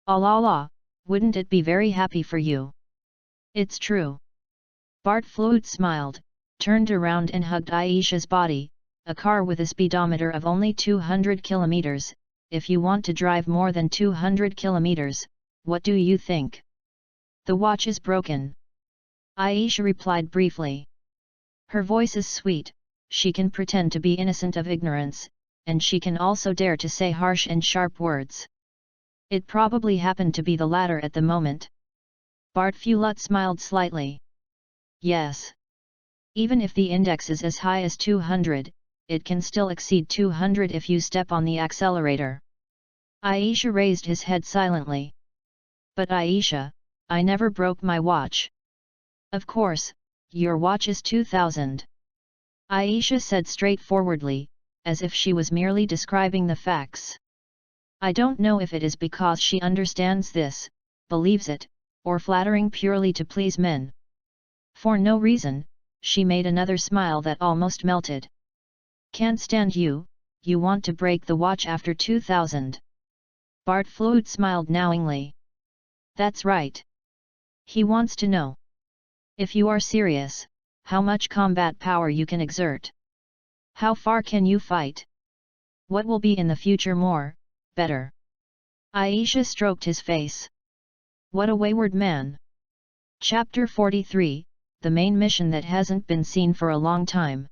Allah, wouldn't it be very happy for you? It's true. Bart Flood smiled, turned around and hugged Aisha's body. A car with a speedometer of only 200 kilometers, if you want to drive more than 200 kilometers, what do you think? The watch is broken. Aisha replied briefly. Her voice is sweet, she can pretend to be innocent of ignorance, and she can also dare to say harsh and sharp words. It probably happened to be the latter at the moment. Barterfillet smiled slightly. Yes. Even if the index is as high as 200, it can still exceed 200 if you step on the accelerator. Aisha raised his head silently. But Aisha, I never broke my watch. Of course, your watch is 2000. Aisha said straightforwardly, as if she was merely describing the facts. I don't know if it is because she understands this, believes it, or flattering purely to please men. For no reason, she made another smile that almost melted. Can't stand you, you want to break the watch after 2000. Bart Flood smiled knowingly. That's right. He wants to know. If you are serious, how much combat power you can exert. How far can you fight? What will be in the future more, better? Aisha stroked his face. What a wayward man. Chapter 43, the main mission that hasn't been seen for a long time.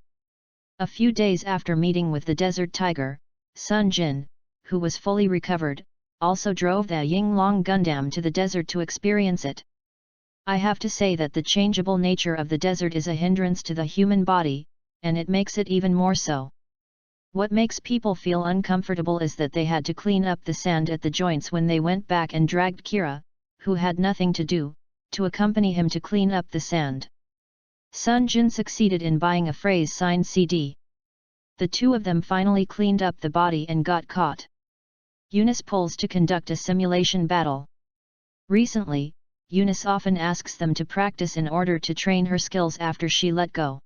A few days after meeting with the Desert Tiger, Sunjin, who was fully recovered, also drove the Yinglong Gundam to the desert to experience it. I have to say that the changeable nature of the desert is a hindrance to the human body, and it makes it even more so. What makes people feel uncomfortable is that they had to clean up the sand at the joints when they went back and dragged Kira, who had nothing to do, to accompany him to clean up the sand. Sunjin succeeded in buying a Frey's signed CD. The two of them finally cleaned up the body and got caught. Eunice pulls to conduct a simulation battle. Recently, Eunice often asks them to practice in order to train her skills after she let go.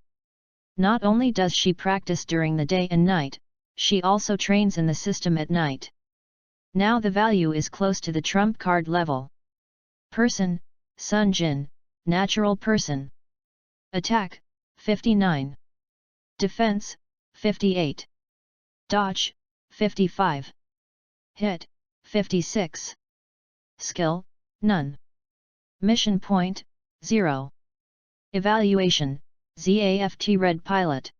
Not only does she practice during the day and night, she also trains in the system at night. Now the value is close to the trump card level. Person, Sunjin, natural person. Attack, 59. Defense, 58. Dodge, 55. Hit, 56. Skill, none. Mission point, 0. Evaluation, ZAFT Red Pilot.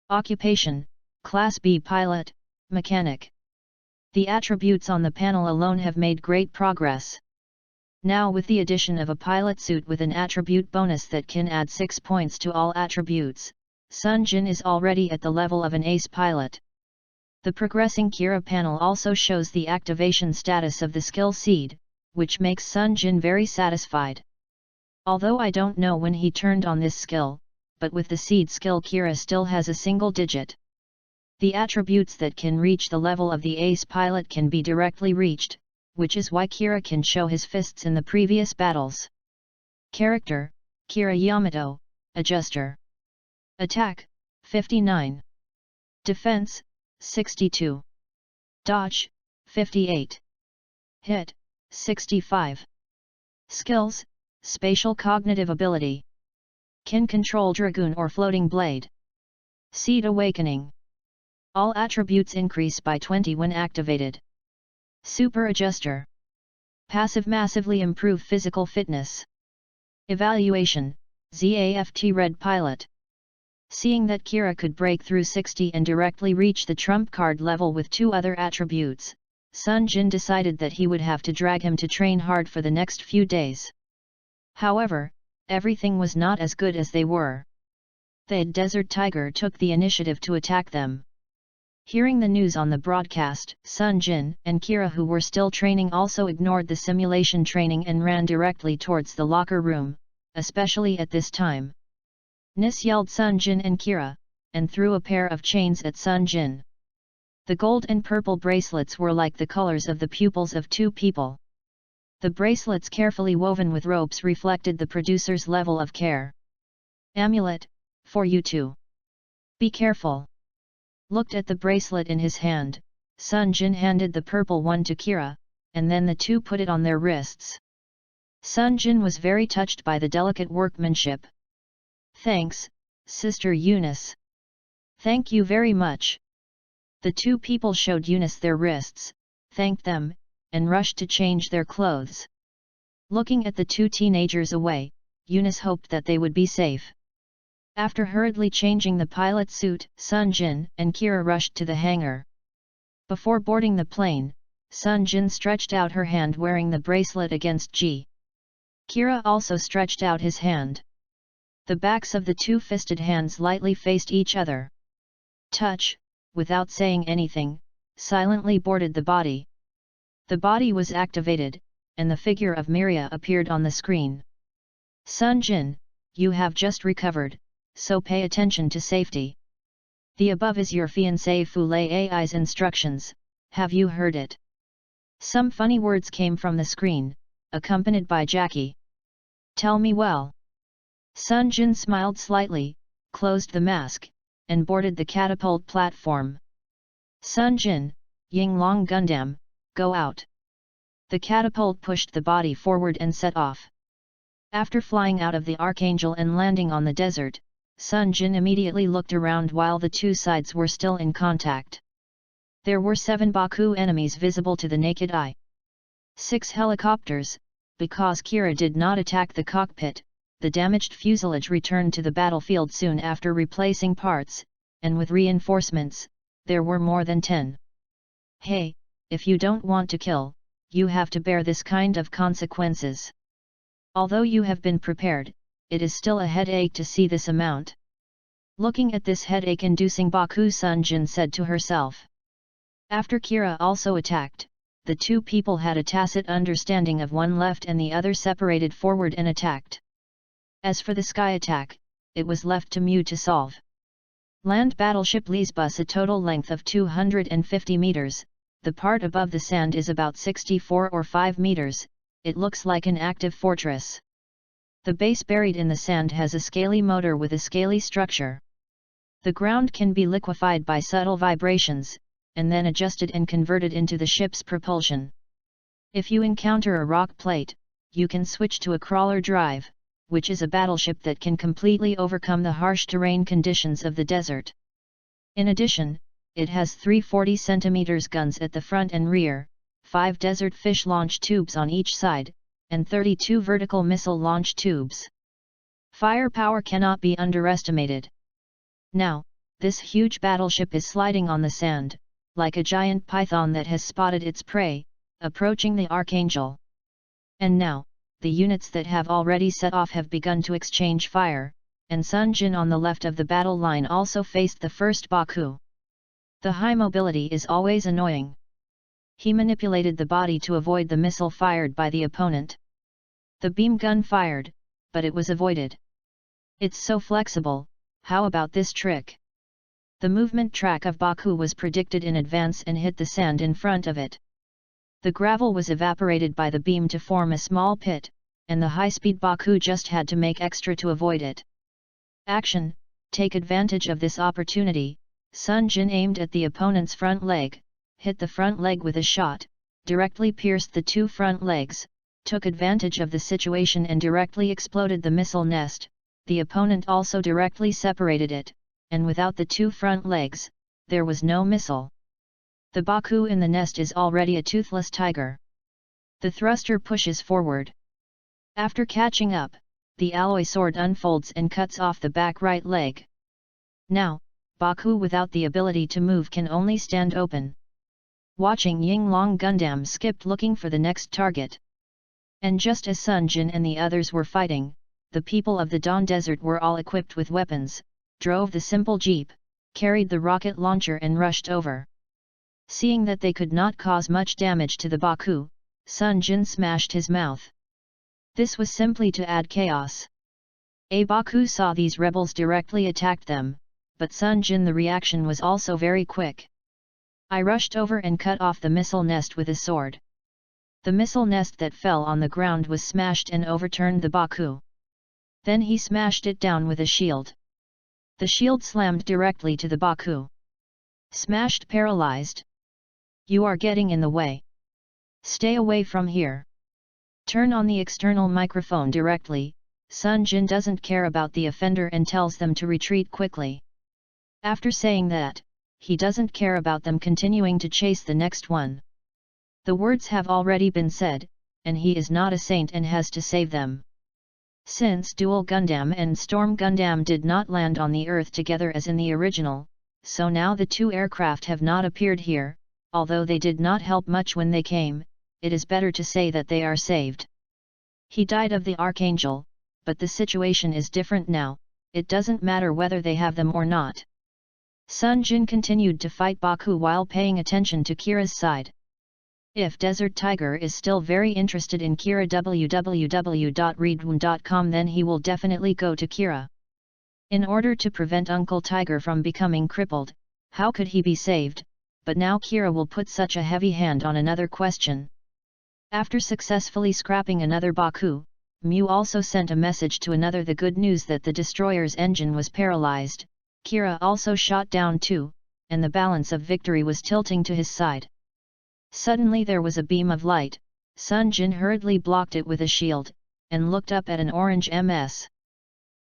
Occupation, Class B Pilot, Mechanic. The attributes on the panel alone have made great progress. Now with the addition of a pilot suit with an attribute bonus that can add 6 points to all attributes, Sunjin is already at the level of an ace pilot. The progressing Kira panel also shows the activation status of the skill seed, which makes Sunjin very satisfied. Although I don't know when he turned on this skill, but with the seed skill Kira still has a single digit. The attributes that can reach the level of the ace pilot can be directly reached, which is why Kira can show his fists in the previous battles. Character, Kira Yamato, Adjuster. Attack, 59. Defense, 62. Dodge, 58. Hit, 65. Skills, Spatial Cognitive Ability. Can control Dragoon or Floating Blade. Seed Awakening. All attributes increase by 20 when activated. Super Adjuster. Passive massively improve physical fitness. Evaluation, ZAFT Red Pilot. Seeing that Kira could break through 60 and directly reach the trump card level with 2 other attributes, Sunjin decided that he would have to drag him to train hard for the next few days. However, everything was not as good as they were. The Desert Tiger took the initiative to attack them. Hearing the news on the broadcast, Sunjin and Kira, who were still training, also ignored the simulation training and ran directly towards the locker room, especially at this time. Nis yelled Sunjin and Kira, and threw a pair of chains at Sunjin. The gold and purple bracelets were like the colors of the pupils of 2 people. The bracelets, carefully woven with ropes, reflected the producer's level of care. Amulet, for you too. Be careful. Looked at the bracelet in his hand, Sunjin handed the purple one to Kira, and then the two put it on their wrists. Sunjin was very touched by the delicate workmanship. Thanks, Sister Eunice. Thank you very much. The 2 people showed Eunice their wrists, thanked them, and rushed to change their clothes. Looking at the 2 teenagers away, Eunice hoped that they would be safe. After hurriedly changing the pilot suit, Sunjin and Kira rushed to the hangar. Before boarding the plane, Sunjin stretched out her hand wearing the bracelet against G. Kira also stretched out his hand. The backs of the 2 fisted hands lightly faced each other. Touch, without saying anything, silently boarded the body. The body was activated, and the figure of Miria appeared on the screen. Sunjin, you have just recovered, so pay attention to safety. The above is your fiancé Fule AI's instructions, have you heard it? Some funny words came from the screen, accompanied by Jackie. Tell me well. Sunjin smiled slightly, closed the mask, and boarded the catapult platform. Sunjin, Yinglong Gundam, go out. The catapult pushed the body forward and set off. After flying out of the Archangel and landing on the desert, Sunjin immediately looked around while the two sides were still in contact. There were 7 Baku enemies visible to the naked eye. 6 helicopters. Because Kira did not attack the cockpit, the damaged fuselage returned to the battlefield soon after replacing parts, and with reinforcements, there were more than 10. Hey, if you don't want to kill, you have to bear this kind of consequences. Although you have been prepared, it is still a headache to see this amount. Looking at this headache-inducing Baku, Sunjin said to herself. After Kira also attacked, the two people had a tacit understanding of one left and the other separated forward and attacked. As for the sky attack, it was left to Mu to solve. Land battleship Lisbus, a total length of 250 meters, the part above the sand is about 64 or 5 meters, it looks like an active fortress. The base buried in the sand has a scaly motor with a scaly structure. The ground can be liquefied by subtle vibrations, and then adjusted and converted into the ship's propulsion. If you encounter a rock plate, you can switch to a crawler drive, which is a battleship that can completely overcome the harsh terrain conditions of the desert. In addition, it has 3 40 cm guns at the front and rear, 5 desert fish launch tubes on each side, and 32 vertical missile launch tubes. Firepower cannot be underestimated. Now, this huge battleship is sliding on the sand, like a giant python that has spotted its prey, approaching the Archangel. And now, the units that have already set off have begun to exchange fire, and Sunjin on the left of the battle line also faced the first Baku. The high mobility is always annoying. He manipulated the body to avoid the missile fired by the opponent. The beam gun fired, but it was avoided. It's so flexible, how about this trick? The movement track of Baku was predicted in advance and hit the sand in front of it. The gravel was evaporated by the beam to form a small pit, and the high-speed Baku just had to make extra to avoid it. Action, take advantage of this opportunity. Sunjin aimed at the opponent's front leg, hit the front leg with a shot, directly pierced the 2 front legs, took advantage of the situation and directly exploded the missile nest. The opponent also directly separated it, and without the 2 front legs, there was no missile. The Baku in the nest is already a toothless tiger. The thruster pushes forward. After catching up, the alloy sword unfolds and cuts off the back right leg. Now, Baku without the ability to move can only stand open. Watching Yinglong Gundam skipped looking for the next target. And just as Sunjin and the others were fighting, the people of the Dawn Desert were all equipped with weapons, drove the simple jeep, carried the rocket launcher and rushed over. Seeing that they could not cause much damage to the Baku, Sunjin smashed his mouth. This was simply to add chaos. A Baku saw these rebels directly attacked them, but Sunjin the reaction was also very quick. I rushed over and cut off the missile nest with a sword. The missile nest that fell on the ground was smashed and overturned the Baku. Then he smashed it down with a shield. The shield slammed directly to the Baku. Smashed, paralyzed. You are getting in the way. Stay away from here. Turn on the external microphone directly. Sunjin doesn't care about the offender and tells them to retreat quickly. After saying that, he doesn't care about them continuing to chase the next one. The words have already been said, and he is not a saint and has to save them. Since Dual Gundam and Storm Gundam did not land on the Earth together as in the original, so now the 2 aircraft have not appeared here, although they did not help much when they came, it is better to say that they are saved. He died of the Archangel, but the situation is different now, it doesn't matter whether they have them or not. Sunjin continued to fight Baku while paying attention to Kira's side. If Desert Tiger is still very interested in Kira www.readaloud.com, then he will definitely go to Kira. In order to prevent Uncle Tiger from becoming crippled, how could he be saved? But now Kira will put such a heavy hand on another question. After successfully scrapping another Baku, Mu also sent a message to another the good news that the destroyer's engine was paralyzed. Kira also shot down 2, and the balance of victory was tilting to his side. Suddenly there was a beam of light, Sunjin hurriedly blocked it with a shield, and looked up at an orange MS.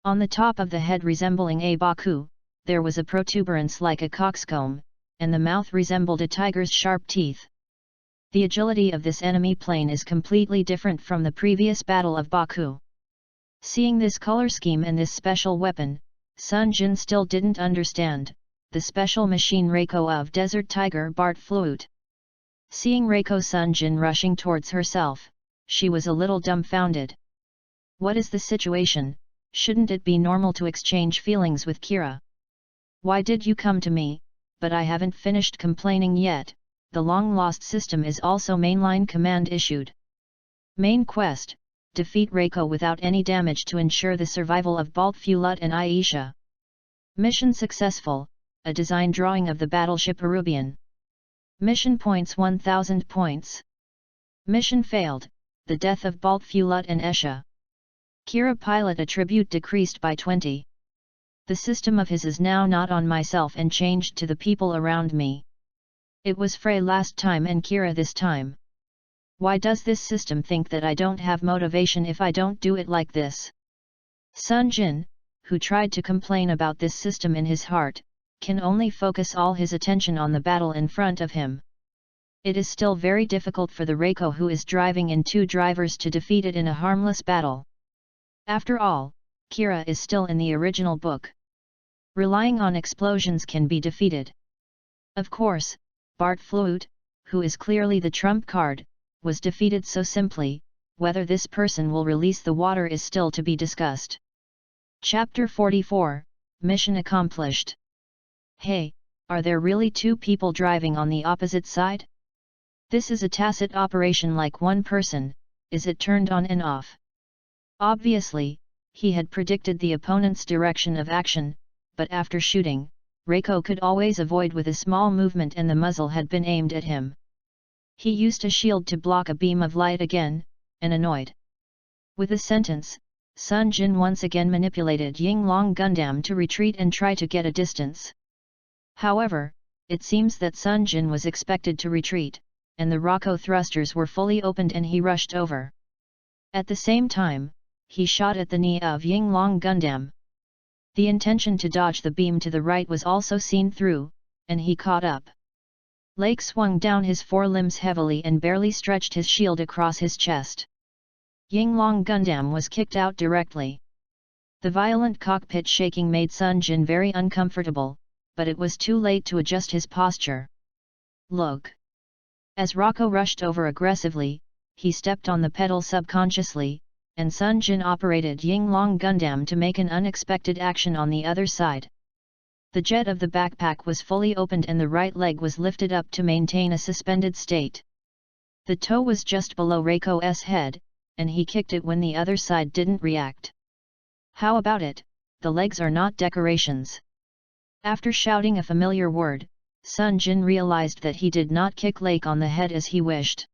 On the top of the head resembling a baku, there was a protuberance like a coxcomb, and the mouth resembled a tiger's sharp teeth. The agility of this enemy plane is completely different from the previous battle of Baku. Seeing this color scheme and this special weapon, Sunjin still didn't understand, the special machine Reiko of Desert Tiger Bart Flute. Seeing Reiko Sunjin rushing towards herself, she was a little dumbfounded. What is the situation? Shouldn't it be normal to exchange feelings with Kira? Why did you come to me? But I haven't finished complaining yet. The long-lost system is also mainline command issued. Main quest: defeat Reiko without any damage to ensure the survival of Balt Fulut and Aisha. Mission successful, a design drawing of the battleship Arubian. Mission points 1000 points. Mission failed, the death of Balt Fulut and Esha. Kira pilot attribute decreased by 20. The system of his is now not on myself and changed to the people around me. It was Frey last time and Kira this time. Why does this system think that I don't have motivation if I don't do it like this? Sunjin, who tried to complain about this system in his heart, can only focus all his attention on the battle in front of him. It is still very difficult for the Reiko who is driving in 2 drivers to defeat it in a harmless battle. After all, Kira is still in the original book. Relying on explosions can be defeated. Of course, Bart Flute, who is clearly the trump card, was defeated so simply. Whether this person will release the water is still to be discussed. Chapter 44, Mission accomplished. Hey, are there really 2 people driving on the opposite side? This is a tacit operation like one person, is it turned on and off? Obviously, he had predicted the opponent's direction of action, but after shooting, Reiko could always avoid with a small movement and the muzzle had been aimed at him. He used a shield to block a beam of light again, and annoyed. With the sentence, Sunjin once again manipulated Yinglong Gundam to retreat and try to get a distance. However, it seems that Sunjin was expected to retreat, and the Rocco thrusters were fully opened and he rushed over. At the same time, he shot at the knee of Yinglong Gundam. The intention to dodge the beam to the right was also seen through, and he caught up. Lake swung down his forelimbs heavily and barely stretched his shield across his chest. Yinglong Gundam was kicked out directly. The violent cockpit shaking made Sunjin very uncomfortable, but it was too late to adjust his posture. Look! As Rocco rushed over aggressively, he stepped on the pedal subconsciously, and Sunjin operated Yinglong Gundam to make an unexpected action on the other side. The jet of the backpack was fully opened and the right leg was lifted up to maintain a suspended state. The toe was just below Reiko's head, and he kicked it when the other side didn't react. How about it? The legs are not decorations. After shouting a familiar word, Sunjin realized that he did not kick Lake on the head as he wished.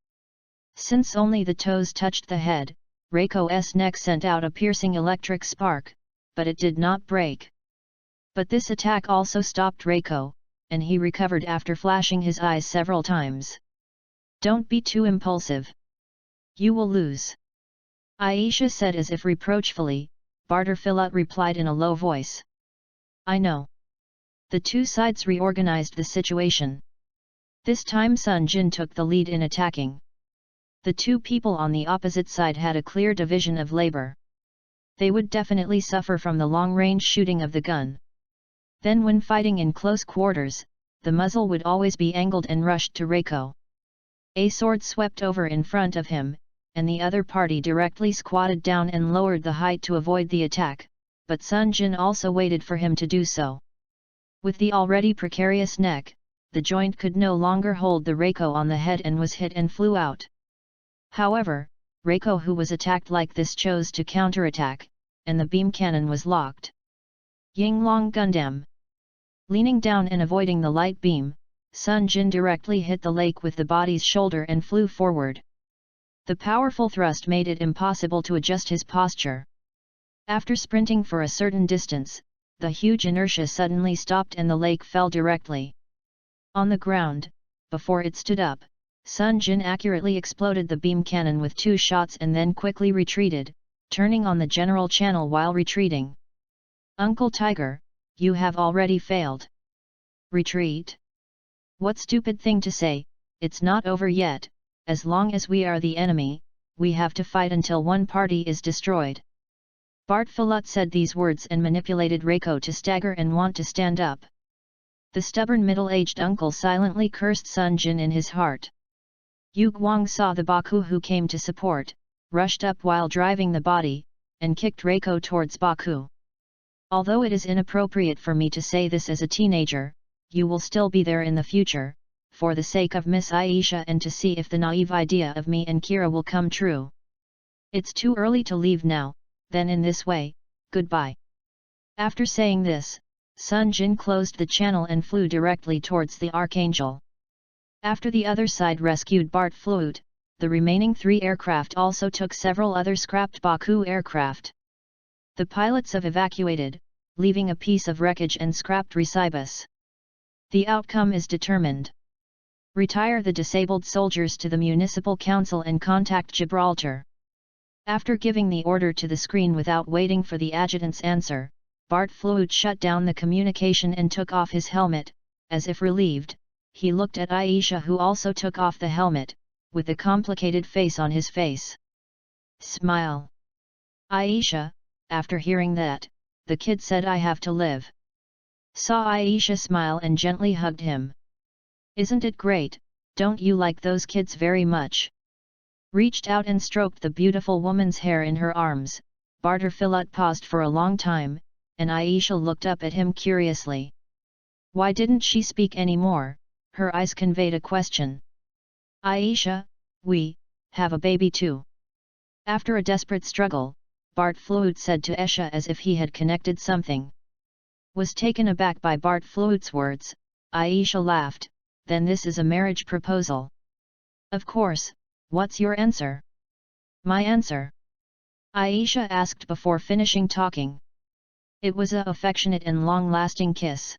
Since only the toes touched the head, Reiko's neck sent out a piercing electric spark, but it did not break. But this attack also stopped Reiko, and he recovered after flashing his eyes several times. Don't be too impulsive. You will lose. Aisha said as if reproachfully. Barter Filut replied in a low voice. I know. The 2 sides reorganized the situation. This time Sunjin took the lead in attacking. The 2 people on the opposite side had a clear division of labor. They would definitely suffer from the long-range shooting of the gun. Then when fighting in close quarters, the muzzle would always be angled and rushed to Reiko. A sword swept over in front of him, and the other party directly squatted down and lowered the height to avoid the attack, but Sunjin also waited for him to do so. With the already precarious neck, the joint could no longer hold the Reiko on the head and was hit and flew out. However, Reiko who was attacked like this chose to counterattack, and the beam cannon was locked. Yinglong Gundam. Leaning down and avoiding the light beam, Sunjin directly hit the lake with the body's shoulder and flew forward. The powerful thrust made it impossible to adjust his posture. After sprinting for a certain distance, the huge inertia suddenly stopped and the lake fell directly on the ground. Before it stood up, Sunjin accurately exploded the beam cannon with 2 shots and then quickly retreated, turning on the general channel while retreating. Uncle Tiger, you have already failed. Retreat? What stupid thing to say, it's not over yet, as long as we are the enemy, we have to fight until one party is destroyed. Bartfilot said these words and manipulated Reiko to stagger and want to stand up. The stubborn middle-aged uncle silently cursed Sunjin in his heart. Yu Guang saw the Baku who came to support, rushed up while driving the body, and kicked Reiko towards Baku. Although it is inappropriate for me to say this as a teenager, you will still be there in the future, for the sake of Miss Aisha and to see if the naive idea of me and Kira will come true. It's too early to leave now, then in this way, goodbye. After saying this, Sunjin closed the channel and flew directly towards the Archangel. After the other side rescued Bartflut, the remaining 3 aircraft also took several other scrapped Baku aircraft. The pilots have evacuated, leaving a piece of wreckage and scrapped Recibus. The outcome is determined. Retire the disabled soldiers to the Municipal Council and contact Gibraltar. After giving the order to the screen without waiting for the adjutant's answer, Bartflut shut down the communication and took off his helmet. As if relieved, he looked at Aisha, who also took off the helmet, with a complicated face on his face. Smile. Aisha, after hearing that, the kid said, I have to live. Saw Aisha smile and gently hugged him. Isn't it great, don't you like those kids very much? Reached out and stroked the beautiful woman's hair in her arms. Bartfilot paused for a long time, and Aisha looked up at him curiously. Why didn't she speak any more? Her eyes conveyed a question. Aisha, we have a baby too. After a desperate struggle, Bartflut said to Esha as if he had connected something. Was taken aback by Bartflut's words, Aisha laughed, then this is a marriage proposal. Of course, what's your answer? My answer? Aisha asked before finishing talking. It was a affectionate and long-lasting kiss.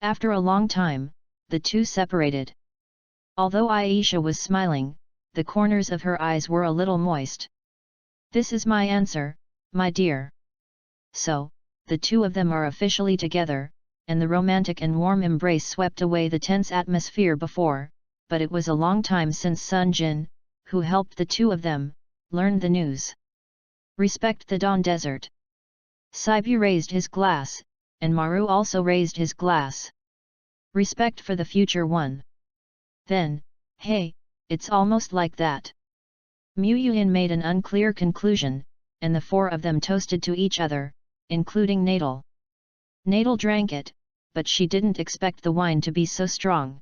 After a long time, the two separated. Although Aisha was smiling, the corners of her eyes were a little moist. This is my answer, my dear. So, the two of them are officially together, and the romantic and warm embrace swept away the tense atmosphere before, but it was a long time since Sunjin, who helped the two of them, learned the news. Respect the Dawn Desert. Saibu raised his glass, and Maru also raised his glass. Respect for the future one. Then, hey, it's almost like that. Mu Yuan made an unclear conclusion, and the 4 of them toasted to each other, including Nadal. Nadal drank it, but she didn't expect the wine to be so strong.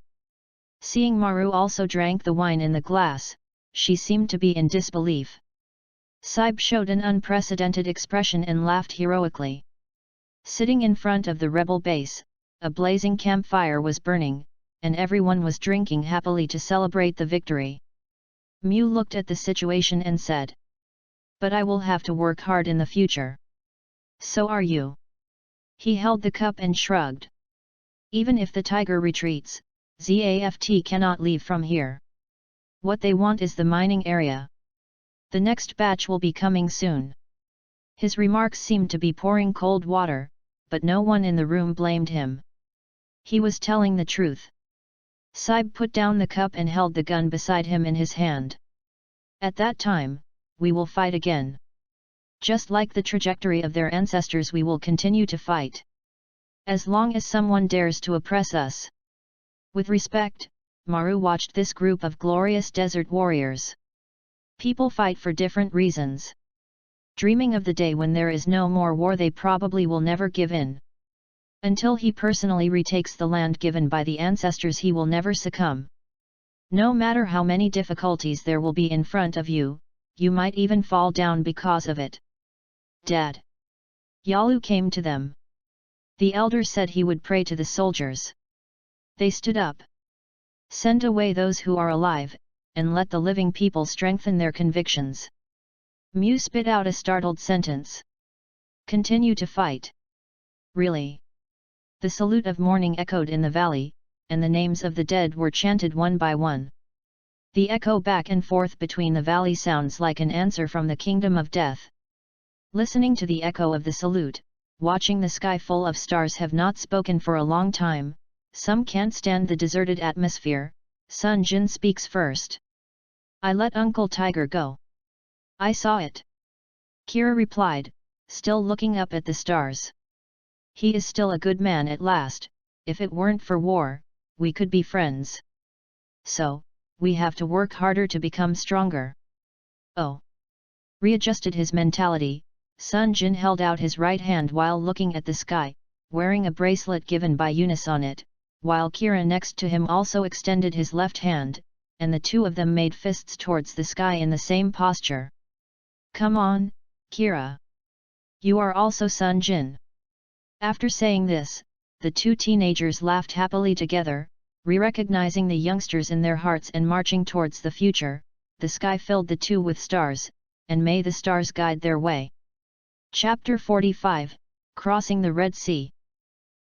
Seeing Maru also drank the wine in the glass, she seemed to be in disbelief. Saib showed an unprecedented expression and laughed heroically. Sitting in front of the rebel base, a blazing campfire was burning, and everyone was drinking happily to celebrate the victory. Mu looked at the situation and said, "But I will have to work hard in the future." "So are you." He held the cup and shrugged. "Even if the tiger retreats, ZAFT cannot leave from here. What they want is the mining area. The next batch will be coming soon." His remarks seemed to be pouring cold water, but no one in the room blamed him. He was telling the truth. Saib put down the cup and held the gun beside him in his hand. "At that time, we will fight again. Just like the trajectory of their ancestors, we will continue to fight. As long as someone dares to oppress us." With respect, Maru watched this group of glorious desert warriors. People fight for different reasons. Dreaming of the day when there is no more war, they probably will never give in. Until he personally retakes the land given by the ancestors, he will never succumb. No matter how many difficulties there will be in front of you, you might even fall down because of it. "Dad!" Yalu came to them. The elder said he would pray to the soldiers. They stood up. "Send away those who are alive, and let the living people strengthen their convictions." Mu spit out a startled sentence. "Continue to fight." "Really?" The salute of mourning echoed in the valley, and the names of the dead were chanted one by one. The echo back and forth between the valley sounds like an answer from the kingdom of death. Listening to the echo of the salute, watching the sky full of stars have not spoken for a long time, some can't stand the deserted atmosphere. Sunjin speaks first. I let Uncle Tiger go. I saw it. Kira replied, still looking up at the stars. He is still a good man at last. If it weren't for war, we could be friends. So, we have to work harder to become stronger. Oh. Readjusted his mentality, Sunjin held out his right hand while looking at the sky, wearing a bracelet given by Eunice on it, while Kira next to him also extended his left hand, and the two of them made fists towards the sky in the same posture. Come on, Kira. You are also Sunjin. After saying this, the two teenagers laughed happily together, re-recognizing the youngsters in their hearts and marching towards the future. The sky filled the two with stars, and may the stars guide their way. Chapter 45, Crossing the Red Sea.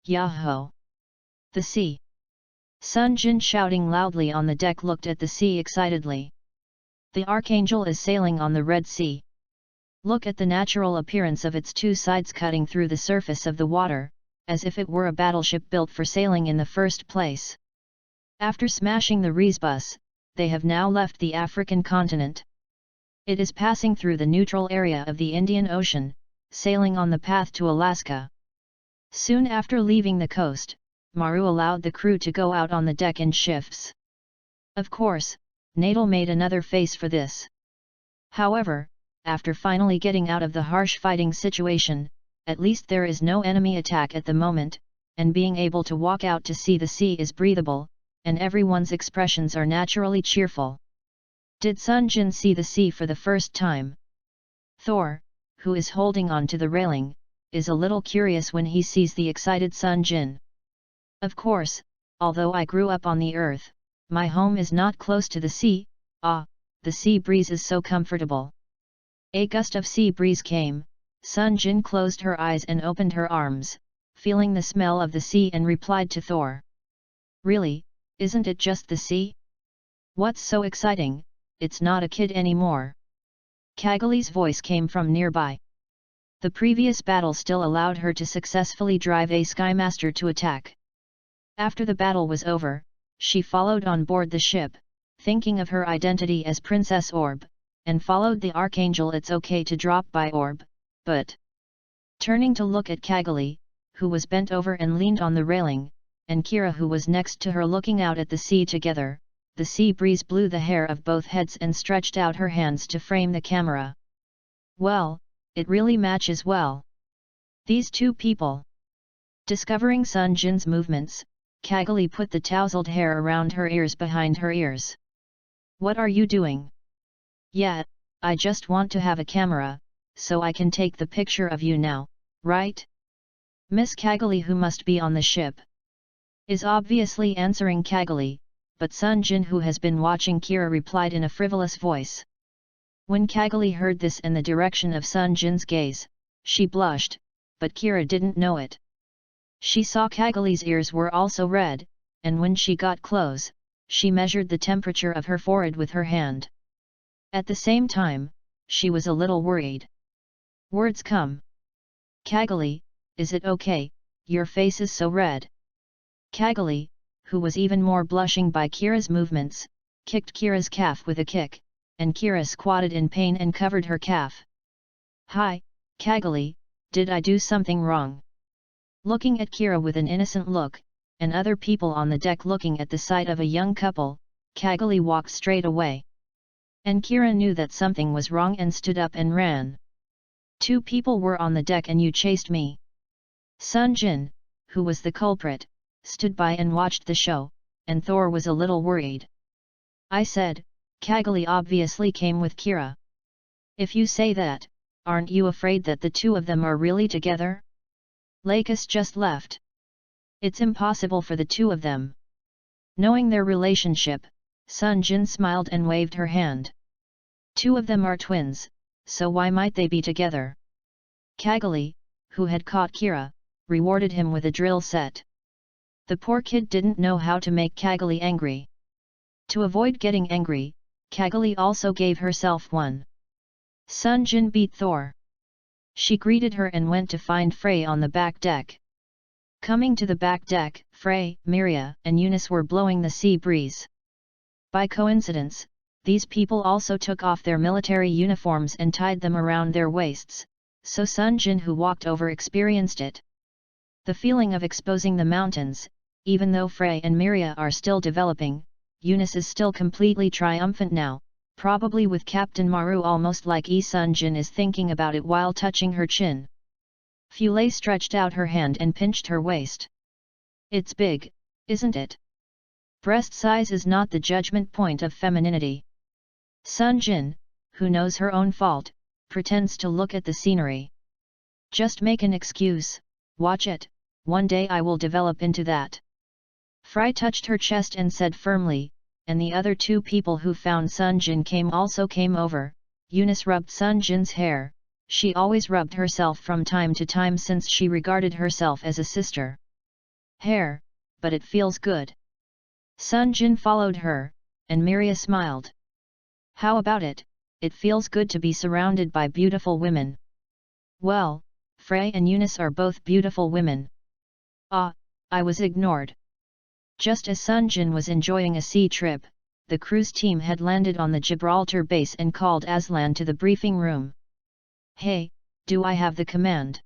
Yahoo! The sea! Sunjin shouting loudly on the deck looked at the sea excitedly. The Archangel is sailing on the Red Sea. Look at the natural appearance of its two sides cutting through the surface of the water, as if it were a battleship built for sailing in the first place. After smashing the Reesbus, they have now left the African continent. It is passing through the neutral area of the Indian Ocean, sailing on the path to Alaska. Soon after leaving the coast, Maru allowed the crew to go out on the deck in shifts. Of course, Nadal made another face for this. However, after finally getting out of the harsh fighting situation, at least there is no enemy attack at the moment, and being able to walk out to see the sea is breathable, and everyone's expressions are naturally cheerful. Did Sunjin see the sea for the first time? Thor, who is holding on to the railing, is a little curious when he sees the excited Sunjin. Of course, although I grew up on the earth, my home is not close to the sea. The sea breeze is so comfortable. A gust of sea breeze came. Sunjin closed her eyes and opened her arms, feeling the smell of the sea, and replied to Thor. Really, isn't it just the sea? What's so exciting? It's not a kid anymore. Kagali's voice came from nearby. The previous battle still allowed her to successfully drive a Skymaster to attack. After the battle was over, she followed on board the ship, thinking of her identity as Princess Orb, and followed the Archangel. It's okay to drop by Orb, but... Turning to look at Kaggali, who was bent over and leaned on the railing, and Kira who was next to her looking out at the sea together, the sea breeze blew the hair of both heads and stretched out her hands to frame the camera. Well, it really matches well. These two people. Discovering Sunjin's movements, Kaggali put the tousled hair around her ears behind her ears. What are you doing? Yeah, I just want to have a camera, so I can take the picture of you now, right? Miss Kaggali, who must be on the ship, is obviously answering Kaggali, but Sunjin, who has been watching Kira, replied in a frivolous voice. When Kaggali heard this and the direction of Sunjin's gaze, she blushed, but Kira didn't know it. She saw Kaggali's ears were also red, and when she got close, she measured the temperature of her forehead with her hand. At the same time, she was a little worried. Words come. Kaggali, is it okay, your face is so red? Kaggali, who was even more blushing by Kira's movements, kicked Kira's calf with a kick, and Kira squatted in pain and covered her calf. Hi, Kaggali, did I do something wrong? Looking at Kira with an innocent look, and other people on the deck looking at the sight of a young couple, Kaggali walked straight away. And Kira knew that something was wrong and stood up and ran. Two people were on the deck and you chased me. Sunjin, who was the culprit, stood by and watched the show, and Thor was a little worried. I said, Kaggali obviously came with Kira. If you say that, aren't you afraid that the two of them are really together? Lakis just left. It's impossible for the two of them. Knowing their relationship, Sunjin smiled and waved her hand. Two of them are twins, so why might they be together? Kaggali, who had caught Kira, rewarded him with a drill set. The poor kid didn't know how to make Kaggali angry. To avoid getting angry, Kaggali also gave herself one. Sunjin beat Thor. She greeted her and went to find Frey on the back deck. Coming to the back deck, Frey, Miria, and Eunice were blowing the sea breeze. By coincidence, these people also took off their military uniforms and tied them around their waists, so Sunjin, who walked over, experienced it. The feeling of exposing the mountains, even though Frey and Miria are still developing, Eunice is still completely triumphant now, probably with Captain Maru almost like Sunjin is thinking about it while touching her chin. Fiancé stretched out her hand and pinched her waist. It's big, isn't it? Breast size is not the judgment point of femininity. Sunjin, who knows her own fault, pretends to look at the scenery. Just make an excuse, watch it, one day I will develop into that. Frey touched her chest and said firmly, and the other two people who found Sunjin came over. Eunice rubbed Sunjin's hair. She always rubbed herself from time to time since she regarded herself as a sister. Hair, but it feels good. Sunjin followed her, and Miria smiled. How about it? It feels good to be surrounded by beautiful women. Well, Frey and Eunice are both beautiful women. Ah, I was ignored. Just as Sunjin was enjoying a sea trip, the cruise team had landed on the Gibraltar base and called Aslan to the briefing room. Hey, do I have the command?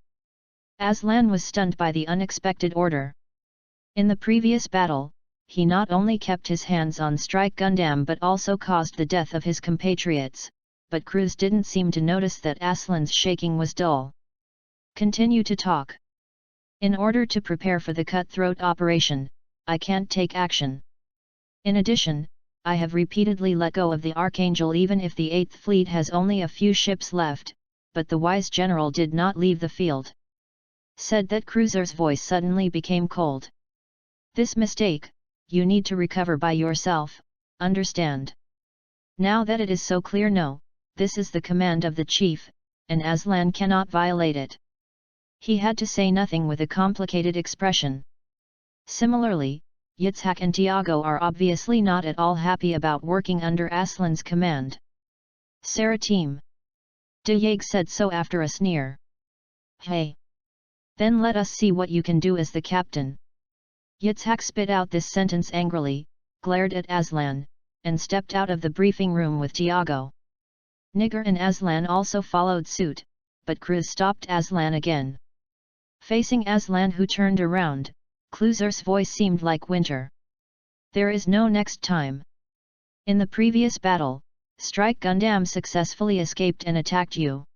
Aslan was stunned by the unexpected order. In the previous battle, he not only kept his hands on Strike Gundam but also caused the death of his compatriots, but Cruz didn't seem to notice that Aslan's shaking was dull. Continue to talk. In order to prepare for the cutthroat operation, I can't take action. In addition, I have repeatedly let go of the Archangel even if the 8th Fleet has only a few ships left, but the wise general did not leave the field. Said that cruiser's voice suddenly became cold. This mistake, you need to recover by yourself, understand? Now that it is so clear, no, this is the command of the chief, and Aslan cannot violate it. He had to say nothing with a complicated expression. Similarly, Yitzhak and Tiago are obviously not at all happy about working under Aslan's command. Sarah team. De Jaeg said so after a sneer. Hey! Then let us see what you can do as the captain. Yitzhak spit out this sentence angrily, glared at Aslan, and stepped out of the briefing room with Tiago. Nigger and Aslan also followed suit, but Cruz stopped Aslan again. Facing Aslan, who turned around, Cruzer's voice seemed like winter. There is no next time. In the previous battle, Strike Gundam successfully escaped and attacked you.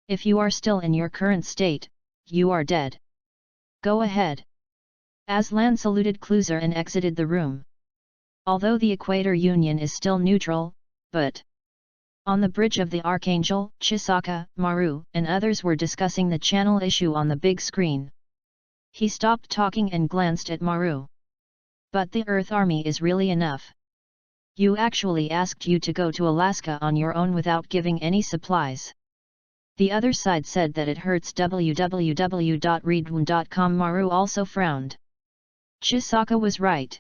If you are still in your current state, you are dead. Go ahead. Aslan saluted Cruiser and exited the room. Although the Equator Union is still neutral, but on the bridge of the Archangel, Chisaka, Maru, and others were discussing the channel issue on the big screen. He stopped talking and glanced at Maru. But the Earth Army is really enough. You actually asked you to go to Alaska on your own without giving any supplies. The other side said that it hurts. www.readaloud.com. Maru also frowned. Chisaka was right.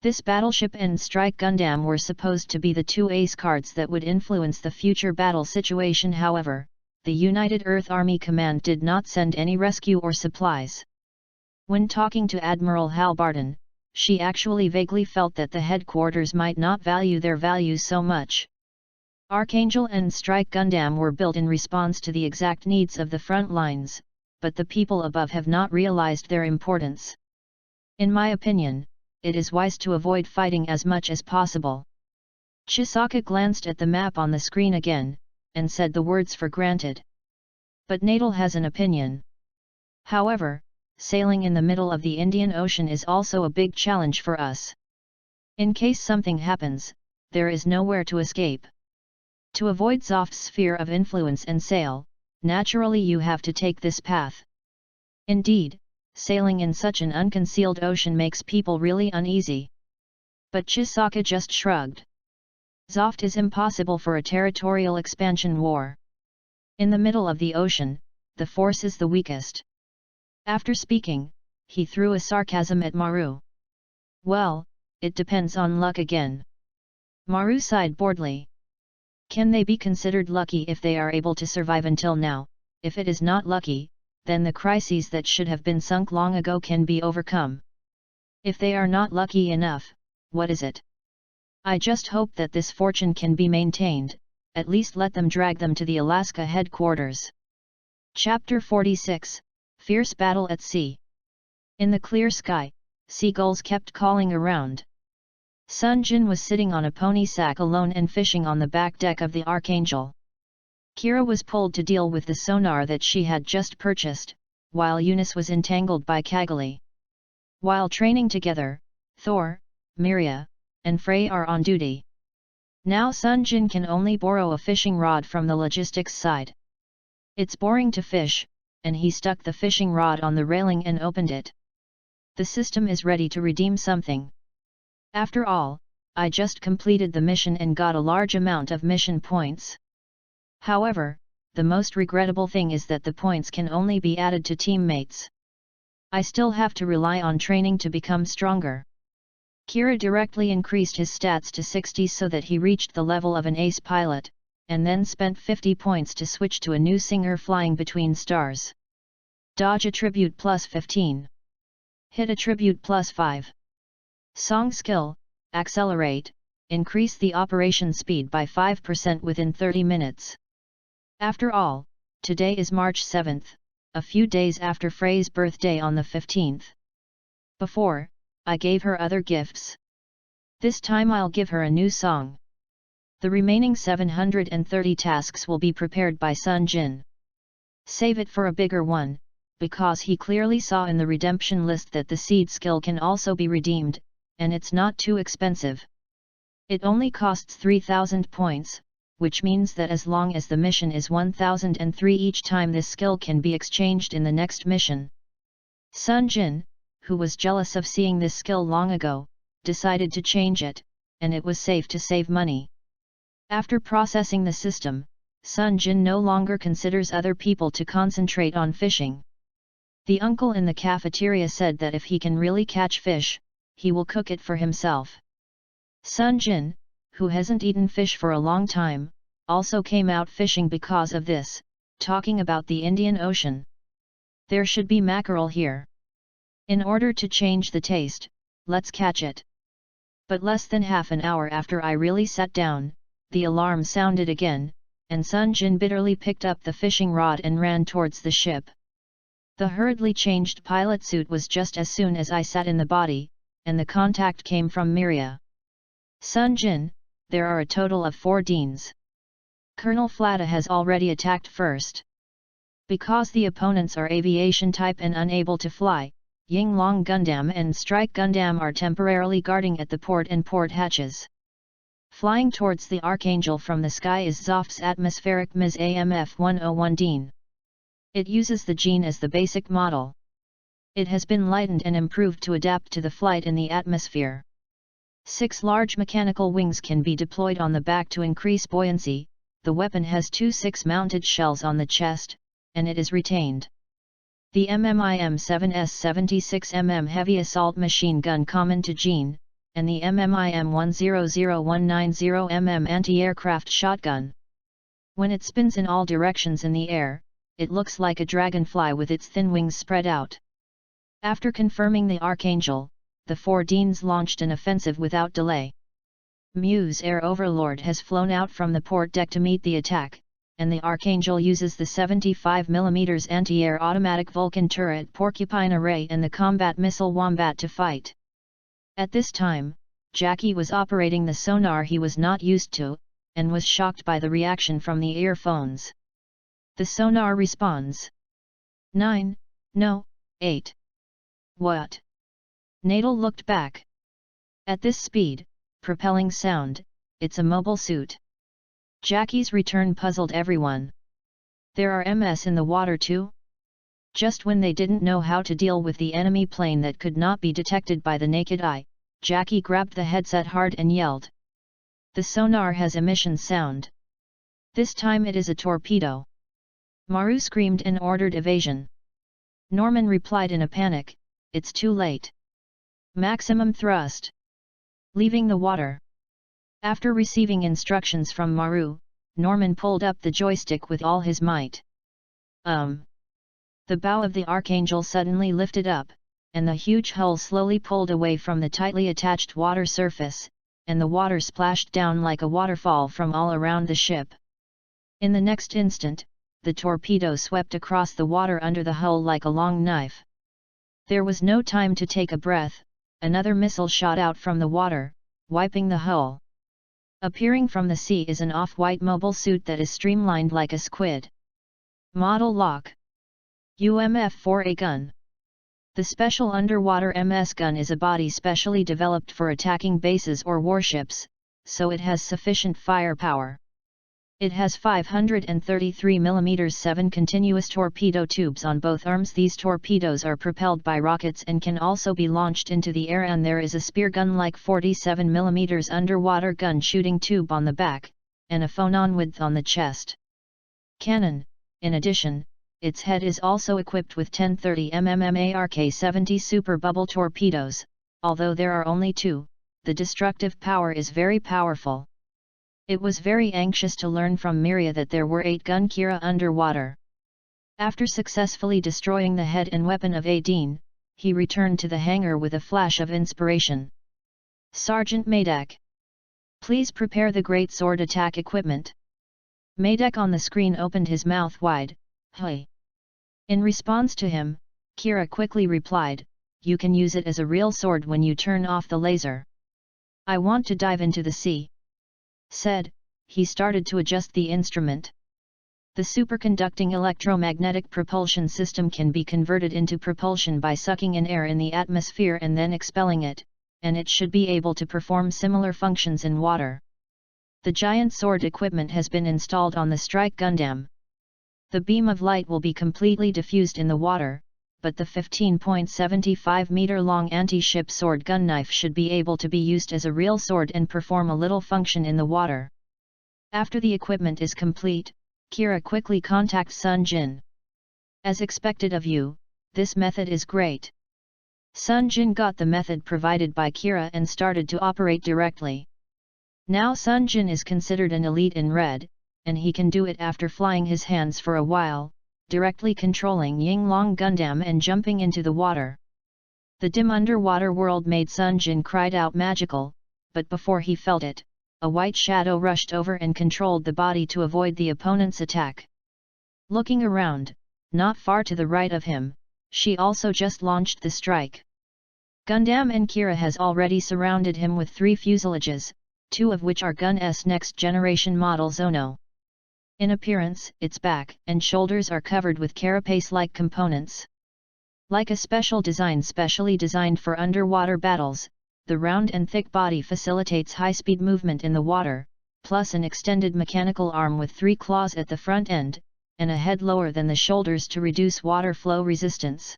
This battleship and Strike Gundam were supposed to be the two ace cards that would influence the future battle situation. However, the United Earth Army Command did not send any rescue or supplies. When talking to Admiral Halbarden, she actually vaguely felt that the headquarters might not value their values so much. Archangel and Strike Gundam were built in response to the exact needs of the front lines, but the people above have not realized their importance. In my opinion, it is wise to avoid fighting as much as possible. Chisaka glanced at the map on the screen again, and said the words for granted. But Natal has an opinion. However, sailing in the middle of the Indian Ocean is also a big challenge for us. In case something happens, there is nowhere to escape. To avoid Zoft's sphere of influence and sail, naturally you have to take this path. Indeed, sailing in such an unconcealed ocean makes people really uneasy. But Chisaka just shrugged. Zoft is impossible for a territorial expansion war. In the middle of the ocean, the force is the weakest. After speaking, he threw a sarcasm at Maru. Well, it depends on luck again. Maru sighed boredly. Can they be considered lucky if they are able to survive until now? If it is not lucky, then the crises that should have been sunk long ago can be overcome. If they are not lucky enough, what is it? I just hope that this fortune can be maintained, at least let them drag them to the Alaska headquarters. Chapter 46, Fierce Battle at Sea. In the clear sky, seagulls kept calling around. Sunjin was sitting on a pony sack alone and fishing on the back deck of the Archangel. Kira was pulled to deal with the sonar that she had just purchased, while Eunice was entangled by Kaggali. While training together, Thor, Miria, and Frey are on duty. Now Sunjin can only borrow a fishing rod from the logistics side. It's boring to fish, and he stuck the fishing rod on the railing and opened it. The system is ready to redeem something. After all, I just completed the mission and got a large amount of mission points. However, the most regrettable thing is that the points can only be added to teammates. I still have to rely on training to become stronger. Kira directly increased his stats to 60 so that he reached the level of an ace pilot, and then spent 50 points to switch to a new singer flying between stars. Dodge attribute plus 15. Hit attribute plus 5. Song skill, accelerate, increase the operation speed by 5% within 30 minutes. After all, today is March 7th, a few days after Frey's birthday on the 15th. Before, I gave her other gifts. This time I'll give her a new song. The remaining 730 tasks will be prepared by Sunjin. Save it for a bigger one, because he clearly saw in the redemption list that the seed skill can also be redeemed, and it's not too expensive. It only costs 3,000 points, which means that as long as the mission is 1003 each time this skill can be exchanged in the next mission. Sunjin, who was jealous of seeing this skill long ago, decided to change it, and it was safe to save money. After processing the system, Sunjin no longer considers other people to concentrate on fishing. The uncle in the cafeteria said that if he can really catch fish, he will cook it for himself. Sunjin, who hasn't eaten fish for a long time, also came out fishing because of this, talking about the Indian Ocean. There should be mackerel here. In order to change the taste, let's catch it. But less than half an hour after I really sat down, the alarm sounded again, and Sunjin bitterly picked up the fishing rod and ran towards the ship. The hurriedly changed pilot suit was just as soon as I sat in the body, and the contact came from Miria. Sunjin, there are a total of 4 deans. Colonel Flatta has already attacked first. Because the opponents are aviation type and unable to fly, Yinglong Gundam and Strike Gundam are temporarily guarding at the port and port hatches. Flying towards the Archangel from the sky is Zoft's atmospheric Ms AMF 101 Dean. It uses the gene as the basic model. It has been lightened and improved to adapt to the flight in the atmosphere. 6 large mechanical wings can be deployed on the back to increase buoyancy. The weapon has 2 6-mounted shells on the chest, and it is retained. The MMIM-7S 76mm heavy assault machine gun common to Gene, and the MMIM 100190mm anti-aircraft shotgun. When it spins in all directions in the air, it looks like a dragonfly with its thin wings spread out. After confirming the Archangel, the 4 Deans launched an offensive without delay. Muse Air Overlord has flown out from the port deck to meet the attack, and the Archangel uses the 75mm anti-air automatic Vulcan turret Porcupine Array and the combat missile Wombat to fight. At this time, Jackie was operating the sonar he was not used to, and was shocked by the reaction from the earphones. The sonar responds. 9, no, 8. What? Nadal looked back. At this speed, propelling sound, it's a mobile suit. Jackie's return puzzled everyone. There are MS in the water too? Just when they didn't know how to deal with the enemy plane that could not be detected by the naked eye, Jackie grabbed the headset hard and yelled. The sonar has emission sound. This time it is a torpedo. Maru screamed and ordered evasion. Norman replied in a panic, it's too late. Maximum thrust. Leaving the water. After receiving instructions from Maru, Norman pulled up the joystick with all his might. The bow of the Archangel suddenly lifted up, and the huge hull slowly pulled away from the tightly attached water surface, and the water splashed down like a waterfall from all around the ship. In the next instant, the torpedo swept across the water under the hull like a long knife. There was no time to take a breath, another missile shot out from the water, wiping the hull. Appearing from the sea is an off-white mobile suit that is streamlined like a squid. Model Lock. UMF-4A gun. The special underwater MS gun is a body specially developed for attacking bases or warships, so it has sufficient firepower. It has 533 mm 7 continuous torpedo tubes on both arms. These torpedoes are propelled by rockets and can also be launched into the air, and there is a spear gun-like 47 mm underwater gun shooting tube on the back, and a phonon width on the chest. Cannon. In addition, its head is also equipped with 1030 mm ARK-70 super bubble torpedoes. Although there are only 2, the destructive power is very powerful. It was very anxious to learn from Miria that there were 8 gun Kira underwater. After successfully destroying the head and weapon of Adine, he returned to the hangar with a flash of inspiration. Sergeant Madek. Please prepare the great sword attack equipment. Madek on the screen opened his mouth wide. Hey. In response to him, Kira quickly replied, "You can use it as a real sword when you turn off the laser." "I want to dive into the sea," said. He started to adjust the instrument. The superconducting electromagnetic propulsion system can be converted into propulsion by sucking in air in the atmosphere and then expelling it, and it should be able to perform similar functions in water. The giant sword equipment has been installed on the Strike Gundam. The beam of light will be completely diffused in the water, but the 15.75-meter-long anti-ship sword gun knife should be able to be used as a real sword and perform a little function in the water. After the equipment is complete, Kira quickly contacts Sunjin. "As expected of you, this method is great." Sunjin got the method provided by Kira and started to operate directly. Now Sunjin is considered an elite in Red, and he can do it after flying his hands for a while, directly controlling Yinglong Gundam and jumping into the water. The dim underwater world made Sunjin cried out magical, but before he felt it, a white shadow rushed over and controlled the body to avoid the opponent's attack. Looking around, not far to the right of him, she also just launched the strike. Gundam and Kira has already surrounded him with 3 fuselages, 2 of which are Gun-S next generation model Zono. In appearance, its back and shoulders are covered with carapace-like components. Like a special design specially designed for underwater battles, the round and thick body facilitates high-speed movement in the water, plus an extended mechanical arm with 3 claws at the front end, and a head lower than the shoulders to reduce water flow resistance.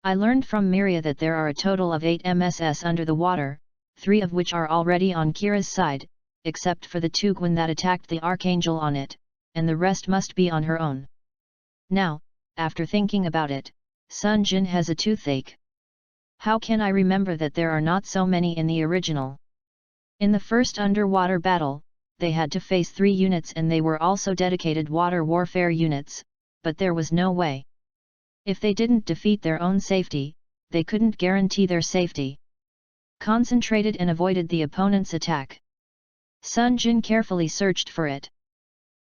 I learned from Miria that there are a total of 8 MSS under the water, 3 of which are already on Kira's side, except for the Tuguin that attacked the Archangel on it, and the rest must be on her own. Now, after thinking about it, Sunjin has a toothache. How can I remember that there are not so many in the original? In the first underwater battle, they had to face 3 units and they were also dedicated water warfare units, but there was no way. If they didn't defeat their own safety, they couldn't guarantee their safety. Concentrated and avoided the opponent's attack. Sunjin carefully searched for it.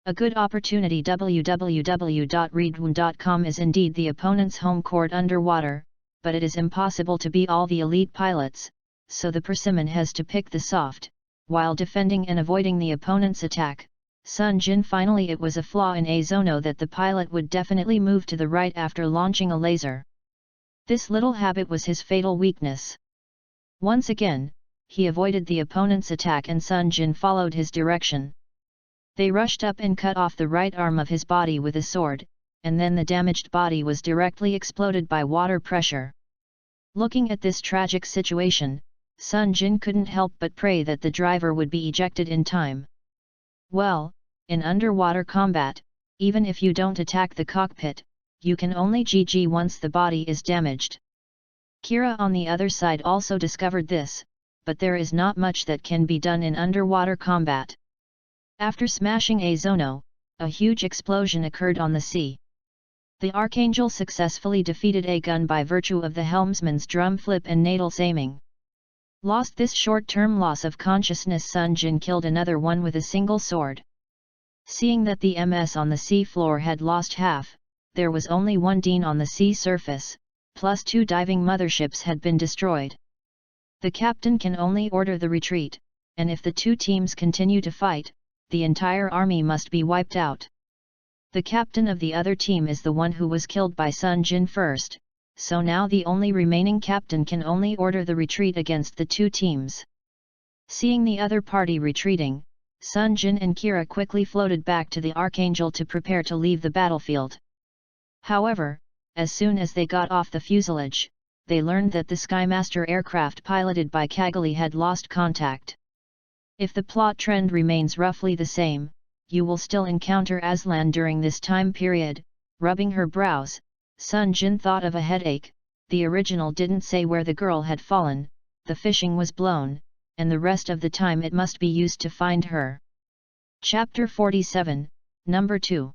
A good opportunity. www.readaloud.com is indeed the opponent's home court underwater, but it is impossible to beat all the elite pilots, so the Persimmon has to pick the soft, while defending and avoiding the opponent's attack. Sunjin finally it was a flaw in a Zono that the pilot would definitely move to the right after launching a laser. This little habit was his fatal weakness. Once again, he avoided the opponent's attack and Sunjin followed his direction. They rushed up and cut off the right arm of his body with a sword, and then the damaged body was directly exploded by water pressure. Looking at this tragic situation, Sunjin couldn't help but pray that the driver would be ejected in time. Well, in underwater combat, even if you don't attack the cockpit, you can only GG once the body is damaged. Kira on the other side also discovered this, but there is not much that can be done in underwater combat. After smashing a Zono, a huge explosion occurred on the sea. The Archangel successfully defeated a gun by virtue of the helmsman's drum flip and Natal's aiming. Lost this short-term loss of consciousness, Sunjin killed another one with a single sword. Seeing that the MS on the sea floor had lost half, there was only one Dean on the sea surface, plus 2 diving motherships had been destroyed. The captain can only order the retreat, and if the 2 teams continue to fight, the entire army must be wiped out. The captain of the other team is the one who was killed by Sunjin first, so now the only remaining captain can only order the retreat against the 2 teams. Seeing the other party retreating, Sunjin and Kira quickly floated back to the Archangel to prepare to leave the battlefield. However, as soon as they got off the fuselage, they learned that the Skymaster aircraft piloted by Kaggali had lost contact. If the plot trend remains roughly the same, you will still encounter Aslan during this time period. Rubbing her brows, Sunjin thought of a headache. The original didn't say where the girl had fallen, the fishing was blown, and the rest of the time it must be used to find her. Chapter 47, Number 2.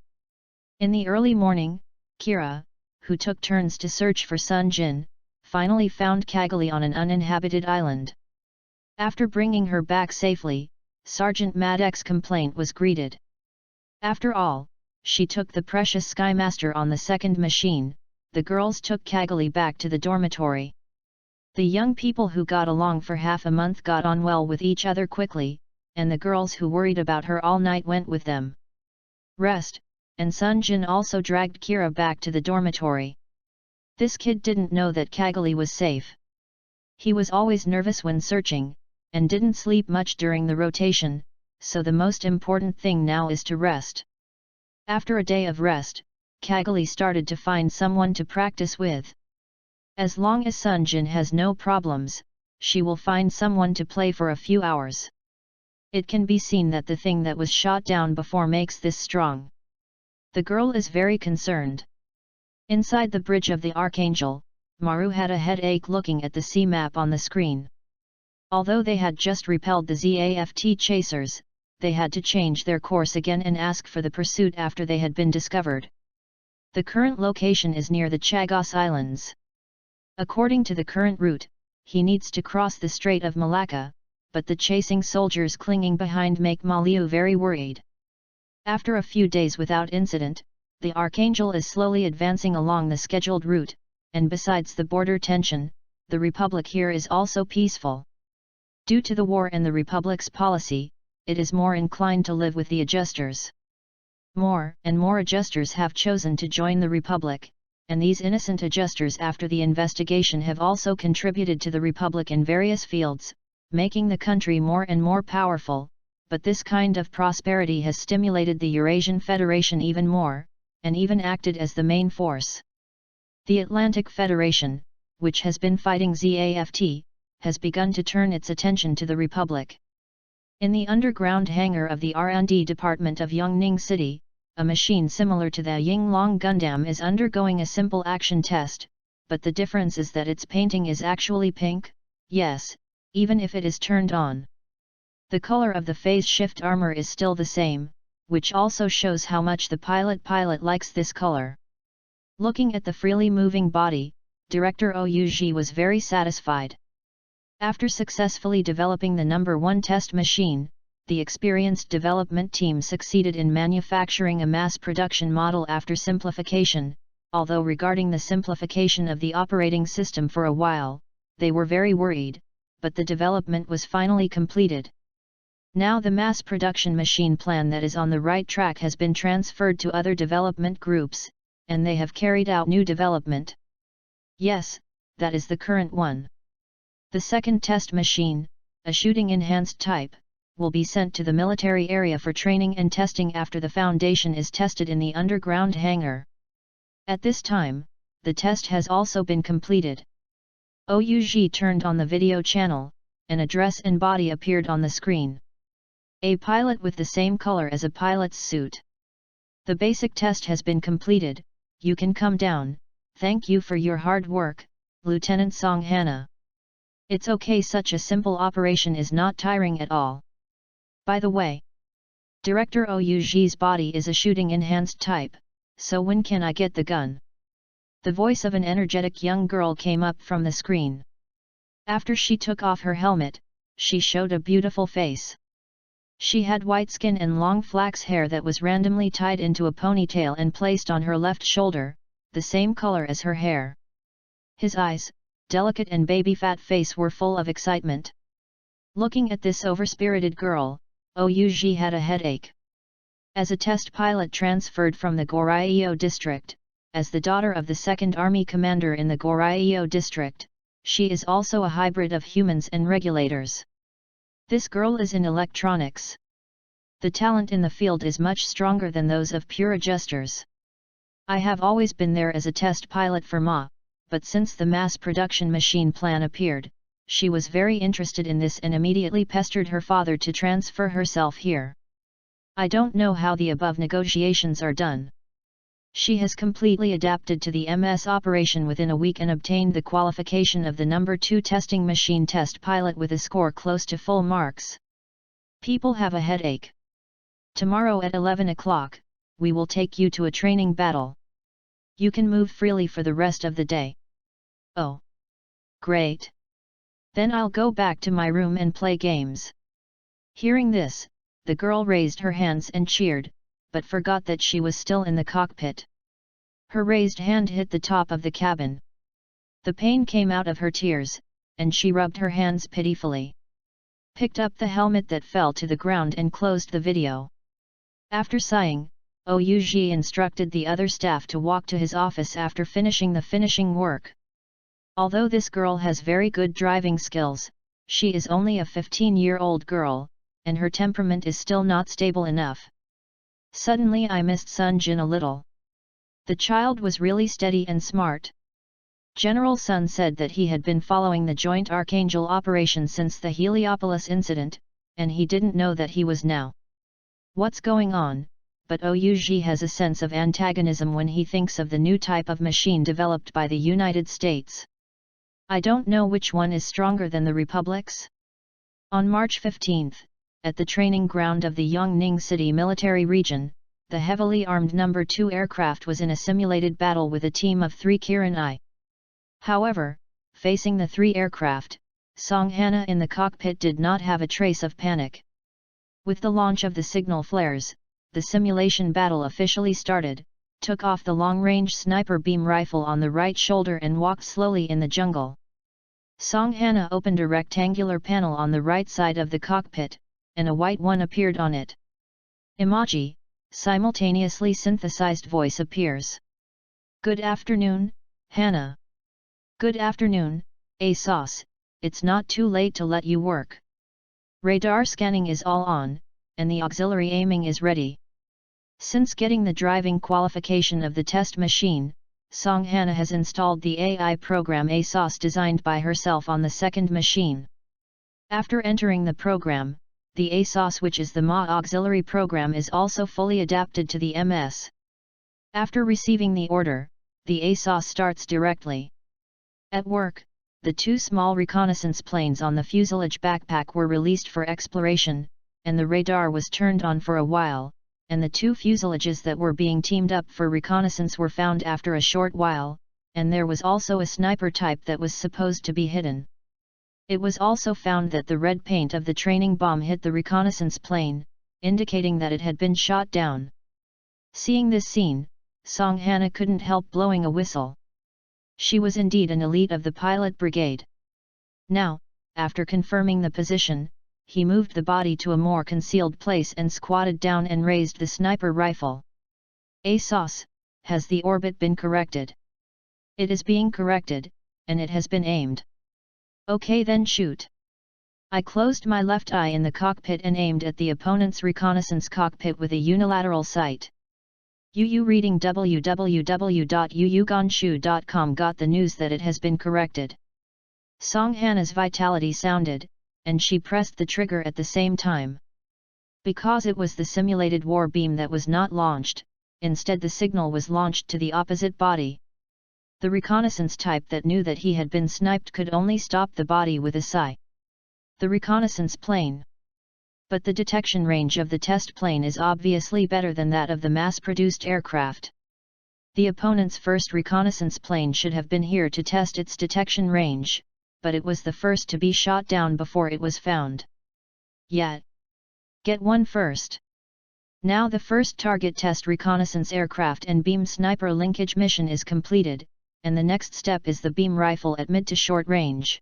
In the early morning, Kira, who took turns to search for Sunjin, finally found Kaggali on an uninhabited island. After bringing her back safely, Sergeant Madek's complaint was greeted. After all, she took the precious Skymaster on the second machine. The girls took Kaggali back to the dormitory. The young people who got along for half a month got on well with each other quickly, and the girls who worried about her all night went with them. Rest, and Sunjin also dragged Kira back to the dormitory. This kid didn't know that Kaggali was safe. He was always nervous when searching, and didn't sleep much during the rotation, so the most important thing now is to rest. After a day of rest, Kaggali started to find someone to practice with. As long as Sunjin has no problems, she will find someone to play for a few hours. It can be seen that the thing that was shot down before makes this strong. The girl is very concerned. Inside the bridge of the Archangel, Maru had a headache looking at the sea map on the screen. Although they had just repelled the ZAFT chasers, they had to change their course again and ask for the pursuit after they had been discovered. The current location is near the Chagos Islands. According to the current route, he needs to cross the Strait of Malacca, but the chasing soldiers clinging behind make Maliu very worried. After a few days without incident, the Archangel is slowly advancing along the scheduled route, and besides the border tension, the Republic here is also peaceful. Due to the war and the Republic's policy, it is more inclined to live with the adjusters. More and more adjusters have chosen to join the Republic, and these innocent adjusters after the investigation have also contributed to the Republic in various fields, making the country more and more powerful, but this kind of prosperity has stimulated the Eurasian Federation even more, and even acted as the main force. The Atlantic Federation, which has been fighting ZAFT, has begun to turn its attention to the Republic. In the underground hangar of the R&D department of Yongning City, a machine similar to the Yinglong Gundam is undergoing a simple action test, but the difference is that its painting is actually pink, yes, even if it is turned on. The color of the phase shift armor is still the same, which also shows how much the pilot likes this color. Looking at the freely moving body, Director Ouji was very satisfied. After successfully developing the number 1 test machine, the experienced development team succeeded in manufacturing a mass production model after simplification, although regarding the simplification of the operating system for a while, they were very worried, but the development was finally completed. Now the mass production machine plan that is on the right track has been transferred to other development groups, and they have carried out new development. Yes, that is the current one. The second test machine, a shooting enhanced type, will be sent to the military area for training and testing after the foundation is tested in the underground hangar. At this time, the test has also been completed. Ouji turned on the video channel, an address and body appeared on the screen. A pilot with the same color as a pilot's suit. The basic test has been completed, you can come down, thank you for your hard work, Lieutenant Song Hana. It's okay, such a simple operation is not tiring at all. By the way, Director Oug's body is a shooting enhanced type, so when can I get the gun? The voice of an energetic young girl came up from the screen. After she took off her helmet, she showed a beautiful face. She had white skin and long flax hair that was randomly tied into a ponytail and placed on her left shoulder, the same color as her hair. His eyes, delicate and baby-fat face, were full of excitement. Looking at this overspirited girl, Oug had a headache. As a test pilot transferred from the Goryeo district, as the daughter of the 2nd Army commander in the Goryeo district, she is also a hybrid of humans and regulators. This girl is in electronics. The talent in the field is much stronger than those of pure adjusters. I have always been there as a test pilot for Ma, but since the mass production machine plan appeared, she was very interested in this and immediately pestered her father to transfer herself here. I don't know how the above negotiations are done. She has completely adapted to the MS operation within a week and obtained the qualification of the number 2 testing machine test pilot with a score close to full marks. People have a headache. Tomorrow at 11 o'clock, we will take you to a training battle. You can move freely for the rest of the day. Oh! Great! Then I'll go back to my room and play games. Hearing this, the girl raised her hands and cheered, but forgot that she was still in the cockpit. Her raised hand hit the top of the cabin. The pain came out of her tears, and she rubbed her hands pitifully. Picked up the helmet that fell to the ground and closed the video. After sighing, Oug instructed the other staff to walk to his office after finishing the finishing work. Although this girl has very good driving skills, she is only a 15-year-old girl, and her temperament is still not stable enough. Suddenly I missed Sunjin a little. The child was really steady and smart. General Sun said that he had been following the joint Archangel operation since the Heliopolis incident, and he didn't know that he was now. What's going on? But Oug has a sense of antagonism when he thinks of the new type of machine developed by the United States. I don't know which one is stronger than the Republic's. On March 15, at the training ground of the Yongning City military region, the heavily armed No. 2 aircraft was in a simulated battle with a team of 3 Kirin I. However, facing the 3 aircraft, Song Hana in the cockpit did not have a trace of panic. With the launch of the signal flares, the simulation battle officially started, took off the long-range sniper beam rifle on the right shoulder and walked slowly in the jungle. Song Hana opened a rectangular panel on the right side of the cockpit, and a white one appeared on it. Emoji, simultaneously synthesized voice appears. Good afternoon, Hana. Good afternoon, ASOS, it's not too late to let you work. Radar scanning is all on, and the auxiliary aiming is ready. Since getting the driving qualification of the test machine, Song Hana has installed the AI program ASOS designed by herself on the second machine. After entering the program, the ASOS, which is the MA auxiliary program, is also fully adapted to the MS. After receiving the order, the ASOS starts directly. At work, the 2 small reconnaissance planes on the fuselage backpack were released for exploration, and the radar was turned on for a while, and the 2 fuselages that were being teamed up for reconnaissance were found after a short while, and there was also a sniper type that was supposed to be hidden. It was also found that the red paint of the training bomb hit the reconnaissance plane, indicating that it had been shot down. Seeing this scene, Song Hana couldn't help blowing a whistle. She was indeed an elite of the pilot brigade. Now, after confirming the position, he moved the body to a more concealed place and squatted down and raised the sniper rifle. ASOS, has the orbit been corrected? It is being corrected, and it has been aimed. Okay, then shoot. I closed my left eye in the cockpit and aimed at the opponent's reconnaissance cockpit with a unilateral sight. Reading www.uugonshu.com got the news that it has been corrected. Song Hana's vitality sounded, and she pressed the trigger at the same time. Because it was the simulated war beam that was not launched, instead the signal was launched to the opposite body. The reconnaissance type that knew that he had been sniped could only stop the body with a sigh. The reconnaissance plane. But the detection range of the test plane is obviously better than that of the mass-produced aircraft. The opponent's first reconnaissance plane should have been here to test its detection range, but it was the first to be shot down before it was found. Yet, get one first. Now the first target test reconnaissance aircraft and beam sniper linkage mission is completed, and the next step is the beam rifle at mid to short range.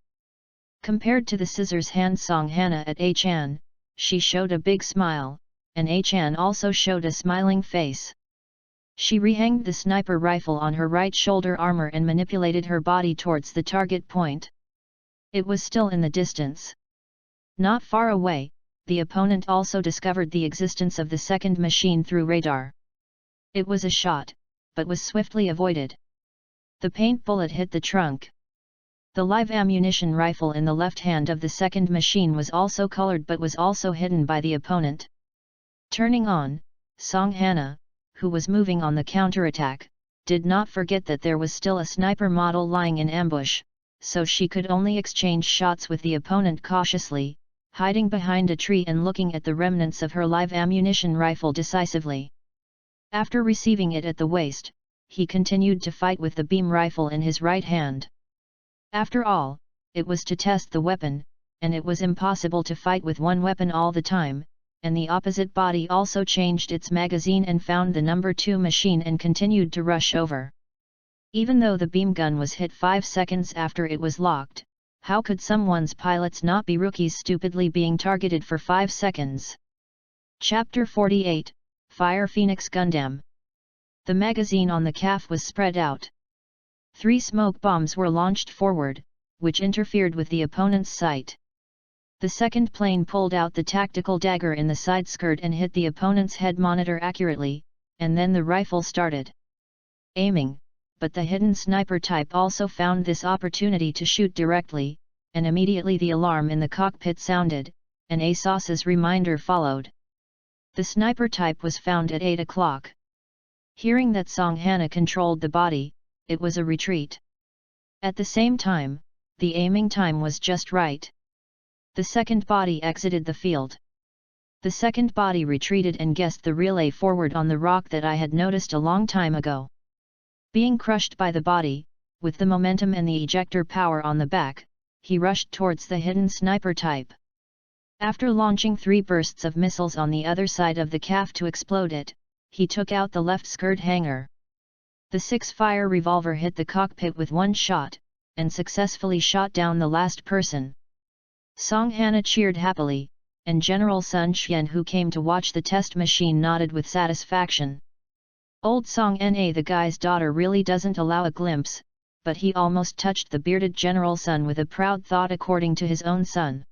Compared to the scissors hand Song Hana at Achan, she showed a big smile, and Achan also showed a smiling face. She rehanged the sniper rifle on her right shoulder armor and manipulated her body towards the target point. It was still in the distance. Not far away, the opponent also discovered the existence of the second machine through radar. It was a shot, but was swiftly avoided. The paint bullet hit the trunk. The live ammunition rifle in the left hand of the second machine was also colored but was also hidden by the opponent. Turning on, Song Hana, who was moving on the counterattack, did not forget that there was still a sniper model lying in ambush, so she could only exchange shots with the opponent cautiously, hiding behind a tree and looking at the remnants of her live ammunition rifle decisively. After receiving it at the waist, he continued to fight with the beam rifle in his right hand. After all, it was to test the weapon, and it was impossible to fight with one weapon all the time, and the opposite body also changed its magazine and found the number 2 machine and continued to rush over. Even though the beam gun was hit 5 seconds after it was locked, how could someone's pilots not be rookies stupidly being targeted for 5 seconds? Chapter 48, Fire Phoenix Gundam. The magazine on the calf was spread out. 3 smoke bombs were launched forward, which interfered with the opponent's sight. The second plane pulled out the tactical dagger in the side skirt and hit the opponent's head monitor accurately, and then the rifle started aiming, but the hidden sniper type also found this opportunity to shoot directly, and immediately the alarm in the cockpit sounded, and ASOS's reminder followed. The sniper type was found at 8 o'clock. Hearing that Song Hana controlled the body, it was a retreat. At the same time, the aiming time was just right. The second body exited the field. The second body retreated and guessed the relay forward on the rock that I had noticed a long time ago. Being crushed by the body, with the momentum and the ejector power on the back, he rushed towards the hidden sniper type. After launching 3 bursts of missiles on the other side of the calf to explode it, he took out the left skirt hanger. The 6-fire revolver hit the cockpit with 1 shot, and successfully shot down the last person. Song Hana cheered happily, and General Sunjin, who came to watch the test machine, nodded with satisfaction. Old Song Na, the guy's daughter, really doesn't allow a glimpse, but he almost touched the bearded General Sun with a proud thought according to his own son.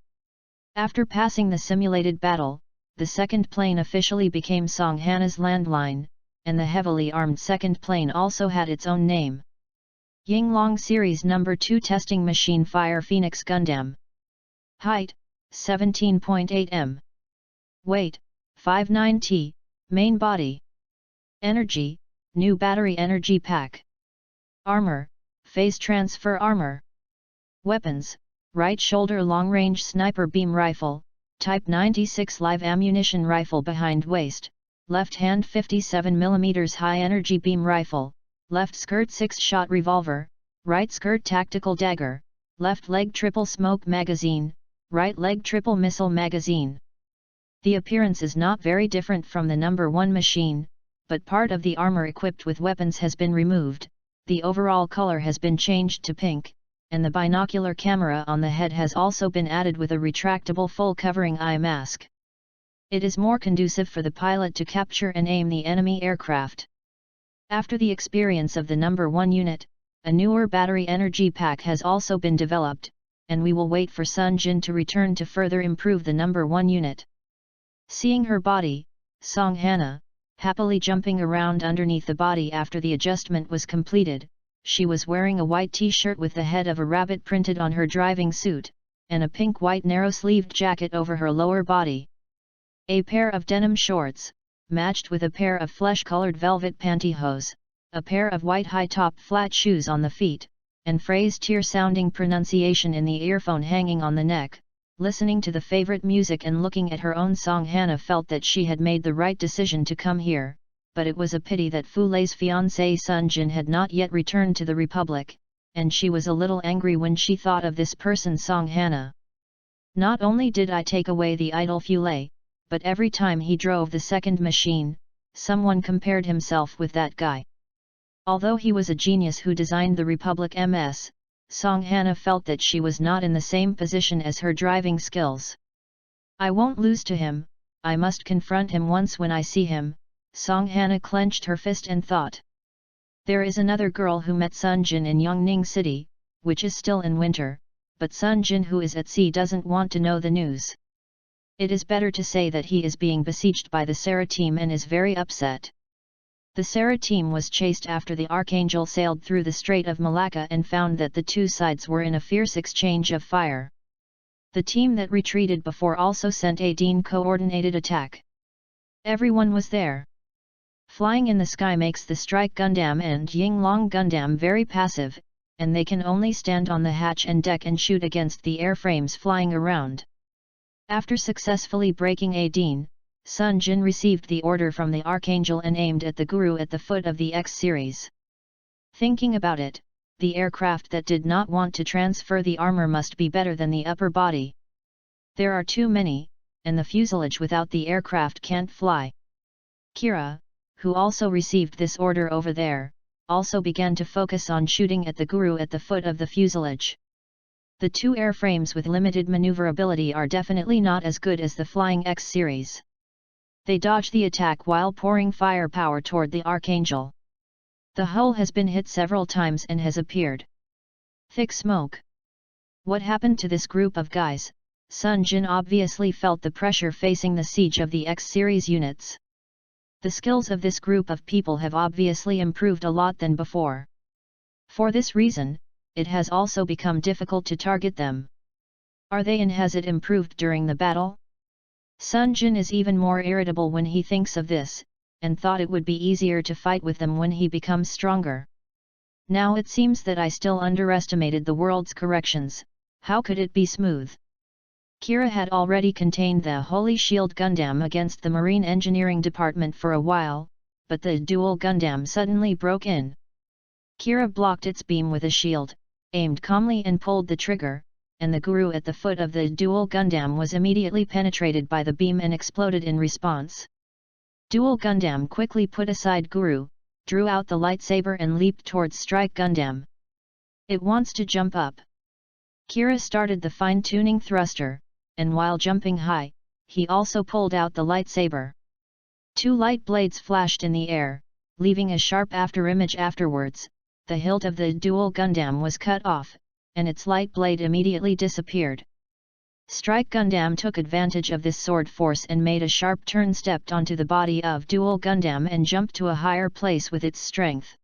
After passing the simulated battle, the second plane officially became Song Hana's landline, and the heavily armed second plane also had its own name. Yinglong Series No. 2 Testing Machine Fire Phoenix Gundam. Height, 17.8 m. Weight, 59 t, main body. Energy, new battery energy pack. Armor, phase transfer armor. Weapons, right shoulder long-range sniper beam rifle, Type 96 live ammunition rifle behind waist, left hand 57mm high-energy beam rifle, left skirt 6-shot revolver, right skirt tactical dagger, left leg triple smoke magazine, right leg triple missile magazine. The appearance is not very different from the No. 1 machine, but part of the armor equipped with weapons has been removed, the overall color has been changed to pink, and the binocular camera on the head has also been added with a retractable full-covering eye mask. It is more conducive for the pilot to capture and aim the enemy aircraft. After the experience of the No. 1 unit, a newer battery energy pack has also been developed, and we will wait for Sunjin to return to further improve the No. 1 unit. Seeing her body, Song Hana, happily jumping around underneath the body after the adjustment was completed, she was wearing a white t-shirt with the head of a rabbit printed on her driving suit, and a pink-white narrow-sleeved jacket over her lower body. A pair of denim shorts, matched with a pair of flesh-colored velvet pantyhose, a pair of white high-top flat shoes on the feet, and Frey's tear-sounding pronunciation in the earphone hanging on the neck. Listening to the favorite music and looking at her own song, Hannah felt that she had made the right decision to come here, but it was a pity that Fulei's fiancé Sunjin had not yet returned to the Republic, and she was a little angry when she thought of this person's song Hannah. Not only did I take away the idol Fulei, but every time he drove the second machine, someone compared himself with that guy. Although he was a genius who designed the Republic MS, Song Hannah felt that she was not in the same position as her driving skills. I won't lose to him, I must confront him once when I see him, Song Hannah clenched her fist and thought. There is another girl who met Sunjin in Yongning City, which is still in winter, but Sunjin who is at sea doesn't want to know the news. It is better to say that he is being besieged by the Sarah team and is very upset. The Sarah team was chased after the Archangel sailed through the Strait of Malacca and found that the two sides were in a fierce exchange of fire. The team that retreated before also sent a coordinated attack. Everyone was there. Flying in the sky makes the Strike Gundam and Yinglong Gundam very passive, and they can only stand on the hatch and deck and shoot against the airframes flying around. After successfully breaking Adine, Sunjin received the order from the Archangel and aimed at the Guru at the foot of the X series. Thinking about it, the aircraft that did not want to transfer the armor must be better than the upper body. There are too many, and the fuselage without the aircraft can't fly. Kira, who also received this order over there, also began to focus on shooting at the Guru at the foot of the fuselage. The two airframes with limited maneuverability are definitely not as good as the flying X series. They dodge the attack while pouring firepower toward the Archangel. The hull has been hit several times and has appeared thick smoke. What happened to this group of guys? Sunjin obviously felt the pressure facing the siege of the X-series units. The skills of this group of people have obviously improved a lot than before. For this reason, it has also become difficult to target them. Are they, and has it improved during the battle? Sunjin is even more irritable when he thinks of this, and thought it would be easier to fight with them when he becomes stronger. Now it seems that I still underestimated the world's corrections. How could it be smooth? Kira had already contained the Holy Shield Gundam against the Marine Engineering Department for a while, but the dual Gundam suddenly broke in. Kira blocked its beam with a shield, aimed calmly and pulled the trigger, and the Guru at the foot of the dual Gundam was immediately penetrated by the beam and exploded in response. Dual Gundam quickly put aside Guru, drew out the lightsaber and leaped towards Strike Gundam. It wants to jump up. Kira started the fine-tuning thruster, and while jumping high, he also pulled out the lightsaber. Two light blades flashed in the air, leaving a sharp afterimage afterwards. The hilt of the dual Gundam was cut off, and its light blade immediately disappeared. Strike Gundam took advantage of this sword force and made a sharp turn, stepped onto the body of dual Gundam and jumped to a higher place with its strength.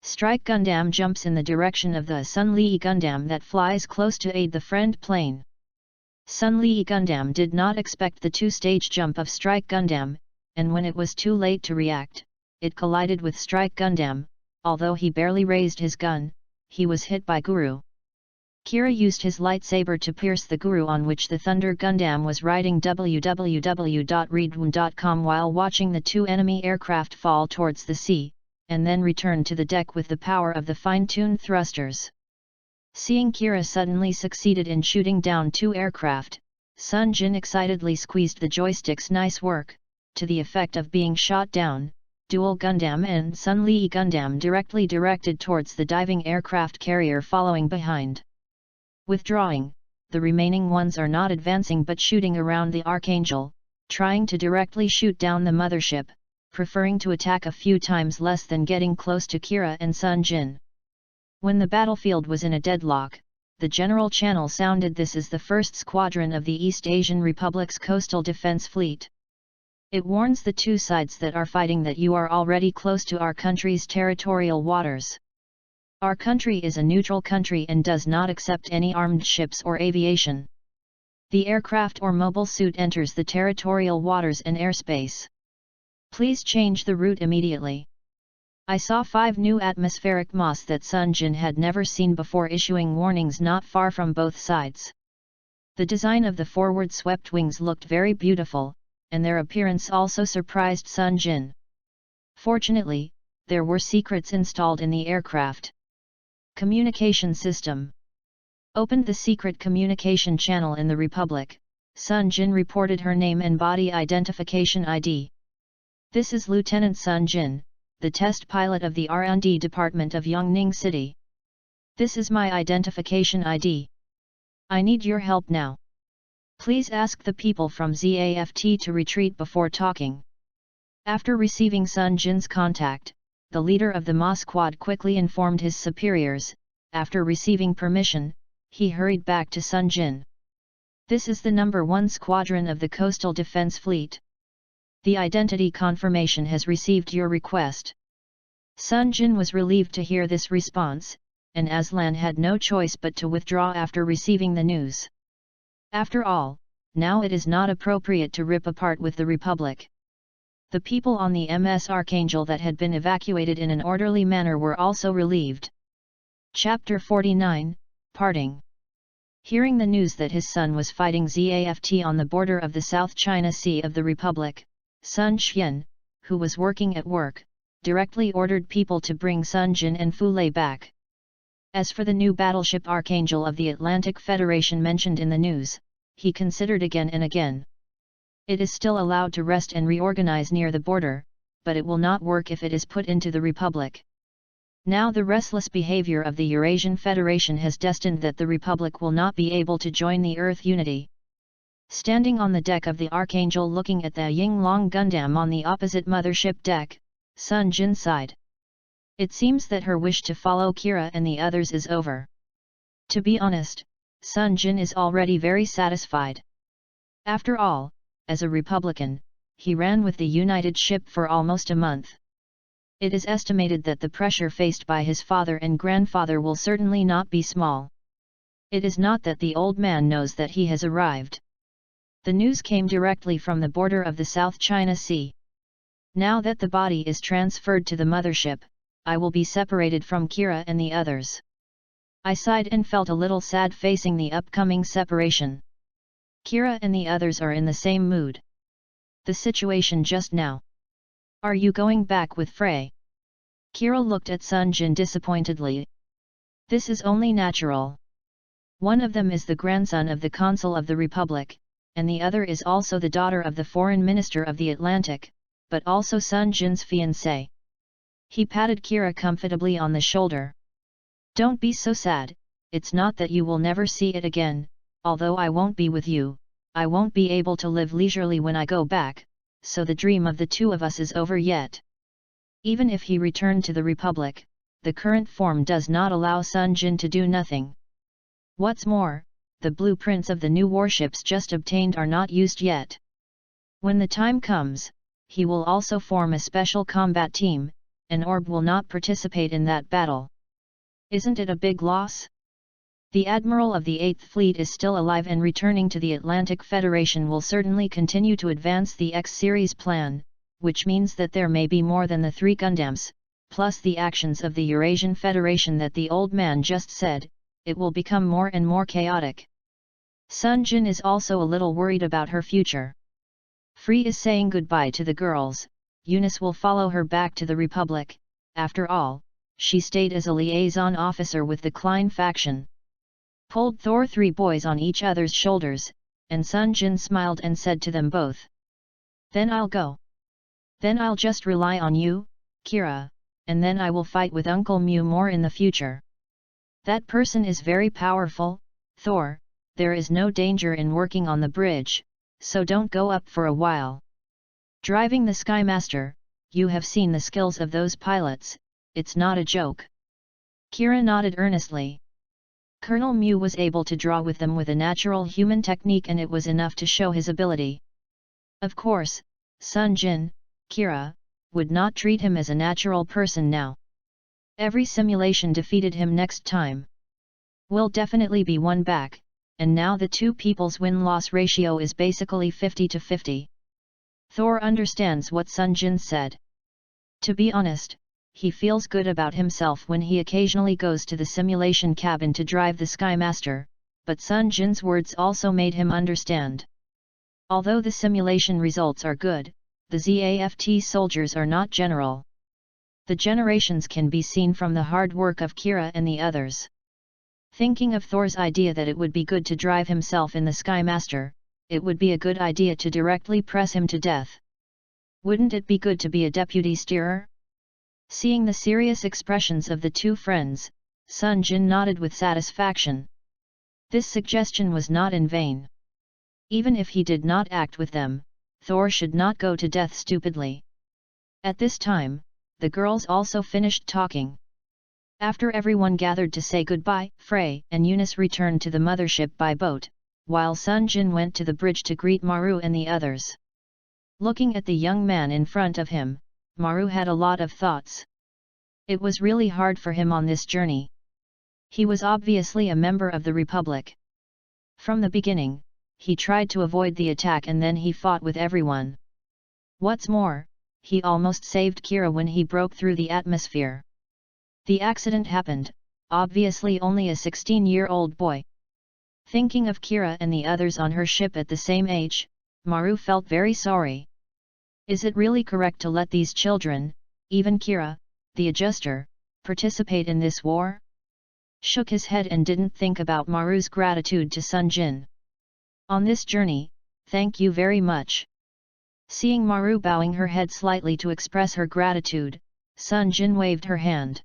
Strike Gundam jumps in the direction of the Sun Lee Gundam that flies close to aid the friend plane. Sun Lee Gundam did not expect the two-stage jump of Strike Gundam, and when it was too late to react, it collided with Strike Gundam. Although he barely raised his gun, he was hit by Guru. Kira used his lightsaber to pierce the Guru on which the Thunder Gundam was riding. www.readaloud.com while watching the two enemy aircraft fall towards the sea, and then returned to the deck with the power of the fine-tuned thrusters. Seeing Kira suddenly succeeded in shooting down two aircraft, Sunjin excitedly squeezed the joysticks. Nice work, to the effect of being shot down. Dual Gundam and Sun Lee Gundam directly directed towards the diving aircraft carrier following behind. Withdrawing, the remaining ones are not advancing but shooting around the Archangel, trying to directly shoot down the mothership, preferring to attack a few times less than getting close to Kira and Sunjin. When the battlefield was in a deadlock, the general channel sounded this is the 1st Squadron of the East Asian Republic's Coastal Defense Fleet. It warns the two sides that are fighting that you are already close to our country's territorial waters. Our country is a neutral country and does not accept any armed ships or aviation. The aircraft or mobile suit enters the territorial waters and airspace. Please change the route immediately. I saw 5 new atmospheric moss that Sunjin had never seen before, issuing warnings not far from both sides. The design of the forward swept wings looked very beautiful, and their appearance also surprised Sunjin. Fortunately, there were secrets installed in the aircraft. Communication system. Opened the secret communication channel in the Republic. Sunjin reported her name and body identification ID. This is Lieutenant Sunjin, the test pilot of the R&D department of Yongning City. This is my identification ID. I need your help now. Please ask the people from ZAFT to retreat before talking. After receiving Sunjin's contact, the leader of the Ma squad quickly informed his superiors. After receiving permission, he hurried back to Sunjin. This is the number 1 squadron of the Coastal Defense Fleet. The identity confirmation has received your request. Sunjin was relieved to hear this response, and Aslan had no choice but to withdraw after receiving the news. After all, now it is not appropriate to rip apart with the Republic. The people on the MS Archangel that had been evacuated in an orderly manner were also relieved. Chapter 49, Parting. Hearing the news that his son was fighting ZAFT on the border of the South China Sea of the Republic, Sun Xian, who was working at work, directly ordered people to bring Sunjin and Fulei back. As for the new battleship Archangel of the Atlantic Federation mentioned in the news, he considered again and again. It is still allowed to rest and reorganize near the border, but it will not work if it is put into the Republic. Now the restless behavior of the Eurasian Federation has destined that the Republic will not be able to join the Earth Unity. Standing on the deck of the Archangel looking at the Yinglong Gundam on the opposite mothership deck, Sunjin sighed. It seems that her wish to follow Kira and the others is over. To be honest, Sunjin is already very satisfied. After all, as a Republican, he ran with the United ship for almost a month. It is estimated that the pressure faced by his father and grandfather will certainly not be small. It is not that the old man knows that he has arrived. The news came directly from the border of the South China Sea. Now that the body is transferred to the mothership, I will be separated from Kira and the others. I sighed and felt a little sad facing the upcoming separation. Kira and the others are in the same mood. The situation just now. Are you going back with Frey? Kira looked at Sunjin disappointedly. This is only natural. One of them is the grandson of the Consul of the Republic, and the other is also the daughter of the Foreign Minister of the Atlantic, but also Sunjin's fiancé. He patted Kira comfortably on the shoulder. Don't be so sad, it's not that you will never see it again, although I won't be with you, I won't be able to live leisurely when I go back, so the dream of the two of us is over yet. Even if he returned to the Republic, the current form does not allow Sunjin to do nothing. What's more, the blueprints of the new warships just obtained are not used yet. When the time comes, he will also form a special combat team, and Orb will not participate in that battle. Isn't it a big loss? The Admiral of the 8th Fleet is still alive and returning to the Atlantic Federation will certainly continue to advance the X-Series plan, which means that there may be more than the 3 Gundams, plus the actions of the Eurasian Federation that the old man just said, it will become more and more chaotic. Sunjin is also a little worried about her future. Frey is saying goodbye to the girls, Eunice will follow her back to the Republic, after all, she stayed as a liaison officer with the Klein faction. Pulled Thor 3 boys on each other's shoulders, and Sunjin smiled and said to them both. Then I'll go. Then I'll just rely on you, Kira, and then I will fight with Uncle Mew more in the future. That person is very powerful, Thor, there is no danger in working on the bridge, so don't go up for a while. Driving the Skymaster, you have seen the skills of those pilots, it's not a joke. Kira nodded earnestly. Colonel Mew was able to draw with them with a natural human technique and it was enough to show his ability. Of course, Sunjin, Kira, would not treat him as a natural person now. Every simulation defeated him next time. Will definitely be one back, and now the two people's win-loss ratio is basically 50-50. Thor understands what Sunjin said. To be honest, he feels good about himself when he occasionally goes to the simulation cabin to drive the Sky Master, but Sunjin's words also made him understand. Although the simulation results are good, the ZAFT soldiers are not general. The generations can be seen from the hard work of Kira and the others. Thinking of Thor's idea that it would be good to drive himself in the Sky Master, it would be a good idea to directly press him to death. Wouldn't it be good to be a deputy steerer? Seeing the serious expressions of the two friends, Sunjin nodded with satisfaction. This suggestion was not in vain. Even if he did not act with them, Thor should not go to death stupidly. At this time, the girls also finished talking. After everyone gathered to say goodbye, Frey and Eunice returned to the mothership by boat, while Sunjin went to the bridge to greet Maru and the others. Looking at the young man in front of him, Maru had a lot of thoughts. It was really hard for him on this journey. He was obviously a member of the Republic. From the beginning, he tried to avoid the attack and then he fought with everyone. What's more, he almost saved Kira when he broke through the atmosphere. The accident happened, obviously only a 16-year-old boy. Thinking of Kira and the others on her ship at the same age, Maru felt very sorry. Is it really correct to let these children, even Kira, the adjuster, participate in this war? Shook his head and didn't think about Maru's gratitude to Sunjin. On this journey, thank you very much. Seeing Maru bowing her head slightly to express her gratitude, Sunjin waved her hand.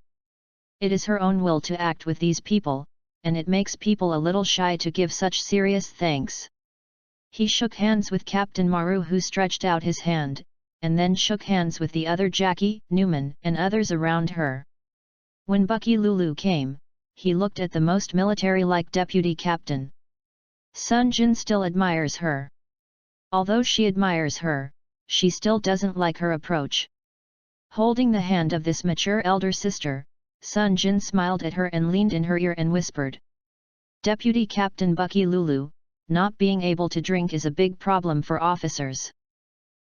It is her own will to act with these people, and it makes people a little shy to give such serious thanks. He shook hands with Captain Maru, who stretched out his hand, and then shook hands with the other Jackie, Newman and others around her. When Bucky Lulu came, he looked at the most military-like deputy captain. Sunjin still admires her. Although she admires her, she still doesn't like her approach. Holding the hand of this mature elder sister, Sunjin smiled at her and leaned in her ear and whispered. Deputy Captain Bucky Lulu, not being able to drink is a big problem for officers.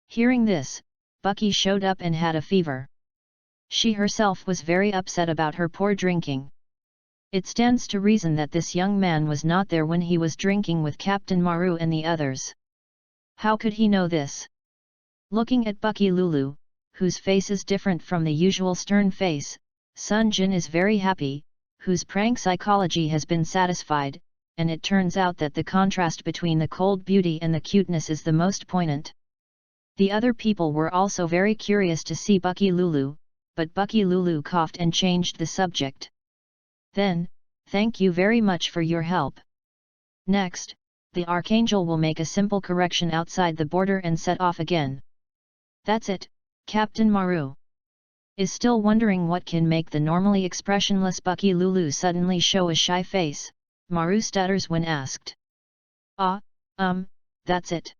Hearing this, Bucky showed up and had a fever. She herself was very upset about her poor drinking. It stands to reason that this young man was not there when he was drinking with Captain Maru and the others. How could he know this? Looking at Bucky Lulu, whose face is different from the usual stern face, Sunjin is very happy, whose prank psychology has been satisfied, and it turns out that the contrast between the cold beauty and the cuteness is the most poignant. The other people were also very curious to see Bucky Lulu, but Bucky Lulu coughed and changed the subject. Then, thank you very much for your help. Next, the Archangel will make a simple correction outside the border and set off again. That's it, Captain Maru. Is still wondering what can make the normally expressionless Bucky Lulu suddenly show a shy face, Maru stutters when asked. That's it.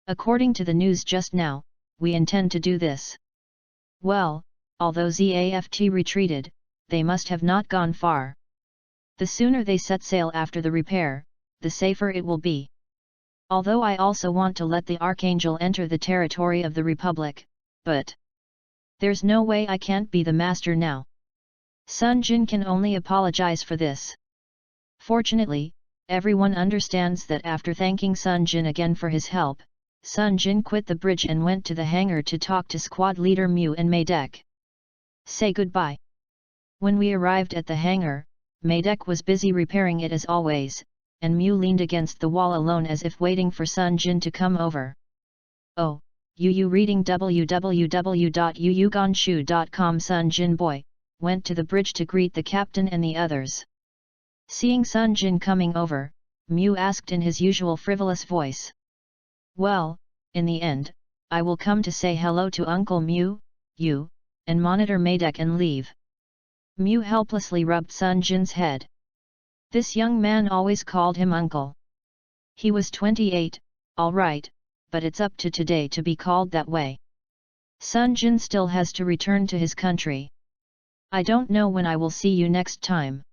According to the news just now, we intend to do this. Well, although ZAFT retreated, they must have not gone far. The sooner they set sail after the repair, the safer it will be. Although I also want to let the Archangel enter the territory of the Republic, but there's no way I can't be the master now. Sunjin can only apologize for this. Fortunately, everyone understands that after thanking Sunjin again for his help, Sunjin quit the bridge and went to the hangar to talk to squad leader Mew and Maydek. Say goodbye. When we arrived at the hangar, Maydek was busy repairing it as always, and Mew leaned against the wall alone as if waiting for Sunjin to come over. Oh, you reading www.yuyugonshu.com. Sunjin boy, went to the bridge to greet the captain and the others. Seeing Sunjin coming over, Mew asked in his usual frivolous voice. Well, in the end, I will come to say hello to Uncle Mew, you, and monitor Maydek and leave. Mew helplessly rubbed Sunjin's head. This young man always called him uncle. He was 28, alright, but it's up to today to be called that way. Sunjin still has to return to his country. I don't know when I will see you next time.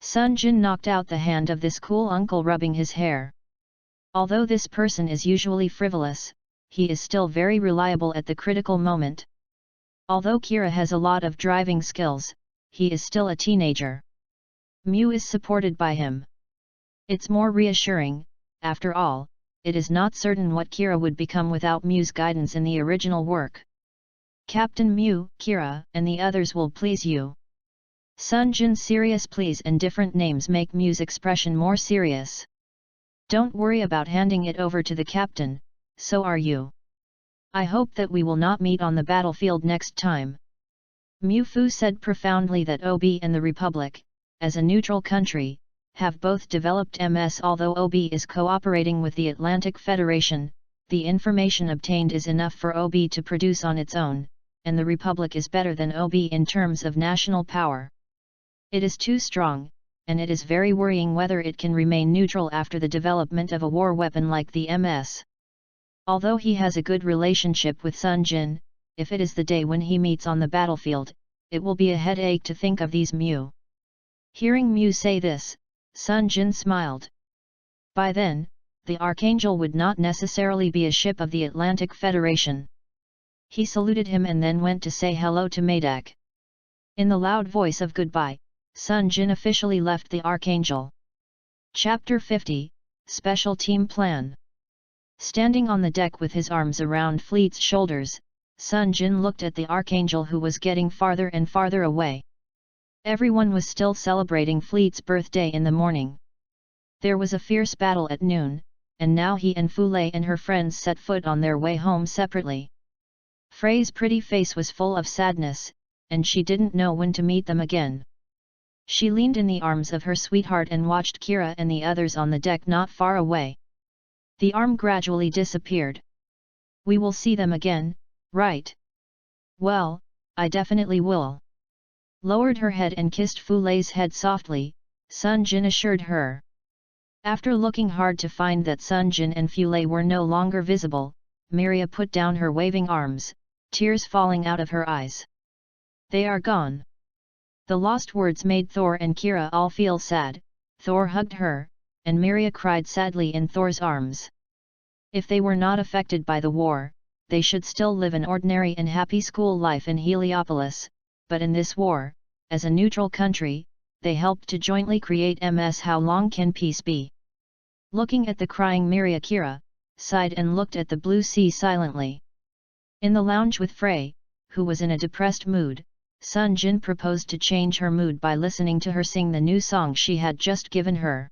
Sunjin knocked out the hand of this cool uncle rubbing his hair. Although this person is usually frivolous, he is still very reliable at the critical moment. Although Kira has a lot of driving skills, he is still a teenager. Mew is supported by him. It's more reassuring. After all, it is not certain what Kira would become without Mew's guidance in the original work. Captain Mew, Kira, and the others will please you. Sunjin's serious pleas and different names make Mew's expression more serious. Don't worry about handing it over to the captain, so are you. I hope that we will not meet on the battlefield next time. Mew Fu said profoundly that OB and the Republic, as a neutral country, have both developed MS. Although OB is cooperating with the Atlantic Federation, the information obtained is enough for OB to produce on its own, and the Republic is better than OB in terms of national power. It is too strong, and it is very worrying whether it can remain neutral after the development of a war weapon like the MS. Although he has a good relationship with Sunjin, if it is the day when he meets on the battlefield, it will be a headache to think of these Mew. Hearing Mew say this, Sunjin smiled. By then, the Archangel would not necessarily be a ship of the Atlantic Federation. He saluted him and then went to say hello to Madak. In the loud voice of goodbye, Sunjin officially left the Archangel. Chapter 50, Special Team Plan. Standing on the deck with his arms around Fleet's shoulders, Sunjin looked at the Archangel, who was getting farther and farther away. Everyone was still celebrating Fleet's birthday in the morning. There was a fierce battle at noon, and now he and Fulei and her friends set foot on their way home separately. Frey's pretty face was full of sadness, and she didn't know when to meet them again. She leaned in the arms of her sweetheart and watched Kira and the others on the deck not far away. The arm gradually disappeared. We will see them again, right? Well, I definitely will. Lowered her head and kissed Fulei's head softly, Sunjin assured her. After looking hard to find that Sunjin and Fulei were no longer visible, Miria put down her waving arms, tears falling out of her eyes. They are gone. The lost words made Thor and Kira all feel sad. Thor hugged her, and Miria cried sadly in Thor's arms. If they were not affected by the war, they should still live an ordinary and happy school life in Heliopolis, but in this war, as a neutral country, they helped to jointly create MS. How long can peace be? Looking at the crying Miria, Kira sighed and looked at the blue sea silently. In the lounge with Frey, who was in a depressed mood, Sunjin proposed to change her mood by listening to her sing the new song she had just given her.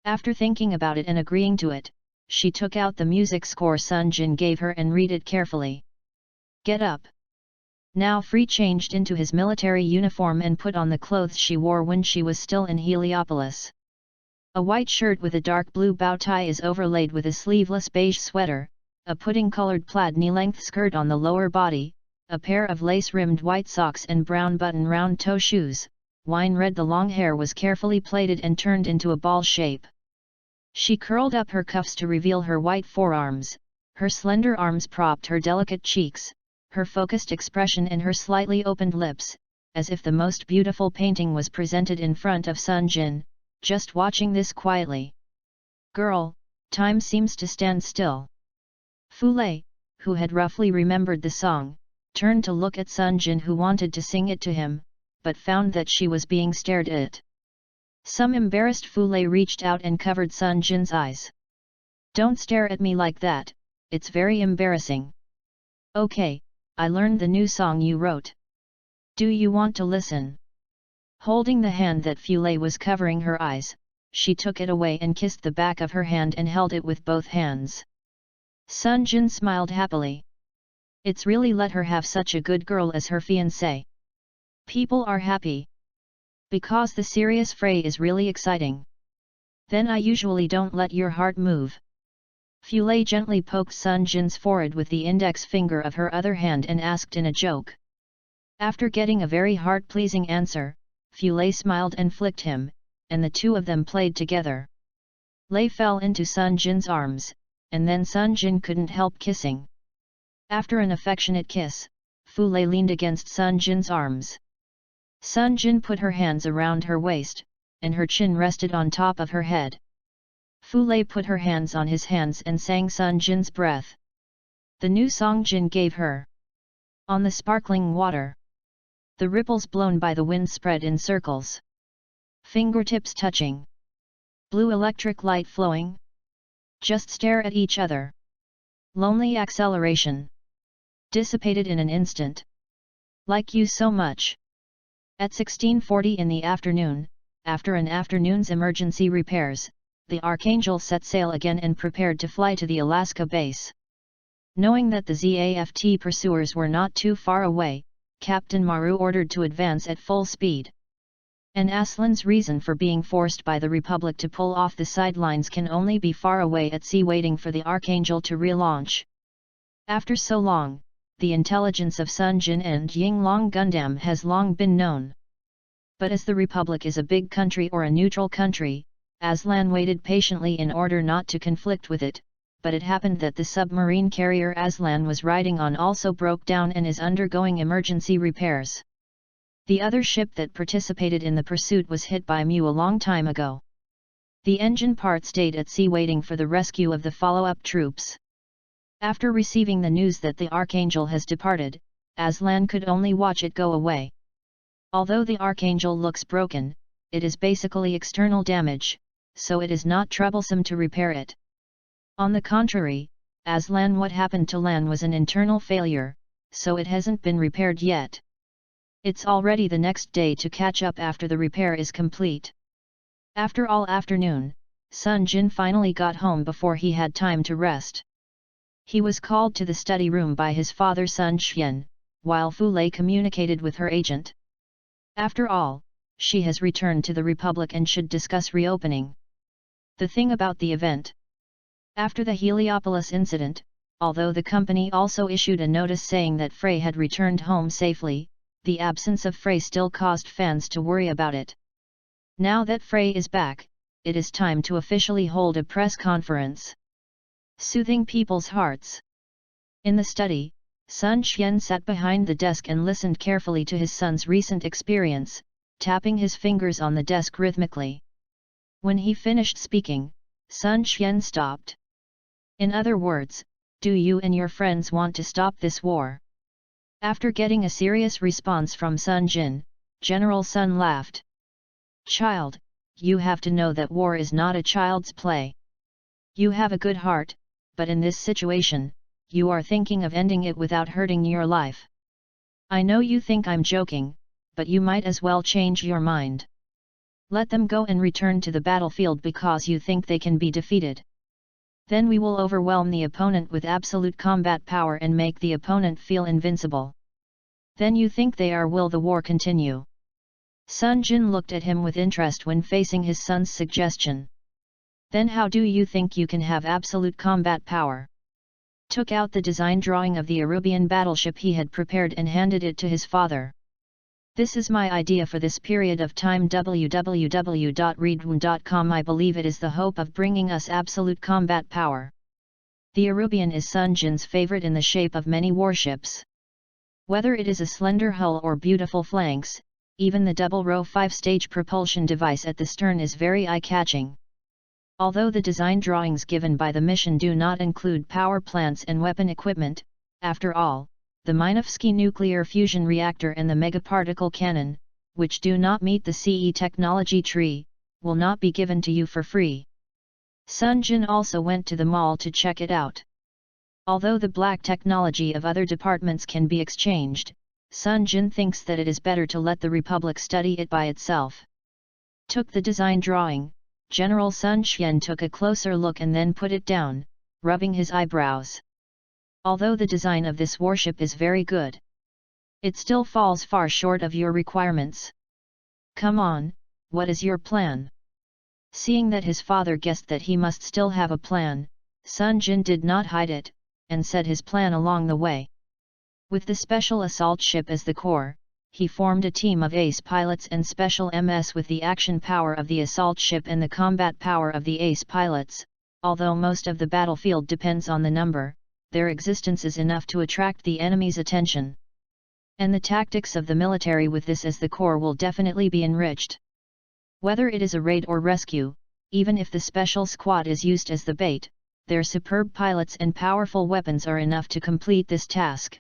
After thinking about it and agreeing to it, she took out the music score Sunjin gave her and read it carefully. Get up. Now Frey changed into his military uniform and put on the clothes she wore when she was still in Heliopolis. A white shirt with a dark blue bow tie is overlaid with a sleeveless beige sweater, a pudding-colored plaid knee-length skirt on the lower body, a pair of lace-rimmed white socks and brown button-round toe shoes. Wine red, the long hair was carefully plaited and turned into a ball shape. She curled up her cuffs to reveal her white forearms, her slender arms propped her delicate cheeks, her focused expression and her slightly opened lips, as if the most beautiful painting was presented in front of Sunjin, just watching this quietly. Girl, time seems to stand still. Fulei, who had roughly remembered the song, turned to look at Sunjin, who wanted to sing it to him, but found that she was being stared at. Some embarrassed Fulei reached out and covered Sunjin's eyes. Don't stare at me like that, it's very embarrassing. Okay, I learned the new song you wrote. Do you want to listen? Holding the hand that Fulei was covering her eyes, she took it away and kissed the back of her hand and held it with both hands. Sunjin smiled happily. It's really let her have such a good girl as her fiancé. People are happy. Because the serious Frey is really exciting. Then I usually don't let your heart move. Fulei gently poked Sunjin's forehead with the index finger of her other hand and asked in a joke. After getting a very heart-pleasing answer, Fulei smiled and flicked him, and the two of them played together. Lei fell into Sunjin's arms, and then Sunjin couldn't help kissing. After an affectionate kiss, Fulei leaned against Sunjin's arms. Sunjin put her hands around her waist, and her chin rested on top of her head. Fulei put her hands on his hands and sang Sunjin's breath. The new song Jin gave her. On the sparkling water. The ripples blown by the wind spread in circles. Fingertips touching. Blue electric light flowing. Just stare at each other. Lonely acceleration. Dissipated in an instant. Like you so much. At 16:40 in the afternoon, after an afternoon's emergency repairs, the Archangel set sail again and prepared to fly to the Alaska base. Knowing that the ZAFT pursuers were not too far away, Captain Maru ordered to advance at full speed. And Aslan's reason for being forced by the Republic to pull off the sidelines can only be far away at sea waiting for the Archangel to relaunch. After so long, the intelligence of Sunjin and Yinglong Gundam has long been known. But as the Republic is a big country or a neutral country, Aslan waited patiently in order not to conflict with it, but it happened that the submarine carrier Aslan was riding on also broke down and is undergoing emergency repairs. The other ship that participated in the pursuit was hit by Mu a long time ago. The engine part stayed at sea waiting for the rescue of the follow-up troops. After receiving the news that the Archangel has departed, Aslan could only watch it go away. Although the Archangel looks broken, it is basically external damage, so it is not troublesome to repair it. On the contrary, Aslan, what happened to Lan was an internal failure, so it hasn't been repaired yet. It's already the next day to catch up after the repair is complete. After all afternoon, Sunjin finally got home before he had time to rest. He was called to the study room by his father Sunjin, while Fulei communicated with her agent. After all, she has returned to the Republic and should discuss reopening. The thing about the event. After the Heliopolis incident, although the company also issued a notice saying that Frey had returned home safely, the absence of Frey still caused fans to worry about it. Now that Frey is back, it is time to officially hold a press conference. Soothing people's hearts. In the study, Sun Xian sat behind the desk and listened carefully to his son's recent experience, tapping his fingers on the desk rhythmically. When he finished speaking, Sun Xian stopped. In other words, do you and your friends want to stop this war? After getting a serious response from Sunjin, General Sun laughed. Child, you have to know that war is not a child's play. You have a good heart, but in this situation, you are thinking of ending it without hurting your life. I know you think I'm joking, but you might as well change your mind. Let them go and return to the battlefield because you think they can be defeated. Then we will overwhelm the opponent with absolute combat power and make the opponent feel invincible. Then you think will the war continue? Sunjin looked at him with interest when facing his son's suggestion. Then how do you think you can have absolute combat power? Took out the design drawing of the Arubian battleship he had prepared and handed it to his father. This is my idea for this period of time. www.readaloud.com. I believe it is the hope of bringing us absolute combat power. The Arubian is Sunjin's favorite in the shape of many warships. Whether it is a slender hull or beautiful flanks, even the double-row 5-stage propulsion device at the stern is very eye-catching. Although the design drawings given by the mission do not include power plants and weapon equipment, after all, the Minovsky nuclear fusion reactor and the megaparticle cannon, which do not meet the CE technology tree, will not be given to you for free. Sunjin also went to the mall to check it out. Although the black technology of other departments can be exchanged, Sunjin thinks that it is better to let the Republic study it by itself. Took the design drawing, General Sun Xian took a closer look and then put it down, rubbing his eyebrows. Although the design of this warship is very good, it still falls far short of your requirements. Come on, what is your plan? Seeing that his father guessed that he must still have a plan, Sunjin did not hide it, and said his plan along the way. With the special assault ship as the core, he formed a team of ace pilots and special MS with the action power of the assault ship and the combat power of the ace pilots. Although most of the battlefield depends on the number, their existence is enough to attract the enemy's attention. And the tactics of the military with this as the core will definitely be enriched. Whether it is a raid or rescue, even if the special squad is used as the bait, their superb pilots and powerful weapons are enough to complete this task.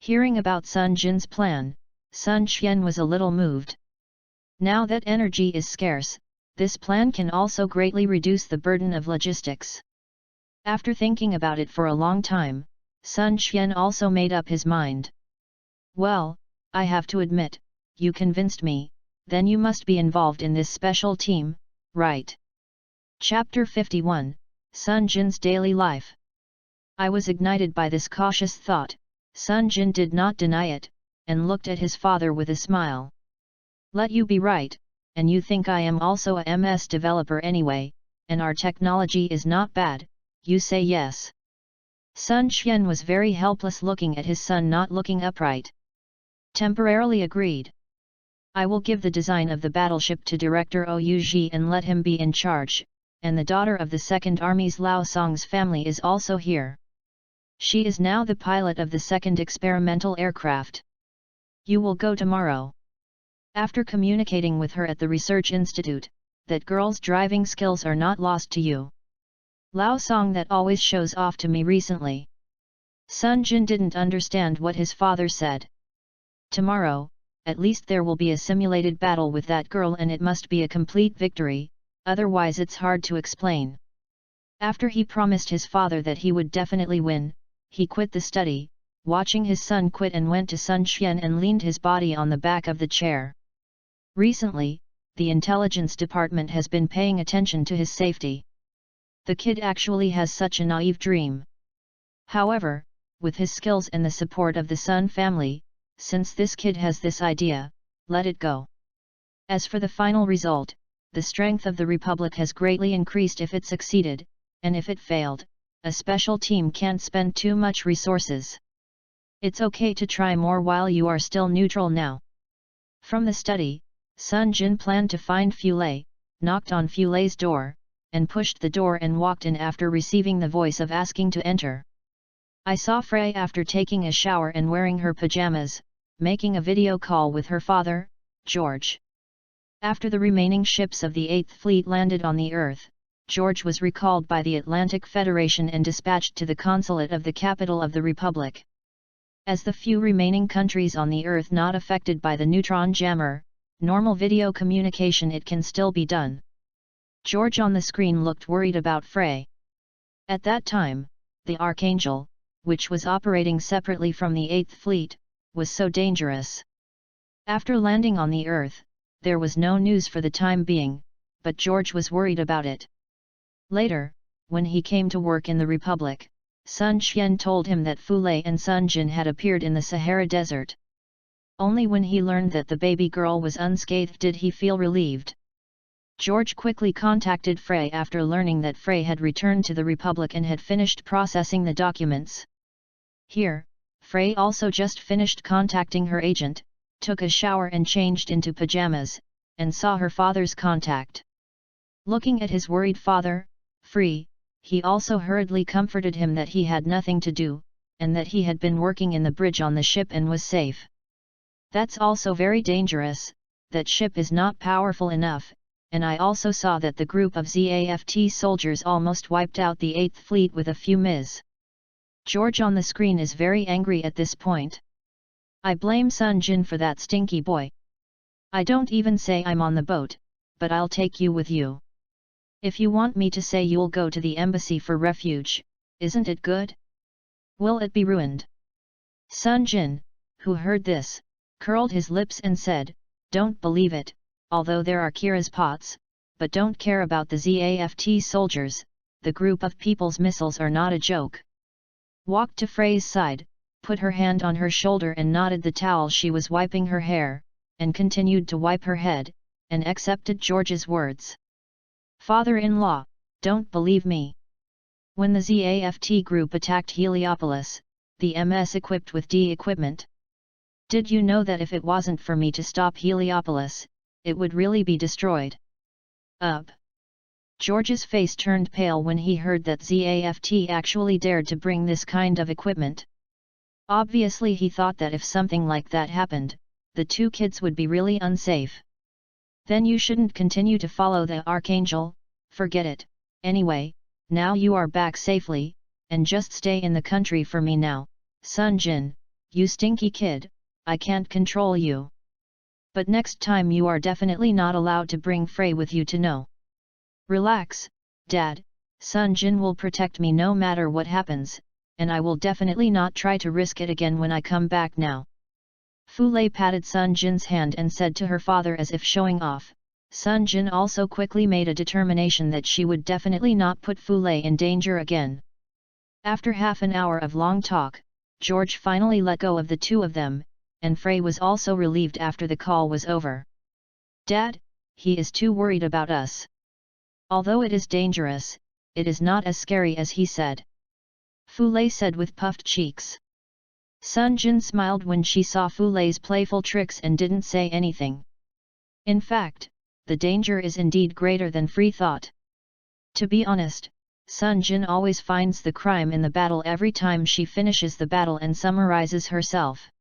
Hearing about Sunjin's plan, Sun Xian was a little moved. Now that energy is scarce, this plan can also greatly reduce the burden of logistics. After thinking about it for a long time, Sun Xian also made up his mind. Well, I have to admit, you convinced me, then you must be involved in this special team, right? Chapter 51, Sunjin's Daily Life. I was ignited by this cautious thought. Sunjin did not deny it, and looked at his father with a smile. Let you be right, and you think I am also a MS developer anyway, and our technology is not bad, you say yes. Sun Xian was very helpless looking at his son not looking upright. Temporarily agreed. I will give the design of the battleship to Director Ouji and let him be in charge, and the daughter of the Second Army's Lao Song's family is also here. She is now the pilot of the second experimental aircraft. You will go tomorrow. After communicating with her at the research institute, that girl's driving skills are not lost to you. Lao Song that always shows off to me recently. Sunjin didn't understand what his father said. Tomorrow, at least there will be a simulated battle with that girl and it must be a complete victory, otherwise it's hard to explain. After he promised his father that he would definitely win, he quit the study, watching his son quit and went to Sun Xian and leaned his body on the back of the chair. Recently, the intelligence department has been paying attention to his safety. The kid actually has such a naive dream. However, with his skills and the support of the Sun family, since this kid has this idea, let it go. As for the final result, the strength of the Republic has greatly increased if it succeeded, and if it failed, a special team can't spend too much resources. It's okay to try more while you are still neutral now. From the study, Sunjin planned to find Fulay, knocked on Fulay's door, and pushed the door and walked in after receiving the voice of asking to enter. I saw Frey after taking a shower and wearing her pajamas, making a video call with her father, George. After the remaining ships of the 8th Fleet landed on the Earth, George was recalled by the Atlantic Federation and dispatched to the consulate of the capital of the Republic. As the few remaining countries on the Earth not affected by the neutron jammer, normal video communication it can still be done. George on the screen looked worried about Frey. At that time, the Archangel, which was operating separately from the 8th Fleet, was so dangerous. After landing on the Earth, there was no news for the time being, but George was worried about it. Later, when he came to work in the Republic, Sun Xian told him that Fulay and Sunjin had appeared in the Sahara Desert. Only when he learned that the baby girl was unscathed did he feel relieved. George quickly contacted Frey after learning that Frey had returned to the Republic and had finished processing the documents. Here, Frey also just finished contacting her agent, took a shower and changed into pajamas, and saw her father's contact. Looking at his worried father, Frey, he also hurriedly comforted him that he had nothing to do, and that he had been working in the bridge on the ship and was safe. That's also very dangerous, that ship is not powerful enough, and I also saw that the group of ZAFT soldiers almost wiped out the 8th Fleet with a few Ms. George on the screen is very angry at this point. I blame Sunjin for that stinky boy. I don't even say I'm on the boat, but I'll take you with you. If you want me to say you'll go to the embassy for refuge, isn't it good? Will it be ruined? Sunjin, who heard this, curled his lips and said, don't believe it, although there are Kira's pots, but don't care about the ZAFT soldiers, the group of people's missiles are not a joke. Walked to Frey's side, put her hand on her shoulder and knotted the towel she was wiping her hair, and continued to wipe her head, and accepted George's words. Father-in-law, don't believe me. When the ZAFT group attacked Heliopolis, the MS equipped with D equipment. Did you know that if it wasn't for me to stop Heliopolis, it would really be destroyed? George's face turned pale when he heard that ZAFT actually dared to bring this kind of equipment. Obviously he thought that if something like that happened, the two kids would be really unsafe. Then you shouldn't continue to follow the Archangel, forget it. Anyway, now you are back safely, and just stay in the country for me now, Sunjin, "You stinky kid, I can't control you. But next time you are definitely not allowed to bring Frey with you to know." "Relax, Dad, Sunjin will protect me no matter what happens, and I will definitely not try to risk it again when I come back now." Fulei patted Sunjin's hand and said to her father as if showing off. Sunjin also quickly made a determination that she would definitely not put Fulei in danger again. After half an hour of long talk, George finally let go of the two of them, and Frey was also relieved after the call was over. "Dad, he is too worried about us. Although it is dangerous, it is not as scary as he said," Fulei said with puffed cheeks. Sunjin smiled when she saw Fulei's playful tricks and didn't say anything. In fact, the danger is indeed greater than Frey thought. To be honest, Sunjin always finds the crime in the battle every time she finishes the battle and summarizes herself.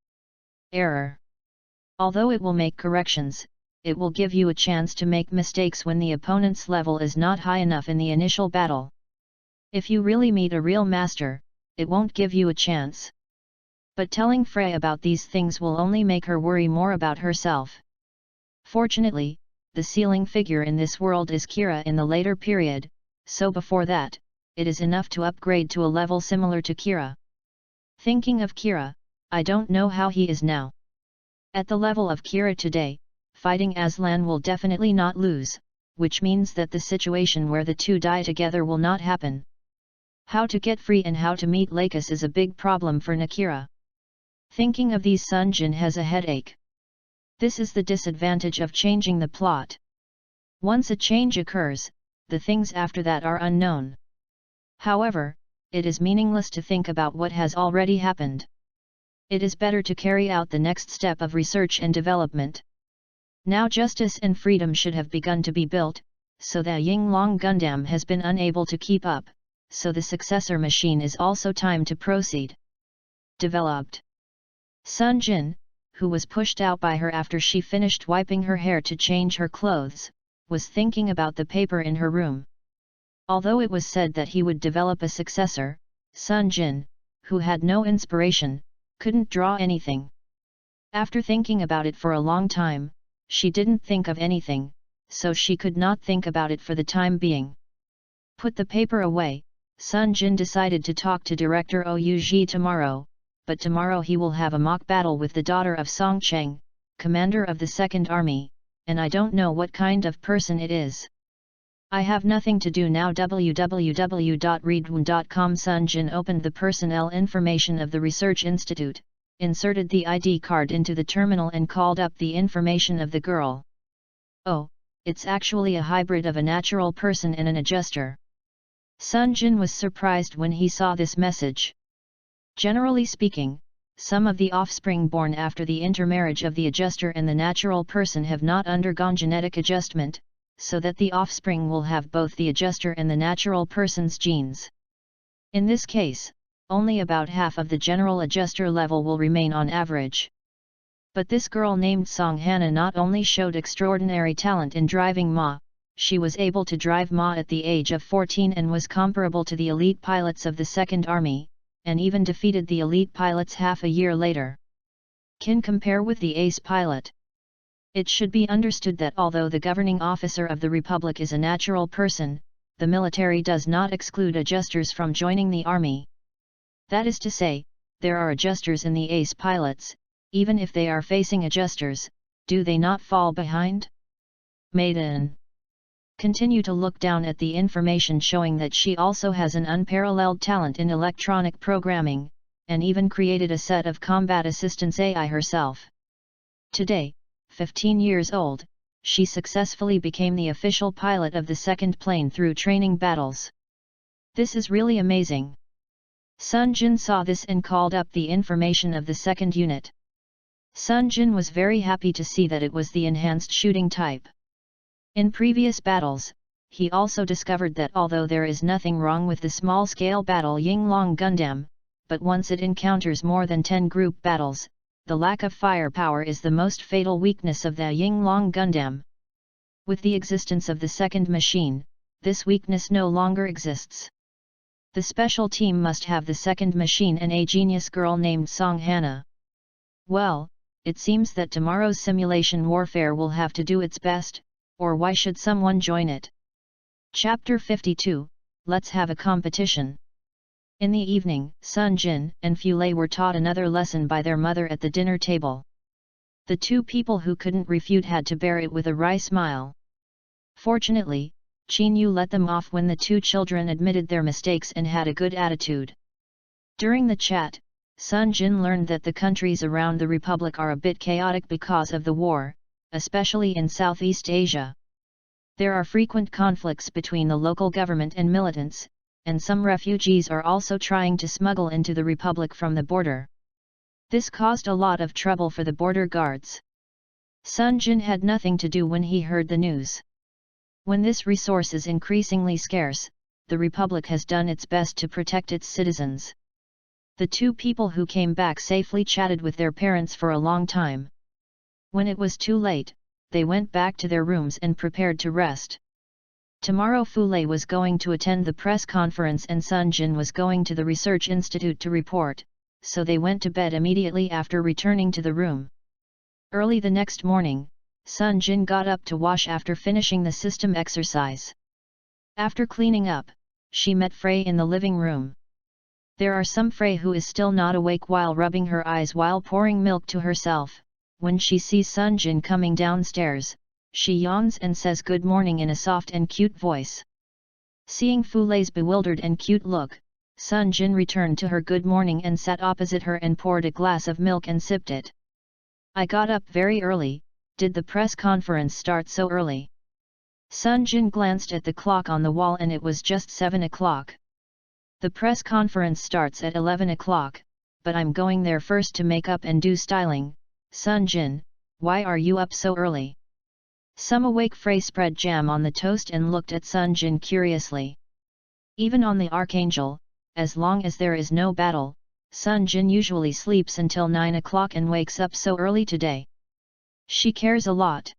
Error. Although it will make corrections, it will give you a chance to make mistakes when the opponent's level is not high enough in the initial battle. If you really meet a real master, it won't give you a chance. But telling Frey about these things will only make her worry more about herself. Fortunately, the ceiling figure in this world is Kira in the later period, so before that, it is enough to upgrade to a level similar to Kira. Thinking of Kira, I don't know how he is now. At the level of Kira today, fighting Aslan will definitely not lose, which means that the situation where the two die together will not happen. How to get free and how to meet Lakis is a big problem for Nakira. Thinking of these, Sunjin has a headache. This is the disadvantage of changing the plot. Once a change occurs, the things after that are unknown. However, it is meaningless to think about what has already happened. It is better to carry out the next step of research and development. Now justice and freedom should have begun to be built, so the Yinglong Gundam has been unable to keep up, so the successor machine is also time to proceed. Developed. Sunjin, who was pushed out by her after she finished wiping her hair to change her clothes, was thinking about the paper in her room. Although it was said that he would develop a successor, Sunjin, who had no inspiration, couldn't draw anything. After thinking about it for a long time, she didn't think of anything, so she could not think about it for the time being. Put the paper away, Sunjin decided to talk to Director Ouji tomorrow, but tomorrow he will have a mock battle with the daughter of Songcheng, commander of the Second Army, and I don't know what kind of person it is. I have nothing to do now. www.readaloud.com. Sunjin opened the personnel information of the Research Institute, inserted the ID card into the terminal and called up the information of the girl. Oh, it's actually a hybrid of a natural person and an adjuster. Sunjin was surprised when he saw this message. Generally speaking, some of the offspring born after the intermarriage of the adjuster and the natural person have not undergone genetic adjustment, so that the offspring will have both the adjuster and the natural person's genes. In this case, only about half of the general adjuster level will remain on average. But this girl named Song Hana not only showed extraordinary talent in driving Ma, she was able to drive Ma at the age of 14 and was comparable to the elite pilots of the Second Army, and even defeated the elite pilots half a year later. Can compare with the ace pilot. It should be understood that although the governing officer of the Republic is a natural person, the military does not exclude adjusters from joining the army. That is to say, there are adjusters in the ace pilots, even if they are facing adjusters, do they not fall behind? Maiden. Continue to look down at the information showing that she also has an unparalleled talent in electronic programming, and even created a set of combat assistance AI herself. Today, 15 years old, she successfully became the official pilot of the second plane through training battles. This is really amazing. Sunjin saw this and called up the information of the second unit. Sunjin was very happy to see that it was the enhanced shooting type. In previous battles, he also discovered that although there is nothing wrong with the small-scale battle Yinglong Gundam, but once it encounters more than 10 group battles, the lack of firepower is the most fatal weakness of the Yinglong Gundam. With the existence of the second machine, this weakness no longer exists. The special team must have the second machine and a genius girl named Song Hana. Well, it seems that tomorrow's simulation warfare will have to do its best, or why should someone join it? Chapter 52, Let's have a competition. In the evening, Sunjin and Fiancé were taught another lesson by their mother at the dinner table. The two people who couldn't refute had to bear it with a wry smile. Fortunately, Chinyu let them off when the two children admitted their mistakes and had a good attitude. During the chat, Sunjin learned that the countries around the Republic are a bit chaotic because of the war, especially in Southeast Asia. There are frequent conflicts between the local government and militants, and some refugees are also trying to smuggle into the Republic from the border. This caused a lot of trouble for the border guards. Sunjin had nothing to do when he heard the news. When this resource is increasingly scarce, the Republic has done its best to protect its citizens. The two people who came back safely chatted with their parents for a long time. When it was too late, they went back to their rooms and prepared to rest. Tomorrow Fiancé was going to attend the press conference and Sunjin was going to the research institute to report, so they went to bed immediately after returning to the room. Early the next morning, Sunjin got up to wash after finishing the system exercise. After cleaning up, she met Frey in the living room. There are some Frey who is still not awake while rubbing her eyes while pouring milk to herself. When she sees Sunjin coming downstairs, she yawns and says good morning in a soft and cute voice. Seeing Fiancé's bewildered and cute look, Sunjin returned to her good morning and sat opposite her and poured a glass of milk and sipped it. I got up very early. Did the press conference start so early? Sunjin glanced at the clock on the wall and it was just 7 o'clock. The press conference starts at 11 o'clock, but I'm going there first to make up and do styling. Sunjin, why are you up so early? Some awake Frey spread jam on the toast and looked at Sunjin curiously. Even on the Archangel, as long as there is no battle, Sunjin usually sleeps until 9 o'clock and wakes up so early today. She cares a lot.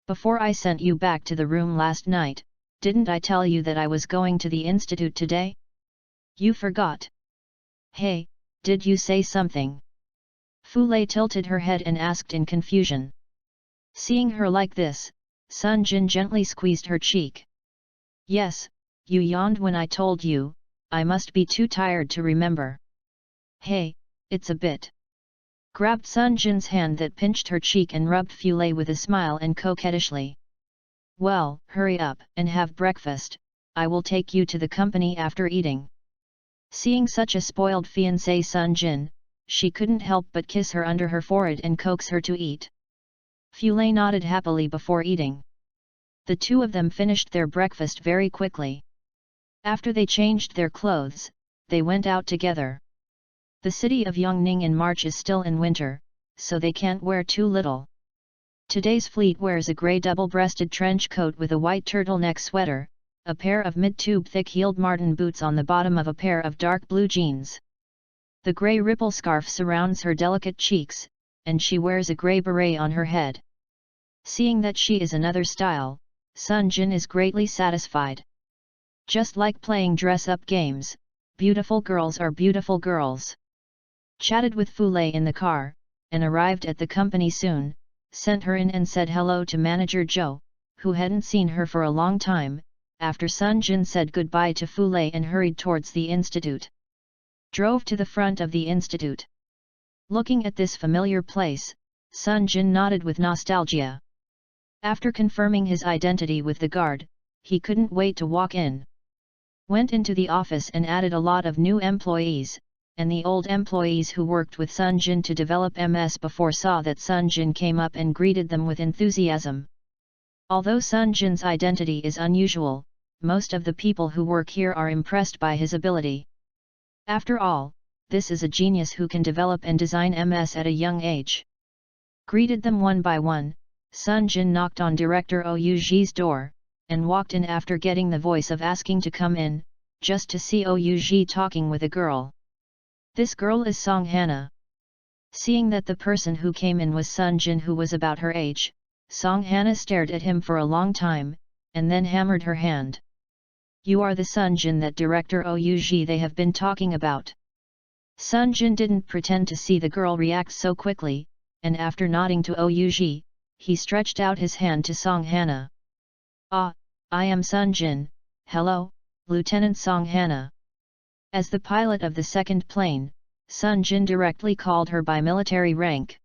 Before I sent you back to the room last night, didn't I tell you that I was going to the institute today? You forgot. Hey, did you say something? Fiancé tilted her head and asked in confusion. Seeing her like this, Sunjin gently squeezed her cheek. Yes, you yawned when I told you, I must be too tired to remember. Hey, it's a bit. Grabbed Sunjin's hand that pinched her cheek and rubbed Fiancé with a smile and coquettishly. Well, hurry up and have breakfast, I will take you to the company after eating. Seeing such a spoiled fiancé Sunjin, she couldn't help but kiss her under her forehead and coax her to eat. Fiancé nodded happily before eating. The two of them finished their breakfast very quickly. After they changed their clothes, they went out together. The city of Yongning in March is still in winter, so they can't wear too little. Today's fleet wears a grey double-breasted trench coat with a white turtleneck sweater, a pair of mid-tube thick-heeled marten boots on the bottom of a pair of dark blue jeans. The grey ripple scarf surrounds her delicate cheeks, and she wears a grey beret on her head. Seeing that she is another style, Sunjin is greatly satisfied. Just like playing dress-up games, beautiful girls are beautiful girls. Chatted with Fiancé in the car, and arrived at the company soon, sent her in and said hello to manager Joe, who hadn't seen her for a long time, after Sunjin said goodbye to Fiancé and hurried towards the institute. Drove to the front of the institute. Looking at this familiar place, Sunjin nodded with nostalgia. After confirming his identity with the guard, he couldn't wait to walk in. Went into the office and added a lot of new employees, and the old employees who worked with Sunjin to develop MS before saw that Sunjin came up and greeted them with enthusiasm. Although Sunjin's identity is unusual, most of the people who work here are impressed by his ability. After all, this is a genius who can develop and design MS at a young age. Greeted them one by one, Sunjin knocked on Director Ouyuji's door, and walked in after getting the voice of asking to come in, just to see Ouyuji talking with a girl. This girl is Song Hana. Seeing that the person who came in was Sunjin who was about her age, Song Hana stared at him for a long time, and then hammered her hand. You are the Sunjin that Director Ouyuji they have been talking about. Sunjin didn't pretend to see the girl react so quickly, and after nodding to Ouji, he stretched out his hand to Song Hana. "Ah, I am Sunjin, hello, Lieutenant Song Hana." As the pilot of the second plane, Sunjin directly called her by military rank.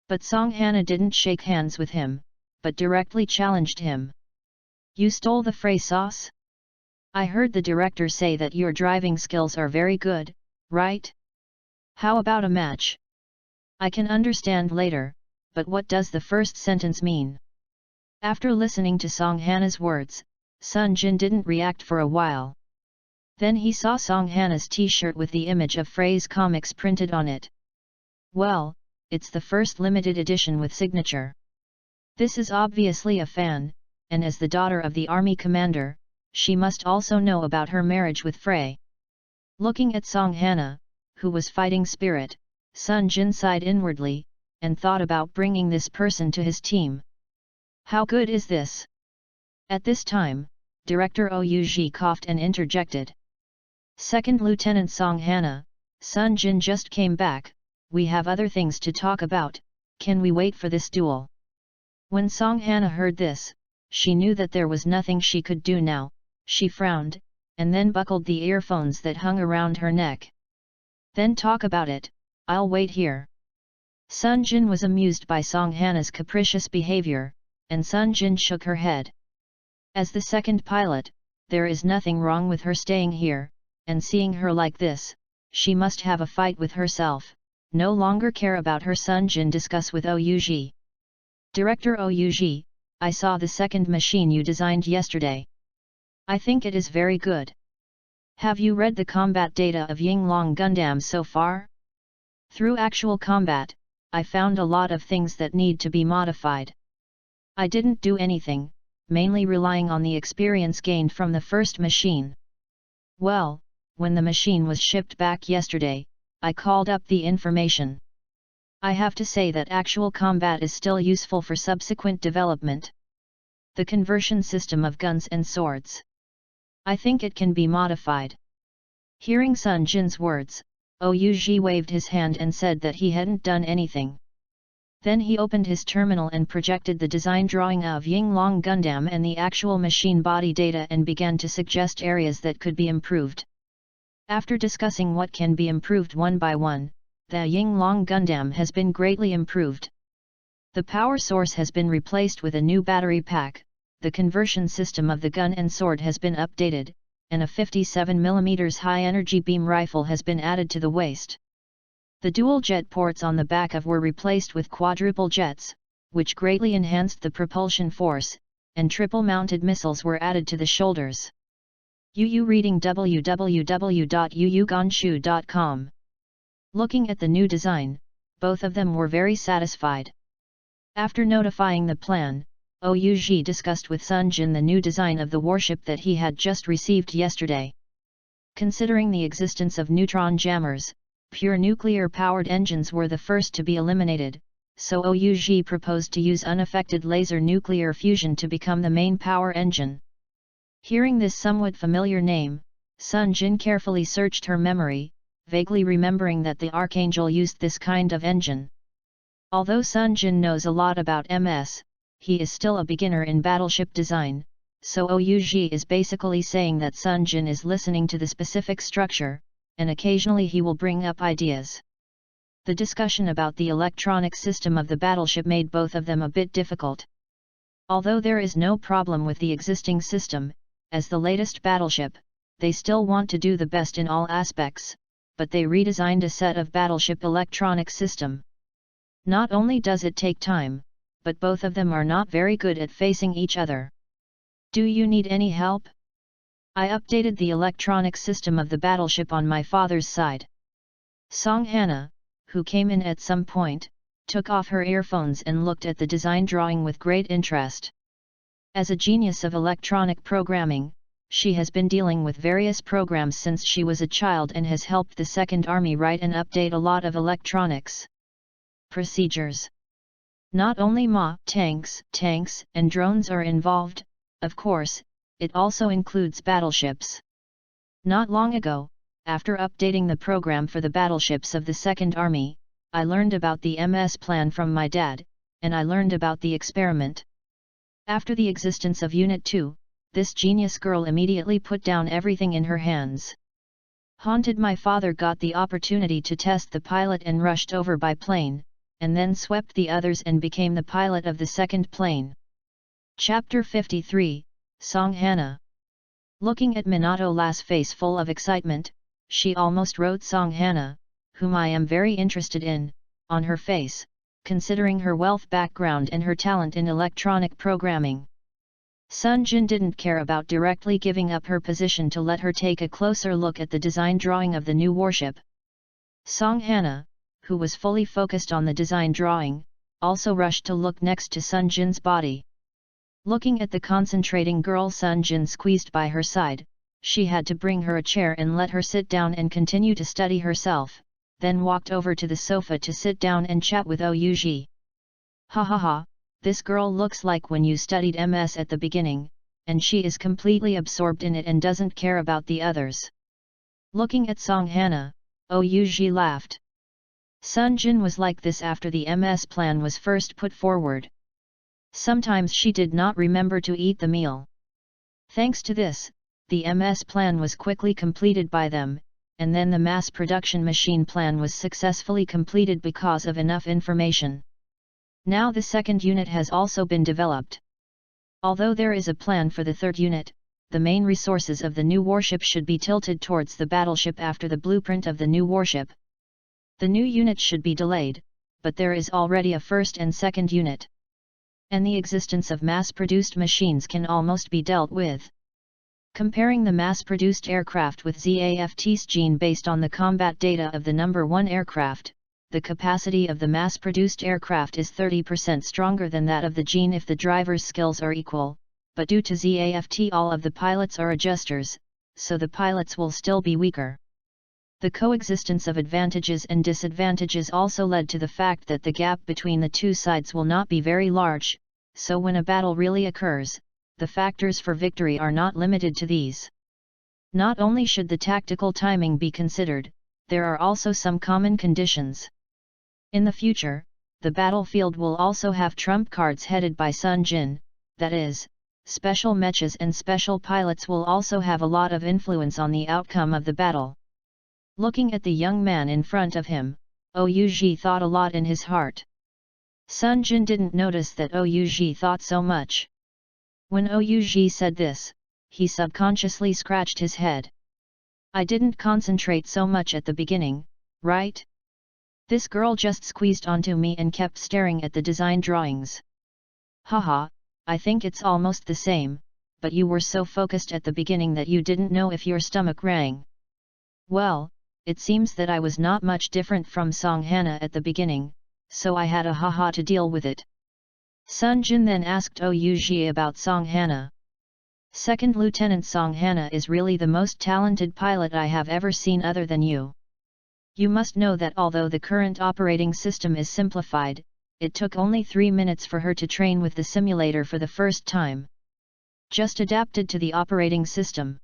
But Song Hana didn't shake hands with him, but directly challenged him. "You stole the Frey sauce? I heard the director say that your driving skills are very good, right? How about a match? I can understand later, but what does the first sentence mean?" After listening to Song Hana's words, Sunjin didn't react for a while. Then he saw Song Hana's t-shirt with the image of Frey's comics printed on it. "Well, it's the first limited edition with signature. This is obviously a fan, and as the daughter of the army commander, she must also know about her marriage with Frey." Looking at Song Hana, who was fighting spirit, Sunjin sighed inwardly, and thought about bringing this person to his team. "How good is this?" At this time, Director Ouji coughed and interjected. "Second Lieutenant Song Hana, Sunjin just came back, we have other things to talk about, can we wait for this duel?" When Song Hana heard this, she knew that there was nothing she could do now. She frowned, and then buckled the earphones that hung around her neck. "Then talk about it, I'll wait here." Sunjin was amused by Song Hana's capricious behavior, and Sunjin shook her head. As the second pilot, there is nothing wrong with her staying here, and seeing her like this, she must have a fight with herself, no longer care about her. Sunjin discuss with Ouji. "Director Ouji, I saw the second machine you designed yesterday. I think it is very good. Have you read the combat data of Yinglong Gundam so far? Through actual combat, I found a lot of things that need to be modified. I didn't do anything, mainly relying on the experience gained from the first machine. Well, when the machine was shipped back yesterday, I called up the information. I have to say that actual combat is still useful for subsequent development. The conversion system of guns and swords. I think it can be modified." Hearing Sunjin's words, Ouji waved his hand and said that he hadn't done anything. Then he opened his terminal and projected the design drawing of Yinglong Gundam and the actual machine body data and began to suggest areas that could be improved. After discussing what can be improved one by one, the Yinglong Gundam has been greatly improved. The power source has been replaced with a new battery pack, the conversion system of the gun and sword has been updated, and a 57mm high-energy beam rifle has been added to the waist. The dual jet ports on the back of were replaced with quadruple jets, which greatly enhanced the propulsion force, and triple-mounted missiles were added to the shoulders. UU reading www.uuganshu.com. Looking at the new design, both of them were very satisfied. After notifying the plan, Ouji discussed with Sunjin the new design of the warship that he had just received yesterday. Considering the existence of neutron jammers, pure nuclear-powered engines were the first to be eliminated, so Ouji proposed to use unaffected laser nuclear fusion to become the main power engine. Hearing this somewhat familiar name, Sunjin carefully searched her memory, vaguely remembering that the Archangel used this kind of engine. Although Sunjin knows a lot about MS, he is still a beginner in battleship design, so Ouji is basically saying that Sunjin is listening to the specific structure, and occasionally he will bring up ideas. The discussion about the electronic system of the battleship made both of them a bit difficult. Although there is no problem with the existing system, as the latest battleship, they still want to do the best in all aspects, but they redesigned a set of battleship electronic system. Not only does it take time, but both of them are not very good at facing each other. Do you need any help? I updated the electronic system of the battleship on my father's side. Song Hana, who came in at some point, took off her earphones and looked at the design drawing with great interest. As a genius of electronic programming, she has been dealing with various programs since she was a child and has helped the Second Army write and update a lot of electronics procedures. Not only tanks, and drones are involved, of course, it also includes battleships. Not long ago, after updating the program for the battleships of the Second Army, I learned about the MS plan from my dad, and I learned about the experiment. After the existence of Unit 2, this genius girl immediately put down everything in her hands. Haunted my father got the opportunity to test the pilot and rushed over by plane, and then swept the others and became the pilot of the second plane. Chapter 53, Song Hana. Looking at Minato La's face full of excitement, she almost wrote Song Hana, whom I am very interested in, on her face, considering her wealth background and her talent in electronic programming. Sunjin didn't care about directly giving up her position to let her take a closer look at the design drawing of the new warship. Song Hana, who was fully focused on the design drawing, also rushed to look next to Sunjin's body. Looking at the concentrating girl Sunjin squeezed by her side, she had to bring her a chair and let her sit down and continue to study herself, then walked over to the sofa to sit down and chat with Ouji. Ha ha ha, this girl looks like when you studied MS at the beginning, and she is completely absorbed in it and doesn't care about the others. Looking at Song Hana, Ouji laughed. Sunjin was like this after the MS plan was first put forward. Sometimes she did not remember to eat the meal. Thanks to this, the MS plan was quickly completed by them, and then the mass production machine plan was successfully completed because of enough information. Now the second unit has also been developed. Although there is a plan for the third unit, the main resources of the new warship should be tilted towards the battleship after the blueprint of the new warship. The new unit should be delayed, but there is already a first and second unit. And the existence of mass-produced machines can almost be dealt with. Comparing the mass-produced aircraft with ZAFT's gene based on the combat data of the number 1 aircraft, the capacity of the mass-produced aircraft is 30% stronger than that of the gene if the driver's skills are equal, but due to ZAFT all of the pilots are adjusters, so the pilots will still be weaker. The coexistence of advantages and disadvantages also led to the fact that the gap between the two sides will not be very large, so when a battle really occurs, the factors for victory are not limited to these. Not only should the tactical timing be considered, there are also some common conditions. In the future, the battlefield will also have trump cards headed by Sunjin, that is, special mechas and special pilots will also have a lot of influence on the outcome of the battle. Looking at the young man in front of him, Ouji thought a lot in his heart. Sunjin didn't notice that Ouji thought so much. When Ouji said this, he subconsciously scratched his head. I didn't concentrate so much at the beginning, right? This girl just squeezed onto me and kept staring at the design drawings. Haha, I think it's almost the same, but you were so focused at the beginning that you didn't know if your stomach rang. Well, it seems that I was not much different from Song Hana at the beginning, so I had a haha to deal with it. Sunjin then asked Ouji about Song Hana. Second Lieutenant Song Hana is really the most talented pilot I have ever seen other than you. You must know that although the current operating system is simplified, it took only 3 minutes for her to train with the simulator for the first time. Just adapted to the operating system.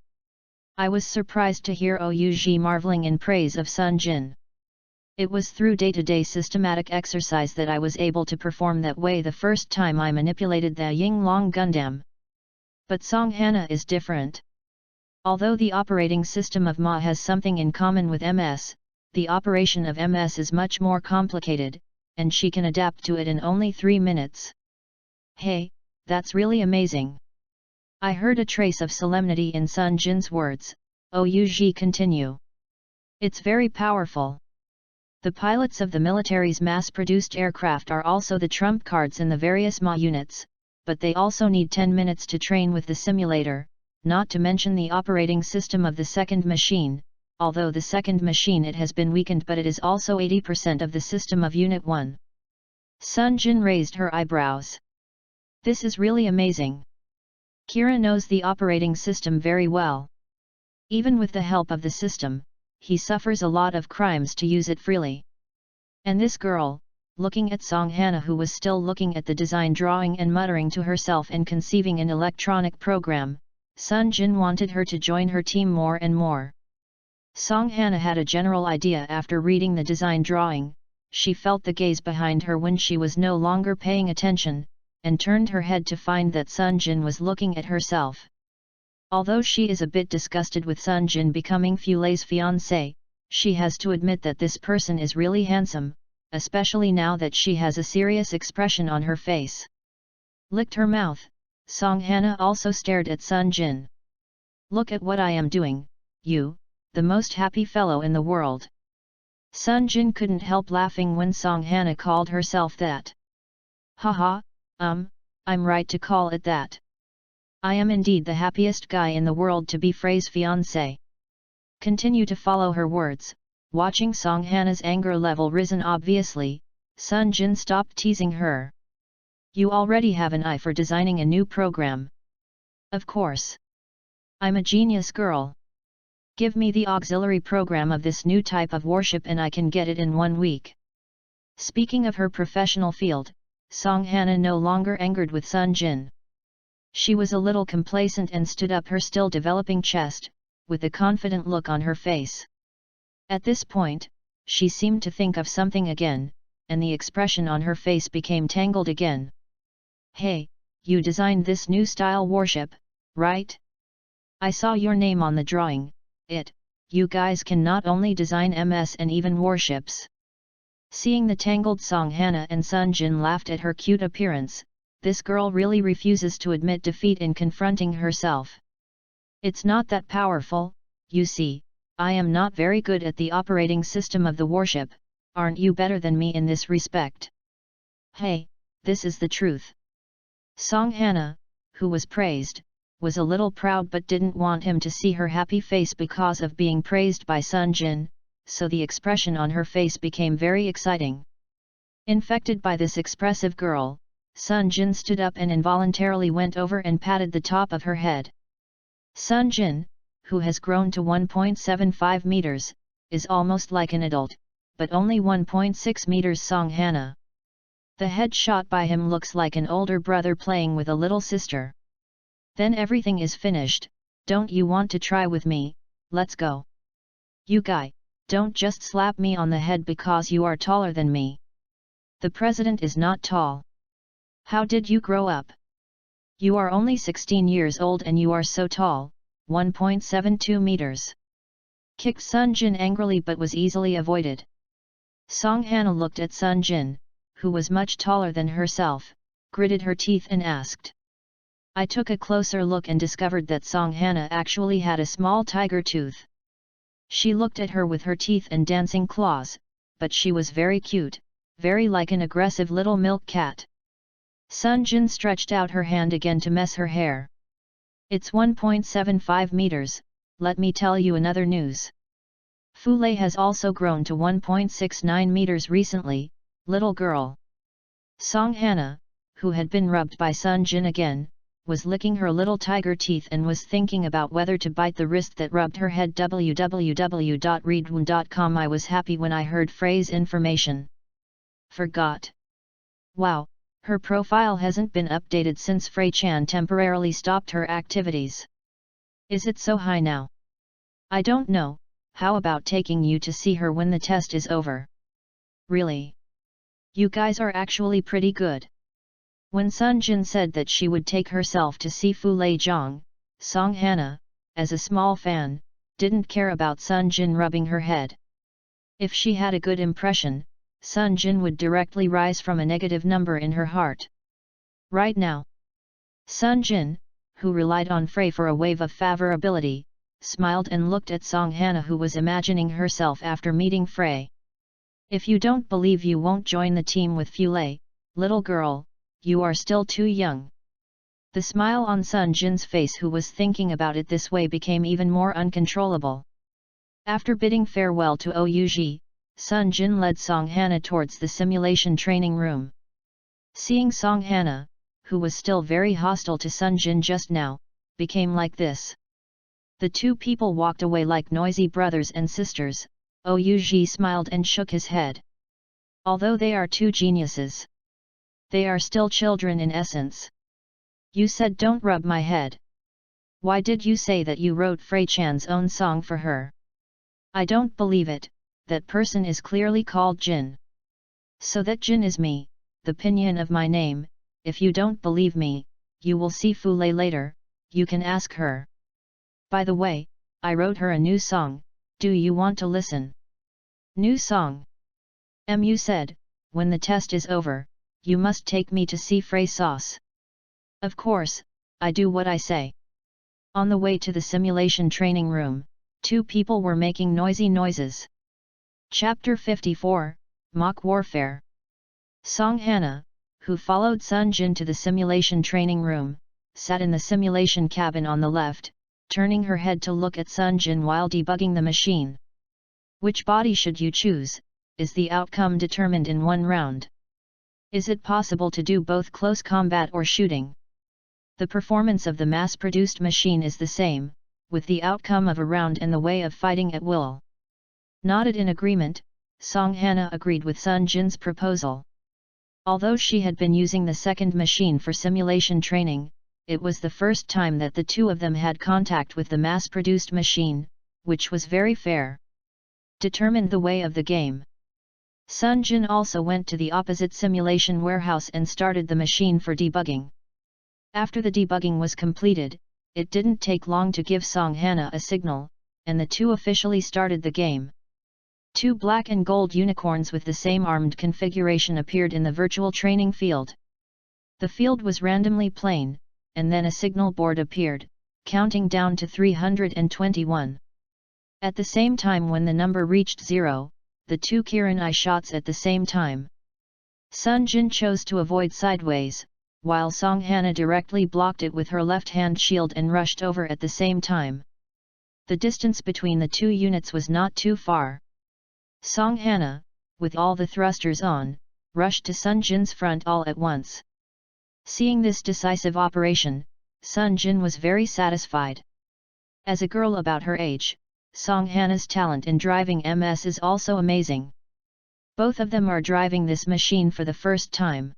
I was surprised to hear Ouji marveling in praise of Sunjin. It was through day-to-day systematic exercise that I was able to perform that way the first time I manipulated the Yinglong Gundam. But Song Hana is different. Although the operating system of Ma has something in common with MS, the operation of MS is much more complicated, and she can adapt to it in only 3 minutes. Hey, that's really amazing. I heard a trace of solemnity in Sunjin's words. Ouji continue. It's very powerful. The pilots of the military's mass-produced aircraft are also the trump cards in the various Ma units, but they also need 10 minutes to train with the simulator, not to mention the operating system of the second machine, although the second machine it has been weakened but it is also 80% of the system of Unit 1. Sunjin raised her eyebrows. This is really amazing. Kira knows the operating system very well. Even with the help of the system, he suffers a lot of crimes to use it freely. And this girl, looking at Song Hana who was still looking at the design drawing and muttering to herself and conceiving an electronic program, Sunjin wanted her to join her team more and more. Song Hana had a general idea after reading the design drawing. She felt the gaze behind her when she was no longer paying attention, and turned her head to find that Sunjin was looking at herself. Although she is a bit disgusted with Sunjin becoming Fulei's fiancé, she has to admit that this person is really handsome, especially now that she has a serious expression on her face. Licked her mouth, Song Hana also stared at Sunjin. Look at what I am doing, you, the most happy fellow in the world. Sunjin couldn't help laughing when Song Hana called herself that. Haha, I'm right to call it that. I am indeed the happiest guy in the world to be Frey's fiancé. Continue to follow her words, watching Song Hana's anger level risen obviously, Sunjin stopped teasing her. You already have an eye for designing a new program. Of course. I'm a genius girl. Give me the auxiliary program of this new type of warship and I can get it in 1 week. Speaking of her professional field, Song Hana no longer angered with Sunjin. She was a little complacent and stood up her still developing chest, with a confident look on her face. At this point, she seemed to think of something again, and the expression on her face became tangled again. Hey, you designed this new style warship, right? I saw your name on the drawing. You guys can not only design MS and even warships. Seeing the tangled Song Hana and Sunjin laughed at her cute appearance, this girl really refuses to admit defeat in confronting herself. It's not that powerful, you see, I am not very good at the operating system of the warship, aren't you better than me in this respect? Hey, this is the truth. Song Hana, who was praised, was a little proud but didn't want him to see her happy face because of being praised by Sunjin, so the expression on her face became very exciting. Infected by this expressive girl, Sunjin stood up and involuntarily went over and patted the top of her head. Sunjin, who has grown to 1.75 meters, is almost like an adult, but only 1.6 meters Song Hana. The head shot by him looks like an older brother playing with a little sister. Then everything is finished, don't you want to try with me, let's go. You guy, don't just slap me on the head because you are taller than me. The president is not tall. How did you grow up? You are only 16 years old and you are so tall, 1.72 meters. Kicked Sunjin angrily but was easily avoided. Song Hana looked at Sunjin, who was much taller than herself, gritted her teeth and asked. I took a closer look and discovered that Song Hana actually had a small tiger tooth. She looked at her with her teeth and dancing claws, but she was very cute, very like an aggressive little milk cat. Sunjin stretched out her hand again to mess her hair. It's 1.75 meters, let me tell you another news. Fulei has also grown to 1.69 meters recently, little girl. Song Hana, who had been rubbed by Sunjin again, was licking her little tiger teeth and was thinking about whether to bite the wrist that rubbed her head. www.readaloud.com. I was happy when I heard Frey's information. Forgot. Wow, her profile hasn't been updated since Frey-chan temporarily stopped her activities. Is it so high now? I don't know, how about taking you to see her when the test is over? Really? You guys are actually pretty good. When Sunjin said that she would take herself to see Fulei Zhang, Song Hana, as a small fan, didn't care about Sunjin rubbing her head. If she had a good impression, Sunjin would directly rise from a negative number in her heart. Right now, Sunjin, who relied on Frey for a wave of favorability, smiled and looked at Song Hana, who was imagining herself after meeting Frey. If you don't believe you won't join the team with Fulei, little girl, you are still too young. The smile on Sunjin's face, who was thinking about it this way, became even more uncontrollable. After bidding farewell to Ouji, Sunjin led Song Hana towards the simulation training room. Seeing Song Hana, who was still very hostile to Sunjin just now, became like this. The two people walked away like noisy brothers and sisters. Ouji smiled and shook his head. Although they are two geniuses, they are still children in essence. You said don't rub my head. Why did you say that you wrote Frey-chan's own song for her? I don't believe it, that person is clearly called Jin. So that Jin is me, the pinyin of my name. If you don't believe me, you will see Fule later, you can ask her. By the way, I wrote her a new song, do you want to listen? New song? Mu said, when the test is over, you must take me to see Frey sauce. Of course, I do what I say. On the way to the simulation training room, two people were making noisy noises. Chapter 54, Mock Warfare. Song Hana, who followed Sunjin to the simulation training room, sat in the simulation cabin on the left, turning her head to look at Sunjin while debugging the machine. Which body should you choose? Is the outcome determined in one round? Is it possible to do both close combat or shooting? The performance of the mass-produced machine is the same, with the outcome of a round and the way of fighting at will. Nodded in agreement, Song Hana agreed with Sunjin's proposal. Although she had been using the second machine for simulation training, it was the first time that the two of them had contact with the mass-produced machine, which was very fair. Determined the way of the game. Sunjin also went to the opposite simulation warehouse and started the machine for debugging. After the debugging was completed, it didn't take long to give Song Hana a signal, and the two officially started the game. Two black and gold unicorns with the same armed configuration appeared in the virtual training field. The field was randomly plain, and then a signal board appeared, counting down to 321. At the same time when the number reached 0, the two Kirin-I shots at the same time. Sunjin chose to avoid sideways, while Song Hana directly blocked it with her left-hand shield and rushed over at the same time. The distance between the two units was not too far. Song Hana, with all the thrusters on, rushed to Sunjin's front all at once. Seeing this decisive operation, Sunjin was very satisfied. As a girl about her age, Song Hana's talent in driving MS is also amazing. Both of them are driving this machine for the first time.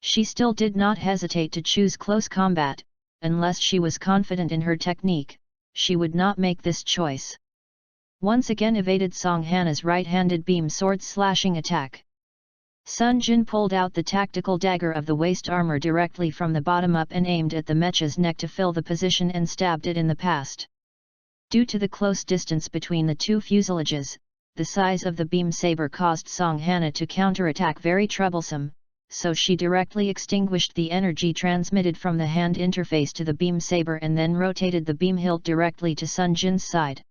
She still did not hesitate to choose close combat, unless she was confident in her technique, she would not make this choice. Once again evaded Song Hana's right-handed beam sword slashing attack. Sunjin pulled out the tactical dagger of the waist armor directly from the bottom up and aimed at the mecha's neck to fill the position and stabbed it in the past. Due to the close distance between the two fuselages, the size of the beam saber caused Song Hana to counterattack very troublesome, so she directly extinguished the energy transmitted from the hand interface to the beam saber and then rotated the beam hilt directly to Sunjin's side.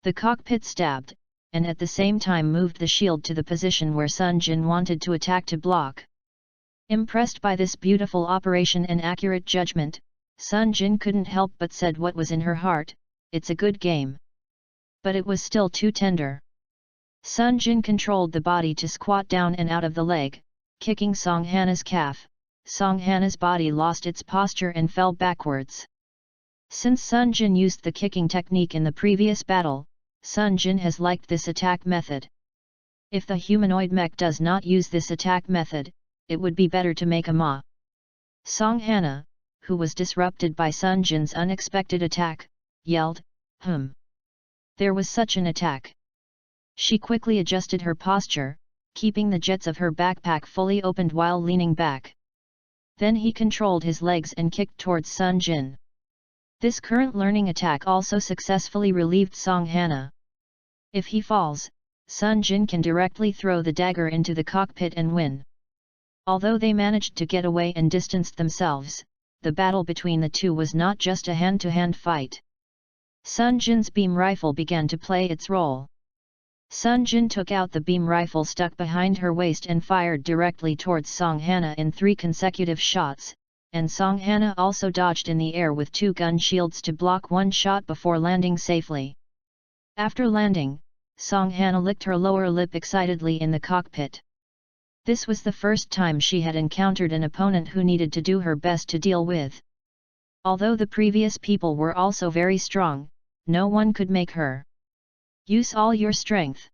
The cockpit stabbed, and at the same time moved the shield to the position where Sunjin wanted to attack to block. Impressed by this beautiful operation and accurate judgment, Sunjin couldn't help but said what was in her heart, it's a good game. But it was still too tender. Sunjin controlled the body to squat down and out of the leg, kicking Song Hana's calf. Song Hana's body lost its posture and fell backwards. Since Sunjin used the kicking technique in the previous battle, Sunjin has liked this attack method. If the humanoid mech does not use this attack method, it would be better to make a Ma. Song Hana, who was disrupted by Sunjin's unexpected attack, yelled, There was such an attack. She quickly adjusted her posture, keeping the jets of her backpack fully opened while leaning back. Then he controlled his legs and kicked towards Sunjin. This current learning attack also successfully relieved Song Hana. If he falls, Sunjin can directly throw the dagger into the cockpit and win. Although they managed to get away and distanced themselves, the battle between the two was not just a hand-to-hand fight. Sunjin's beam rifle began to play its role. Sunjin took out the beam rifle stuck behind her waist and fired directly towards Song Hana in 3 consecutive shots, and Song Hana also dodged in the air with 2 gun shields to block 1 shot before landing safely. After landing, Song Hana licked her lower lip excitedly in the cockpit. This was the first time she had encountered an opponent who needed to do her best to deal with. Although the previous people were also very strong, no one could make her. Use all your strength.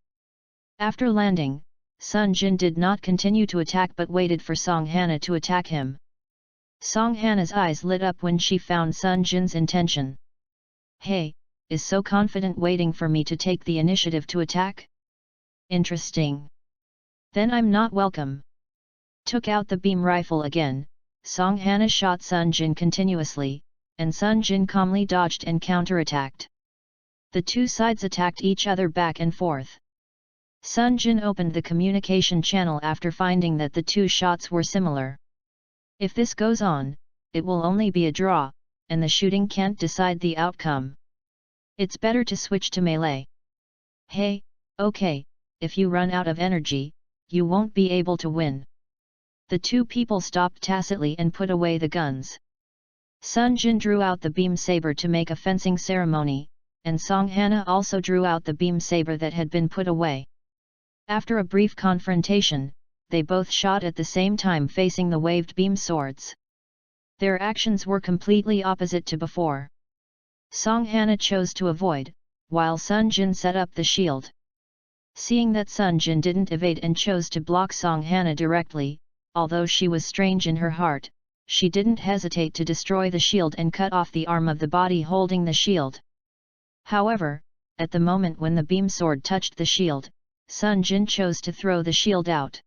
After landing, Sunjin did not continue to attack but waited for Song Hana to attack him. Song Hana's eyes lit up when she found Sunjin's intention. Hey, is so confident waiting for me to take the initiative to attack? Interesting. Then I'm not welcome. Took out the beam rifle again, Songhana shot Sunjin continuously, and Sunjin calmly dodged and counterattacked. The two sides attacked each other back and forth. Sunjin opened the communication channel after finding that the two shots were similar. If this goes on, it will only be a draw, and the shooting can't decide the outcome. It's better to switch to melee. Hey, okay, if you run out of energy, you won't be able to win. The two people stopped tacitly and put away the guns. Sunjin drew out the beam saber to make a fencing ceremony, and Songhana also drew out the beam saber that had been put away. After a brief confrontation, they both shot at the same time facing the waved beam swords. Their actions were completely opposite to before. Songhana chose to avoid, while Sunjin set up the shield. Seeing that Sunjin didn't evade and chose to block Songhana directly, although she was strange in her heart, she didn't hesitate to destroy the shield and cut off the arm of the body holding the shield. However, at the moment when the beam sword touched the shield, Sunjin chose to throw the shield out.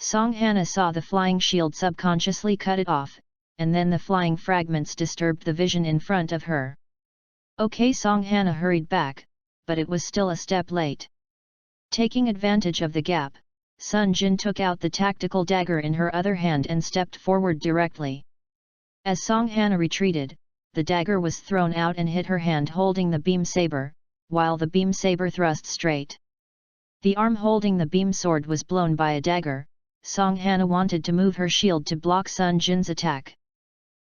Songhana saw the flying shield subconsciously cut it off, and then the flying fragments disturbed the vision in front of her. Okay, Songhana hurried back, but it was still a step late. Taking advantage of the gap, Sunjin took out the tactical dagger in her other hand and stepped forward directly. As Songhana retreated, the dagger was thrown out and hit her hand holding the beam saber, while the beam saber thrust straight. The arm holding the beam sword was blown by a dagger. Songhana wanted to move her shield to block Sunjin's attack.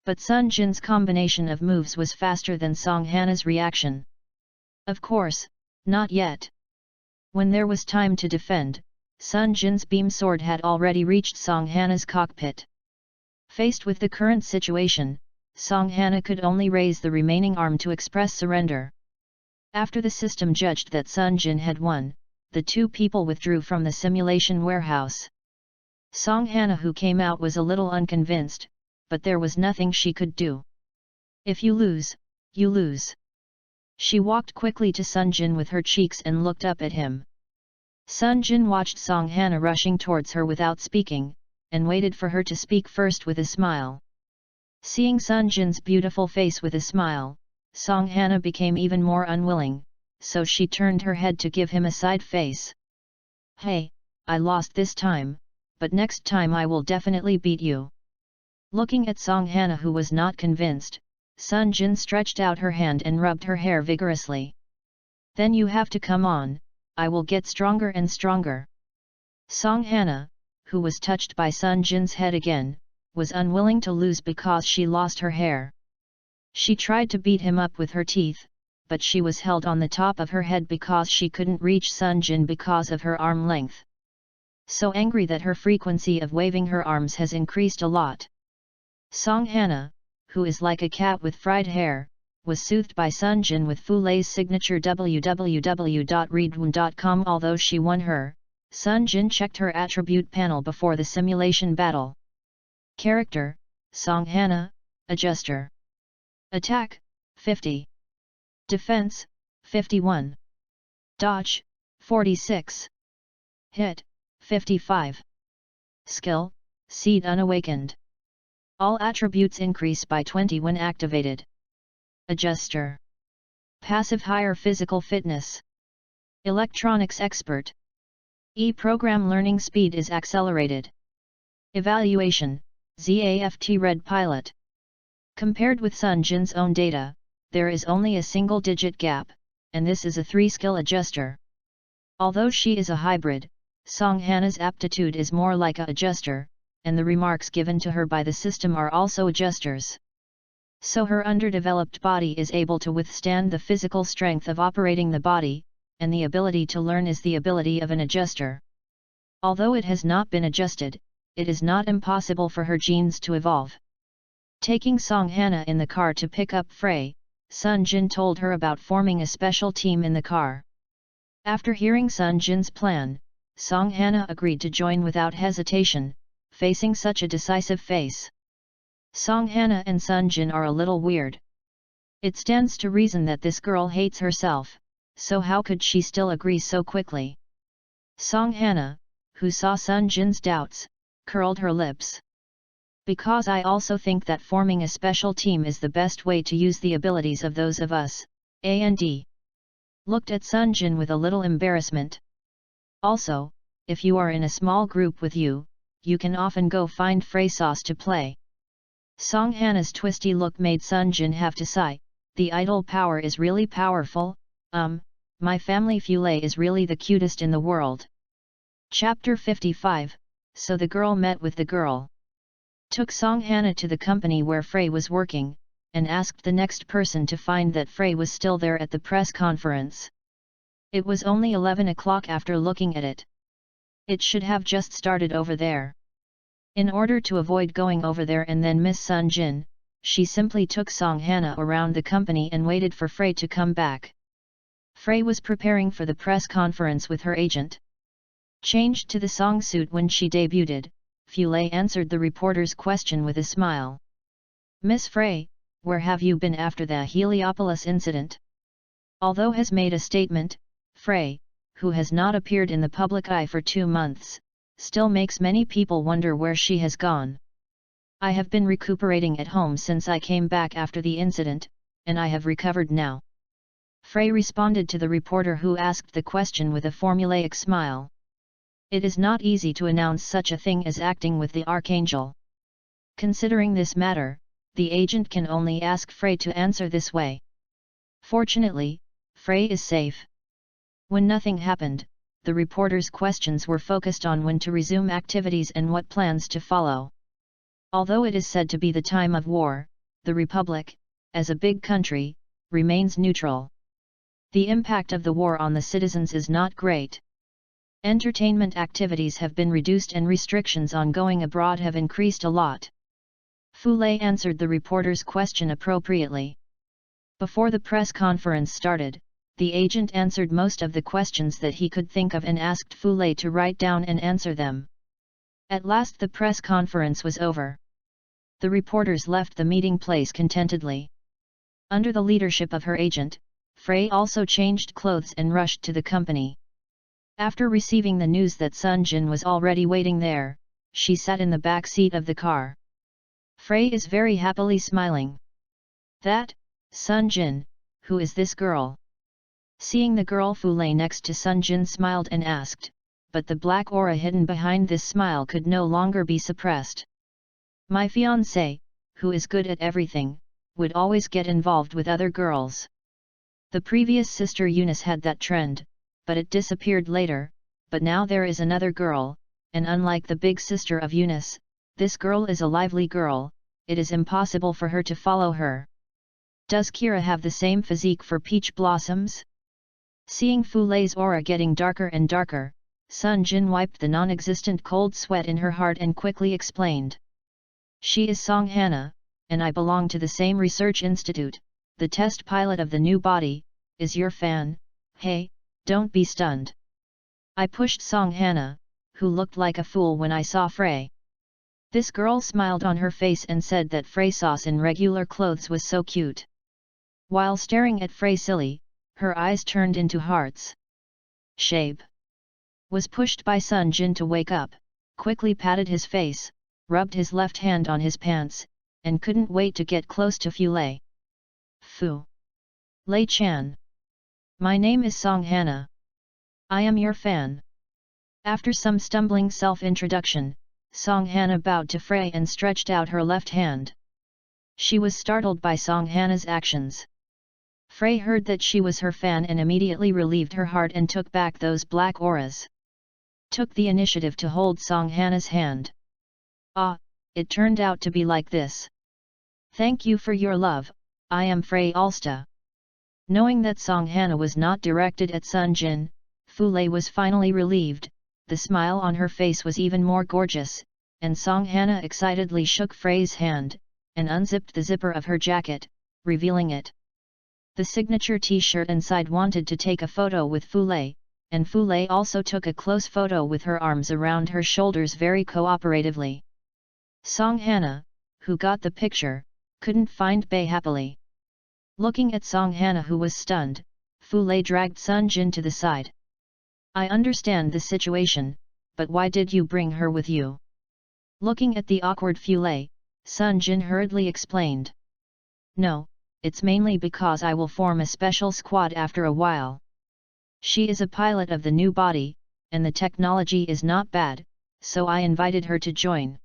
But Sunjin's combination of moves was faster than Songhana's reaction. Of course, not yet. When there was time to defend, Sunjin's beam sword had already reached Songhana's cockpit. Faced with the current situation, Songhana could only raise the remaining arm to express surrender. After the system judged that Sunjin had won, the two people withdrew from the simulation warehouse. Songhana, who came out, was a little unconvinced, but there was nothing she could do. If you lose, you lose. She walked quickly to Sunjin with her cheeks and looked up at him. Sunjin watched Songhana rushing towards her without speaking, and waited for her to speak first with a smile. Seeing Sunjin's beautiful face with a smile, Songhana became even more unwilling, so she turned her head to give him a side face. Hey, I lost this time, but next time I will definitely beat you. Looking at Songhana, who was not convinced, Sunjin stretched out her hand and rubbed her hair vigorously. Then you have to come on, I will get stronger and stronger. Songhana, who was touched by Sunjin's head again, was unwilling to lose because she lost her hair. She tried to beat him up with her teeth, but she was held on the top of her head because she couldn't reach Sunjin because of her arm length. So angry that her frequency of waving her arms has increased a lot. Songhana, who is like a cat with fried hair, was soothed by Sunjin with Fulei's signature www.readaloud.com. Although she won her, Sunjin checked her attribute panel before the simulation battle. Character, Songhana, Adjuster. Attack, 50. Defense, 51. Dodge, 46. Hit, 55. Skill, Seed Unawakened. All attributes increase by 20 when activated. Adjuster. Passive higher physical fitness. Electronics expert. E-program learning speed is accelerated. Evaluation, ZFT Red Pilot. Compared with Sunjin's own data, there is only a single-digit gap, and this is a 3-skill adjuster. Although she is a hybrid, Songhana's aptitude is more like a adjuster, and the remarks given to her by the system are also adjusters. So her underdeveloped body is able to withstand the physical strength of operating the body, and the ability to learn is the ability of an adjuster. Although it has not been adjusted, it is not impossible for her genes to evolve. Taking Songhana in the car to pick up Frey, Sunjin told her about forming a special team in the car. After hearing Sunjin's plan, Songhana agreed to join without hesitation, facing such a decisive face. Songhana and Sunjin are a little weird. It stands to reason that this girl hates herself, so how could she still agree so quickly? Song Hana, who saw Sunjin's doubts, curled her lips. Because I also think that forming a special team is the best way to use the abilities of those of us, and looked at Sunjin with a little embarrassment. Also, if you are in a small group with you, you can often go find Frey sauce to play. Song Hana's twisty look made Sunjin have to sigh. The idol power is really powerful. My family Fiancé is really the cutest in the world. Chapter 55, So the girl met with the girl. Took Song Hana to the company where Frey was working, and asked the next person to find that Frey was still there at the press conference. It was only 11 o'clock after looking at it. It should have just started over there. In order to avoid going over there and then miss Sunjin, she simply took Song Hana around the company and waited for Frey to come back. Frey was preparing for the press conference with her agent. Changed to the song suit when she debuted, Fiancé answered the reporter's question with a smile. Miss Frey, where have you been after the Heliopolis incident? Although has made a statement, Frey, who has not appeared in the public eye for 2 months, still makes many people wonder where she has gone. I have been recuperating at home since I came back after the incident, and I have recovered now. Frey responded to the reporter who asked the question with a formulaic smile. It is not easy to announce such a thing as acting with the Archangel. Considering this matter, the agent can only ask Frey to answer this way. Fortunately, Frey is safe. When nothing happened, the reporter's questions were focused on when to resume activities and what plans to follow. Although it is said to be the time of war, the Republic, as a big country, remains neutral. The impact of the war on the citizens is not great. Entertainment activities have been reduced and restrictions on going abroad have increased a lot. Fiancé answered the reporter's question appropriately. Before the press conference started, the agent answered most of the questions that he could think of and asked Fiancé to write down and answer them. At last the press conference was over. The reporters left the meeting place contentedly. Under the leadership of her agent, Frey also changed clothes and rushed to the company. After receiving the news that Sunjin was already waiting there, she sat in the back seat of the car. Frey is very happily smiling. That, Sunjin, who is this girl? Seeing the girl Fiancé next to Sunjin smiled and asked, but the black aura hidden behind this smile could no longer be suppressed. My fiancé, who is good at everything, would always get involved with other girls. The previous sister Eunice had that trend, but it disappeared later, but now there is another girl, and unlike the big sister of Eunice, this girl is a lively girl, it is impossible for her to follow her. Does Kira have the same physique for peach blossoms? Seeing Fiancé's aura getting darker and darker, Sunjin wiped the non-existent cold sweat in her heart and quickly explained. She is Song Hana, and I belong to the same research institute, the test pilot of the new body, is your fan. Hey, don't be stunned. I pushed Song Hana, who looked like a fool when I saw Frey. This girl smiled on her face and said that Frey sauce in regular clothes was so cute. While staring at Frey silly, her eyes turned into hearts. Shape. Was pushed by Sunjin to wake up, quickly patted his face, rubbed his left hand on his pants, and couldn't wait to get close to Fiancé. Fu. Lei Chan. My name is Song Hana. I am your fan. After some stumbling self-introduction, Song Hana bowed to Frey and stretched out her left hand. She was startled by Song Hana's actions. Frey heard that she was her fan and immediately relieved her heart and took back those black auras. Took the initiative to hold Song Hana's hand. Ah, it turned out to be like this. Thank you for your love, I am Frey Alsta. Knowing that Song Hana was not directed at Sunjin, Fiancé was finally relieved, the smile on her face was even more gorgeous, and Song Hana excitedly shook Frey's hand, and unzipped the zipper of her jacket, revealing it. The signature t-shirt inside wanted to take a photo with Fiancé, and Fiancé also took a close photo with her arms around her shoulders very cooperatively. Song Hana, who got the picture, couldn't find Bae happily. Looking at Song Hana, who was stunned, Fu Lei dragged Sunjin to the side. I understand the situation, but why did you bring her with you? Looking at the awkward Fu Lei, Sunjin hurriedly explained. No, it's mainly because I will form a special squad after a while. She is a pilot of the new body, and the technology is not bad, so I invited her to join.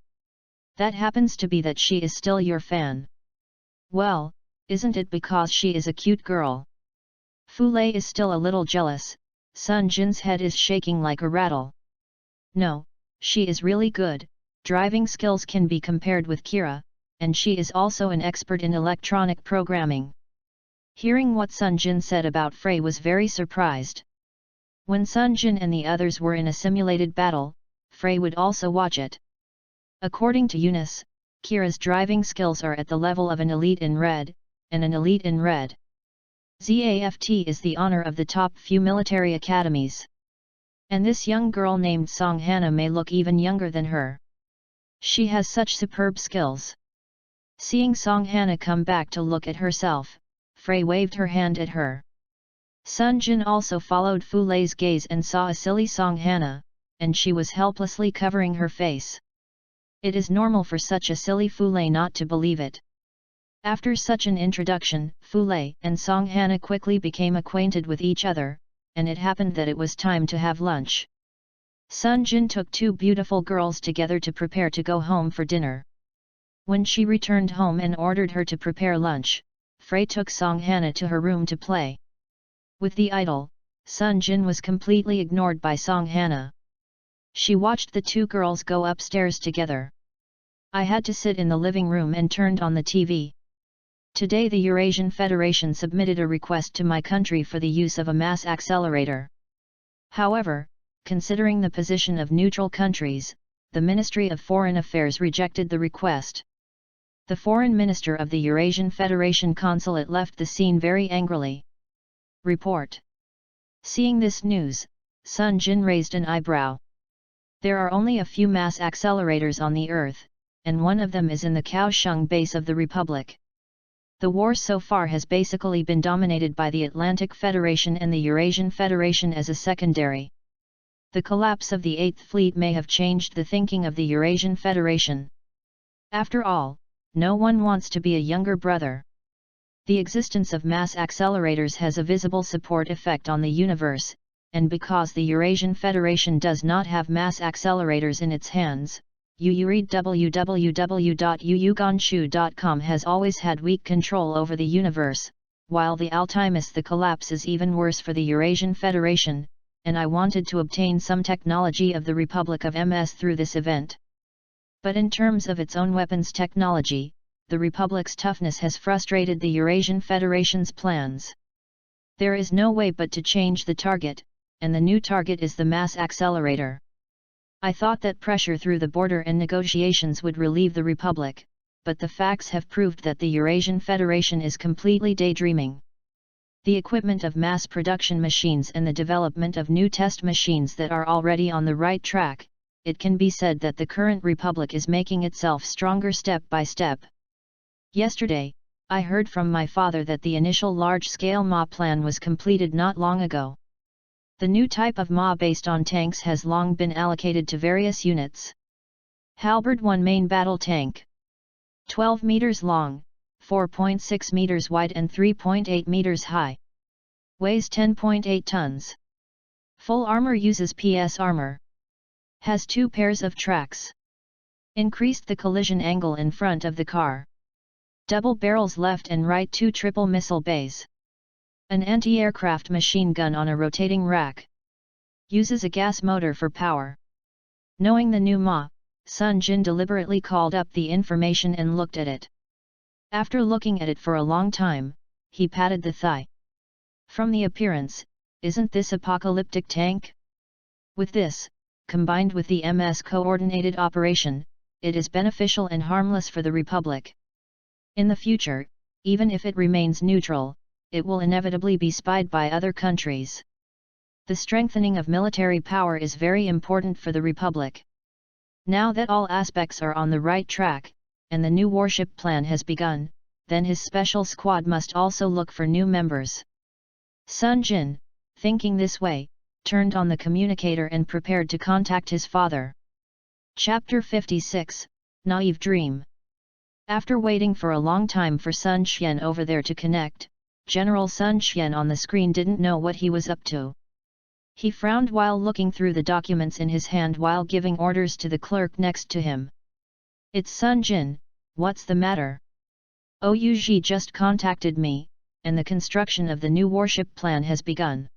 That happens to be that she is still your fan. Well, isn't it because she is a cute girl? Fu Lei is still a little jealous. Sunjin's head is shaking like a rattle. No, she is really good, driving skills can be compared with Kira, and she is also an expert in electronic programming. Hearing what Sunjin said about Frey was very surprised. When Sunjin and the others were in a simulated battle, Frey would also watch it. According to Eunice, Kira's driving skills are at the level of an elite in red, and an elite in red. ZAFT is the honor of the top few military academies. And this young girl named Song Hana may look even younger than her. She has such superb skills. Seeing Song Hana come back to look at herself, Frey waved her hand at her. Sunjin also followed Fu Lei's gaze and saw a silly Song Hana, and she was helplessly covering her face. It is normal for such a silly Fu Lei not to believe it. After such an introduction, Fu Lei and Song Hana quickly became acquainted with each other, and it happened that it was time to have lunch. Sunjin took two beautiful girls together to prepare to go home for dinner. When she returned home and ordered her to prepare lunch, Frey took Song Hana to her room to play. With the idol, Sunjin was completely ignored by Song Hana. She watched the two girls go upstairs together. I had to sit in the living room and turned on the TV. Today the Eurasian Federation submitted a request to my country for the use of a mass accelerator. However, considering the position of neutral countries, the Ministry of Foreign Affairs rejected the request. The Foreign Minister of the Eurasian Federation Consulate left the scene very angrily. Report. Seeing this news, Sunjin raised an eyebrow. There are only a few mass accelerators on the Earth, and one of them is in the Kaohsiung base of the Republic. The war so far has basically been dominated by the Atlantic Federation and the Eurasian Federation as a secondary. The collapse of the Eighth Fleet may have changed the thinking of the Eurasian Federation. After all, no one wants to be a younger brother. The existence of mass accelerators has a visible support effect on the universe, and because the Eurasian Federation does not have mass accelerators in its hands, UUREAD www.uuganshu.com has always had weak control over the universe, while the Artemis the collapse is even worse for the Eurasian Federation, and I wanted to obtain some technology of the Republic of MS through this event. But in terms of its own weapons technology, the Republic's toughness has frustrated the Eurasian Federation's plans. There is no way but to change the target, and the new target is the mass accelerator. I thought that pressure through the border and negotiations would relieve the Republic, but the facts have proved that the Eurasian Federation is completely daydreaming. The equipment of mass production machines and the development of new test machines that are already on the right track, it can be said that the current Republic is making itself stronger step by step. Yesterday, I heard from my father that the initial large-scale MA plan was completed not long ago. The new type of MA based on tanks has long been allocated to various units. Halberd 1 main battle tank. 12 meters long, 4.6 meters wide and 3.8 meters high. Weighs 10.8 tons. Full armor uses PS armor. Has 2 pairs of tracks. Increased the collision angle in front of the car. Double barrels left and right, 2 triple missile bays. An anti-aircraft machine gun on a rotating rack. Uses a gas motor for power. Knowing the new MA, Sunjin deliberately called up the information and looked at it. After looking at it for a long time, he patted the thigh. From the appearance, isn't this apocalyptic tank? With this, combined with the MS coordinated operation, it is beneficial and harmless for the Republic. In the future, even if it remains neutral, it will inevitably be spied by other countries. The strengthening of military power is very important for the Republic. Now that all aspects are on the right track, and the new warship plan has begun, then his special squad must also look for new members. Sunjin, thinking this way, turned on the communicator and prepared to contact his father. Chapter 56, Naive Dream. After waiting for a long time for Sun Xian over there to connect, General Sun Xian on the screen didn't know what he was up to. He frowned while looking through the documents in his hand while giving orders to the clerk next to him. "It's Sunjin, what's the matter?" "Ouji just contacted me, and the construction of the new warship plan has begun."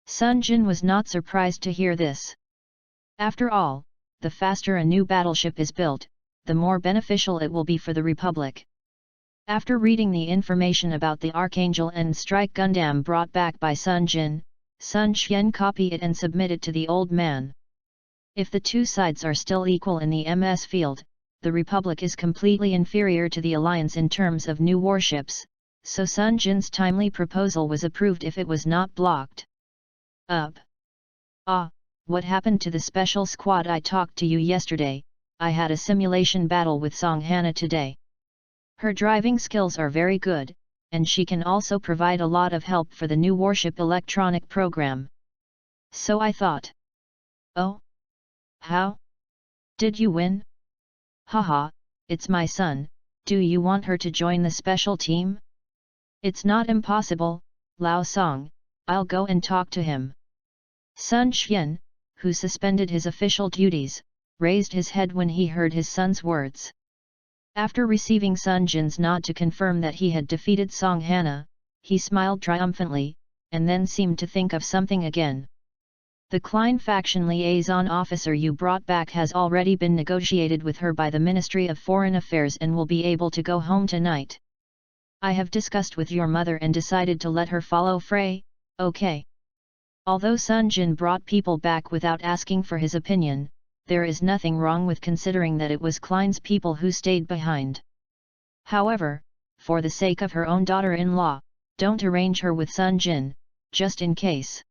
Sunjin was not surprised to hear this. After all, the faster a new battleship is built, the more beneficial it will be for the Republic. After reading the information about the Archangel and Strike Gundam brought back by Sunjin, Sun Xian copied it and submitted to the old man. If the two sides are still equal in the MS field, the Republic is completely inferior to the Alliance in terms of new warships, so Sunjin's timely proposal was approved if it was not blocked. What happened to the special squad I talked to you yesterday? I had a simulation battle with Song Hana today. Her driving skills are very good, and she can also provide a lot of help for the new warship electronic program. So I thought. Oh? How? Did you win? Haha, it's my son, do you want her to join the special team? It's not impossible, Lao Song, I'll go and talk to him. Sun Xian, who suspended his official duties, raised his head when he heard his son's words. After receiving Sunjin's nod to confirm that he had defeated Song Hana, he smiled triumphantly, and then seemed to think of something again. The Klein faction liaison officer you brought back has already been negotiated with her by the Ministry of Foreign Affairs and will be able to go home tonight. I have discussed with your mother and decided to let her follow Frey, okay? Although Sunjin brought people back without asking for his opinion, there is nothing wrong with considering that it was Klein's people who stayed behind. However, for the sake of her own daughter-in-law, don't arrange her with Sunjin, just in case.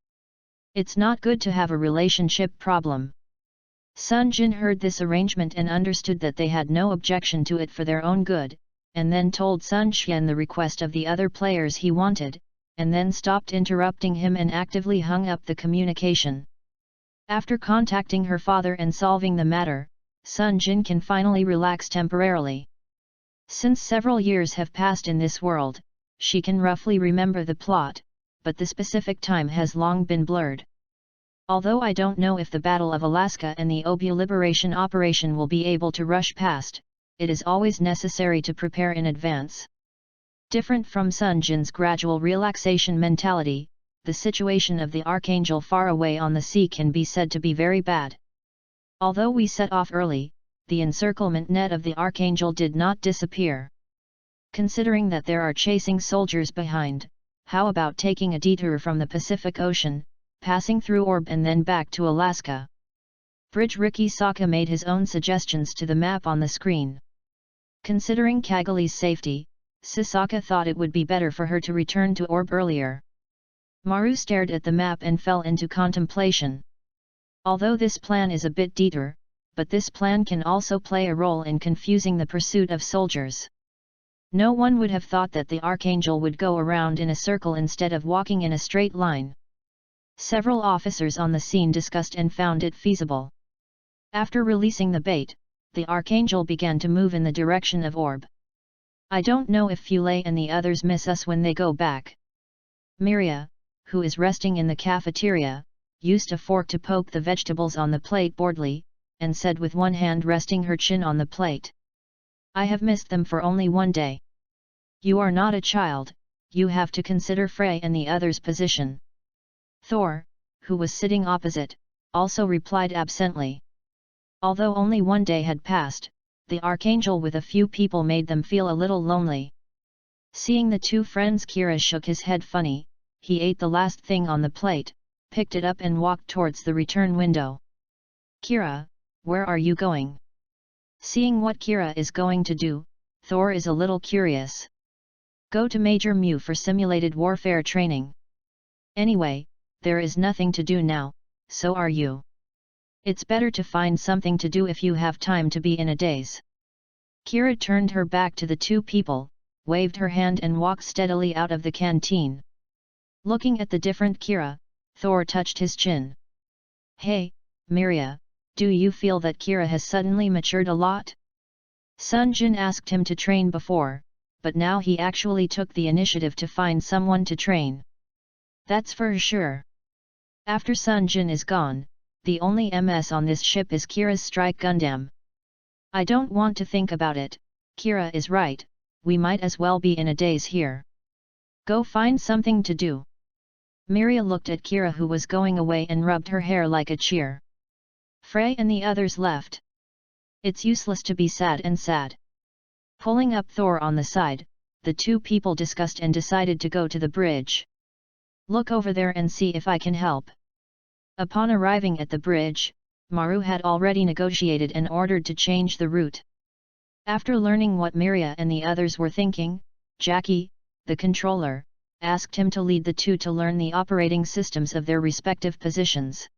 It's not good to have a relationship problem. Sunjin heard this arrangement and understood that they had no objection to it for their own good, and then told Sun Xian the request of the other players he wanted, and then stopped interrupting him and actively hung up the communication. After contacting her father and solving the matter, Sunjin can finally relax temporarily. Since several years have passed in this world, she can roughly remember the plot, but the specific time has long been blurred. Although I don't know if the Battle of Alaska and the Obu Liberation Operation will be able to rush past, it is always necessary to prepare in advance. Different from Sunjin's gradual relaxation mentality, the situation of the Archangel far away on the sea can be said to be very bad. Although we set off early, the encirclement net of the Archangel did not disappear. Considering that there are chasing soldiers behind, how about taking a detour from the Pacific Ocean, passing through Orb and then back to Alaska? Bridge Riki Saka made his own suggestions to the map on the screen. Considering Kagali's safety, Sasaka thought it would be better for her to return to Orb earlier. Maru stared at the map and fell into contemplation. Although this plan is a bit detour, but this plan can also play a role in confusing the pursuit of soldiers. No one would have thought that the Archangel would go around in a circle instead of walking in a straight line. Several officers on the scene discussed and found it feasible. After releasing the bait, the Archangel began to move in the direction of Orb. I don't know if Fulay and the others miss us when they go back. Miria, who is resting in the cafeteria, used a fork to poke the vegetables on the plate boredly, and said with one hand resting her chin on the plate. I have missed them for only one day. You are not a child, you have to consider Frey and the others' position. Thor, who was sitting opposite, also replied absently. Although only one day had passed, the Archangel with a few people made them feel a little lonely. Seeing the two friends, Kira shook his head funny. He ate the last thing on the plate, picked it up and walked towards the return window. Kira, where are you going? Seeing what Kira is going to do, Thor is a little curious. Go to Major Mu for simulated warfare training. Anyway, there is nothing to do now, so are you. It's better to find something to do if you have time to be in a daze. Kira turned her back to the two people, waved her hand and walked steadily out of the canteen. Looking at the different Kira, Thor touched his chin. "Hey, Miria, do you feel that Kira has suddenly matured a lot?" Sunjin asked him to train before, but now he actually took the initiative to find someone to train. "That's for sure. After Sunjin is gone, the only MS on this ship is Kira's Strike Gundam. I don't want to think about it, Kira is right, we might as well be in a daze here. Go find something to do." Miria looked at Kira, who was going away, and rubbed her hair like a cheer. Frey and the others left. It's useless to be sad and sad. Pulling up Thor on the side, the two people discussed and decided to go to the bridge. "Look over there and see if I can help." Upon arriving at the bridge, Maru had already negotiated and ordered to change the route. After learning what Miria and the others were thinking, Jackie, the controller, asked him to lead the two to learn the operating systems of their respective positions.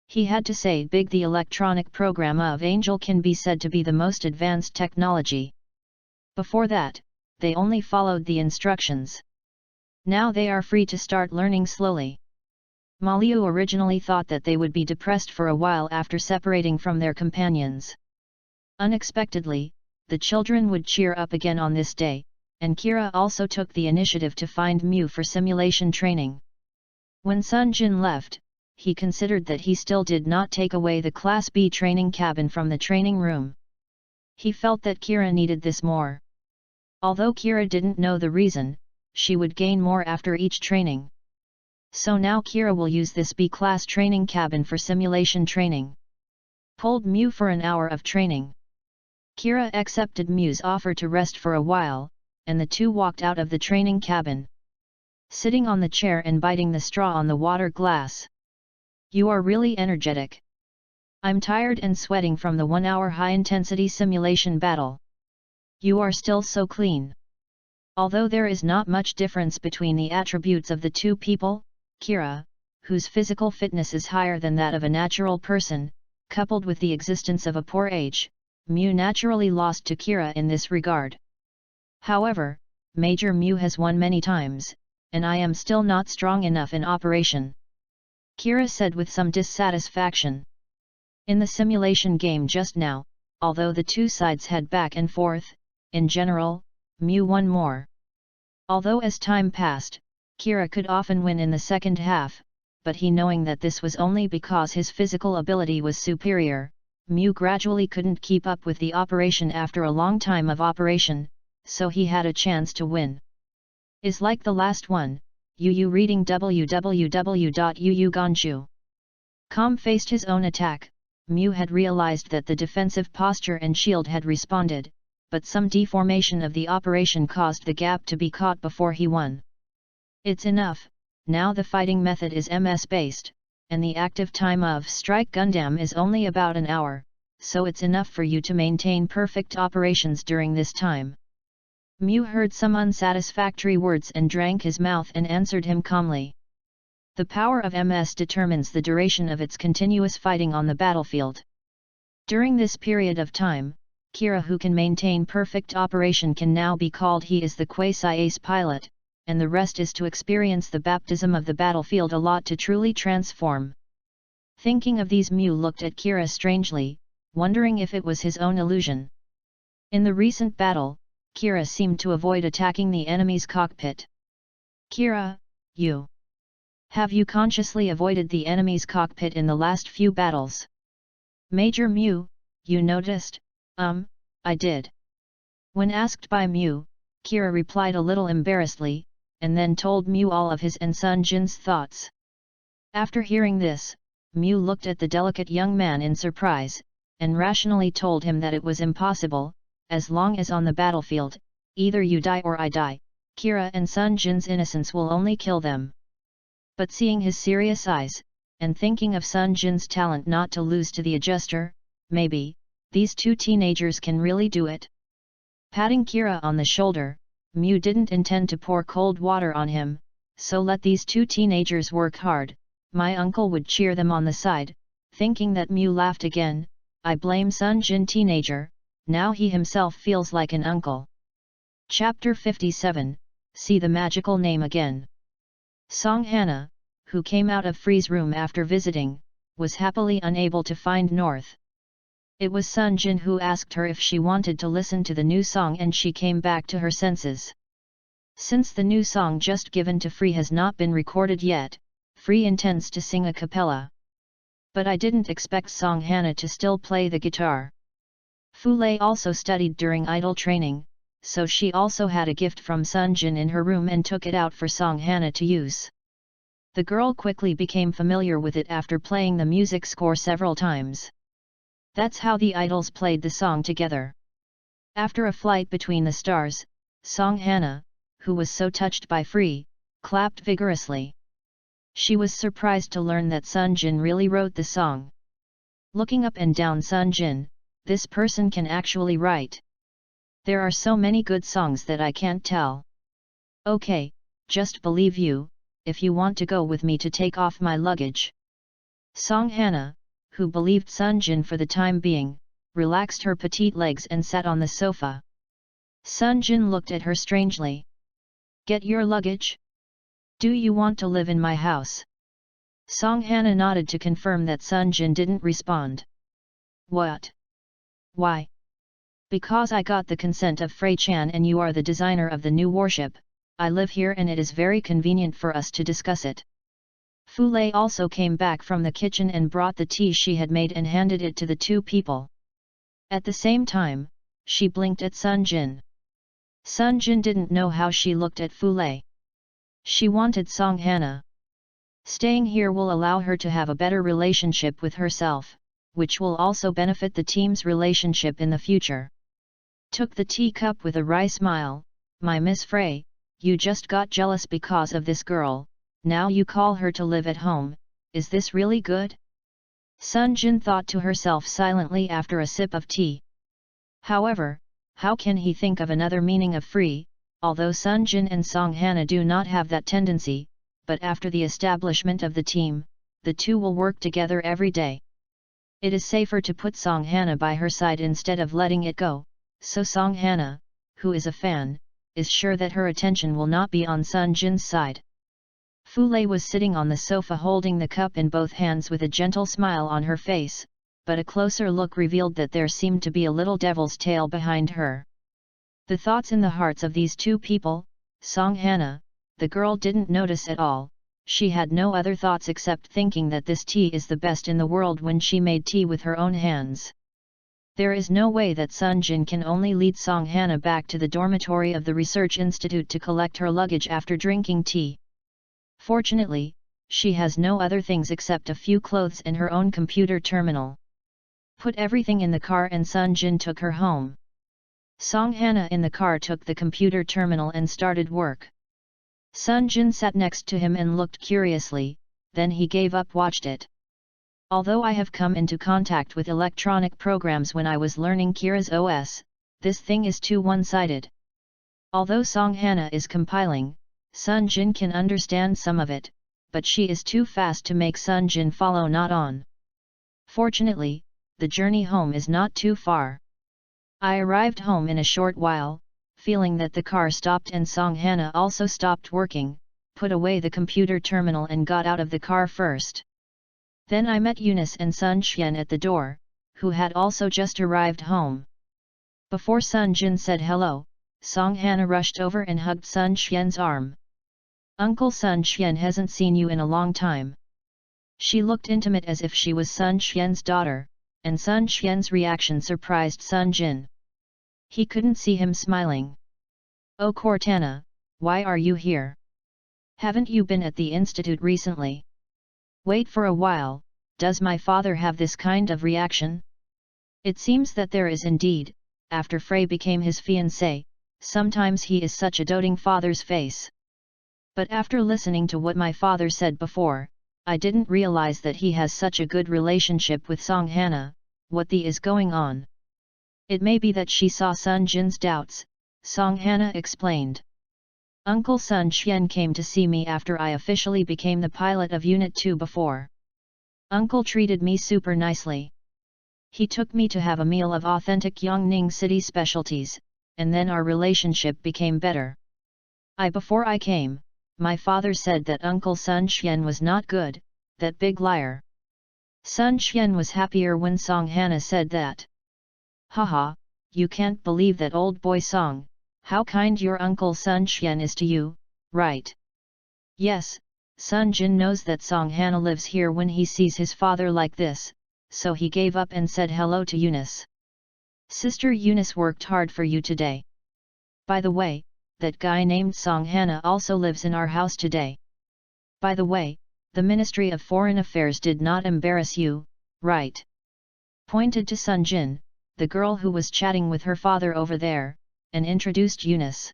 He had to say big the electronic program of Angel can be said to be the most advanced technology. Before that, they only followed the instructions. Now they are free to start learning slowly. Maliu originally thought that they would be depressed for a while after separating from their companions. Unexpectedly, the children would cheer up again on this day, and Kira also took the initiative to find Mew for simulation training. When Sunjin left, he considered that he still did not take away the Class B training cabin from the training room. He felt that Kira needed this more. Although Kira didn't know the reason, she would gain more after each training. So now Kira will use this B-class training cabin for simulation training. Pulled Mew for an hour of training. Kira accepted Mew's offer to rest for a while, and the two walked out of the training cabin. Sitting on the chair and biting the straw on the water glass. "You are really energetic. I'm tired and sweating from the 1-hour high-intensity simulation battle. You are still so clean." Although there is not much difference between the attributes of the two people, Kira, whose physical fitness is higher than that of a natural person, coupled with the existence of a poor age, Mew naturally lost to Kira in this regard. However, Major Mew has won many times, and I am still not strong enough in operation, Kira said with some dissatisfaction. In the simulation game just now, although the two sides had back and forth, in general, Mew won more. Although as time passed, Kira could often win in the second half, but he, knowing that this was only because his physical ability was superior, Mew gradually couldn't keep up with the operation after a long time of operation, so he had a chance to win. Is like the last one, Yu reading www.yuuganju.com faced his own attack. Mew had realized that the defensive posture and shield had responded, but some deformation of the operation caused the gap to be caught before he won. It's enough, now the fighting method is MS-based, and the active time of Strike Gundam is only about an hour, so it's enough for you to maintain perfect operations during this time. Mew heard some unsatisfactory words and drank his mouth and answered him calmly. The power of MS determines the duration of its continuous fighting on the battlefield. During this period of time, Kira, who can maintain perfect operation, can now be called he is the quasi-ace pilot, and the rest is to experience the baptism of the battlefield a lot to truly transform. Thinking of these, Mew looked at Kira strangely, wondering if it was his own illusion. In the recent battle, Kira seemed to avoid attacking the enemy's cockpit. "Kira, have you consciously avoided the enemy's cockpit in the last few battles?" "Major Mew, you noticed?" I did." When asked by Mew, Kira replied a little embarrassedly, and then told Mew all of his and Sunjin's thoughts. After hearing this, Mew looked at the delicate young man in surprise, and rationally told him that it was impossible, as long as on the battlefield, either you die or I die, Kira and Sunjin's innocence will only kill them. But seeing his serious eyes, and thinking of Sunjin's talent not to lose to the adjuster, maybe, these two teenagers can really do it. Patting Kira on the shoulder, Mew didn't intend to pour cold water on him, so let these two teenagers work hard, my uncle would cheer them on the side. Thinking that, Mew laughed again. I blame Sunjin teenager, now he himself feels like an uncle. Chapter 57, See the Magical Name Again. Song Hana, who came out of Frey's room after visiting, was happily unable to find North. It was Sunjin who asked her if she wanted to listen to the new song, and she came back to her senses. Since the new song just given to Frey has not been recorded yet, Frey intends to sing a cappella. But I didn't expect Song Hana to still play the guitar. Fule also studied during idol training, so she also had a gift from Sunjin in her room and took it out for Song Hana to use. The girl quickly became familiar with it after playing the music score several times. That's how the idols played the song together. After a flight between the stars, Song Hana, who was so touched by Frey, clapped vigorously. She was surprised to learn that Sunjin really wrote the song. Looking up and down Sunjin, this person can actually write. There are so many good songs that I can't tell. Okay, just believe you, if you want to go with me to take off my luggage. Song Hana, who believed Sunjin for the time being, relaxed her petite legs and sat on the sofa. Sunjin looked at her strangely. Get your luggage? Do you want to live in my house? Song Hana nodded to confirm that Sunjin didn't respond. What? Why? Because I got the consent of Frey-chan and you are the designer of the new warship, I live here and it is very convenient for us to discuss it. Fule also came back from the kitchen and brought the tea she had made and handed it to the two people. At the same time, she blinked at Sunjin. Sunjin didn't know how she looked at Fule. She wanted Song Hana. Staying here will allow her to have a better relationship with herself, which will also benefit the team's relationship in the future. Took the teacup with a wry smile. My Miss Frey, you just got jealous because of this girl, now you call her to live at home, is this really good? Sunjin thought to herself silently after a sip of tea. However, how can he think of another meaning of Frey, although Sunjin and Song Hana do not have that tendency, but after the establishment of the team, the two will work together every day. It is safer to put Song Hana by her side instead of letting it go, so Song Hana, who is a fan, is sure that her attention will not be on Sunjin's side. Fule was sitting on the sofa holding the cup in both hands with a gentle smile on her face, but a closer look revealed that there seemed to be a little devil's tail behind her. The thoughts in the hearts of these two people, Song Hana, the girl didn't notice at all. She had no other thoughts except thinking that this tea is the best in the world when she made tea with her own hands. There is no way that Sunjin can only lead Song Hana back to the dormitory of the research institute to collect her luggage after drinking tea. Fortunately, she has no other things except a few clothes and her own computer terminal. Put everything in the car and Sunjin took her home. Song Hana in the car took the computer terminal and started work. Sunjin sat next to him and looked curiously, then he gave up watched it. Although I have come into contact with electronic programs when I was learning Kira's OS, this thing is too one-sided. Although Song Hana is compiling, Sunjin can understand some of it, but she is too fast to make Sunjin follow not on. Fortunately, the journey home is not too far. I arrived home in a short while, feeling that the car stopped and Song Hana also stopped working, put away the computer terminal and got out of the car first. Then I met Eunice and Sun Xian at the door, who had also just arrived home. Before Sunjin said hello, Song Hana rushed over and hugged Sun Xian's arm. Uncle Sun Xian hasn't seen you in a long time. She looked intimate as if she was Sun Xian's daughter, and Sun Xian's reaction surprised Sunjin. He couldn't see him smiling. Oh Cortana, why are you here? Haven't you been at the institute recently? Wait for a while, does my father have this kind of reaction? It seems that there is indeed, after Frey became his fiancé, sometimes he is such a doting father's face. But after listening to what my father said before, I didn't realize that he has such a good relationship with Song Hana. What the is going on? It may be that she saw Sunjin's doubts, Song Hana explained. Uncle Sun Xian came to see me after I officially became the pilot of Unit 2 before. Uncle treated me super nicely. He took me to have a meal of authentic Yongning City specialties, and then our relationship became better. Before I came, my father said that Uncle Sunjin was not good, that big liar. Sunjin was happier when Song Hana said that. Haha, you can't believe that old boy Song, how kind your Uncle Sunjin is to you, right? Yes, Sunjin knows that Song Hana lives here when he sees his father like this, so he gave up and said hello to Eunice. Sister Eunice worked hard for you today. By the way, that guy named Song Hana also lives in our house today. By the way, the Ministry of Foreign Affairs did not embarrass you, right? Pointed to Sunjin, the girl who was chatting with her father over there, and introduced Eunice.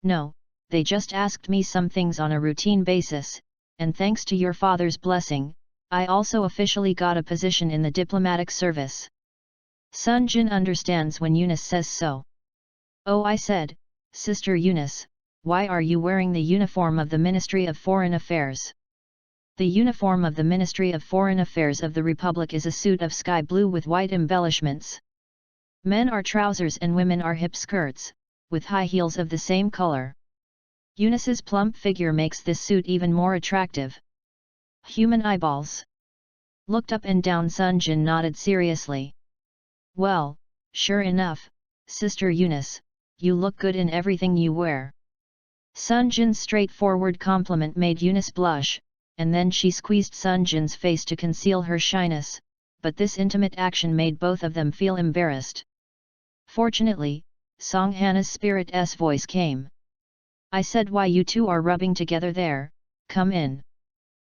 No, they just asked me some things on a routine basis, and thanks to your father's blessing, I also officially got a position in the diplomatic service. Sunjin understands when Eunice says so. Oh, I said, Sister Eunice, why are you wearing the uniform of the Ministry of Foreign Affairs? The uniform of the Ministry of Foreign Affairs of the Republic is a suit of sky blue with white embellishments. Men are trousers and women are hip skirts, with high heels of the same color. Eunice's plump figure makes this suit even more attractive. Human eyeballs. Looked up and down. Sunjin nodded seriously. Well, sure enough, Sister Eunice, you look good in everything you wear. Sunjin's straightforward compliment made Eunice blush, and then she squeezed Sunjin's face to conceal her shyness, but this intimate action made both of them feel embarrassed. Fortunately, Song Hana's spirit's voice came. I said, why you two are rubbing together there, come in.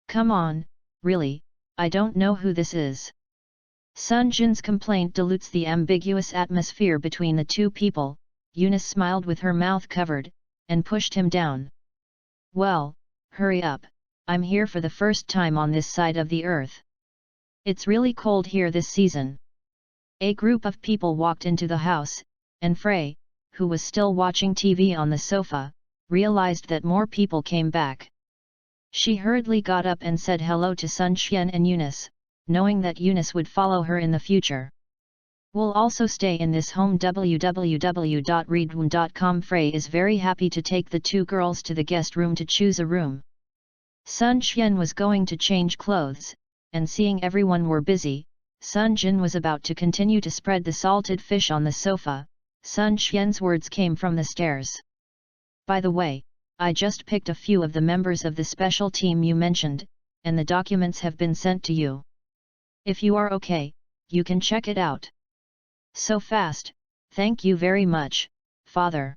Come on, really, I don't know who this is. Sunjin's complaint dilutes the ambiguous atmosphere between the two people. Eunice smiled with her mouth covered, and pushed him down. Well, hurry up, I'm here for the first time on this side of the earth. It's really cold here this season. A group of people walked into the house, and Frey, who was still watching TV on the sofa, realized that more people came back. She hurriedly got up and said hello to Sunjin and Eunice, knowing that Eunice would follow her in the future. We'll also stay in this home. www.readaloud.com. Frey is very happy to take the two girls to the guest room to choose a room. Sunjin was going to change clothes, and seeing everyone were busy, Sunjin was about to continue to spread the salted fish on the sofa. Sunjin's words came from the stairs. By the way, I just picked a few of the members of the special team you mentioned, and the documents have been sent to you. If you are okay, you can check it out. So fast, thank you very much, father.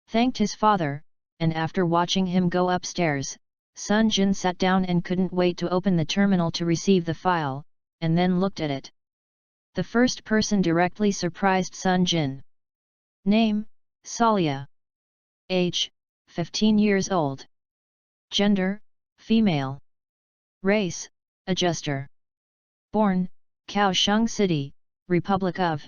Thanked his father, and after watching him go upstairs, Sunjin sat down and couldn't wait to open the terminal to receive the file, and then looked at it. The first person directly surprised Sunjin. Name, Salia. Age, 15 years old. Gender, female. Race, adjuster. Born, Kaohsiung City, Republic of.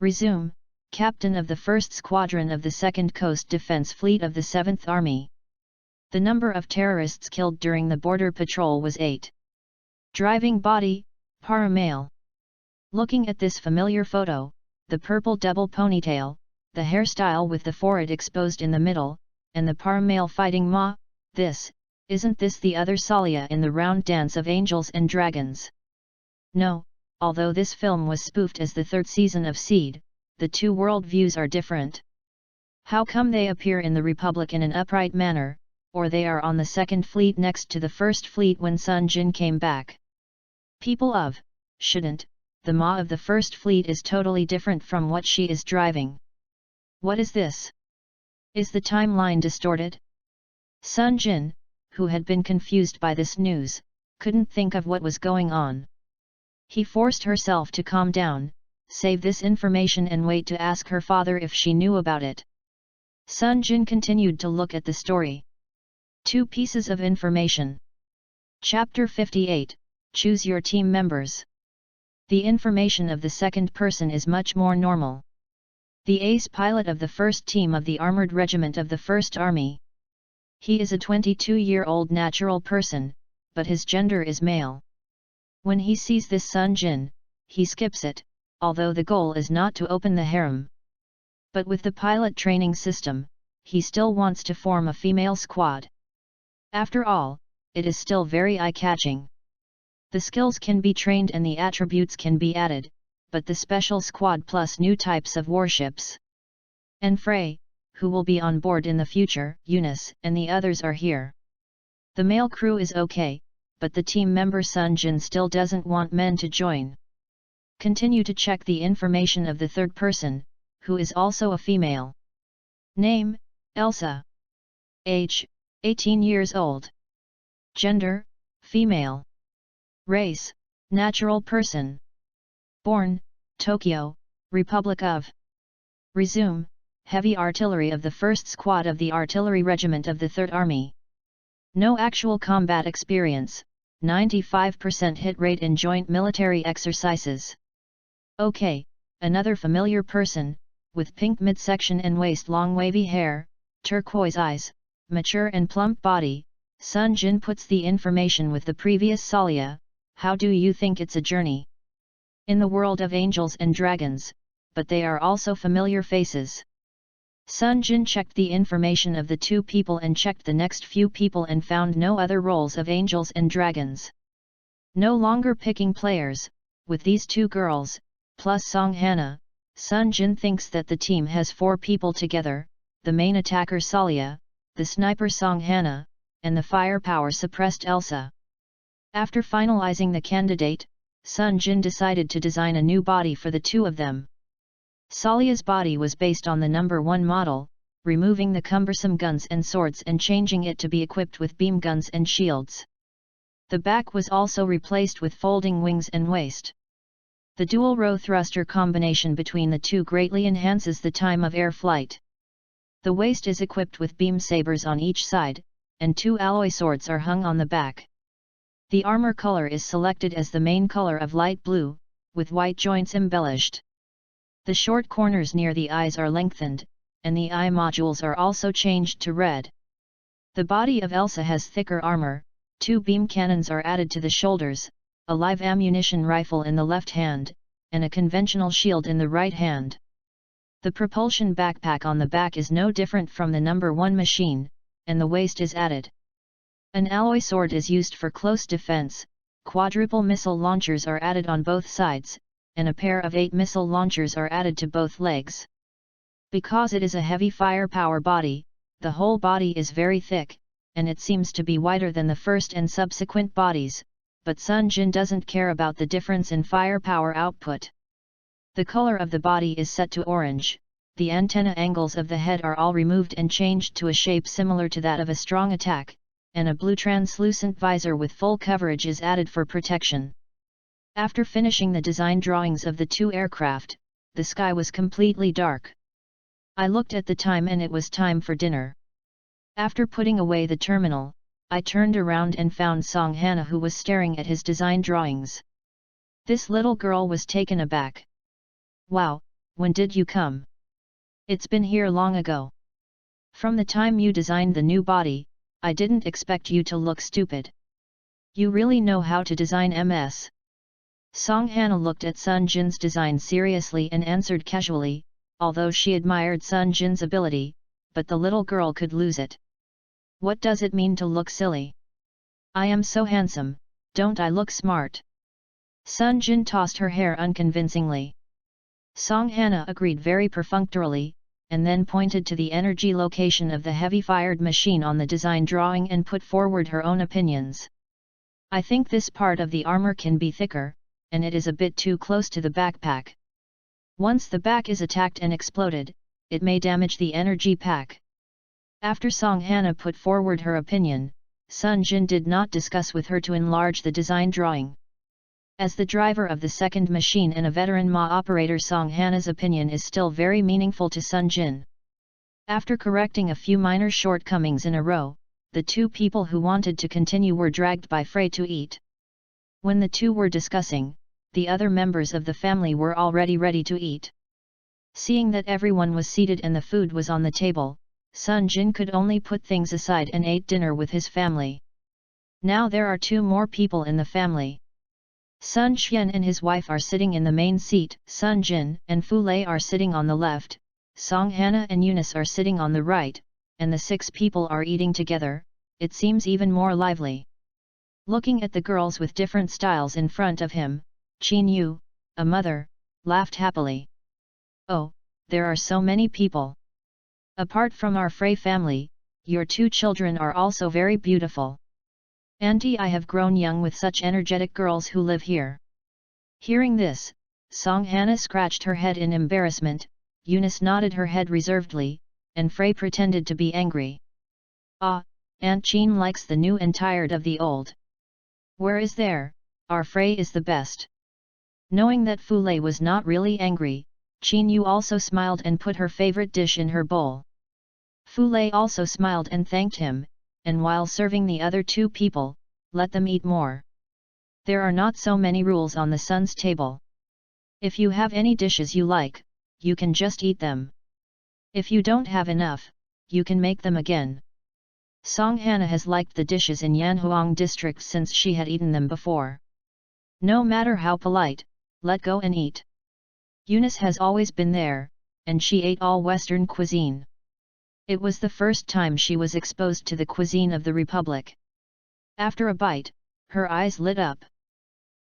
Resume, Captain of the 1st Squadron of the 2nd Coast Defense Fleet of the 7th Army. The number of terrorists killed during the border patrol was 8. Driving body, para-male. Looking at this familiar photo, the purple double ponytail, the hairstyle with the forehead exposed in the middle, and the para-male fighting ma, isn't this the other Salia in the round dance of Angels and Dragons? No, although this film was spoofed as the 3rd season of Seed, the two world views are different. How come they appear in the Republic in an upright manner, or they are on the 2nd Fleet next to the 1st Fleet when Sunjin came back? People of, shouldn't, the Ma of the 1st Fleet is totally different from what she is driving. What is this? Is the timeline distorted? Sunjin, who had been confused by this news, couldn't think of what was going on. He forced herself to calm down, save this information and wait to ask her father if she knew about it. Sunjin continued to look at the story. 2 pieces of information. Chapter 58, Choose your team members. The information of the second person is much more normal. The ace pilot of the 1st team of the Armored Regiment of the 1st Army. He is a 22-year-old natural person, but his gender is male. When he sees this Sunjin, he skips it, although the goal is not to open the harem. But with the pilot training system, he still wants to form a female squad. After all, it is still very eye-catching. The skills can be trained and the attributes can be added, but the special squad plus new types of warships. And Frey, who will be on board in the future, Eunice and the others are here. The male crew is okay, but the team member Sunjin still doesn't want men to join. Continue to check the information of the third person, who is also a female. Name, Elsa. Age, 18 years old. Gender, female. Race, natural person. Born, Tokyo, Republic of. Resume, heavy artillery of the 1st Squad of the Artillery Regiment of the 3rd Army. No actual combat experience, 95% hit rate in joint military exercises. Okay, another familiar person, with pink midsection and waist-long wavy hair, turquoise eyes, mature and plump body. Sunjin puts the information with the previous Salia. How do you think it's a journey? In the world of angels and dragons, but they are also familiar faces. Sunjin checked the information of the two people and checked the next few people and found no other roles of angels and dragons. No longer picking players, with these two girls, plus Song Hana, Sunjin thinks that the team has 4 people together, the main attacker Salia, the sniper Song Hana, and the firepower suppressed Elsa. After finalizing the candidate, Sunjin decided to design a new body for the two of them. Salia's body was based on the number 1 model, removing the cumbersome guns and swords and changing it to be equipped with beam guns and shields. The back was also replaced with folding wings and waist. The dual-row thruster combination between the two greatly enhances the time of air flight. The waist is equipped with beam sabers on each side, and 2 alloy swords are hung on the back. The armor color is selected as the main color of light blue, with white joints embellished. The short corners near the eyes are lengthened, and the eye modules are also changed to red. The body of Elsa has thicker armor, 2 beam cannons are added to the shoulders, a live ammunition rifle in the left hand, and a conventional shield in the right hand. The propulsion backpack on the back is no different from the number 1 machine, and the waist is added. An alloy sword is used for close defense, quadruple missile launchers are added on both sides, and a pair of 8 missile launchers are added to both legs. Because it is a heavy firepower body, the whole body is very thick, and it seems to be wider than the first and subsequent bodies, but Sunjin doesn't care about the difference in firepower output. The color of the body is set to orange, the antenna angles of the head are all removed and changed to a shape similar to that of a strong attack, and a blue translucent visor with full coverage is added for protection. After finishing the design drawings of the 2 aircraft, the sky was completely dark. I looked at the time and it was time for dinner. After putting away the terminal, I turned around and found Song Hana, who was staring at his design drawings. This little girl was taken aback. Wow, when did you come? It's been here long ago. From the time you designed the new body, I didn't expect you to look stupid. You really know how to design MS. Song Hana looked at Sunjin's design seriously and answered casually, although she admired Sunjin's ability, but the little girl could lose it. What does it mean to look silly? I am so handsome, don't I look smart? Sunjin tossed her hair unconvincingly. Song Hana agreed very perfunctorily, and then pointed to the energy location of the heavy-fired machine on the design drawing and put forward her own opinions. I think this part of the armor can be thicker, and it is a bit too close to the backpack. Once the back is attacked and exploded, it may damage the energy pack. After Song Hana put forward her opinion, Sunjin did not discuss with her to enlarge the design drawing. As the driver of the second machine and a veteran MA operator, Song Hana's opinion is still very meaningful to Sunjin. After correcting a few minor shortcomings in a row, the 2 people who wanted to continue were dragged by Frey to eat. When the 2 were discussing, the other members of the family were already ready to eat. Seeing that everyone was seated and the food was on the table, Sunjin could only put things aside and ate dinner with his family. Now there are 2 more people in the family. Sun Xian and his wife are sitting in the main seat, Sunjin and Fu Lei are sitting on the left, Songhana and Eunice are sitting on the right, and the 6 people are eating together. It seems even more lively. Looking at the girls with different styles in front of him, Qin Yu, a mother, laughed happily. Oh, there are so many people. Apart from our Frey family, your 2 children are also very beautiful. Auntie, I have grown young with such energetic girls who live here. Hearing this, Songhana scratched her head in embarrassment, Eunice nodded her head reservedly, and Frey pretended to be angry. Ah, Aunt Qin likes the new and tired of the old. Where is there, our Frey is the best. Knowing that Fule was not really angry, Qin Yu also smiled and put her favorite dish in her bowl. Fule also smiled and thanked him, and while serving the other 2 people, let them eat more. There are not so many rules on the son's table. If you have any dishes you like, you can just eat them. If you don't have enough, you can make them again. Songhana has liked the dishes in Yanhuang district since she had eaten them before. No matter how polite, let go and eat. Eunice has always been there, and she ate all Western cuisine. It was the first time she was exposed to the cuisine of the Republic. After a bite, her eyes lit up.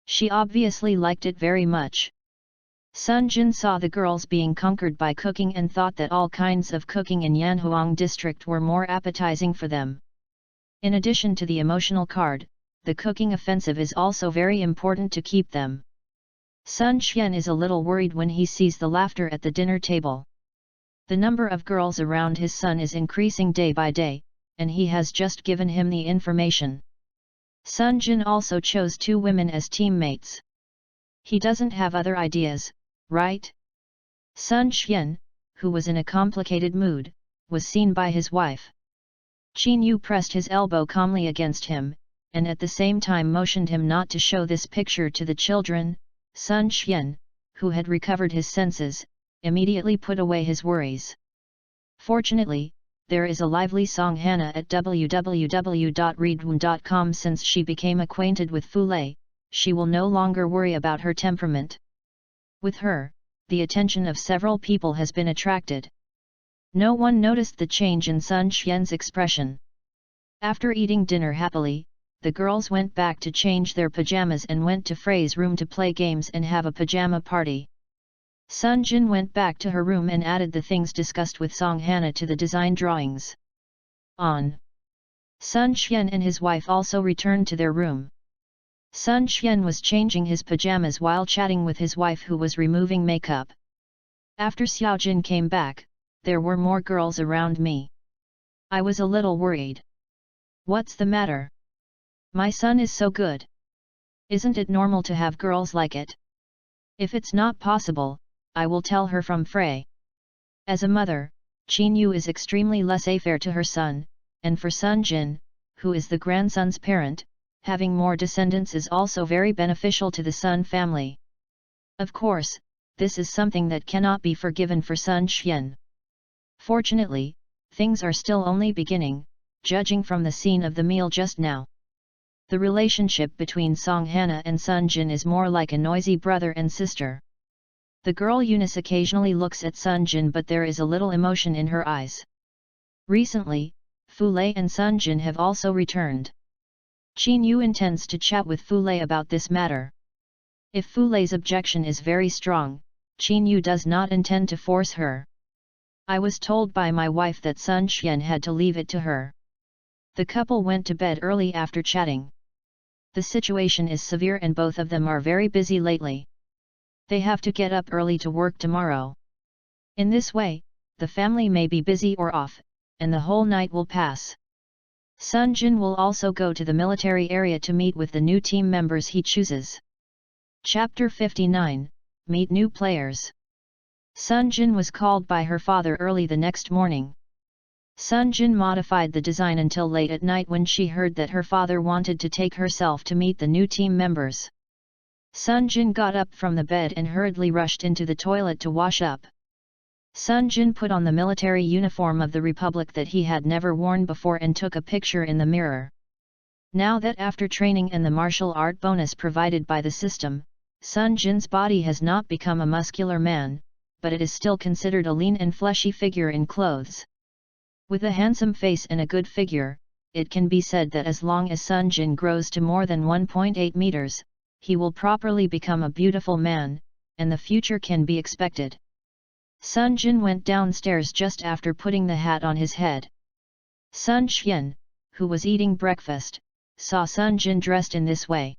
She obviously liked it very much. Sunjin saw the girls being conquered by cooking and thought that all kinds of cooking in Yanhuang district were more appetizing for them. In addition to the emotional card, the cooking offensive is also very important to keep them. Sun Xian is a little worried when he sees the laughter at the dinner table. The number of girls around his son is increasing day by day, and he has just given him the information. Sunjin also chose 2 women as teammates. He doesn't have other ideas, right? Sun Xian, who was in a complicated mood, was seen by his wife. Qin Yu pressed his elbow calmly against him, and at the same time motioned him not to show this picture to the children. Sun Xian, who had recovered his senses, immediately put away his worries. Fortunately, there is a lively Songhana at www.readaloud.com. Since she became acquainted with Fule, she will no longer worry about her temperament. With her, the attention of several people has been attracted. No one noticed the change in Sun Xian's expression. After eating dinner happily, the girls went back to change their pajamas and went to Frey's room to play games and have a pajama party. Sunjin went back to her room and added the things discussed with Songhana to the design drawings. Sun Xian and his wife also returned to their room. Sun Xian was changing his pajamas while chatting with his wife, who was removing makeup. After Xiaojin came back, there were more girls around me. I was a little worried. What's the matter? My son is so good. Isn't it normal to have girls like it? If it's not possible, I will tell her from Frey. As a mother, Qin Yu is extremely laissez-faire to her son, and for Sunjin, who is the grandson's parent, having more descendants is also very beneficial to the Sun family. Of course, this is something that cannot be forgiven for Sun Xian. Fortunately, things are still only beginning, judging from the scene of the meal just now. The relationship between Songhana and Sunjin is more like a noisy brother and sister. The girl Eunice occasionally looks at Sunjin, but there is a little emotion in her eyes. Recently, Fule and Sunjin have also returned. Qin Yu intends to chat with Fule about this matter. If Fule's objection is very strong, Qin Yu does not intend to force her. I was told by my wife that Sun Xian had to leave it to her. The couple went to bed early after chatting. The situation is severe and both of them are very busy lately. They have to get up early to work tomorrow. In this way, the family may be busy or off, and the whole night will pass. Sunjin will also go to the military area to meet with the new team members he chooses. Chapter 59, Meet New Players. Sunjin was called by her father early the next morning. Sunjin modified the design until late at night when she heard that her father wanted to take herself to meet the new team members. Sunjin got up from the bed and hurriedly rushed into the toilet to wash up. Sunjin put on the military uniform of the Republic that he had never worn before and took a picture in the mirror. Now that after training and the martial art bonus provided by the system, Sunjin's body has not become a muscular man, but it is still considered a lean and fleshy figure in clothes. With a handsome face and a good figure, it can be said that as long as Sunjin grows to more than 1.8 meters, he will properly become a beautiful man, and the future can be expected. Sunjin went downstairs just after putting the hat on his head. Sun Xian, who was eating breakfast, saw Sunjin dressed in this way.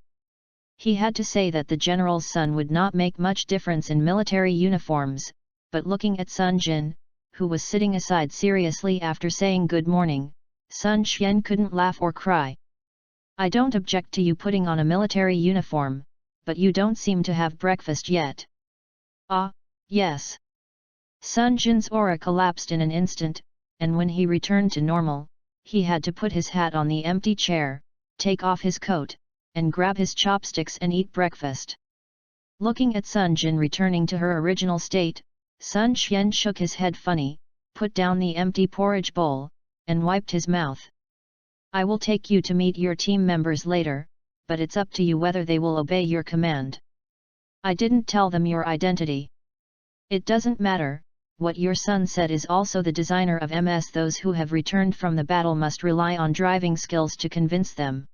He had to say that the general's son would not make much difference in military uniforms, but looking at Sunjin, who was sitting aside seriously after saying good morning, Sun Xian couldn't laugh or cry. I don't object to you putting on a military uniform, but you don't seem to have breakfast yet. Ah, yes. Sunjin's aura collapsed in an instant, and when he returned to normal, he had to put his hat on the empty chair, take off his coat, and grab his chopsticks and eat breakfast. Looking at Sunjin returning to her original state, Sun Xian shook his head funny, put down the empty porridge bowl, and wiped his mouth. I will take you to meet your team members later, but it's up to you whether they will obey your command. I didn't tell them your identity. It doesn't matter, what your son said is also the designer of MS. Those who have returned from the battle must rely on driving skills to convince them.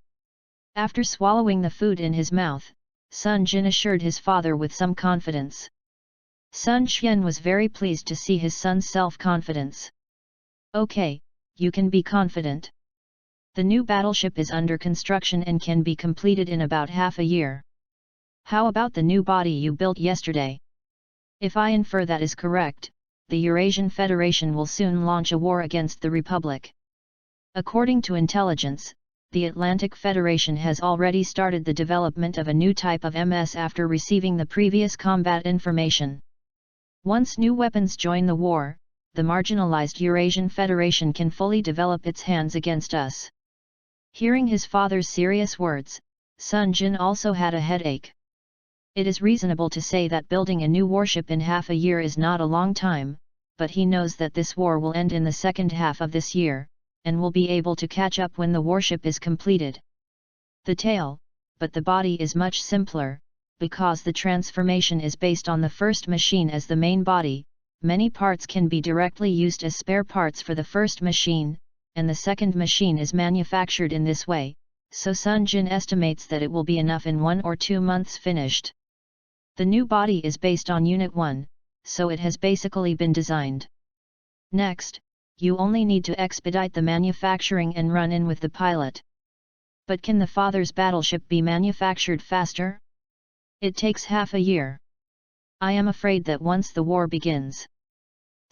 After swallowing the food in his mouth, Sunjin assured his father with some confidence. Sun Xian was very pleased to see his son's self-confidence. Okay, you can be confident. The new battleship is under construction and can be completed in about half a year. How about the new body you built yesterday? If I infer that is correct, the Eurasian Federation will soon launch a war against the Republic. According to intelligence, the Atlantic Federation has already started the development of a new type of MS after receiving the previous combat information. Once new weapons join the war, the marginalized Eurasian Federation can fully develop its hands against us. Hearing his father's serious words, Sunjin also had a headache. It is reasonable to say that building a new warship in half a year is not a long time, but he knows that this war will end in the second half of this year, and will be able to catch up when the warship is completed. The tail, but the body is much simpler, because the transformation is based on the first machine as the main body. Many parts can be directly used as spare parts for the first machine, and the second machine is manufactured in this way, so Sunjin estimates that it will be enough in 1 or 2 months finished. The new body is based on Unit 1, so it has basically been designed. Next, you only need to expedite the manufacturing and run in with the pilot. But can the father's battleship be manufactured faster? It takes half a year. I am afraid that once the war begins.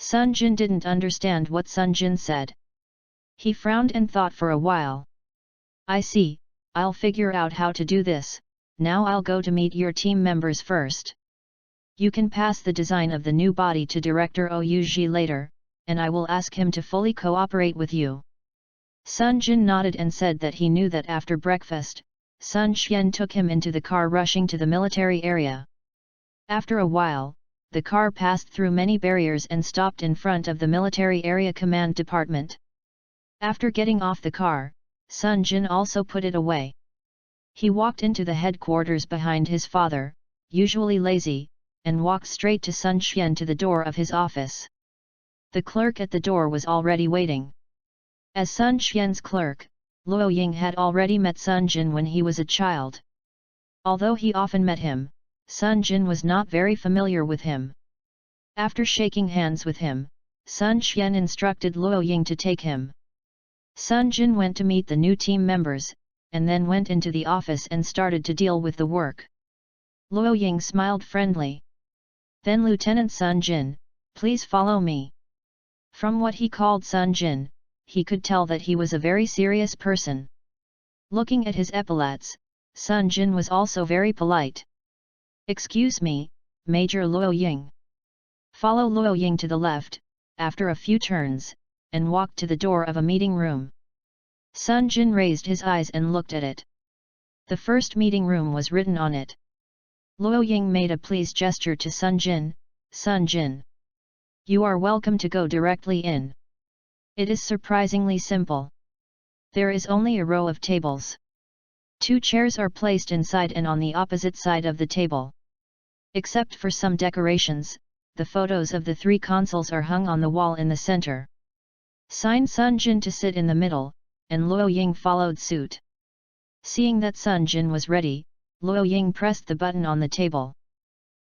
Sunjin didn't understand what Sunjin said. He frowned and thought for a while. I see, I'll figure out how to do this. Now I'll go to meet your team members first. You can pass the design of the new body to Director Ouji later, and I will ask him to fully cooperate with you. Sunjin nodded and said that he knew that after breakfast, Sun Xian took him into the car rushing to the military area. After a while, the car passed through many barriers and stopped in front of the Military Area Command Department. After getting off the car, Sunjin also put it away. He walked into the headquarters behind his father, usually lazy, and walked straight to Sun Xian to the door of his office. The clerk at the door was already waiting. As Sun Xian's clerk, Luo Ying had already met Sunjin when he was a child. Although he often met him, Sunjin was not very familiar with him. After shaking hands with him, Sun Xian instructed Luo Ying to take him. Sunjin went to meet the new team members, and then went into the office and started to deal with the work. Luo Ying smiled friendly. Then Lieutenant Sunjin, please follow me. From what he called Sunjin, he could tell that he was a very serious person. Looking at his epaulets, Sunjin was also very polite. Excuse me, Major Luo Ying. Follow Luo Ying to the left, after a few turns, and walked to the door of a meeting room. Sunjin raised his eyes and looked at it. The first meeting room was written on it. Luo Ying made a please gesture to Sunjin. Sunjin, you are welcome to go directly in. It is surprisingly simple. There is only a row of tables. 2 chairs are placed inside and on the opposite side of the table. Except for some decorations, the photos of the 3 consuls are hung on the wall in the center. Signed Sunjin to sit in the middle, and Luo Ying followed suit. Seeing that Sunjin was ready, Luo Ying pressed the button on the table.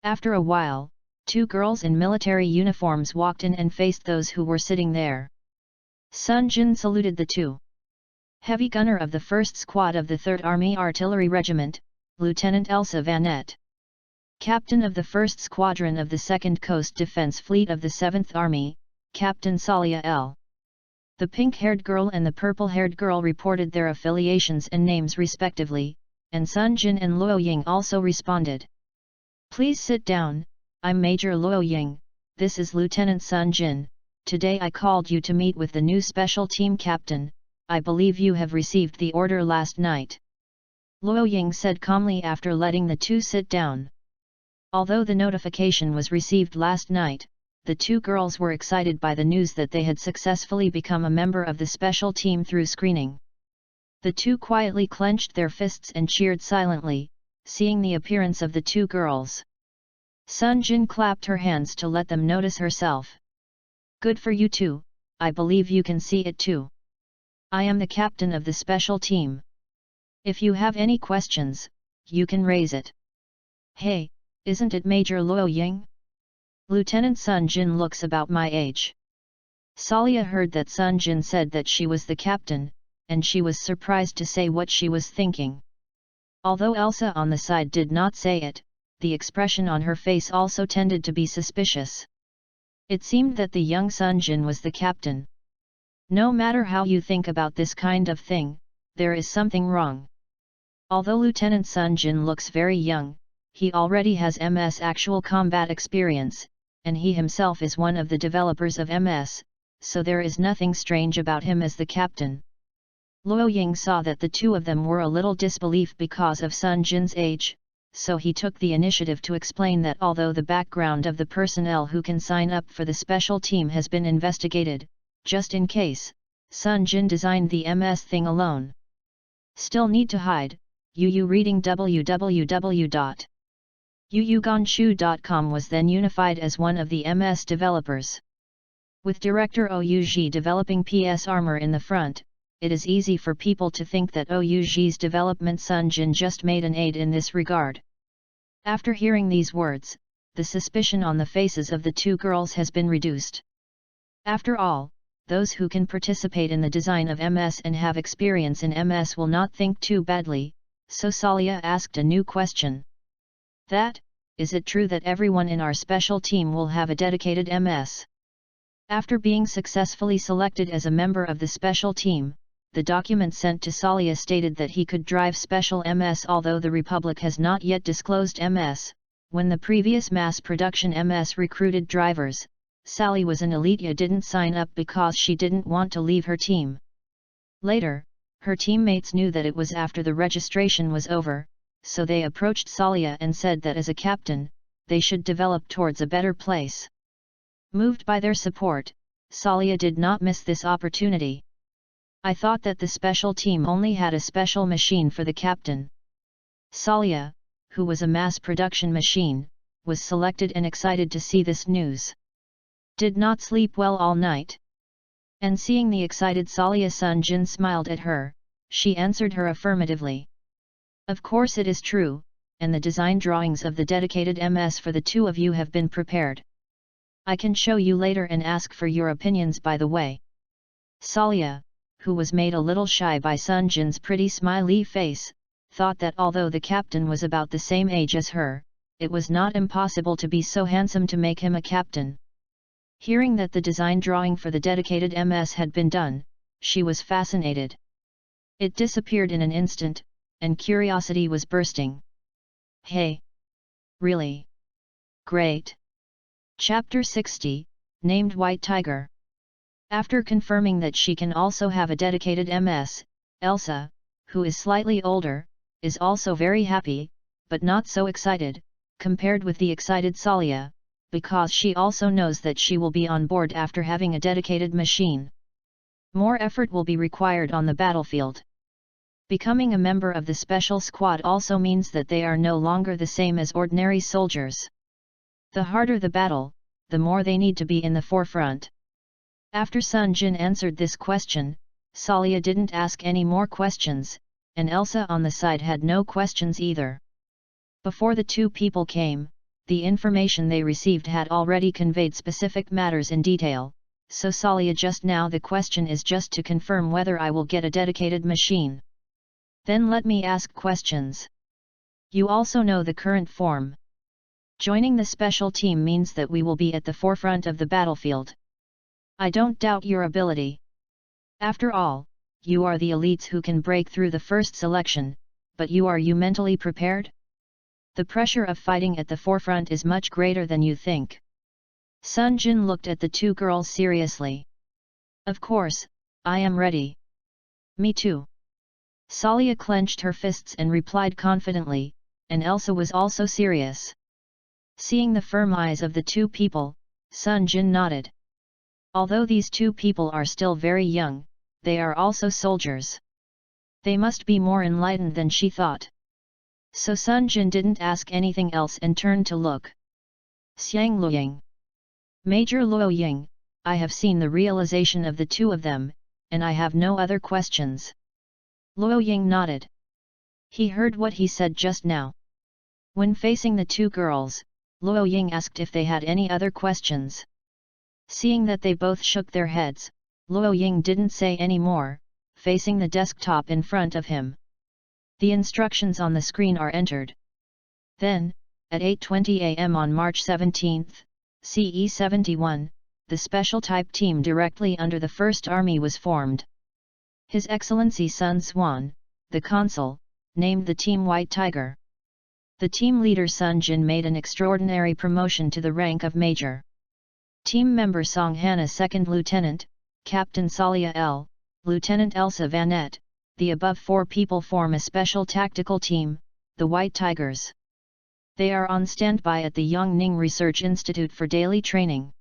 After a while, 2 girls in military uniforms walked in and faced those who were sitting there. Sunjin saluted the 2. Heavy gunner of the 1st Squad of the 3rd Army Artillery Regiment, Lieutenant Elsa Vanette. Captain of the 1st Squadron of the 2nd Coast Defense Fleet of the 7th Army, Captain Salia L. The pink-haired girl and the purple-haired girl reported their affiliations and names respectively, and Sunjin and Luo Ying also responded. Please sit down, I'm Major Luo Ying, this is Lieutenant Sunjin, today I called you to meet with the new special team captain, I believe you have received the order last night. Luo Ying said calmly after letting the 2 sit down. Although the notification was received last night, the 2 girls were excited by the news that they had successfully become a member of the special team through screening. The 2 quietly clenched their fists and cheered silently, seeing the appearance of the 2 girls. Sunjin clapped her hands to let them notice herself. Good for you 2, I believe you can see it too. I am the captain of the special team. If you have any questions, you can raise it. Hey, isn't it Major Luo Ying? Lieutenant Sunjin looks about my age. Salia heard that Sunjin said that she was the captain, and she was surprised to say what she was thinking. Although Elsa on the side did not say it, the expression on her face also tended to be suspicious. It seemed that the young Sunjin was the captain. No matter how you think about this kind of thing, there is something wrong. Although Lieutenant Sunjin looks very young, he already has MS actual combat experience, and he himself is one of the developers of MS, so there is nothing strange about him as the captain. Luo Ying saw that the 2 of them were a little disbelief because of Sunjin's age, so he took the initiative to explain that although the background of the personnel who can sign up for the special team has been investigated, just in case, Sunjin designed the MS thing alone. Still need to hide, reading www.yuyugonshu.com was then unified as one of the MS developers. With Director Ouji developing PS armor in the front, it is easy for people to think that Ouji's development Sunjin just made an aid in this regard. After hearing these words, the suspicion on the faces of the 2 girls has been reduced. After all, those who can participate in the design of MS and have experience in MS will not think too badly, so Salia asked a new question. Is it true that everyone in our special team will have a dedicated MS? After being successfully selected as a member of the special team, the document sent to Salia stated that he could drive special MS. Although the Republic has not yet disclosed MS, when the previous mass production MS recruited drivers, Sally was an elite yet didn't sign up because she didn't want to leave her team. Later, her teammates knew that it was after the registration was over, so they approached Salia and said that as a captain, they should develop towards a better place. Moved by their support, Salia did not miss this opportunity. I thought that the special team only had a special machine for the captain. Salia, who was a mass production machine, was selected and excited to see this news. Did not sleep well all night. And seeing the excited Salia, Sunjin smiled at her, she answered her affirmatively. Of course it is true, and the design drawings of the dedicated MS for the 2 of you have been prepared. I can show you later and ask for your opinions by the way. Salia, who was made a little shy by Sunjin's pretty smiley face, thought that although the captain was about the same age as her, it was not impossible to be so handsome to make him a captain. Hearing that the design drawing for the dedicated MS had been done, she was fascinated. It disappeared in an instant, and curiosity was bursting. Hey! Really? Great! Chapter 60, named White Tiger. After confirming that she can also have a dedicated MS, Elsa, who is slightly older, is also very happy, but not so excited, compared with the excited Salia, because she also knows that she will be on board after having a dedicated machine. More effort will be required on the battlefield. Becoming a member of the special squad also means that they are no longer the same as ordinary soldiers. The harder the battle, the more they need to be in the forefront. After Sunjin answered this question, Salia didn't ask any more questions, and Elsa on the side had no questions either. Before the two people came, the information they received had already conveyed specific matters in detail, so Salia just now the question is just to confirm whether I will get a dedicated machine. Then let me ask questions. You also know the current form. Joining the special team means that we will be at the forefront of the battlefield. I don't doubt your ability. After all, you are the elites who can break through the first selection, but are you mentally prepared? The pressure of fighting at the forefront is much greater than you think. Sunjin looked at the two girls seriously. Of course, I am ready. Me too. Salia clenched her fists and replied confidently, and Elsa was also serious. Seeing the firm eyes of the two people, Sunjin nodded. Although these two people are still very young, they are also soldiers. They must be more enlightened than she thought. So Sunjin didn't ask anything else and turned to look. Xiang Luoying. Major Luoying, I have seen the realization of the two of them, and I have no other questions. Luoying nodded. He heard what he said just now. When facing the two girls, Luoying asked if they had any other questions. Seeing that they both shook their heads, Luoying didn't say any more, facing the desktop in front of him. The instructions on the screen are entered. Then, at 8:20 am on March 17, CE 71, the Special Type Team directly under the First Army was formed. His Excellency Sun Swan, the Consul, named the team White Tiger. The team leader Sunjin made an extraordinary promotion to the rank of Major. Team member Song Hana Second Lieutenant, Captain Salia L, Lieutenant Elsa Vanette. The above four people form a special tactical team, the White Tigers. They are on standby at the Yongning Research Institute for daily training.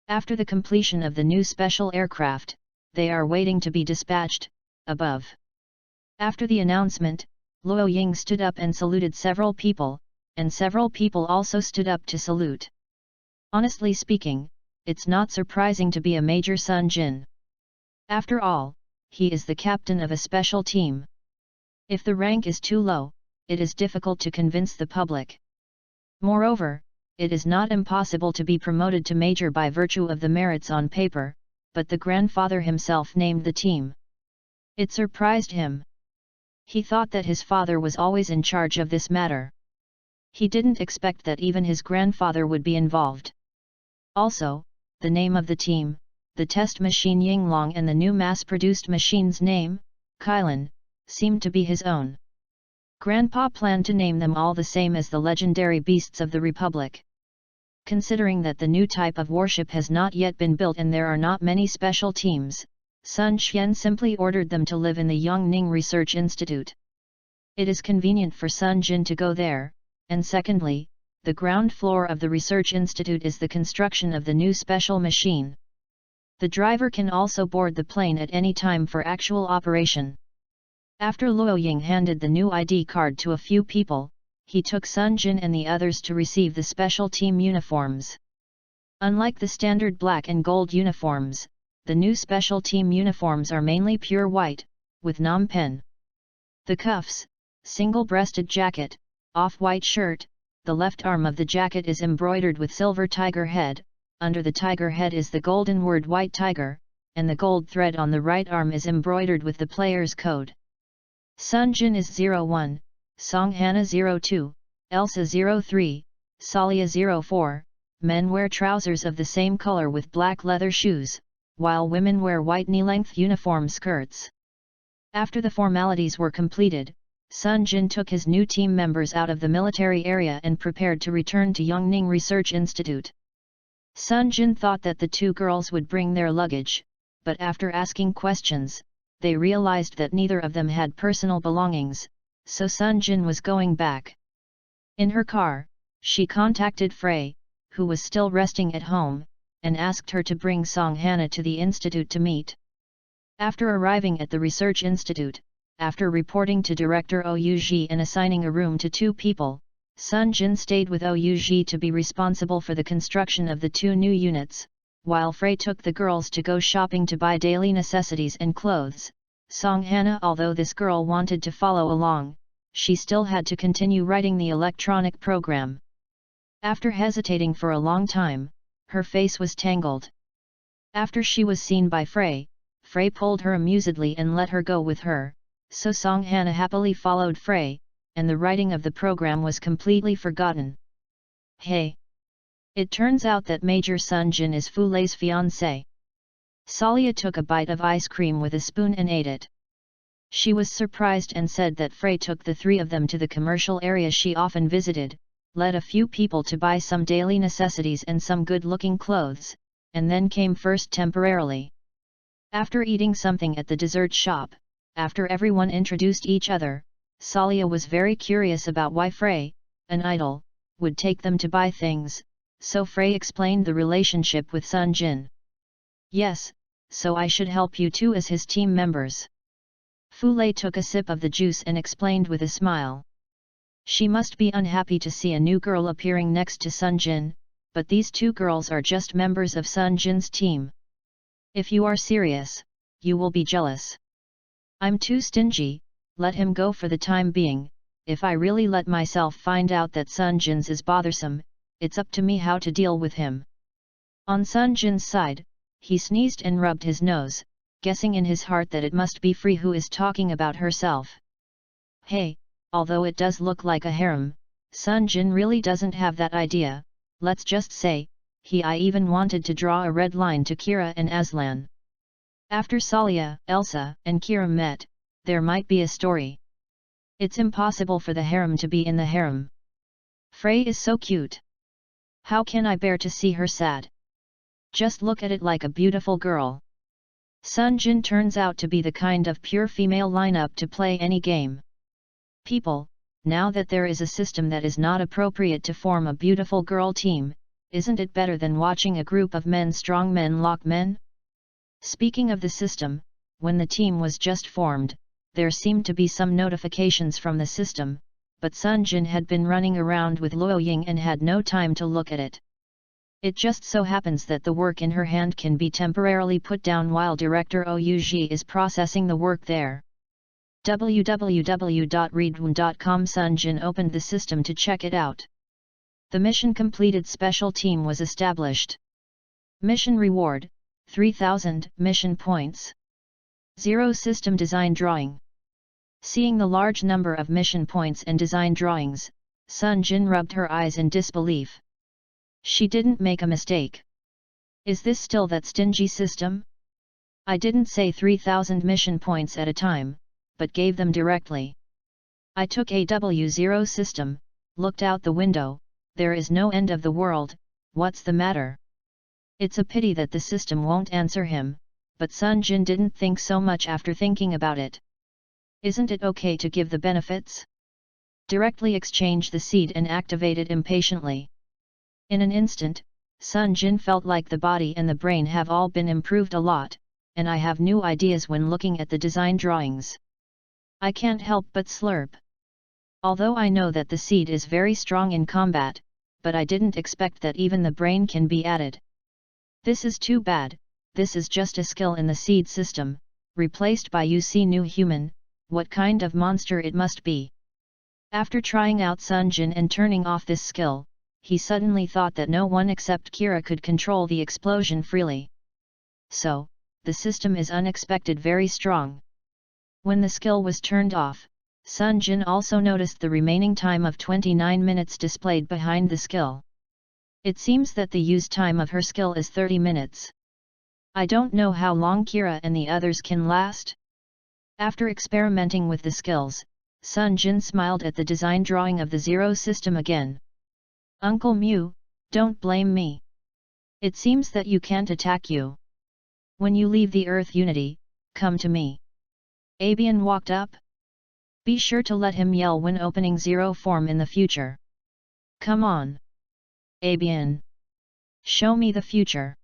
After the completion of the new special aircraft, they are waiting to be dispatched, above. After the announcement, Luoying stood up and saluted several people, and several people also stood up to salute. Honestly speaking, it's not surprising to be a Major Sunjin. After all, he is the captain of a special team. If the rank is too low, it is difficult to convince the public. Moreover, it is not impossible to be promoted to major by virtue of the merits on paper, but the grandfather himself named the team. It surprised him. He thought that his father was always in charge of this matter. He didn't expect that even his grandfather would be involved. Also, the name of the team, the test machine Yinglong and the new mass-produced machine's name, Kylin, seemed to be his own. Grandpa planned to name them all the same as the legendary beasts of the Republic. Considering that the new type of warship has not yet been built and there are not many special teams, Sun Xian simply ordered them to live in the Yongning Research Institute. It is convenient for Sun Jin to go there, and secondly, the ground floor of the Research Institute is the construction of the new special machine. The driver can also board the plane at any time for actual operation. After Luoying handed the new ID card to a few people, he took Sunjin and the others to receive the special team uniforms. Unlike the standard black and gold uniforms, the new special team uniforms are mainly pure white, with Nam Pen. The cuffs, single-breasted jacket, off-white shirt, the left arm of the jacket is embroidered with silver tiger head, under the tiger head is the golden word White Tiger, and the gold thread on the right arm is embroidered with the player's code. Sunjin is 01, Song Hana 02, Elsa 03, Salia 04, men wear trousers of the same color with black leather shoes, while women wear white knee-length uniform skirts. After the formalities were completed, Sunjin took his new team members out of the military area and prepared to return to Yongning Research Institute. Sunjin thought that the two girls would bring their luggage, but after asking questions, they realized that neither of them had personal belongings, so Sunjin was going back. In her car, she contacted Frey, who was still resting at home, and asked her to bring Song Hana to the institute to meet. After arriving at the Research Institute, after reporting to Director Ouji and assigning a room to two people, Sunjin stayed with Ouji to be responsible for the construction of the 2 new units, while Frey took the girls to go shopping to buy daily necessities and clothes. Songhana, although this girl wanted to follow along, she still had to continue writing the electronic program. After hesitating for a long time, her face was tangled. After she was seen by Frey, Frey pulled her amusedly and let her go with her, so Songhana happily followed Frey, and the writing of the program was completely forgotten. Hey! It turns out that Major Sunjin is Fulei's fiancé. Salia took a bite of ice cream with a spoon and ate it. She was surprised and said that Frey took the 3 of them to the commercial area she often visited, led a few people to buy some daily necessities and some good-looking clothes, and then came first temporarily. After eating something at the dessert shop, after everyone introduced each other, Salia was very curious about why Frey, an idol, would take them to buy things, so Frey explained the relationship with Sunjin. Yes, so I should help you too as his team members. Fulei took a sip of the juice and explained with a smile. She must be unhappy to see a new girl appearing next to Sunjin, but these 2 girls are just members of Sunjin's team. If you are serious, you will be jealous. I'm too stingy, let him go for the time being. If I really let myself find out that Sunjin's is bothersome, it's up to me how to deal with him. On Sunjin's side, he sneezed and rubbed his nose, guessing in his heart that it must be Frey who is talking about herself. Hey, although it does look like a harem, Sunjin really doesn't have that idea. Let's just say, I even wanted to draw a red line to Kira and Aslan. After Salia, Elsa, and Kira met, there might be a story. It's impossible for the harem to be in the harem. Frey is so cute. How can I bear to see her sad? Just look at it like a beautiful girl. Sunjin turns out to be the kind of pure female lineup to play any game. People, now that there is a system that is not appropriate to form a beautiful girl team, isn't it better than watching a group of strong men lock men? Speaking of the system, when the team was just formed, there seemed to be some notifications from the system, but Sunjin had been running around with Luoying and had no time to look at it. It just so happens that the work in her hand can be temporarily put down while Director Ouji is processing the work there. www.readaloud.com. Sunjin opened the system to check it out. The mission completed special team was established. Mission reward, 3000 mission points. 0 system design drawing. Seeing the large number of mission points and design drawings, Sunjin rubbed her eyes in disbelief. She didn't make a mistake. Is this still that stingy system? I didn't say 3000 mission points at a time, but gave them directly. I took a W0 system, looked out the window, there is no end of the world, what's the matter? It's a pity that the system won't answer him, but Sunjin didn't think so much after thinking about it. Isn't it okay to give the benefits? Directly exchange the seed and activate it impatiently. In an instant, Sunjin felt like the body and the brain have all been improved a lot, and I have new ideas when looking at the design drawings. I can't help but slurp. Although I know that the seed is very strong in combat, but I didn't expect that even the brain can be added. This is too bad, this is just a skill in the seed system, replaced by new human, what kind of monster it must be. After trying out Sunjin and turning off this skill, he suddenly thought that no one except Kira could control the explosion freely. So, the system is unexpected very strong. When the skill was turned off, Sunjin also noticed the remaining time of 29 minutes displayed behind the skill. It seems that the use time of her skill is 30 minutes. I don't know how long Kira and the others can last. After experimenting with the skills, Sunjin smiled at the design drawing of the 0 system again. Uncle Mew, don't blame me. It seems that you can't attack you. When you leave the Earth Unity, come to me. Abian walked up. Be sure to let him yell when opening 0 form in the future. Come on. Abian. Show me the future.